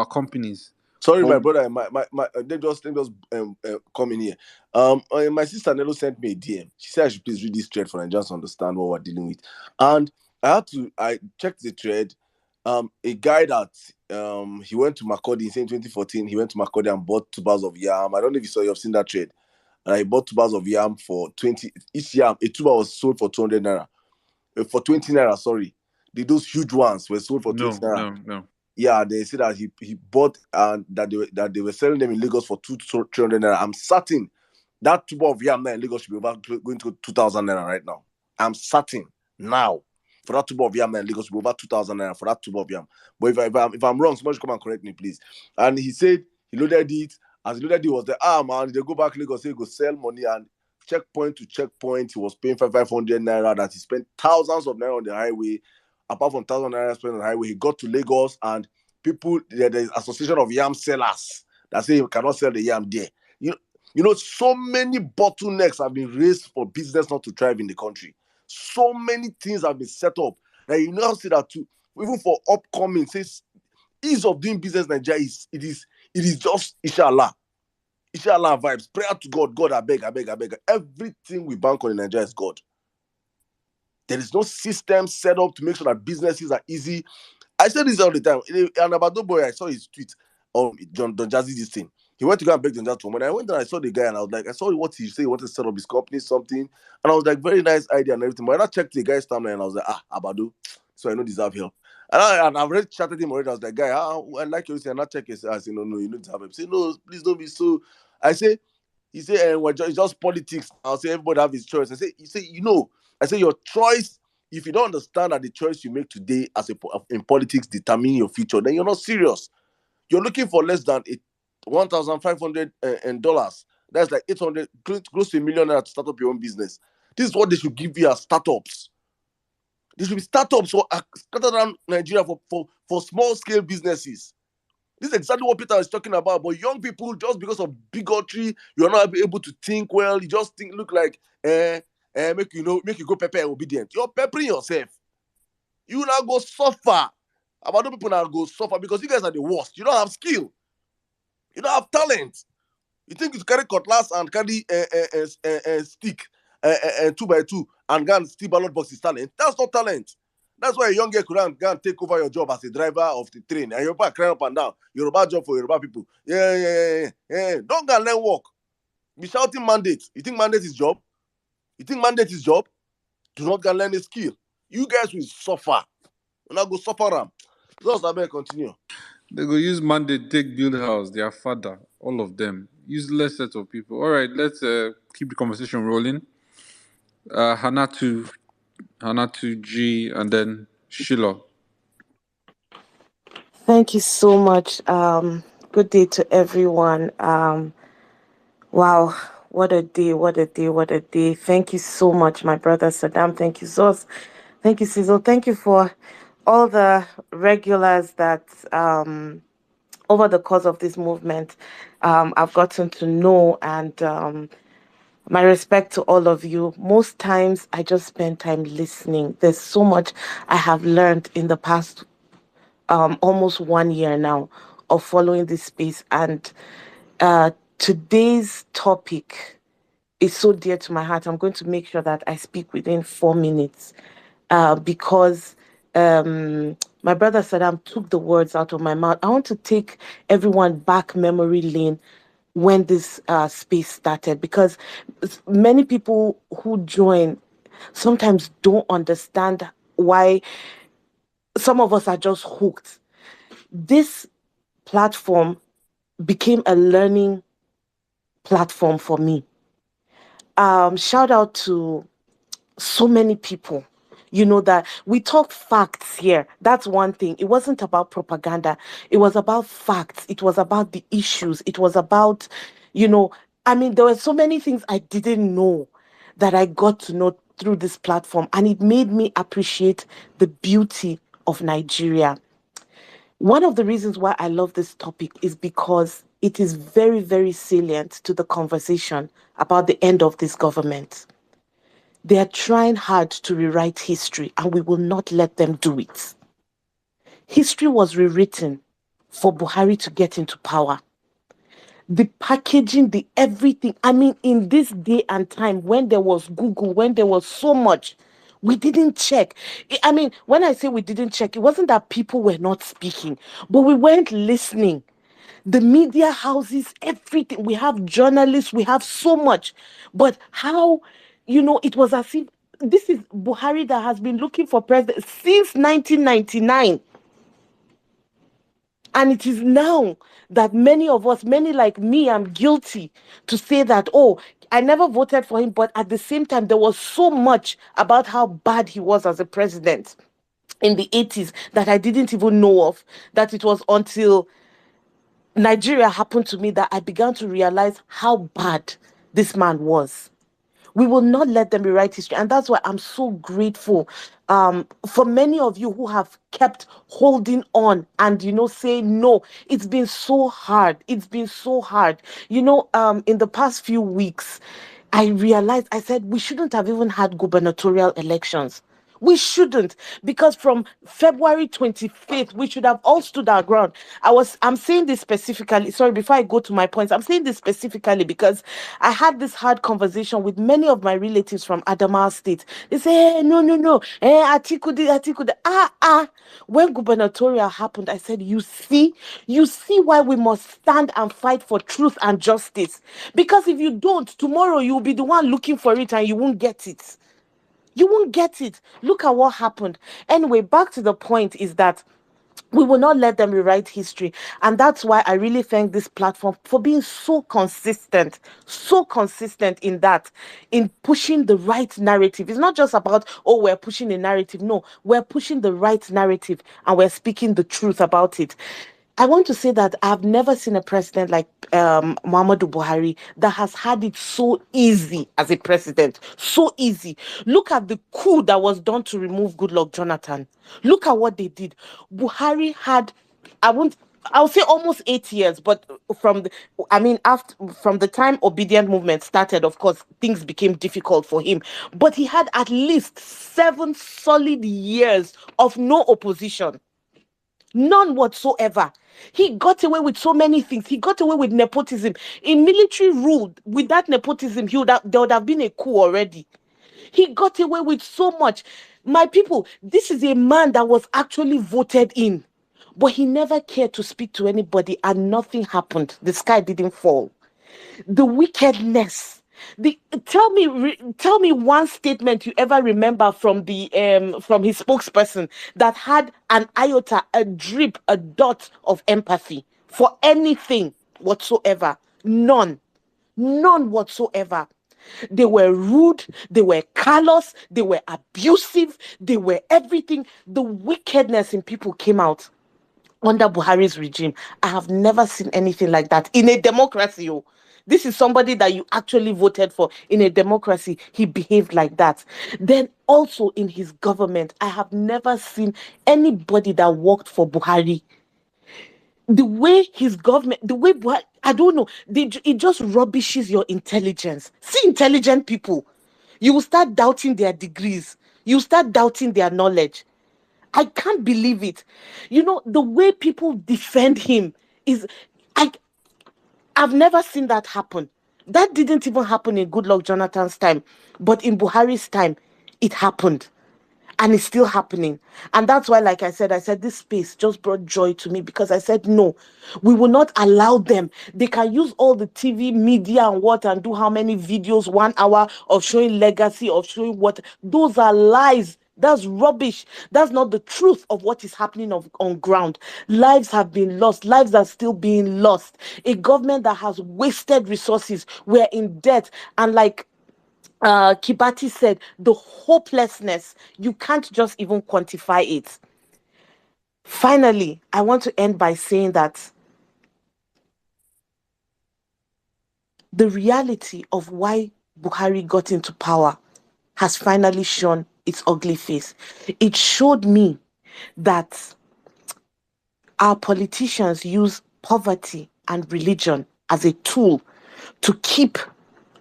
companies. Sorry, But my brother, they just come in here. My sister Nelo sent me a DM. She said I should please read this thread for Nigerians to understand what we're dealing with. And I checked the thread. A guy that he went to Makurdi in 2014. He went to Makurdi and bought 2 bags of yam. I don't know if you've seen that trade. And he bought 2 bags of yam for 20. Each yam, a tuber was sold for 200 naira. For 20 naira, sorry. Those huge ones were sold for 20 naira. No. Yeah, they say that he bought and that they were selling them in Lagos for 300 naira. I'm certain that tuber of yam now in Lagos should be going to 2,000 naira right now. I'm certain now for that tuber of yam now in Lagos should be over 2,000 naira for that tuber of yam. But if I'm wrong, somebody should come and correct me, please. And he said he loaded it. As he loaded it, was man, they go back Lagos, he go sell money, and checkpoint to checkpoint, he was paying 500 naira. That he spent thousands of naira on the highway. Apart from 1,000 naira spent on the highway, he got to Lagos, and there's association of yam sellers that say you cannot sell the yam there. You know, so many bottlenecks have been raised for business not to thrive in the country. So many things have been set up that you now see that too. Even for upcoming, says ease of doing business in Nigeria it is just inshallah vibes. Prayer to God. God, I beg. Everything we bank on in Nigeria is God. There is no system set up to make sure that businesses are easy. I say this all the time. And about the boy, I saw his tweet on Don Jazzy this thing. He went to go and beg Don Jazzy for money. I went there, I saw the guy, and I was like, I saw what he said, he wanted to set up his company, something. And I was like, very nice idea and everything. But I checked the guy's timeline, and I was like, Abado, so I know deserve help. And I've already chatted him already. I was like, guy, I like you. And I check his. I said, no, you don't have help. He said, no, please don't be so. He said, it's just politics. I'll say everybody have his choice. He said, I say your choice. If you don't understand that the choice you make today in politics determine your future, then you're not serious. You're looking for less than $1,500 That's like 800, close to $1 million to start up your own business. This is what they should give you as startups. There should be startups scattered around Nigeria for small scale businesses. This is exactly what Peter is talking about. But young people, just because of bigotry, you're not able to think well. You just look like make you go pepper obedient. You're peppering yourself. You now go suffer. About the people now go suffer because you guys are the worst. You don't have skill. You don't have talent. You think you carry cutlass and carry a stick 2x2 and go and steal ballot box is talent. That's not talent. That's why a young girl could go and take over your job as a driver of the train. And you're crying up and down. Yoruba job for Yoruba people. Yeah. Don't go and learn work. Be shouting mandate. You think mandate is job? Do not go and learn a skill. You guys will suffer. You're not go suffer them. Just I continue. They go use mandate take build house. Their father, all of them. Useless set of people. All right, let's keep the conversation rolling. Hanatu G, and then Shiloh. Thank you so much. Good day to everyone. Wow, what a day. Thank you so much, my brother Saddam. Thank you, Zos. Thank you, Sizzle. Thank you for all the regulars that over the course of this movement I've gotten to know, and my respect to all of you. Most times I just spend time listening. There's so much I have learned in the past almost 1 year now of following this space, and today's topic is so dear to my heart. I'm going to make sure that I speak within 4 minutes because my brother Saddam took the words out of my mouth. I want to take everyone back memory lane when this space started, because many people who join sometimes don't understand why some of us are just hooked. This platform became a learning platform for me. Shout out to so many people. that we talk facts here. That's one thing. It wasn't about propaganda. It was about facts. It was about the issues. It was about, there were so many things I didn't know that I got to know through this platform, and it made me appreciate the beauty of Nigeria. One of the reasons why I love this topic is because it is very, very salient to the conversation about the end of this government. They are trying hard to rewrite history, and we will not let them do it. History was rewritten for Buhari to get into power. The packaging, the everything. In this day and time, when there was Google, when there was so much, we didn't check. When I say we didn't check, it wasn't that people were not speaking, but we weren't listening. The media houses, everything. We have journalists, we have so much. But how, it was as if this is Buhari that has been looking for president since 1999. And it is now that many like me, I'm guilty to say that, I never voted for him. But at the same time, there was so much about how bad he was as a president in the 80s that I didn't even know of, that it was until Nigeria happened to me that I began to realize how bad this man was. We will not let them rewrite history. And that's why I'm so grateful for many of you who have kept holding on and, saying no. It's been so hard. It's been so hard. In the past few weeks, I realized, I said, we shouldn't have even had gubernatorial elections. We shouldn't, because from February 25th, we should have all stood our ground. I'm saying this specifically, sorry, before I go to my points, I'm saying this specifically because I had this hard conversation with many of my relatives from Adamawa State. They say, hey, no, Atiku did. When gubernatorial happened, I said, you see why we must stand and fight for truth and justice. Because if you don't, tomorrow you'll be the one looking for it and you won't get it. You won't get it. Look at what happened. Anyway, back to the point is that we will not let them rewrite history. And that's why I really thank this platform for being so consistent in that, in pushing the right narrative. It's not just about, we're pushing a narrative. No, we're pushing the right narrative and we're speaking the truth about it. I want to say that I've never seen a president like Muhammadu Buhari that has had it so easy as a president. So easy. Look at the coup that was done to remove Goodluck Jonathan. Look at what they did. Buhari had, I'll say almost 8 years, but from the time obedient movement started, of course, things became difficult for him. But he had at least 7 solid years of no opposition. None whatsoever. He got away with so many things. He got away with nepotism. In military rule, with that nepotism, there would have been a coup already. He got away with so much. My people, this is a man that was actually voted in. But he never cared to speak to anybody and nothing happened. The sky didn't fall. The wickedness. Tell me one statement you ever remember from from his spokesperson that had an iota, a drip, a dot of empathy for anything whatsoever. None whatsoever. They were rude, they were callous, they were abusive, they were everything. The wickedness in people came out under Buhari's regime. I have never seen anything like that in a democracy. This is somebody that you actually voted for. In a democracy, he behaved like that. Then also in his government, I have never seen anybody that worked for Buhari. The way his government, Buhari, I don't know, it just rubbishes your intelligence. See intelligent people, you will start doubting their degrees. You start doubting their knowledge. I can't believe it. The way people defend him is, I've never seen that happen. That didn't even happen in Goodluck Jonathan's time. But in Buhari's time, it happened. And it's still happening. And that's why, like I said, this space just brought joy to me, because I said, no, we will not allow them. They can use all the TV, media and do how many videos, 1 hour of showing legacy, of showing what. Those are lies. That's rubbish. That's not the truth of what is happening on ground. Lives have been lost. Lives are still being lost. A government that has wasted resources. We're in debt. And Kibati said, the hopelessness, you can't just even quantify it. Finally, I want to end by saying that the reality of why Buhari got into power has finally shown its ugly face. It showed me that our politicians use poverty and religion as a tool to keep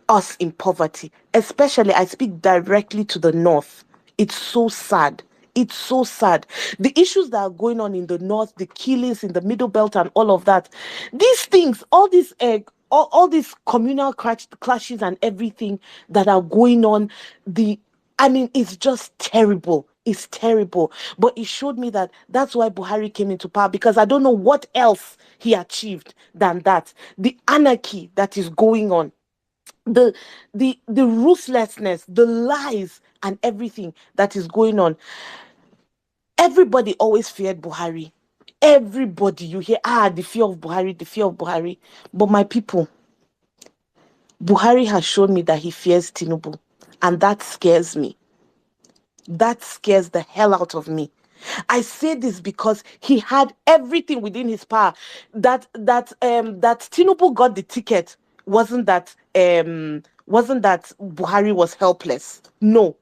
us in poverty. Especially, I speak directly to the North. It's so sad. It's so sad. The issues that are going on in the North, the killings in the Middle Belt and all of that, these things, all these communal clashes and everything that are going on, it's just terrible. It's terrible. But it showed me that that's why Buhari came into power, because I don't know what else he achieved than that. The anarchy that is going on, the ruthlessness, the lies and everything that is going on. Everybody always feared Buhari. Everybody, you hear, the fear of Buhari, the fear of Buhari. But my people, Buhari has shown me that he fears Tinubu, and that scares me. That scares the hell out of me. I say this because he had everything within his power. That Tinubu got the ticket wasn't that Buhari was helpless. No.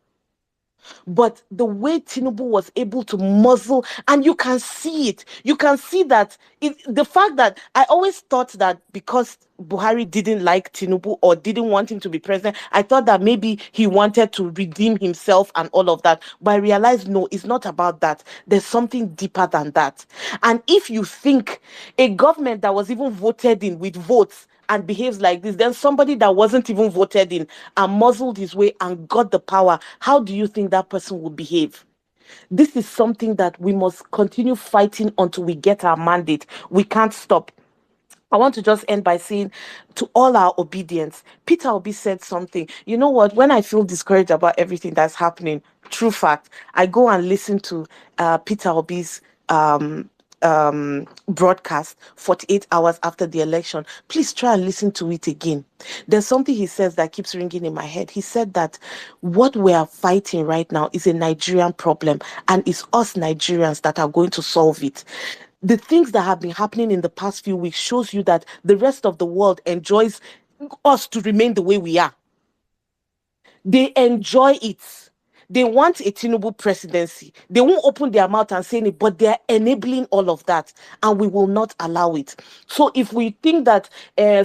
But the way Tinubu was able to muzzle, and you can see it. You can see that the fact that I always thought that because Buhari didn't like Tinubu or didn't want him to be president, I thought that maybe he wanted to redeem himself and all of that. But I realized, no, it's not about that. There's something deeper than that. And if you think a government that was even voted in with votes and behaves like this, then somebody that wasn't even voted in and muzzled his way and got the power, how do you think that person will behave? This is something that we must continue fighting until we get our mandate. We can't stop. I want to just end by saying to all our obedience, Peter Obi said something. You know what? When I feel discouraged about everything that's happening, true fact, I go and listen to Peter Obi's broadcast 48 hours after the election. Please try and listen to it again. There's something he says that keeps ringing in my head. He said that what we are fighting right now is a Nigerian problem, and it's us Nigerians that are going to solve it. The things that have been happening in the past few weeks shows you that the rest of the world enjoys us to remain the way we are. They enjoy it. They want a Tinubu presidency. They won't open their mouth and say it, but they are enabling all of that, and we will not allow it. So if we think that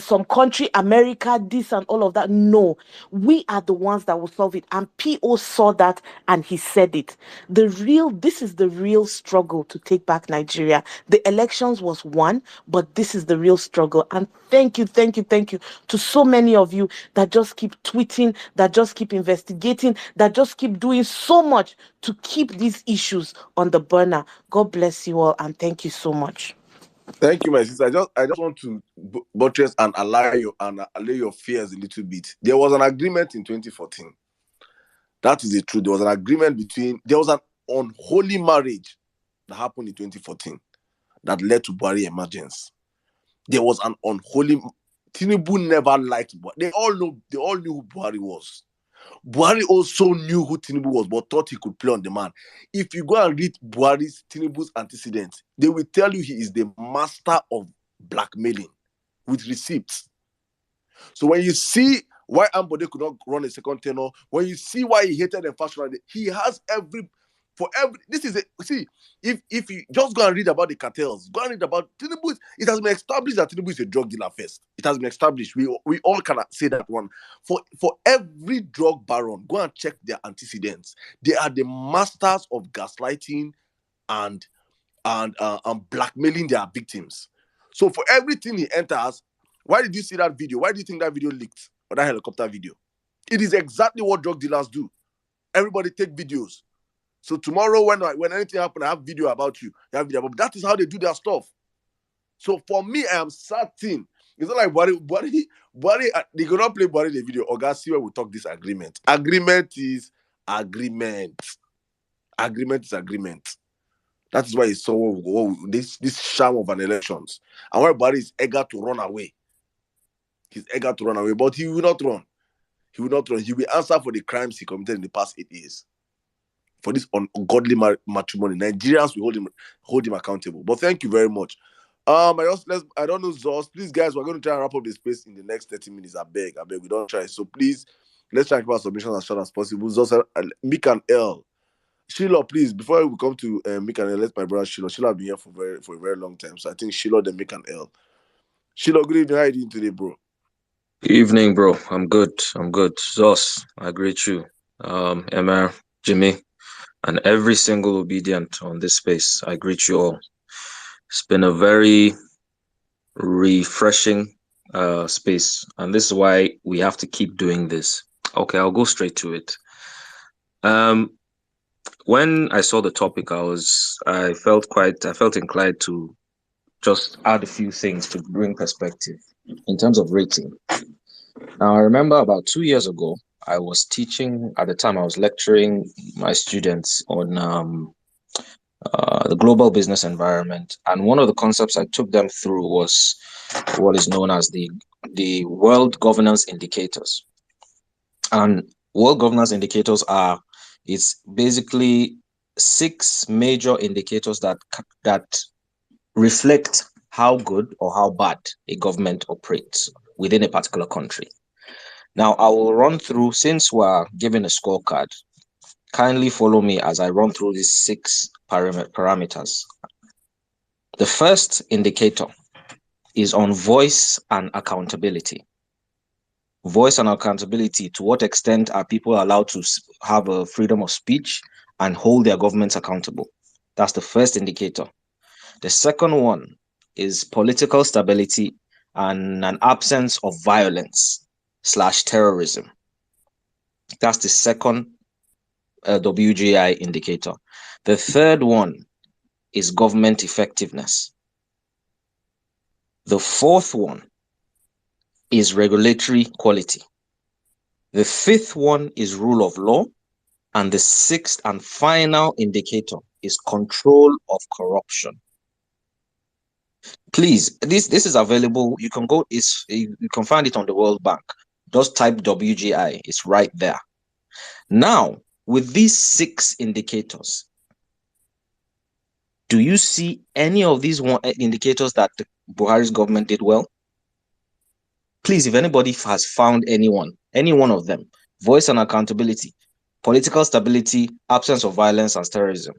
some country, America, this and all of that, no, we are the ones that will solve it. And PO saw that and he said it. This is the real struggle to take back Nigeria. The elections was won, but this is the real struggle. And thank you to so many of you that just keep tweeting, that just keep investigating, that just keep doing so much to keep these issues on the burner. God bless you all, and thank you so much. Thank you, my sister. I just want to buttress and allay your fears a little bit. There was an agreement in 2014. That is the truth. There was an agreement there was an unholy marriage that happened in 2014 that led to Buhari emergence. There was an unholy. Tinubu never liked Buhari. They all knew who Buhari was. Buhari also knew who Tinubu was, but thought he could play on the man. If you go and read Tinubu's antecedents, they will tell you he is the master of blackmailing with receipts. So when you see why Ambode could not run a second tenure, when you see why he hated the first round, he has if you just go and read about the cartels, go and read about Tinubu, it has been established that Tinubu is a drug dealer first. It has been established. We all cannot say that one. For every drug baron, go and check their antecedents. They are the masters of gaslighting and blackmailing their victims. So for everything he enters, why did you see that video? Why do you think that video leaked? Or that helicopter video? It is exactly what drug dealers do. Everybody take videos. So tomorrow, when anything happens, I have video about you. I have video about, that is how they do their stuff. So for me, I am certain. It's not like Buhari, they cannot play Buhari the video. August, where we talk this agreement. Agreement is agreement. Agreement is agreement. That is why it's so this sham of an elections. And why Buhari is eager to run away. He's eager to run away, but he will not run. he will not run. He will answer for the crimes he committed in the past 8 years. For this ungodly matrimony, Nigerians will hold him accountable. But thank you very much. I don't know, Zos. Please, guys, we're going to try and wrap up the space in the next 30 minutes. I beg, we don't try. So please, let's try and keep our submissions as short as possible. Zos, Mick and L. Sheila, please, before we come to Mick and L, let my brother Sheila. Sheila has been here for a very long time. So I think Sheila, then Mick and L. Sheila, good evening. How are you doing today, bro? Evening, bro. I'm good. Zos, I greet you. Emma, Jimmy, and every single obedient on this space. I greet you all. It's been a very refreshing space, and this is why we have to keep doing this. Okay, I'll go straight to it. When I saw the topic, I felt inclined to just add a few things to bring perspective in terms of rating. Now, I remember about 2 years ago, I was teaching, at the time I was lecturing my students on the global business environment. And one of the concepts I took them through was what is known as the World Governance Indicators. And World Governance Indicators it's basically 6 major indicators that reflect how good or how bad a government operates within a particular country. Now, I will run through, since we're given a scorecard, kindly follow me as I run through these 6 parameters. The first indicator is on voice and accountability. Voice and accountability, to what extent are people allowed to have a freedom of speech and hold their governments accountable? That's the first indicator. The second one is political stability and an absence of violence/terrorism. That's the second WGI indicator. The third one is government effectiveness. The fourth one is regulatory quality. The fifth one is rule of law. And the sixth and final indicator is control of corruption. Please, this is available. You can you can find it on the World Bank. Just type WGI. It's right there. Now, with these 6 indicators, do you see any of these indicators that the Buhari's government did well? Please, if anybody has found any one of them, voice and accountability, political stability, absence of violence and terrorism,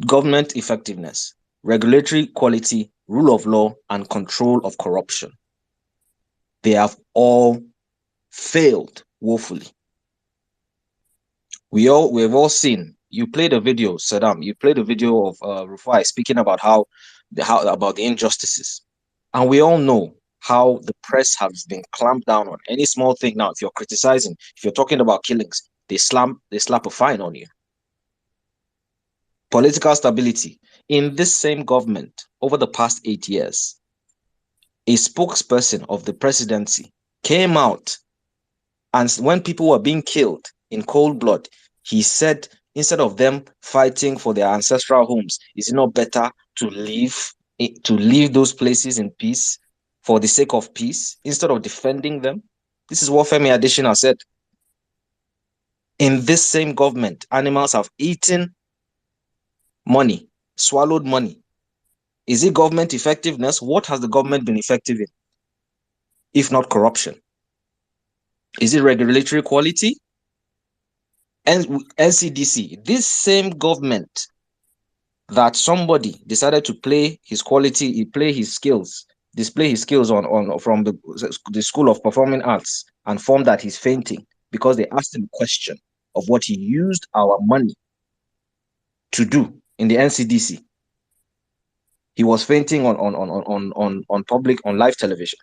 government effectiveness, regulatory quality, rule of law, and control of corruption. They have all failed woefully. We've all seen. You played a video, Saddam. You played a video of Rufai speaking about about the injustices, and we all know how the press has been clamped down on any small thing. Now, if you're criticizing, if you're talking about killings, they slap a fine on you. Political stability. In this same government, over the past 8 years, a spokesperson of the presidency came out, and when people were being killed in cold blood, he said, instead of them fighting for their ancestral homes, is it not better to leave those places in peace for the sake of peace instead of defending them? This is what Femi Adesina said. In this same government, animals have eaten money, swallowed money. Is it government effectiveness? What has the government been effective in, if not corruption? Is it regulatory quality? And NCDC, this same government that somebody decided to display his skills from the School of Performing Arts, and formed that he's fainting because they asked him a question of what he used our money to do in the NCDC. He was fainting on live television.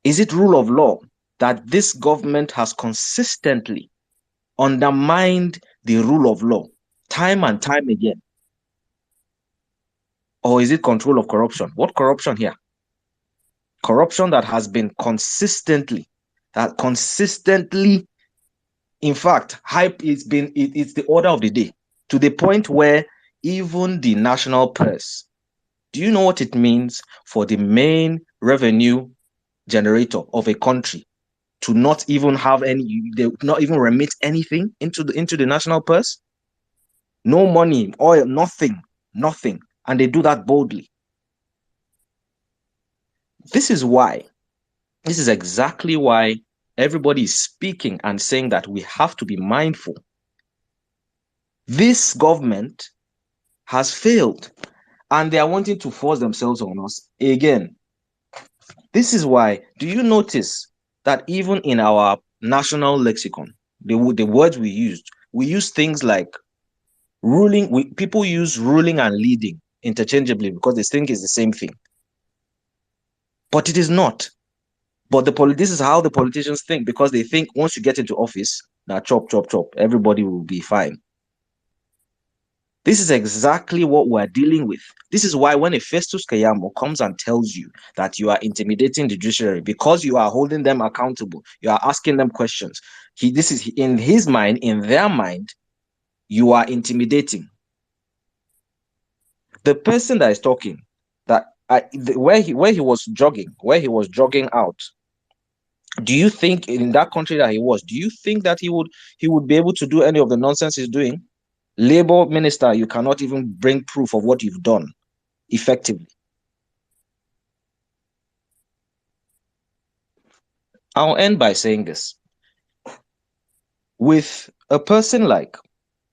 Is it rule of law that this government has consistently undermined the rule of law time and time again? Or is it control of corruption? What corruption here? Corruption that has been consistently, in fact, it's the order of the day, to the point where even the national press, do you know what it means for the main revenue generator of a country to not even have any, they not even remit anything into the national purse. No money, oil, nothing. And they do that boldly. This is exactly why everybody is speaking and saying that we have to be mindful. This government has failed, and they are wanting to force themselves on us again. This is why, do you notice that even in our national lexicon, the words we use things like ruling, people use ruling and leading interchangeably because they think it's the same thing. But it is not. But this is how the politicians think, because they think once you get into office, now chop, everybody will be fine. This is exactly what we're dealing with. This is why when a Festus Keyamo comes and tells you that you are intimidating the judiciary because you are holding them accountable, you are asking them questions, this is in his mind, in their mind, you are intimidating. The person that is talking, where he was jogging out, do you think in that country that he was, do you think that he would be able to do any of the nonsense he's doing? Labor minister, you cannot even bring proof of what you've done effectively. I'll end by saying this. With a person like,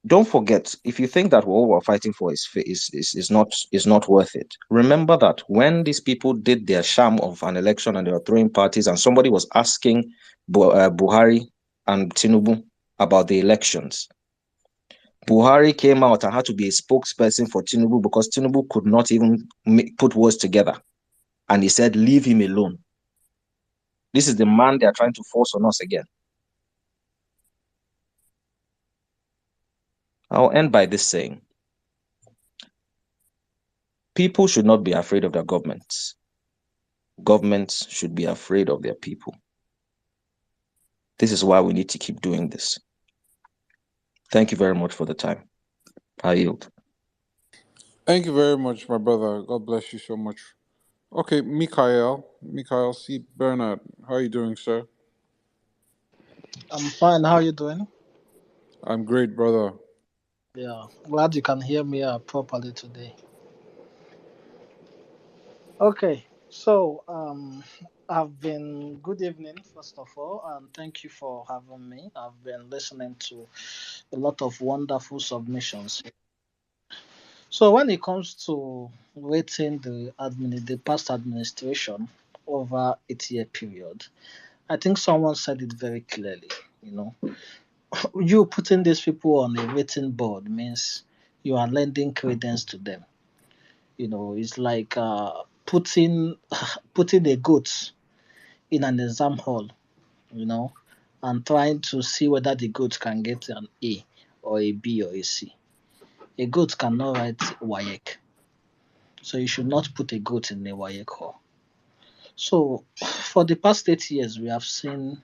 don't forget, if you think that what we're fighting for is not worth it, remember that when these people did their sham of an election and they were throwing parties and somebody was asking Buhari and Tinubu about the elections, Buhari came out and had to be a spokesperson for Tinubu because Tinubu could not even put words together. And he said, leave him alone. This is the man they are trying to force on us again. I'll end by this saying, people should not be afraid of their governments. Governments should be afraid of their people. This is why we need to keep doing this. Thank you very much for the time. I yield. Thank you very much, my brother. God bless you so much. Okay, Mikhail C. Bernard, how are you doing, sir? I'm fine. How are you doing? I'm great, brother. Yeah, glad you can hear me properly today. Okay, so I've been good evening first of all, and thank you for having me. I've been listening to a lot of wonderful submissions. So when it comes to rating the past administration over 8-year period, I think someone said it very clearly. You know, you putting these people on a rating board means you are lending credence to them. You know, it's like putting putting a goat in an exam hall, you know, and trying to see whether the goat can get an A or a B or a C. A goat cannot write WAEC, so you should not put a goat in a WAEC hall. So, for the past 8 years, we have seen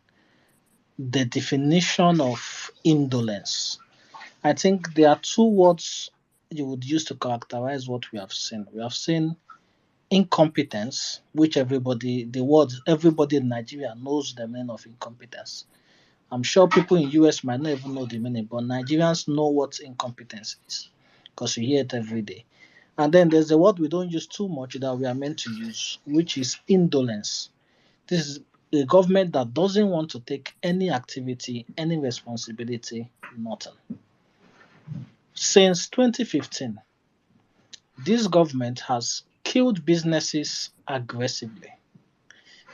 the definition of indolence. I think there are two words you would use to characterize what we have seen. We have seen incompetence, which everybody in Nigeria knows the meaning of incompetence. I'm sure people in US might not even know the meaning, but Nigerians know what incompetence is because we hear it every day. And then there's a word we don't use too much that we are meant to use, which is indolence. This is a government that doesn't want to take any activity, any responsibility, nothing. Since 2015, this government has killed businesses aggressively.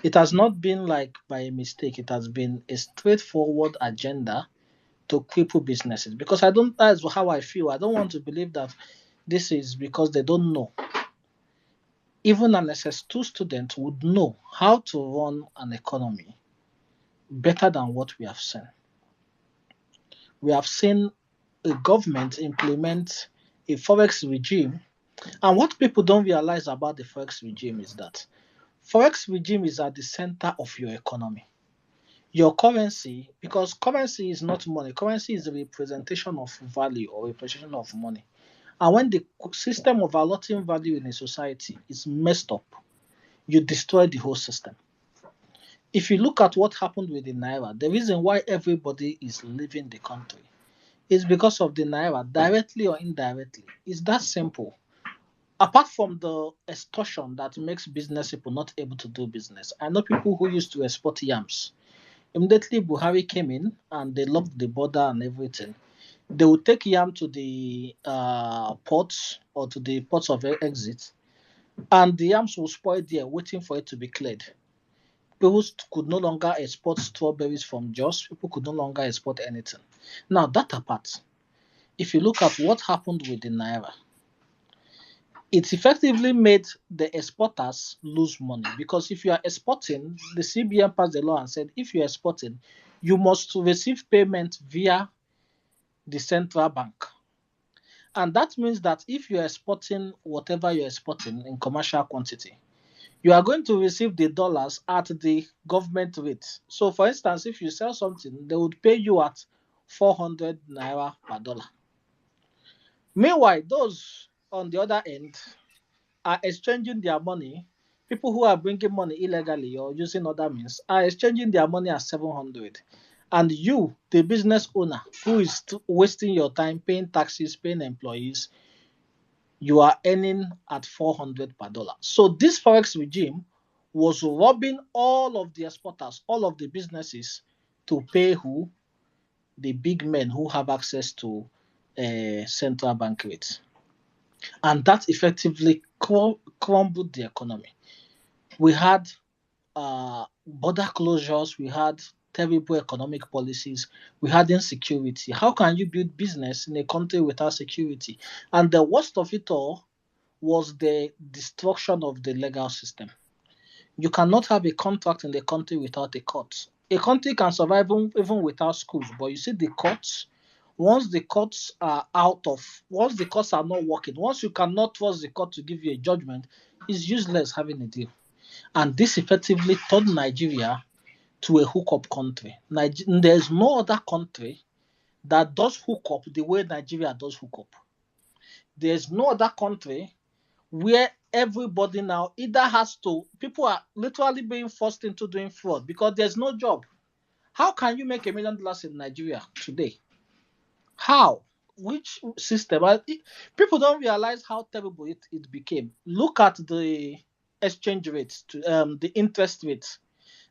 It has not been like by a mistake, it has been a straightforward agenda to cripple businesses. Because that's how I feel. I don't want to believe that this is because they don't know. Even an SS2 student would know how to run an economy better than what we have seen. We have seen a government implement a forex regime. And what people don't realize about the forex regime is that forex regime is at the center of your economy. Your currency, because currency is not money, currency is a representation of value or representation of money. And when the system of allotting value in a society is messed up, you destroy the whole system. If you look at what happened with the Naira, the reason why everybody is leaving the country is because of the Naira, directly or indirectly. It's that simple. Apart from the extortion that makes business people not able to do business, I know people who used to export yams. Immediately Buhari came in and they locked the border and everything. They would take yam to the ports or to the ports of exit, and the yams will spoil there, waiting for it to be cleared. People could no longer export strawberries from Jos. People could no longer export anything. Now, that apart, if you look at what happened with the Naira, it effectively made the exporters lose money, because if you are exporting, the CBN passed the law and said if you're exporting, you must receive payment via the central bank. And that means that if you're exporting whatever you're exporting in commercial quantity, you are going to receive the dollars at the government rate. So, for instance, if you sell something, they would pay you at 400 naira per dollar. Meanwhile, those on the other end are exchanging their money. People who are bringing money illegally or using other means are exchanging their money at 700. And you, the business owner, who is wasting your time paying taxes, paying employees, you are earning at 400 per dollar. So this forex regime was robbing all of the exporters, all of the businesses, to pay who? The big men who have access to central bank rates. And that effectively crumbled the economy. We had border closures, we had terrible economic policies, we had insecurity. How can you build business in a country without security? And the worst of it all was the destruction of the legal system. You cannot have a contract in the country without a court. A country can survive even without schools, but you see the courts, once the courts are once the courts are not working, once you cannot trust the court to give you a judgment, it's useless having a deal. And this effectively turned Nigeria to a hookup country. There's no other country that does hookup the way Nigeria does hookup. There's no other country where everybody now either has to, people are literally being forced into doing fraud because there's no job. How can you make $1 million in Nigeria today? How? Which system? People don't realize how terrible it became. Look at the exchange rates, the interest rates.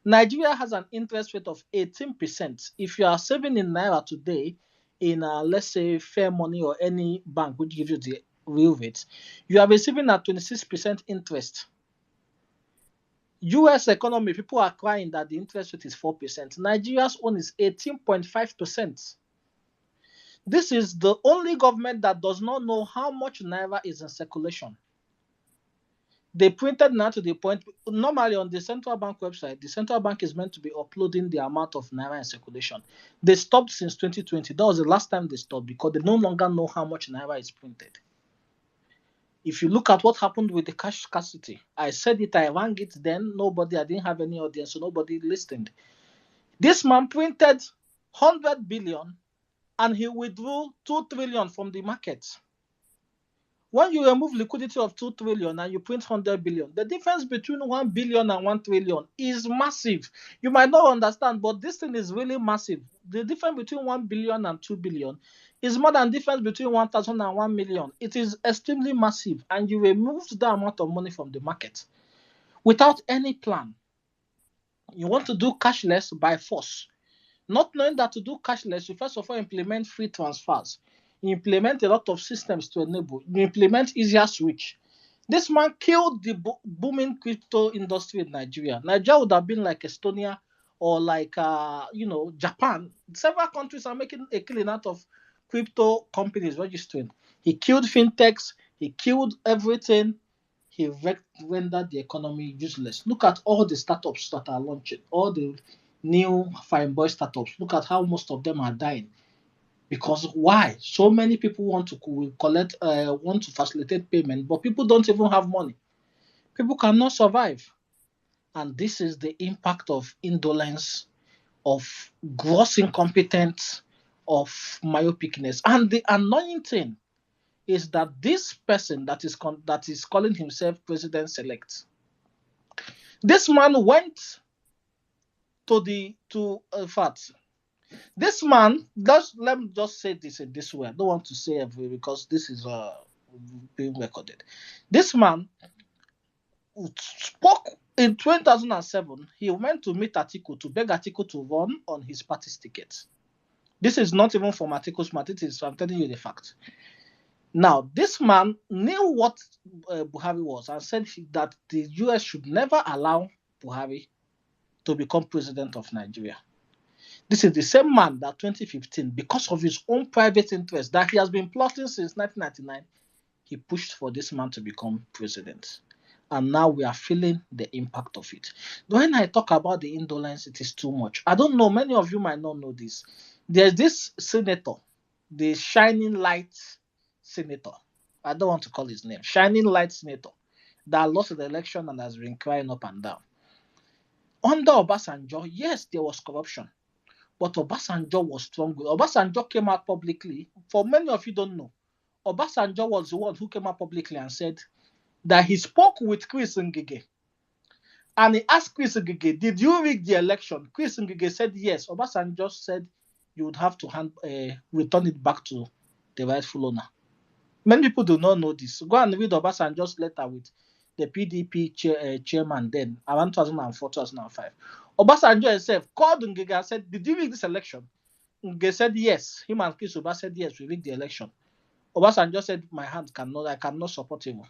Nigeria has an interest rate of 18%. If you are saving in Naira today, in let's say Fair Money or any bank which gives you the real rate, you are receiving at 26% interest. US economy, people are crying that the interest rate is 4%. Nigeria's own is 18.5%. This is the only government that does not know how much Naira is in circulation. They printed now to the point, normally on the central bank website, the central bank is meant to be uploading the amount of Naira in circulation. They stopped since 2020. That was the last time they stopped because they no longer know how much Naira is printed. If you look at what happened with the cash scarcity, I said it, I rang it then, I didn't have any audience, so nobody listened. This man printed 100 billion and he withdrew 2 trillion from the market. When you remove liquidity of 2 trillion and you print 100 billion, the difference between 1 billion and 1 trillion is massive. You might not understand, but this thing is really massive. The difference between 1 billion and 2 billion is more than the difference between 1,000 and 1 million. It is extremely massive, and you removed that amount of money from the market without any plan. You want to do cashless by force. Not knowing that to do cashless, you first of all implement free transfers. You implement a lot of systems to enable. You implement easier switch. This man killed the booming crypto industry in Nigeria. Nigeria would have been like Estonia or like Japan. Several countries are making a killing out of crypto companies registering. He killed fintechs. He killed everything. He rendered the economy useless. Look at all the startups that are launching. All the new fine boy startups. Look at how most of them are dying. Because why? So many people want to want to facilitate payment, but people don't even have money. People cannot survive. And this is the impact of indolence, of gross incompetence, of myopicness. And the annoying thing is that this person that is calling himself president-elect, this man went fact. This man, let me just say this in this way. I don't want to say every because this is being recorded. This man spoke in 2007. He went to meet Atiku to beg Atiku to run on his party's ticket. This is not even from Atiku's mouth. I'm telling you the fact. Now, this man knew what Buhari was and said that the US should never allow Buhari to become president of Nigeria. This is the same man that 2015, because of his own private interest that he has been plotting since 1999, he pushed for this man to become president. And now we are feeling the impact of it. When I talk about the indolence, it is too much. I don't know, many of you might not know this. There's this senator, the Shining Light senator. I don't want to call his name. Shining Light senator that lost the election and has been crying up and down. Under Obasanjo, yes, there was corruption. But Obasanjo was strong. Obasanjo came out publicly. For many of you don't know, Obasanjo was the one who came out publicly and said that he spoke with Chris Ngige. And he asked Chris Ngige, did you rig the election? Chris Ngige said yes. Obasanjo said you would have to return it back to the rightful owner. Many people do not know this. Go and read Obasanjo's letter with the PDP chairman then, around 2004, 2005. Obasanjo himself called Ngige and said, did you rig this election? Ngige said yes. Him and Chris Oba said yes, we rigged the election. Obasanjo said, I cannot support him.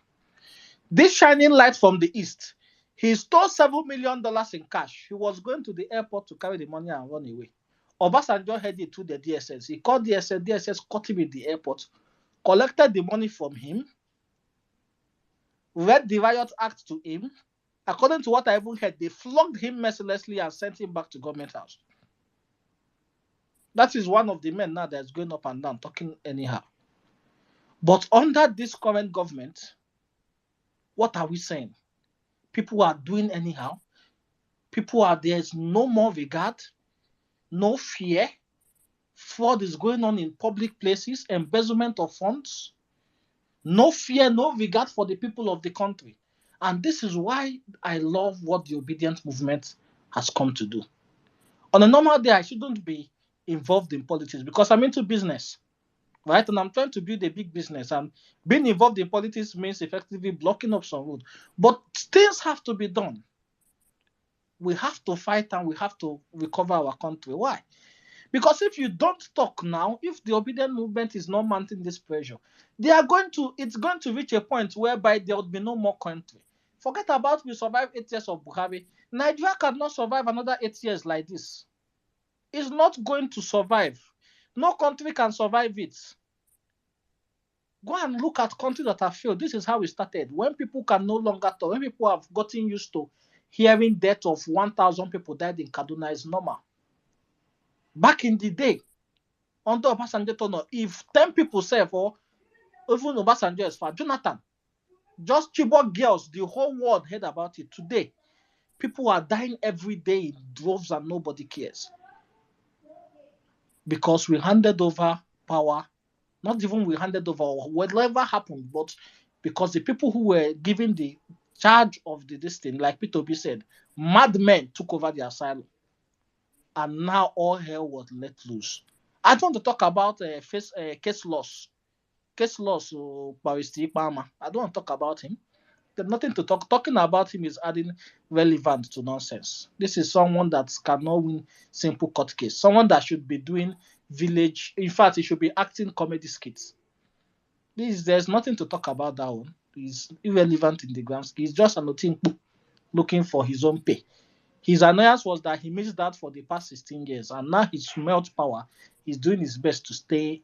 This Shining Light from the East, he stole $7 million in cash. He was going to the airport to carry the money and run away. Obasanjo headed to the DSS. He called DSS caught him in the airport, collected the money from him, read the Riot Act to him. According to what I even heard, they flogged him mercilessly and sent him back to government house. That is one of the men now that's going up and down, talking anyhow. But under this current government, what are we saying? People are doing anyhow. There's no more regard, no fear. Fraud is going on in public places, embezzlement of funds. No fear, no regard for the people of the country. And this is why I love what the obedient movement has come to do. On a normal day, I shouldn't be involved in politics because I'm into business, right? And I'm trying to build a big business. And being involved in politics means effectively blocking up some road. But things have to be done. We have to fight and we have to recover our country. Why? Because if you don't talk now, if the obedient movement is not mounting this pressure, it's going to reach a point whereby there will be no more country. Forget about we survived 8 years of Buhari. Nigeria cannot survive another 8 years like this. It's not going to survive. No country can survive it. Go and look at countries that have failed. This is how it started. When people can no longer talk, when people have gotten used to hearing death of 1,000 people died in Kaduna is normal. Back in the day, under Obasanjo, if 10 people say or even Obasanjo is for Jonathan, just Chibok girls, the whole world heard about it. Today, people are dying every day in droves and nobody cares. Because we handed over power, not even we handed over whatever happened, but because the people who were given the charge of this thing, like Peter Obi said, madmen took over the asylum. And now all hell was let loose. I don't want to talk about case loss. Case loss, Barrister Ipama. I don't want to talk about him. There's nothing to talk. Talking about him is adding relevance to nonsense. This is someone that cannot win simple court case. Someone that should be doing village. In fact, he should be acting comedy skits. There's nothing to talk about that one. He's irrelevant in the grand scheme. He's just an Otimpu looking for his own pay. His annoyance was that he missed that for the past 16 years, and now he's smelt power. He's doing his best to stay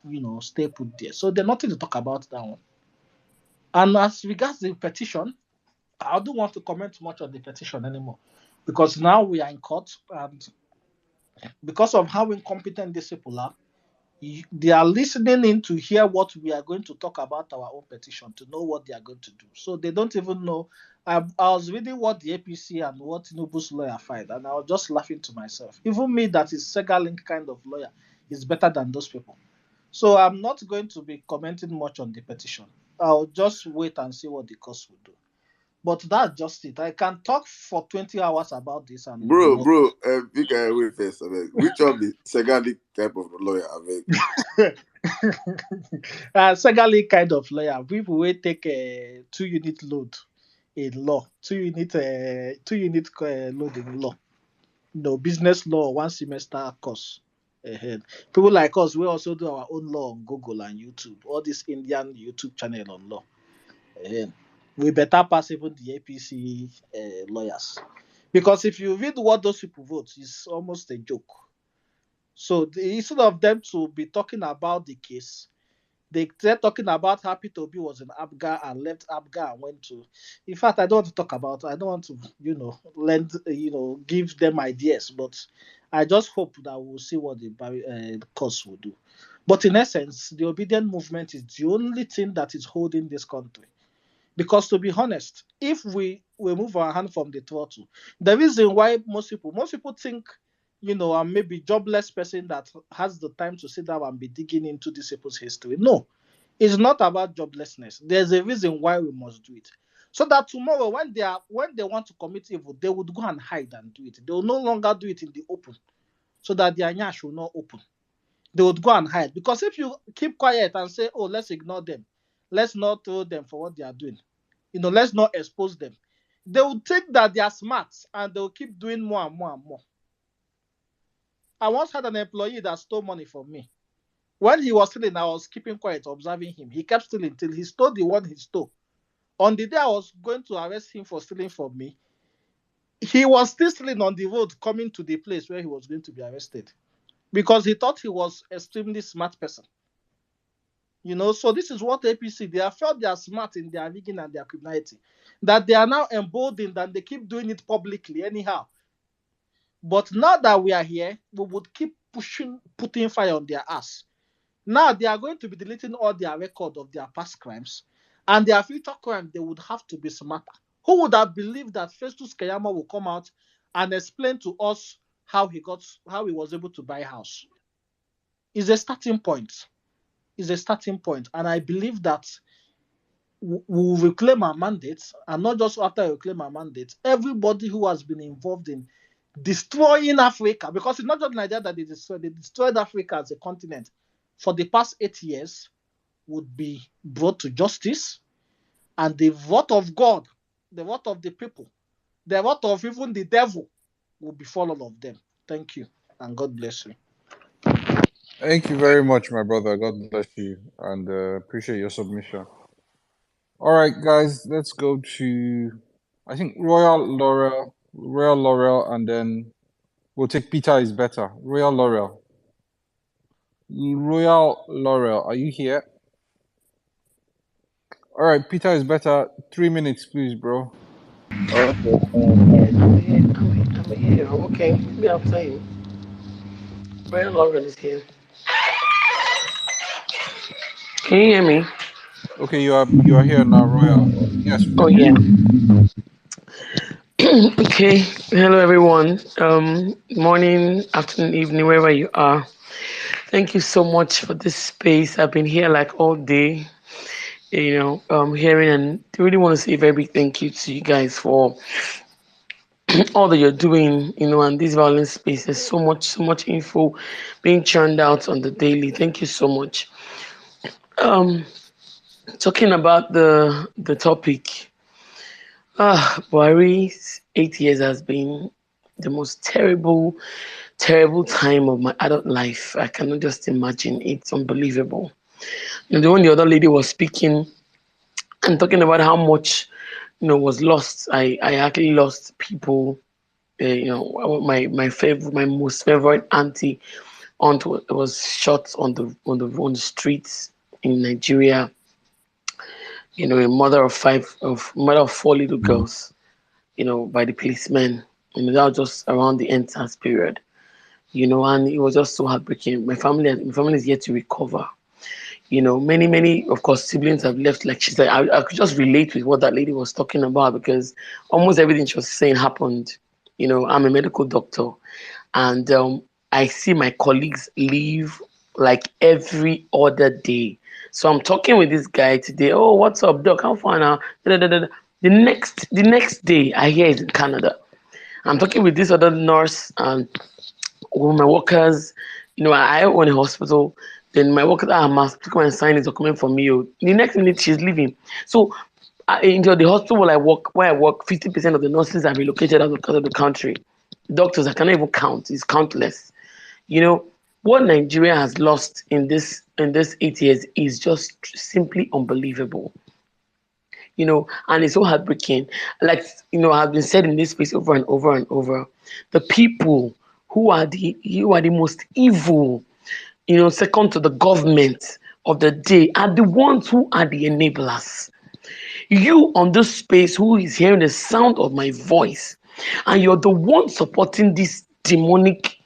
put there. So there's nothing to talk about that one. And as regards the petition, I don't want to comment much on the petition anymore, because now we are in court, and because of how incompetent these people are, they are listening in to hear what we are going to talk about our own petition, to know what they are going to do. So they don't even know. I was reading what the APC and what Tinubu's lawyer filed, and I was just laughing to myself. Even me, that is Sega Link kind of lawyer, is better than those people. So I'm not going to be commenting much on the petition. I'll just wait and see what the court will do. But that's just it. I can talk for 20 hours about this and we will Bro, think I wait first. Which of the second type of lawyer? secondly, kind of lawyer, people will take a 2-unit load in law, 2-unit load in law. No, business law, 1 semester course ahead. People like us, we also do our own law on Google and YouTube. All this Indian YouTube channel on law. Ahead. We better pass even the APC lawyers. Because if you read what those people vote, it's almost a joke. So instead of them to be talking about the case, they're talking about how Peter Obi was in Abga and left Abga and went to. In fact, I don't want to talk about. I don't want to, give them ideas. But I just hope that we'll see what the cause will do. But in essence, the obedient movement is the only thing that is holding this country. Because to be honest, if we move our hand from the throttle, the reason why most people think, I'm maybe jobless person that has the time to sit down and be digging into these people's history. No, it's not about joblessness. There's a reason why we must do it. So that tomorrow, when they want to commit evil, they would go and hide and do it. They will no longer do it in the open, so that their nyash will not open. They would go and hide. Because if you keep quiet and say, oh, let's ignore them, let's not throw them for what they are doing, let's not expose them, they will think that they are smart and they will keep doing more and more and more. I once had an employee that stole money from me. When he was stealing, I was keeping quiet, observing him. He kept stealing till he stole the one he stole. On the day I was going to arrest him for stealing from me, he was still stealing on the road coming to the place where he was going to be arrested, because he thought he was an extremely smart person. So this is what APC, they have felt they are smart in their rigging and their criminality, that they are now emboldened and they keep doing it publicly anyhow. But now that we are here, we would keep putting fire on their ass. Now they are going to be deleting all their record of their past crimes, and their future crimes, they would have to be smarter. Who would have believed that Festus Keyamo will come out and explain to us how he was able to buy a house? It's a starting point. And I believe that we will reclaim our mandates, and not just after we reclaim our mandates, everybody who has been involved in destroying Africa, because it's not just Nigeria that they destroyed Africa as a continent for the past 8 years, would be brought to justice, and the vote of God, the vote of the people, the vote of even the devil will befall all of them. Thank you, and God bless you. Thank you very much, my brother. God bless you, and appreciate your submission. All right, guys, let's go to, I think, Royal Laurel, and then we'll take Peter is better. Royal Laurel, are you here? All right, Peter is better. 3 minutes, please, bro. Okay. I'm here. Okay. Maybe I'll tell you. Brian Lauren is here. Can you hear me? Okay, you are here now, Royal. Yes, we Oh can hear yeah. you. Okay. Hello everyone. Morning, afternoon, evening, wherever you are. Thank you so much for this space. I've been here like all day, hearing, and I really want to say a very big thank you to you guys for all that you're doing, and this violence space. There's so much info being churned out on the daily. Thank you so much. Talking about the topic, Buhari's 8 years has been the most terrible time of my adult life. I cannot just imagine. It's unbelievable. When the other lady was speaking and talking about how much, was lost. I actually lost people. My most favorite auntie aunt was shot on the streets in Nigeria. A mother of four little girls. By the policemen. That was just around the end-SARS period. And it was just so heartbreaking. My family is yet to recover. Many, of course, siblings have left. Like she said, I could just relate with what that lady was talking about, because almost everything she was saying happened. I'm a medical doctor, and I see my colleagues leave like every other day. So I'm talking with this guy today. Oh, what's up, doc? How far now? Da, da, da, da. The next day, I hear it's in Canada. I'm talking with this other nurse and with my workers. I own a hospital. Then my workers must come and sign this document for me. Oh. The next minute she's leaving. So into the hospital where I work, 50% of the nurses are relocated out of the country. Doctors, I cannot even count. It's countless. What Nigeria has lost in this 8 years is just simply unbelievable. And it's so heartbreaking. Like, I've been said in this space over and over and over. The people who are the most evil, second to the government of the day, are the ones who are the enablers. You on this space who is hearing the sound of my voice, and you're the one supporting this demonic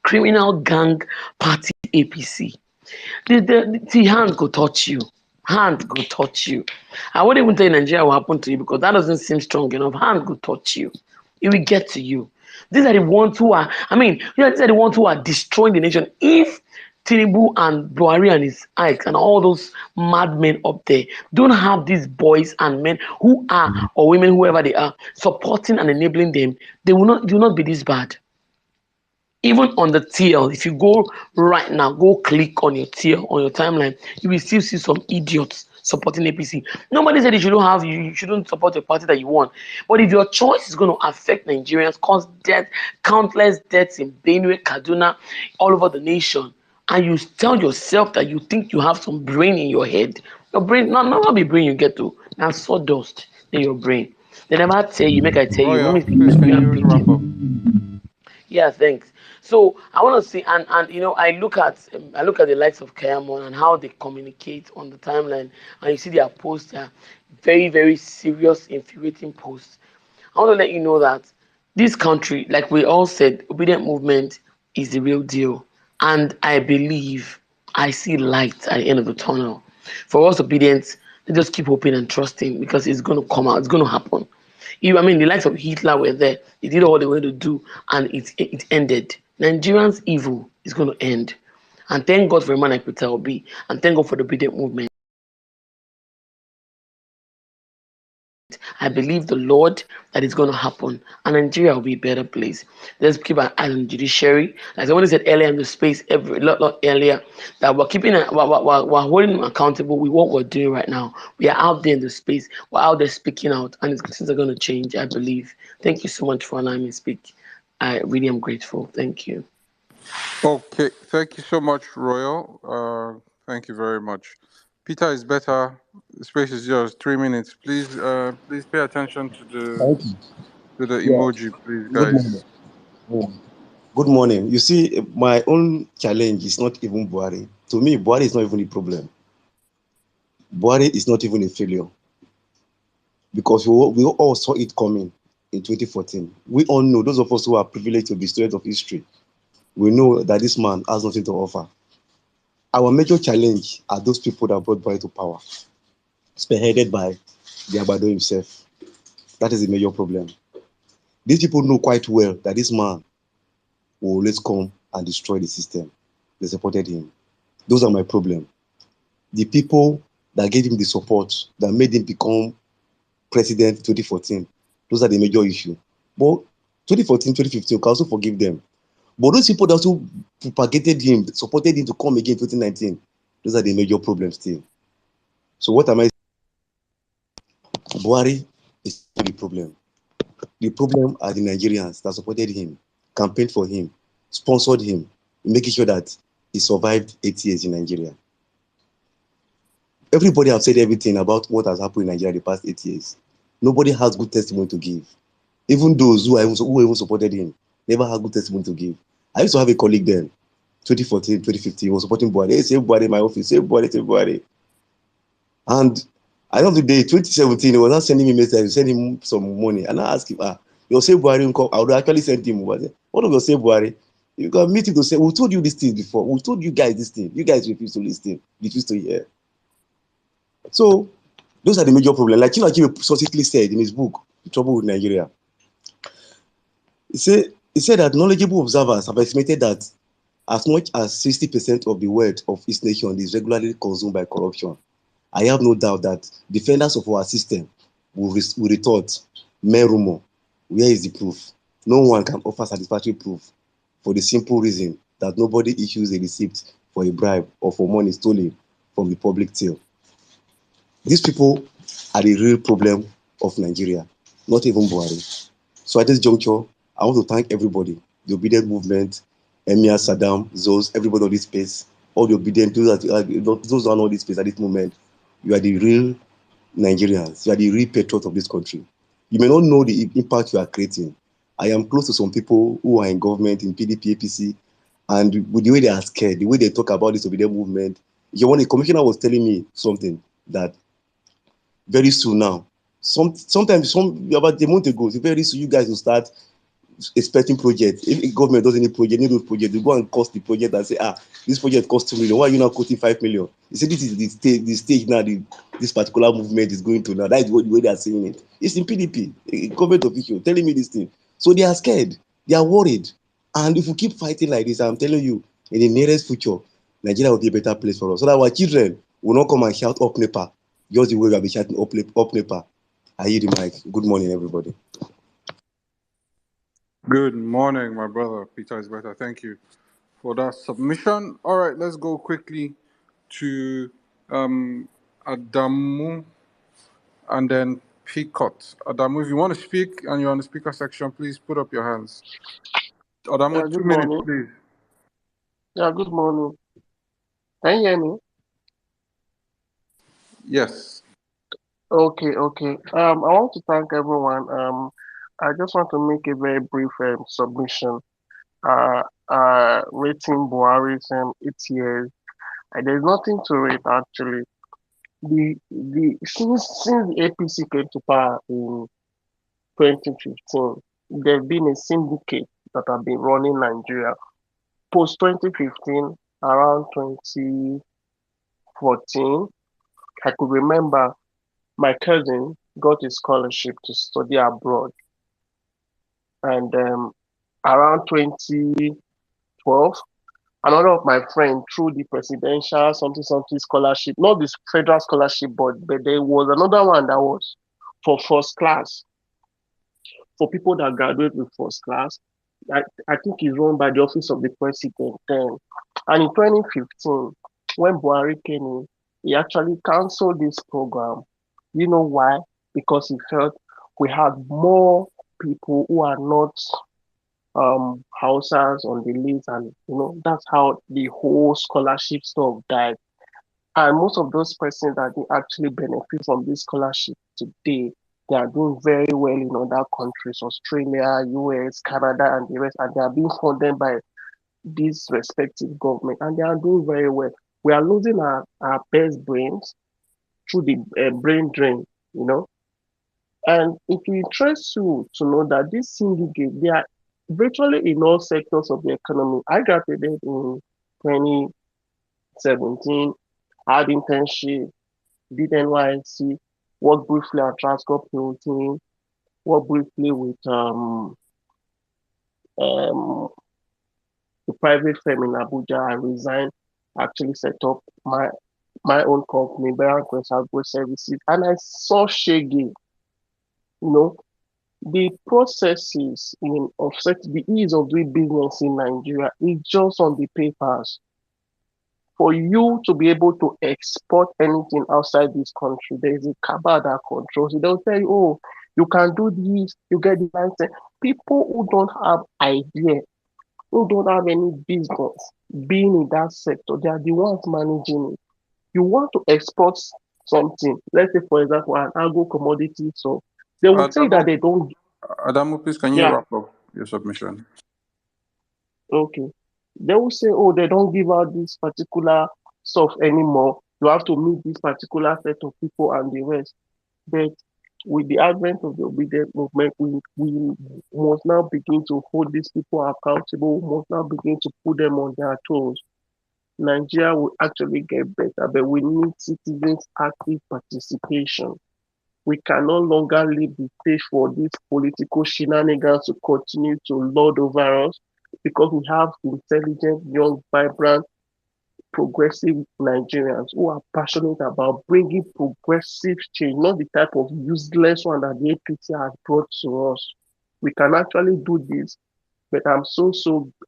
criminal gang party APC. The hand go touch you. Hand go touch you. I wouldn't even tell Nigeria what happened to you because that doesn't seem strong enough. Hand go touch you. It will get to you. These are the ones who are, these are the ones who are destroying the nation. If Tinubu and Buhari and his Ike and all those madmen up there don't have these boys and men who are, or women, whoever they are, supporting and enabling them, they will not be this bad. Even on the TL, if you go right now, go click on your TL, on your timeline, you will still see some idiots supporting APC. Nobody said you shouldn't support a party that you want. But if your choice is going to affect Nigerians, cause death, countless deaths in Benue, Kaduna, all over the nation, and you tell yourself that you think you have some brain in your head, your brain, not be brain you get to, now sawdust in your brain. They never tell you, make I tell you, Royal, mommy speak please, can Nigerian you wrap up? pidgin. Yeah, thanks. So I want to see, and I look at the likes of Kayamon and how they communicate on the timeline, and you see their posts are very, very serious, infuriating posts. I want to let you know that this country, like we all said, obedient movement is the real deal, and I believe I see light at the end of the tunnel. For us obedience, let's just keep hoping and trusting because it's going to come out, it's going to happen. The likes of Hitler were there. He did all they wanted to do, and it ended. Nigerians' evil is going to end. And thank God for a man like Peter Obi, and thank God for the obedient movement. I believe the Lord that it's going to happen, and Nigeria will be a better place. Let's keep our eye on the judiciary. Like someone said earlier in the space, lot earlier, that we're holding them accountable with what we're doing right now. We are out there in the space. We're out there speaking out, and things are going to change, I believe. Thank you so much for allowing me to speak. I really am grateful. Thank you. Okay, thank you so much, Royal. Thank you very much. Peter is better. The space is yours. 3 minutes. Please pay attention to Thank you. the Yeah. emoji, please, Good guys. morning. Good morning. You see, my own challenge is not even Buhari. To me, Buhari is not even a problem. Buhari is not even a failure. Because we all saw it coming in 2014. We all know, those of us who are privileged to be students of history, we know that this man has nothing to offer. Our major challenge are those people that brought Buhari to power, spearheaded by the Abado himself. That is the major problem. These people know quite well that this man will always come and destroy the system. They supported him. Those are my problem. The people that gave him the support, that made him become president in 2014, those are the major issue. But 2014, 2015, we can also forgive them. But those people that also propagated him, supported him to come again in 2019, those are the major problems still. So what am I saying? Buhari is not the problem. The problem are the Nigerians that supported him, campaigned for him, sponsored him, making sure that he survived 8 years in Nigeria. Everybody have said everything about what has happened in Nigeria the past 8 years. Nobody has good testimony to give. Even those who even supported him never had good testimony to give. I used to have a colleague then, 2014, 2015, was supporting Buhari. Hey, save Buhari in my office, save Buhari, save Buhari. And at the end of the day, 2017, he was not sending me messages, sending him some money. And I asked him, your save Buhari, I would actually send him. What of your save Buhari? You can meet him to say, we told you this thing before. We told you guys this thing. You guys refuse to listen, refuse to hear. So those are the major problems. Like Chinua succinctly said in his book, The Trouble with Nigeria. He said that knowledgeable observers have estimated that as much as 60% of the wealth of each nation is regularly consumed by corruption. I have no doubt that defenders of our system we retort, mere rumor. Where is the proof? No one can offer satisfactory proof for the simple reason that nobody issues a receipt for a bribe or for money stolen from the public till. These people are the real problem of Nigeria, not even Buhari. So at this juncture, I want to thank everybody, the obedient movement, Emir, Saddam, Zos, everybody on this space, all the obedient, those who are on this space at this moment. You are the real Nigerians. You are the real patriots of this country. You may not know the impact you are creating. I am close to some people who are in government, in PDP, APC, and with the way they are scared, the way they talk about this obedient movement. The commissioner was telling me something that very soon now, sometimes about a month ago, very soon you guys will start expecting projects. If a government does any project, need those projects, they go and cost the project and say, this project costs 2 million. Why are you now quoting 5 million? You say this is the stage now this particular movement is going to now. That is the way they are saying it. It's in PDP, a government official telling me this thing. So they are scared, they are worried. And if we keep fighting like this, I'm telling you, in the nearest future, Nigeria will be a better place for us. So that our children will not come and shout up NEPA, just the way we have been shouting up NEPA. I hear the mic. Good morning, everybody. Good morning, my brother. Peter is better. Thank you for that submission. All right, let's go quickly to Adamu and then Picot. Adamu, if you want to speak and you're on the speaker section, please put up your hands. Adamu, Yeah, 2 good minutes, morning. please. Yeah, good morning. Can you hear me? Yes. Okay. I want to thank everyone. I just want to make a very brief submission. Rating Buhari's 8 years. There's nothing to it actually. Since the APC came to power in 2015, there's been a syndicate that have been running Nigeria. Post 2015, around 2014, I could remember my cousin got a scholarship to study abroad, and around 2012, another of my friends through the presidential something scholarship, not this federal scholarship, but there was another one that was for first class, for people that graduate with first class. I think it's run by the office of the president then. And in 2015, when Buhari came in, he actually canceled this program. You know why? Because he felt we had more people who are not Hausas on the list, and that's how the whole scholarship stuff died. And most of those persons that they actually benefit from this scholarship today, they are doing very well in other countries, Australia, US, Canada, and the rest, and they are being funded by this respective government, and they are doing very well. We are losing our best brains through the brain drain. And it will interest you to know that this syndicate, they are virtually in all sectors of the economy. I graduated in 2017, had internship, did NYSC, worked briefly at Transcorp Hilton, worked briefly with the private firm in Abuja. I resigned, actually set up my own company, Beran Agro Services, and I saw Shege, the processes in offset the ease of doing business in Nigeria is just on the papers. For you to be able to export anything outside this country, there is a cabal that controls it. They'll tell you, oh, you can do this, you get the license. People who don't have idea, who don't have any business being in that sector, they are the ones managing it. You want to export something, let's say, for example, an agro commodity, so they will say that they don't. Adamu, please, can you wrap up your submission? Okay. They will say, oh, they don't give out this particular stuff anymore. You have to meet this particular set of people and the rest. But with the advent of the obedient movement, we must now begin to hold these people accountable. We must now begin to put them on their toes. Nigeria will actually get better, but we need citizens' active participation. We can no longer leave the stage for these political shenanigans to continue to lord over us, because we have intelligent, young, vibrant progressive Nigerians who are passionate about bringing progressive change, not the type of useless one that the APC has brought to us. We can actually do this, but I'm so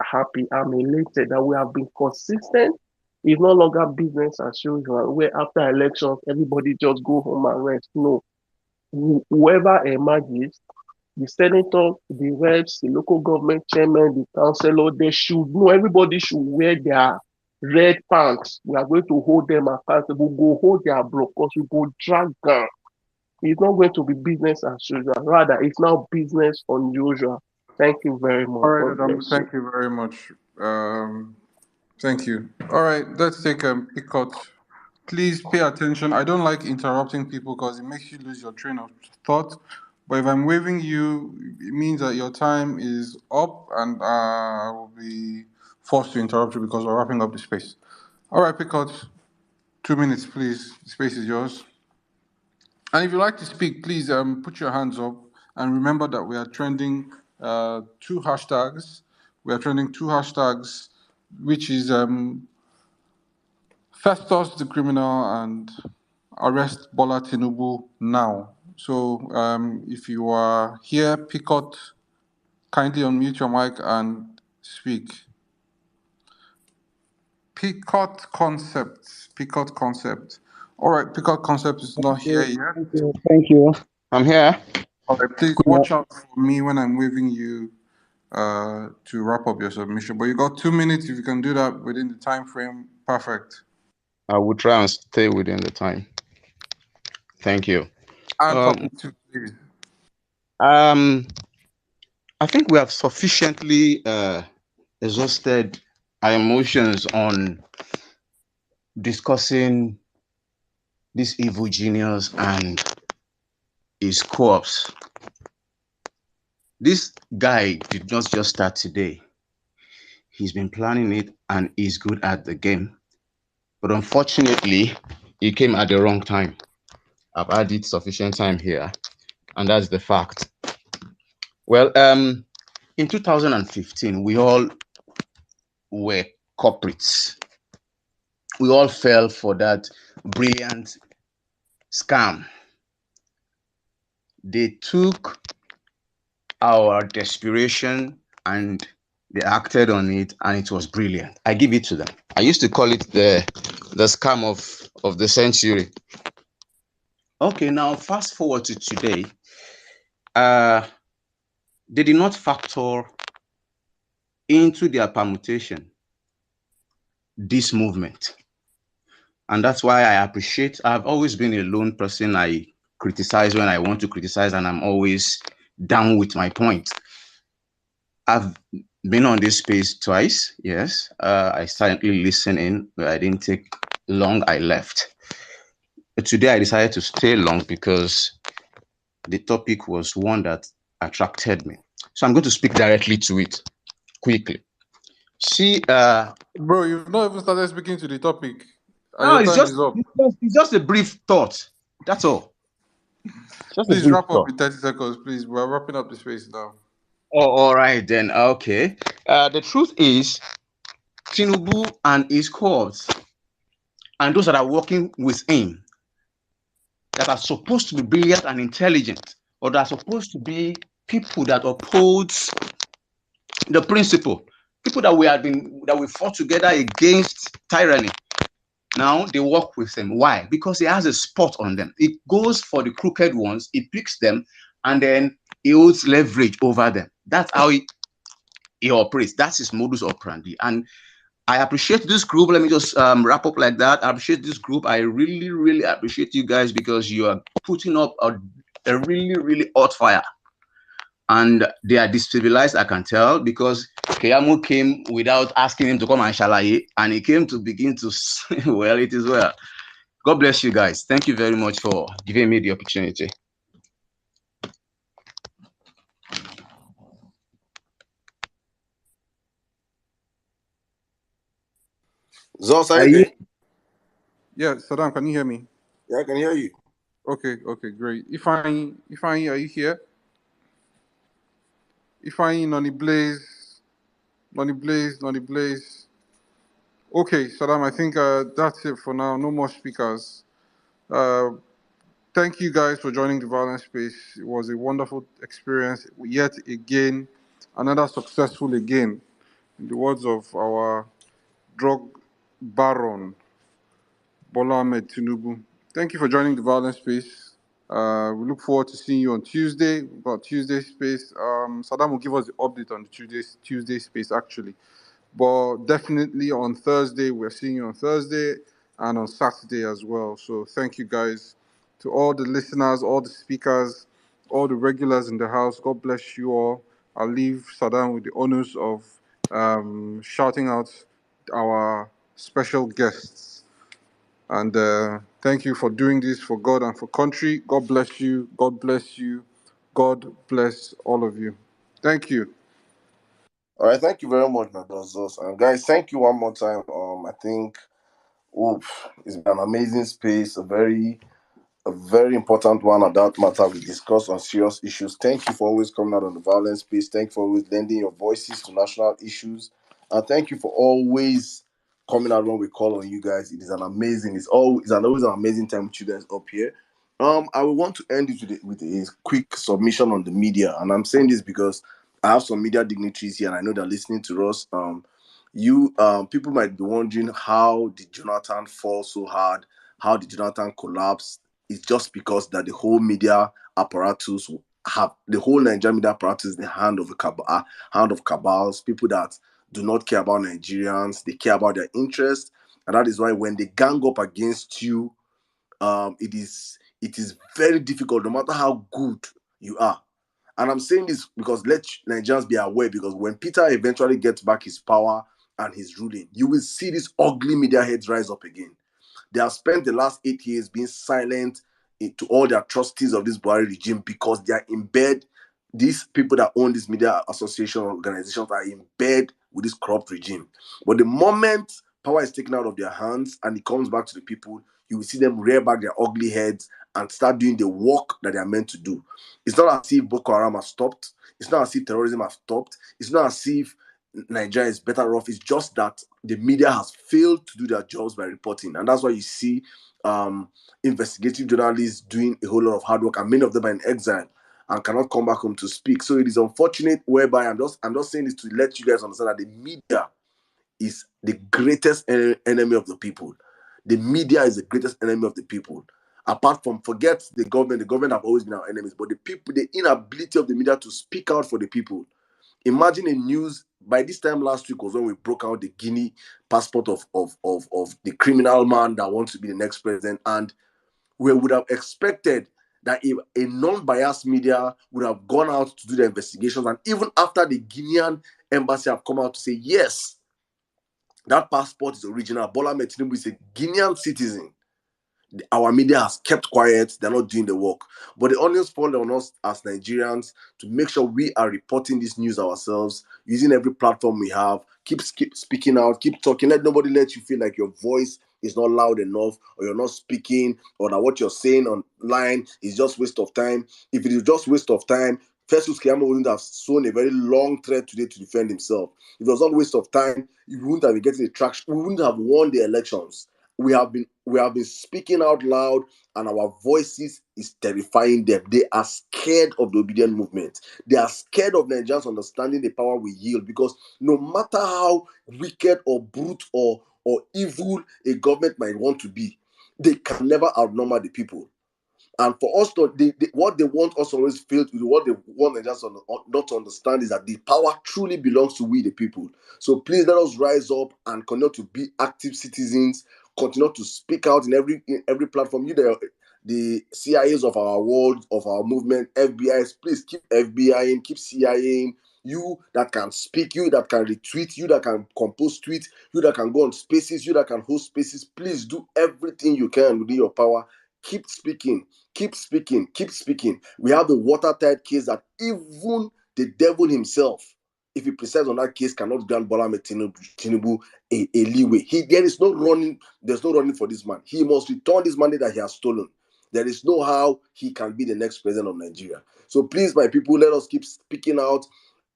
happy. I'm elated that we have been consistent. It's no longer business as usual, where after elections everybody just go home and rest. No, whoever emerges, the senator, the reps, the local government chairman, the councillor, they should know, everybody should wear their red pants. We are going to hold them accountable, go hold their block, because we go drag them. It's not going to be business as usual. Rather, it's now business unusual. Thank you very All much. right, God Adam, bless you. thank you very much. Thank you. All right, let's take a cut. Please pay attention. I don't like interrupting people because it makes you lose your train of thought. But if I'm waving you, it means that your time is up and I will be forced to interrupt you because we're wrapping up the space. All right, Picot, 2 minutes, please. The space is yours. And if you'd like to speak, please put your hands up. And remember that we are trending two hashtags. We are trending two hashtags, which is Festus the criminal and arrest Bola Tinubu now. So if you are here, Picot, kindly unmute your mic and speak. Picot concept. All right, Picot concept is not here yet. Thank you. I'm here. All right, please watch out for me when I'm waving you to wrap up your submission. But you got 2 minutes. If you can do that within the time frame, perfect. I will try and stay within the time. Thank you. And topic 2, please. I think we have sufficiently exhausted our emotions on discussing this evil genius and his co-ops. This guy did not just start today. He's been planning it and he's good at the game. But unfortunately, he came at the wrong time. I've added sufficient time here, and that's the fact. Well, in 2015, we all were culprits. We all fell for that brilliant scam. They took our desperation and they acted on it, and it was brilliant. I give it to them. I used to call it the scam of the century. Okay, now fast forward to today. They did not factor into their permutation this movement. And that's why I appreciate, I've always been a lone person. I criticize when I want to criticize, and I'm always down with my point. I've been on this space twice, yes. I silently listened in, but I didn't take long, I left. But today I decided to stay long because the topic was one that attracted me. So I'm going to speak directly to it quickly. See, bro, you've not even started speaking to the topic. No, it's just a brief thought. That's all. Please wrap up in 30 seconds, please. We're wrapping up the space now. Oh, all right then. Okay. The truth is, Tinubu and his cohorts, and those that are working with him, that are supposed to be brilliant and intelligent, or that are supposed to be people that oppose the principle, people that we fought together against tyranny. Now they work with him. Why? Because he has a spot on them. It goes for the crooked ones, he picks them, and then he holds leverage over them. That's how he operates. That's his modus operandi. And I appreciate this group. Let me just wrap up like that. I appreciate this group. I really, really appreciate you guys because you are putting up a really, really hot fire. And they are destabilized, I can tell, because Keyamo came without asking him to come and shalaye, and he came to begin to, well, it is well. God bless you guys. Thank you very much for giving me the opportunity. Zos, are you there? Yeah, Saddam, can you hear me? Yeah, I can hear you. Okay, great. Ifeanyi, are you here? Ifeanyi, Nonny Blaze. Okay, Saddam, I think that's it for now. No more speakers. Uh, Thank you guys for joining the Violence Space. It was a wonderful experience. Yet again, another successful again, in the words of our drug baron, Bola Ahmed Tinubu. Thank you for joining the Violence Space. We look forward to seeing you on Tuesday. We've got Tuesday Space. Saddam will give us the update on the Tuesday Space, actually. But definitely on Thursday, we're seeing you on Thursday and on Saturday as well. So thank you guys to all the listeners, all the speakers, all the regulars in the house. God bless you all. I'll leave Saddam with the honors of shouting out our special guests. And thank you for doing this for God and for country. God bless you. God bless you. God bless all of you. Thank you. All right, thank you very much, my brothers. And guys, thank you one more time. I think it's been an amazing space, a very important one at that matter. We discuss on serious issues. Thank you for always coming out on the violence space. Thank you for always lending your voices to national issues. And thank you for always coming out when we call on you guys. It is always an amazing time with you guys up here. I will want to end it with a quick submission on the media. And I'm saying this because I have some media dignitaries here and I know they're listening to us. People might be wondering, how did Jonathan fall so hard? How did Jonathan collapse? It's just because that the whole media apparatus the whole Nigerian media apparatus in the hand of cabals, people that do not care about Nigerians, they care about their interests, and that is why when they gang up against you, it is very difficult, no matter how good you are. And I'm saying this because let Nigerians be aware, because when Peter eventually gets back his power and his ruling, you will see these ugly media heads rise up again. They have spent the last 8 years being silent to all the atrocities of this Buhari regime because they are in bed. These people that own this media association organizations are in bed with this corrupt regime. But the moment power is taken out of their hands and it comes back to the people, you will see them rear back their ugly heads and start doing the work that they are meant to do. It's not as if Boko Haram has stopped. It's not as if terrorism has stopped. It's not as if Nigeria is better off. It's just that the media has failed to do their jobs by reporting, and that's why you see investigative journalists doing a whole lot of hard work, and many of them are in exile and cannot come back home to speak. So it is unfortunate. Whereby I'm just saying this to let you guys understand that the media is the greatest enemy of the people. The media is the greatest enemy of the people. Apart from, forget the government have always been our enemies, but the people, the inability of the media to speak out for the people. Imagine a news, by this time last week was when we broke out the Guinea passport of the criminal man that wants to be the next president. And we would have expected that if a non-biased media would have gone out to do the investigations, and even after the Guinean embassy have come out to say, yes, that passport is original, Bola Ahmed Tinubu is a Guinean citizen, our media has kept quiet. They're not doing the work. But the onions fall on us as Nigerians to make sure we are reporting this news ourselves, using every platform we have. Keep speaking out, keep talking. Let nobody let you feel like your voice is not loud enough, or you're not speaking, or that what you're saying online is just waste of time. If it is just waste of time, Festus Keyamo wouldn't have sown a very long thread today to defend himself. If it was not waste of time, we wouldn't have been getting the traction. We wouldn't have won the elections. We have been speaking out loud, and our voices is terrifying them. They are scared of the obedient movement. They are scared of Nigerians understanding the power we yield, because no matter how wicked or brute or evil a government might want to be, they can never outnumber the people. And for us to, what they want us to always fail to do, what they want Nigerians not to understand, is that the power truly belongs to we, the people. So please let us rise up and continue to be active citizens, continue to speak out in every platform. You, the CIAs of our world, of our movement, FBIs, please keep FBI in, keep CIA in. You that can speak, you that can retweet, you that can compose tweets, you that can go on spaces, you that can host spaces, please do everything you can within your power. Keep speaking, keep speaking, keep speaking. We have the watertight case that even the devil himself, if he presides on that case, cannot grant Bola Ahmed Tinubu a leeway. There's no running for this man. He must return this money that he has stolen. There is no how he can be the next president of Nigeria. So please, my people, let us keep speaking out.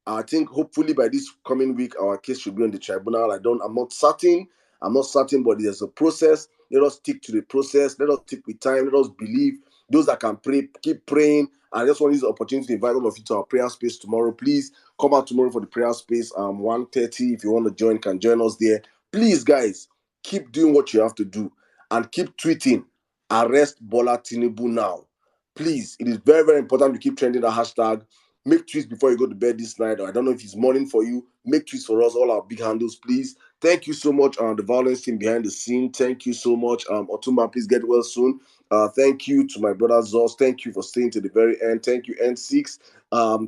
I think hopefully by this coming week, our case should be on the tribunal. I'm not certain. I'm not certain, but there's a process. Let us stick to the process. Let us stick with time. Let us believe. Those that can pray, keep praying. I just want to use the opportunity to invite all of you to our prayer space tomorrow. Please come out tomorrow for the prayer space. 1:30. If you want to join, can join us there. Please, guys, keep doing what you have to do and keep tweeting. Arrest Bola Tinubu now. Please, it is very, very important to keep trending the hashtag. Make tweets before you go to bed this night, or I don't know if it's morning for you. Make tweets for us, all our big handles, please. Thank you so much, the Vawulence team behind the scene. Thank you so much, Otumba. Please get well soon. Thank you to my brother Zos. Thank you for staying to the very end. Thank you, N6.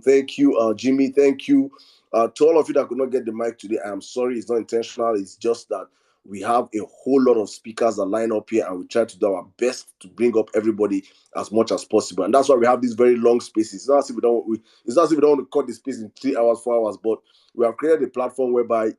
Thank you, Jimmy. Thank you to all of you that could not get the mic today. I'm sorry, it's not intentional. It's just that we have a whole lot of speakers that line up here, and we try to do our best to bring up everybody as much as possible. And that's why we have these very long spaces. It's not as if we don't want to cut the space in 3 hours, 4 hours, but we have created a platform whereby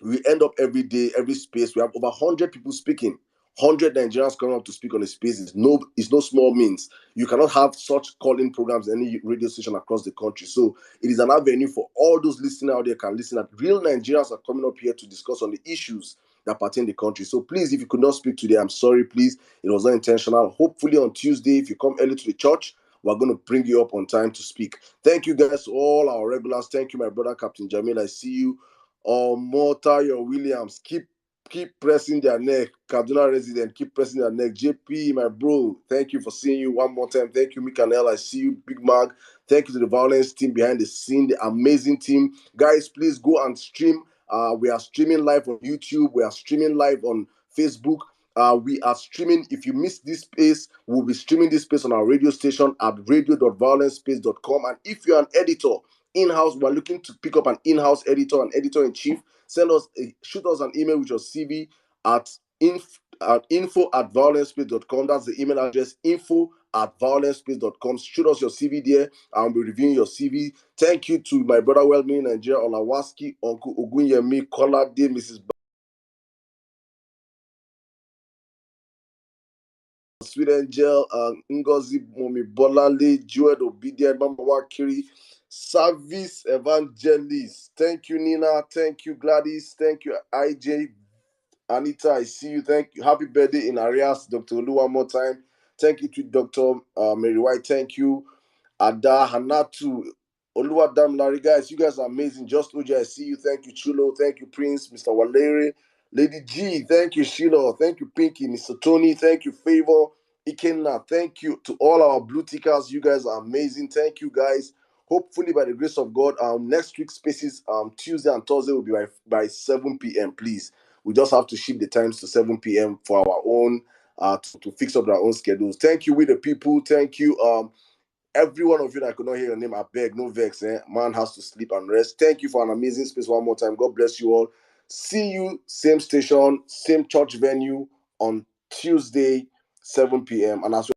we end up every day, every space. We have over 100 people speaking. 100 Nigerians coming up to speak on the space is no small means. You cannot have such calling programs in any radio station across the country. So it is an avenue for all those listening out there can listen. That real Nigerians are coming up here to discuss on the issues that pertain the country. So please, if you could not speak today, I'm sorry, please. It was not intentional. Hopefully on Tuesday, if you come early to the church, we're going to bring you up on time to speak. Thank you guys, all our regulars. Thank you, my brother, Captain Jamil. I see you. Motayo Williams, keep pressing their neck. Kaduna resident, keep pressing their neck. JP, my bro, thank you for seeing you one more time. Thank you, Mikael. I see you, Big Mag. Thank you to the Vawulence team behind the scene, the amazing team. Guys, please go and stream. We are streaming live on YouTube. We are streaming live on Facebook. We are streaming. If you miss this space, we'll be streaming this space on our radio station at radio.vawulencespace.com. And if you're an editor, in-house, we're looking to pick up an in-house editor, an editor-in-chief. Shoot us an email with your CV at info@vawulencespace.com. That's the email address, info@vawulencespace.com. Shoot us your CV there, and we'll be reviewing your CV. Thank you to my brother Well-Meaning Nigeria, Olawaski, Uncle Ogunyemi, Kolade, Mrs. Sweet Angel, Ngozi Momi Bolale, Joel Obedient, Mama Wakiri, Service Evangelist. Thank you, Nina. Thank you, Gladys. Thank you, IJ. Anita, I see you. Thank you. Happy birthday in Arias, Dr. Olu, one more time. Thank you to Dr. Mary White. Thank you. Ada Hanatu, Oluwadam Larry. Guys, you guys are amazing. Just OJ, I see you. Thank you, Chulo. Thank you, Prince, Mr. Waleri. Lady G, thank you, Sheila. Thank you, Pinky, Mr. Tony. Thank you, Favor. Ikenna, thank you to all our blue tickers. You guys are amazing. Thank you, guys. Hopefully, by the grace of God, next week's spaces, Tuesday and Thursday will be by 7 p.m. Please, we just have to shift the times to 7 p.m. for our own, to fix up our own schedules. Thank you, we the people. Thank you, every one of you that I could not hear your name. I beg, no vex. Man has to sleep and rest. Thank you for an amazing space one more time. God bless you all. See you, same station, same church venue on Tuesday, 7 p.m. And as well.